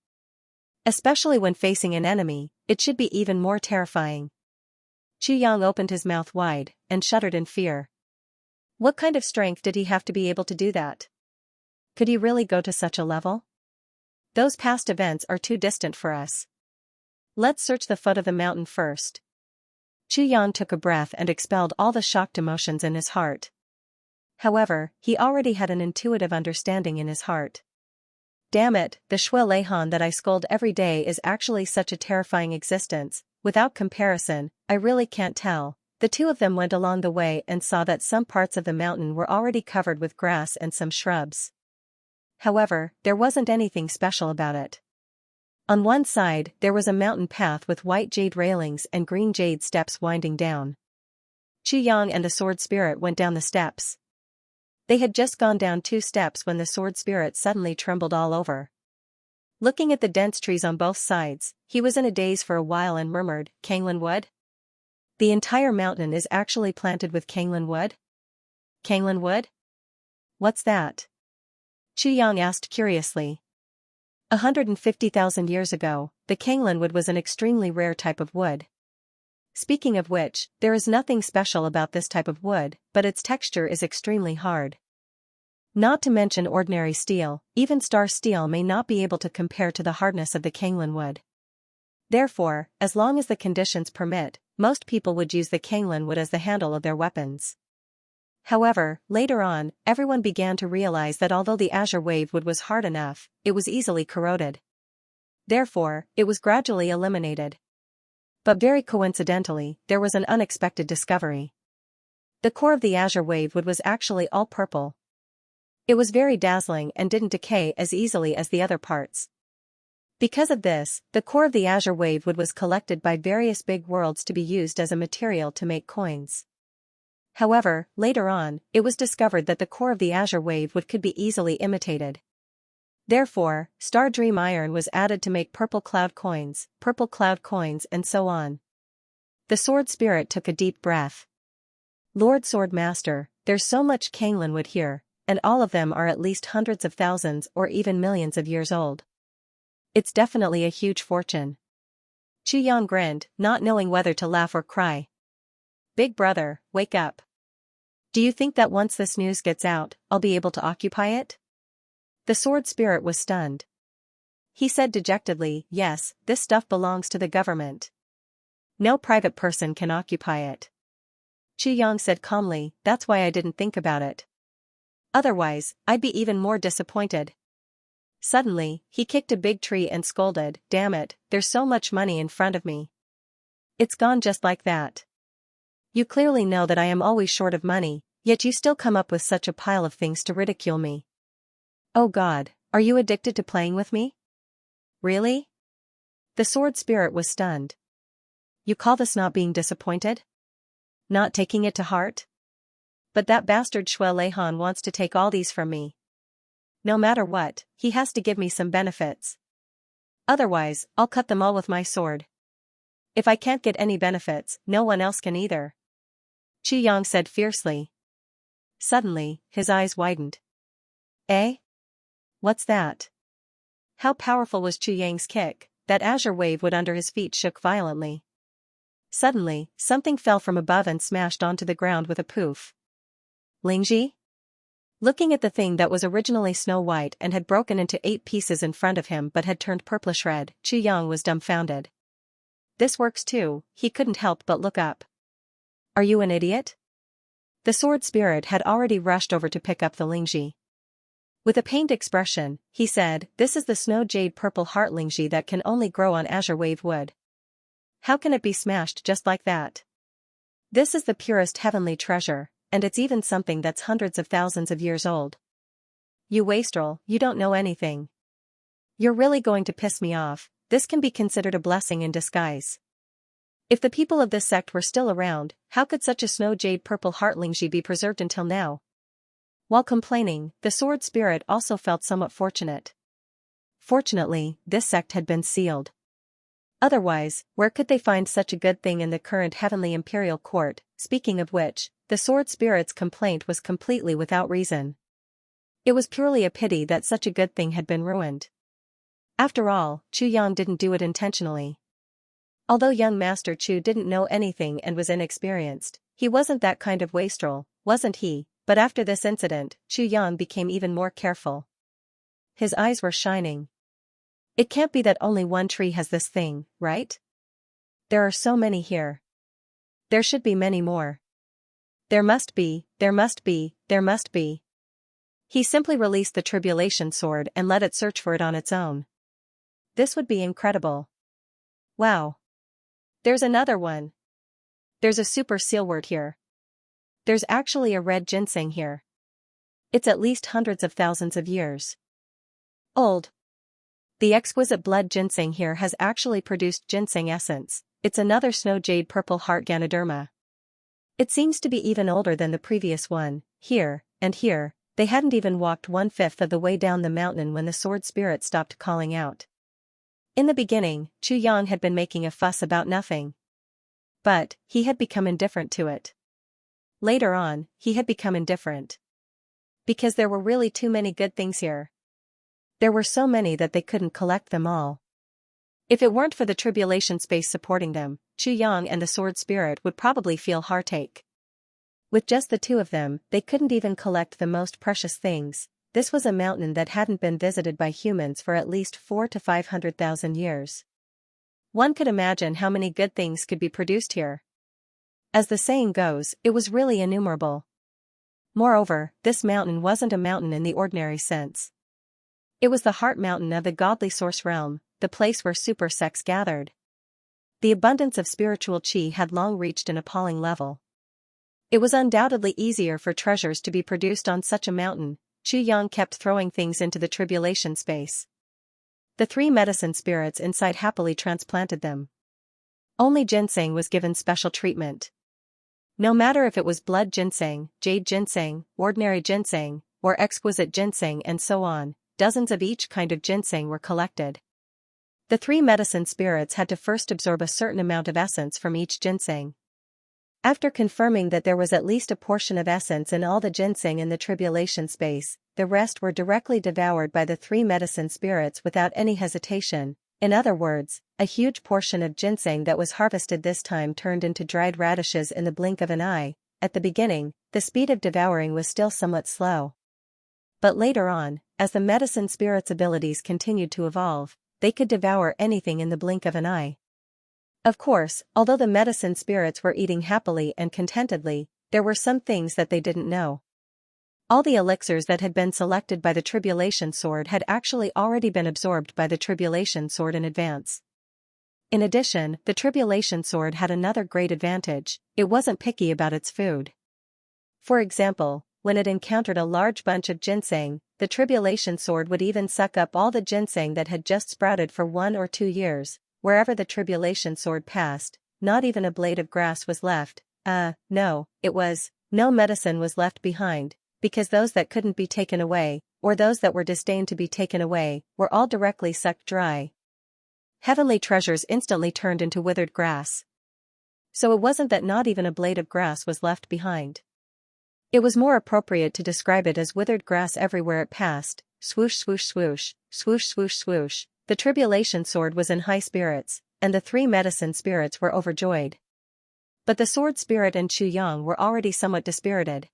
Especially when facing an enemy, it should be even more terrifying. Chu Yang opened his mouth wide, and shuddered in fear. What kind of strength did he have to be able to do that? Could he really go to such a level? Those past events are too distant for us. Let's search the foot of the mountain first. Chu Yang took a breath and expelled all the shocked emotions in his heart. However, he already had an intuitive understanding in his heart. Damn it, the Shui Leihan that I scold every day is actually such a terrifying existence. Without comparison, I really can't tell. The two of them went along the way and saw that some parts of the mountain were already covered with grass and some shrubs. However, there wasn't anything special about it. On one side, there was a mountain path with white jade railings and green jade steps winding down. Chu Yang and the sword spirit went down the steps. They had just gone down 2 steps when the sword spirit suddenly trembled all over. Looking at the dense trees on both sides, he was in a daze for a while and murmured, "Kanglin wood? The entire mountain is actually planted with Kanglin wood? Kanglin wood? What's that?" Chu Yang asked curiously. 150,000 years ago, the Kanglin wood was an extremely rare type of wood. Speaking of which, there is nothing special about this type of wood, but its texture is extremely hard. Not to mention ordinary steel, even star steel may not be able to compare to the hardness of the Kanglin wood. Therefore, as long as the conditions permit, most people would use the Kanglin wood as the handle of their weapons. However, later on, everyone began to realize that although the azure wave wood was hard enough, it was easily corroded. Therefore, it was gradually eliminated. But very coincidentally, there was an unexpected discovery. The core of the azure wave wood was actually all purple. It was very dazzling and didn't decay as easily as the other parts. Because of this, the core of the azure wave wood was collected by various big worlds to be used as a material to make coins. However, later on, it was discovered that the core of the azure wave wood could be easily imitated. Therefore, Star Dream Iron was added to make purple cloud coins, and so on. The sword spirit took a deep breath. "Lord Sword Master, there's so much Kanglin wood here, and all of them are at least hundreds of thousands or even millions of years old. It's definitely a huge fortune." Chu Yang grinned, not knowing whether to laugh or cry. "Big brother, wake up. Do you think that once this news gets out, I'll be able to occupy it?" The sword spirit was stunned. He said dejectedly, "Yes, this stuff belongs to the government. No private person can occupy it." Chu Yang said calmly, "That's why I didn't think about it. Otherwise, I'd be even more disappointed." Suddenly, he kicked a big tree and scolded, "Damn it, there's so much money in front of me. It's gone just like that. You clearly know that I am always short of money, yet you still come up with such a pile of things to ridicule me. Oh God, are you addicted to playing with me? Really?" The sword spirit was stunned. "You call this not being disappointed? Not taking it to heart? But that bastard Shui Leihan wants to take all these from me. No matter what, he has to give me some benefits. Otherwise, I'll cut them all with my sword. If I can't get any benefits, no one else can either." Chu Yang said fiercely. Suddenly, his eyes widened. "Eh? What's that?" How powerful was Chu Yang's kick? That azure wave wood under his feet shook violently. Suddenly, something fell from above and smashed onto the ground with a poof. "Lingji?" Looking at the thing that was originally snow white and had broken into 8 pieces in front of him but had turned purplish red, Chu Yang was dumbfounded. This works too, he couldn't help but look up. "Are you an idiot?" The sword spirit had already rushed over to pick up the Lingji. With a pained expression, he said, "This is the snow jade purple heart Lingji that can only grow on azure wave wood. How can it be smashed just like that? This is the purest heavenly treasure, and it's even something that's hundreds of thousands of years old. You wastrel, you don't know anything. You're really going to piss me off. This can be considered a blessing in disguise. If the people of this sect were still around, how could such a snow jade purple heart Lingji be preserved until now?" While complaining, the sword spirit also felt somewhat fortunate. Fortunately, this sect had been sealed. Otherwise, where could they find such a good thing in the current heavenly imperial court? Speaking of which, the sword spirit's complaint was completely without reason. It was purely a pity that such a good thing had been ruined. After all, Chu Yang didn't do it intentionally. Although young Master Chu didn't know anything and was inexperienced, he wasn't that kind of wastrel, wasn't he? But after this incident, Chu Yang became even more careful. His eyes were shining. It can't be that only one tree has this thing, right? There are so many here. There should be many more. There must be, there must be, there must be. He simply released the tribulation sword and let it search for it on its own. This would be incredible. Wow. There's another one. There's a super sealwort here. There's actually a red ginseng here. It's at least hundreds of thousands of years old. The exquisite blood ginseng here has actually produced ginseng essence. It's another snow jade purple heart Ganoderma. It seems to be even older than the previous one. Here, and here, they hadn't even walked 1/5 of the way down the mountain when the sword spirit stopped calling out. In the beginning, Chu Yang had been making a fuss about nothing. But, he had become indifferent to it. Later on, he had become indifferent. Because there were really too many good things here. There were so many that they couldn't collect them all. If it weren't for the tribulation space supporting them, Chu Yang and the sword spirit would probably feel heartache. With just the two of them, they couldn't even collect the most precious things. This was a mountain that hadn't been visited by humans for at least 400,000 to 500,000 years. One could imagine how many good things could be produced here. As the saying goes, it was really innumerable. Moreover, this mountain wasn't a mountain in the ordinary sense. It was the heart mountain of the godly source realm, the place where super sects gathered. The abundance of spiritual chi had long reached an appalling level. It was undoubtedly easier for treasures to be produced on such a mountain. Chu Yang kept throwing things into the tribulation space. The three medicine spirits inside happily transplanted them. Only ginseng was given special treatment. No matter if it was blood ginseng, jade ginseng, ordinary ginseng, or exquisite ginseng and so on, dozens of each kind of ginseng were collected. The three medicine spirits had to first absorb a certain amount of essence from each ginseng. After confirming that there was at least a portion of essence in all the ginseng in the tribulation space, the rest were directly devoured by the three medicine spirits without any hesitation. In other words, a huge portion of ginseng that was harvested this time turned into dried radishes in the blink of an eye. At the beginning, the speed of devouring was still somewhat slow. But later on, as the medicine spirits' abilities continued to evolve, they could devour anything in the blink of an eye. Of course, although the medicine spirits were eating happily and contentedly, there were some things that they didn't know. All the elixirs that had been selected by the tribulation sword had actually already been absorbed by the tribulation sword in advance. In addition, the tribulation sword had another great advantage: it wasn't picky about its food. For example, when it encountered a large bunch of ginseng, the tribulation sword would even suck up all the ginseng that had just sprouted for 1 or 2 years. Wherever the tribulation sword passed, not even a blade of grass was left. No medicine was left behind, because those that couldn't be taken away, or those that were disdained to be taken away, were all directly sucked dry. Heavenly treasures instantly turned into withered grass. So it wasn't that not even a blade of grass was left behind. It was more appropriate to describe it as withered grass everywhere it passed. Swoosh swoosh swoosh, swoosh swoosh swoosh. The tribulation sword was in high spirits, and the three medicine spirits were overjoyed. But the sword spirit and Chu Yang were already somewhat dispirited.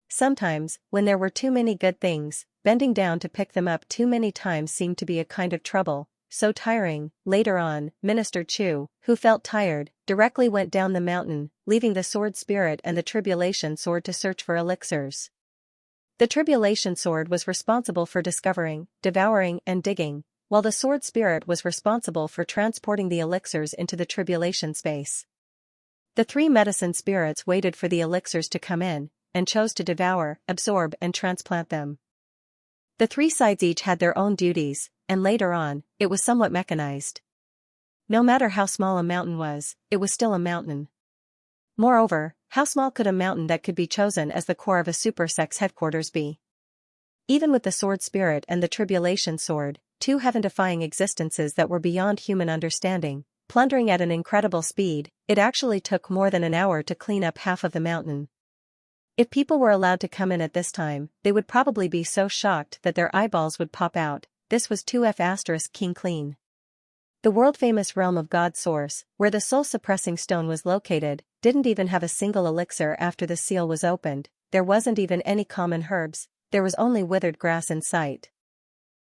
Sometimes, when there were too many good things, bending down to pick them up too many times seemed to be a kind of trouble, so tiring. Later on, Minister Chu, who felt tired, directly went down the mountain, leaving the sword spirit and the tribulation sword to search for elixirs. The tribulation sword was responsible for discovering, devouring, and digging, while the sword spirit was responsible for transporting the elixirs into the tribulation space. The three medicine spirits waited for the elixirs to come in, and chose to devour, absorb, and transplant them. The three sides each had their own duties, and later on, it was somewhat mechanized. No matter how small a mountain was, it was still a mountain. Moreover, how small could a mountain that could be chosen as the core of a super sect's headquarters be? Even with the sword spirit and the tribulation sword, two heaven-defying existences that were beyond human understanding, plundering at an incredible speed, it actually took more than an hour to clean up half of the mountain. If people were allowed to come in at this time, they would probably be so shocked that their eyeballs would pop out. This was 2F** King Clean. The world-famous realm of God Source, where the soul-suppressing stone was located, didn't even have a single elixir after the seal was opened. There wasn't even any common herbs, there was only withered grass in sight.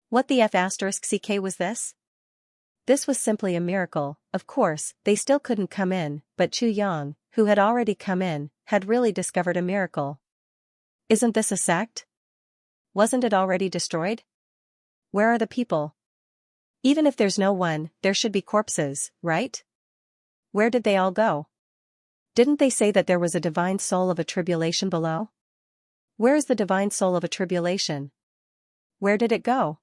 What the F***ck was this? This was simply a miracle. Of course, they still couldn't come in, but Chu Yang, who had already come in, had really discovered a miracle. Isn't this a sect? Wasn't it already destroyed? Where are the people? Even if there's no one, there should be corpses, right? Where did they all go? Didn't they say that there was a divine soul of a tribulation below? Where is the divine soul of a tribulation? Where did it go?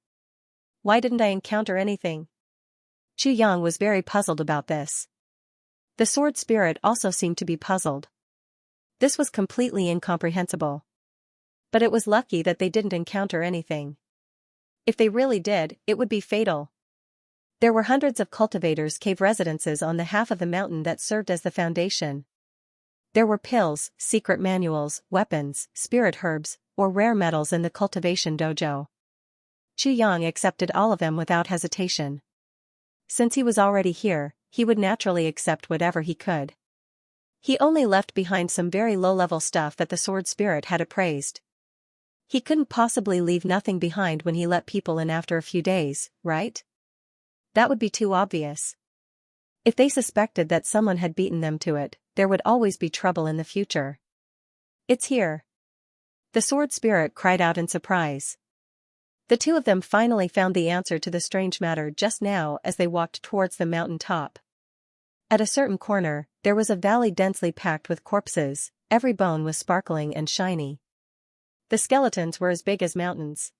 Why didn't I encounter anything? Chu Yang was very puzzled about this. The sword spirit also seemed to be puzzled. This was completely incomprehensible. But it was lucky that they didn't encounter anything. If they really did, it would be fatal. There were hundreds of cultivators' cave residences on the half of the mountain that served as the foundation. There were pills, secret manuals, weapons, spirit herbs, or rare metals in the cultivation dojo. Chu Yang accepted all of them without hesitation. Since he was already here, he would naturally accept whatever he could. He only left behind some very low-level stuff that the sword spirit had appraised. He couldn't possibly leave nothing behind when he let people in after a few days, right? That would be too obvious. If they suspected that someone had beaten them to it, there would always be trouble in the future. It's here. The sword spirit cried out in surprise. The two of them finally found the answer to the strange matter just now as they walked towards the mountain top. At a certain corner, there was a valley densely packed with corpses. Every bone was sparkling and shiny. The skeletons were as big as mountains.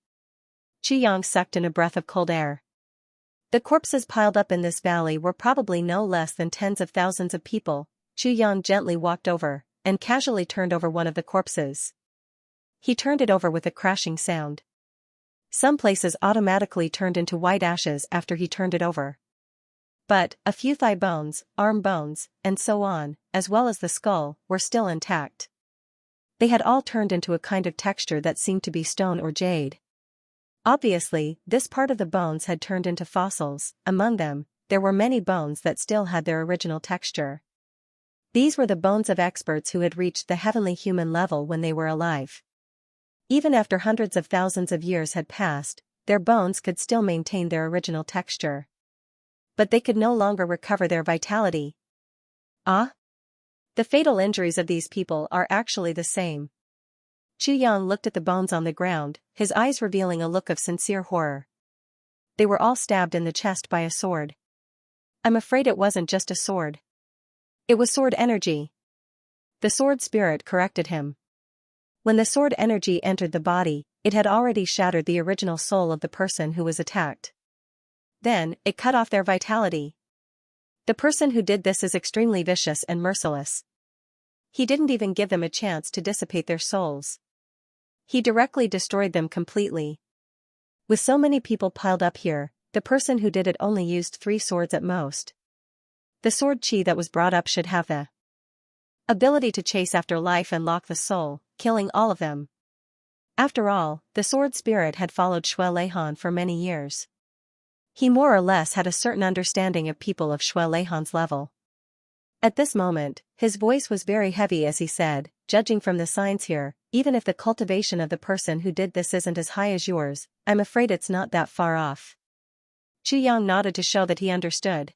Chu Yang sucked in a breath of cold air. The corpses piled up in this valley were probably no less than tens of thousands of people. Chu Yang gently walked over, and casually turned over one of the corpses. He turned it over with a crashing sound. Some places automatically turned into white ashes after he turned it over. But, a few thigh bones, arm bones, and so on, as well as the skull, were still intact. They had all turned into a kind of texture that seemed to be stone or jade. Obviously, this part of the bones had turned into fossils. Among them, there were many bones that still had their original texture. These were the bones of experts who had reached the heavenly human level when they were alive. Even after hundreds of thousands of years had passed, their bones could still maintain their original texture. But they could no longer recover their vitality. Ah? The fatal injuries of these people are actually the same. Chu Yang looked at the bones on the ground, his eyes revealing a look of sincere horror. They were all stabbed in the chest by a sword. I'm afraid it wasn't just a sword. It was sword energy. The sword spirit corrected him. When the sword energy entered the body, it had already shattered the original soul of the person who was attacked. Then, it cut off their vitality. The person who did this is extremely vicious and merciless. He didn't even give them a chance to dissipate their souls. He directly destroyed them completely. With so many people piled up here, the person who did it only used 3 swords at most. The sword chi that was brought up should have the ability to chase after life and lock the soul, killing all of them. After all, the sword spirit had followed Xue Leihan for many years. He more or less had a certain understanding of people of Xue Leihan's level. At this moment, his voice was very heavy as he said, judging from the signs here, even if the cultivation of the person who did this isn't as high as yours, I'm afraid it's not that far off. Chu Yang nodded to show that he understood.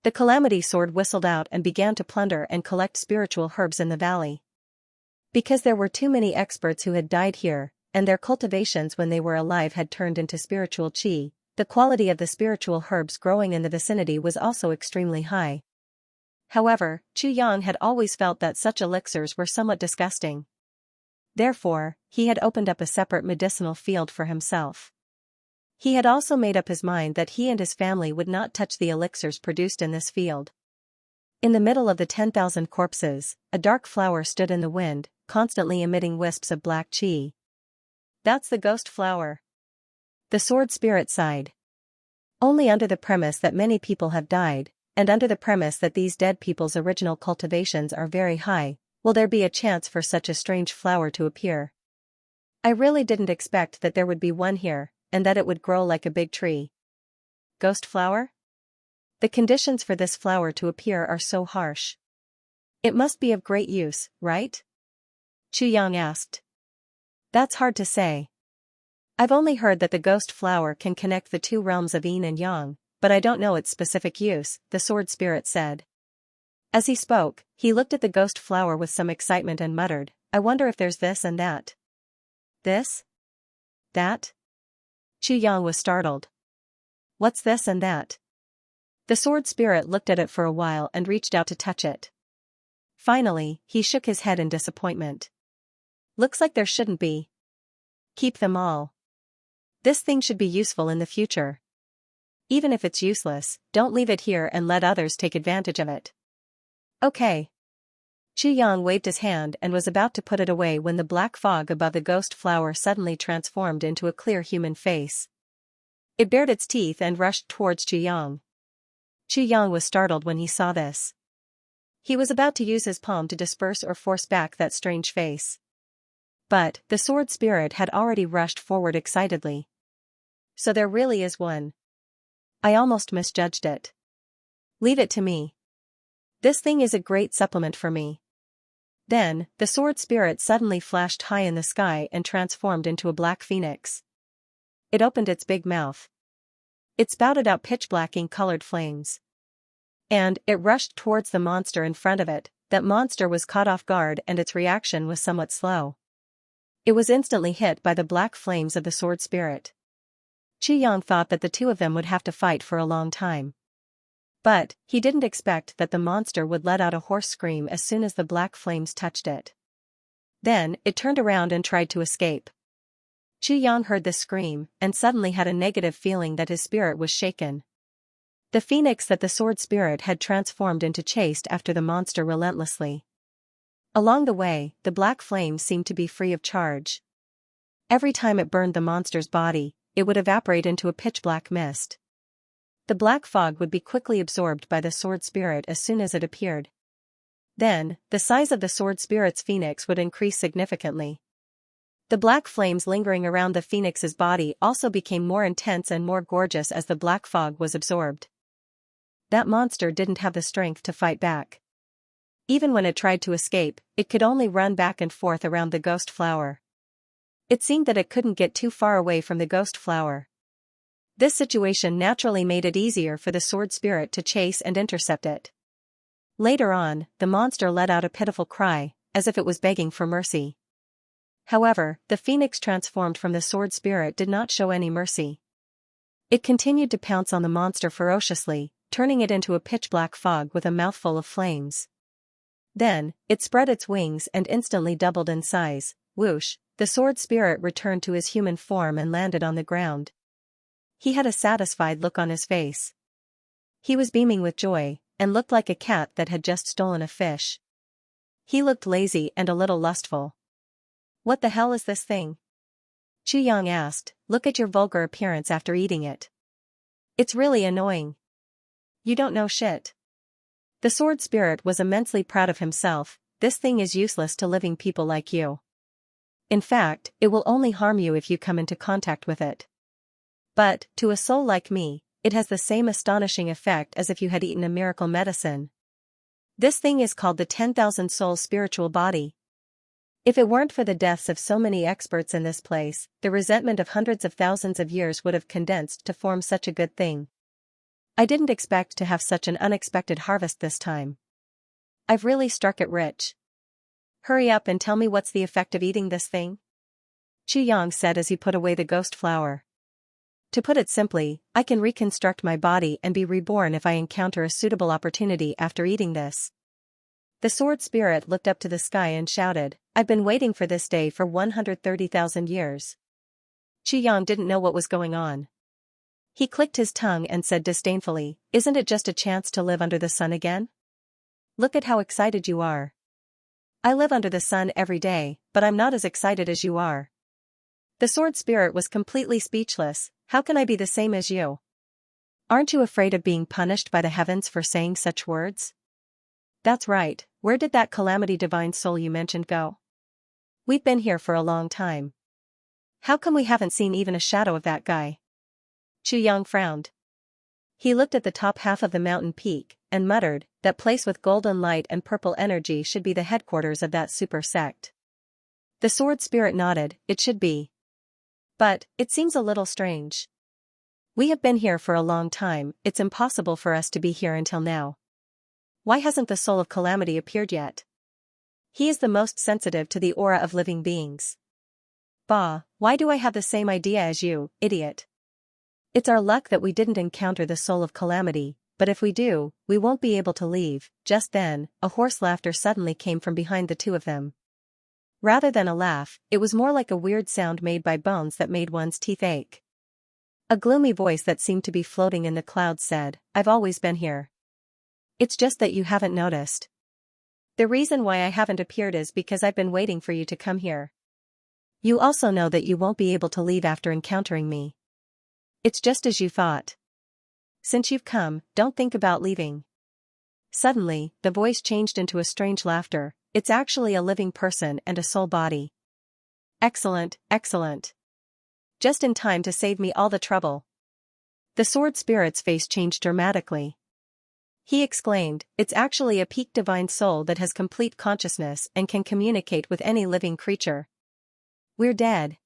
The calamity sword whistled out and began to plunder and collect spiritual herbs in the valley. Because there were too many experts who had died here, and their cultivations when they were alive had turned into spiritual chi, the quality of the spiritual herbs growing in the vicinity was also extremely high. However, Chu Yang had always felt that such elixirs were somewhat disgusting. Therefore, he had opened up a separate medicinal field for himself. He had also made up his mind that he and his family would not touch the elixirs produced in this field. In the middle of the 10,000 corpses, a dark flower stood in the wind, constantly emitting wisps of black chi. That's the ghost flower. The sword spirit sighed. Only under the premise that many people have died, and under the premise that these dead people's original cultivations are very high, will there be a chance for such a strange flower to appear. I really didn't expect that there would be one here, and that it would grow like a big tree. Ghost flower? The conditions for this flower to appear are so harsh. It must be of great use, right? Chu Yang asked. That's hard to say. I've only heard that the ghost flower can connect the two realms of yin and yang, but I don't know its specific use, the sword spirit said. As he spoke, he looked at the ghost flower with some excitement and muttered, I wonder if there's this and that. This? That? Xianxia was startled. What's this and that? The sword spirit looked at it for a while and reached out to touch it. Finally, he shook his head in disappointment. Looks like there shouldn't be. Keep them all. This thing should be useful in the future. Even if it's useless, don't leave it here and let others take advantage of it. Okay. Xianxia waved his hand and was about to put it away when the black fog above the ghost flower suddenly transformed into a clear human face. It bared its teeth and rushed towards Xianxia. Xianxia was startled when he saw this. He was about to use his palm to disperse or force back that strange face. But the sword spirit had already rushed forward excitedly. So there really is one. I almost misjudged it. Leave it to me. This thing is a great supplement for me. Then, the sword spirit suddenly flashed high in the sky and transformed into a black phoenix. It opened its big mouth. It spouted out pitch-black ink-colored flames. And it rushed towards the monster in front of it. That monster was caught off guard and its reaction was somewhat slow. It was instantly hit by the black flames of the sword spirit. Xianxia thought that the two of them would have to fight for a long time. But, he didn't expect that the monster would let out a hoarse scream as soon as the black flames touched it. Then, it turned around and tried to escape. Xianxia heard the scream, and suddenly had a negative feeling that his spirit was shaken. The phoenix that the sword spirit had transformed into chased after the monster relentlessly. Along the way, the black flames seemed to be free of charge. Every time it burned the monster's body, it would evaporate into a pitch-black mist. The black fog would be quickly absorbed by the sword spirit as soon as it appeared. Then, the size of the sword spirit's phoenix would increase significantly. The black flames lingering around the phoenix's body also became more intense and more gorgeous as the black fog was absorbed. That monster didn't have the strength to fight back. Even when it tried to escape, it could only run back and forth around the ghost flower. It seemed that it couldn't get too far away from the ghost flower. This situation naturally made it easier for the sword spirit to chase and intercept it. Later on, the monster let out a pitiful cry, as if it was begging for mercy. However, the phoenix transformed from the sword spirit did not show any mercy. It continued to pounce on the monster ferociously, turning it into a pitch-black fog with a mouthful of flames. Then, it spread its wings and instantly doubled in size. Whoosh, the sword spirit returned to his human form and landed on the ground. He had a satisfied look on his face. He was beaming with joy, and looked like a cat that had just stolen a fish. He looked lazy and a little lustful. What the hell is this thing? Xianxia asked, look at your vulgar appearance after eating it. It's really annoying. You don't know shit. The sword spirit was immensely proud of himself. This thing is useless to living people like you. In fact, it will only harm you if you come into contact with it. But, to a soul like me, it has the same astonishing effect as if you had eaten a miracle medicine. This thing is called the 10,000 soul spiritual body. If it weren't for the deaths of so many experts in this place, the resentment of hundreds of thousands of years would have condensed to form such a good thing. I didn't expect to have such an unexpected harvest this time. I've really struck it rich. Hurry up and tell me what's the effect of eating this thing? Xianxia said as he put away the ghost flower. To put it simply, I can reconstruct my body and be reborn if I encounter a suitable opportunity after eating this. The sword spirit looked up to the sky and shouted, I've been waiting for this day for 130,000 years. Xianxia didn't know what was going on. He clicked his tongue and said disdainfully, isn't it just a chance to live under the sun again? Look at how excited you are. I live under the sun every day, but I'm not as excited as you are. The sword spirit was completely speechless. How can I be the same as you? Aren't you afraid of being punished by the heavens for saying such words? That's right, where did that calamity divine soul you mentioned go? We've been here for a long time. How come we haven't seen even a shadow of that guy? Xianxia frowned. He looked at the top half of the mountain peak, and muttered, that place with golden light and purple energy should be the headquarters of that super sect. The sword spirit nodded, it should be. But, it seems a little strange. We have been here for a long time, it's impossible for us to be here until now. Why hasn't the soul of Calamity appeared yet? He is the most sensitive to the aura of living beings. Bah, why do I have the same idea as you, idiot? It's our luck that we didn't encounter the soul of Calamity, but if we do, we won't be able to leave. Just then, a hoarse laughter suddenly came from behind the two of them. Rather than a laugh, it was more like a weird sound made by bones that made one's teeth ache. A gloomy voice that seemed to be floating in the clouds said, "I've always been here. It's just that you haven't noticed. The reason why I haven't appeared is because I've been waiting for you to come here. You also know that you won't be able to leave after encountering me. It's just as you thought. Since you've come, don't think about leaving." Suddenly, the voice changed into a strange laughter. It's actually a living person and a soul body. Excellent, excellent. Just in time to save me all the trouble. The sword spirit's face changed dramatically. He exclaimed, "It's actually a peak divine soul that has complete consciousness and can communicate with any living creature. We're dead."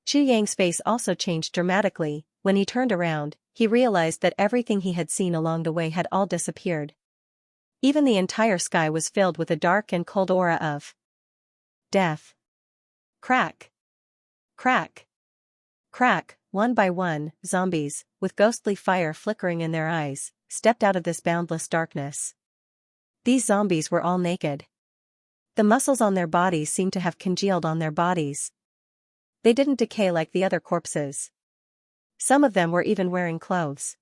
Chu Yang's face also changed dramatically. When he turned around, he realized that everything he had seen along the way had all disappeared. Even the entire sky was filled with a dark and cold aura of death. Crack! Crack! Crack! One by one, zombies, with ghostly fire flickering in their eyes, stepped out of this boundless darkness. These zombies were all naked. The muscles on their bodies seemed to have congealed on their bodies. They didn't decay like the other corpses. Some of them were even wearing clothes.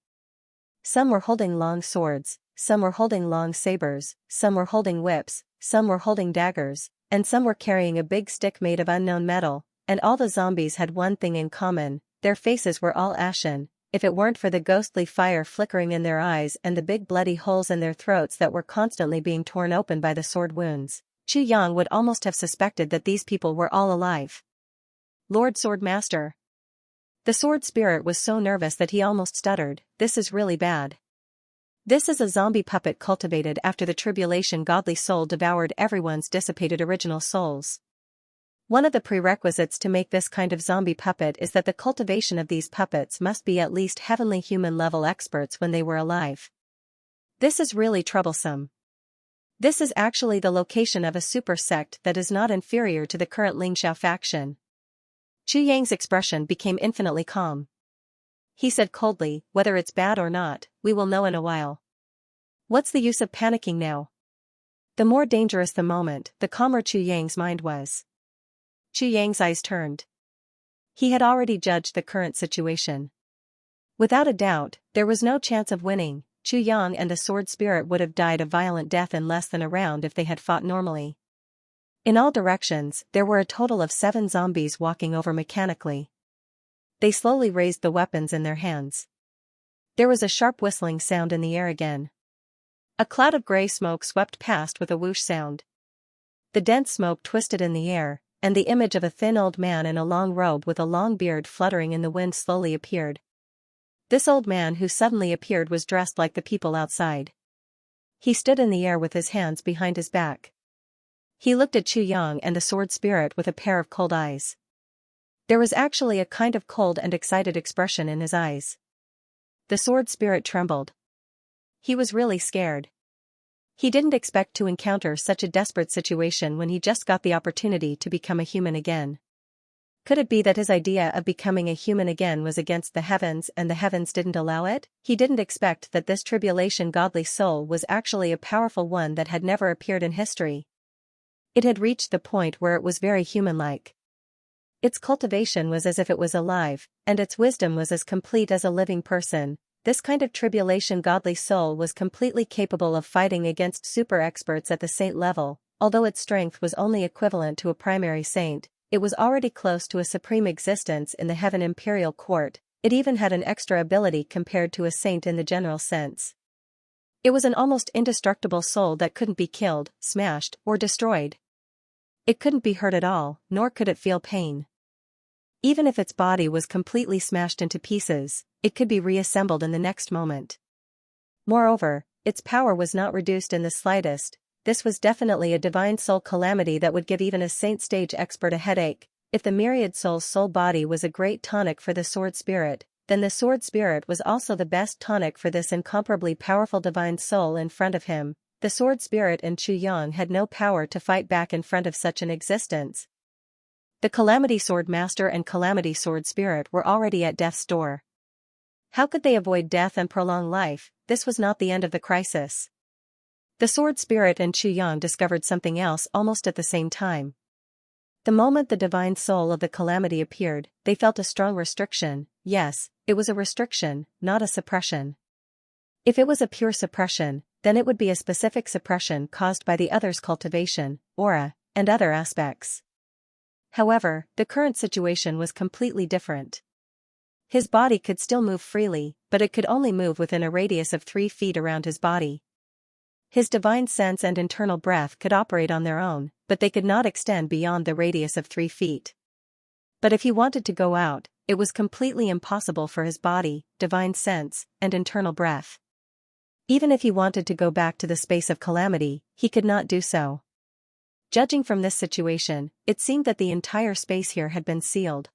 Some were holding long swords, some were holding long sabers, some were holding whips, some were holding daggers, and some were carrying a big stick made of unknown metal, and all the zombies had one thing in common: their faces were all ashen. If it weren't for the ghostly fire flickering in their eyes and the big bloody holes in their throats that were constantly being torn open by the sword wounds, Chu Yang would almost have suspected that these people were all alive. Lord Swordmaster. The sword spirit was so nervous that he almost stuttered. "This is really bad. This is a zombie puppet cultivated after the tribulation godly soul devoured everyone's dissipated original souls. One of the prerequisites to make this kind of zombie puppet is that the cultivation of these puppets must be at least heavenly human level experts when they were alive. This is really troublesome. This is actually the location of a super sect that is not inferior to the current Lingxiao faction." Chu Yang's expression became infinitely calm. He said coldly, "Whether it's bad or not, we will know in a while. What's the use of panicking now?" The more dangerous the moment, the calmer Chu Yang's mind was. Chu Yang's eyes turned. He had already judged the current situation. Without a doubt, there was no chance of winning. Chu Yang and the sword spirit would have died a violent death in less than a round if they had fought normally. In all directions, there were a total of 7 zombies walking over mechanically. They slowly raised the weapons in their hands. There was a sharp whistling sound in the air again. A cloud of gray smoke swept past with a whoosh sound. The dense smoke twisted in the air, and the image of a thin old man in a long robe with a long beard fluttering in the wind slowly appeared. This old man who suddenly appeared was dressed like the people outside. He stood in the air with his hands behind his back. He looked at Chu Yang and the sword spirit with a pair of cold eyes. There was actually a kind of cold and excited expression in his eyes. The sword spirit trembled. He was really scared. He didn't expect to encounter such a desperate situation when he just got the opportunity to become a human again. Could it be that his idea of becoming a human again was against the heavens and the heavens didn't allow it? He didn't expect that this tribulation godly soul was actually a powerful one that had never appeared in history. It had reached the point where it was very human-like. Its cultivation was as if it was alive, and its wisdom was as complete as a living person. This kind of tribulation godly soul was completely capable of fighting against super experts at the saint level. Although its strength was only equivalent to a primary saint, it was already close to a supreme existence in the Heaven Imperial Court. It even had an extra ability compared to a saint in the general sense. It was an almost indestructible soul that couldn't be killed, smashed, or destroyed. It couldn't be hurt at all, nor could it feel pain. Even if its body was completely smashed into pieces, it could be reassembled in the next moment. Moreover, its power was not reduced in the slightest. This was definitely a divine soul calamity that would give even a saint stage expert a headache. if the myriad soul's soul body was a great tonic for the sword spirit, then the sword spirit was also the best tonic for this incomparably powerful divine soul in front of him. The sword spirit and Chu Yang had no power to fight back in front of such an existence. The Calamity Sword Master and Calamity Sword Spirit were already at death's door. How could they avoid death and prolong life? This was not the end of the crisis. The Sword Spirit and Chu Yang discovered something else almost at the same time. The moment the divine soul of the Calamity appeared, they felt a strong restriction. Yes, it was a restriction, not a suppression. If it was a pure suppression, then it would be a specific suppression caused by the other's cultivation, aura, and other aspects. However, the current situation was completely different. His body could still move freely, but it could only move within a radius of 3 feet around his body. His divine sense and internal breath could operate on their own, but they could not extend beyond the radius of 3 feet. But if he wanted to go out, it was completely impossible for his body, divine sense, and internal breath. Even if he wanted to go back to the space of calamity, he could not do so. Judging from this situation, it seemed that the entire space here had been sealed.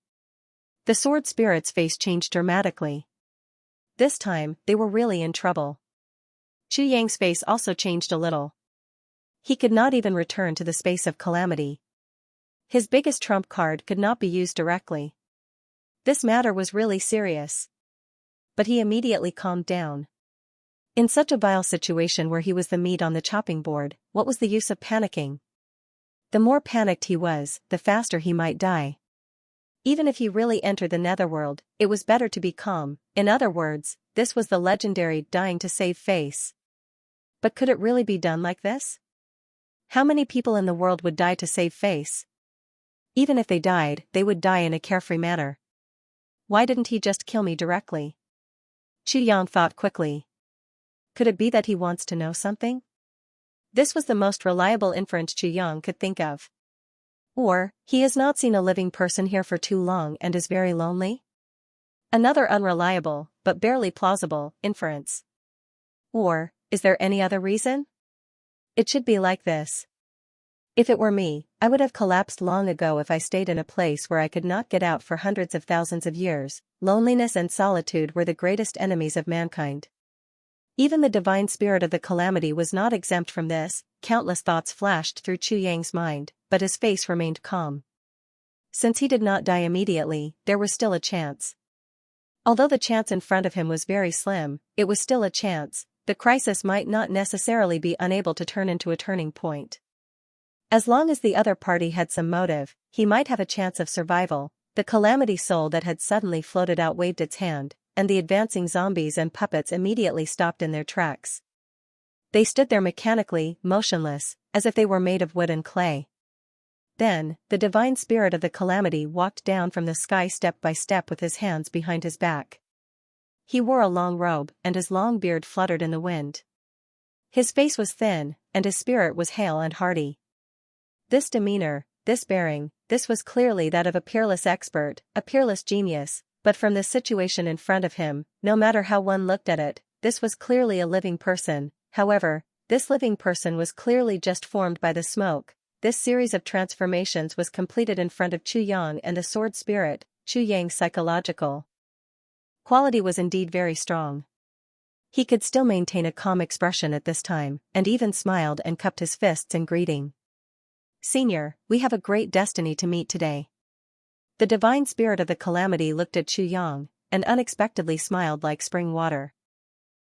The sword spirit's face changed dramatically. This time, they were really in trouble. Chu Yang's face also changed a little. He could not even return to the space of calamity. His biggest trump card could not be used directly. This matter was really serious. But he immediately calmed down. In such a vile situation where he was the meat on the chopping board, what was the use of panicking? The more panicked he was, the faster he might die. Even if he really entered the netherworld, it was better to be calm. In other words, this was the legendary dying to save face. But could it really be done like this? How many people in the world would die to save face? Even if they died, they would die in a carefree manner. Why didn't he just kill me directly? Chu Yang thought quickly. Could it be that he wants to know something? This was the most reliable inference Chu Yang could think of. Or, he has not seen a living person here for too long and is very lonely? Another unreliable, but barely plausible, inference. Or, is there any other reason? It should be like this. If it were me, I would have collapsed long ago if I stayed in a place where I could not get out for hundreds of thousands of years. Loneliness and solitude were the greatest enemies of mankind. Even the divine spirit of the calamity was not exempt from this. Countless thoughts flashed through Chu Yang's mind, but his face remained calm. Since he did not die immediately, there was still a chance. Although the chance in front of him was very slim, it was still a chance. The crisis might not necessarily be unable to turn into a turning point. As long as the other party had some motive, he might have a chance of survival. The calamity soul that had suddenly floated out waved its hand, and the advancing zombies and puppets immediately stopped in their tracks. They stood there mechanically, motionless, as if they were made of wood and clay. Then, the divine spirit of the calamity walked down from the sky step by step with his hands behind his back. He wore a long robe, and his long beard fluttered in the wind. His face was thin, and his spirit was hale and hearty. This demeanor, this bearing, this was clearly that of a peerless expert, a peerless genius, but from the situation in front of him, no matter how one looked at it, this was clearly a living person. However, this living person was clearly just formed by the smoke. This series of transformations was completed in front of Chu Yang and the sword spirit. Chu Yang's psychological quality was indeed very strong. He could still maintain a calm expression at this time, and even smiled and cupped his fists in greeting. Senior, we have a great destiny to meet today. The divine spirit of the calamity looked at Chu Yang, and unexpectedly smiled like spring water.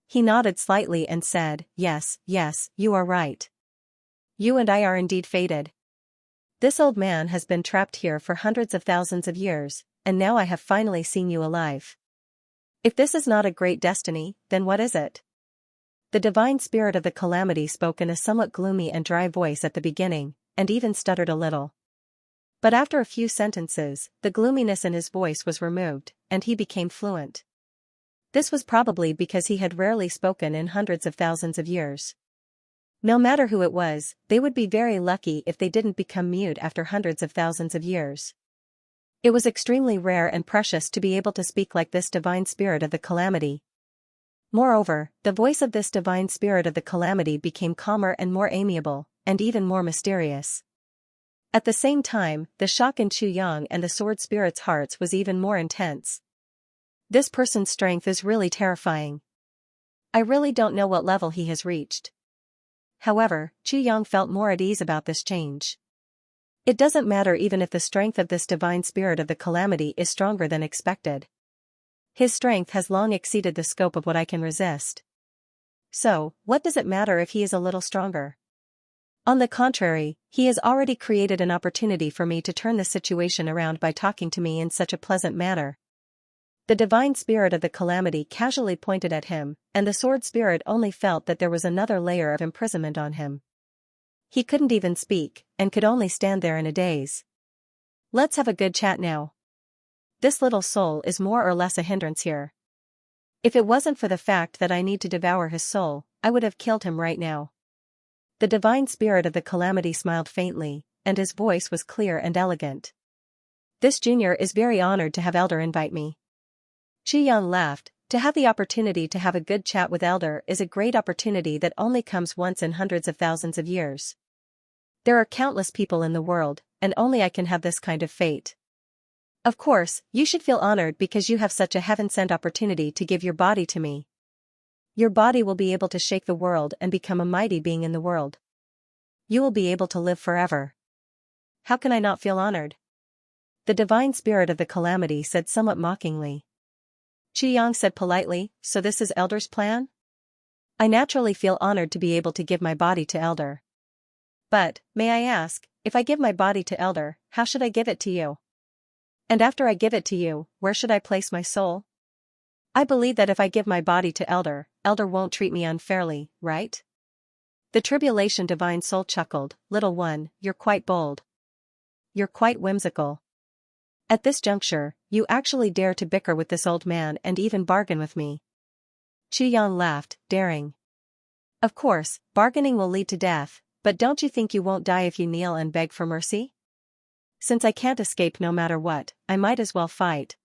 He nodded slightly and said, yes, you are right. You and I are indeed fated. This old man has been trapped here for hundreds of thousands of years, and now I have finally seen you alive. If this is not a great destiny, then what is it? The divine spirit of the calamity spoke in a somewhat gloomy and dry voice at the beginning, and even stuttered a little. But after a few sentences, the gloominess in his voice was removed, and he became fluent. This was probably because he had rarely spoken in hundreds of thousands of years. No matter who it was, they would be very lucky if they didn't become mute after hundreds of thousands of years. It was extremely rare and precious to be able to speak like this divine spirit of the calamity. Moreover, the voice of this divine spirit of the calamity became calmer and more amiable, and even more mysterious. At the same time, the shock in Chu Yang and the sword spirit's hearts was even more intense. This person's strength is really terrifying. I really don't know what level he has reached. However, Chu Yang felt more at ease about this change. It doesn't matter even if the strength of this divine spirit of the calamity is stronger than expected. His strength has long exceeded the scope of what I can resist. So, what does it matter if he is a little stronger? On the contrary, he has already created an opportunity for me to turn the situation around by talking to me in such a pleasant manner. The divine spirit of the calamity casually pointed at him, and the sword spirit only felt that there was another layer of imprisonment on him. He couldn't even speak, and could only stand there in a daze. Let's have a good chat now. This little soul is more or less a hindrance here. If it wasn't for the fact that I need to devour his soul, I would have killed him right now. The divine spirit of the calamity smiled faintly, and his voice was clear and elegant. This junior is very honored to have Elder invite me. Chu Yang laughed. To have the opportunity to have a good chat with Elder is a great opportunity that only comes once in hundreds of thousands of years. There are countless people in the world, and only I can have this kind of fate. Of course, you should feel honored because you have such a heaven-sent opportunity to give your body to me. Your body will be able to shake the world and become a mighty being in the world. You will be able to live forever. How can I not feel honored? The divine spirit of the calamity said somewhat mockingly. Chu Yang said politely, so this is Elder's plan? I naturally feel honored to be able to give my body to Elder. But, may I ask, if I give my body to Elder, how should I give it to you? And after I give it to you, where should I place my soul? I believe that if I give my body to Elder, Elder won't treat me unfairly, right? The tribulation divine soul chuckled, little one, you're quite bold. You're quite whimsical. At this juncture, you actually dare to bicker with this old man and even bargain with me. Chu Yang laughed, daring. Of course, bargaining will lead to death, but don't you think you won't die if you kneel and beg for mercy? Since I can't escape no matter what, I might as well fight.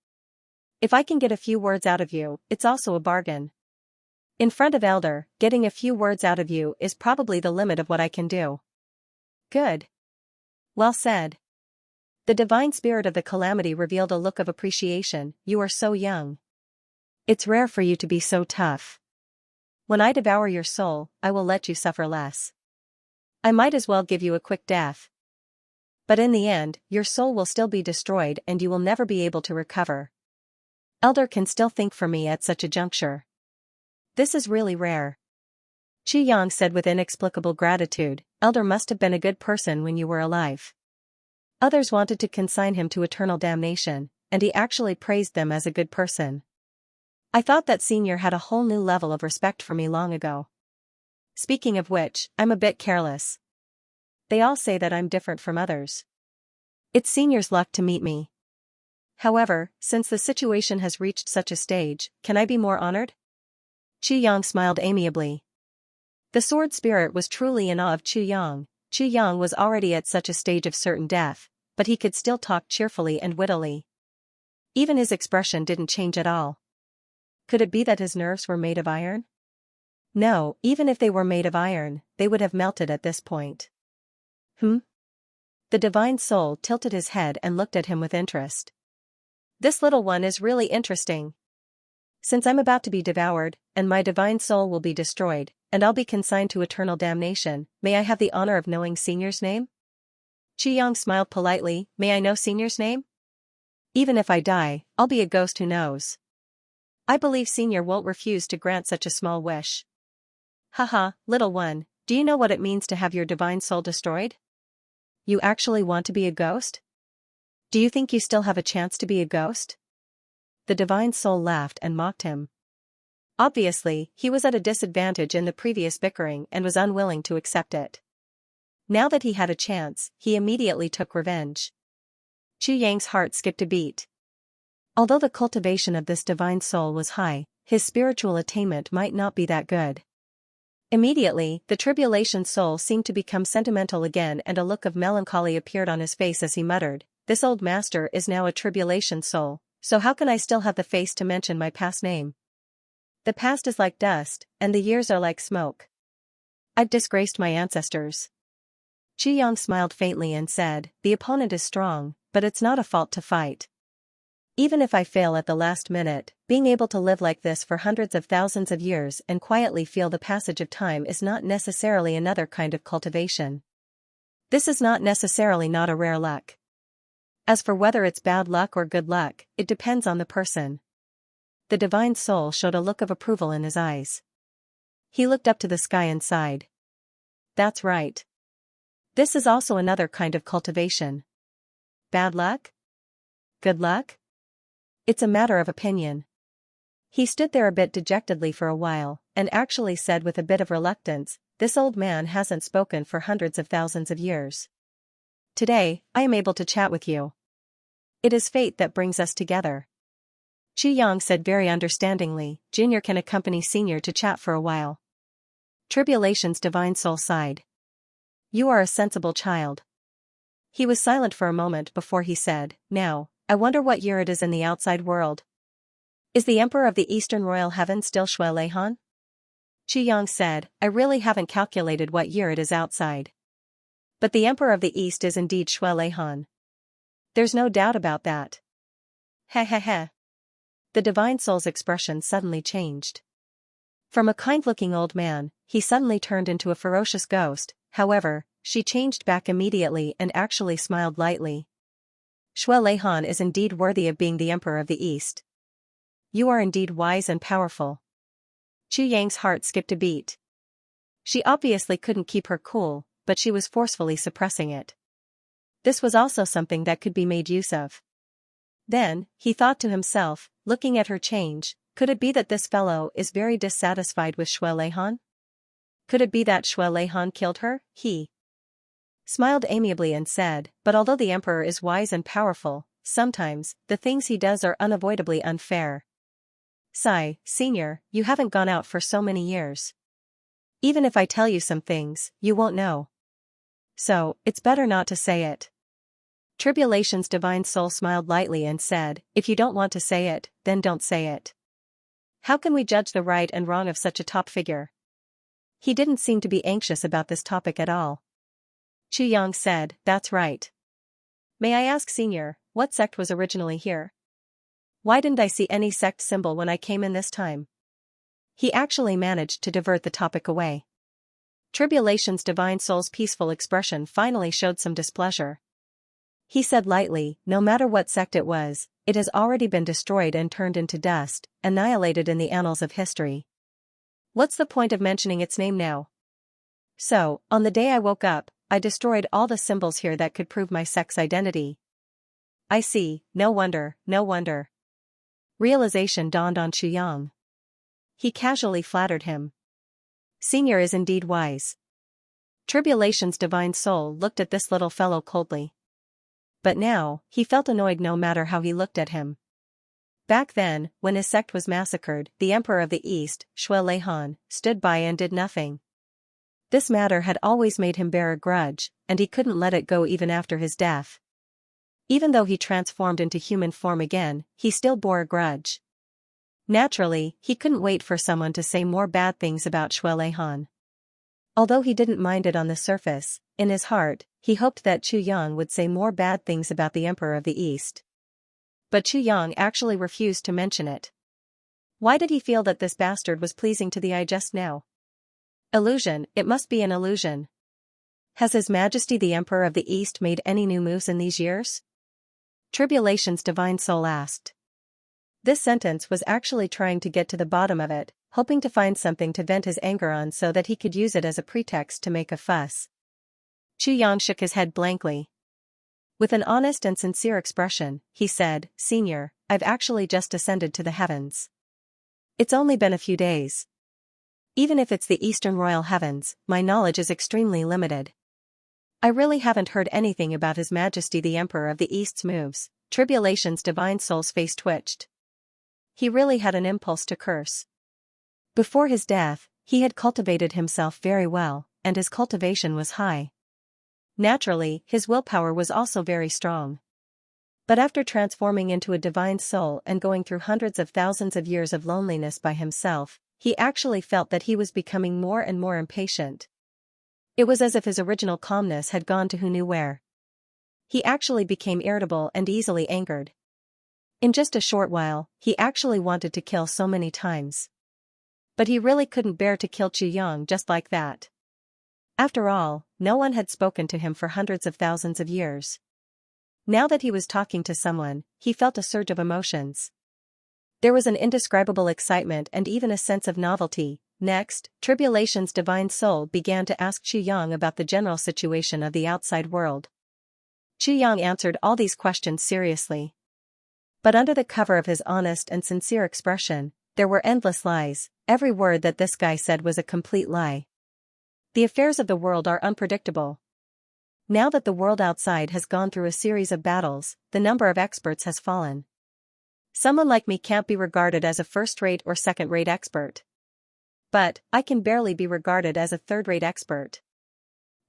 If I can get a few words out of you, it's also a bargain. In front of Elder, getting a few words out of you is probably the limit of what I can do. Good. Well said. The divine spirit of the calamity revealed a look of appreciation. You are so young. It's rare for you to be so tough. When I devour your soul, I will let you suffer less. I might as well give you a quick death. But in the end, your soul will still be destroyed and you will never be able to recover. Elder can still think for me at such a juncture. This is really rare. Chu Yang said with inexplicable gratitude, Elder must have been a good person when you were alive. Others wanted to consign him to eternal damnation, and he actually praised them as a good person. I thought that senior had a whole new level of respect for me long ago. Speaking of which, I'm a bit careless. They all say that I'm different from others. It's senior's luck to meet me. However, since the situation has reached such a stage, can I be more honored? Chu Yang smiled amiably. The sword spirit was truly in awe of Chu Yang. Chu Yang was already at such a stage of certain death, but he could still talk cheerfully and wittily. Even his expression didn't change at all. Could it be that his nerves were made of iron? No, even if they were made of iron, they would have melted at this point. The divine soul tilted his head and looked at him with interest. This little one is really interesting. Since I'm about to be devoured, and my divine soul will be destroyed, and I'll be consigned to eternal damnation, may I have the honor of knowing senior's name? Chu Yang smiled politely, may I know senior's name? Even if I die, I'll be a ghost who knows. I believe senior won't refuse to grant such a small wish. Haha, little one, do you know what it means to have your divine soul destroyed? You actually want to be a ghost? Do you think you still have a chance to be a ghost? The divine soul laughed and mocked him. Obviously, he was at a disadvantage in the previous bickering and was unwilling to accept it. Now that he had a chance, he immediately took revenge. Chu Yang's heart skipped a beat. Although the cultivation of this divine soul was high, his spiritual attainment might not be that good. Immediately, the tribulation soul seemed to become sentimental again and a look of melancholy appeared on his face as he muttered, this old master is now a tribulation soul, so how can I still have the face to mention my past name? The past is like dust, and the years are like smoke. I've disgraced my ancestors. Yang smiled faintly and said, "The opponent is strong, but it's not a fault to fight. Even if I fail at the last minute, being able to live like this for hundreds of thousands of years and quietly feel the passage of time is not necessarily another kind of cultivation. This is not necessarily not a rare luck. As for whether it's bad luck or good luck, it depends on the person." The divine soul showed a look of approval in his eyes. He looked up to the sky and sighed. "That's right. This is also another kind of cultivation. Bad luck? Good luck? It's a matter of opinion." He stood there a bit dejectedly for a while, and actually said with a bit of reluctance, "This old man hasn't spoken for hundreds of thousands of years. Today, I am able to chat with you. It is fate that brings us together." Yang said very understandingly, "Junior can accompany Senior to chat for a while." Tribulation's divine soul sighed. "You are a sensible child." He was silent for a moment before he said, "Now, I wonder what year it is in the outside world. Is the Emperor of the Eastern Royal Heaven still Shui Leihan?" Yang said, "I really haven't calculated what year it is outside. But the Emperor of the East is indeed Shui Leihan. There's no doubt about that." Heh heh heh. The divine soul's expression suddenly changed. From a kind-looking old man, he suddenly turned into a ferocious ghost. However, she changed back immediately and actually smiled lightly. "Shui Leihan is indeed worthy of being the Emperor of the East. You are indeed wise and powerful." Yang's heart skipped a beat. She obviously couldn't keep her cool, but she was forcefully suppressing it. This was also something that could be made use of. Then, he thought to himself, looking at her change, could it be that this fellow is very dissatisfied with Shui Leihan? Could it be that Shui Leihan killed her? He smiled amiably and said, "But although the Emperor is wise and powerful, sometimes, the things he does are unavoidably unfair. Senior, you haven't gone out for so many years. Even if I tell you some things, you won't know. So, it's better not to say it." Tribulation's divine soul smiled lightly and said, "If you don't want to say it, then don't say it. How can we judge the right and wrong of such a top figure?" He didn't seem to be anxious about this topic at all. Yang said, "That's right. May I ask, Senior, what sect was originally here? Why didn't I see any sect symbol when I came in this time?" He actually managed to divert the topic away. Tribulation's divine soul's peaceful expression finally showed some displeasure. He said lightly, "No matter what sect it was, it has already been destroyed and turned into dust, annihilated in the annals of history. What's the point of mentioning its name now? So, on the day I woke up, I destroyed all the symbols here that could prove my sect's identity." "I see, no wonder, no wonder." Realization dawned on Yang. He casually flattered him. "Senior is indeed wise." Tribulation's divine soul looked at this little fellow coldly. But now, he felt annoyed no matter how he looked at him. Back then, when his sect was massacred, the Emperor of the East, Shui Leihan, stood by and did nothing. This matter had always made him bear a grudge, and he couldn't let it go even after his death. Even though he transformed into human form again, he still bore a grudge. Naturally, he couldn't wait for someone to say more bad things about Shui Leihan. Although he didn't mind it on the surface, in his heart, he hoped that Yang would say more bad things about the Emperor of the East. But Yang actually refused to mention it. Why did he feel that this bastard was pleasing to the eye just now? Illusion, it must be an illusion. Has His Majesty the Emperor of the East made any new moves in these years? Tribulation's divine soul asked. This sentence was actually trying to get to the bottom of it, hoping to find something to vent his anger on so that he could use it as a pretext to make a fuss. Yang shook his head blankly. With an honest and sincere expression, he said, "Senior, I've actually just ascended to the heavens. It's only been a few days. Even if it's the Eastern Royal Heavens, my knowledge is extremely limited. I really haven't heard anything about His Majesty the Emperor of the East's moves." Tribulation's divine soul's face twitched. He really had an impulse to curse. Before his death, he had cultivated himself very well, and his cultivation was high. Naturally, his willpower was also very strong. But after transforming into a divine soul and going through hundreds of thousands of years of loneliness by himself, he actually felt that he was becoming more and more impatient. It was as if his original calmness had gone to who knew where. He actually became irritable and easily angered. In just a short while, he actually wanted to kill so many times. But he really couldn't bear to kill Xianxia just like that. After all, no one had spoken to him for hundreds of thousands of years. Now that he was talking to someone, he felt a surge of emotions. There was an indescribable excitement and even a sense of novelty. Next, Tribulation's divine soul began to ask Xianxia about the general situation of the outside world. Xianxia answered all these questions seriously. But under the cover of his honest and sincere expression, there were endless lies. Every word that this guy said was a complete lie. The affairs of the world are unpredictable. Now that the world outside has gone through a series of battles, the number of experts has fallen. Someone like me can't be regarded as a first-rate or second-rate expert. But, I can barely be regarded as a third-rate expert.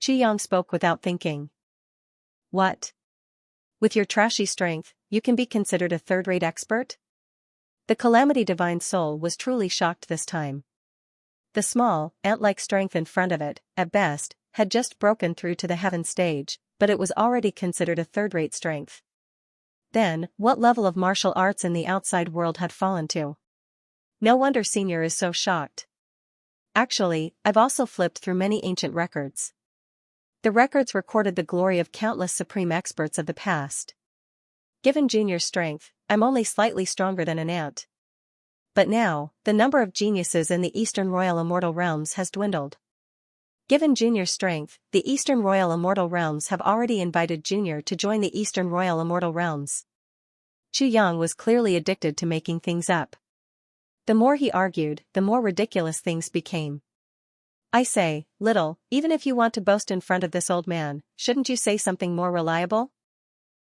Xianxia spoke without thinking. What? With your trashy strength, you can be considered a third-rate expert? The Calamity Divine Soul was truly shocked this time. The small, ant-like strength in front of it, at best, had just broken through to the heaven stage, but it was already considered a third-rate strength. Then, what level of martial arts in the outside world had fallen to? No wonder Senior is so shocked. Actually, I've also flipped through many ancient records. The records recorded the glory of countless supreme experts of the past. Given Junior's strength, I'm only slightly stronger than an ant. But now, the number of geniuses in the Eastern Royal Immortal Realms has dwindled. Given Junior's strength, the Eastern Royal Immortal Realms have already invited Junior to join the Eastern Royal Immortal Realms. Xianxia was clearly addicted to making things up. The more he argued, the more ridiculous things became. I say, little, even if you want to boast in front of this old man, shouldn't you say something more reliable?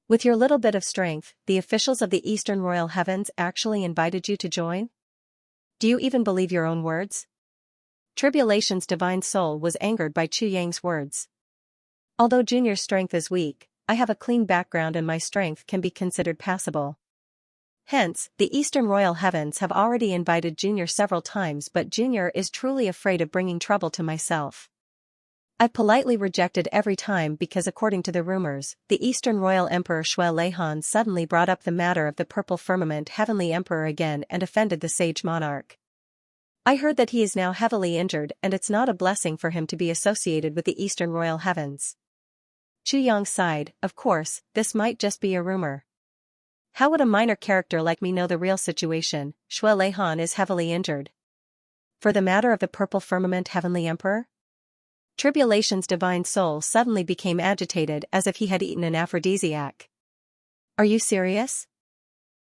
With your little bit of strength, the officials of the Eastern Royal Heavens actually invited you to join? Do you even believe your own words? Tribulation's divine soul was angered by Xianxia's words. Although Junior's strength is weak, I have a clean background and my strength can be considered passable. Hence, the Eastern Royal Heavens have already invited Junior several times, but Junior is truly afraid of bringing trouble to myself. I've politely rejected every time because according to the rumors, the Eastern Royal Emperor Shui suddenly brought up the matter of the Purple Firmament Heavenly Emperor again and offended the sage monarch. I heard that he is now heavily injured and it's not a blessing for him to be associated with the Eastern Royal Heavens. Xianxia sighed. Of course, this might just be a rumor. How would a minor character like me know the real situation? Shui is heavily injured. For the matter of the Purple Firmament Heavenly Emperor? Tribulation's divine soul suddenly became agitated as if he had eaten an aphrodisiac. Are you serious?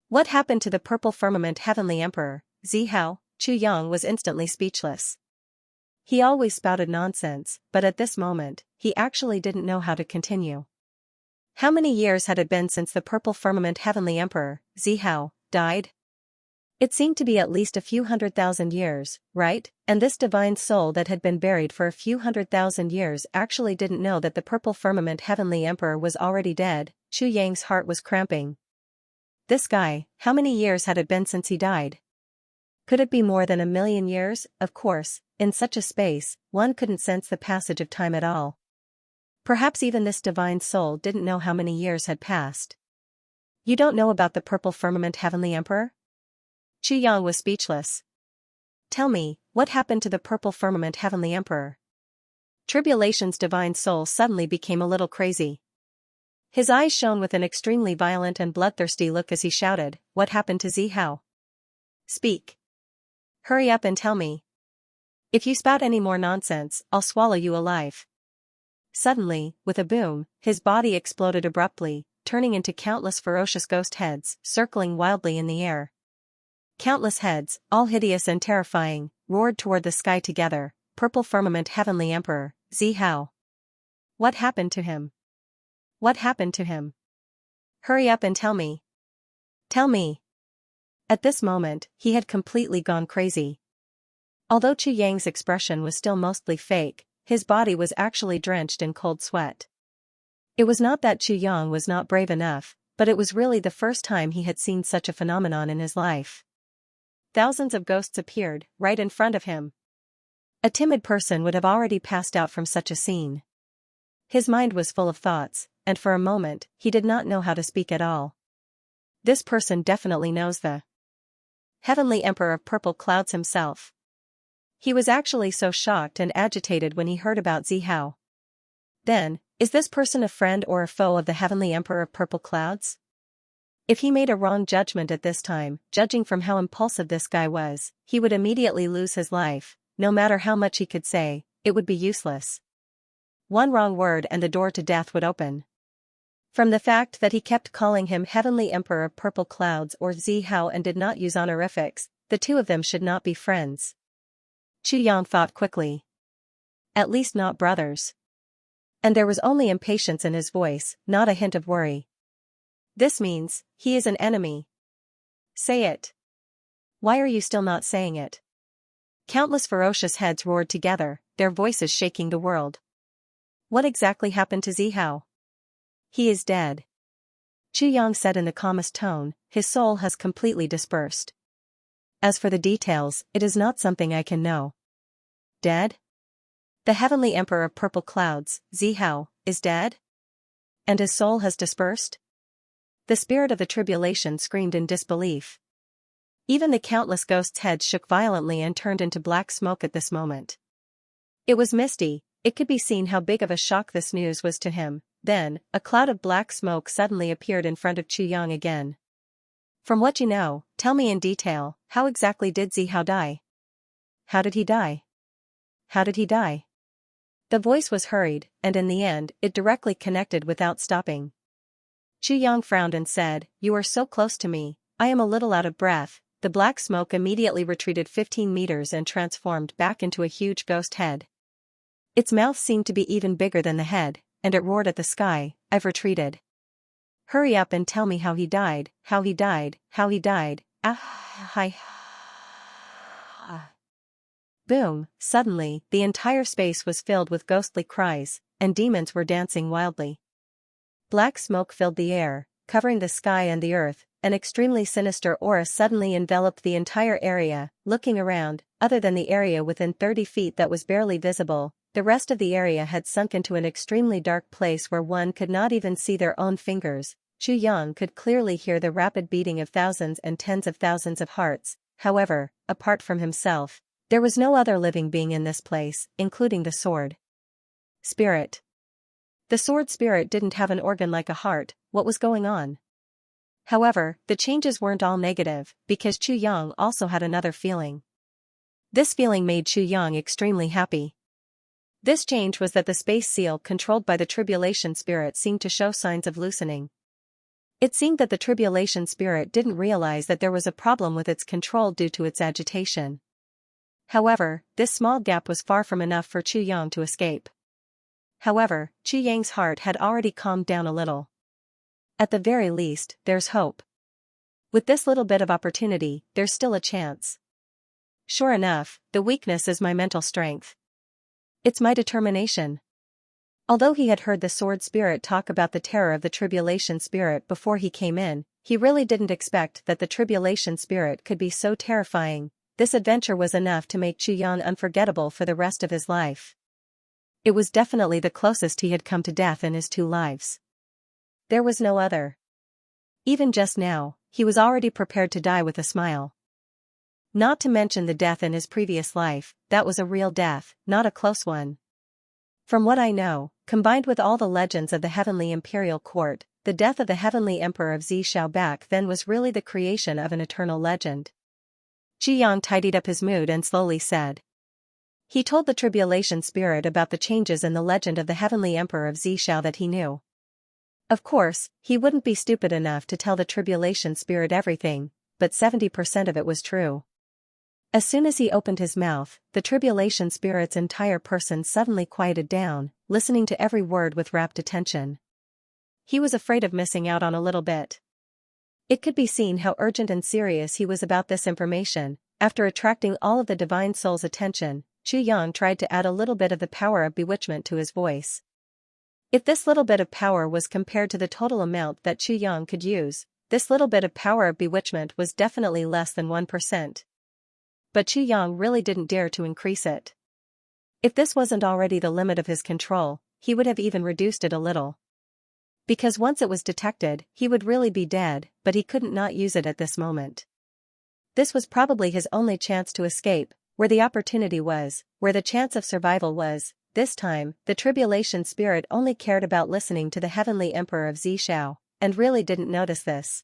What happened to the Purple Firmament Heavenly Emperor, Zihao? Xianxia was instantly speechless. He always spouted nonsense, but at this moment, he actually didn't know how to continue. How many years had it been since the Purple Firmament Heavenly Emperor, Zihao, died? It seemed to be at least a few 100,000 years, right? And this divine soul that had been buried for a few 100,000 years actually didn't know that the Purple Firmament Heavenly Emperor was already dead. Xianxia's heart was cramping. This guy, how many years had it been since he died? Could it be more than 1,000,000 years? Of course, in such a space, one couldn't sense the passage of time at all. Perhaps even this divine soul didn't know how many years had passed. You don't know about the Purple Firmament Heavenly Emperor? Xianxia was speechless. Tell me, what happened to the Purple Firmament Heavenly Emperor? Tribulation's divine soul suddenly became a little crazy. His eyes shone with an extremely violent and bloodthirsty look as he shouted, "What happened to Zihao? Speak. Hurry up and tell me. If you spout any more nonsense, I'll swallow you alive." Suddenly, with a boom, his body exploded abruptly, turning into countless ferocious ghost heads, circling wildly in the air. Countless heads, all hideous and terrifying, roared toward the sky together. Purple Firmament Heavenly Emperor, Zihao. What happened to him? What happened to him? Hurry up and tell me. Tell me. At this moment, he had completely gone crazy. Although Xianxia's expression was still mostly fake, his body was actually drenched in cold sweat. It was not that Xianxia was not brave enough, but it was really the first time he had seen such a phenomenon in his life. Thousands of ghosts appeared, right in front of him. A timid person would have already passed out from such a scene. His mind was full of thoughts, and for a moment, he did not know how to speak at all. This person definitely knows the Heavenly Emperor of Purple Clouds himself. He was actually so shocked and agitated when he heard about Zihao. Then, is this person a friend or a foe of the Heavenly Emperor of Purple Clouds? If he made a wrong judgment at this time, judging from how impulsive this guy was, he would immediately lose his life. No matter how much he could say, it would be useless. One wrong word and the door to death would open. From the fact that he kept calling him Heavenly Emperor of Purple Clouds or Zihao and did not use honorifics, the two of them should not be friends. Chu Yang thought quickly. At least not brothers. And there was only impatience in his voice, not a hint of worry. This means, he is an enemy. Say it. Why are you still not saying it? Countless ferocious heads roared together, their voices shaking the world. What exactly happened to Zihao? He is dead. Chu Yang said in the calmest tone, his soul has completely dispersed. As for the details, it is not something I can know. Dead? The Heavenly Emperor of Purple Clouds, Zihao, is dead? And his soul has dispersed? The spirit of the tribulation screamed in disbelief. Even the countless ghosts' heads shook violently and turned into black smoke at this moment. It was misty, it could be seen how big of a shock this news was to him. Then, a cloud of black smoke suddenly appeared in front of Chu Yang again. From what you know, tell me in detail, how exactly did Zihao die? How did he die? How did he die? The voice was hurried, and in the end, it directly connected without stopping. Chu Yang frowned and said, "You are so close to me, I am a little out of breath." The black smoke immediately retreated 15 meters and transformed back into a huge ghost head. Its mouth seemed to be even bigger than the head, and it roared at the sky, "I've retreated. Hurry up and tell me how he died, how he died, how he died, hi." Boom, suddenly, the entire space was filled with ghostly cries, and demons were dancing wildly. Black smoke filled the air, covering the sky and the earth. An extremely sinister aura suddenly enveloped the entire area. Looking around, other than the area within 30 feet that was barely visible, the rest of the area had sunk into an extremely dark place where one could not even see their own fingers. Chu Yang could clearly hear the rapid beating of thousands and tens of thousands of hearts. However, apart from himself, there was no other living being in this place, including the sword spirit. The sword spirit didn't have an organ like a heart. What was going on? However, the changes weren't all negative, because Chu Yang also had another feeling. This feeling made Chu Yang extremely happy. This change was that the space seal controlled by the tribulation spirit seemed to show signs of loosening. It seemed that the tribulation spirit didn't realize that there was a problem with its control due to its agitation. However, this small gap was far from enough for Chu Yang to escape. However, Chu Yang's heart had already calmed down a little. At the very least, there's hope. With this little bit of opportunity, there's still a chance. Sure enough, the weakness is my mental strength. It's my determination. Although he had heard the sword spirit talk about the terror of the tribulation spirit before he came in, he really didn't expect that the tribulation spirit could be so terrifying. This adventure was enough to make Chu Yang unforgettable for the rest of his life. It was definitely the closest he had come to death in his 2 lives. There was no other. Even just now, he was already prepared to die with a smile. Not to mention the death in his previous life, that was a real death, not a close one. From what I know, combined with all the legends of the Heavenly Imperial Court, the death of the Heavenly Emperor of Zishao back then was really the creation of an eternal legend. Chu Yang tidied up his mood and slowly said. He told the tribulation spirit about the changes in the legend of the Heavenly Emperor of Zishao that he knew. Of course, he wouldn't be stupid enough to tell the tribulation spirit everything, but 70% of it was true. As soon as he opened his mouth, the tribulation spirit's entire person suddenly quieted down, listening to every word with rapt attention. He was afraid of missing out on a little bit. It could be seen how urgent and serious he was about this information. After attracting all of the divine soul's attention, Chu Yang tried to add a little bit of the power of bewitchment to his voice. If this little bit of power was compared to the total amount that Chu Yang could use, this little bit of power of bewitchment was definitely less than 1%. But Chu Yang really didn't dare to increase it. If this wasn't already the limit of his control, he would have even reduced it a little. Because once it was detected, he would really be dead, but he couldn't not use it at this moment. This was probably his only chance to escape, where the opportunity was, where the chance of survival was. This time, the tribulation spirit only cared about listening to the heavenly emperor of Xiao, and really didn't notice this.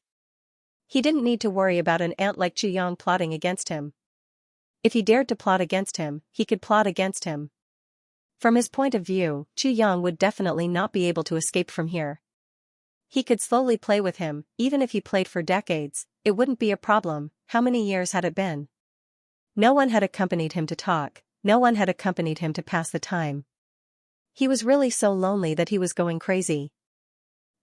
He didn't need to worry about an ant like Yang plotting against him. If he dared to plot against him, he could plot against him. From his point of view, Yang would definitely not be able to escape from here. He could slowly play with him, even if he played for decades, it wouldn't be a problem. How many years had it been? No one had accompanied him to talk, no one had accompanied him to pass the time. He was really so lonely that he was going crazy.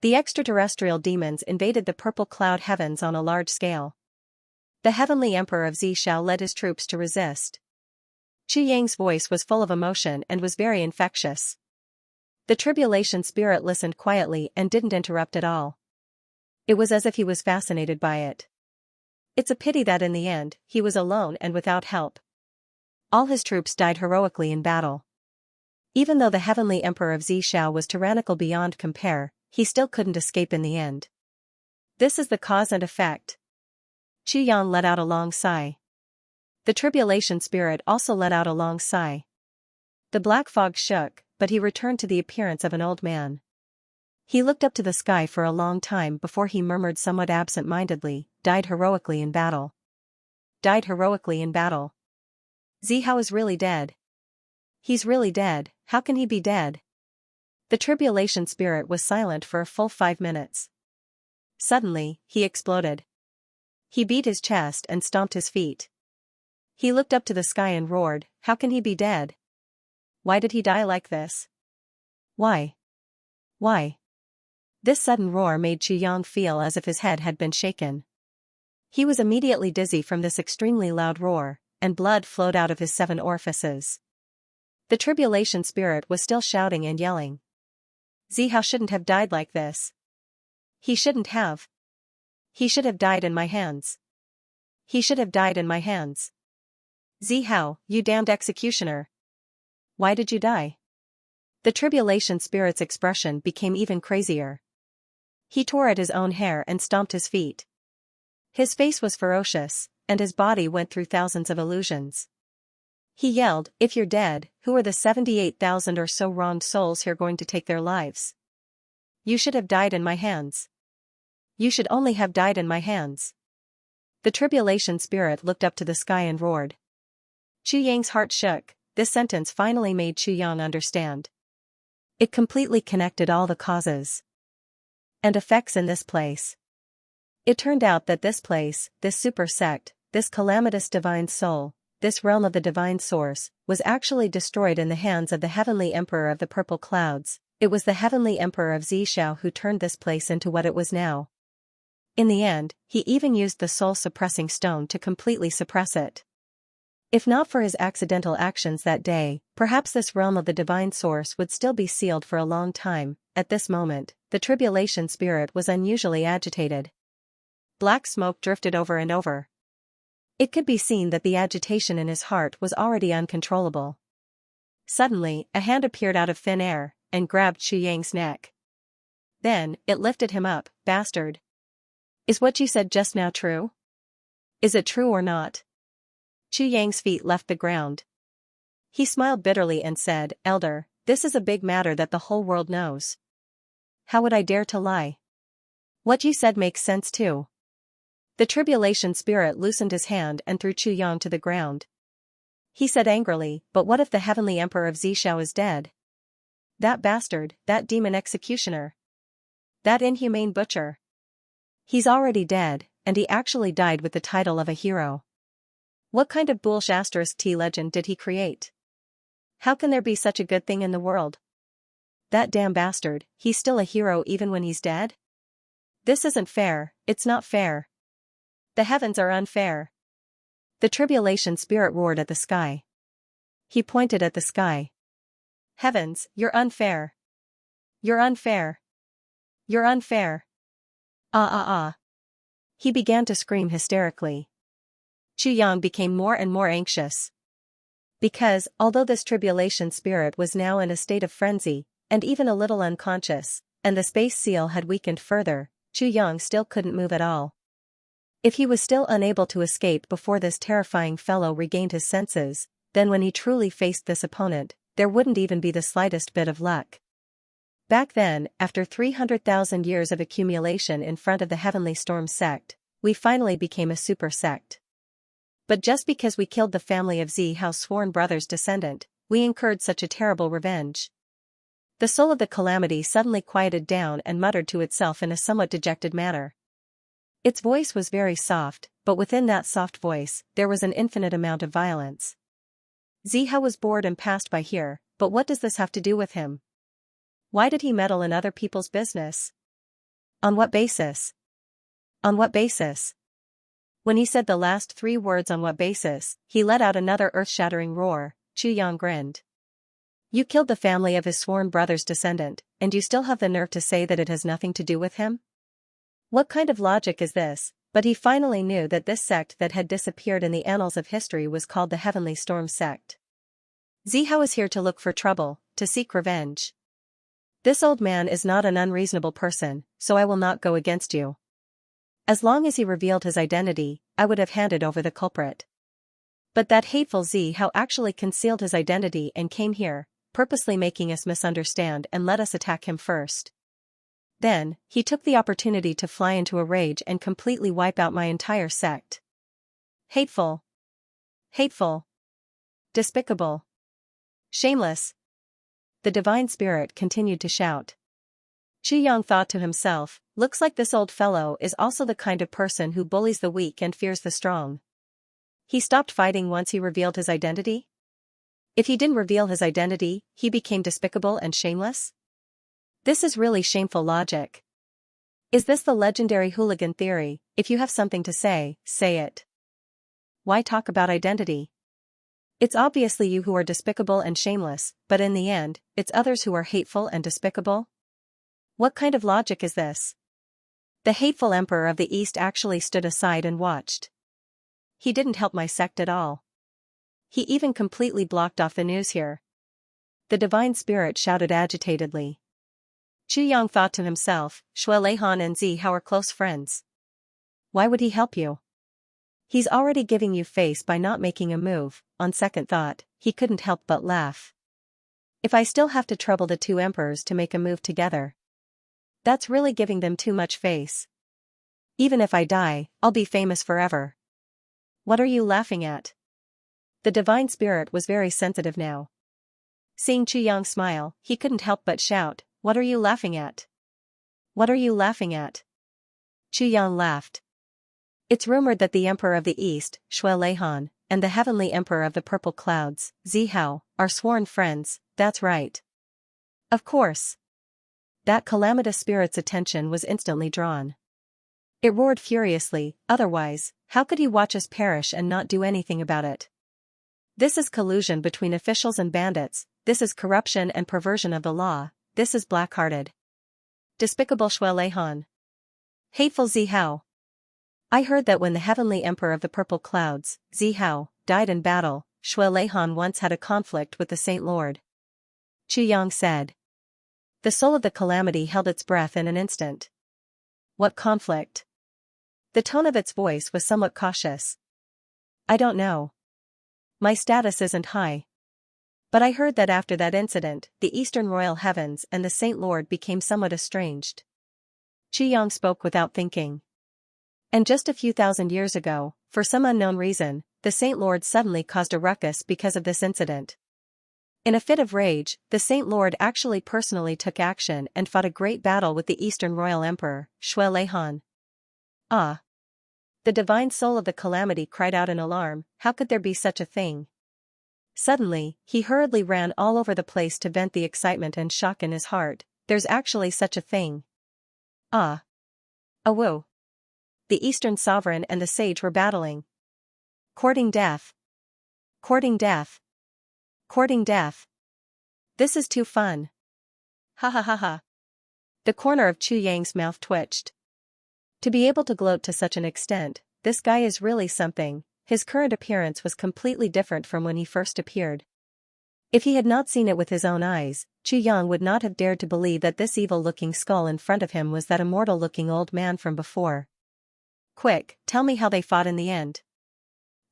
The extraterrestrial demons invaded the purple cloud heavens on a large scale. The heavenly emperor of Xiao led his troops to resist. Yang's voice was full of emotion and was very infectious. The tribulation spirit listened quietly and didn't interrupt at all. It was as if he was fascinated by it. It's a pity that in the end, he was alone and without help. All his troops died heroically in battle. Even though the heavenly emperor of Xiao was tyrannical beyond compare, he still couldn't escape in the end. This is the cause and effect. Yang let out a long sigh. The tribulation spirit also let out a long sigh. The black fog shook, but he returned to the appearance of an old man. He looked up to the sky for a long time before he murmured somewhat absent-mindedly, "Died heroically in battle. Died heroically in battle. Zihao is really dead. He's really dead, how can he be dead?" The tribulation spirit was silent for a full 5 minutes. Suddenly, he exploded. He beat his chest and stomped his feet. He looked up to the sky and roared, "How can he be dead? Why did he die like this? Why? Why?" This sudden roar made Yang feel as if his head had been shaken. He was immediately dizzy from this extremely loud roar, and blood flowed out of his 7 orifices. The tribulation spirit was still shouting and yelling. Zihao shouldn't have died like this. He shouldn't have. He should have died in my hands. He should have died in my hands. Zihao, you damned executioner. Why did you die? The tribulation spirit's expression became even crazier. He tore at his own hair and stomped his feet. His face was ferocious, and his body went through thousands of illusions. He yelled, "If you're dead, who are the 78,000 or so wronged souls here going to take their lives? You should have died in my hands. You should only have died in my hands." The tribulation spirit looked up to the sky and roared. Yang's heart shook. This sentence finally made Yang understand. It completely connected all the causes and effects in this place. It turned out that this place, this super sect, this calamitous divine soul, this realm of the divine source, was actually destroyed in the hands of the heavenly emperor of the purple clouds. It was the heavenly emperor of Xiao who turned this place into what it was now. In the end, he even used the soul-suppressing stone to completely suppress it. If not for his accidental actions that day, perhaps this realm of the divine source would still be sealed for a long time. At this moment, the tribulation spirit was unusually agitated. Black smoke drifted over and over. It could be seen that the agitation in his heart was already uncontrollable. Suddenly, a hand appeared out of thin air, and grabbed Yang's neck. Then, it lifted him up. "Bastard. Is what you said just now true? Is it true or not?" Yang's feet left the ground. He smiled bitterly and said, "Elder, this is a big matter that the whole world knows. How would I dare to lie? What you said makes sense too." The tribulation spirit loosened his hand and threw Yang to the ground. He said angrily, "But what if the heavenly emperor of Xiao is dead? That bastard, that demon executioner. That inhumane butcher. He's already dead, and he actually died with the title of a hero. What kind of bullshit legend did he create? How can there be such a good thing in the world? That damn bastard, he's still a hero even when he's dead? This isn't fair, it's not fair. The heavens are unfair." The tribulation spirit roared at the sky. He pointed at the sky. "Heavens, you're unfair. You're unfair. You're unfair. Ah ah ah." He began to scream hysterically. Yang became more and more anxious. Because, although this tribulation spirit was now in a state of frenzy, and even a little unconscious, and the space seal had weakened further, Chu Yang still couldn't move at all. If he was still unable to escape before this terrifying fellow regained his senses, then when he truly faced this opponent, there wouldn't even be the slightest bit of luck. Back then, after 300,000 years of accumulation in front of the Heavenly Storm sect, we finally became a super sect. But just because we killed the family of Xiao's sworn brother's descendant, we incurred such a terrible revenge. The soul of the calamity suddenly quieted down and muttered to itself in a somewhat dejected manner. Its voice was very soft, but within that soft voice, there was an infinite amount of violence. Xiao was bored and passed by here, but what does this have to do with him? Why did he meddle in other people's business? On what basis? On what basis? When he said the last 3 words "on what basis," he let out another earth-shattering roar. Chu Yang grinned. You killed the family of his sworn brother's descendant, and you still have the nerve to say that it has nothing to do with him? What kind of logic is this? But he finally knew that this sect that had disappeared in the annals of history was called the Heavenly Storm sect. Xiao is here to look for trouble, to seek revenge. This old man is not an unreasonable person, so I will not go against you. As long as he revealed his identity, I would have handed over the culprit. But that hateful Xiao actually concealed his identity and came here, purposely making us misunderstand and let us attack him first. Then, he took the opportunity to fly into a rage and completely wipe out my entire sect. Hateful. Hateful. Despicable. Shameless. The divine spirit continued to shout. Chu Yang thought to himself, looks like this old fellow is also the kind of person who bullies the weak and fears the strong. He stopped fighting once he revealed his identity? If he didn't reveal his identity, he became despicable and shameless? This is really shameful logic. Is this the legendary hooligan theory? If you have something to say, say it. Why talk about identity? It's obviously you who are despicable and shameless, but in the end, it's others who are hateful and despicable? What kind of logic is this? The hateful emperor of the East actually stood aside and watched. He didn't help my sect at all. He even completely blocked off the news here. The divine spirit shouted agitatedly. Chu Yang thought to himself, Shui Leihan and Xiao are close friends. Why would he help you? He's already giving you face by not making a move. On second thought, he couldn't help but laugh. If I still have to trouble the 2 emperors to make a move together, that's really giving them too much face. Even if I die, I'll be famous forever. What are you laughing at? The divine spirit was very sensitive now. Seeing Chu Yang smile, he couldn't help but shout, what are you laughing at? What are you laughing at? Chu Yang laughed. It's rumored that the Emperor of the East, Shui Leihan, and the Heavenly Emperor of the Purple Clouds, Xiao, are sworn friends. That's right. Of course. That calamitous spirit's attention was instantly drawn. It roared furiously, otherwise, how could he watch us perish and not do anything about it? This is collusion between officials and bandits, this is corruption and perversion of the law, this is black-hearted. Despicable Shui Leihan. Hateful Xiao. I heard that when the Heavenly Emperor of the Purple Clouds, Xiao, died in battle, Shui Leihan once had a conflict with the Saint Lord. Chu Yang said. The soul of the calamity held its breath in an instant. What conflict? The tone of its voice was somewhat cautious. I don't know. My status isn't high. But I heard that after that incident, the Eastern Royal Heavens and the Saint Lord became somewhat estranged. Chu Yang spoke without thinking. And just a few thousand years ago, for some unknown reason, the Saint Lord suddenly caused a ruckus because of this incident. In a fit of rage, the Saint Lord actually personally took action and fought a great battle with the Eastern Royal Emperor, Shui Leihan. Ah! The divine soul of the calamity cried out in alarm, how could there be such a thing? Suddenly, he hurriedly ran all over the place to vent the excitement and shock in his heart. There's actually such a thing. Ah! Awoo! The Eastern Sovereign and the Sage were battling. Courting death. Courting death. Courting death. This is too fun. Ha ha ha ha. The corner of Chu Yang's mouth twitched. To be able to gloat to such an extent, this guy is really something. His current appearance was completely different from when he first appeared. If he had not seen it with his own eyes, Chu Yang would not have dared to believe that this evil-looking skull in front of him was that immortal-looking old man from before. Quick, tell me how they fought in the end.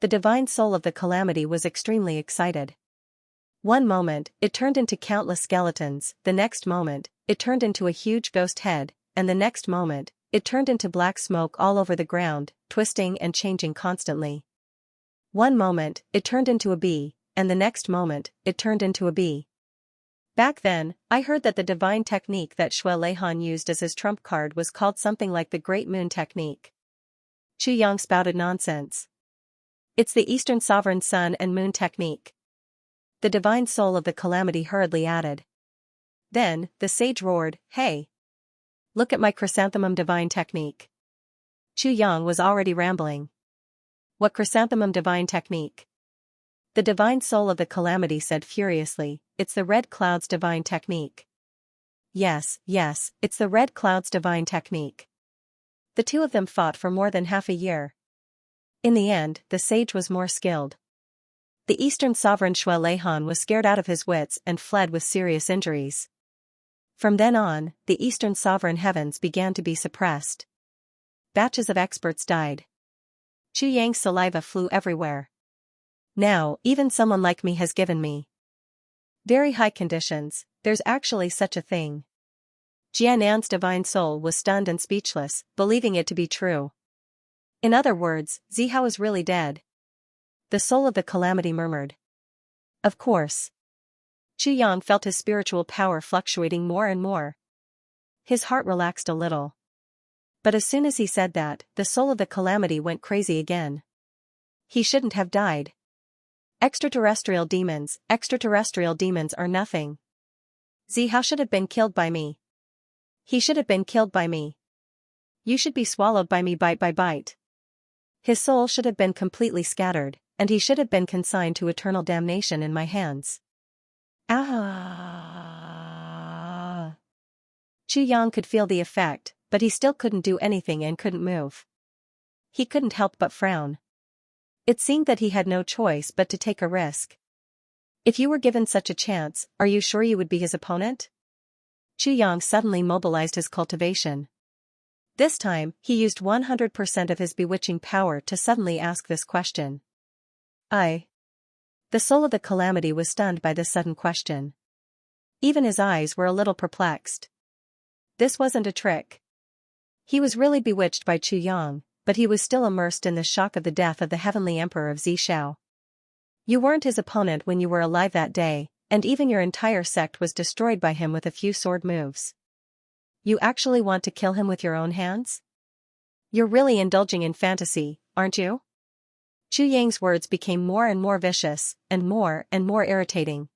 The divine soul of the calamity was extremely excited. One moment, it turned into countless skeletons, the next moment, it turned into a huge ghost head, and the next moment, it turned into black smoke all over the ground, twisting and changing constantly. One moment, it turned into a bee, and the next moment, it turned into a bee. Back then, I heard that the divine technique that Xue Leihan used as his trump card was called something like the Great Moon Technique. Chu Yang spouted nonsense. It's the Eastern Sovereign Sun and Moon Technique. The divine soul of the calamity hurriedly added. Then, the sage roared, "Hey! Look at my chrysanthemum divine technique." Chu Yang was already rambling. What chrysanthemum divine technique? The divine soul of the calamity said furiously, "It's the red cloud's divine technique." Yes, it's the red cloud's divine technique. The two of them fought for more than half a year. In the end, the sage was more skilled. The Eastern Sovereign Xue Leihan was scared out of his wits and fled with serious injuries. From then on, the Eastern Sovereign heavens began to be suppressed. Batches of experts died. Chu Yang's saliva flew everywhere. Now, even someone like me has given me very high conditions, there's actually such a thing. Jianan's divine soul was stunned and speechless, believing it to be true. In other words, Zihao is really dead. The soul of the calamity murmured. Of course. Chu Yang felt his spiritual power fluctuating more and more. His heart relaxed a little. But as soon as he said that, the soul of the calamity went crazy again. He shouldn't have died. Extraterrestrial demons are nothing. Zihao should have been killed by me. He should have been killed by me. You should be swallowed by me bite by bite. His soul should have been completely scattered, and he should have been consigned to eternal damnation in my hands. Ah! Chu Yang could feel the effect, but he still couldn't do anything and couldn't move. He couldn't help but frown. It seemed that he had no choice but to take a risk. If you were given such a chance, are you sure you would be his opponent? Chu Yang suddenly mobilized his cultivation. This time, he used 100% of his bewitching power to suddenly ask this question. The soul of the calamity was stunned by this sudden question. Even his eyes were a little perplexed. This wasn't a trick. He was really bewitched by Chu Yang, but he was still immersed in the shock of the death of the heavenly emperor of Zishao. You weren't his opponent when you were alive that day, and even your entire sect was destroyed by him with a few sword moves. You actually want to kill him with your own hands? You're really indulging in fantasy, aren't you? Chu Yang's words became more and more vicious, and more irritating.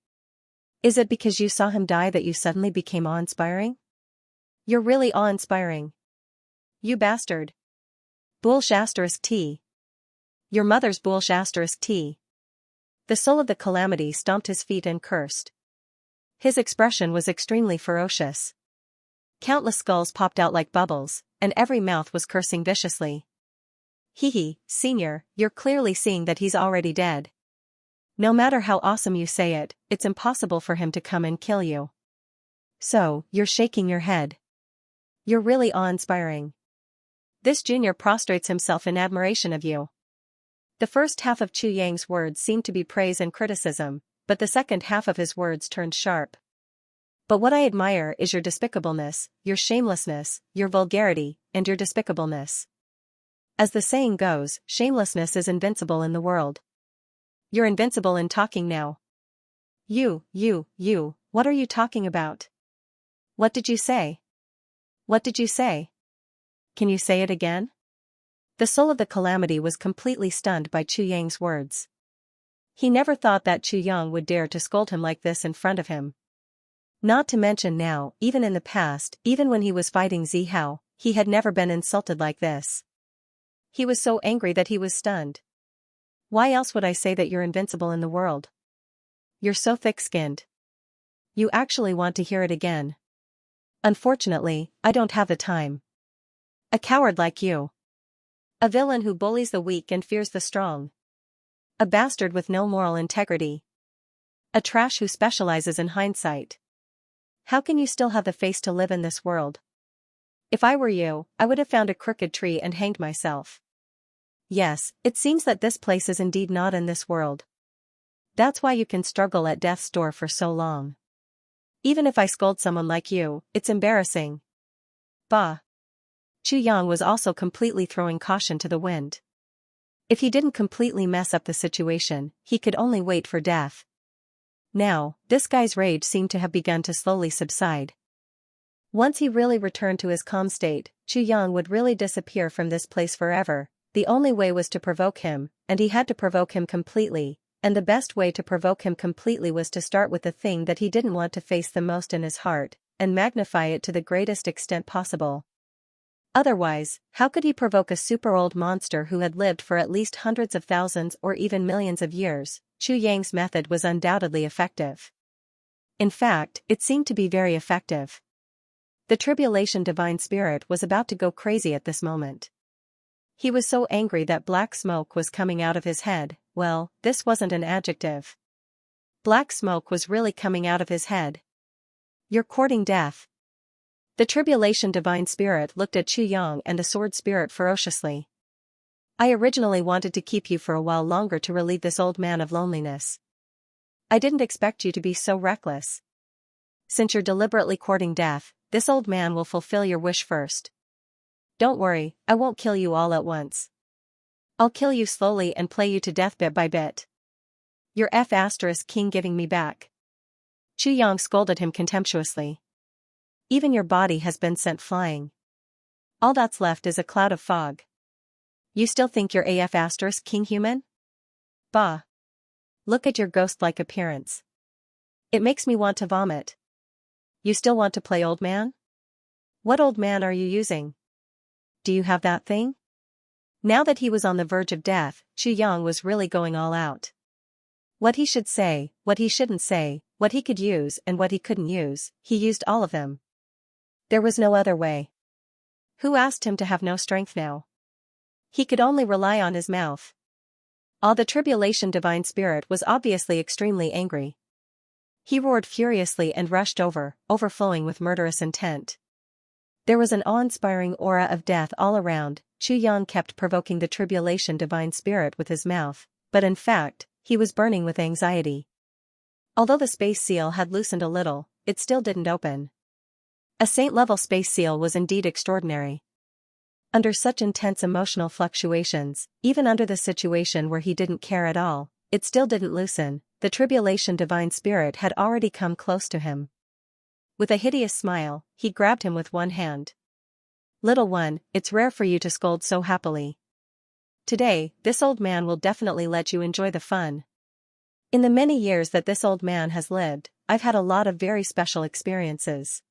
Is it because you saw him die that you suddenly became awe-inspiring? You're really awe-inspiring. You bastard. *T. Your mother's *T. The soul of the calamity stomped his feet and cursed. His expression was extremely ferocious. Countless skulls popped out like bubbles, and every mouth was cursing viciously. Senior, you're clearly seeing that he's already dead. No matter how awesome you say it, it's impossible for him to come and kill you. So, you're shaking your head. You're really awe-inspiring. This junior prostrates himself in admiration of you. The first half of Chu Yang's words seemed to be praise and criticism, but the second half of his words turned sharp. But what I admire is your despicableness, your shamelessness, your vulgarity, and your despicableness. As the saying goes, shamelessness is invincible in the world. You're invincible in talking now. You, what are you talking about? What did you say? What did you say? Can you say it again? The soul of the calamity was completely stunned by Chu Yang's words. He never thought that Chu Yang would dare to scold him like this in front of him. Not to mention now, even in the past, even when he was fighting Zihao, he had never been insulted like this. He was so angry that he was stunned. Why else would I say that you're invincible in the world? You're so thick-skinned. You actually want to hear it again. Unfortunately, I don't have the time. A coward like you. A villain who bullies the weak and fears the strong. A bastard with no moral integrity. A trash who specializes in hindsight. How can you still have the face to live in this world? If I were you, I would have found a crooked tree and hanged myself. Yes, it seems that this place is indeed not in this world. That's why you can struggle at death's door for so long. Even if I scold someone like you, it's embarrassing. Bah. Chu Yang was also completely throwing caution to the wind. If he didn't completely mess up the situation, he could only wait for death. Now, this guy's rage seemed to have begun to slowly subside. Once he really returned to his calm state, Chu Yang would really disappear from this place forever. The only way was to provoke him, and he had to provoke him completely, and the best way to provoke him completely was to start with the thing that he didn't want to face the most in his heart, and magnify it to the greatest extent possible. Otherwise, how could he provoke a super old monster who had lived for at least hundreds of thousands or even millions of years? Chu Yang's method was undoubtedly effective. In fact, it seemed to be very effective. The tribulation divine spirit was about to go crazy at this moment. He was so angry that black smoke was coming out of his head. Well, this wasn't an adjective. Black smoke was really coming out of his head. You're courting death. The tribulation divine spirit looked at Chu Yang and the sword spirit ferociously. I originally wanted to keep you for a while longer to relieve this old man of loneliness. I didn't expect you to be so reckless. Since you're deliberately courting death, this old man will fulfill your wish first. Don't worry, I won't kill you all at once. I'll kill you slowly and play you to death bit by bit. You're *king giving me back. Chu Yang scolded him contemptuously. Even your body has been sent flying. All that's left is a cloud of fog. You still think you're *king human? Bah. Look at your ghost-like appearance. It makes me want to vomit. You still want to play old man? What old man are you using? Do you have that thing? Now that he was on the verge of death, Chu Yang was really going all out. What he should say, what he shouldn't say, what he could use and what he couldn't use, he used all of them. There was no other way. Who asked him to have no strength now? He could only rely on his mouth. All the tribulation divine spirit was obviously extremely angry. He roared furiously and rushed overflowing with murderous intent. There was an awe-inspiring aura of death all around. Chu Yang kept provoking the tribulation divine spirit with his mouth, but in fact, he was burning with anxiety. Although the space seal had loosened a little, it still didn't open. A saint-level space seal was indeed extraordinary. Under such intense emotional fluctuations, even under the situation where he didn't care at all, it still didn't loosen. The tribulation divine spirit had already come close to him. With a hideous smile, he grabbed him with one hand. Little one, it's rare for you to scold so happily. Today, this old man will definitely let you enjoy the fun. In the many years that this old man has lived, I've had a lot of very special experiences.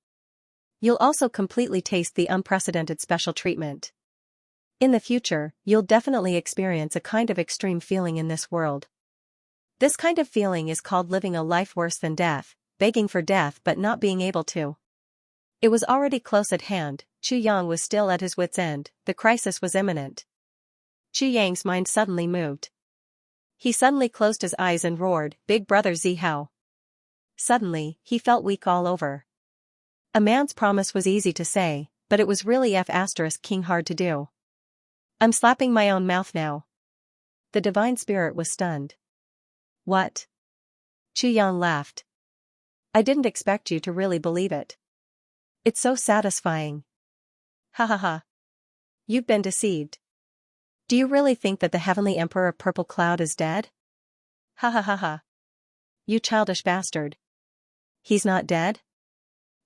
You'll also completely taste the unprecedented special treatment. In the future, you'll definitely experience a kind of extreme feeling in this world. This kind of feeling is called living a life worse than death, begging for death but not being able to. It was already close at hand. Chu Yang was still at his wit's end. The crisis was imminent. Chu Yang's mind suddenly moved. He suddenly closed his eyes and roared, "Big brother Zihao." Suddenly, he felt weak all over. A man's promise was easy to say, but it was really *king hard to do. I'm slapping my own mouth now. The divine spirit was stunned. What? Chu Yang laughed. I didn't expect you to really believe it. It's so satisfying. Ha ha ha. You've been deceived. Do you really think that the heavenly emperor of Purple Cloud is dead? Ha ha ha ha. You childish bastard. He's not dead?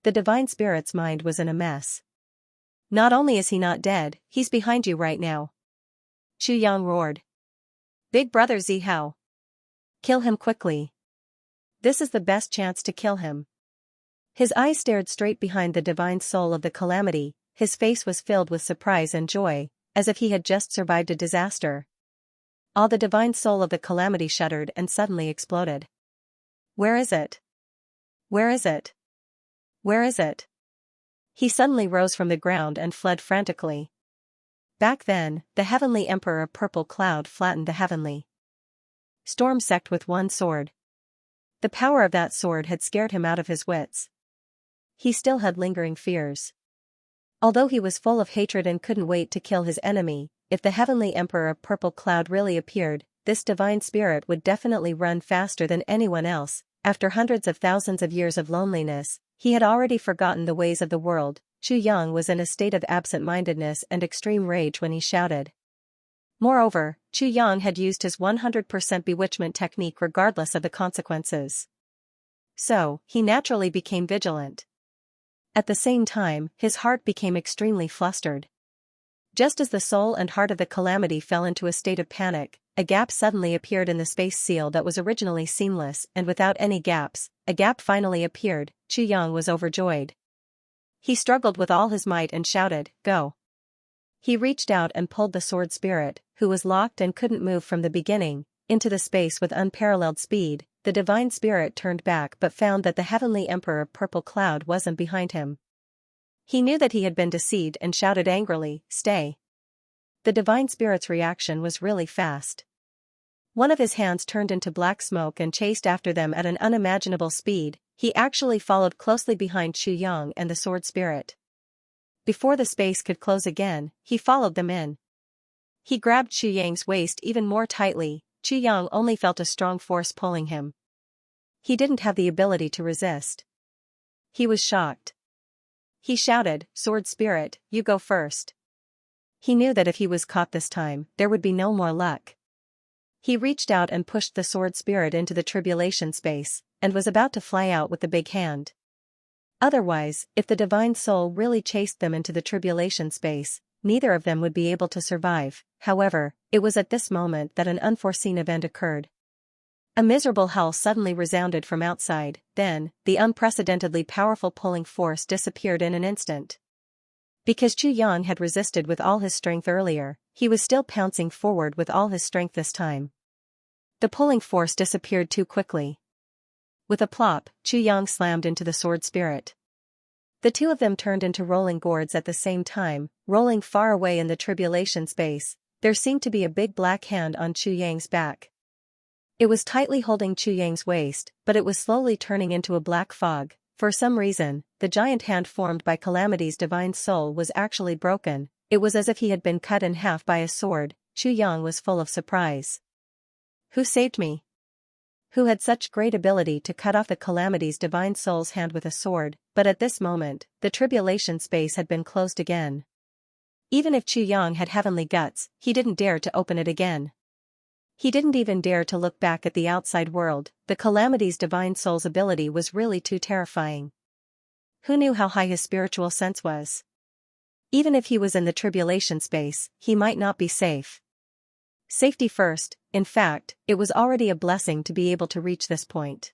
The divine spirit's mind was in a mess. Not only is he not dead, he's behind you right now. Chu Yang roared. Big brother Zihao. Kill him quickly. This is the best chance to kill him. His eyes stared straight behind the divine soul of the calamity. His face was filled with surprise and joy, as if he had just survived a disaster. All the divine soul of the calamity shuddered and suddenly exploded. Where is it? Where is it? Where is it? He suddenly rose from the ground and fled frantically. Back then, the heavenly emperor of Purple Cloud flattened the heavenly storm-sect with one sword. The power of that sword had scared him out of his wits. He still had lingering fears. Although he was full of hatred and couldn't wait to kill his enemy, if the heavenly emperor of Purple Cloud really appeared, this divine spirit would definitely run faster than anyone else. After hundreds of thousands of years of loneliness, he had already forgotten the ways of the world. Xianxia was in a state of absent-mindedness and extreme rage when he shouted. Moreover, Xianxia had used his 100% bewitchment technique regardless of the consequences. So, he naturally became vigilant. At the same time, his heart became extremely flustered. Just as the soul and heart of the calamity fell into a state of panic, a gap suddenly appeared in the space seal that was originally seamless, and without any gaps, a gap finally appeared. Xianxia was overjoyed. He struggled with all his might and shouted, "Go!" He reached out and pulled the sword spirit, who was locked and couldn't move from the beginning, into the space with unparalleled speed. The divine spirit turned back but found that the heavenly emperor of Purple Cloud wasn't behind him. He knew that he had been deceived and shouted angrily, "Stay!" The divine spirit's reaction was really fast. One of his hands turned into black smoke and chased after them at an unimaginable speed. He actually followed closely behind Xianxia and the sword spirit. Before the space could close again, he followed them in. He grabbed Xianxia's waist even more tightly. Xianxia only felt a strong force pulling him. He didn't have the ability to resist. He was shocked. He shouted, "Sword spirit, you go first." He knew that if he was caught this time, there would be no more luck. He reached out and pushed the sword spirit into the tribulation space, and was about to fly out with the big hand. Otherwise, if the divine soul really chased them into the tribulation space, neither of them would be able to survive. However, it was at this moment that an unforeseen event occurred. A miserable howl suddenly resounded from outside, then, the unprecedentedly powerful pulling force disappeared in an instant. Because Xianxia had resisted with all his strength earlier, he was still pouncing forward with all his strength this time. The pulling force disappeared too quickly. With a plop, Xianxia slammed into the sword spirit. The two of them turned into rolling gourds at the same time, rolling far away in the tribulation space. There seemed to be a big black hand on Xianxia's back. It was tightly holding Xianxia's waist, but it was slowly turning into a black fog. For some reason, the giant hand formed by Calamity's divine soul was actually broken. It was as if he had been cut in half by a sword. Xianxia was full of surprise. Who saved me? Who had such great ability to cut off the Calamity's divine soul's hand with a sword? But at this moment, the tribulation space had been closed again. Even if Xianxia had heavenly guts, he didn't dare to open it again. He didn't even dare to look back at the outside world. The Calamity's divine soul's ability was really too terrifying. Who knew how high his spiritual sense was? Even if he was in the tribulation space, he might not be safe. Safety first. In fact, it was already a blessing to be able to reach this point.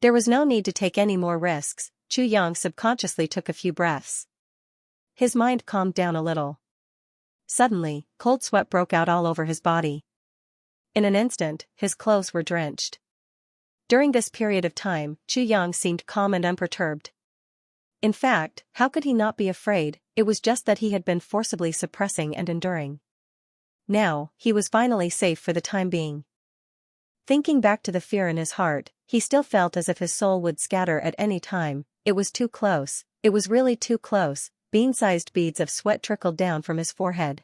There was no need to take any more risks. Xianxia subconsciously took a few breaths. His mind calmed down a little. Suddenly, cold sweat broke out all over his body. In an instant, his clothes were drenched. During this period of time, Xianxia seemed calm and unperturbed. In fact, how could he not be afraid? It was just that he had been forcibly suppressing and enduring. Now, he was finally safe for the time being. Thinking back to the fear in his heart, he still felt as if his soul would scatter at any time. It was too close. It was really too close. Bean-sized beads of sweat trickled down from his forehead.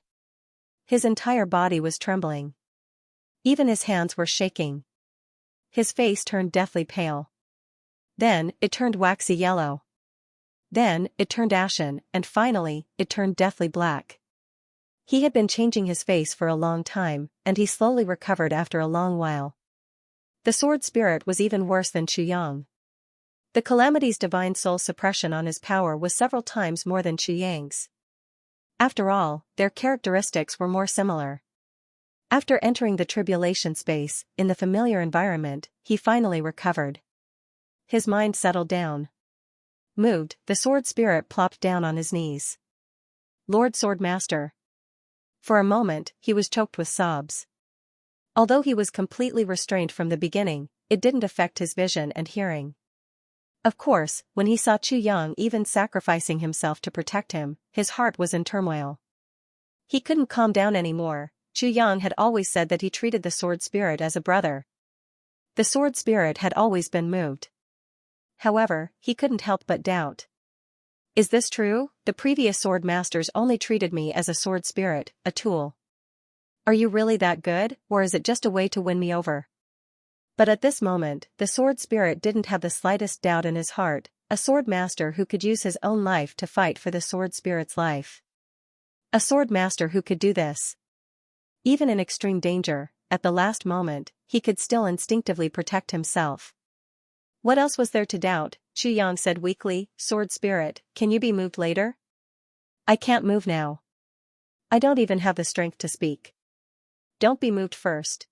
His entire body was trembling. Even his hands were shaking. His face turned deathly pale. Then, it turned waxy yellow. Then, it turned ashen, and finally, it turned deathly black. He had been changing his face for a long time, and he slowly recovered after a long while. The sword spirit was even worse than Xianxia. The Calamity's divine soul suppression on his power was several times more than Xianxia's. After all, their characteristics were more similar. After entering the tribulation space, in the familiar environment, he finally recovered. His mind settled down. Moved, the sword spirit plopped down on his knees. "Lord Swordmaster." For a moment, he was choked with sobs. Although he was completely restrained from the beginning, it didn't affect his vision and hearing. Of course, when he saw Xianxia even sacrificing himself to protect him, his heart was in turmoil. He couldn't calm down anymore. Chu Yang had always said that he treated the sword spirit as a brother. The sword spirit had always been moved. However, he couldn't help but doubt. Is this true? The previous sword masters only treated me as a sword spirit, a tool. Are you really that good, or is it just a way to win me over? But at this moment, the sword spirit didn't have the slightest doubt in his heart, a sword master who could use his own life to fight for the sword spirit's life. A sword master who could do this. Even in extreme danger, at the last moment, he could still instinctively protect himself. What else was there to doubt? Chu Yang said weakly. Sword spirit, can you be moved later? I can't move now. I don't even have the strength to speak. Don't be moved first.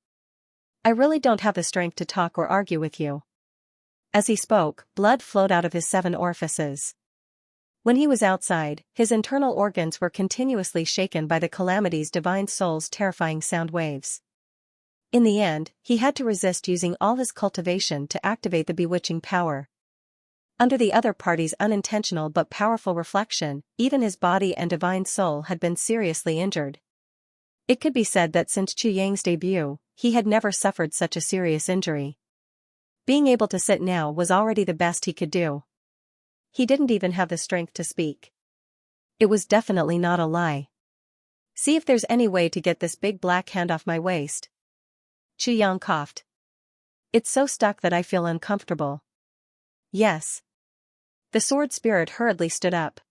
I really don't have the strength to talk or argue with you. As he spoke, blood flowed out of his 7 orifices. When he was outside, his internal organs were continuously shaken by the calamity's divine soul's terrifying sound waves. In the end, he had to resist using all his cultivation to activate the bewitching power. Under the other party's unintentional but powerful reflection, even his body and divine soul had been seriously injured. It could be said that since Chu Yang's debut, he had never suffered such a serious injury. Being able to sit now was already the best he could do. He didn't even have the strength to speak. It was definitely not a lie. See if there's any way to get this big black hand off my waist. Chu Yang coughed. It's so stuck that I feel uncomfortable. Yes. The sword spirit hurriedly stood up.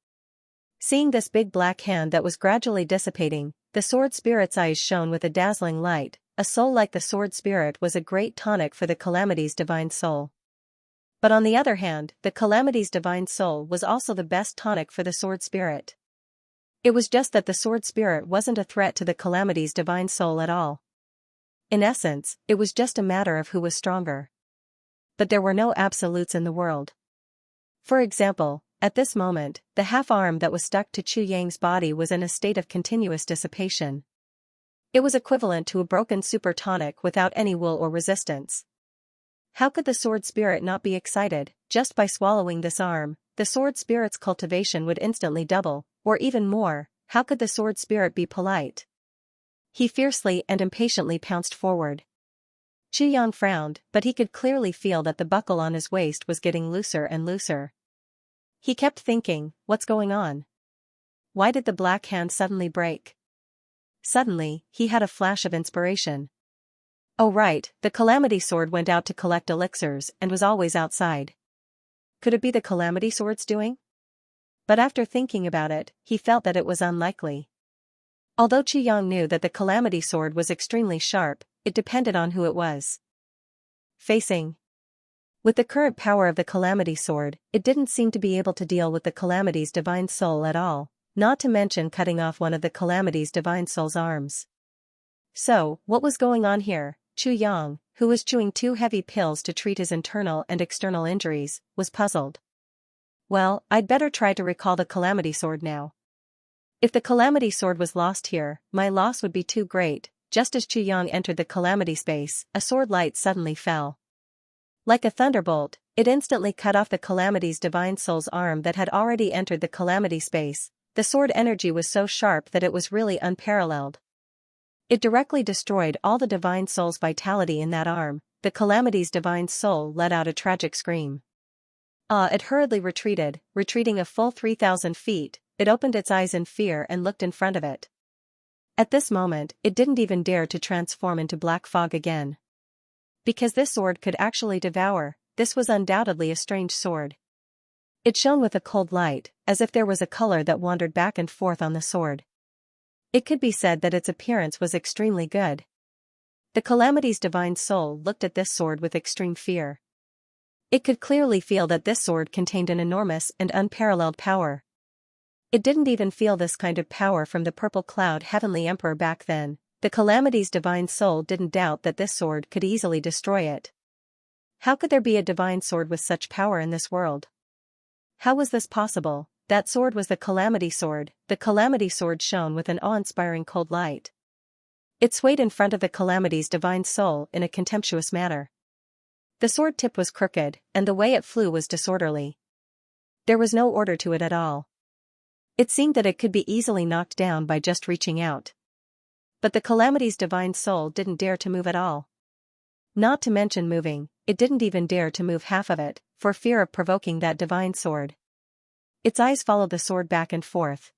Seeing this big black hand that was gradually dissipating, the sword spirit's eyes shone with a dazzling light. A soul like the sword spirit was a great tonic for the calamity's divine soul. But on the other hand, the calamity's divine soul was also the best tonic for the sword spirit. It was just that the sword spirit wasn't a threat to the calamity's divine soul at all. In essence, it was just a matter of who was stronger. But there were no absolutes in the world. For example, at this moment, the half-arm that was stuck to Chu Yang's body was in a state of continuous dissipation. It was equivalent to a broken super tonic without any will or resistance. How could the sword spirit not be excited? Just by swallowing this arm, the sword spirit's cultivation would instantly double, or even more. How could the sword spirit be polite? He fiercely and impatiently pounced forward. Chu Yang frowned, but he could clearly feel that the buckle on his waist was getting looser and looser. He kept thinking, what's going on? Why did the black hand suddenly break? Suddenly, he had a flash of inspiration. Oh right, the calamity sword went out to collect elixirs and was always outside. Could it be the calamity sword's doing? But after thinking about it, he felt that it was unlikely. Although Chu Yang knew that the calamity sword was extremely sharp, it depended on who it was facing. With the current power of the calamity sword, it didn't seem to be able to deal with the calamity's divine soul at all. Not to mention cutting off one of the calamity's divine soul's arms. So, what was going on here? Chu Yang, who was chewing 2 heavy pills to treat his internal and external injuries, was puzzled. Well, I'd better try to recall the calamity sword now. If the calamity sword was lost here, my loss would be too great. Just as Chu Yang entered the calamity space, a sword light suddenly fell. Like a thunderbolt, it instantly cut off the calamity's divine soul's arm that had already entered the calamity space. The sword energy was so sharp that it was really unparalleled. It directly destroyed all the divine soul's vitality in that arm. The calamity's divine soul let out a tragic scream. It hurriedly retreated, retreating a full 3,000 feet, it opened its eyes in fear and looked in front of it. At this moment, it didn't even dare to transform into black fog again. Because this sword could actually devour, this was undoubtedly a strange sword. It shone with a cold light, as if there was a color that wandered back and forth on the sword. It could be said that its appearance was extremely good. The calamity's divine soul looked at this sword with extreme fear. It could clearly feel that this sword contained an enormous and unparalleled power. It didn't even feel this kind of power from the purple cloud heavenly emperor back then. The calamity's divine soul didn't doubt that this sword could easily destroy it. How could there be a divine sword with such power in this world? How was this possible? That sword was the calamity sword. The calamity sword shone with an awe-inspiring cold light. It swayed in front of the calamity's divine soul in a contemptuous manner. The sword tip was crooked, and the way it flew was disorderly. There was no order to it at all. It seemed that it could be easily knocked down by just reaching out. But the calamity's divine soul didn't dare to move at all. Not to mention moving, it didn't even dare to move half of it, for fear of provoking that divine sword. Its eyes followed the sword back and forth.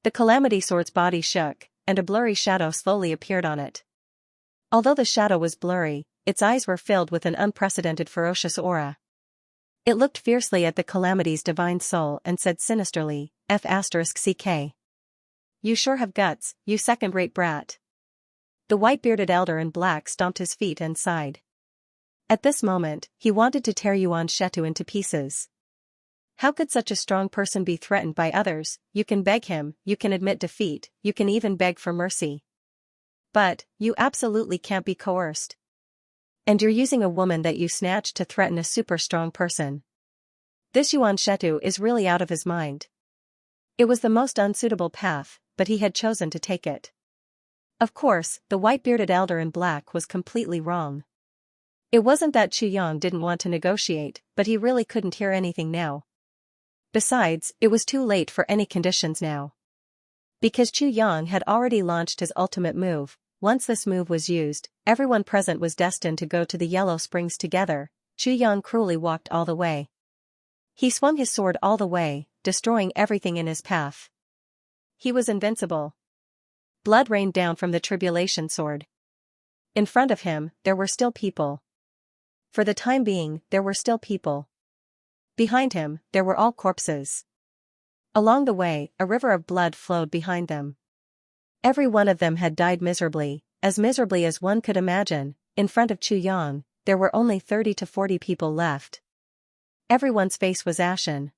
The calamity sword's body shook, and a blurry shadow slowly appeared on it. Although the shadow was blurry, its eyes were filled with an unprecedented ferocious aura. It looked fiercely at the calamity's divine soul and said sinisterly, F***CK. You sure have guts, you second-rate brat. The white-bearded elder in black stomped his feet and sighed. At this moment, he wanted to tear Xianxia into pieces. How could such a strong person be threatened by others? You can beg him, you can admit defeat, you can even beg for mercy. But, you absolutely can't be coerced. And you're using a woman that you snatched to threaten a super strong person. This Xianxia is really out of his mind. It was the most unsuitable path, but he had chosen to take it. Of course, the white-bearded elder in black was completely wrong. It wasn't that Chu Yang didn't want to negotiate, but he really couldn't hear anything now. Besides, it was too late for any conditions now. Because Chu Yang had already launched his ultimate move. Once this move was used, everyone present was destined to go to the Yellow Springs together. Chu Yang cruelly walked all the way. He swung his sword all the way, destroying everything in his path. He was invincible. Blood rained down from the tribulation sword. In front of him, there were still people. For the time being, there were still people. Behind him, there were all corpses. Along the way, a river of blood flowed behind them. Every one of them had died miserably as one could imagine. In front of Chu Yang, there were only 30 to 40 people left. Everyone's face was ashen.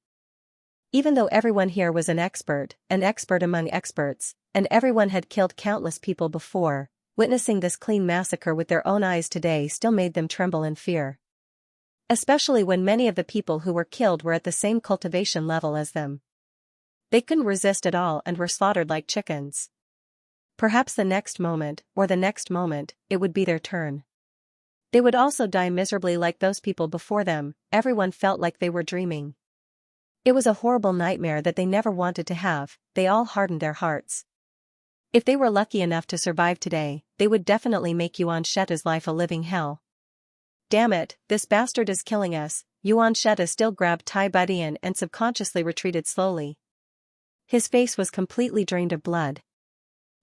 Even though everyone here was an expert among experts, and everyone had killed countless people before, witnessing this clean massacre with their own eyes today still made them tremble in fear. Especially when many of the people who were killed were at the same cultivation level as them. They couldn't resist at all and were slaughtered like chickens. Perhaps the next moment, it would be their turn. They would also die miserably like those people before them. Everyone felt like they were dreaming. It was a horrible nightmare that they never wanted to have. They all hardened their hearts. If they were lucky enough to survive today, they would definitely make Xianxia's life a living hell. Damn it, this bastard is killing us. Xianxia still grabbed Tai Budian and subconsciously retreated slowly. His face was completely drained of blood.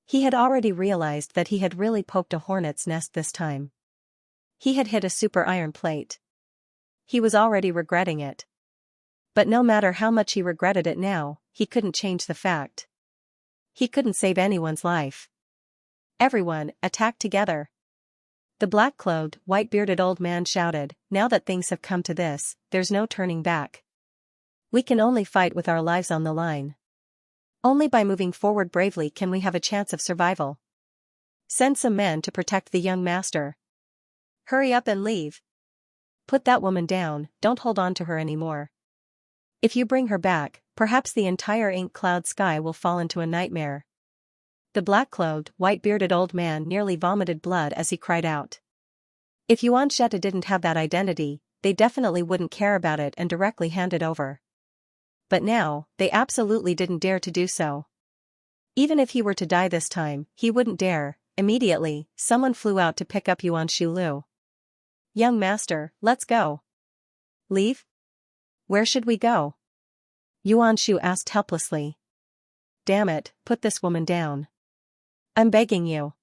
He had already realized that he had really poked a hornet's nest this time. He had hit a super iron plate. He was already regretting it. But no matter how much he regretted it now, he couldn't change the fact. He couldn't save anyone's life. Everyone, attack together. The black-clothed, white-bearded old man shouted, now that things have come to this, there's no turning back. We can only fight with our lives on the line. Only by moving forward bravely can we have a chance of survival. Send some men to protect the young master. Hurry up and leave. Put that woman down, don't hold on to her anymore. If you bring her back, perhaps the entire ink cloud sky will fall into a nightmare. The black-clothed, white-bearded old man nearly vomited blood as he cried out. If Xianxia didn't have that identity, they definitely wouldn't care about it and directly hand it over. But now, they absolutely didn't dare to do so. Even if he were to die this time, he wouldn't dare. Immediately, someone flew out to pick up Xianxia. Young master, let's go. Leave? Where should we go? Xianxia asked helplessly. Damn it, put this woman down. I'm begging you.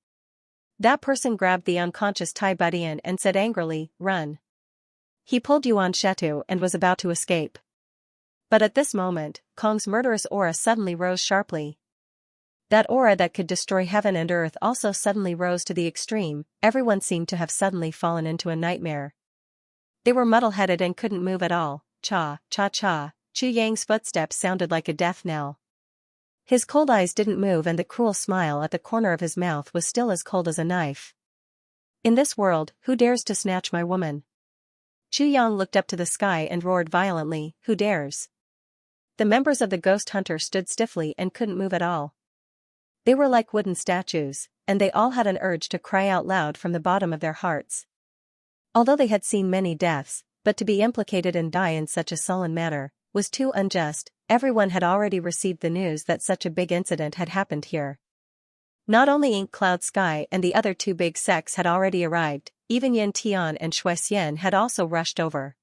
That person grabbed the unconscious Tai Budian and said angrily, run. He pulled Xianxia and was about to escape. But at this moment, Kong's murderous aura suddenly rose sharply. That aura that could destroy heaven and earth also suddenly rose to the extreme. Everyone seemed to have suddenly fallen into a nightmare. They were muddle-headed and couldn't move at all. Cha, cha, cha. Chu Yang's footsteps sounded like a death knell. His cold eyes didn't move and the cruel smile at the corner of his mouth was still as cold as a knife. In this world, who dares to snatch my woman? Chu Yang looked up to the sky and roared violently, who dares? The members of the ghost hunter stood stiffly and couldn't move at all. They were like wooden statues, and they all had an urge to cry out loud from the bottom of their hearts. Although they had seen many deaths, but to be implicated and die in such a sullen manner was too unjust. Everyone had already received the news that such a big incident had happened here. Not only Ink Cloud Sky and the other two big sects had already arrived, even Yin Tian and Shui Xian had also rushed over.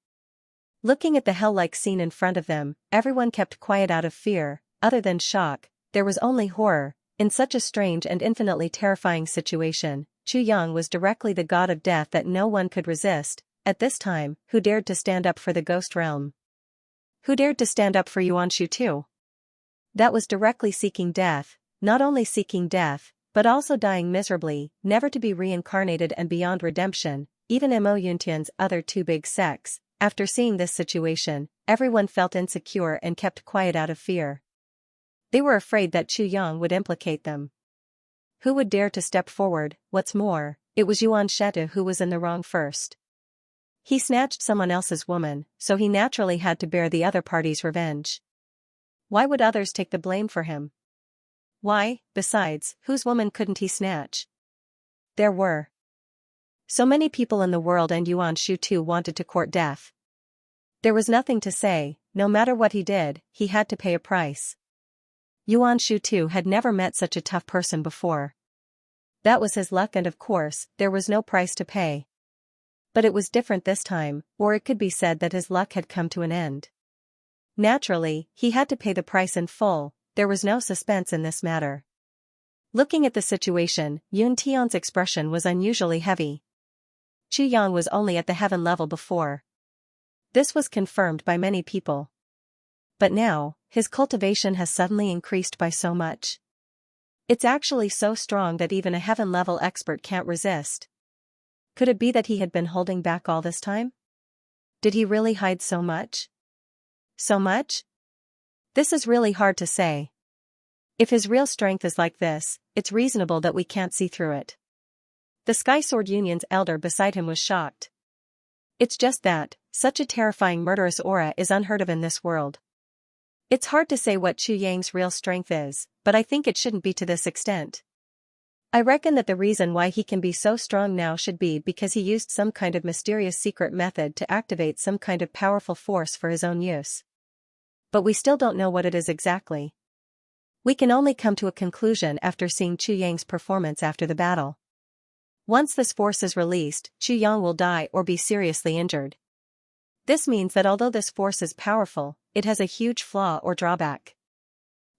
Looking at the hell-like scene in front of them, everyone kept quiet out of fear. Other than shock, there was only horror. In such a strange and infinitely terrifying situation, Chu Yang was directly the god of death that no one could resist. At this time, who dared to stand up for the ghost realm? Who dared to stand up for Yuan Shu too? That was directly seeking death, not only seeking death, but also dying miserably, never to be reincarnated and beyond redemption. Even Mo Yuntian's other two big sects. After seeing this situation, everyone felt insecure and kept quiet out of fear. They were afraid that Chu Yang would implicate them. Who would dare to step forward? What's more, it was Yuan Shetu who was in the wrong first. He snatched someone else's woman, so he naturally had to bear the other party's revenge. Why would others take the blame for him? Why, besides, whose woman couldn't he snatch? There were so many people in the world, and Yuan Shu too wanted to court death. There was nothing to say. No matter what he did, he had to pay a price. Yuan Shu too had never met such a tough person before. That was his luck, and of course, there was no price to pay. But it was different this time, or it could be said that his luck had come to an end. Naturally, he had to pay the price in full. There was no suspense in this matter. Looking at the situation, Yun Tian's expression was unusually heavy. Chu Yang was only at the heaven level before. This was confirmed by many people. But now, his cultivation has suddenly increased by so much. It's actually so strong that even a heaven-level expert can't resist. Could it be that he had been holding back all this time? Did he really hide so much? So much? This is really hard to say. If his real strength is like this, it's reasonable that we can't see through it. The Sky Sword Union's elder beside him was shocked. It's just that, such a terrifying murderous aura is unheard of in this world. It's hard to say what Chu Yang's real strength is, but I think it shouldn't be to this extent. I reckon that the reason why he can be so strong now should be because he used some kind of mysterious secret method to activate some kind of powerful force for his own use. But we still don't know what it is exactly. We can only come to a conclusion after seeing Chu Yang's performance after the battle. Once this force is released, Chu Yang will die or be seriously injured. This means that although this force is powerful, it has a huge flaw or drawback.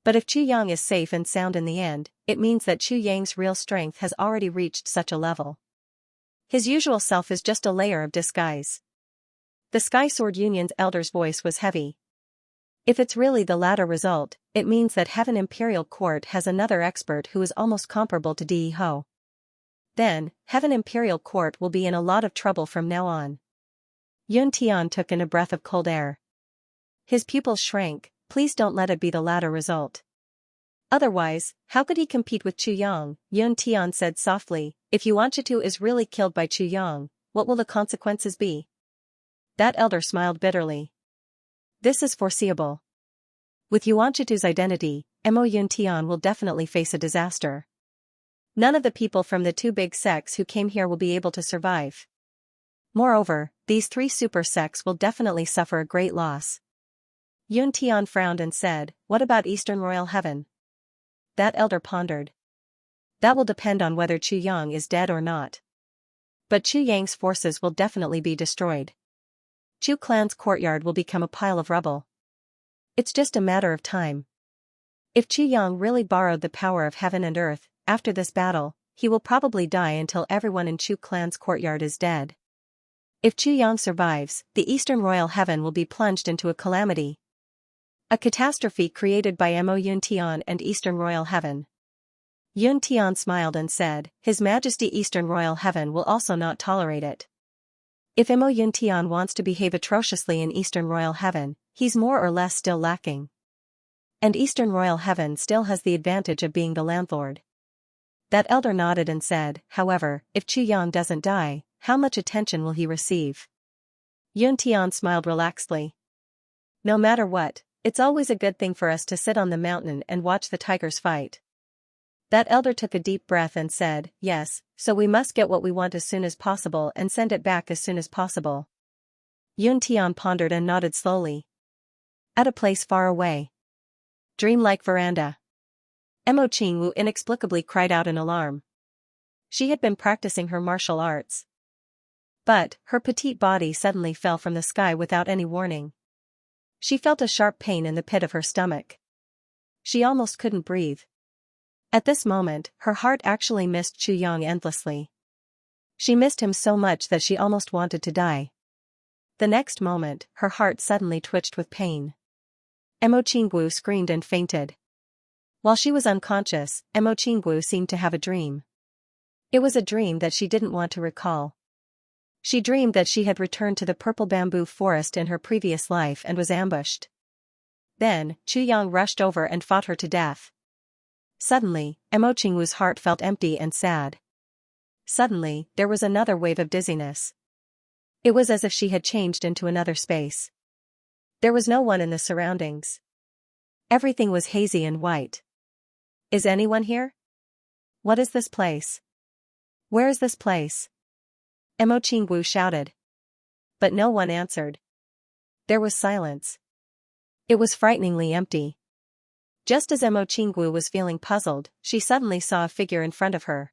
But if Chu Yang is safe and sound in the end, it means that Chu Yang's real strength has already reached such a level. His usual self is just a layer of disguise. The Sky Sword Union's elder's voice was heavy. If it's really the latter result, it means that Heaven Imperial Court has another expert who is almost comparable to Di Ho. Then, Heaven Imperial Court will be in a lot of trouble from now on. Yun Tian took in a breath of cold air. His pupils shrank. Please don't let it be the latter result. Otherwise, how could he compete with Chu Yang? Yun Tian said softly, if Yuanqitu is really killed by Chu Yang, what will the consequences be? That elder smiled bitterly. This is foreseeable. With Yuanqitu's identity, Mo Yun Tian will definitely face a disaster. None of the people from the two big sects who came here will be able to survive. Moreover, these three super sects will definitely suffer a great loss. Yun Tian frowned and said, what about Eastern Royal Heaven? That elder pondered. That will depend on whether Chu Yang is dead or not. But Chu Yang's forces will definitely be destroyed. Chu clan's courtyard will become a pile of rubble. It's just a matter of time. If Chu Yang really borrowed the power of heaven and earth, after this battle, he will probably die until everyone in Chu clan's courtyard is dead. If Chu Yang survives, the Eastern Royal Heaven will be plunged into a calamity. A catastrophe created by Mo Yun Tian and Eastern Royal Heaven. Yun Tian smiled and said, His Majesty Eastern Royal Heaven will also not tolerate it. If Mo Yun Tian wants to behave atrociously in Eastern Royal Heaven, he's more or less still lacking. And Eastern Royal Heaven still has the advantage of being the landlord. That elder nodded and said, however, if Chu Yang doesn't die, how much attention will he receive? Yun Tian smiled relaxedly. No matter what, it's always a good thing for us to sit on the mountain and watch the tigers fight. That elder took a deep breath and said, yes, so we must get what we want as soon as possible and send it back as soon as possible. Yun Tian pondered and nodded slowly. At a place far away. Dreamlike veranda. Mo Qingwu inexplicably cried out in alarm. She had been practicing her martial arts. But, her petite body suddenly fell from the sky without any warning. She felt a sharp pain in the pit of her stomach. She almost couldn't breathe. At this moment, her heart actually missed Chu Yang endlessly. She missed him so much that she almost wanted to die. The next moment, her heart suddenly twitched with pain. Mo Qingwu screamed and fainted. While she was unconscious, Mo Qingwu seemed to have a dream. It was a dream that she didn't want to recall. She dreamed that she had returned to the purple bamboo forest in her previous life and was ambushed. Then, Chu Yang rushed over and fought her to death. Suddenly, Mo Qingwu's heart felt empty and sad. Suddenly, there was another wave of dizziness. It was as if she had changed into another space. There was no one in the surroundings. Everything was hazy and white. Is anyone here? What is this place? Where is this place? Mo Qingwu shouted. But no one answered. There was silence. It was frighteningly empty. Just as Mo Qingwu was feeling puzzled, she suddenly saw a figure in front of her.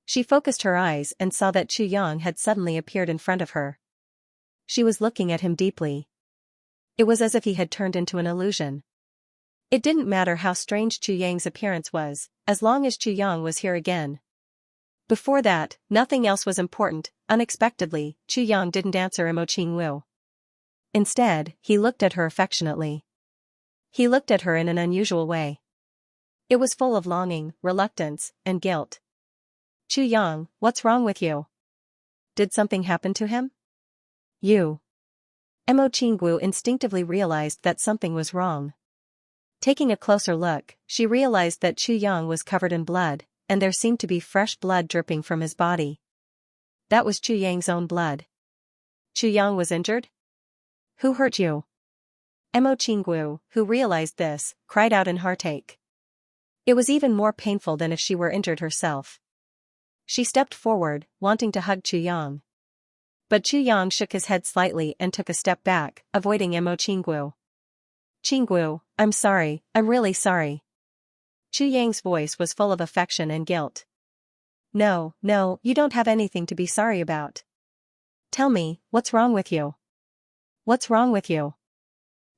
She focused her eyes and saw that Chu Yang had suddenly appeared in front of her. She was looking at him deeply. It was as if he had turned into an illusion. It didn't matter how strange Chu Yang's appearance was, as long as Chu Yang was here again. Before that, nothing else was important. Unexpectedly, Chu Yang didn't answer Mo Qingwu. Instead, he looked at her affectionately. He looked at her in an unusual way. It was full of longing, reluctance, and guilt. Chu Yang, what's wrong with you? Did something happen to him? You. Mo Qingwu instinctively realized that something was wrong. Taking a closer look, she realized that Chu Yang was covered in blood, and there seemed to be fresh blood dripping from his body. That was Chu Yang's own blood. Chu Yang was injured? Who hurt you? Mo Qingwu, who realized this, cried out in heartache. It was even more painful than if she were injured herself. She stepped forward, wanting to hug Chu Yang. But Chu Yang shook his head slightly and took a step back, avoiding Mo Qingwu. Qingwu, I'm sorry, I'm really sorry. Chu Yang's voice was full of affection and guilt. No, you don't have anything to be sorry about. Tell me, what's wrong with you? What's wrong with you?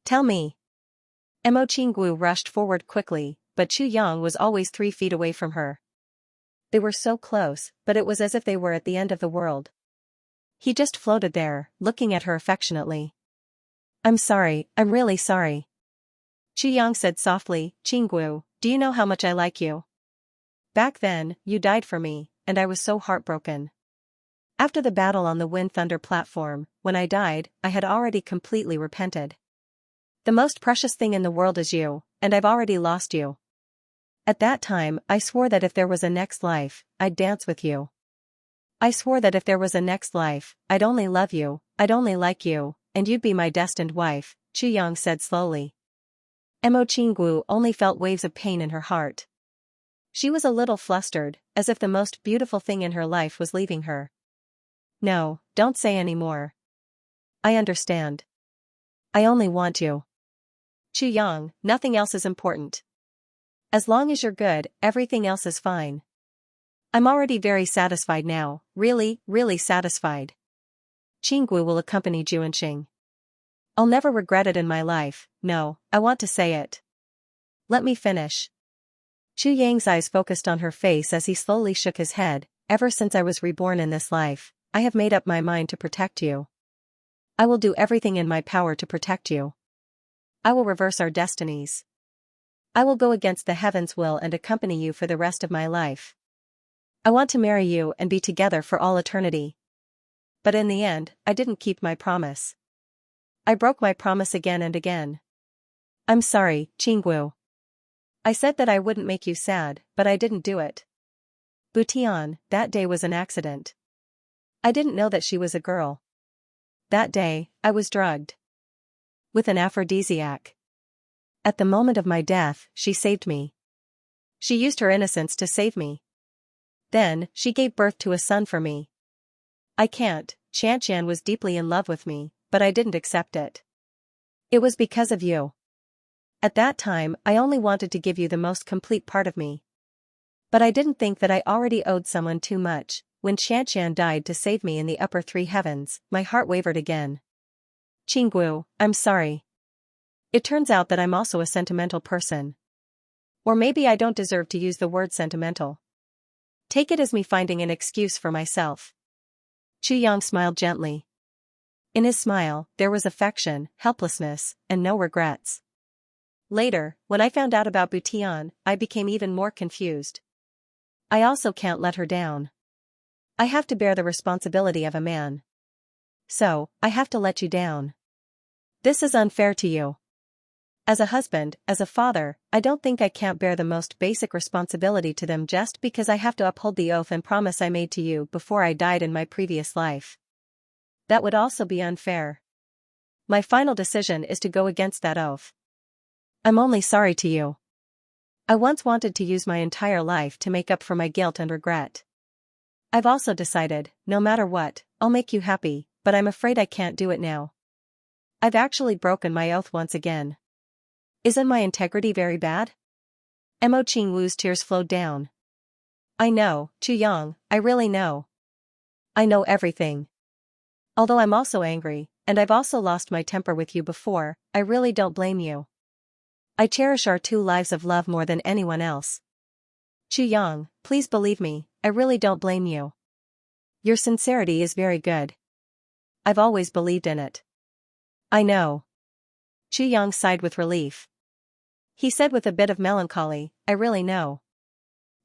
Tell me. Mo Qingwu rushed forward quickly, but Chu Yang was always 3 feet away from her. They were so close, but it was as if they were at the end of the world. He just floated there, looking at her affectionately. I'm sorry, I'm really sorry. Chu Yang said softly, Qingwu, do you know how much I like you? Back then, you died for me, and I was so heartbroken. After the battle on the Wind Thunder platform, when I died, I had already completely repented. The most precious thing in the world is you, and I've already lost you. At that time, I swore that if there was a next life, I'd dance with you. I swore that if there was a next life, I'd only love you, I'd only like you, and you'd be my destined wife, Chu Yang said slowly. Mo Qingwu only felt waves of pain in her heart. She was a little flustered, as if the most beautiful thing in her life was leaving her. No, don't say any more. I understand. I only want you. Chu Yang, nothing else is important. As long as you're good, everything else is fine. I'm already very satisfied now, really, really satisfied. Qingwu will accompany Juanxing. I'll never regret it in my life, no, I want to say it. Let me finish. Chu Yang's eyes focused on her face as he slowly shook his head. Ever since I was reborn in this life, I have made up my mind to protect you. I will do everything in my power to protect you. I will reverse our destinies. I will go against the heaven's will and accompany you for the rest of my life. I want to marry you and be together for all eternity. But in the end, I didn't keep my promise. I broke my promise again and again. I'm sorry, Qingwu. I said that I wouldn't make you sad, but I didn't do it. Butian, that day was an accident. I didn't know that she was a girl. That day, I was drugged with an aphrodisiac. At the moment of my death, she saved me. She used her innocence to save me. Then, she gave birth to a son for me. I can't, Xianxia was deeply in love with me, but I didn't accept it. It was because of you. At that time, I only wanted to give you the most complete part of me. But I didn't think that I already owed someone too much. When Xianxia died to save me in the upper three heavens, my heart wavered again. Qinggu, I'm sorry. It turns out that I'm also a sentimental person. Or maybe I don't deserve to use the word sentimental. Take it as me finding an excuse for myself. Yang smiled gently. In his smile, there was affection, helplessness, and no regrets. Later, when I found out about Butian, I became even more confused. I also can't let her down. I have to bear the responsibility of a man. So, I have to let you down. This is unfair to you. As a husband, as a father, I don't think I can't bear the most basic responsibility to them just because I have to uphold the oath and promise I made to you before I died in my previous life. That would also be unfair. My final decision is to go against that oath. I'm only sorry to you. I once wanted to use my entire life to make up for my guilt and regret. I've also decided, no matter what, I'll make you happy, but I'm afraid I can't do it now. I've actually broken my oath once again. Isn't my integrity very bad? Mo Qingwu's tears flowed down. I know, Yang, I really know. I know everything. Although I'm also angry, and I've also lost my temper with you before, I really don't blame you. I cherish our 2 lives of love more than anyone else. Yang, please believe me, I really don't blame you. Your sincerity is very good. I've always believed in it. I know. Yang sighed with relief. He said with a bit of melancholy, I really know.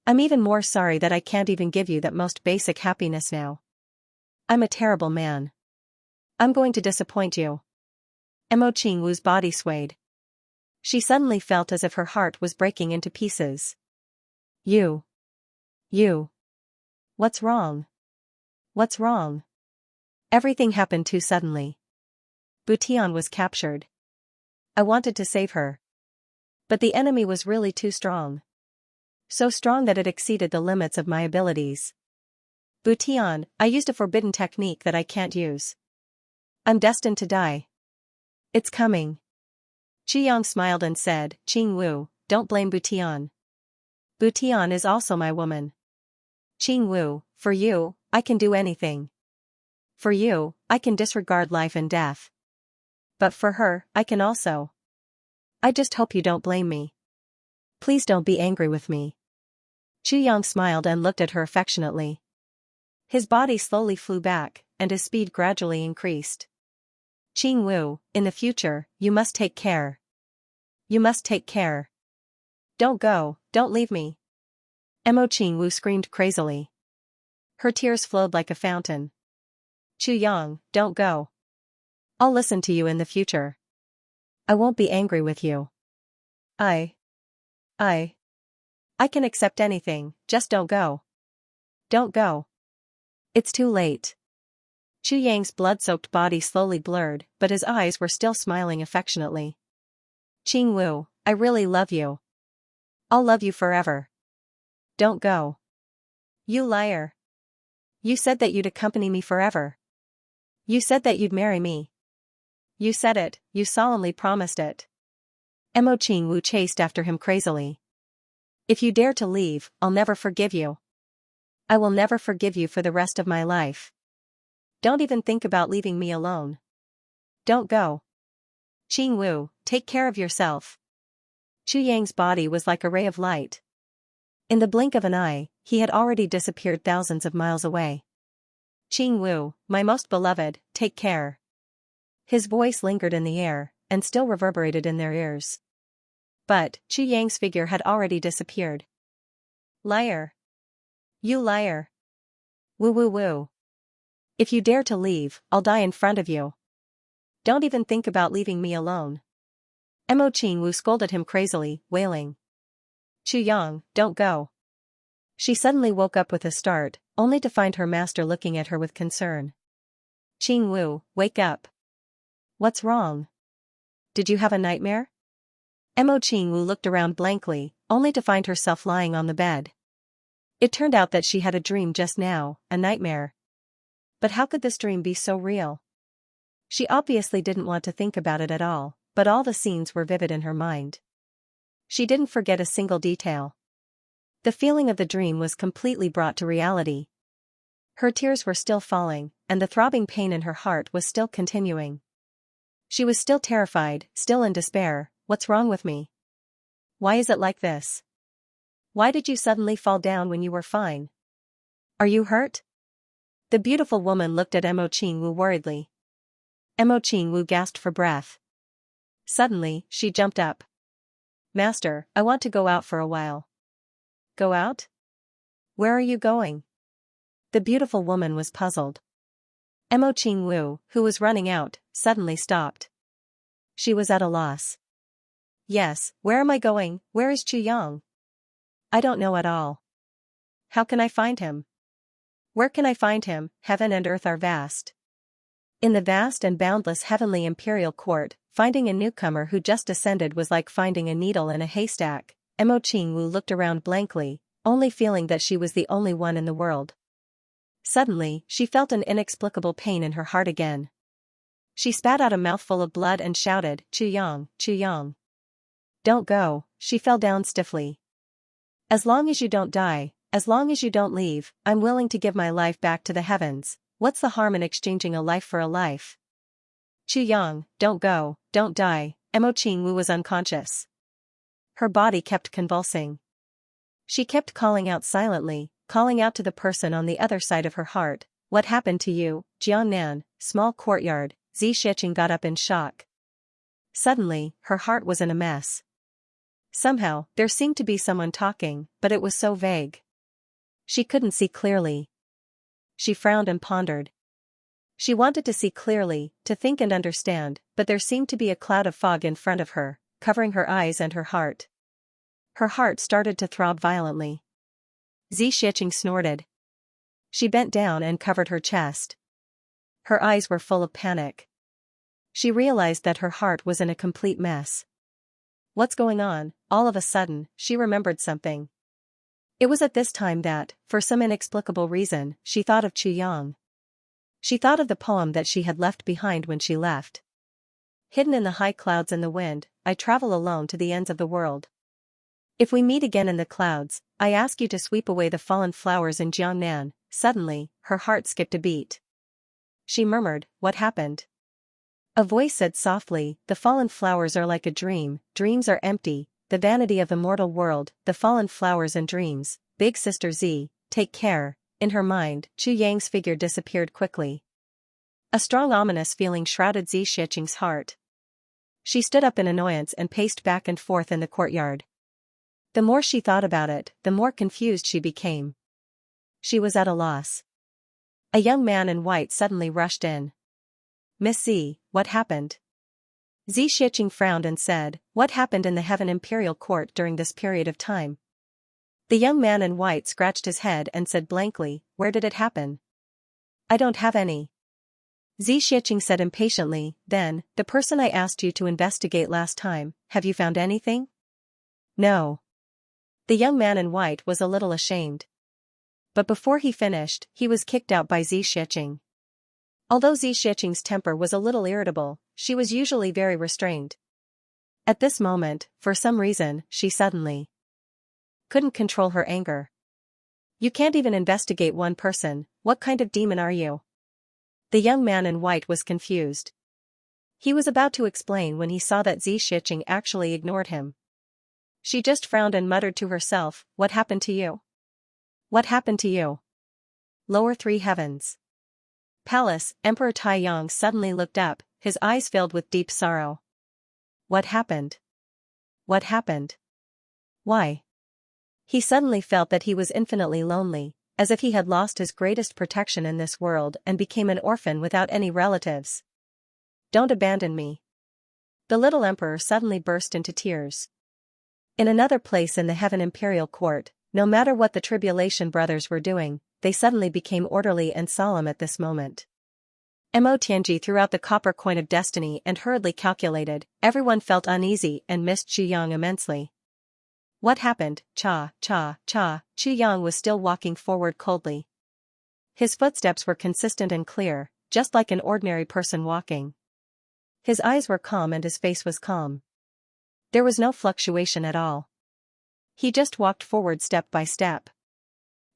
I'm even more sorry that I can't even give you that most basic happiness now. I'm a terrible man. I'm going to disappoint you. Mo Qingwu's body swayed. She suddenly felt as if her heart was breaking into pieces. You. What's wrong? What's wrong? Everything happened too suddenly. Butian was captured. I wanted to save her. But the enemy was really too strong. So strong that it exceeded the limits of my abilities. Butian, I used a forbidden technique that I can't use. I'm destined to die. It's coming. Yang smiled and said, Qingwu, don't blame Butian. Butian is also my woman. Qingwu, for you, I can do anything. For you, I can disregard life and death. But for her, I can also. I just hope you don't blame me. Please don't be angry with me. Yang smiled and looked at her affectionately. His body slowly flew back, and his speed gradually increased. Qingwu, in the future, you must take care. You must take care. Don't go, don't leave me. Mo Qingwu screamed crazily. Her tears flowed like a fountain. Yang, don't go. I'll listen to you in the future. I won't be angry with you. I can accept anything, just don't go. Don't go. It's too late. Yang's blood-soaked body slowly blurred, but his eyes were still smiling affectionately. Qingwu, I really love you. I'll love you forever. Don't go. You liar. You said that you'd accompany me forever. You said that you'd marry me. You said it, you solemnly promised it. Mo Qingwu chased after him crazily. If you dare to leave, I'll never forgive you. I will never forgive you for the rest of my life. Don't even think about leaving me alone. Don't go. Qingwu, take care of yourself. Yang's body was like a ray of light. In the blink of an eye, he had already disappeared thousands of miles away. Qingwu, my most beloved, take care. His voice lingered in the air, and still reverberated in their ears. But, Yang's figure had already disappeared. Liar. You liar. Woo. If you dare to leave, I'll die in front of you. Don't even think about leaving me alone. Mo Qingwu scolded him crazily, wailing. Yang, don't go. She suddenly woke up with a start, only to find her master looking at her with concern. Qingwu, wake up. What's wrong? Did you have a nightmare? Mo Qingwu looked around blankly, only to find herself lying on the bed. It turned out that she had a dream just now, a nightmare. But how could this dream be so real? She obviously didn't want to think about it at all, but all the scenes were vivid in her mind. She didn't forget a single detail. The feeling of the dream was completely brought to reality. Her tears were still falling, and the throbbing pain in her heart was still continuing. She was still terrified, still in despair. What's wrong with me? Why is it like this? Why did you suddenly fall down when you were fine? Are you hurt? The beautiful woman looked at Mo Qingwu worriedly. Mo Qingwu gasped for breath. Suddenly, she jumped up. Master, I want to go out for a while. Go out? Where are you going? The beautiful woman was puzzled. Mo Qingwu, who was running out, suddenly stopped. She was at a loss. Yes, where am I going? Where is Chu Yang? I don't know at all. How can I find him? Where can I find him? Heaven and earth are vast. In the vast and boundless heavenly imperial court, finding a newcomer who just descended was like finding a needle in a haystack. Mo Qingwu looked around blankly, only feeling that she was the only one in the world. Suddenly, she felt an inexplicable pain in her heart again. She spat out a mouthful of blood and shouted, Chu Yang, Chu Yang. Don't go. She fell down stiffly. As long as you don't die, as long as you don't leave, I'm willing to give my life back to the heavens. What's the harm in exchanging a life for a life? Chu Yang, don't go, don't die. Mo Qingwu was unconscious. Her body kept convulsing. She kept calling out silently, calling out to the person on the other side of her heart. What happened to you? Jiangnan, small courtyard. Xianxia got up in shock. Suddenly, her heart was in a mess. Somehow, there seemed to be someone talking, but it was so vague. She couldn't see clearly. She frowned and pondered. She wanted to see clearly, to think and understand, but there seemed to be a cloud of fog in front of her, covering her eyes and her heart. Her heart started to throb violently. Xianxia snorted. She bent down and covered her chest. Her eyes were full of panic. She realized that her heart was in a complete mess. What's going on? All of a sudden, she remembered something. It was at this time that, for some inexplicable reason, she thought of Chu Yang. She thought of the poem that she had left behind when she left. Hidden in the high clouds and the wind, I travel alone to the ends of the world. If we meet again in the clouds, I ask you to sweep away the fallen flowers in Jiangnan. Suddenly, her heart skipped a beat. She murmured, what happened? A voice said softly, the fallen flowers are like a dream, dreams are empty, the vanity of the mortal world, the fallen flowers and dreams, big sister Z, take care. In her mind, Chu Yang's figure disappeared quickly. A strong ominous feeling shrouded Xianxia's heart. She stood up in annoyance and paced back and forth in the courtyard. The more she thought about it, the more confused she became. She was at a loss. A young man in white suddenly rushed in. Miss Z, what happened? Xianxia frowned and said, what happened in the Heaven Imperial Court during this period of time? The young man in white scratched his head and said blankly, where did it happen? I don't have any. Xianxia said impatiently, then, the person I asked you to investigate last time, have you found anything? No. The young man in white was a little ashamed. But before he finished, he was kicked out by Xianxia. Although Xianxia's temper was a little irritable, she was usually very restrained. At this moment, for some reason, she suddenly couldn't control her anger. You can't even investigate one person, what kind of demon are you? The young man in white was confused. He was about to explain when he saw that Xianxia actually ignored him. She just frowned and muttered to herself, what happened to you? What happened to you? Lower three heavens. Palace, Emperor Taiyang suddenly looked up, his eyes filled with deep sorrow. What happened? What happened? Why? He suddenly felt that he was infinitely lonely, as if he had lost his greatest protection in this world and became an orphan without any relatives. Don't abandon me. The little emperor suddenly burst into tears. In another place in the Heaven Imperial Court, no matter what the Tribulation brothers were doing, they suddenly became orderly and solemn at this moment. Mo Tianji threw out the copper coin of destiny and hurriedly calculated. Everyone felt uneasy and missed Chu Yang immensely. What happened? Cha. Chu Yang was still walking forward coldly. His footsteps were consistent and clear, just like an ordinary person walking. His eyes were calm and his face was calm. There was no fluctuation at all. He just walked forward step by step.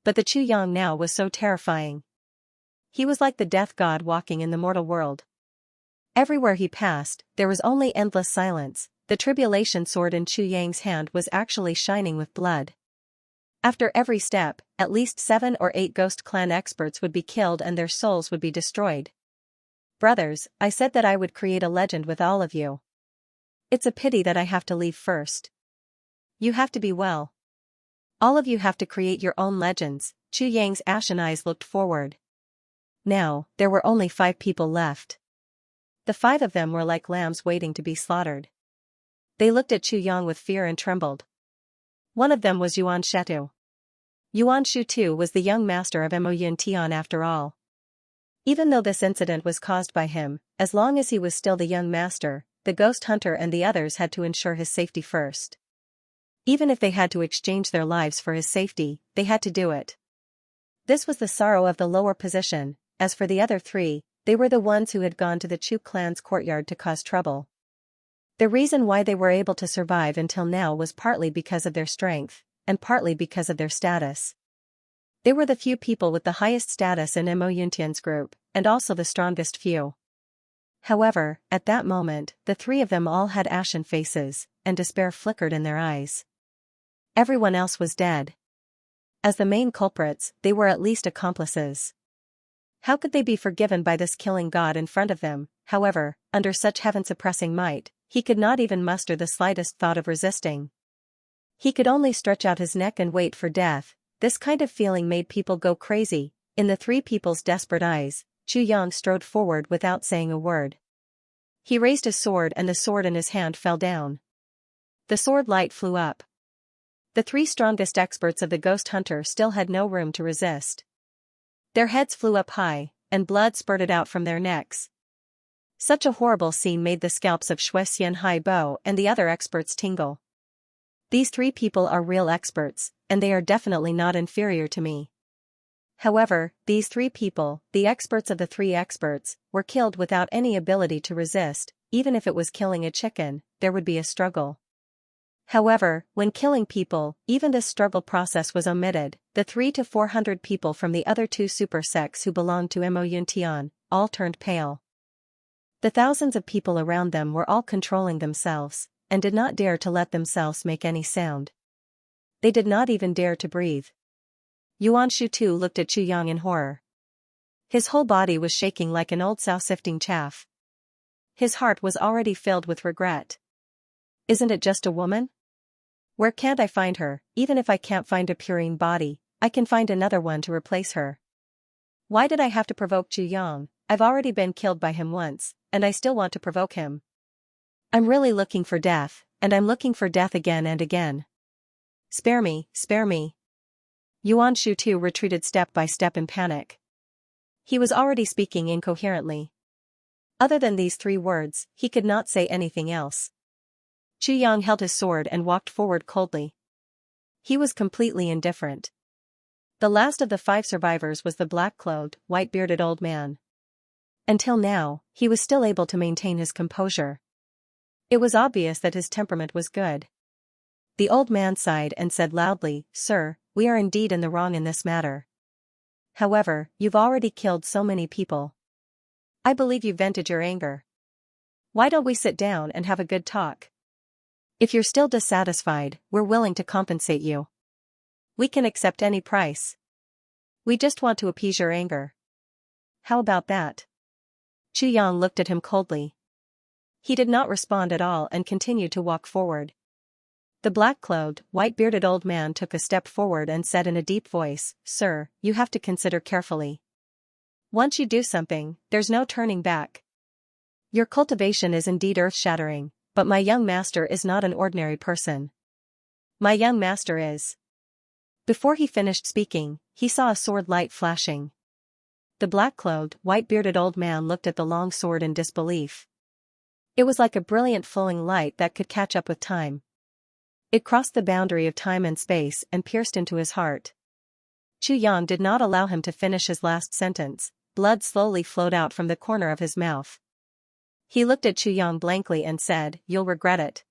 But the Chu Yang now was so terrifying. He was like the death god walking in the mortal world. Everywhere he passed, there was only endless silence. The tribulation sword in Chu Yang's hand was actually shining with blood. After every step, at least 7 or 8 ghost clan experts would be killed and their souls would be destroyed. Brothers, I said that I would create a legend with all of you. It's a pity that I have to leave first. You have to be well. All of you have to create your own legends. Chu Yang's ashen eyes looked forward. Now, there were only 5 people left. The 5 of them were like lambs waiting to be slaughtered. They looked at Chu Yang with fear and trembled. One of them was Yuan Shetu. Yuan Shu too was the young master of Mo Yun Tian after all. Even though this incident was caused by him, as long as he was still the young master, the ghost hunter and the others had to ensure his safety first. Even if they had to exchange their lives for his safety, they had to do it. This was the sorrow of the lower position. As for the other 3, they were the ones who had gone to the Chu clan's courtyard to cause trouble. The reason why they were able to survive until now was partly because of their strength, and partly because of their status. They were the few people with the highest status in Mo Yuntian's group, and also the strongest few. However, at that moment, the 3 of them all had ashen faces, and despair flickered in their eyes. Everyone else was dead. As the main culprits, they were at least accomplices. How could they be forgiven by this killing god in front of them? However, under such heaven-suppressing might, he could not even muster the slightest thought of resisting. He could only stretch out his neck and wait for death. This kind of feeling made people go crazy. In the 3 people's desperate eyes, Chu Yang strode forward without saying a word. He raised his sword and the sword in his hand fell down. The sword light flew up. The 3 strongest experts of the ghost hunter still had no room to resist. Their heads flew up high, and blood spurted out from their necks. Such a horrible scene made the scalps of Xue Xianhai Bo and the other experts tingle. These 3 people are real experts, and they are definitely not inferior to me. However, these 3 people, the experts of the 3 experts, were killed without any ability to resist. Even if it was killing a chicken, there would be a struggle. However, when killing people, even this struggle process was omitted. The 300 to 400 people from the other 2 super sects who belonged to Mo Yun Tian, all turned pale. The thousands of people around them were all controlling themselves, and did not dare to let themselves make any sound. They did not even dare to breathe. Yuan Shu too looked at Chu Yang in horror. His whole body was shaking like an old sow sifting chaff. His heart was already filled with regret. Isn't it just a woman? Where can't I find her? Even if I can't find a purine body, I can find another one to replace her. Why did I have to provoke Chu Yang? I've already been killed by him once, and I still want to provoke him. I'm really looking for death, and I'm looking for death again and again. Spare me, spare me. Yuan Shu too retreated step by step in panic. He was already speaking incoherently. Other than these 3 words, he could not say anything else. Chu Yang held his sword and walked forward coldly. He was completely indifferent. The last of the 5 survivors was the black-clothed, white-bearded old man. Until now, he was still able to maintain his composure. It was obvious that his temperament was good. The old man sighed and said loudly, "Sir, we are indeed in the wrong in this matter. However, you've already killed so many people. I believe you vented your anger. Why don't we sit down and have a good talk? If you're still dissatisfied, we're willing to compensate you. We can accept any price. We just want to appease your anger. How about that?" Chu Yang looked at him coldly. He did not respond at all and continued to walk forward. The black-clothed, white-bearded old man took a step forward and said in a deep voice, "Sir, you have to consider carefully. Once you do something, there's no turning back. Your cultivation is indeed earth-shattering, but my young master is not an ordinary person. My young master is..." Before he finished speaking, he saw a sword light flashing. The black-clothed, white-bearded old man looked at the long sword in disbelief. It was like a brilliant flowing light that could catch up with time. It crossed the boundary of time and space and pierced into his heart. Chu Yang did not allow him to finish his last sentence. Blood slowly flowed out from the corner of his mouth. He looked at Chu Yang blankly and said, "You'll regret it."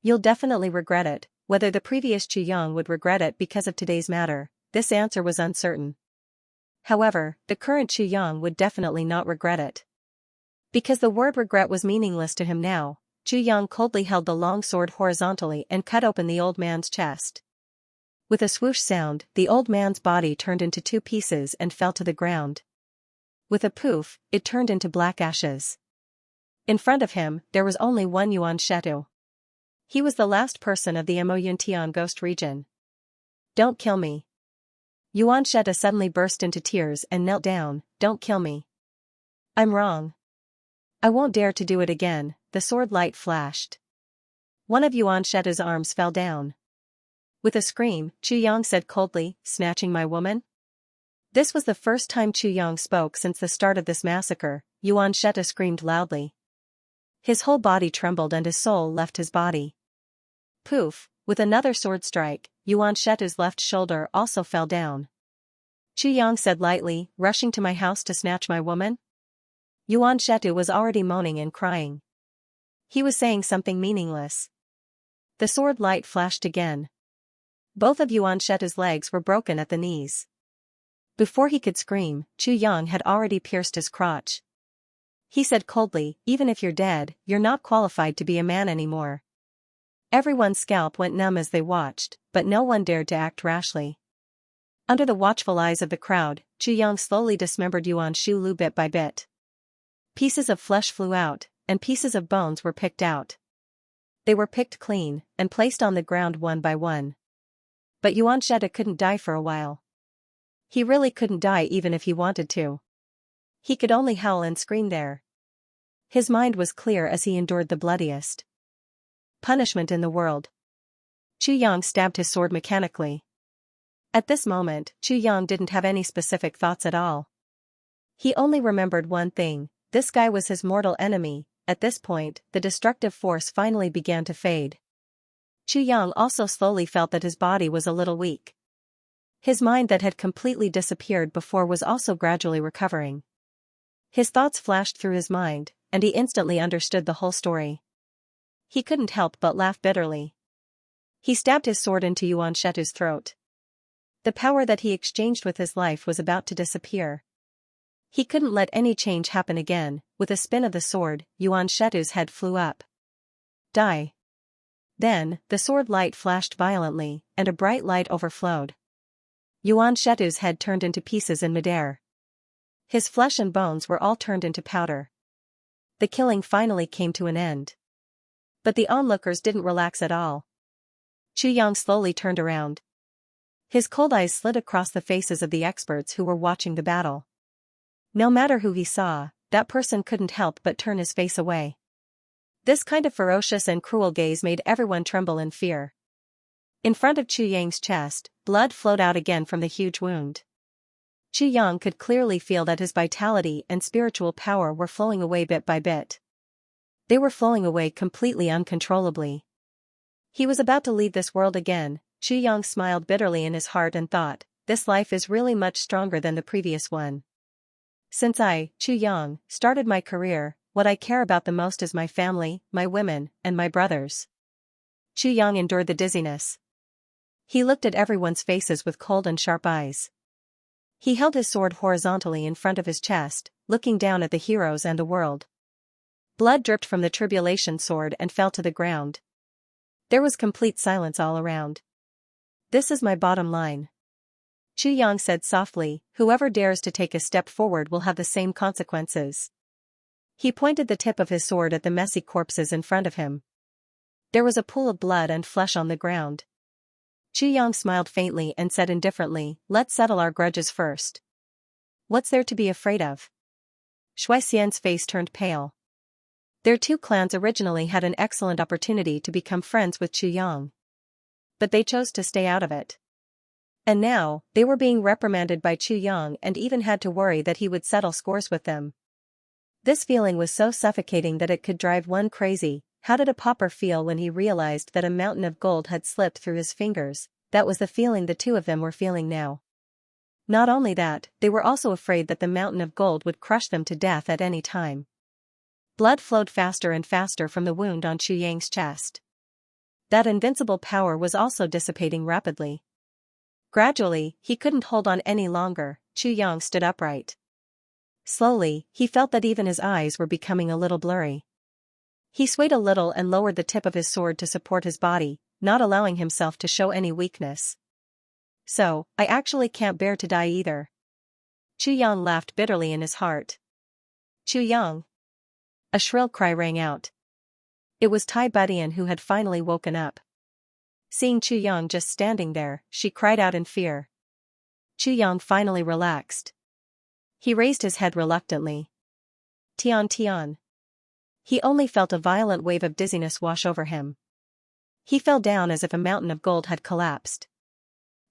You'll definitely regret it. Whether the previous Chu Yang would regret it because of today's matter, this answer was uncertain. However, the current Chu Yang would definitely not regret it. Because the word regret was meaningless to him now, Chu Yang coldly held the long sword horizontally and cut open the old man's chest. With a swoosh sound, the old man's body turned into two pieces and fell to the ground. With a poof, it turned into black ashes. In front of him, there was only one Yuan Shetu. He was the last person of the Moyuntian ghost region. Don't kill me. Yuan Shetu suddenly burst into tears and knelt down. Don't kill me. I'm wrong. I won't dare to do it again. The sword light flashed. One of Yuan Shetu's arms fell down. With a scream, Chu Yang said coldly, snatching my woman? This was the first time Chu Yang spoke since the start of this massacre. Yuan Shetu screamed loudly. His whole body trembled and his soul left his body. Poof, with another sword strike, Yuan Shetu's left shoulder also fell down. Chu Yang said lightly, rushing to my house to snatch my woman? Yuan Shetu was already moaning and crying. He was saying something meaningless. The sword light flashed again. Both of Yuan Shetu's legs were broken at the knees. Before he could scream, Chu Yang had already pierced his crotch. He said coldly, even if you're dead, you're not qualified to be a man anymore. Everyone's scalp went numb as they watched, but no one dared to act rashly. Under the watchful eyes of the crowd, Chu Yang slowly dismembered Yuan Shulu bit by bit. Pieces of flesh flew out, and pieces of bones were picked out. They were picked clean, and placed on the ground one by one. But Yuan Shetu couldn't die for a while. He really couldn't die even if he wanted to. He could only howl and scream there. His mind was clear as he endured the bloodiest punishment in the world. Chu Yang stabbed his sword mechanically. At this moment, Chu Yang didn't have any specific thoughts at all. He only remembered one thing, this guy was his mortal enemy. At this point, the destructive force finally began to fade. Chu Yang also slowly felt that his body was a little weak. His mind that had completely disappeared before was also gradually recovering. His thoughts flashed through his mind, and he instantly understood the whole story. He couldn't help but laugh bitterly. He stabbed his sword into Yuan Shetu's throat. The power that he exchanged with his life was about to disappear. He couldn't let any change happen again. With a spin of the sword, Yuan Shetu's head flew up. Die. Then, the sword light flashed violently, and a bright light overflowed. Yuan Shetu's head turned into pieces in midair. His flesh and bones were all turned into powder. The killing finally came to an end. But the onlookers didn't relax at all. Chu Yang slowly turned around. His cold eyes slid across the faces of the experts who were watching the battle. No matter who he saw, that person couldn't help but turn his face away. This kind of ferocious and cruel gaze made everyone tremble in fear. In front of Chu Yang's chest, blood flowed out again from the huge wound. Chu Yang could clearly feel that his vitality and spiritual power were flowing away bit by bit. They were flowing away completely uncontrollably. He was about to leave this world again. Chu Yang smiled bitterly in his heart and thought, this life is really much stronger than the previous one. Since I, Chu Yang, started my career, what I care about the most is my family, my women, and my brothers. Chu Yang endured the dizziness. He looked at everyone's faces with cold and sharp eyes. He held his sword horizontally in front of his chest, looking down at the heroes and the world. Blood dripped from the tribulation sword and fell to the ground. There was complete silence all around. This is my bottom line. Chu Yang said softly, whoever dares to take a step forward will have the same consequences. He pointed the tip of his sword at the messy corpses in front of him. There was a pool of blood and flesh on the ground. Chu Yang smiled faintly and said indifferently, let's settle our grudges first. What's there to be afraid of? Shui Xian's face turned pale. Their two clans originally had an excellent opportunity to become friends with Chu Yang. But they chose to stay out of it. And now, they were being reprimanded by Chu Yang and even had to worry that he would settle scores with them. This feeling was so suffocating that it could drive one crazy. How did a pauper feel when he realized that a mountain of gold had slipped through his fingers? That was the feeling the two of them were feeling now. Not only that, they were also afraid that the mountain of gold would crush them to death at any time. Blood flowed faster and faster from the wound on Chu Yang's chest. That invincible power was also dissipating rapidly. Gradually, he couldn't hold on any longer. Chu Yang stood upright. Slowly, he felt that even his eyes were becoming a little blurry. He swayed a little and lowered the tip of his sword to support his body, not allowing himself to show any weakness. So, I actually can't bear to die either. Chu Yang laughed bitterly in his heart. Chu Yang! A shrill cry rang out. It was Tai Badian who had finally woken up. Seeing Chu Yang just standing there, she cried out in fear. Chu Yang finally relaxed. He raised his head reluctantly. Tian Tian. He only felt a violent wave of dizziness wash over him. He fell down as if a mountain of gold had collapsed.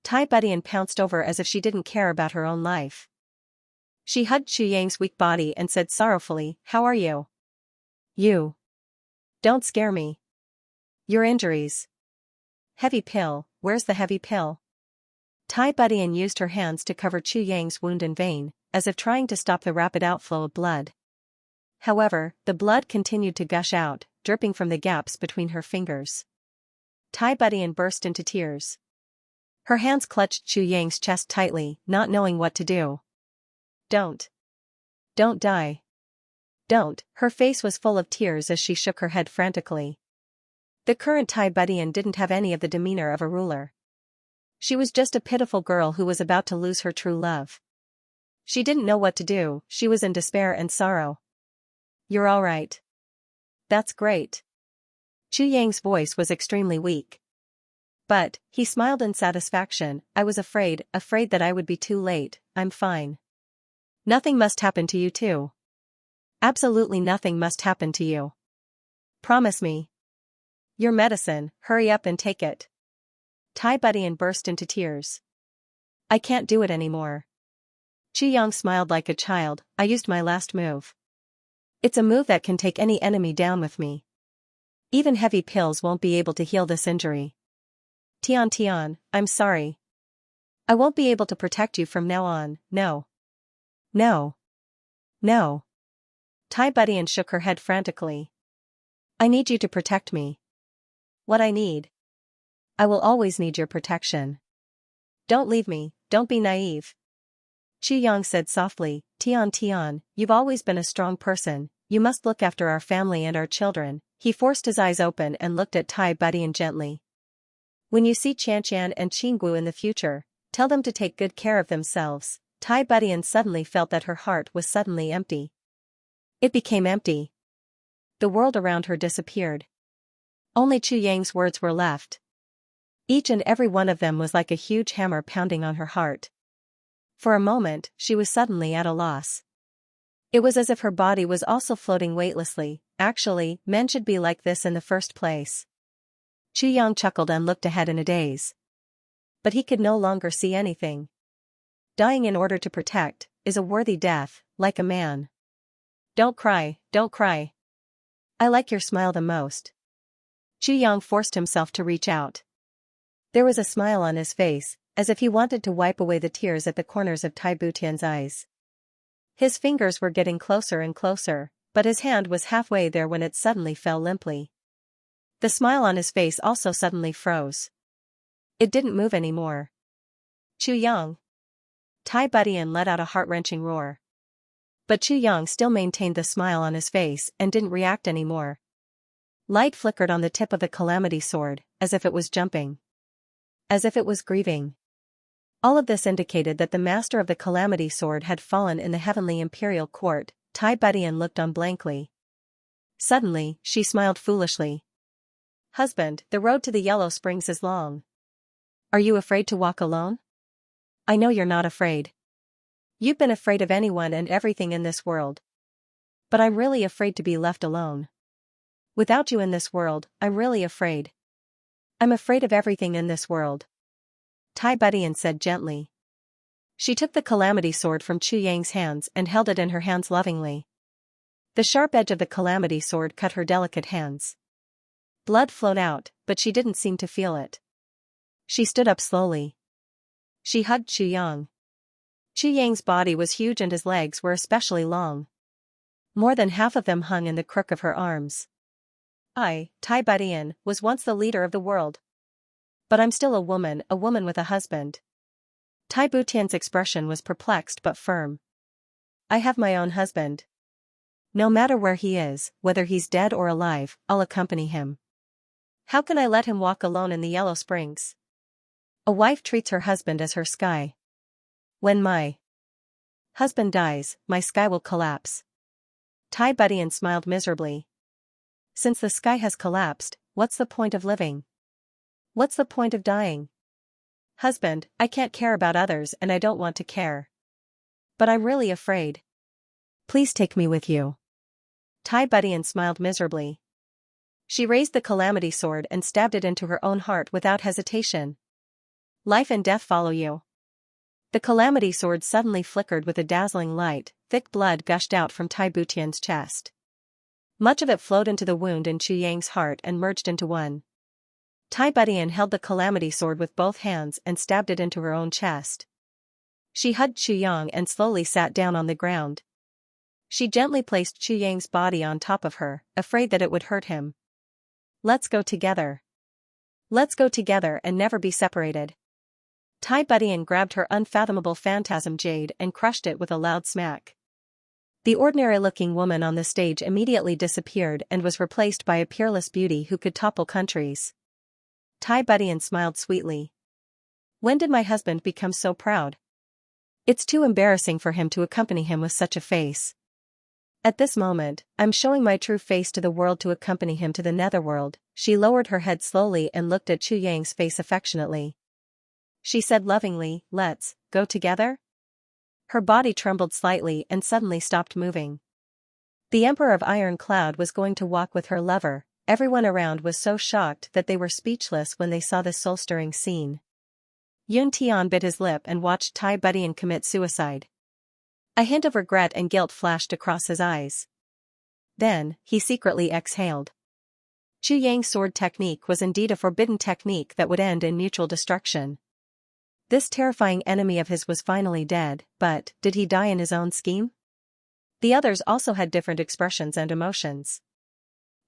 Tai Badian pounced over as if she didn't care about her own life. She hugged Chu Yang's weak body and said sorrowfully, "How are you?" "You. Don't scare me. Your injuries." "Heavy pill, where's the heavy pill?" Tai Badian used her hands to cover Chu Yang's wound and vein, as if trying to stop the rapid outflow of blood. However, the blood continued to gush out, dripping from the gaps between her fingers. Tai Badian burst into tears. Her hands clutched Chu Yang's chest tightly, not knowing what to do. Don't die. Don't." Her face was full of tears as she shook her head frantically. The current Tai Badian didn't have any of the demeanor of a ruler. She was just a pitiful girl who was about to lose her true love. She didn't know what to do, she was in despair and sorrow. "You're all right. That's great." Chu Yang's voice was extremely weak. But, he smiled in satisfaction, "I was afraid that I would be too late. I'm fine. Nothing must happen to you too. Absolutely nothing must happen to you. Promise me. Your medicine, hurry up and take it." Tai Badian burst into tears. "I can't do it anymore." Chu Yang smiled like a child, "I used my last move. It's a move that can take any enemy down with me. Even heavy pills won't be able to heal this injury. Tian Tian, I'm sorry. I won't be able to protect you from now on, no. No. No." Tai Badian shook her head frantically. "I need you to protect me. What I need. I will always need your protection. Don't leave me, don't be naive." Chu Yang said softly, "Tian Tian, you've always been a strong person, you must look after our family and our children." He forced his eyes open and looked at Tai Badian gently. "When you see Xianxia and Qinggu in the future, tell them to take good care of themselves." Tai Badian suddenly felt that her heart was suddenly empty. It became empty. The world around her disappeared. Only Chu Yang's words were left. Each and every one of them was like a huge hammer pounding on her heart. For a moment, she was suddenly at a loss. It was as if her body was also floating weightlessly. Actually, men should be like this in the first place. Chu Yang chuckled and looked ahead in a daze. But he could no longer see anything. Dying in order to protect is a worthy death, like a man. Don't cry, don't cry. I like your smile the most." Chu Yang forced himself to reach out. There was a smile on his face, as if he wanted to wipe away the tears at the corners of Tai Butian's eyes. His fingers were getting closer and closer, but his hand was halfway there when it suddenly fell limply. The smile on his face also suddenly froze. It didn't move anymore. "Chu Yang." Tai Badian let out a heart-wrenching roar. But Chu Yang still maintained the smile on his face and didn't react anymore. Light flickered on the tip of the calamity sword, as if it was jumping. As if it was grieving. All of this indicated that the master of the calamity sword had fallen in the heavenly imperial court. Tai Badian looked on blankly. Suddenly, she smiled foolishly. "Husband, the road to the Yellow Springs is long. Are you afraid to walk alone? I know you're not afraid. You've been afraid of anyone and everything in this world. But I'm really afraid to be left alone. Without you in this world, I'm really afraid. I'm afraid of everything in this world." Tai Badian said gently. She took the calamity sword from Chu Yang's hands and held it in her hands lovingly. The sharp edge of the calamity sword cut her delicate hands. Blood flowed out, but she didn't seem to feel it. She stood up slowly. She hugged Chu Yang. Chu Yang's body was huge and his legs were especially long. More than half of them hung in the crook of her arms. I, Tai Budian, was once the leader of the world. But I'm still a woman with a husband. Tai Butian's expression was perplexed but firm. I have my own husband. No matter where he is, whether he's dead or alive, I'll accompany him. How can I let him walk alone in the Yellow Springs? A wife treats her husband as her sky. When my husband dies, my sky will collapse. Tai Budian smiled miserably. Since the sky has collapsed, what's the point of living? What's the point of dying? Husband, I can't care about others and I don't want to care. But I'm really afraid. Please take me with you. Tai Budian smiled miserably. She raised the calamity sword and stabbed it into her own heart without hesitation. Life and death follow you. The calamity sword suddenly flickered with a dazzling light, thick blood gushed out from Tai Butian's chest. Much of it flowed into the wound in Chu Yang's heart and merged into one. Tai Budian held the calamity sword with both hands and stabbed it into her own chest. She hugged Chu Yang and slowly sat down on the ground. She gently placed Chu Yang's body on top of her, afraid that it would hurt him. Let's go together. Let's go together and never be separated. Tai Budian grabbed her unfathomable phantasm jade and crushed it with a loud smack. The ordinary-looking woman on the stage immediately disappeared and was replaced by a peerless beauty who could topple countries. Tai Budian smiled sweetly. When did my husband become so proud? It's too embarrassing for him to accompany him with such a face. At this moment, I'm showing my true face to the world to accompany him to the netherworld. She lowered her head slowly and looked at Chu Yang's face affectionately. She said lovingly, let's go together? Her body trembled slightly and suddenly stopped moving. The Emperor of Iron Cloud was going to walk with her lover. Everyone around was so shocked that they were speechless when they saw this soul-stirring scene. Yun Tian bit his lip and watched Tai Budian commit suicide. A hint of regret and guilt flashed across his eyes. Then, he secretly exhaled. Chu Yang's sword technique was indeed a forbidden technique that would end in mutual destruction. This terrifying enemy of his was finally dead, but did he die in his own scheme? The others also had different expressions and emotions.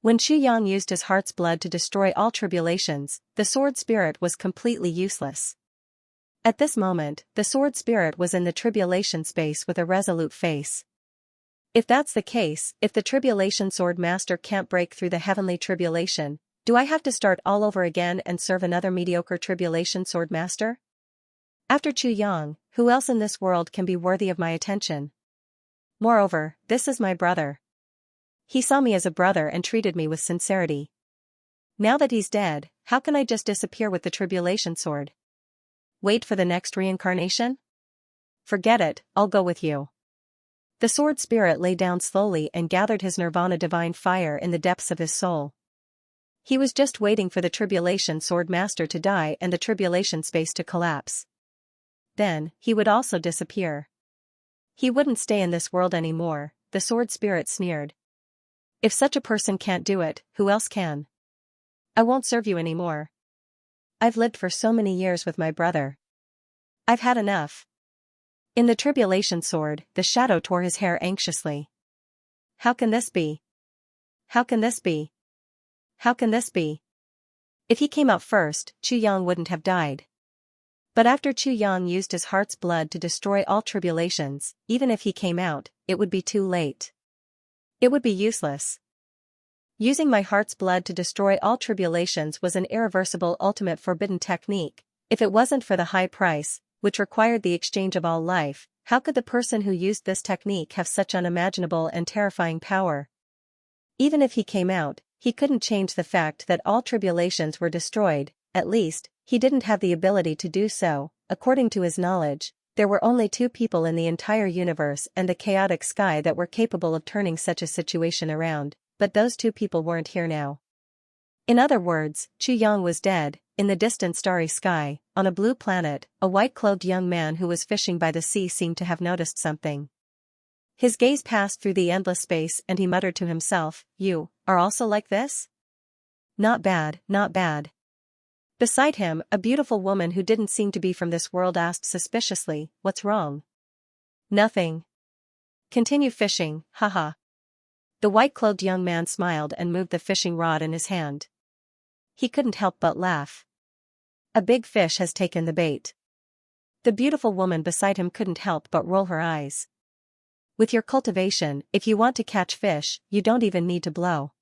When Chu Yang used his heart's blood to destroy all tribulations, the sword spirit was completely useless. At this moment, the sword spirit was in the tribulation space with a resolute face. If that's the case, if the tribulation sword master can't break through the heavenly tribulation, do I have to start all over again and serve another mediocre tribulation sword master? After Chu Yang, who else in this world can be worthy of my attention? Moreover, this is my brother. He saw me as a brother and treated me with sincerity. Now that he's dead, how can I just disappear with the tribulation sword? Wait for the next reincarnation? Forget it, I'll go with you. The sword spirit lay down slowly and gathered his nirvana divine fire in the depths of his soul. He was just waiting for the tribulation sword master to die and the tribulation space to collapse. Then, he would also disappear. He wouldn't stay in this world anymore, the sword spirit sneered. If such a person can't do it, who else can? I won't serve you anymore. I've lived for so many years with my brother. I've had enough. In the tribulation sword, the shadow tore his hair anxiously. How can this be? How can this be? How can this be? If he came out first, Chu Yang wouldn't have died. But after Chu Yang used his heart's blood to destroy all tribulations, even if he came out, it would be too late. It would be useless. Using my heart's blood to destroy all tribulations was an irreversible ultimate forbidden technique. If it wasn't for the high price, which required the exchange of all life, how could the person who used this technique have such unimaginable and terrifying power? Even if he came out, he couldn't change the fact that all tribulations were destroyed. At least, he didn't have the ability to do so. According to his knowledge, there were only two people in the entire universe and the chaotic sky that were capable of turning such a situation around, but those two people weren't here now. In other words, Chu Yang was dead. In the distant starry sky, on a blue planet, a white-clothed young man who was fishing by the sea seemed to have noticed something. His gaze passed through the endless space and he muttered to himself, "You are also like this? Not bad, not bad." Beside him, a beautiful woman who didn't seem to be from this world asked suspiciously, "What's wrong?" "Nothing. Continue fishing, haha." The white-clothed young man smiled and moved the fishing rod in his hand. He couldn't help but laugh. A big fish has taken the bait. The beautiful woman beside him couldn't help but roll her eyes. With your cultivation, if you want to catch fish, you don't even need to blow.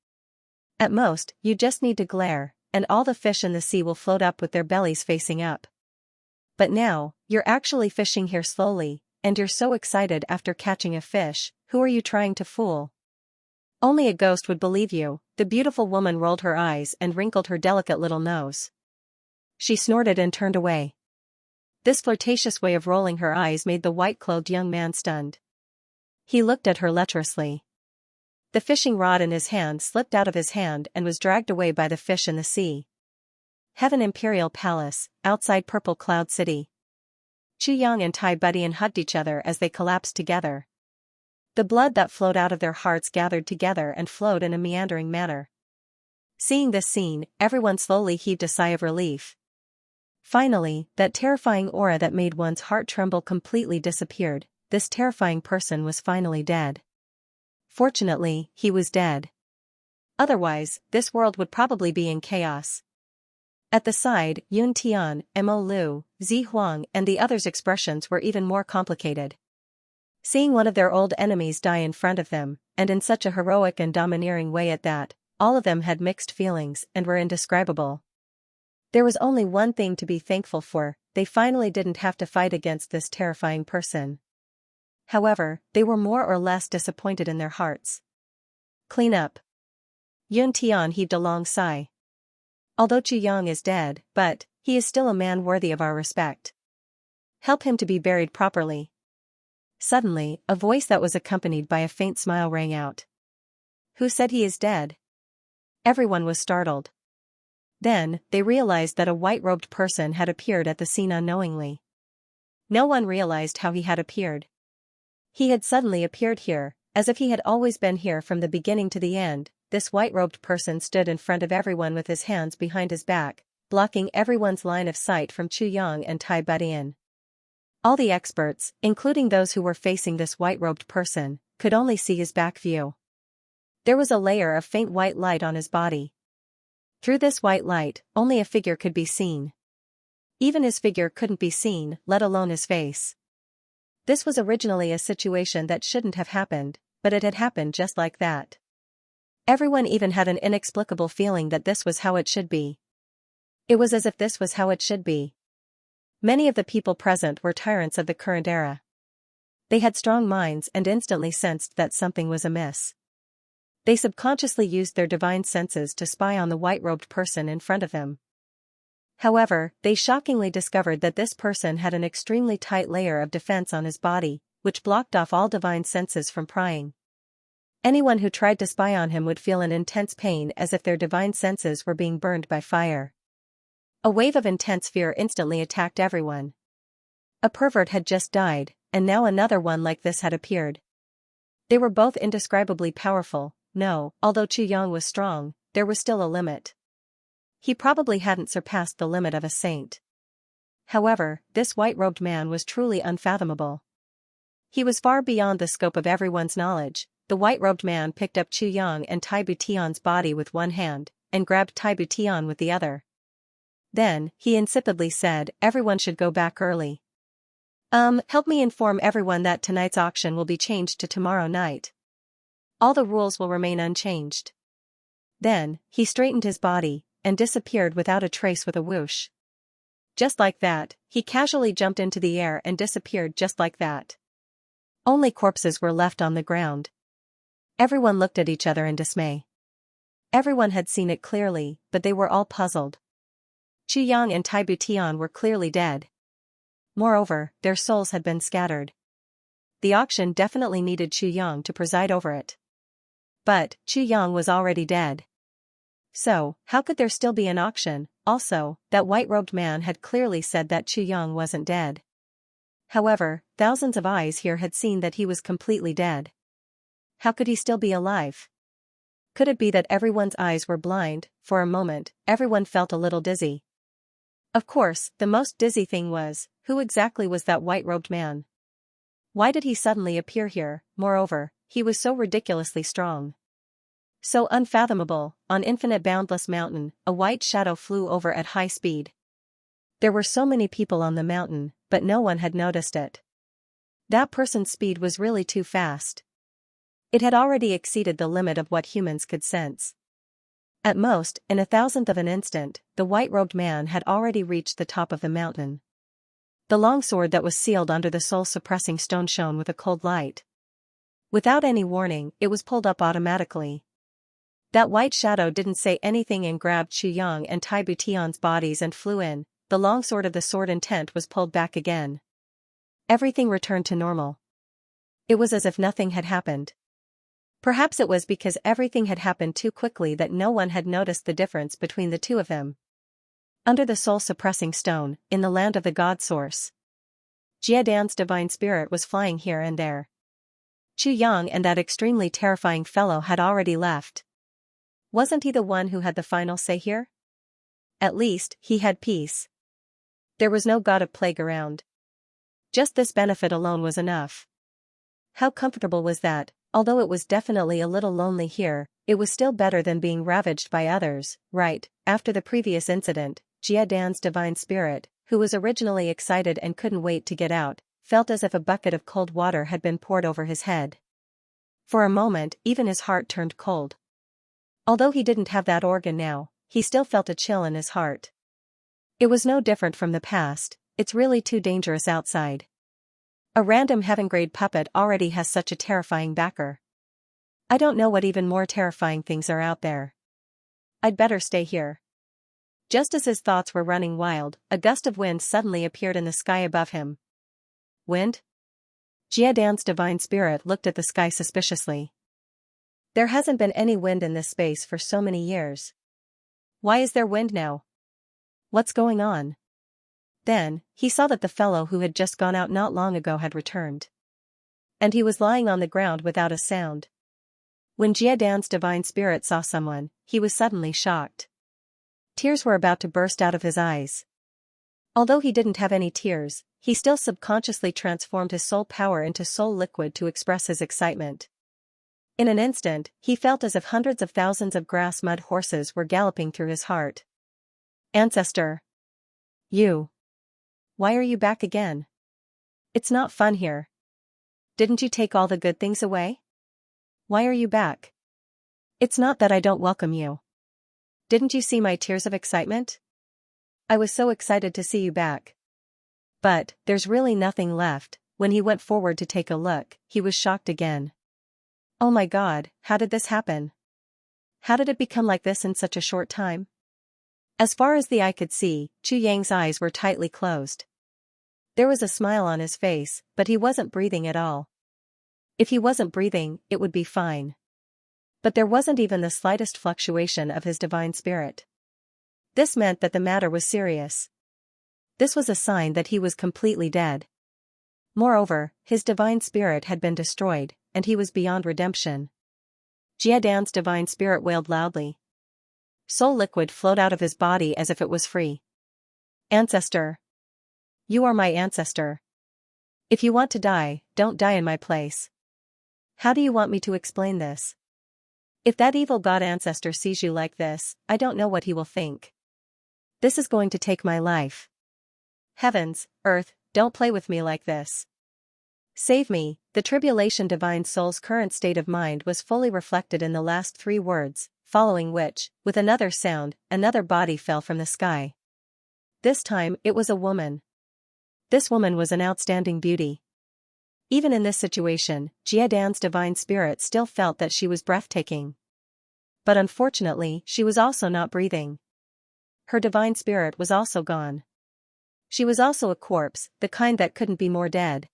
At most, you just need to glare, and all the fish in the sea will float up with their bellies facing up. But now, you're actually fishing here slowly, and you're so excited after catching a fish. Who are you trying to fool? Only a ghost would believe you. The beautiful woman rolled her eyes and wrinkled her delicate little nose. She snorted and turned away. This flirtatious way of rolling her eyes made the white-clothed young man stunned. He looked at her lecherously. The fishing rod in his hand slipped out of his hand and was dragged away by the fish in the sea. Heaven Imperial Palace, outside Purple Cloud City. Xianxia and Tai Budian hugged each other as they collapsed together. The blood that flowed out of their hearts gathered together and flowed in a meandering manner. Seeing this scene, everyone slowly heaved a sigh of relief. Finally, that terrifying aura that made one's heart tremble completely disappeared. This terrifying person was finally dead. Fortunately, he was dead. Otherwise, this world would probably be in chaos. At the side, Yun Tian, Mo Lu, Zi Huang and the others' expressions were even more complicated. Seeing one of their old enemies die in front of them, and in such a heroic and domineering way at that, all of them had mixed feelings and were indescribable. There was only one thing to be thankful for: they finally didn't have to fight against this terrifying person. However, they were more or less disappointed in their hearts. Clean up. Yun Tian heaved a long sigh. Although Xianxia is dead, but he is still a man worthy of our respect. Help him to be buried properly. Suddenly, a voice that was accompanied by a faint smile rang out. Who said he is dead? Everyone was startled. Then, they realized that a white-robed person had appeared at the scene unknowingly. No one realized how he had appeared. He had suddenly appeared here, as if he had always been here from the beginning to the end. This white-robed person stood in front of everyone with his hands behind his back, blocking everyone's line of sight from Xianxia and Tai Budian. All the experts, including those who were facing this white-robed person, could only see his back view. There was a layer of faint white light on his body. Through this white light, only a figure could be seen. Even his figure couldn't be seen, let alone his face. This was originally a situation that shouldn't have happened, but it had happened just like that. Everyone even had an inexplicable feeling that this was how it should be. It was as if this was how it should be. Many of the people present were tyrants of the current era. They had strong minds and instantly sensed that something was amiss. They subconsciously used their divine senses to spy on the white-robed person in front of them. However, they shockingly discovered that this person had an extremely tight layer of defense on his body, which blocked off all divine senses from prying. Anyone who tried to spy on him would feel an intense pain, as if their divine senses were being burned by fire. A wave of intense fear instantly attacked everyone. A pervert had just died, and now another one like this had appeared. They were both indescribably powerful. No, although Xianxia was strong, there was still a limit. He probably hadn't surpassed the limit of a saint. However, this white-robed man was truly unfathomable. He was far beyond the scope of everyone's knowledge. The white-robed man picked up Xianxia and Tai Budian's body with one hand, and grabbed Tai Budian with the other. Then, he insipidly said, everyone should go back early. Help me inform everyone that tonight's auction will be changed to tomorrow night. All the rules will remain unchanged. Then, he straightened his body, and disappeared without a trace with a whoosh. Just like that, he casually jumped into the air and disappeared just like that. Only corpses were left on the ground. Everyone looked at each other in dismay. Everyone had seen it clearly, but they were all puzzled. Xianxia and Tai Budian were clearly dead. Moreover, their souls had been scattered. The auction definitely needed Xianxia to preside over it. But, Xianxia was already dead. So, how could there still be an auction? Also, that white-robed man had clearly said that Xianxia wasn't dead. However, thousands of eyes here had seen that he was completely dead. How could he still be alive? Could it be that everyone's eyes were blind? For a moment, everyone felt a little dizzy. Of course, the most dizzy thing was, who exactly was that white-robed man? Why did he suddenly appear here? Moreover, he was so ridiculously strong. So unfathomable, on infinite boundless mountain, a white shadow flew over at high speed. There were so many people on the mountain, but no one had noticed it. That person's speed was really too fast. It had already exceeded the limit of what humans could sense. At most, in a thousandth of an instant, the white-robed man had already reached the top of the mountain. The long sword that was sealed under the soul-suppressing stone shone with a cold light. Without any warning, it was pulled up automatically. That white shadow didn't say anything and grabbed Xu and Tai Butian's bodies and flew in. The long sword of the sword intent was pulled back again. Everything returned to normal. It was as if nothing had happened. Perhaps it was because everything had happened too quickly that no one had noticed the difference between the two of them. Under the soul-suppressing stone, in the land of the God Source, Jiedan's divine spirit was flying here and there. Chu Yang and that extremely terrifying fellow had already left. Wasn't he the one who had the final say here? At least, he had peace. There was no god of plague around. Just this benefit alone was enough. How comfortable was that? Although it was definitely a little lonely here, it was still better than being ravaged by others, right? After the previous incident, Jiedan's divine spirit, who was originally excited and couldn't wait to get out, felt as if a bucket of cold water had been poured over his head. For a moment, even his heart turned cold. Although he didn't have that organ now, he still felt a chill in his heart. It was no different from the past. It's really too dangerous outside. A random heaven-grade puppet already has such a terrifying backer. I don't know what even more terrifying things are out there. I'd better stay here. Just as his thoughts were running wild, a gust of wind suddenly appeared in the sky above him. Wind? Jiedan's divine spirit looked at the sky suspiciously. There hasn't been any wind in this space for so many years. Why is there wind now? What's going on? Then, he saw that the fellow who had just gone out not long ago had returned. And he was lying on the ground without a sound. When Jiedan's divine spirit saw someone, he was suddenly shocked. Tears were about to burst out of his eyes. Although he didn't have any tears, he still subconsciously transformed his soul power into soul liquid to express his excitement. In an instant, he felt as if hundreds of thousands of grass-mud horses were galloping through his heart. Ancestor. You. Why are you back again? It's not fun here. Didn't you take all the good things away? Why are you back? It's not that I don't welcome you. Didn't you see my tears of excitement? I was so excited to see you back. But, there's really nothing left. When he went forward to take a look, he was shocked again. Oh my God, how did this happen? How did it become like this in such a short time? As far as the eye could see, Chu Yang's eyes were tightly closed. There was a smile on his face, but he wasn't breathing at all. If he wasn't breathing, it would be fine. But there wasn't even the slightest fluctuation of his divine spirit. This meant that the matter was serious. This was a sign that he was completely dead. Moreover, his divine spirit had been destroyed, and he was beyond redemption. Jiedan's divine spirit wailed loudly. Soul liquid flowed out of his body as if it was free. Ancestor. You are my ancestor. If you want to die, don't die in my place. How do you want me to explain this? If that evil god ancestor sees you like this, I don't know what he will think. This is going to take my life. Heavens, earth, don't play with me like this. Save me. The tribulation divine soul's current state of mind was fully reflected in the last 3 words, following which, with another sound, another body fell from the sky. This time, it was a woman. This woman was an outstanding beauty. Even in this situation, Jiedan's divine spirit still felt that she was breathtaking. But unfortunately, she was also not breathing. Her divine spirit was also gone. She was also a corpse, the kind that couldn't be more dead.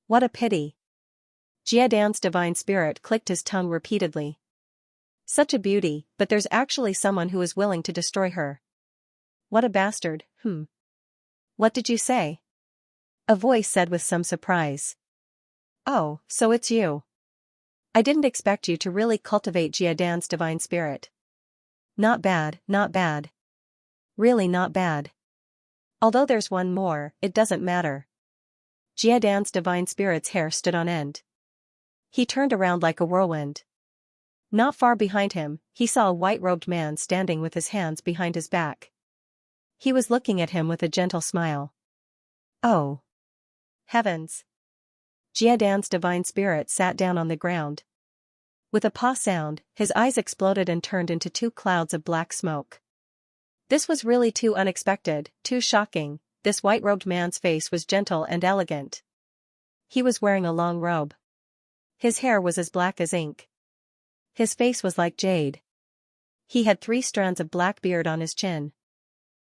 What a pity. Jiedan's divine spirit clicked his tongue repeatedly. Such a beauty, but there's actually someone who is willing to destroy her. What a bastard, What did you say? A voice said with some surprise. Oh, so it's you. I didn't expect you to really cultivate Jiedan's divine spirit. Not bad, not bad. Really not bad. Although there's one more, it doesn't matter. Jiedan's divine spirit's hair stood on end. He turned around like a whirlwind. Not far behind him, he saw a white-robed man standing with his hands behind his back. He was looking at him with a gentle smile. Oh. Heavens. Jiadan's divine spirit sat down on the ground. With a paw sound, his eyes exploded and turned into two clouds of black smoke. This was really too unexpected, too shocking. This white-robed man's face was gentle and elegant. He was wearing a long robe. His hair was as black as ink. His face was like jade. He had 3 strands of black beard on his chin.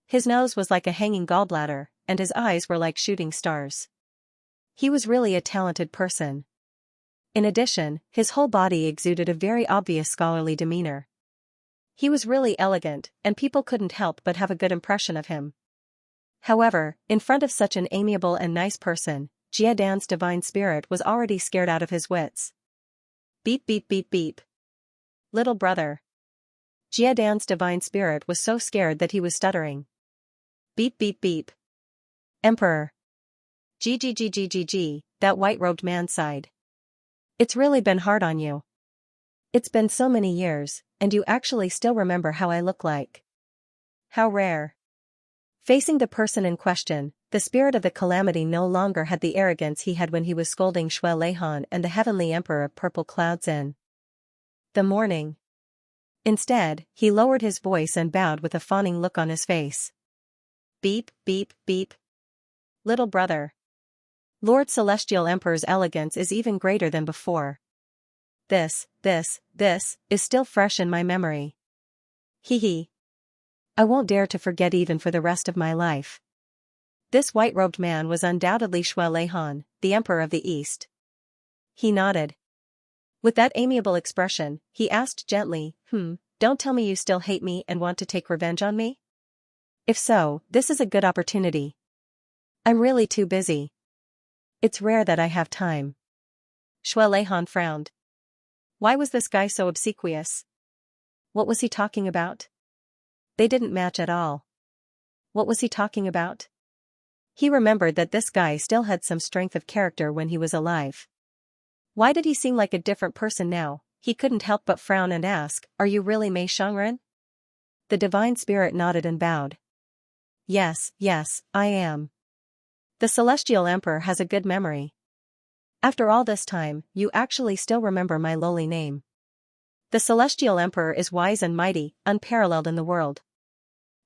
His nose was like a hanging gallbladder, and his eyes were like shooting stars. He was really a talented person. In addition, his whole body exuded a very obvious scholarly demeanor. He was really elegant, and people couldn't help but have a good impression of him. However, in front of such an amiable and nice person, Jiadan's divine spirit was already scared out of his wits. Beep beep beep beep. Little brother. Jiadan's divine spirit was so scared that he was stuttering. Beep beep beep. Emperor. Gggggg, that white-robed man sighed. It's really been hard on you. It's been so many years, and you actually still remember how I look like. How rare. Facing the person in question, the spirit of the calamity no longer had the arrogance he had when he was scolding Shui Leihan and the heavenly emperor of purple clouds in the morning. Instead, he lowered his voice and bowed with a fawning look on his face. Beep, beep, beep. Little brother. Lord Celestial Emperor's elegance is even greater than before. This is still fresh in my memory. Hee hee. I won't dare to forget even for the rest of my life. This white-robed man was undoubtedly Shui Leihan, the Emperor of the East. He nodded. With that amiable expression, he asked gently, don't tell me you still hate me and want to take revenge on me? If so, this is a good opportunity. I'm really too busy. It's rare that I have time. Shui Leihan frowned. Why was this guy so obsequious? What was he talking about? They didn't match at all. What was he talking about? He remembered that this guy still had some strength of character when he was alive. Why did he seem like a different person now? He couldn't help but frown and ask, Are you really Mei Shangren? The divine spirit nodded and bowed. Yes, I am. The Celestial Emperor has a good memory. After all this time, you actually still remember my lowly name. The Celestial Emperor is wise and mighty, unparalleled in the world.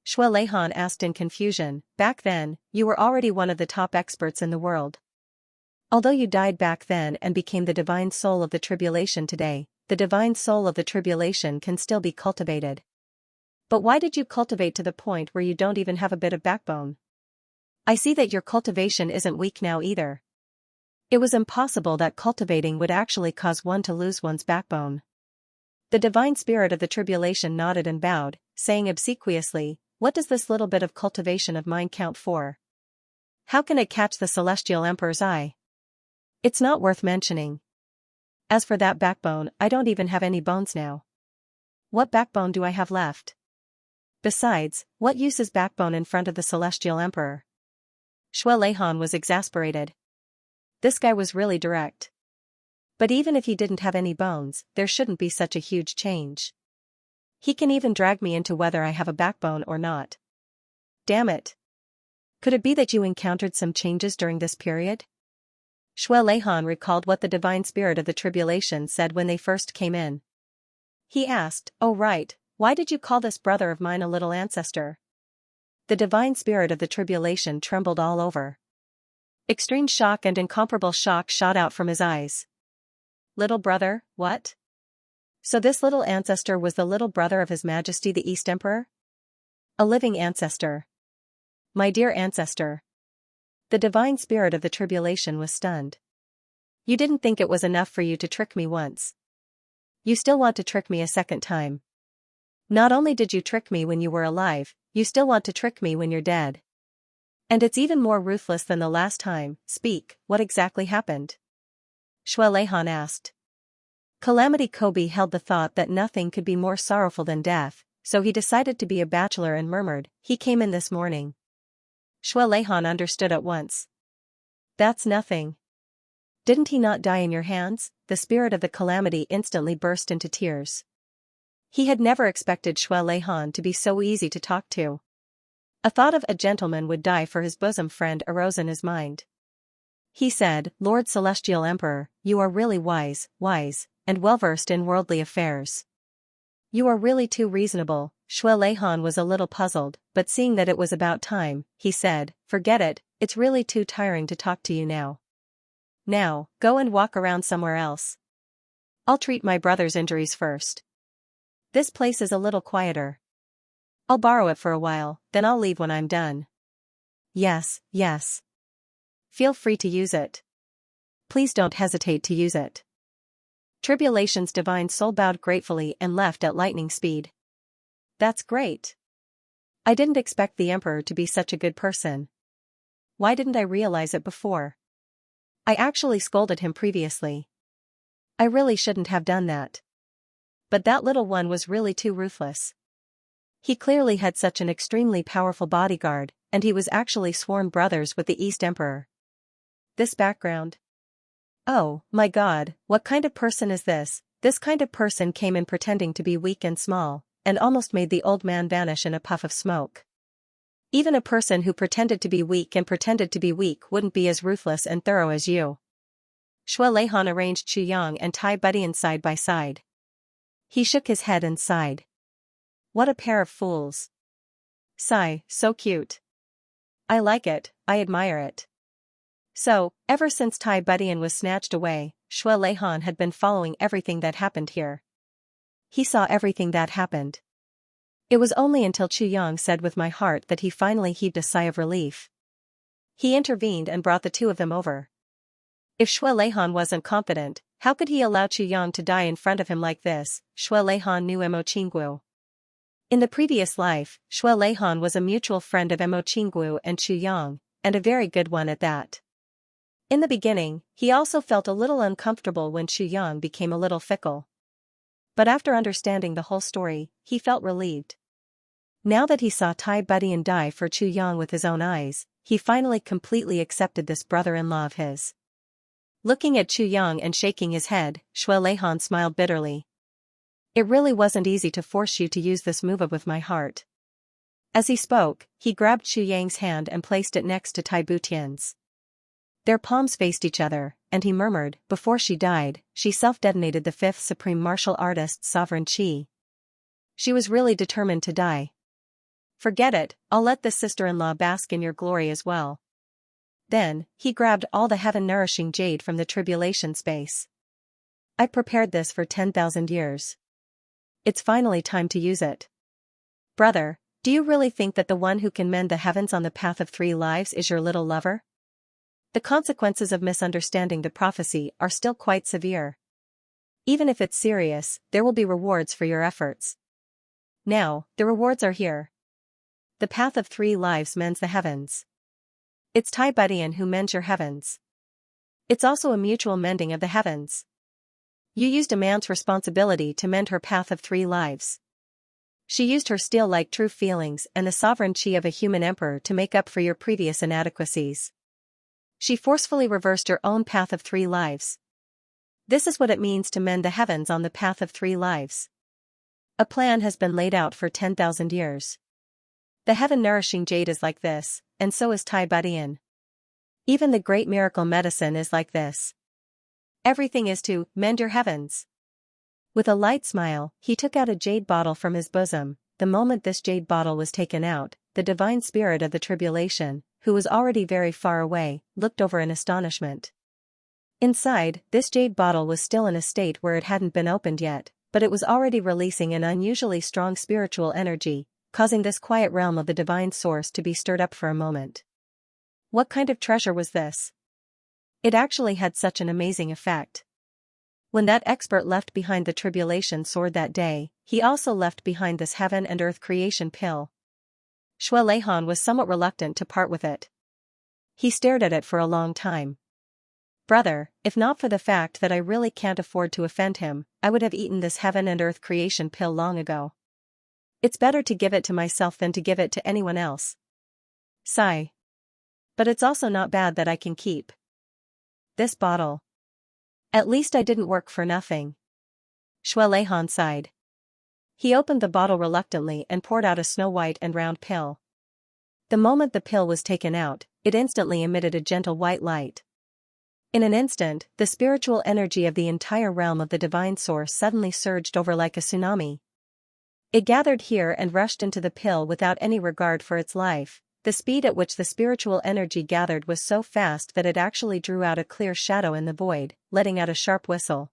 Shui Leihan asked in confusion. Back then, you were already one of the top experts in the world. Although you died back then and became the divine soul of the tribulation today, the divine soul of the tribulation can still be cultivated. But why did you cultivate to the point where you don't even have a bit of backbone? I see that your cultivation isn't weak now either. It was impossible that cultivating would actually cause one to lose one's backbone. The divine spirit of the tribulation nodded and bowed, saying obsequiously, What does this little bit of cultivation of mine count for? How can it catch the Celestial Emperor's eye? It's not worth mentioning. As for that backbone, I don't even have any bones now. What backbone do I have left? Besides, what use is backbone in front of the Celestial Emperor? Shui Leihan was exasperated. This guy was really direct. But even if he didn't have any bones, there shouldn't be such a huge change. He can even drag me into whether I have a backbone or not. Damn it. Could it be that you encountered some changes during this period? Shui Leihan recalled what the divine spirit of the tribulation said when they first came in. He asked, Oh right, why did you call this brother of mine a little ancestor? The divine spirit of the tribulation trembled all over. Extreme shock and incomparable shock shot out from his eyes. Little brother, what? So this little ancestor was the little brother of His Majesty the East Emperor? A living ancestor. My dear ancestor. The divine spirit of the tribulation was stunned. You didn't think it was enough for you to trick me once. You still want to trick me a second time. Not only did you trick me when you were alive, you still want to trick me when you're dead. And it's even more ruthless than the last time. Speak, what exactly happened? Shui Leihan asked. Calamity Kobe held the thought that nothing could be more sorrowful than death, so he decided to be a bachelor and murmured, He came in this morning. Shui Leihan understood at once. That's nothing. Didn't he not die in your hands? The spirit of the calamity instantly burst into tears. He had never expected Xue Leihan to be so easy to talk to. A thought of a gentleman would die for his bosom friend arose in his mind. He said, Lord Celestial Emperor, you are really wise, and well-versed in worldly affairs. You are really too reasonable. Xue Leihan was a little puzzled, but seeing that it was about time, he said, forget it, it's really too tiring to talk to you now. Now, go and walk around somewhere else. I'll treat my brother's injuries first. This place is a little quieter. I'll borrow it for a while, then I'll leave when I'm done. Yes. Feel free to use it. Please don't hesitate to use it. Tribulation's divine soul bowed gratefully and left at lightning speed. That's great. I didn't expect the Emperor to be such a good person. Why didn't I realize it before? I actually scolded him previously. I really shouldn't have done that. But that little one was really too ruthless. He clearly had such an extremely powerful bodyguard, and he was actually sworn brothers with the East Emperor. This background. Oh, my God, what kind of person is this? This kind of person came in pretending to be weak and small, and almost made the old man vanish in a puff of smoke. Even a person who pretended to be weak wouldn't be as ruthless and thorough as you. Xue Leihan arranged Chuyang and Tai Budian side by side. He shook his head and sighed. What a pair of fools. Sigh, so cute. I like it, I admire it. So, ever since Tai Budian was snatched away, Xue Leihan had been following everything that happened here. He saw everything that happened. It was only until Chuyang said with my heart that he finally heaved a sigh of relief. He intervened and brought the two of them over. If Xue Leihan wasn't competent, how could he allow Chuyang to die in front of him like this? Xue Leihan knew Mo Qingguo. In the previous life, Xue Leihan was a mutual friend of Mo Qingguo and Chuyang, and a very good one at that. In the beginning, he also felt a little uncomfortable when Chuyang became a little fickle. But after understanding the whole story, he felt relieved. Now that he saw Tai Budian die for Chuyang with his own eyes, he finally completely accepted this brother-in-law of his. Looking at Chuyang and shaking his head, Xue Leihan smiled bitterly. It really wasn't easy to force you to use this move with my heart. As he spoke, he grabbed Chuyang's hand and placed it next to Tai Butian's. Their palms faced each other, and he murmured, before she died, she self-detonated the fifth supreme martial artist's sovereign chi. She was really determined to die. Forget it, I'll let this sister-in-law bask in your glory as well. Then, he grabbed all the heaven-nourishing jade from the tribulation space. I prepared this for 10,000 years. It's finally time to use it. Brother, do you really think that the one who can mend the heavens on the path of 3 lives is your little lover? The consequences of misunderstanding the prophecy are still quite severe. Even if it's serious, there will be rewards for your efforts. Now, the rewards are here. The path of 3 lives mends the heavens. It's Tai Budian who mends your heavens. It's also a mutual mending of the heavens. You used a man's responsibility to mend her path of 3 lives. She used her steel-like true feelings and the sovereign chi of a human emperor to make up for your previous inadequacies. She forcefully reversed your own path of 3 lives. This is what it means to mend the heavens on the path of 3 lives. A plan has been laid out for 10,000 years. The heaven-nourishing jade is like this, and so is Tai Budian. Even the great miracle medicine is like this. Everything is to mend your heavens. With a light smile, he took out a jade bottle from his bosom. The moment this jade bottle was taken out, the divine spirit of the tribulation, who was already very far away, looked over in astonishment. Inside, this jade bottle was still in a state where it hadn't been opened yet, but it was already releasing an unusually strong spiritual energy, causing this quiet realm of the divine source to be stirred up for a moment. What kind of treasure was this? It actually had such an amazing effect. When that expert left behind the tribulation sword that day, he also left behind this heaven and earth creation pill. Xue Leihan was somewhat reluctant to part with it. He stared at it for a long time. Brother, if not for the fact that I really can't afford to offend him, I would have eaten this heaven and earth creation pill long ago. It's better to give it to myself than to give it to anyone else. Sigh. But it's also not bad that I can keep this bottle. At least I didn't work for nothing. Xue Leihan sighed. He opened the bottle reluctantly and poured out a snow-white and round pill. The moment the pill was taken out, it instantly emitted a gentle white light. In an instant, the spiritual energy of the entire realm of the divine source suddenly surged over like a tsunami. It gathered here and rushed into the pill without any regard for its life. The speed at which the spiritual energy gathered was so fast that it actually drew out a clear shadow in the void, letting out a sharp whistle.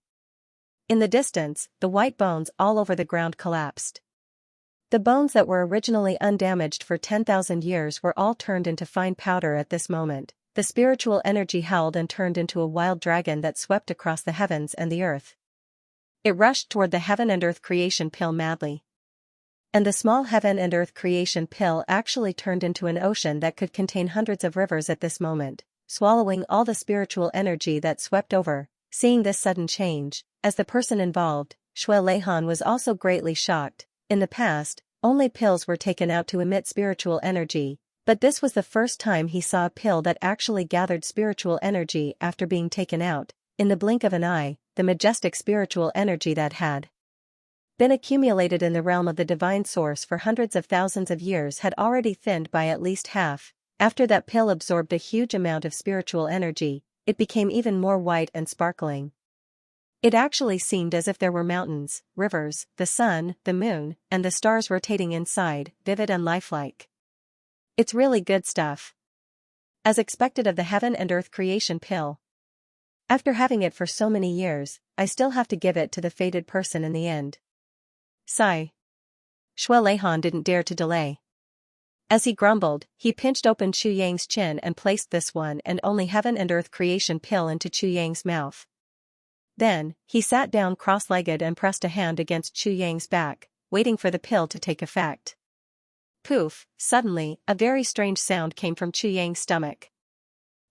In the distance, the white bones all over the ground collapsed. The bones that were originally undamaged for 10,000 years were all turned into fine powder at this moment. The spiritual energy howled and turned into a wild dragon that swept across the heavens and the earth. It rushed toward the heaven and earth creation pill madly. And the small heaven and earth creation pill actually turned into an ocean that could contain hundreds of rivers at this moment, swallowing all the spiritual energy that swept over. Seeing this sudden change, as the person involved, Xue Leihan was also greatly shocked. In the past, only pills were taken out to emit spiritual energy, but this was the first time he saw a pill that actually gathered spiritual energy after being taken out. In the blink of an eye, the majestic spiritual energy that had been accumulated in the realm of the divine source for hundreds of thousands of years had already thinned by at least half. After that pill absorbed a huge amount of spiritual energy, it became even more white and sparkling. It actually seemed as if there were mountains, rivers, the sun, the moon, and the stars rotating inside, vivid and lifelike. It's really good stuff. As expected of the heaven and earth creation pill. After having it for so many years, I still have to give it to the fated person in the end. Sigh. Xue Leihan didn't dare to delay. As he grumbled, he pinched open Chu Yang's chin and placed this one and only heaven and earth creation pill into Chu Yang's mouth. Then, he sat down cross-legged and pressed a hand against Chu Yang's back, waiting for the pill to take effect. Poof, suddenly, a very strange sound came from Chu Yang's stomach.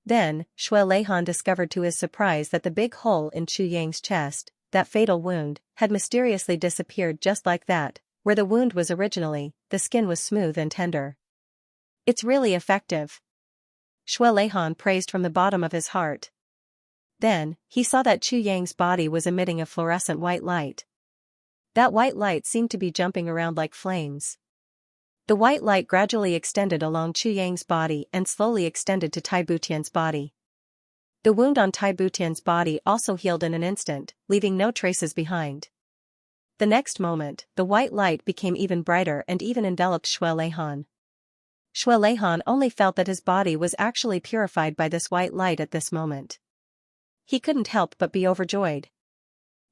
Then, Xue Leihan discovered to his surprise that the big hole in Chu Yang's chest, that fatal wound, had mysteriously disappeared just like that. Where the wound was originally, the skin was smooth and tender. It's really effective. Xue Leihan praised from the bottom of his heart. Then, he saw that Chu Yang's body was emitting a fluorescent white light. That white light seemed to be jumping around like flames. The white light gradually extended along Chu Yang's body and slowly extended to Tai Butian's body. The wound on Tai Butian's body also healed in an instant, leaving no traces behind. The next moment, the white light became even brighter and even enveloped Xue Leihan. Xue Leihan only felt that his body was actually purified by this white light at this moment. He couldn't help but be overjoyed.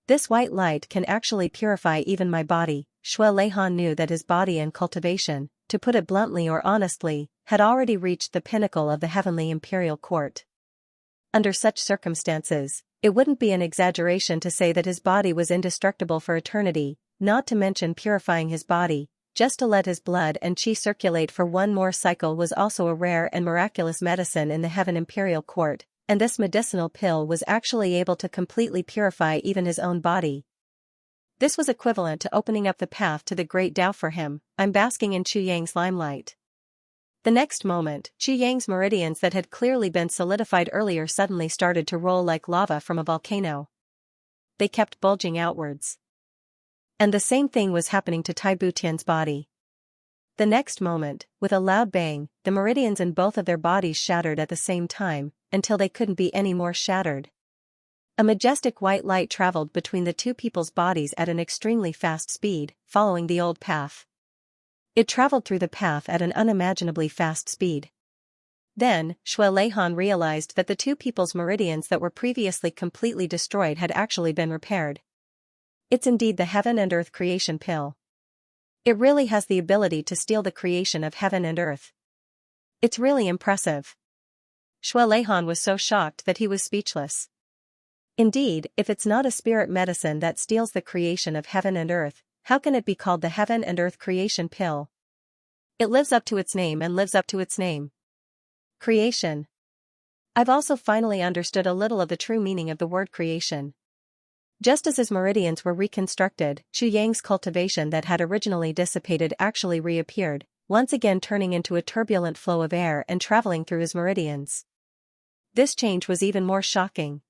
This white light can actually purify even my body. Xue Leihan knew that his body and cultivation, to put it bluntly or honestly, had already reached the pinnacle of the heavenly imperial court. Under such circumstances, it wouldn't be an exaggeration to say that his body was indestructible for eternity, not to mention purifying his body, just to let his blood and qi circulate for one more cycle was also a rare and miraculous medicine in the heaven imperial court, and this medicinal pill was actually able to completely purify even his own body. This was equivalent to opening up the path to the great Tao for him. I'm basking in Chu Yang's limelight. The next moment, Chu Yang's meridians that had clearly been solidified earlier suddenly started to roll like lava from a volcano. They kept bulging outwards. And the same thing was happening to Tai Butian's body. The next moment, with a loud bang, the meridians in both of their bodies shattered at the same time, until they couldn't be any more shattered. A majestic white light traveled between the two people's bodies at an extremely fast speed, following the old path. It traveled through the path at an unimaginably fast speed. Then, Xue Leihan realized that the two people's meridians that were previously completely destroyed had actually been repaired. It's indeed the heaven and earth creation pill. It really has the ability to steal the creation of heaven and earth. It's really impressive. Xue Leihan was so shocked that he was speechless. Indeed, if it's not a spirit medicine that steals the creation of heaven and earth, how can it be called the heaven and earth creation pill? It lives up to its name and lives up to its name. Creation. I've also finally understood a little of the true meaning of the word creation. Just as his meridians were reconstructed, Chu Yang's cultivation that had originally dissipated actually reappeared, once again turning into a turbulent flow of air and traveling through his meridians. This change was even more shocking.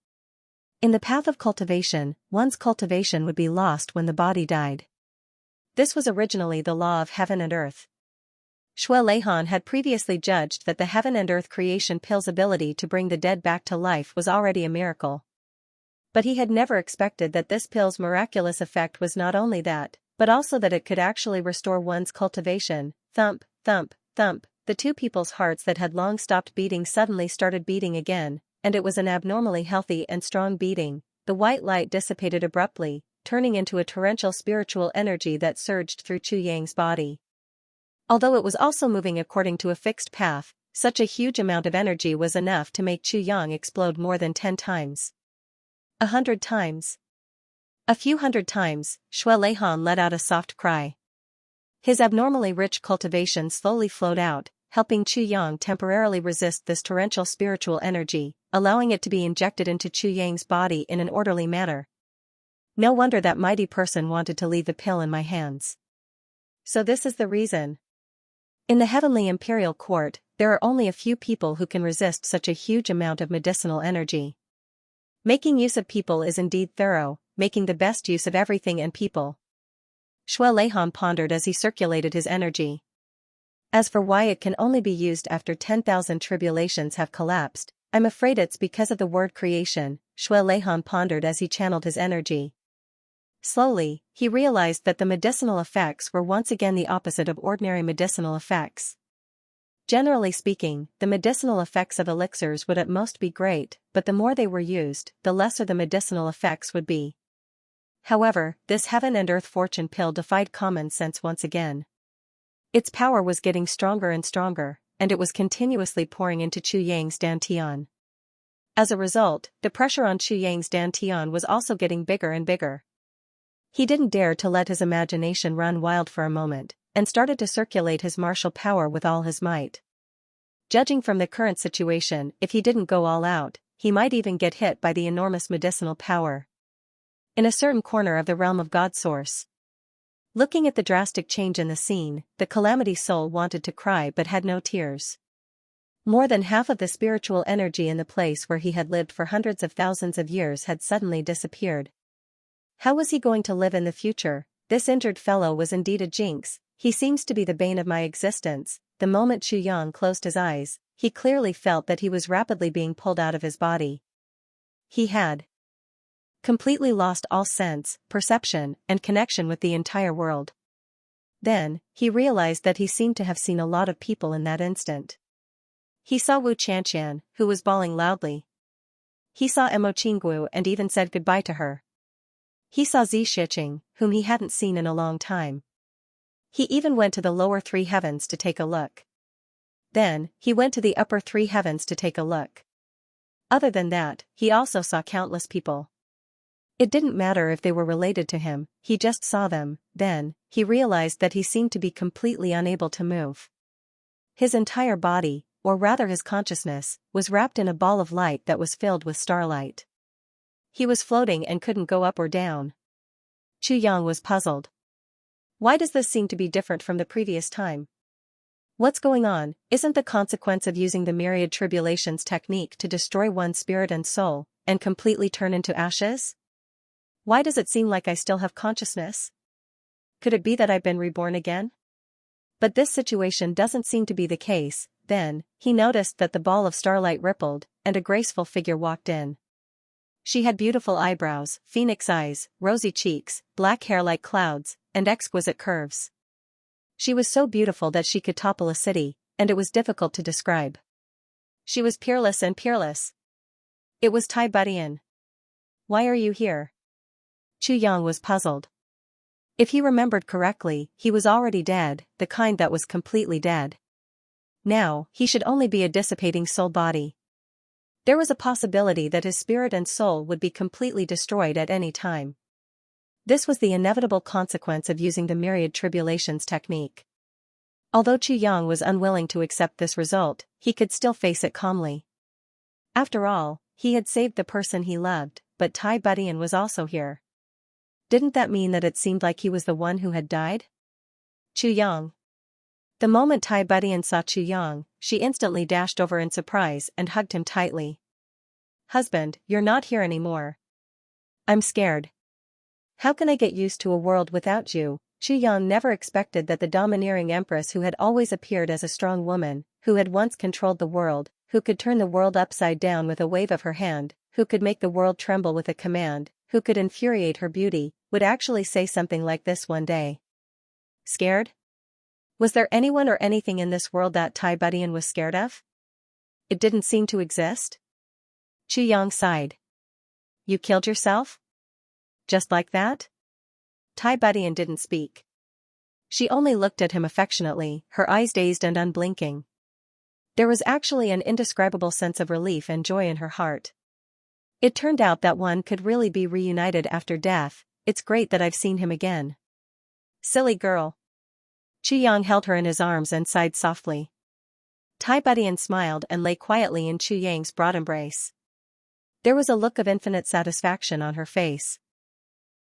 In the path of cultivation, one's cultivation would be lost when the body died. This was originally the law of heaven and earth. Xue Leihan had previously judged that the heaven and earth creation pill's ability to bring the dead back to life was already a miracle. But he had never expected that this pill's miraculous effect was not only that, but also that it could actually restore one's cultivation. Thump, thump, thump, the two people's hearts that had long stopped beating suddenly started beating again, and it was an abnormally healthy and strong beating. The white light dissipated abruptly, turning into a torrential spiritual energy that surged through Chu Yang's body. Although it was also moving according to a fixed path, such a huge amount of energy was enough to make Chu Yang explode more than 10 times. 100 times. A few hundred times, Xue Leihan let out a soft cry. His abnormally rich cultivation slowly flowed out, helping Chu Yang temporarily resist this torrential spiritual energy, allowing it to be injected into Chu Yang's body in an orderly manner. No wonder that mighty person wanted to leave the pill in my hands. So this is the reason. In the heavenly imperial court, there are only a few people who can resist such a huge amount of medicinal energy. Making use of people is indeed thorough, making the best use of everything and people. Xue Leihan pondered as he circulated his energy. As for why it can only be used after 10,000 tribulations have collapsed, I'm afraid it's because of the word creation, Xue Leihan pondered as he channeled his energy. Slowly, he realized that the medicinal effects were once again the opposite of ordinary medicinal effects. Generally speaking, the medicinal effects of elixirs would at most be great, but the more they were used, the lesser the medicinal effects would be. However, this heaven and earth fortune pill defied common sense once again. Its power was getting stronger and stronger, and it was continuously pouring into Chu Yang's dantian. As a result, the pressure on Chu Yang's dantian was also getting bigger and bigger. He didn't dare to let his imagination run wild for a moment, and started to circulate his martial power with all his might. Judging from the current situation, if he didn't go all out, he might even get hit by the enormous medicinal power. In a certain corner of the realm of God Source. Looking at the drastic change in the scene, the Calamity Soul wanted to cry but had no tears. More than half of the spiritual energy in the place where he had lived for hundreds of thousands of years had suddenly disappeared. How was he going to live in the future? This injured fellow was indeed a jinx. He seems to be the bane of my existence. The moment Chu Yang closed his eyes, he clearly felt that he was rapidly being pulled out of his body. He had completely lost all sense, perception, and connection with the entire world. Then, he realized that he seemed to have seen a lot of people in that instant. He saw Wu Qianxian, who was bawling loudly. He saw Emo Qinggu and even said goodbye to her. He saw Zi Shiqing, whom he hadn't seen in a long time. He even went to the lower 3 heavens to take a look. Then, he went to the upper 3 heavens to take a look. Other than that, he also saw countless people. It didn't matter if they were related to him, he just saw them. Then, he realized that he seemed to be completely unable to move. His entire body, or rather his consciousness, was wrapped in a ball of light that was filled with starlight. He was floating and couldn't go up or down. Chu Yang was puzzled. Why does this seem to be different from the previous time? What's going on? Isn't the consequence of using the myriad tribulations technique to destroy one's spirit and soul, and completely turn into ashes? Why does it seem like I still have consciousness? Could it be that I've been reborn again? But this situation doesn't seem to be the case. Then, he noticed that the ball of starlight rippled, and a graceful figure walked in. She had beautiful eyebrows, phoenix eyes, rosy cheeks, black hair like clouds, and exquisite curves. She was so beautiful that she could topple a city, and it was difficult to describe. She was peerless and peerless. It was Tai Budian. Why are you here? Chu Yang was puzzled. If he remembered correctly, he was already dead, the kind that was completely dead. Now, he should only be a dissipating soul body. There was a possibility that his spirit and soul would be completely destroyed at any time. This was the inevitable consequence of using the myriad tribulations technique. Although Chu Yang was unwilling to accept this result, he could still face it calmly. After all, he had saved the person he loved, but Tai Budian was also here. Didn't that mean that it seemed like he was the one who had died? Chu Yang. The moment Tai Budian saw Chu Yang, she instantly dashed over in surprise and hugged him tightly. Husband, you're not here anymore. I'm scared. How can I get used to a world without you? Xianxia never expected that the domineering empress who had always appeared as a strong woman, who had once controlled the world, who could turn the world upside down with a wave of her hand, who could make the world tremble with a command, who could infuriate her beauty, would actually say something like this one day. Scared? Was there anyone or anything in this world that Tai Budian was scared of? It didn't seem to exist. Xianxia sighed. You killed yourself? Just like that? Tai Budian didn't speak. She only looked at him affectionately, her eyes dazed and unblinking. There was actually an indescribable sense of relief and joy in her heart. It turned out that one could really be reunited after death. It's great that I've seen him again. Silly girl. Xianxia held her in his arms and sighed softly. Tai Budian smiled and lay quietly in Xianxia's broad embrace. There was a look of infinite satisfaction on her face.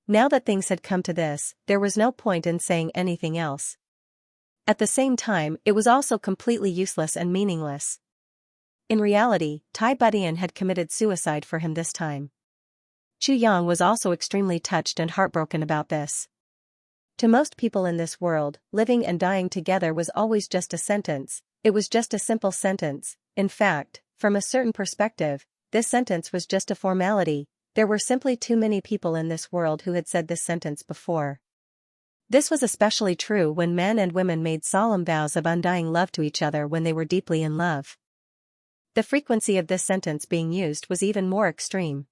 Now that things had come to this, there was no point in saying anything else. At the same time, it was also completely useless and meaningless. In reality, Tai Budian had committed suicide for him this time. Xianxia was also extremely touched and heartbroken about this. To most people in this world, living and dying together was always just a sentence. It was just a simple sentence. In fact, from a certain perspective, this sentence was just a formality. There were simply too many people in this world who had said this sentence before. This was especially true when men and women made solemn vows of undying love to each other when they were deeply in love. The frequency of this sentence being used was even more extreme.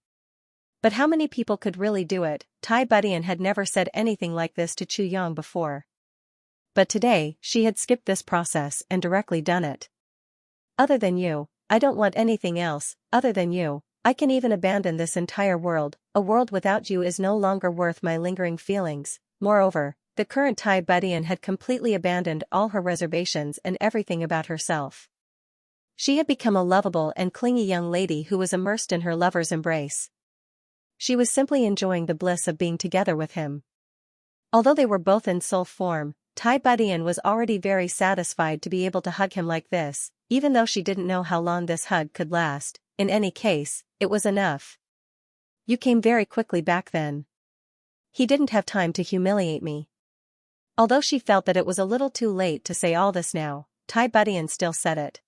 But how many people could really do it? Tai Budian had never said anything like this to Xianxia before. But today, she had skipped this process and directly done it. Other than you, I don't want anything else. Other than you, I can even abandon this entire world. A world without you is no longer worth my lingering feelings. Moreover, the current Tai Budian had completely abandoned all her reservations and everything about herself. She had become a lovable and clingy young lady who was immersed in her lover's embrace. She was simply enjoying the bliss of being together with him. Although they were both in soul form, Tai Budian was already very satisfied to be able to hug him like this, even though she didn't know how long this hug could last. In any case, it was enough. You came very quickly back then. He didn't have time to humiliate me. Although she felt that it was a little too late to say all this now, Tai Budian still said it.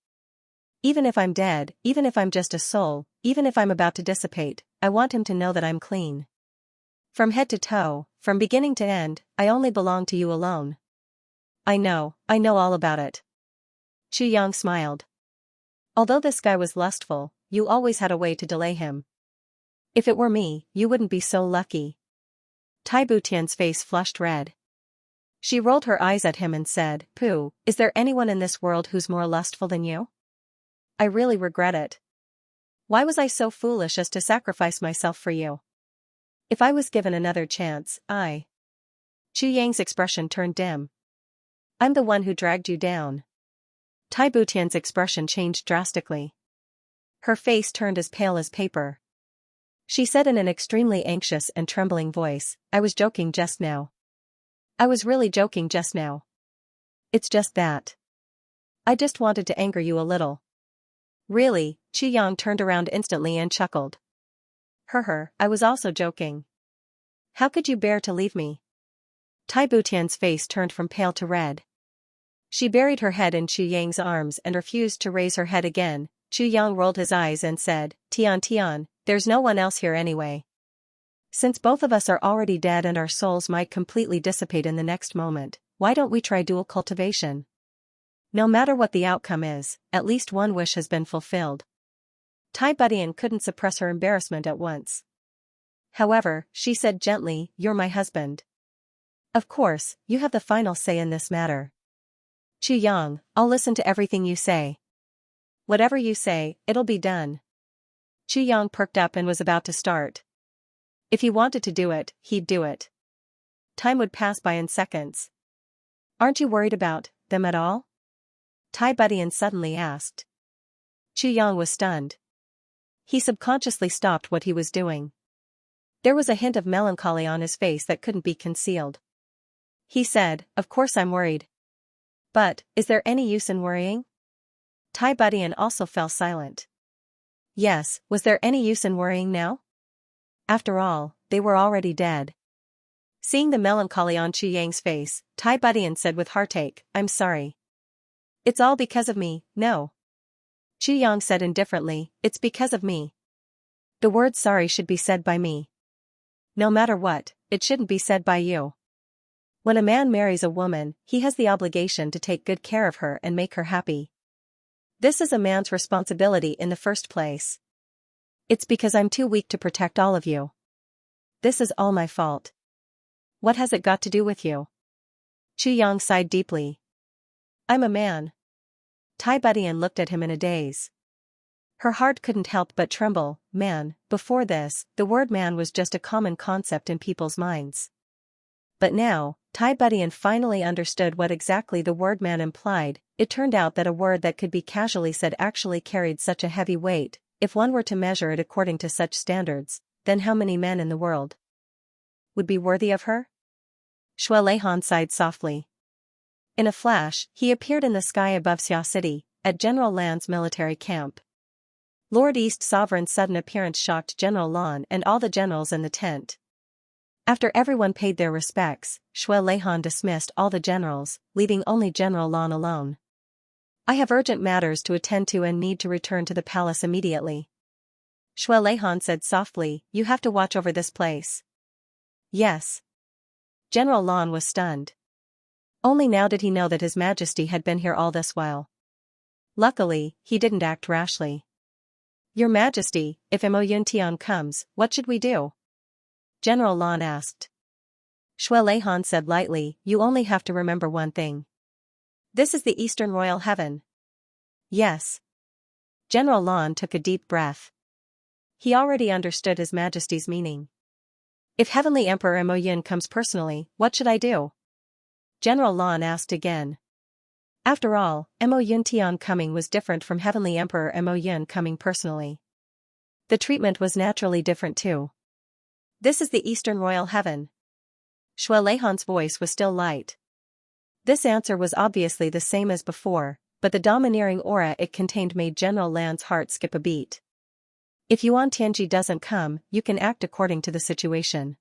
Even if I'm dead, even if I'm just a soul, even if I'm about to dissipate, I want him to know that I'm clean. From head to toe, from beginning to end, I only belong to you alone. I know all about it. Xianxia smiled. Although this guy was lustful, you always had a way to delay him. If it were me, you wouldn't be so lucky. Tai Budian's face flushed red. She rolled her eyes at him and said, Pooh, is there anyone in this world who's more lustful than you? I really regret it. Why was I so foolish as to sacrifice myself for you? If I was given another chance, Xianxia's expression turned dim. I'm the one who dragged you down. Tai Budian's expression changed drastically. Her face turned as pale as paper. She said in an extremely anxious and trembling voice, I was joking just now. I was really joking just now. It's just that. I just wanted to anger you a little. Really? Xianxia turned around instantly and chuckled. I was also joking. How could you bear to leave me? Tai Budian's face turned from pale to red. She buried her head in Xianxia's arms and refused to raise her head again. Xianxia rolled his eyes and said, Tian, there's no one else here anyway. Since both of us are already dead and our souls might completely dissipate in the next moment, why don't we try dual cultivation? No matter what the outcome is, at least one wish has been fulfilled. Tai Budian couldn't suppress her embarrassment at once. However, she said gently, you're my husband. Of course, you have the final say in this matter. Xianxia, I'll listen to everything you say. Whatever you say, it'll be done. Xianxia perked up and was about to start. If he wanted to do it, he'd do it. Time would pass by in seconds. Aren't you worried about them at all? Tai Budian suddenly asked. Xianxia was stunned. He subconsciously stopped what he was doing. There was a hint of melancholy on his face that couldn't be concealed. He said, of course I'm worried. But, is there any use in worrying? Tai Budian also fell silent. Yes, was there any use in worrying now? After all, they were already dead. Seeing the melancholy on Chu Yang's face, Tai Budian said with heartache, "I'm sorry. It's all because of me, no." Chu Yang said indifferently, "It's because of me. The word sorry should be said by me. No matter what, it shouldn't be said by you. When a man marries a woman, he has the obligation to take good care of her and make her happy. This is a man's responsibility in the first place. It's because I'm too weak to protect all of you. This is all my fault. What has it got to do with you?" Chu Yang sighed deeply. "I'm a man." Tai Budian looked at him in a daze. Her heart couldn't help but tremble. Man, before this, the word man was just a common concept in people's minds. But now, Tai Budian finally understood what exactly the word man implied. It turned out that a word that could be casually said actually carried such a heavy weight. If one were to measure it according to such standards, then how many men in the world would be worthy of her? Shui Leihan sighed softly. In a flash, he appeared in the sky above Xia City, at General Lan's military camp. Lord East Sovereign's sudden appearance shocked General Lan and all the generals in the tent. After everyone paid their respects, Shui Leihan dismissed all the generals, leaving only General Lan alone. "I have urgent matters to attend to and need to return to the palace immediately." Shui Leihan said softly, "You have to watch over this place." "Yes." General Lan was stunned. Only now did he know that His Majesty had been here all this while. Luckily, he didn't act rashly. "Your Majesty, if Mo Yuntian comes, what should we do?" General Lan asked. Shui Leihan said lightly, "You only have to remember one thing. This is the Eastern Royal Heaven." "Yes." General Lan took a deep breath. He already understood His Majesty's meaning. "If Heavenly Emperor Mo Yun comes personally, what should I do?" General Lan asked again. After all, Mo Yuntian coming was different from Heavenly Emperor Mo Yun coming personally. The treatment was naturally different too. "This is the Eastern Royal Heaven." Shui Leihan's voice was still light. This answer was obviously the same as before, but the domineering aura it contained made General Lan's heart skip a beat. "If Yuan Tianji doesn't come, you can act according to the situation.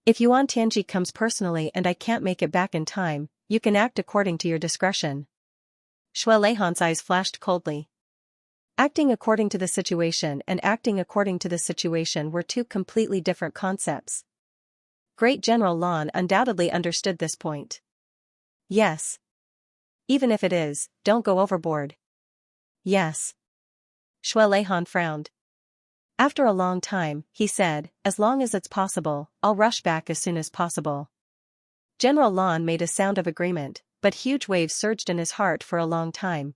If Yuan Tianji comes personally and I can't make it back in time, you can act according to your discretion." Shui Leihan's eyes flashed coldly. Acting according to the situation and acting according to the situation were two completely different concepts. Great General Lan undoubtedly understood this point. "Yes. Even if it is, don't go overboard." "Yes." Shui Leihan frowned. After a long time, he said, "As long as it's possible, I'll rush back as soon as possible." General Lan made a sound of agreement, but huge waves surged in his heart for a long time.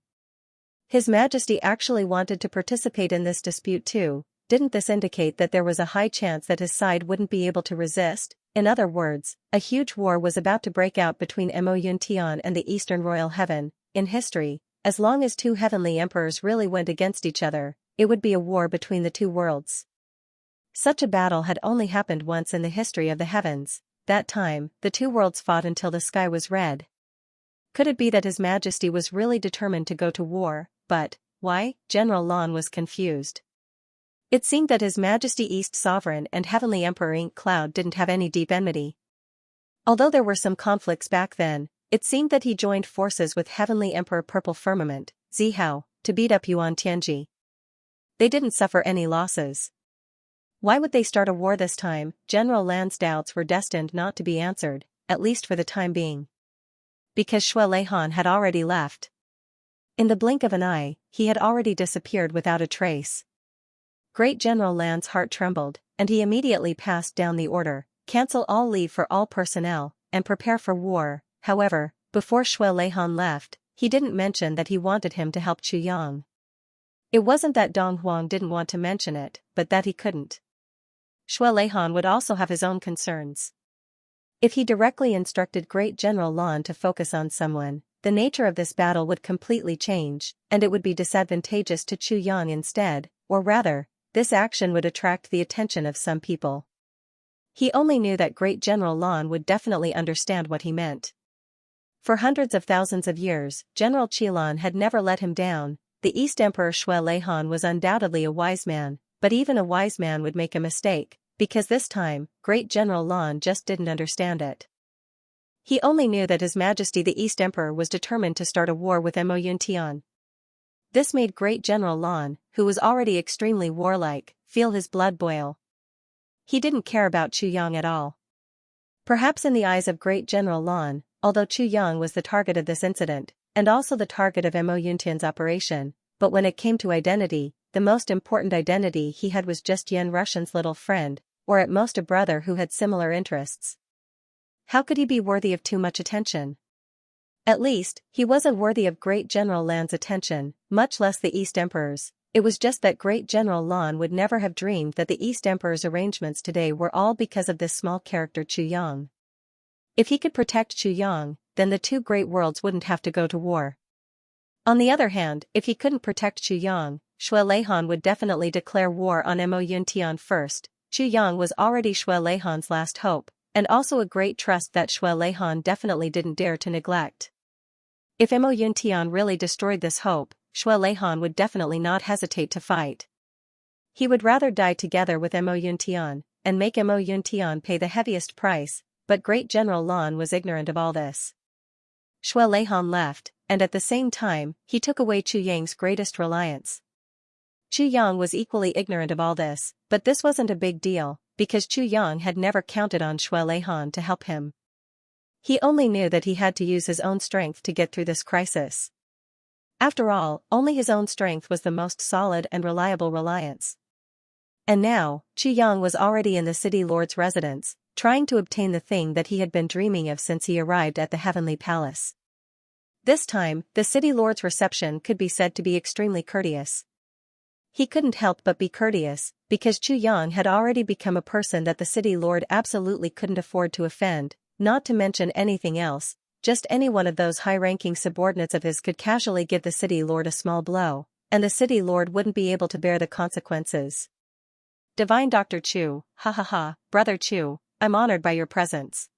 His Majesty actually wanted to participate in this dispute too. Didn't this indicate that there was a high chance that his side wouldn't be able to resist? In other words, a huge war was about to break out between Mo Yuntian and the Eastern Royal Heaven. In history, as long as two heavenly emperors really went against each other, it would be a war between the two worlds. Such a battle had only happened once in the history of the heavens. That time, the two worlds fought until the sky was red. Could it be that His Majesty was really determined to go to war? But why? General Lan was confused. It seemed that His Majesty East Sovereign and Heavenly Emperor Ink Cloud didn't have any deep enmity. Although there were some conflicts back then, it seemed that he joined forces with Heavenly Emperor Purple Firmament, Zihao, to beat up Yuan Tianji. They didn't suffer any losses. Why would they start a war this time? General Lan's doubts were destined not to be answered, at least for the time being. Because Shui Leihan had already left. In the blink of an eye, he had already disappeared without a trace. Great General Lan's heart trembled, and he immediately passed down the order, cancel all leave for all personnel, and prepare for war. However, before Shui Leihan left, he didn't mention that he wanted him to help Chu Yang. It wasn't that Dong Huang didn't want to mention it, but that he couldn't. Shui Leihan would also have his own concerns. If he directly instructed Great General Lan to focus on someone, the nature of this battle would completely change, and it would be disadvantageous to Chu Yang instead, or rather, this action would attract the attention of some people. He only knew that Great General Lan would definitely understand what he meant. For hundreds of thousands of years, General Qilan had never let him down. The East Emperor Shui Leihan was undoubtedly a wise man, but even a wise man would make a mistake. because this time, Great General Lan just didn't understand it. He only knew that His Majesty the East Emperor was determined to start a war with Mo Yuntian. This made Great General Lan, who was already extremely warlike, feel his blood boil. He didn't care about Chu Yang at all. Perhaps in the eyes of Great General Lan, although Chu Yang was the target of this incident, and also the target of Mo Yuntian's operation, but when it came to identity, the most important identity he had was just Yan Russian's little friend, or at most a brother who had similar interests. How could he be worthy of too much attention? At least, he wasn't worthy of Great General Lan's attention, much less the East Emperor's. It was just that Great General Lan would never have dreamed that the East Emperor's arrangements today were all because of this small character Chu Yang. If he could protect Chu Yang, then the two great worlds wouldn't have to go to war. On the other hand, if he couldn't protect Chu Yang, Xue Leihan would definitely declare war on Mo Yuntian first. Chu Yang was already Xue Leihan's last hope, and also a great trust that Xue Leihan definitely didn't dare to neglect. If Mo Yuntian really destroyed this hope, Xue Leihan would definitely not hesitate to fight. He would rather die together with Mo Yuntian, and make Mo Yuntian pay the heaviest price, but Great General Lan was ignorant of all this. Xue Leihan left, and at the same time, he took away Chu Yang's greatest reliance. Chu Yang was equally ignorant of all this, but this wasn't a big deal, because Chu Yang had never counted on Xue Leihan to help him. He only knew that he had to use his own strength to get through this crisis. After all, only his own strength was the most solid and reliable reliance. And now, Chu Yang was already in the city lord's residence, trying to obtain the thing that he had been dreaming of since he arrived at the Heavenly Palace. This time, the city lord's reception could be said to be extremely courteous. He couldn't help but be courteous, because Chu Yang had already become a person that the city lord absolutely couldn't afford to offend, not to mention anything else. Just any one of those high-ranking subordinates of his could casually give the city lord a small blow, and the city lord wouldn't be able to bear the consequences. Divine Dr. Chu, ha ha ha, Brother Chu, I'm honored by your presence.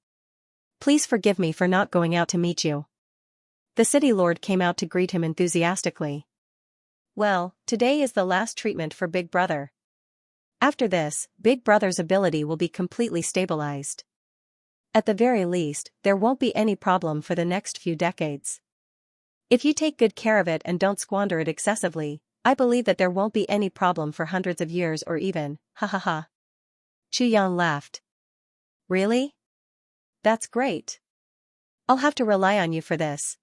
Please forgive me for not going out to meet you. The city lord came out to greet him enthusiastically. Well, today is the last treatment for Big Brother. After this, Big Brother's ability will be completely stabilized. At the very least, there won't be any problem for the next few decades. If you take good care of it and don't squander it excessively, I believe that there won't be any problem for hundreds of years or even, ha ha ha. Chu Yang laughed. Really? That's great. I'll have to rely on you for this.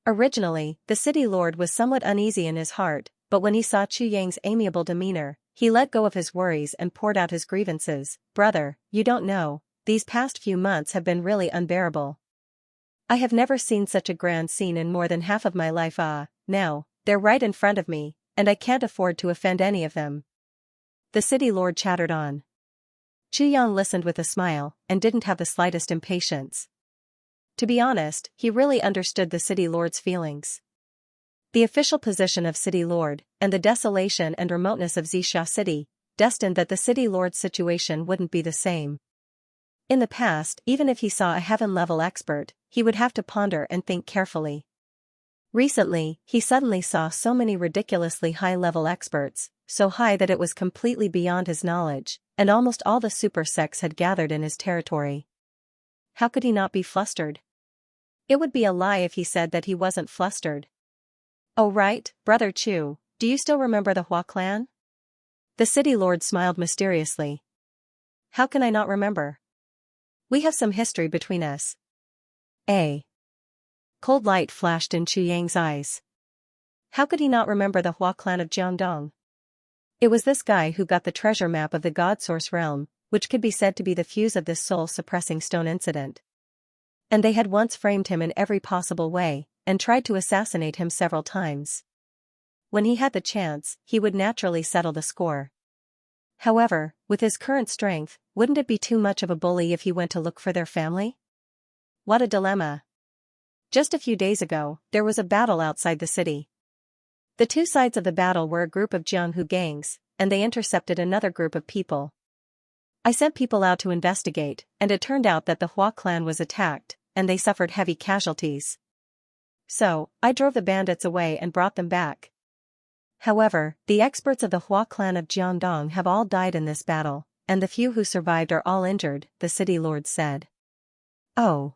Originally, the city lord was somewhat uneasy in his heart, but when he saw Chu Yang's amiable demeanor, he let go of his worries and poured out his grievances. Brother, you don't know, these past few months have been really unbearable. I have never seen such a grand scene in more than half of my life. Now, they're right in front of me, and I can't afford to offend any of them. The city lord chattered on. Chu Yang listened with a smile, and didn't have the slightest impatience. To be honest, he really understood the city lord's feelings. The official position of city lord, and the desolation and remoteness of Xianxia city, destined that the city lord's situation wouldn't be the same. In the past, even if he saw a heaven-level expert, he would have to ponder and think carefully. Recently, he suddenly saw so many ridiculously high-level experts, so high that it was completely beyond his knowledge, and almost all the super sects had gathered in his territory. How could he not be flustered? It would be a lie if he said that he wasn't flustered. Oh right, Brother Chu, do you still remember the Hua clan? The city lord smiled mysteriously. How can I not remember? We have some history between us. Cold light flashed in Chu Yang's eyes. How could he not remember the Hua clan of Jiangdong? It was this guy who got the treasure map of the God Source realm, which could be said to be the fuse of this soul-suppressing stone incident. And they had once framed him in every possible way, and tried to assassinate him several times. When he had the chance, he would naturally settle the score. However, with his current strength, wouldn't it be too much of a bully if he went to look for their family? What a dilemma. Just a few days ago, there was a battle outside the city. The two sides of the battle were a group of Jianghu gangs, and they intercepted another group of people. I sent people out to investigate, and it turned out that the Hua clan was attacked, and they suffered heavy casualties. So, I drove the bandits away and brought them back. However, the experts of the Hua clan of Jiangdong have all died in this battle, and the few who survived are all injured, the city lord said. Oh.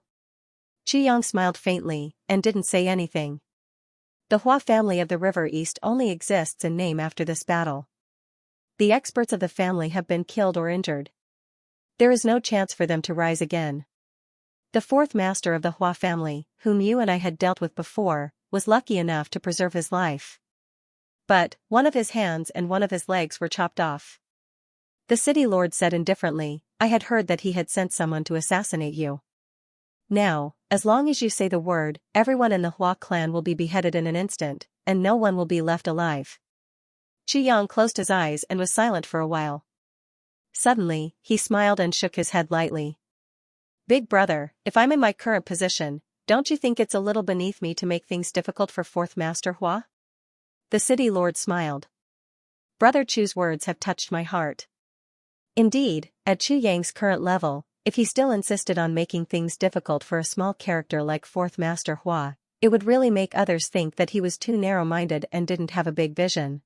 Xianxia smiled faintly, and didn't say anything. The Hua family of the River East only exists in name after this battle. The experts of the family have been killed or injured. There is no chance for them to rise again. The fourth master of the Hua family, whom you and I had dealt with before, was lucky enough to preserve his life. But, one of his hands and one of his legs were chopped off. The city lord said indifferently, I had heard that he had sent someone to assassinate you. Now, as long as you say the word, everyone in the Hua clan will be beheaded in an instant, and no one will be left alive. Xianxia closed his eyes and was silent for a while. Suddenly, he smiled and shook his head lightly. Big brother, if I'm in my current position, don't you think it's a little beneath me to make things difficult for fourth master Hua? The city lord smiled. Brother Chu's words have touched my heart. Indeed, at Chu Yang's current level, if he still insisted on making things difficult for a small character like fourth master Hua, it would really make others think that he was too narrow-minded and didn't have a big vision.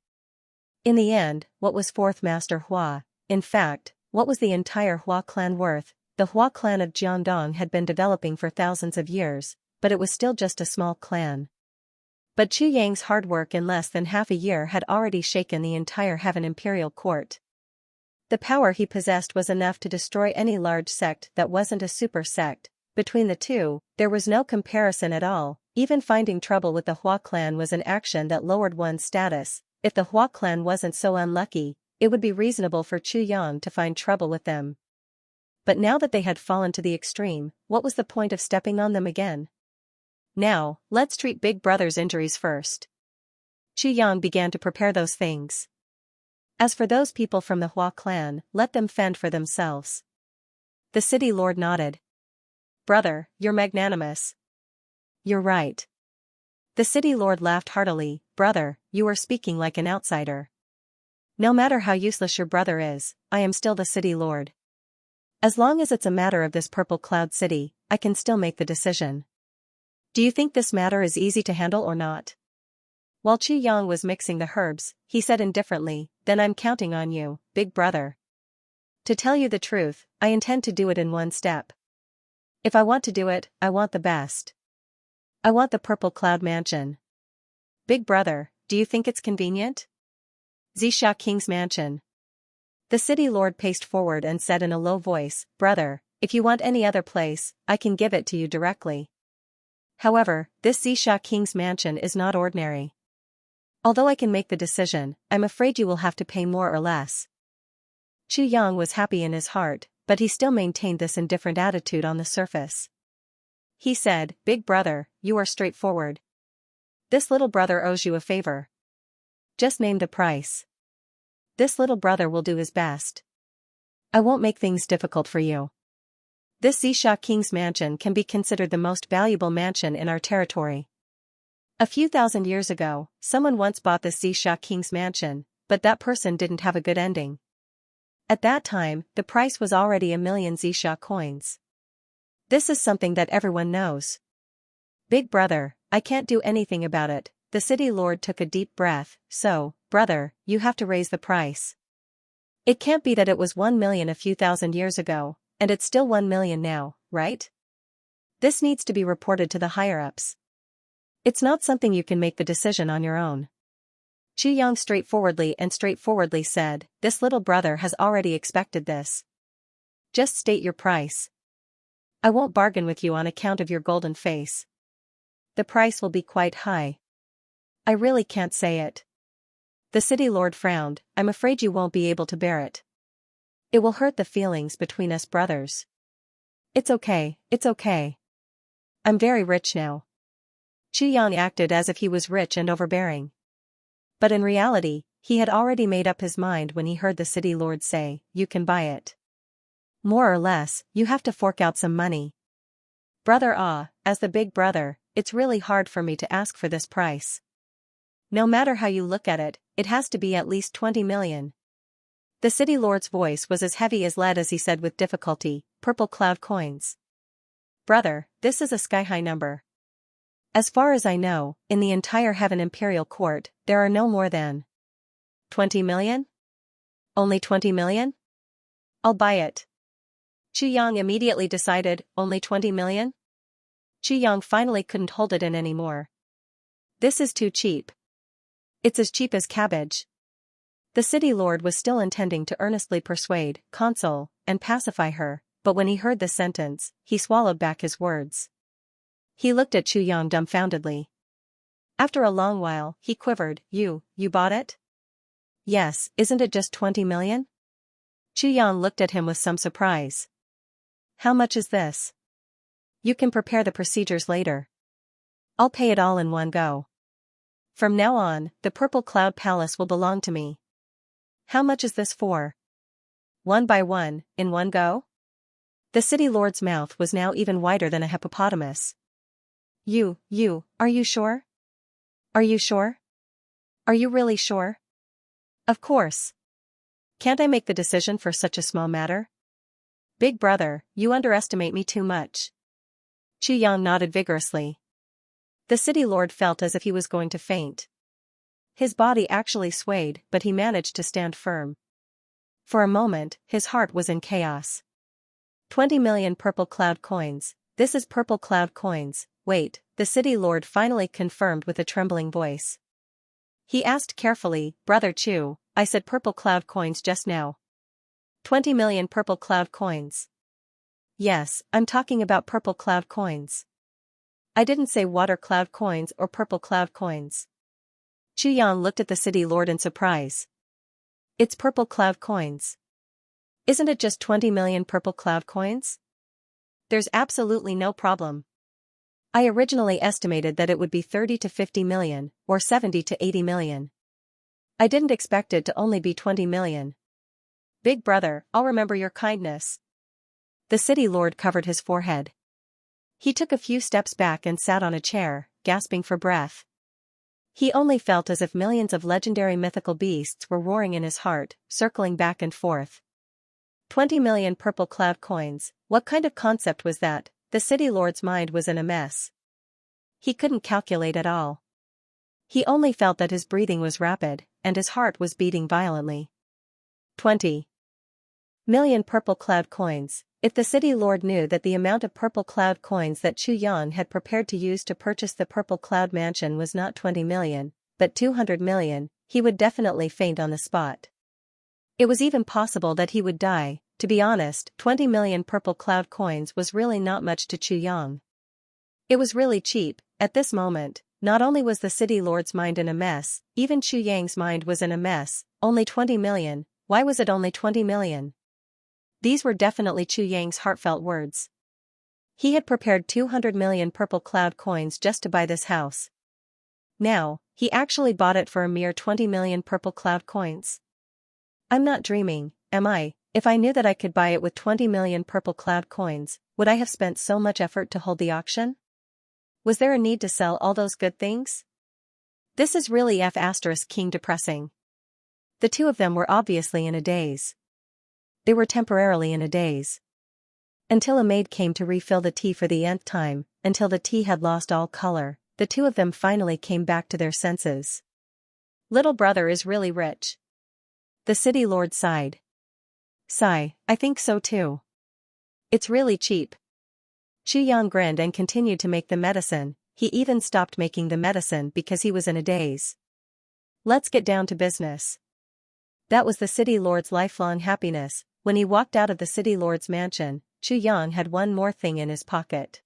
In the end, what was fourth master Hua? In fact, what was the entire Hua clan worth? The Hua clan of Jiandong had been developing for thousands of years, but it was still just a small clan. But Chu Yang's hard work in less than half a year had already shaken the entire Heaven Imperial Court. The power he possessed was enough to destroy any large sect that wasn't a super sect. Between the two, there was no comparison at all. Even finding trouble with the Hua clan was an action that lowered one's status. If the Hua clan wasn't so unlucky, it would be reasonable for Chu Yang to find trouble with them. But now that they had fallen to the extreme, what was the point of stepping on them again? Now, let's treat Big Brother's injuries first. Chu Yang began to prepare those things. As for those people from the Hua clan, let them fend for themselves. The city lord nodded. Brother, you're magnanimous. You're right. The city lord laughed heartily. Brother, you are speaking like an outsider. No matter how useless your brother is, I am still the city lord. As long as it's a matter of this purple cloud city, I can still make the decision. Do you think this matter is easy to handle or not? While Chu Yang was mixing the herbs, he said indifferently, then I'm counting on you, big brother. To tell you the truth, I intend to do it in one step. If I want to do it, I want the best. I want the purple cloud mansion. Big brother, do you think it's convenient? Xianxia King's mansion. The city lord paced forward and said in a low voice, Brother, if you want any other place, I can give it to you directly. However, this Xianxia King's mansion is not ordinary. Although I can make the decision, I'm afraid you will have to pay more or less. Chu Yang was happy in his heart, but he still maintained this indifferent attitude on the surface. He said, Big brother, you are straightforward. This little brother owes you a favor. Just name the price. This little brother will do his best. I won't make things difficult for you. This Xianxia King's mansion can be considered the most valuable mansion in our territory. A few thousand years ago, someone once bought the Xianxia King's mansion, but that person didn't have a good ending. At that time, the price was already 1,000,000 Xianxia coins. This is something that everyone knows. Big brother, I can't do anything about it. The city lord took a deep breath. So, brother, you have to raise the price. It can't be that it was 1,000,000 a few thousand years ago, and it's still 1,000,000 now, right? This needs to be reported to the higher-ups. It's not something you can make the decision on your own. Chu Yang straightforwardly said, This little brother has already expected this. Just state your price. I won't bargain with you on account of your golden face. The price will be quite high. I really can't say it. The city lord frowned, I'm afraid you won't be able to bear it. It will hurt the feelings between us brothers. It's okay. I'm very rich now. Chu Yang acted as if he was rich and overbearing. But in reality, he had already made up his mind when he heard the city lord say, You can buy it. More or less, you have to fork out some money. Brother as the big brother, it's really hard for me to ask for this price. No matter how you look at it, it has to be at least 20 million. The city lord's voice was as heavy as lead as he said with difficulty, Purple cloud coins. Brother, this is a sky-high number. As far as I know, in the entire Heaven Imperial Court, there are no more than 20 million? Only 20 million? I'll buy it. Xianxia immediately decided, only 20 million? Xianxia finally couldn't hold it in anymore. This is too cheap. It's as cheap as cabbage. The city lord was still intending to earnestly persuade, console, and pacify her, but when he heard this sentence, he swallowed back his words. He looked at Xianxia dumbfoundedly. After a long while, he quivered, You bought it? Yes, isn't it just 20 million? Xianxia looked at him with some surprise. How much is this? You can prepare the procedures later. I'll pay it all in one go. From now on, the Purple Cloud Palace will belong to me. How much is this for? One by one, in one go? The city lord's mouth was now even wider than a hippopotamus. Are you sure? Are you sure? Are you really sure? Of course. Can't I make the decision for such a small matter? Big brother, you underestimate me too much. Xianxia nodded vigorously. The city lord felt as if he was going to faint. His body actually swayed, but he managed to stand firm. For a moment, his heart was in chaos. 20 million purple cloud coins, this is purple cloud coins, wait, the city lord finally confirmed with a trembling voice. He asked carefully, Brother Chu, I said purple cloud coins just now. 20 million purple cloud coins. Yes, I'm talking about purple cloud coins. I didn't say water cloud coins or purple cloud coins. Xianxia looked at the city lord in surprise. It's purple cloud coins. Isn't it just 20 million purple cloud coins? There's absolutely no problem. I originally estimated that it would be 30 to 50 million, or 70 to 80 million. I didn't expect it to only be 20 million. Big brother, I'll remember your kindness. The city lord covered his forehead. He took a few steps back and sat on a chair, gasping for breath. He only felt as if millions of legendary mythical beasts were roaring in his heart, circling back and forth. 20 million purple cloud coins, what kind of concept was that? The city lord's mind was in a mess. He couldn't calculate at all. He only felt that his breathing was rapid, and his heart was beating violently. 20 million purple cloud coins. If the city lord knew that the amount of purple cloud coins that Xianxia had prepared to use to purchase the purple cloud mansion was not 20 million, but 200 million, he would definitely faint on the spot. It was even possible that he would die. To be honest, 20 million purple cloud coins was really not much to Xianxia. It was really cheap. At this moment, not only was the city lord's mind in a mess, even Xianxia's mind was in a mess. Only 20 million, why was it only 20 million? These were definitely Xianxia's heartfelt words. He had prepared 200 million purple cloud coins just to buy this house. Now, he actually bought it for a mere 20 million purple cloud coins. I'm not dreaming, am I? If I knew that I could buy it with 20 million purple cloud coins, would I have spent so much effort to hold the auction? Was there a need to sell all those good things? This is really King depressing. The two of them were obviously in a daze. They were temporarily in a daze. Until a maid came to refill the tea for the nth time, until the tea had lost all color, the two of them finally came back to their senses. Little brother is really rich. The city lord sighed. Sigh, I think so too. It's really cheap. Xianxia grinned and continued to make the medicine. He even stopped making the medicine because he was in a daze. Let's get down to business. That was the city lord's lifelong happiness. When he walked out of the city lord's mansion, Xianxia had one more thing in his pocket.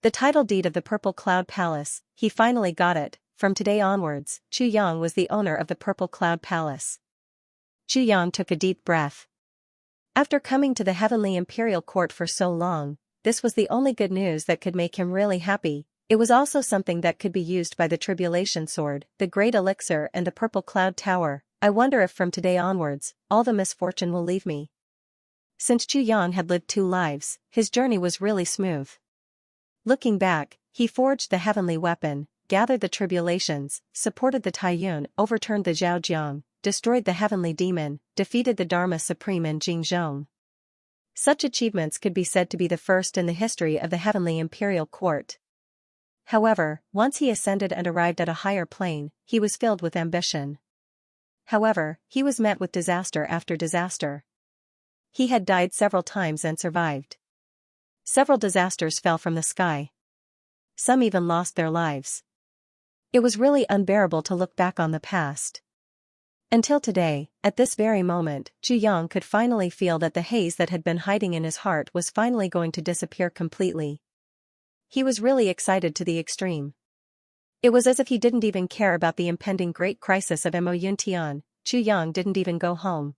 The title deed of the Purple Cloud Palace. He finally got it. From today onwards, Xianxia was the owner of the Purple Cloud Palace. Xianxia took a deep breath. After coming to the Heavenly Imperial Court for so long, this was the only good news that could make him really happy. It was also something that could be used by the Tribulation Sword, the Great Elixir and the Purple Cloud Tower. I wonder if from today onwards, all the misfortune will leave me. Since Xianxia had lived 2 lives, his journey was really smooth. Looking back, he forged the heavenly weapon, gathered the tribulations, supported the Taiyun, overturned the Zhaojiang, destroyed the heavenly demon, defeated the Dharma Supreme in Jingzhong. Such achievements could be said to be the first in the history of the Heavenly Imperial Court. However, once he ascended and arrived at a higher plane, he was filled with ambition. However, he was met with disaster after disaster. He had died several times and survived. Several disasters fell from the sky. Some even lost their lives. It was really unbearable to look back on the past. Until today, at this very moment, Xianxia could finally feel that the haze that had been hiding in his heart was finally going to disappear completely. He was really excited to the extreme. It was as if he didn't even care about the impending great crisis of Mo Yuntian. Xianxia didn't even go home.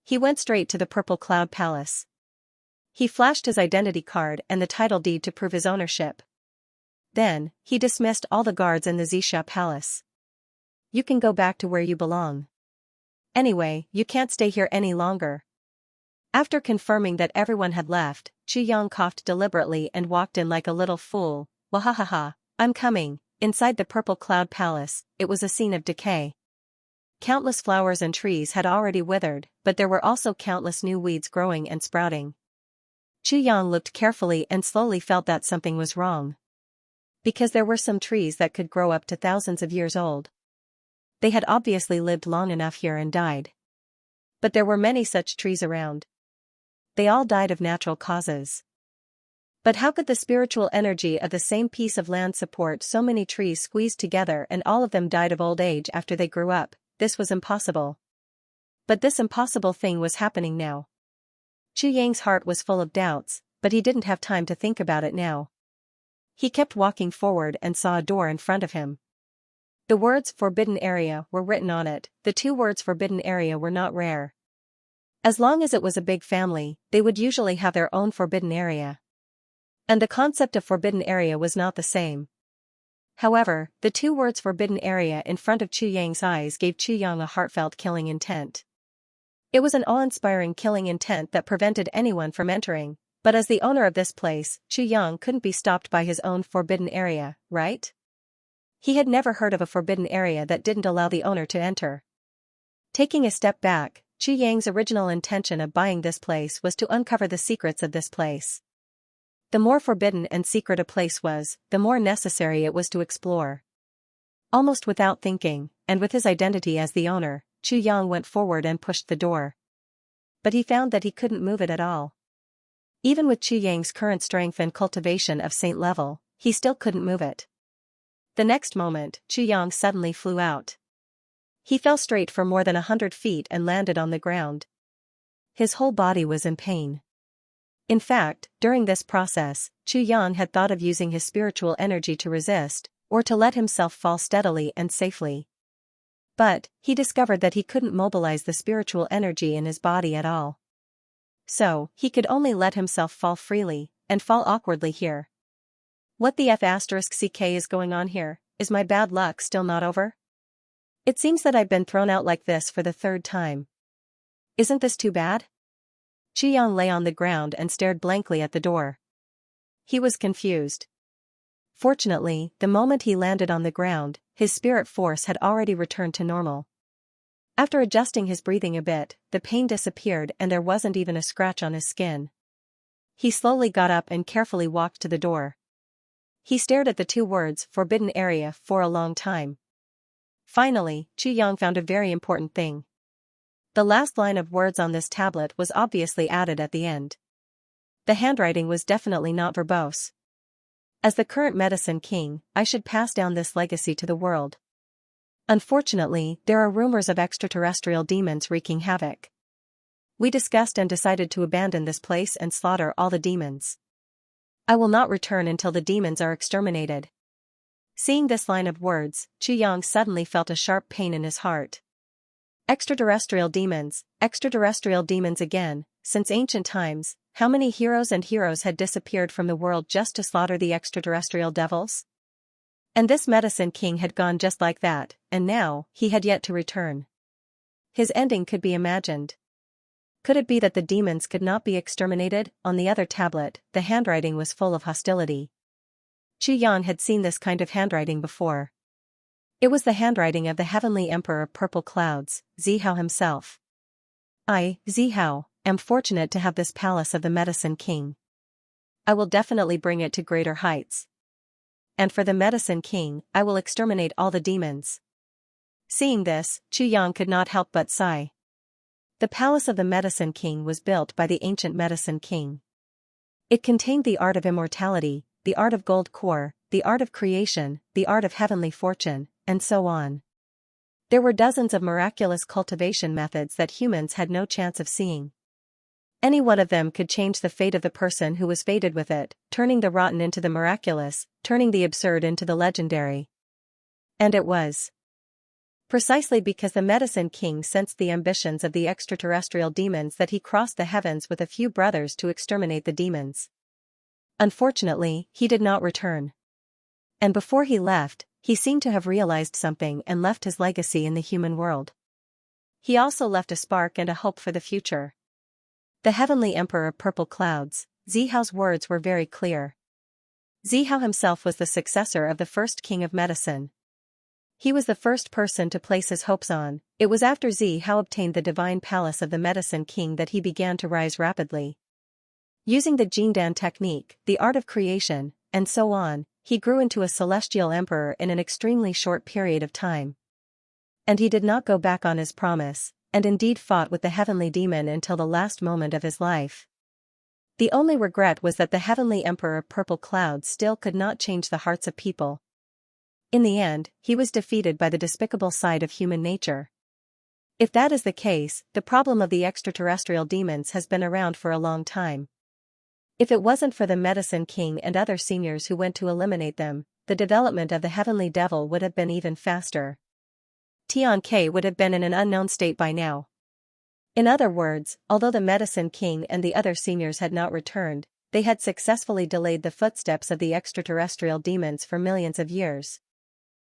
He went straight to the Purple Cloud Palace. He flashed his identity card and the title deed to prove his ownership. Then, he dismissed all the guards in the Xianxia Palace. You can go back to where you belong. Anyway, you can't stay here any longer. After confirming that everyone had left, Xianxia coughed deliberately and walked in like a little fool. Wahahaha, I'm coming. Inside the Purple Cloud Palace, it was a scene of decay. Countless flowers and trees had already withered, but there were also countless new weeds growing and sprouting. Xianxia looked carefully and slowly felt that something was wrong. Because there were some trees that could grow up to thousands of years old. They had obviously lived long enough here and died. But there were many such trees around. They all died of natural causes. But how could the spiritual energy of the same piece of land support so many trees squeezed together and all of them died of old age after they grew up? This was impossible. But this impossible thing was happening now. Xianxia's heart was full of doubts, but he didn't have time to think about it now. He kept walking forward and saw a door in front of him. The words "Forbidden Area" were written on it. The two words "Forbidden Area" were not rare. As long as it was a big family, they would usually have their own forbidden area. And the concept of forbidden area was not the same. However, the two words "forbidden area" in front of Xianxia's eyes gave Xianxia a heartfelt killing intent. It was an awe-inspiring killing intent that prevented anyone from entering, but as the owner of this place, Xianxia couldn't be stopped by his own forbidden area, right? He had never heard of a forbidden area that didn't allow the owner to enter. Taking a step back, Xianxia's original intention of buying this place was to uncover the secrets of this place. The more forbidden and secret a place was, the more necessary it was to explore. Almost without thinking, and with his identity as the owner, Xianxia went forward and pushed the door. But he found that he couldn't move it at all. Even with Xianxia's current strength and cultivation of saint level, he still couldn't move it. The next moment, Xianxia suddenly flew out. He fell straight for more than 100 feet and landed on the ground. His whole body was in pain. In fact, during this process, Xianxia had thought of using his spiritual energy to resist, or to let himself fall steadily and safely. But, he discovered that he couldn't mobilize the spiritual energy in his body at all. So, he could only let himself fall freely, and fall awkwardly here. What the F***ck is going on here? Is my bad luck still not over? It seems that I've been thrown out like this for the third time. Isn't this too bad? Xianxia lay on the ground and stared blankly at the door. He was confused. Fortunately, the moment he landed on the ground, his spirit force had already returned to normal. After adjusting his breathing a bit, the pain disappeared and there wasn't even a scratch on his skin. He slowly got up and carefully walked to the door. He stared at the two words "forbidden area" for a long time. Finally, Xianxia found a very important thing. The last line of words on this tablet was obviously added at the end. The handwriting was definitely not verbose. As the current medicine king, I should pass down this legacy to the world. Unfortunately, there are rumors of extraterrestrial demons wreaking havoc. We discussed and decided to abandon this place and slaughter all the demons. I will not return until the demons are exterminated. Seeing this line of words, Xianxia suddenly felt a sharp pain in his heart. Extraterrestrial demons again. Since ancient times, how many heroes had disappeared from the world just to slaughter the extraterrestrial devils? And this medicine king had gone just like that, and now, he had yet to return. His ending could be imagined. Could it be that the demons could not be exterminated? On the other tablet, the handwriting was full of hostility. Xianxia had seen this kind of handwriting before. It was the handwriting of the heavenly emperor of purple clouds, Zihao himself. I, Zihao, am fortunate to have this palace of the medicine king. I will definitely bring it to greater heights. And for the medicine king, I will exterminate all the demons. Seeing this, Xianxia could not help but sigh. The palace of the Medicine King was built by the ancient Medicine King. It contained the art of immortality, the art of gold core, the art of creation, the art of heavenly fortune, and so on. There were dozens of miraculous cultivation methods that humans had no chance of seeing. Any one of them could change the fate of the person who was fated with it, turning the rotten into the miraculous, turning the absurd into the legendary. And it was precisely because the Medicine King sensed the ambitions of the extraterrestrial demons that he crossed the heavens with a few brothers to exterminate the demons. Unfortunately, he did not return. And before he left, he seemed to have realized something and left his legacy in the human world. He also left a spark and a hope for the future. The Heavenly Emperor of Purple Clouds, Zihao's words were very clear. Zihao himself was the successor of the first king of medicine. He was the first person to place his hopes on. It was after Zihao obtained the divine palace of the Medicine King that he began to rise rapidly. Using the Jindan technique, the art of creation, and so on, he grew into a celestial emperor in an extremely short period of time. And he did not go back on his promise, and indeed fought with the heavenly demon until the last moment of his life. The only regret was that the Heavenly Emperor of Purple Clouds still could not change the hearts of people. In the end, he was defeated by the despicable side of human nature. If that is the case, the problem of the extraterrestrial demons has been around for a long time. If it wasn't for the Medicine King and other seniors who went to eliminate them, the development of the Heavenly Devil would have been even faster. Tian would have been in an unknown state by now. In other words, although the Medicine King and the other seniors had not returned, they had successfully delayed the footsteps of the extraterrestrial demons for millions of years.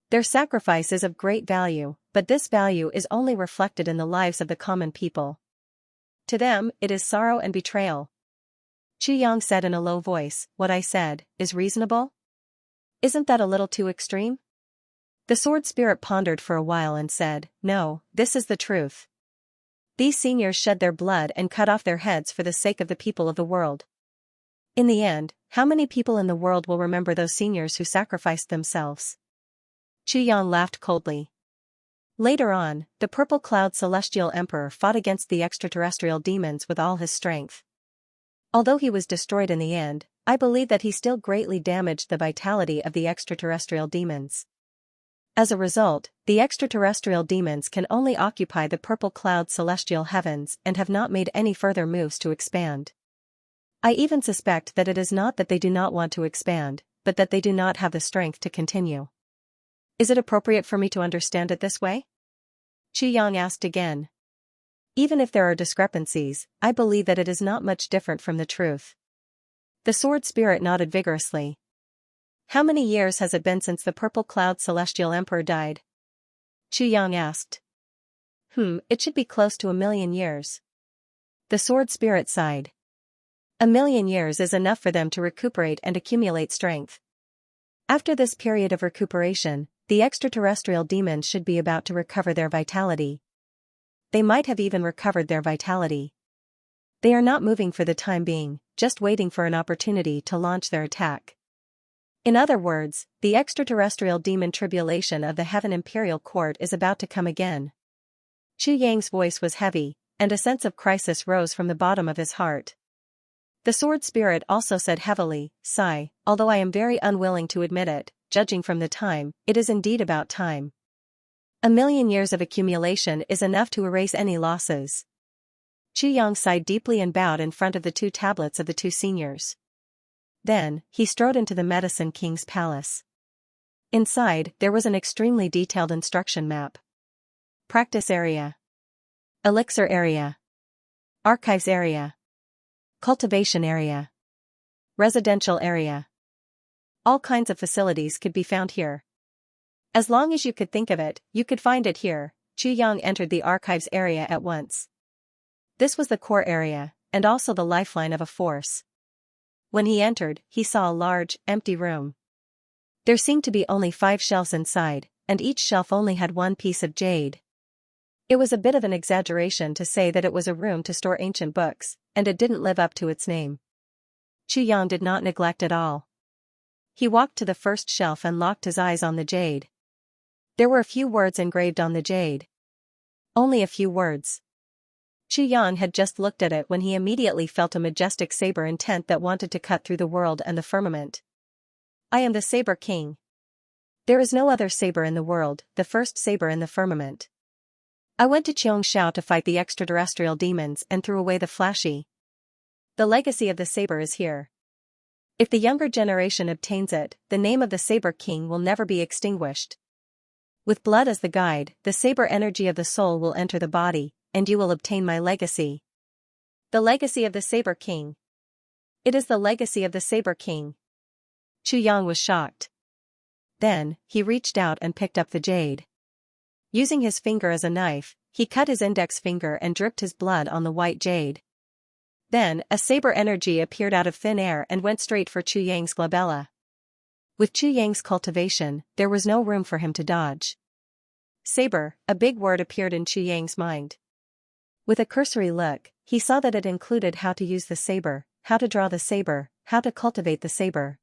Their sacrifice is of great value, but this value is only reflected in the lives of the common people. To them, it is sorrow and betrayal. Xianxia said in a low voice, "What I said is reasonable? Isn't that a little too extreme?" The sword spirit pondered for a while and said, "No, this is the truth. These seniors shed their blood and cut off their heads for the sake of the people of the world. In the end, how many people in the world will remember those seniors who sacrificed themselves?" Xianxia laughed coldly. Later on, the Purple Cloud Celestial Emperor fought against the extraterrestrial demons with all his strength. Although he was destroyed in the end, I believe that he still greatly damaged the vitality of the extraterrestrial demons. As a result, the extraterrestrial demons can only occupy the Purple Cloud Celestial Heavens and have not made any further moves to expand. I even suspect that it is not that they do not want to expand, but that they do not have the strength to continue. Is it appropriate for me to understand it this way? Xianxia asked again. Even if there are discrepancies, I believe that it is not much different from the truth. The sword spirit nodded vigorously. How many years has it been since the Purple Cloud Celestial Emperor died? Xianxia asked. It should be close to 1,000,000 years. The sword spirit sighed. 1,000,000 years is enough for them to recuperate and accumulate strength. After this period of recuperation, the extraterrestrial demons should be about to recover their vitality. They might have even recovered their vitality. They are not moving for the time being, just waiting for an opportunity to launch their attack. In other words, the extraterrestrial demon tribulation of the Heaven Imperial Court is about to come again. Xianxia's voice was heavy, and a sense of crisis rose from the bottom of his heart. The sword spirit also said heavily, "Sigh, although I am very unwilling to admit it, judging from the time, it is indeed about time. 1,000,000 years of accumulation is enough to erase any losses." Xianxia sighed deeply and bowed in front of the two tablets of the two seniors. Then, he strode into the Medicine King's palace. Inside, there was an extremely detailed instruction map. Practice area. Elixir area. Archives area. Cultivation area. Residential area. All kinds of facilities could be found here. As long as you could think of it, you could find it here. Xianxia entered the archives area at once. This was the core area, and also the lifeline of a force. When he entered, he saw a large, empty room. There seemed to be only 5 shelves inside, and each shelf only had one piece of jade. It was a bit of an exaggeration to say that it was a room to store ancient books, and it didn't live up to its name. Xianxia did not neglect it all. He walked to the first shelf and locked his eyes on the jade. There were a few words engraved on the jade. Only a few words. Chu Yang had just looked at it when he immediately felt a majestic saber intent that wanted to cut through the world and the firmament. I am the Saber King. There is no other saber in the world, the first saber in the firmament. I went to Xianxia to fight the extraterrestrial demons and threw away the flashy. The legacy of the saber is here. If the younger generation obtains it, the name of the Saber King will never be extinguished. With blood as the guide, the saber energy of the soul will enter the body, and you will obtain my legacy. The legacy of the Saber King. It is the legacy of the Saber King. Chu Yang was shocked. Then, he reached out and picked up the jade. Using his finger as a knife, he cut his index finger and dripped his blood on the white jade. Then, a saber energy appeared out of thin air and went straight for Chu Yang's glabella. With Chu Yang's cultivation, there was no room for him to dodge. Saber, a big word appeared in Chu Yang's mind. With a cursory look, he saw that it included how to use the saber, how to draw the saber, how to cultivate the saber.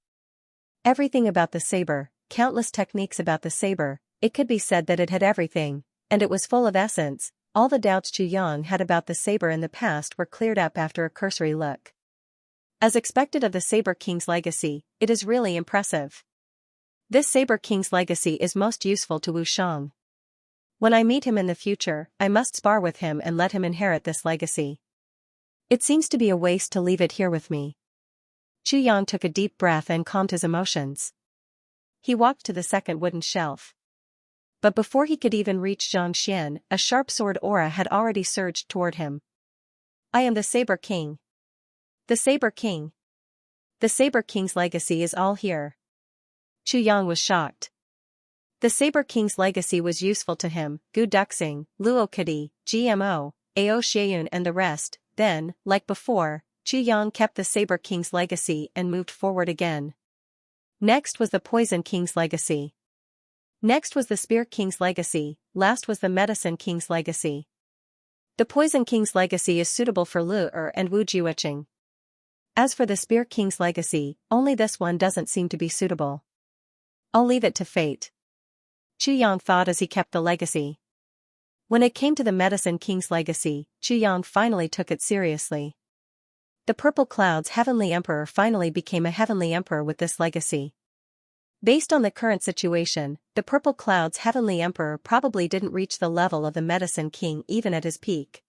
Everything about the saber, countless techniques about the saber, it could be said that it had everything, and it was full of essence. All the doubts Chu Yang had about the saber in the past were cleared up after a cursory look. As expected of the Saber King's legacy, it is really impressive. This Saber King's legacy is most useful to Wu Shang. When I meet him in the future, I must spar with him and let him inherit this legacy. It seems to be a waste to leave it here with me. Chu Yang took a deep breath and calmed his emotions. He walked to the second wooden shelf. But before he could even reach Xianxia, a sharp sword aura had already surged toward him. I am the Saber King. The Saber King. The Saber King's legacy is all here. Chu Yang was shocked. The Saber King's legacy was useful to him, Gu Duxing, Luo Kadi, GMO, Ao Xieyun and the rest. Then, like before, Chu Yang kept the Saber King's legacy and moved forward again. Next was the Poison King's legacy. Next was the Spear King's legacy, last was the Medicine King's legacy. The Poison King's legacy is suitable for Lu and Wu Jiuqing. As for the Spear King's legacy, only this one doesn't seem to be suitable. I'll leave it to fate. Chu Yang thought as he kept the legacy. When it came to the Medicine King's legacy, Chu Yang finally took it seriously. The Purple Cloud's Heavenly Emperor finally became a Heavenly Emperor with this legacy. Based on the current situation, the Purple Cloud's Heavenly Emperor probably didn't reach the level of the Medicine King even at his peak.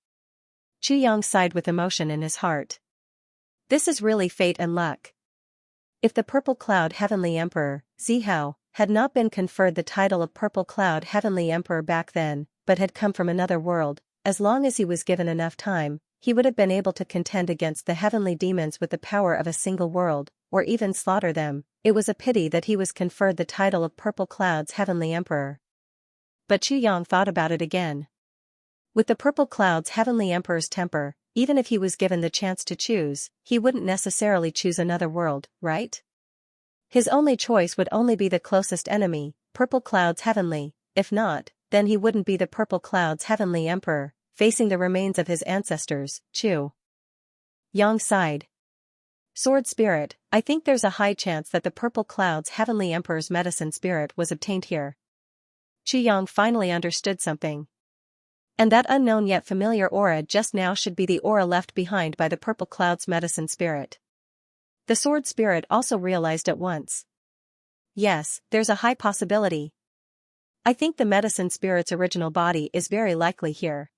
Chu Yang sighed with emotion in his heart. This is really fate and luck. If the Purple Cloud Heavenly Emperor, Zihao, had not been conferred the title of Purple Cloud Heavenly Emperor back then, but had come from another world, as long as he was given enough time, he would have been able to contend against the heavenly demons with the power of a single world, or even slaughter them. It was a pity that he was conferred the title of Purple Cloud's Heavenly Emperor. But Chu Yang thought about it again. With the Purple Cloud's Heavenly Emperor's temper, even if he was given the chance to choose, he wouldn't necessarily choose another world, right? His only choice would only be the closest enemy, Purple Cloud's Heavenly. If not, then he wouldn't be the Purple Cloud's Heavenly Emperor, facing the remains of his ancestors. Chu Yang sighed. Sword Spirit, I think there's a high chance that the Purple Cloud's Heavenly Emperor's medicine spirit was obtained here. Chu Yang finally understood something. And that unknown yet familiar aura just now should be the aura left behind by the Purple Cloud's medicine spirit. The Sword Spirit also realized at once. Yes, there's a high possibility. I think the medicine spirit's original body is very likely here.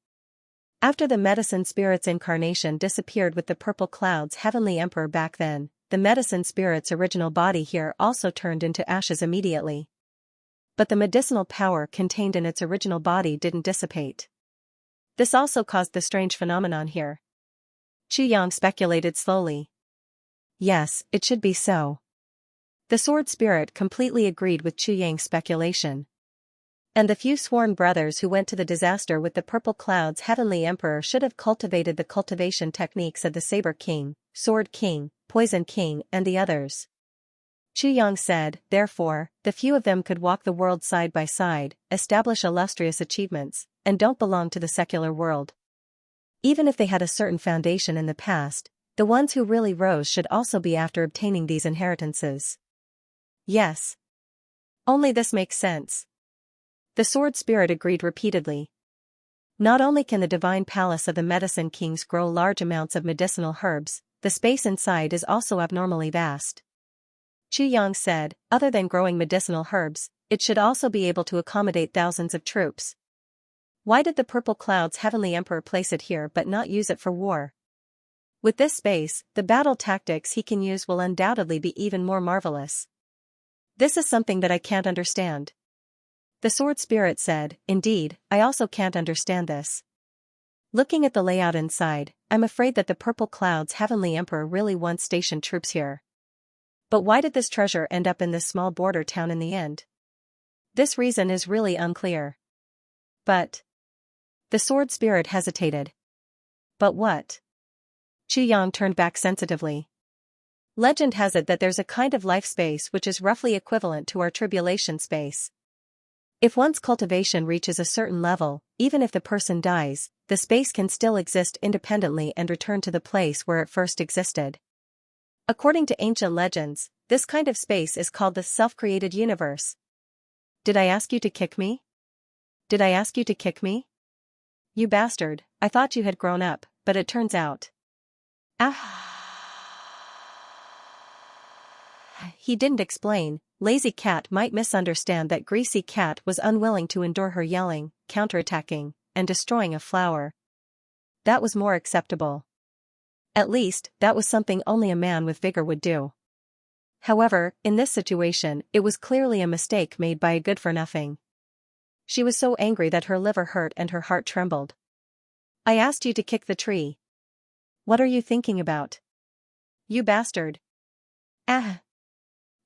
After the medicine spirit's incarnation disappeared with the Purple Cloud's Heavenly Emperor back then, the medicine spirit's original body here also turned into ashes immediately. But the medicinal power contained in its original body didn't dissipate. This also caused the strange phenomenon here. Chu Yang speculated slowly. Yes, it should be so. The Sword Spirit completely agreed with Chu Yang's speculation. And the few sworn brothers who went to the disaster with the Purple Cloud's Heavenly Emperor should have cultivated the cultivation techniques of the Saber King, Sword King, Poison King and the others. Chu Yang said, therefore, the few of them could walk the world side by side, establish illustrious achievements, and don't belong to the secular world. Even if they had a certain foundation in the past, the ones who really rose should also be after obtaining these inheritances. Yes. Only this makes sense. The Sword Spirit agreed repeatedly. Not only can the divine palace of the medicine kings grow large amounts of medicinal herbs, the space inside is also abnormally vast. Yang said, other than growing medicinal herbs, it should also be able to accommodate thousands of troops. Why did the Purple Cloud's heavenly emperor place it here but not use it for war? With this space, the battle tactics he can use will undoubtedly be even more marvelous. This is something that I can't understand. The sword spirit said, indeed, I also can't understand this. Looking at the layout inside, I'm afraid that the Purple Cloud's heavenly emperor really once stationed troops here. But why did this treasure end up in this small border town in the end? This reason is really unclear. But the sword spirit hesitated. But what? Yang turned back sensitively. Legend has it that there's a kind of life space which is roughly equivalent to our tribulation space. If one's cultivation reaches a certain level, even if the person dies, the space can still exist independently and return to the place where it first existed. According to ancient legends, this kind of space is called the self-created universe. Did I ask you to kick me? Did I ask you to kick me? You bastard, I thought you had grown up, but it turns out. He didn't explain. Lazy Cat might misunderstand that Greasy Cat was unwilling to endure her yelling, counterattacking, and destroying a flower. That was more acceptable. At least, that was something only a man with vigor would do. However, in this situation, it was clearly a mistake made by a good-for-nothing. She was so angry that her liver hurt and her heart trembled. I asked you to kick the tree. What are you thinking about? You bastard.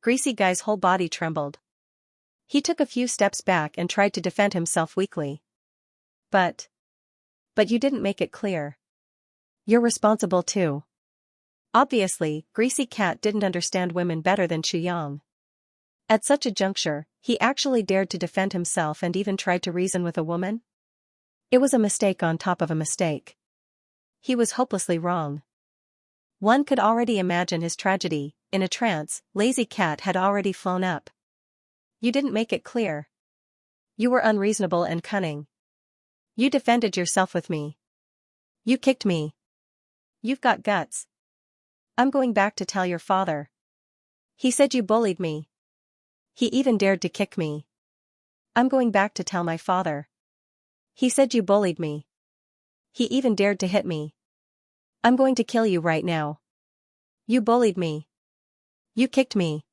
Greasy Guy's whole body trembled. He took a few steps back and tried to defend himself weakly. But you didn't make it clear. You're responsible too. Obviously, Greasy Cat didn't understand women better than Yang. At such a juncture, he actually dared to defend himself and even tried to reason with a woman? It was a mistake on top of a mistake. He was hopelessly wrong. One could already imagine his tragedy. In a trance, Lazy Cat had already flown up. You didn't make it clear. You were unreasonable and cunning. You defended yourself with me. You kicked me. You've got guts. I'm going back to tell your father. He said you bullied me. He even dared to kick me. I'm going back to tell my father. He said you bullied me. He even dared to hit me. I'm going to kill you right now. You bullied me. You kicked me.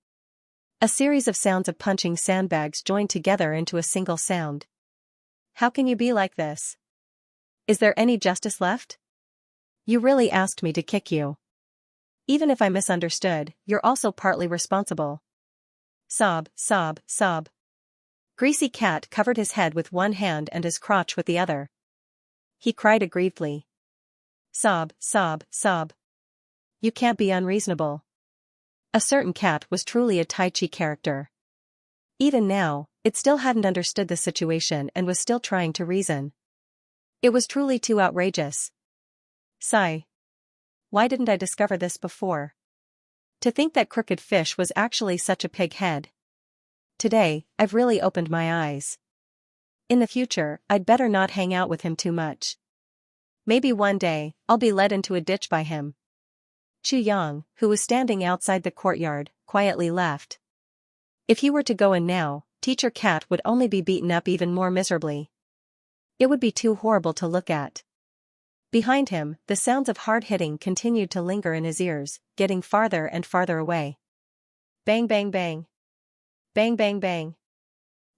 A series of sounds of punching sandbags joined together into a single sound. How can you be like this? Is there any justice left? You really asked me to kick you. Even if I misunderstood, you're also partly responsible. Sob, sob, sob. Greasy Cat covered his head with one hand and his crotch with the other. He cried aggrievedly. Sob, sob, sob. You can't be unreasonable. A certain cat was truly a Tai Chi character. Even now, it still hadn't understood the situation and was still trying to reason. It was truly too outrageous. Sigh. Why didn't I discover this before? To think that Crooked Fish was actually such a pig head. Today, I've really opened my eyes. In the future, I'd better not hang out with him too much. Maybe one day, I'll be led into a ditch by him. Yang, who was standing outside the courtyard, quietly left. If he were to go in now, Teacher Cat would only be beaten up even more miserably. It would be too horrible to look at. Behind him, the sounds of hard hitting continued to linger in his ears, getting farther and farther away. Bang bang bang. Bang bang bang.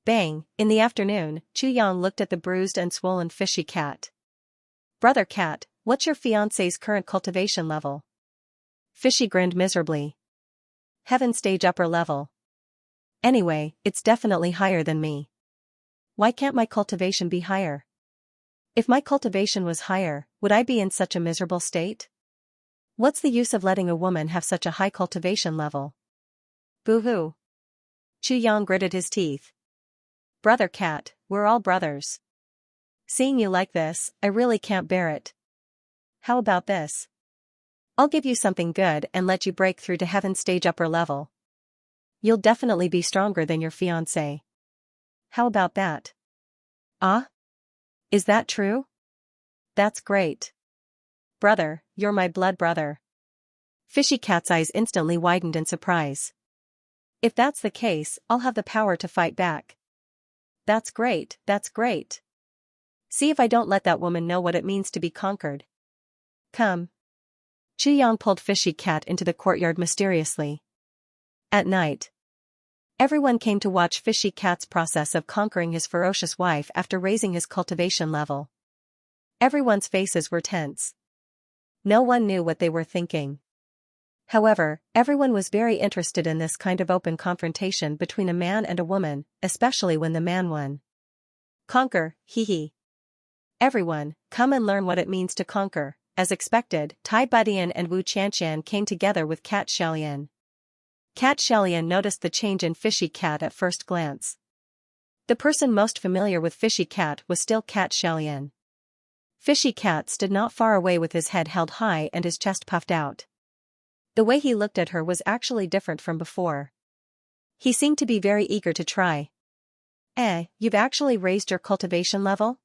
Bang. In the afternoon, Yang looked at the bruised and swollen fishy cat. Brother Cat, what's your fiancé's current cultivation level? Fishy grinned miserably. Heaven stage upper level. Anyway, it's definitely higher than me. Why can't my cultivation be higher? If my cultivation was higher, would I be in such a miserable state? What's the use of letting a woman have such a high cultivation level? Boo-hoo. Yang gritted his teeth. Brother Cat, we're all brothers. Seeing you like this, I really can't bear it. How about this? I'll give you something good and let you break through to heaven stage upper level. You'll definitely be stronger than your fiancé. How about that? Ah? Is that true? That's great. Brother, you're my blood brother. Fishy Cat's eyes instantly widened in surprise. If that's the case, I'll have the power to fight back. That's great, that's great. See if I don't let that woman know what it means to be conquered. Come. Yang pulled Fishy Cat into the courtyard mysteriously. At night, everyone came to watch Fishy Cat's process of conquering his ferocious wife after raising his cultivation level. Everyone's faces were tense. No one knew what they were thinking. However, everyone was very interested in this kind of open confrontation between a man and a woman, especially when the man won. Conquer, hee hee. Everyone, come and learn what it means to conquer. As expected, Tai Budian and Wu Qianxian came together with Cat Xiaolian. Cat Xiaolian noticed the change in Fishy Cat at first glance. The person most familiar with Fishy Cat was still Cat Xiaolian. Fishy Cat stood not far away with his head held high and his chest puffed out. The way he looked at her was actually different from before. He seemed to be very eager to try. You've actually raised your cultivation level?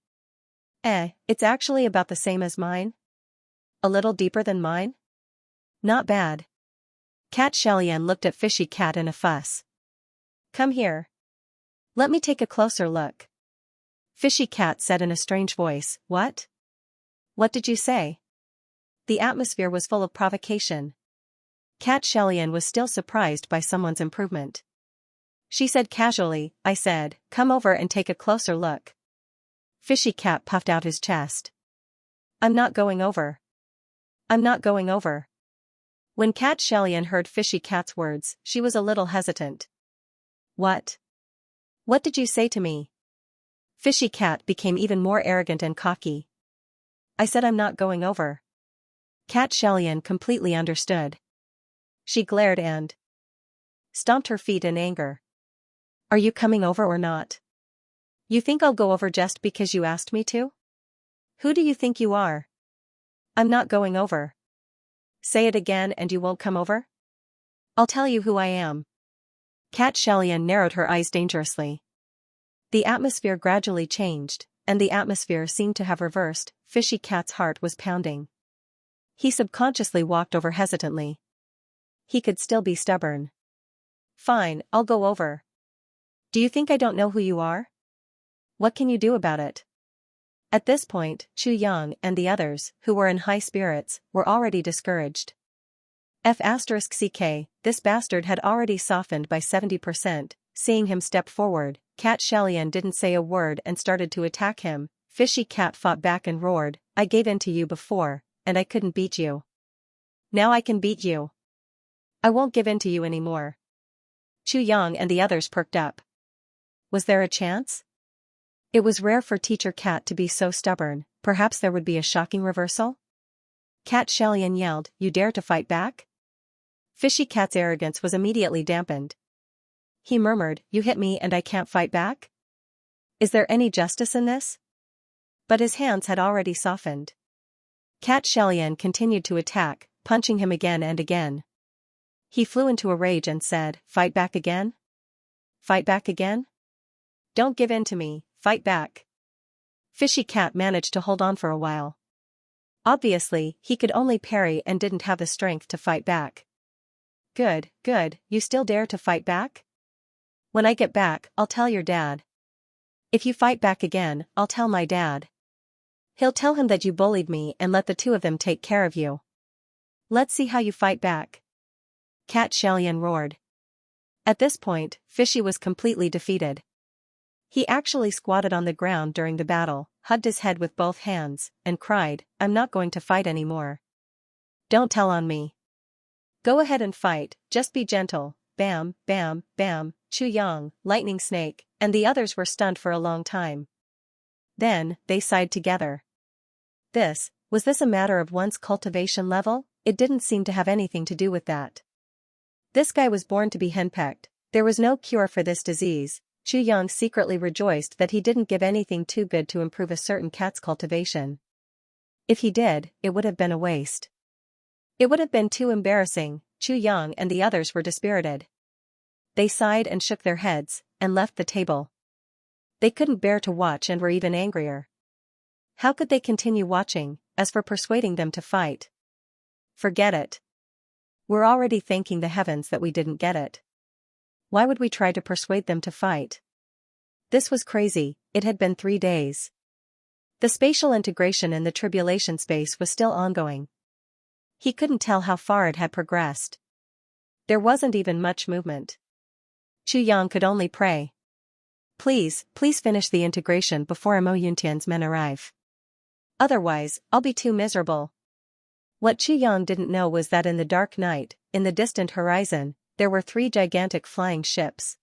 It's actually about the same as mine? A little deeper than mine? Not bad. Cat Xiaolian looked at Fishy Cat in a fuss. Come here. Let me take a closer look. Fishy Cat said in a strange voice, What? What did you say? The atmosphere was full of provocation. Cat Xiaolian was still surprised by someone's improvement. She said casually, I said, come over and take a closer look. Fishy Cat puffed out his chest. I'm not going over. I'm not going over. When Cat Xiaolian heard Fishy Cat's words, she was a little hesitant. What? What did you say to me? Fishy Cat became even more arrogant and cocky. I said I'm not going over. Cat Xiaolian completely understood. She glared and stomped her feet in anger. Are you coming over or not? You think I'll go over just because you asked me to? Who do you think you are? I'm not going over. Say it again and you won't come over? I'll tell you who I am. Cat Xiaolian narrowed her eyes dangerously. The atmosphere gradually changed, and the atmosphere seemed to have reversed. Fishy Cat's heart was pounding. He subconsciously walked over hesitantly. He could still be stubborn. Fine, I'll go over. Do you think I don't know who you are? What can you do about it? At this point, Chu Yang and the others, who were in high spirits, were already discouraged. F***ck, this bastard had already softened by 70%, seeing him step forward, Cat Xiaolian didn't say a word and started to attack him. Fishy Cat fought back and roared, I gave in to you before, and I couldn't beat you. Now I can beat you. I won't give in to you anymore. Chu Yang and the others perked up. Was there a chance? It was rare for Teacher Cat to be so stubborn, perhaps there would be a shocking reversal? Cat Xiaolian yelled, You dare to fight back? Fishy Cat's arrogance was immediately dampened. He murmured, You hit me and I can't fight back? Is there any justice in this? But his hands had already softened. Cat Xiaolian continued to attack, punching him again and again. He flew into a rage and said, Fight back again? Fight back again? Don't give in to me, fight back. Fishy Cat managed to hold on for a while. Obviously, he could only parry and didn't have the strength to fight back. Good, you still dare to fight back? When I get back, I'll tell your dad. If you fight back again, I'll tell my dad. He'll tell him that you bullied me and let the two of them take care of you. Let's see how you fight back. Cat Xiaolian roared. At this point, Fishy was completely defeated. He actually squatted on the ground during the battle, hugged his head with both hands, and cried, I'm not going to fight anymore. Don't tell on me. Go ahead and fight, just be gentle. Bam, bam, bam, Chu Yang, Lightning Snake, and the others were stunned for a long time. Then, they sighed together. Was this a matter of one's cultivation level? It didn't seem to have anything to do with that. This guy was born to be henpecked. There was no cure for this disease. Chu Yang secretly rejoiced that he didn't give anything too good to improve a certain cat's cultivation. If he did, it would have been a waste. It would have been too embarrassing. Chu Yang and the others were dispirited. They sighed and shook their heads, and left the table. They couldn't bear to watch and were even angrier. How could they continue watching? As for persuading them to fight, forget it. We're already thanking the heavens that we didn't get it. Why would we try to persuade them to fight? This was crazy. It had been 3 days. The spatial integration in the tribulation space was still ongoing. He couldn't tell how far it had progressed. There wasn't even much movement. Chu Yang could only pray. Please finish the integration before Mo Yuntian's men arrive. Otherwise, I'll be too miserable. What Chu Yang didn't know was that in the dark night, in the distant horizon, there were 3 gigantic flying ships.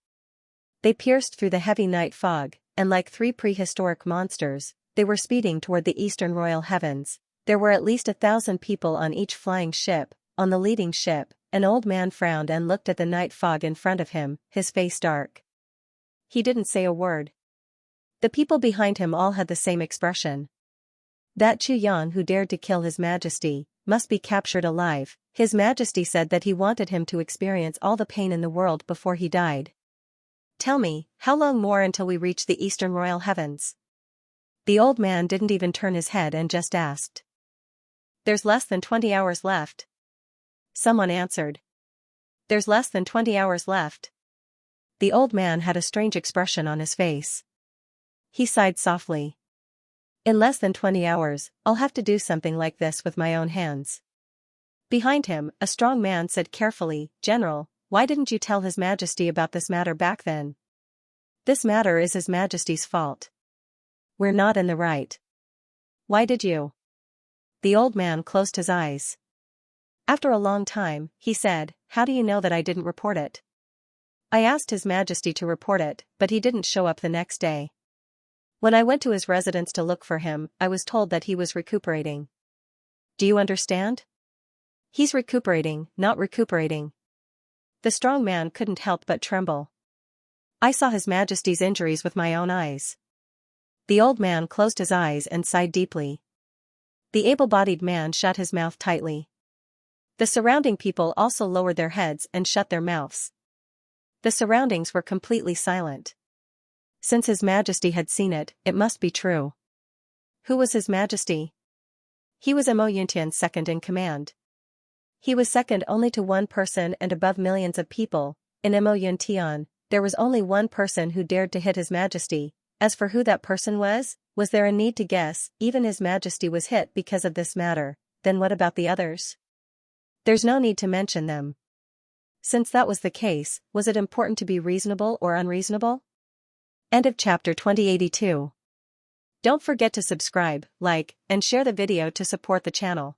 They pierced through the heavy night fog, and like 3 prehistoric monsters, they were speeding toward the eastern royal heavens. There were at least 1,000 people on each flying ship. On the leading ship, an old man frowned and looked at the night fog in front of him, his face dark. He didn't say a word. The people behind him all had the same expression. That Chu Yang who dared to kill His Majesty must be captured alive. His Majesty said that he wanted him to experience all the pain in the world before he died. Tell me, how long more until we reach the eastern royal heavens? The old man didn't even turn his head and just asked. There's less than 20 hours left. Someone answered. There's less than 20 hours left. The old man had a strange expression on his face. He sighed softly. In less than 20 hours, I'll have to do something like this with my own hands. Behind him, a strong man said carefully, General, why didn't you tell His Majesty about this matter back then? This matter is His Majesty's fault. We're not in the right. Why did you? The old man closed his eyes. After a long time, he said, how do you know that I didn't report it? I asked His Majesty to report it, but he didn't show up the next day. When I went to his residence to look for him, I was told that he was recuperating. Do you understand? He's recuperating, not recuperating. The strong man couldn't help but tremble. I saw His Majesty's injuries with my own eyes. The old man closed his eyes and sighed deeply. The able-bodied man shut his mouth tightly. The surrounding people also lowered their heads and shut their mouths. The surroundings were completely silent. Since His Majesty had seen it, it must be true. Who was His Majesty? He was Mo Yuntian's second in command. He was second only to one person and above millions of people. In Mo Yuntian, there was only one person who dared to hit His Majesty. As for who that person was there a need to guess? Even His Majesty was hit because of this matter. Then what about the others? There's no need to mention them. Since that was the case, was it important to be reasonable or unreasonable? End of chapter 2082. Don't forget to subscribe, like, and share the video to support the channel.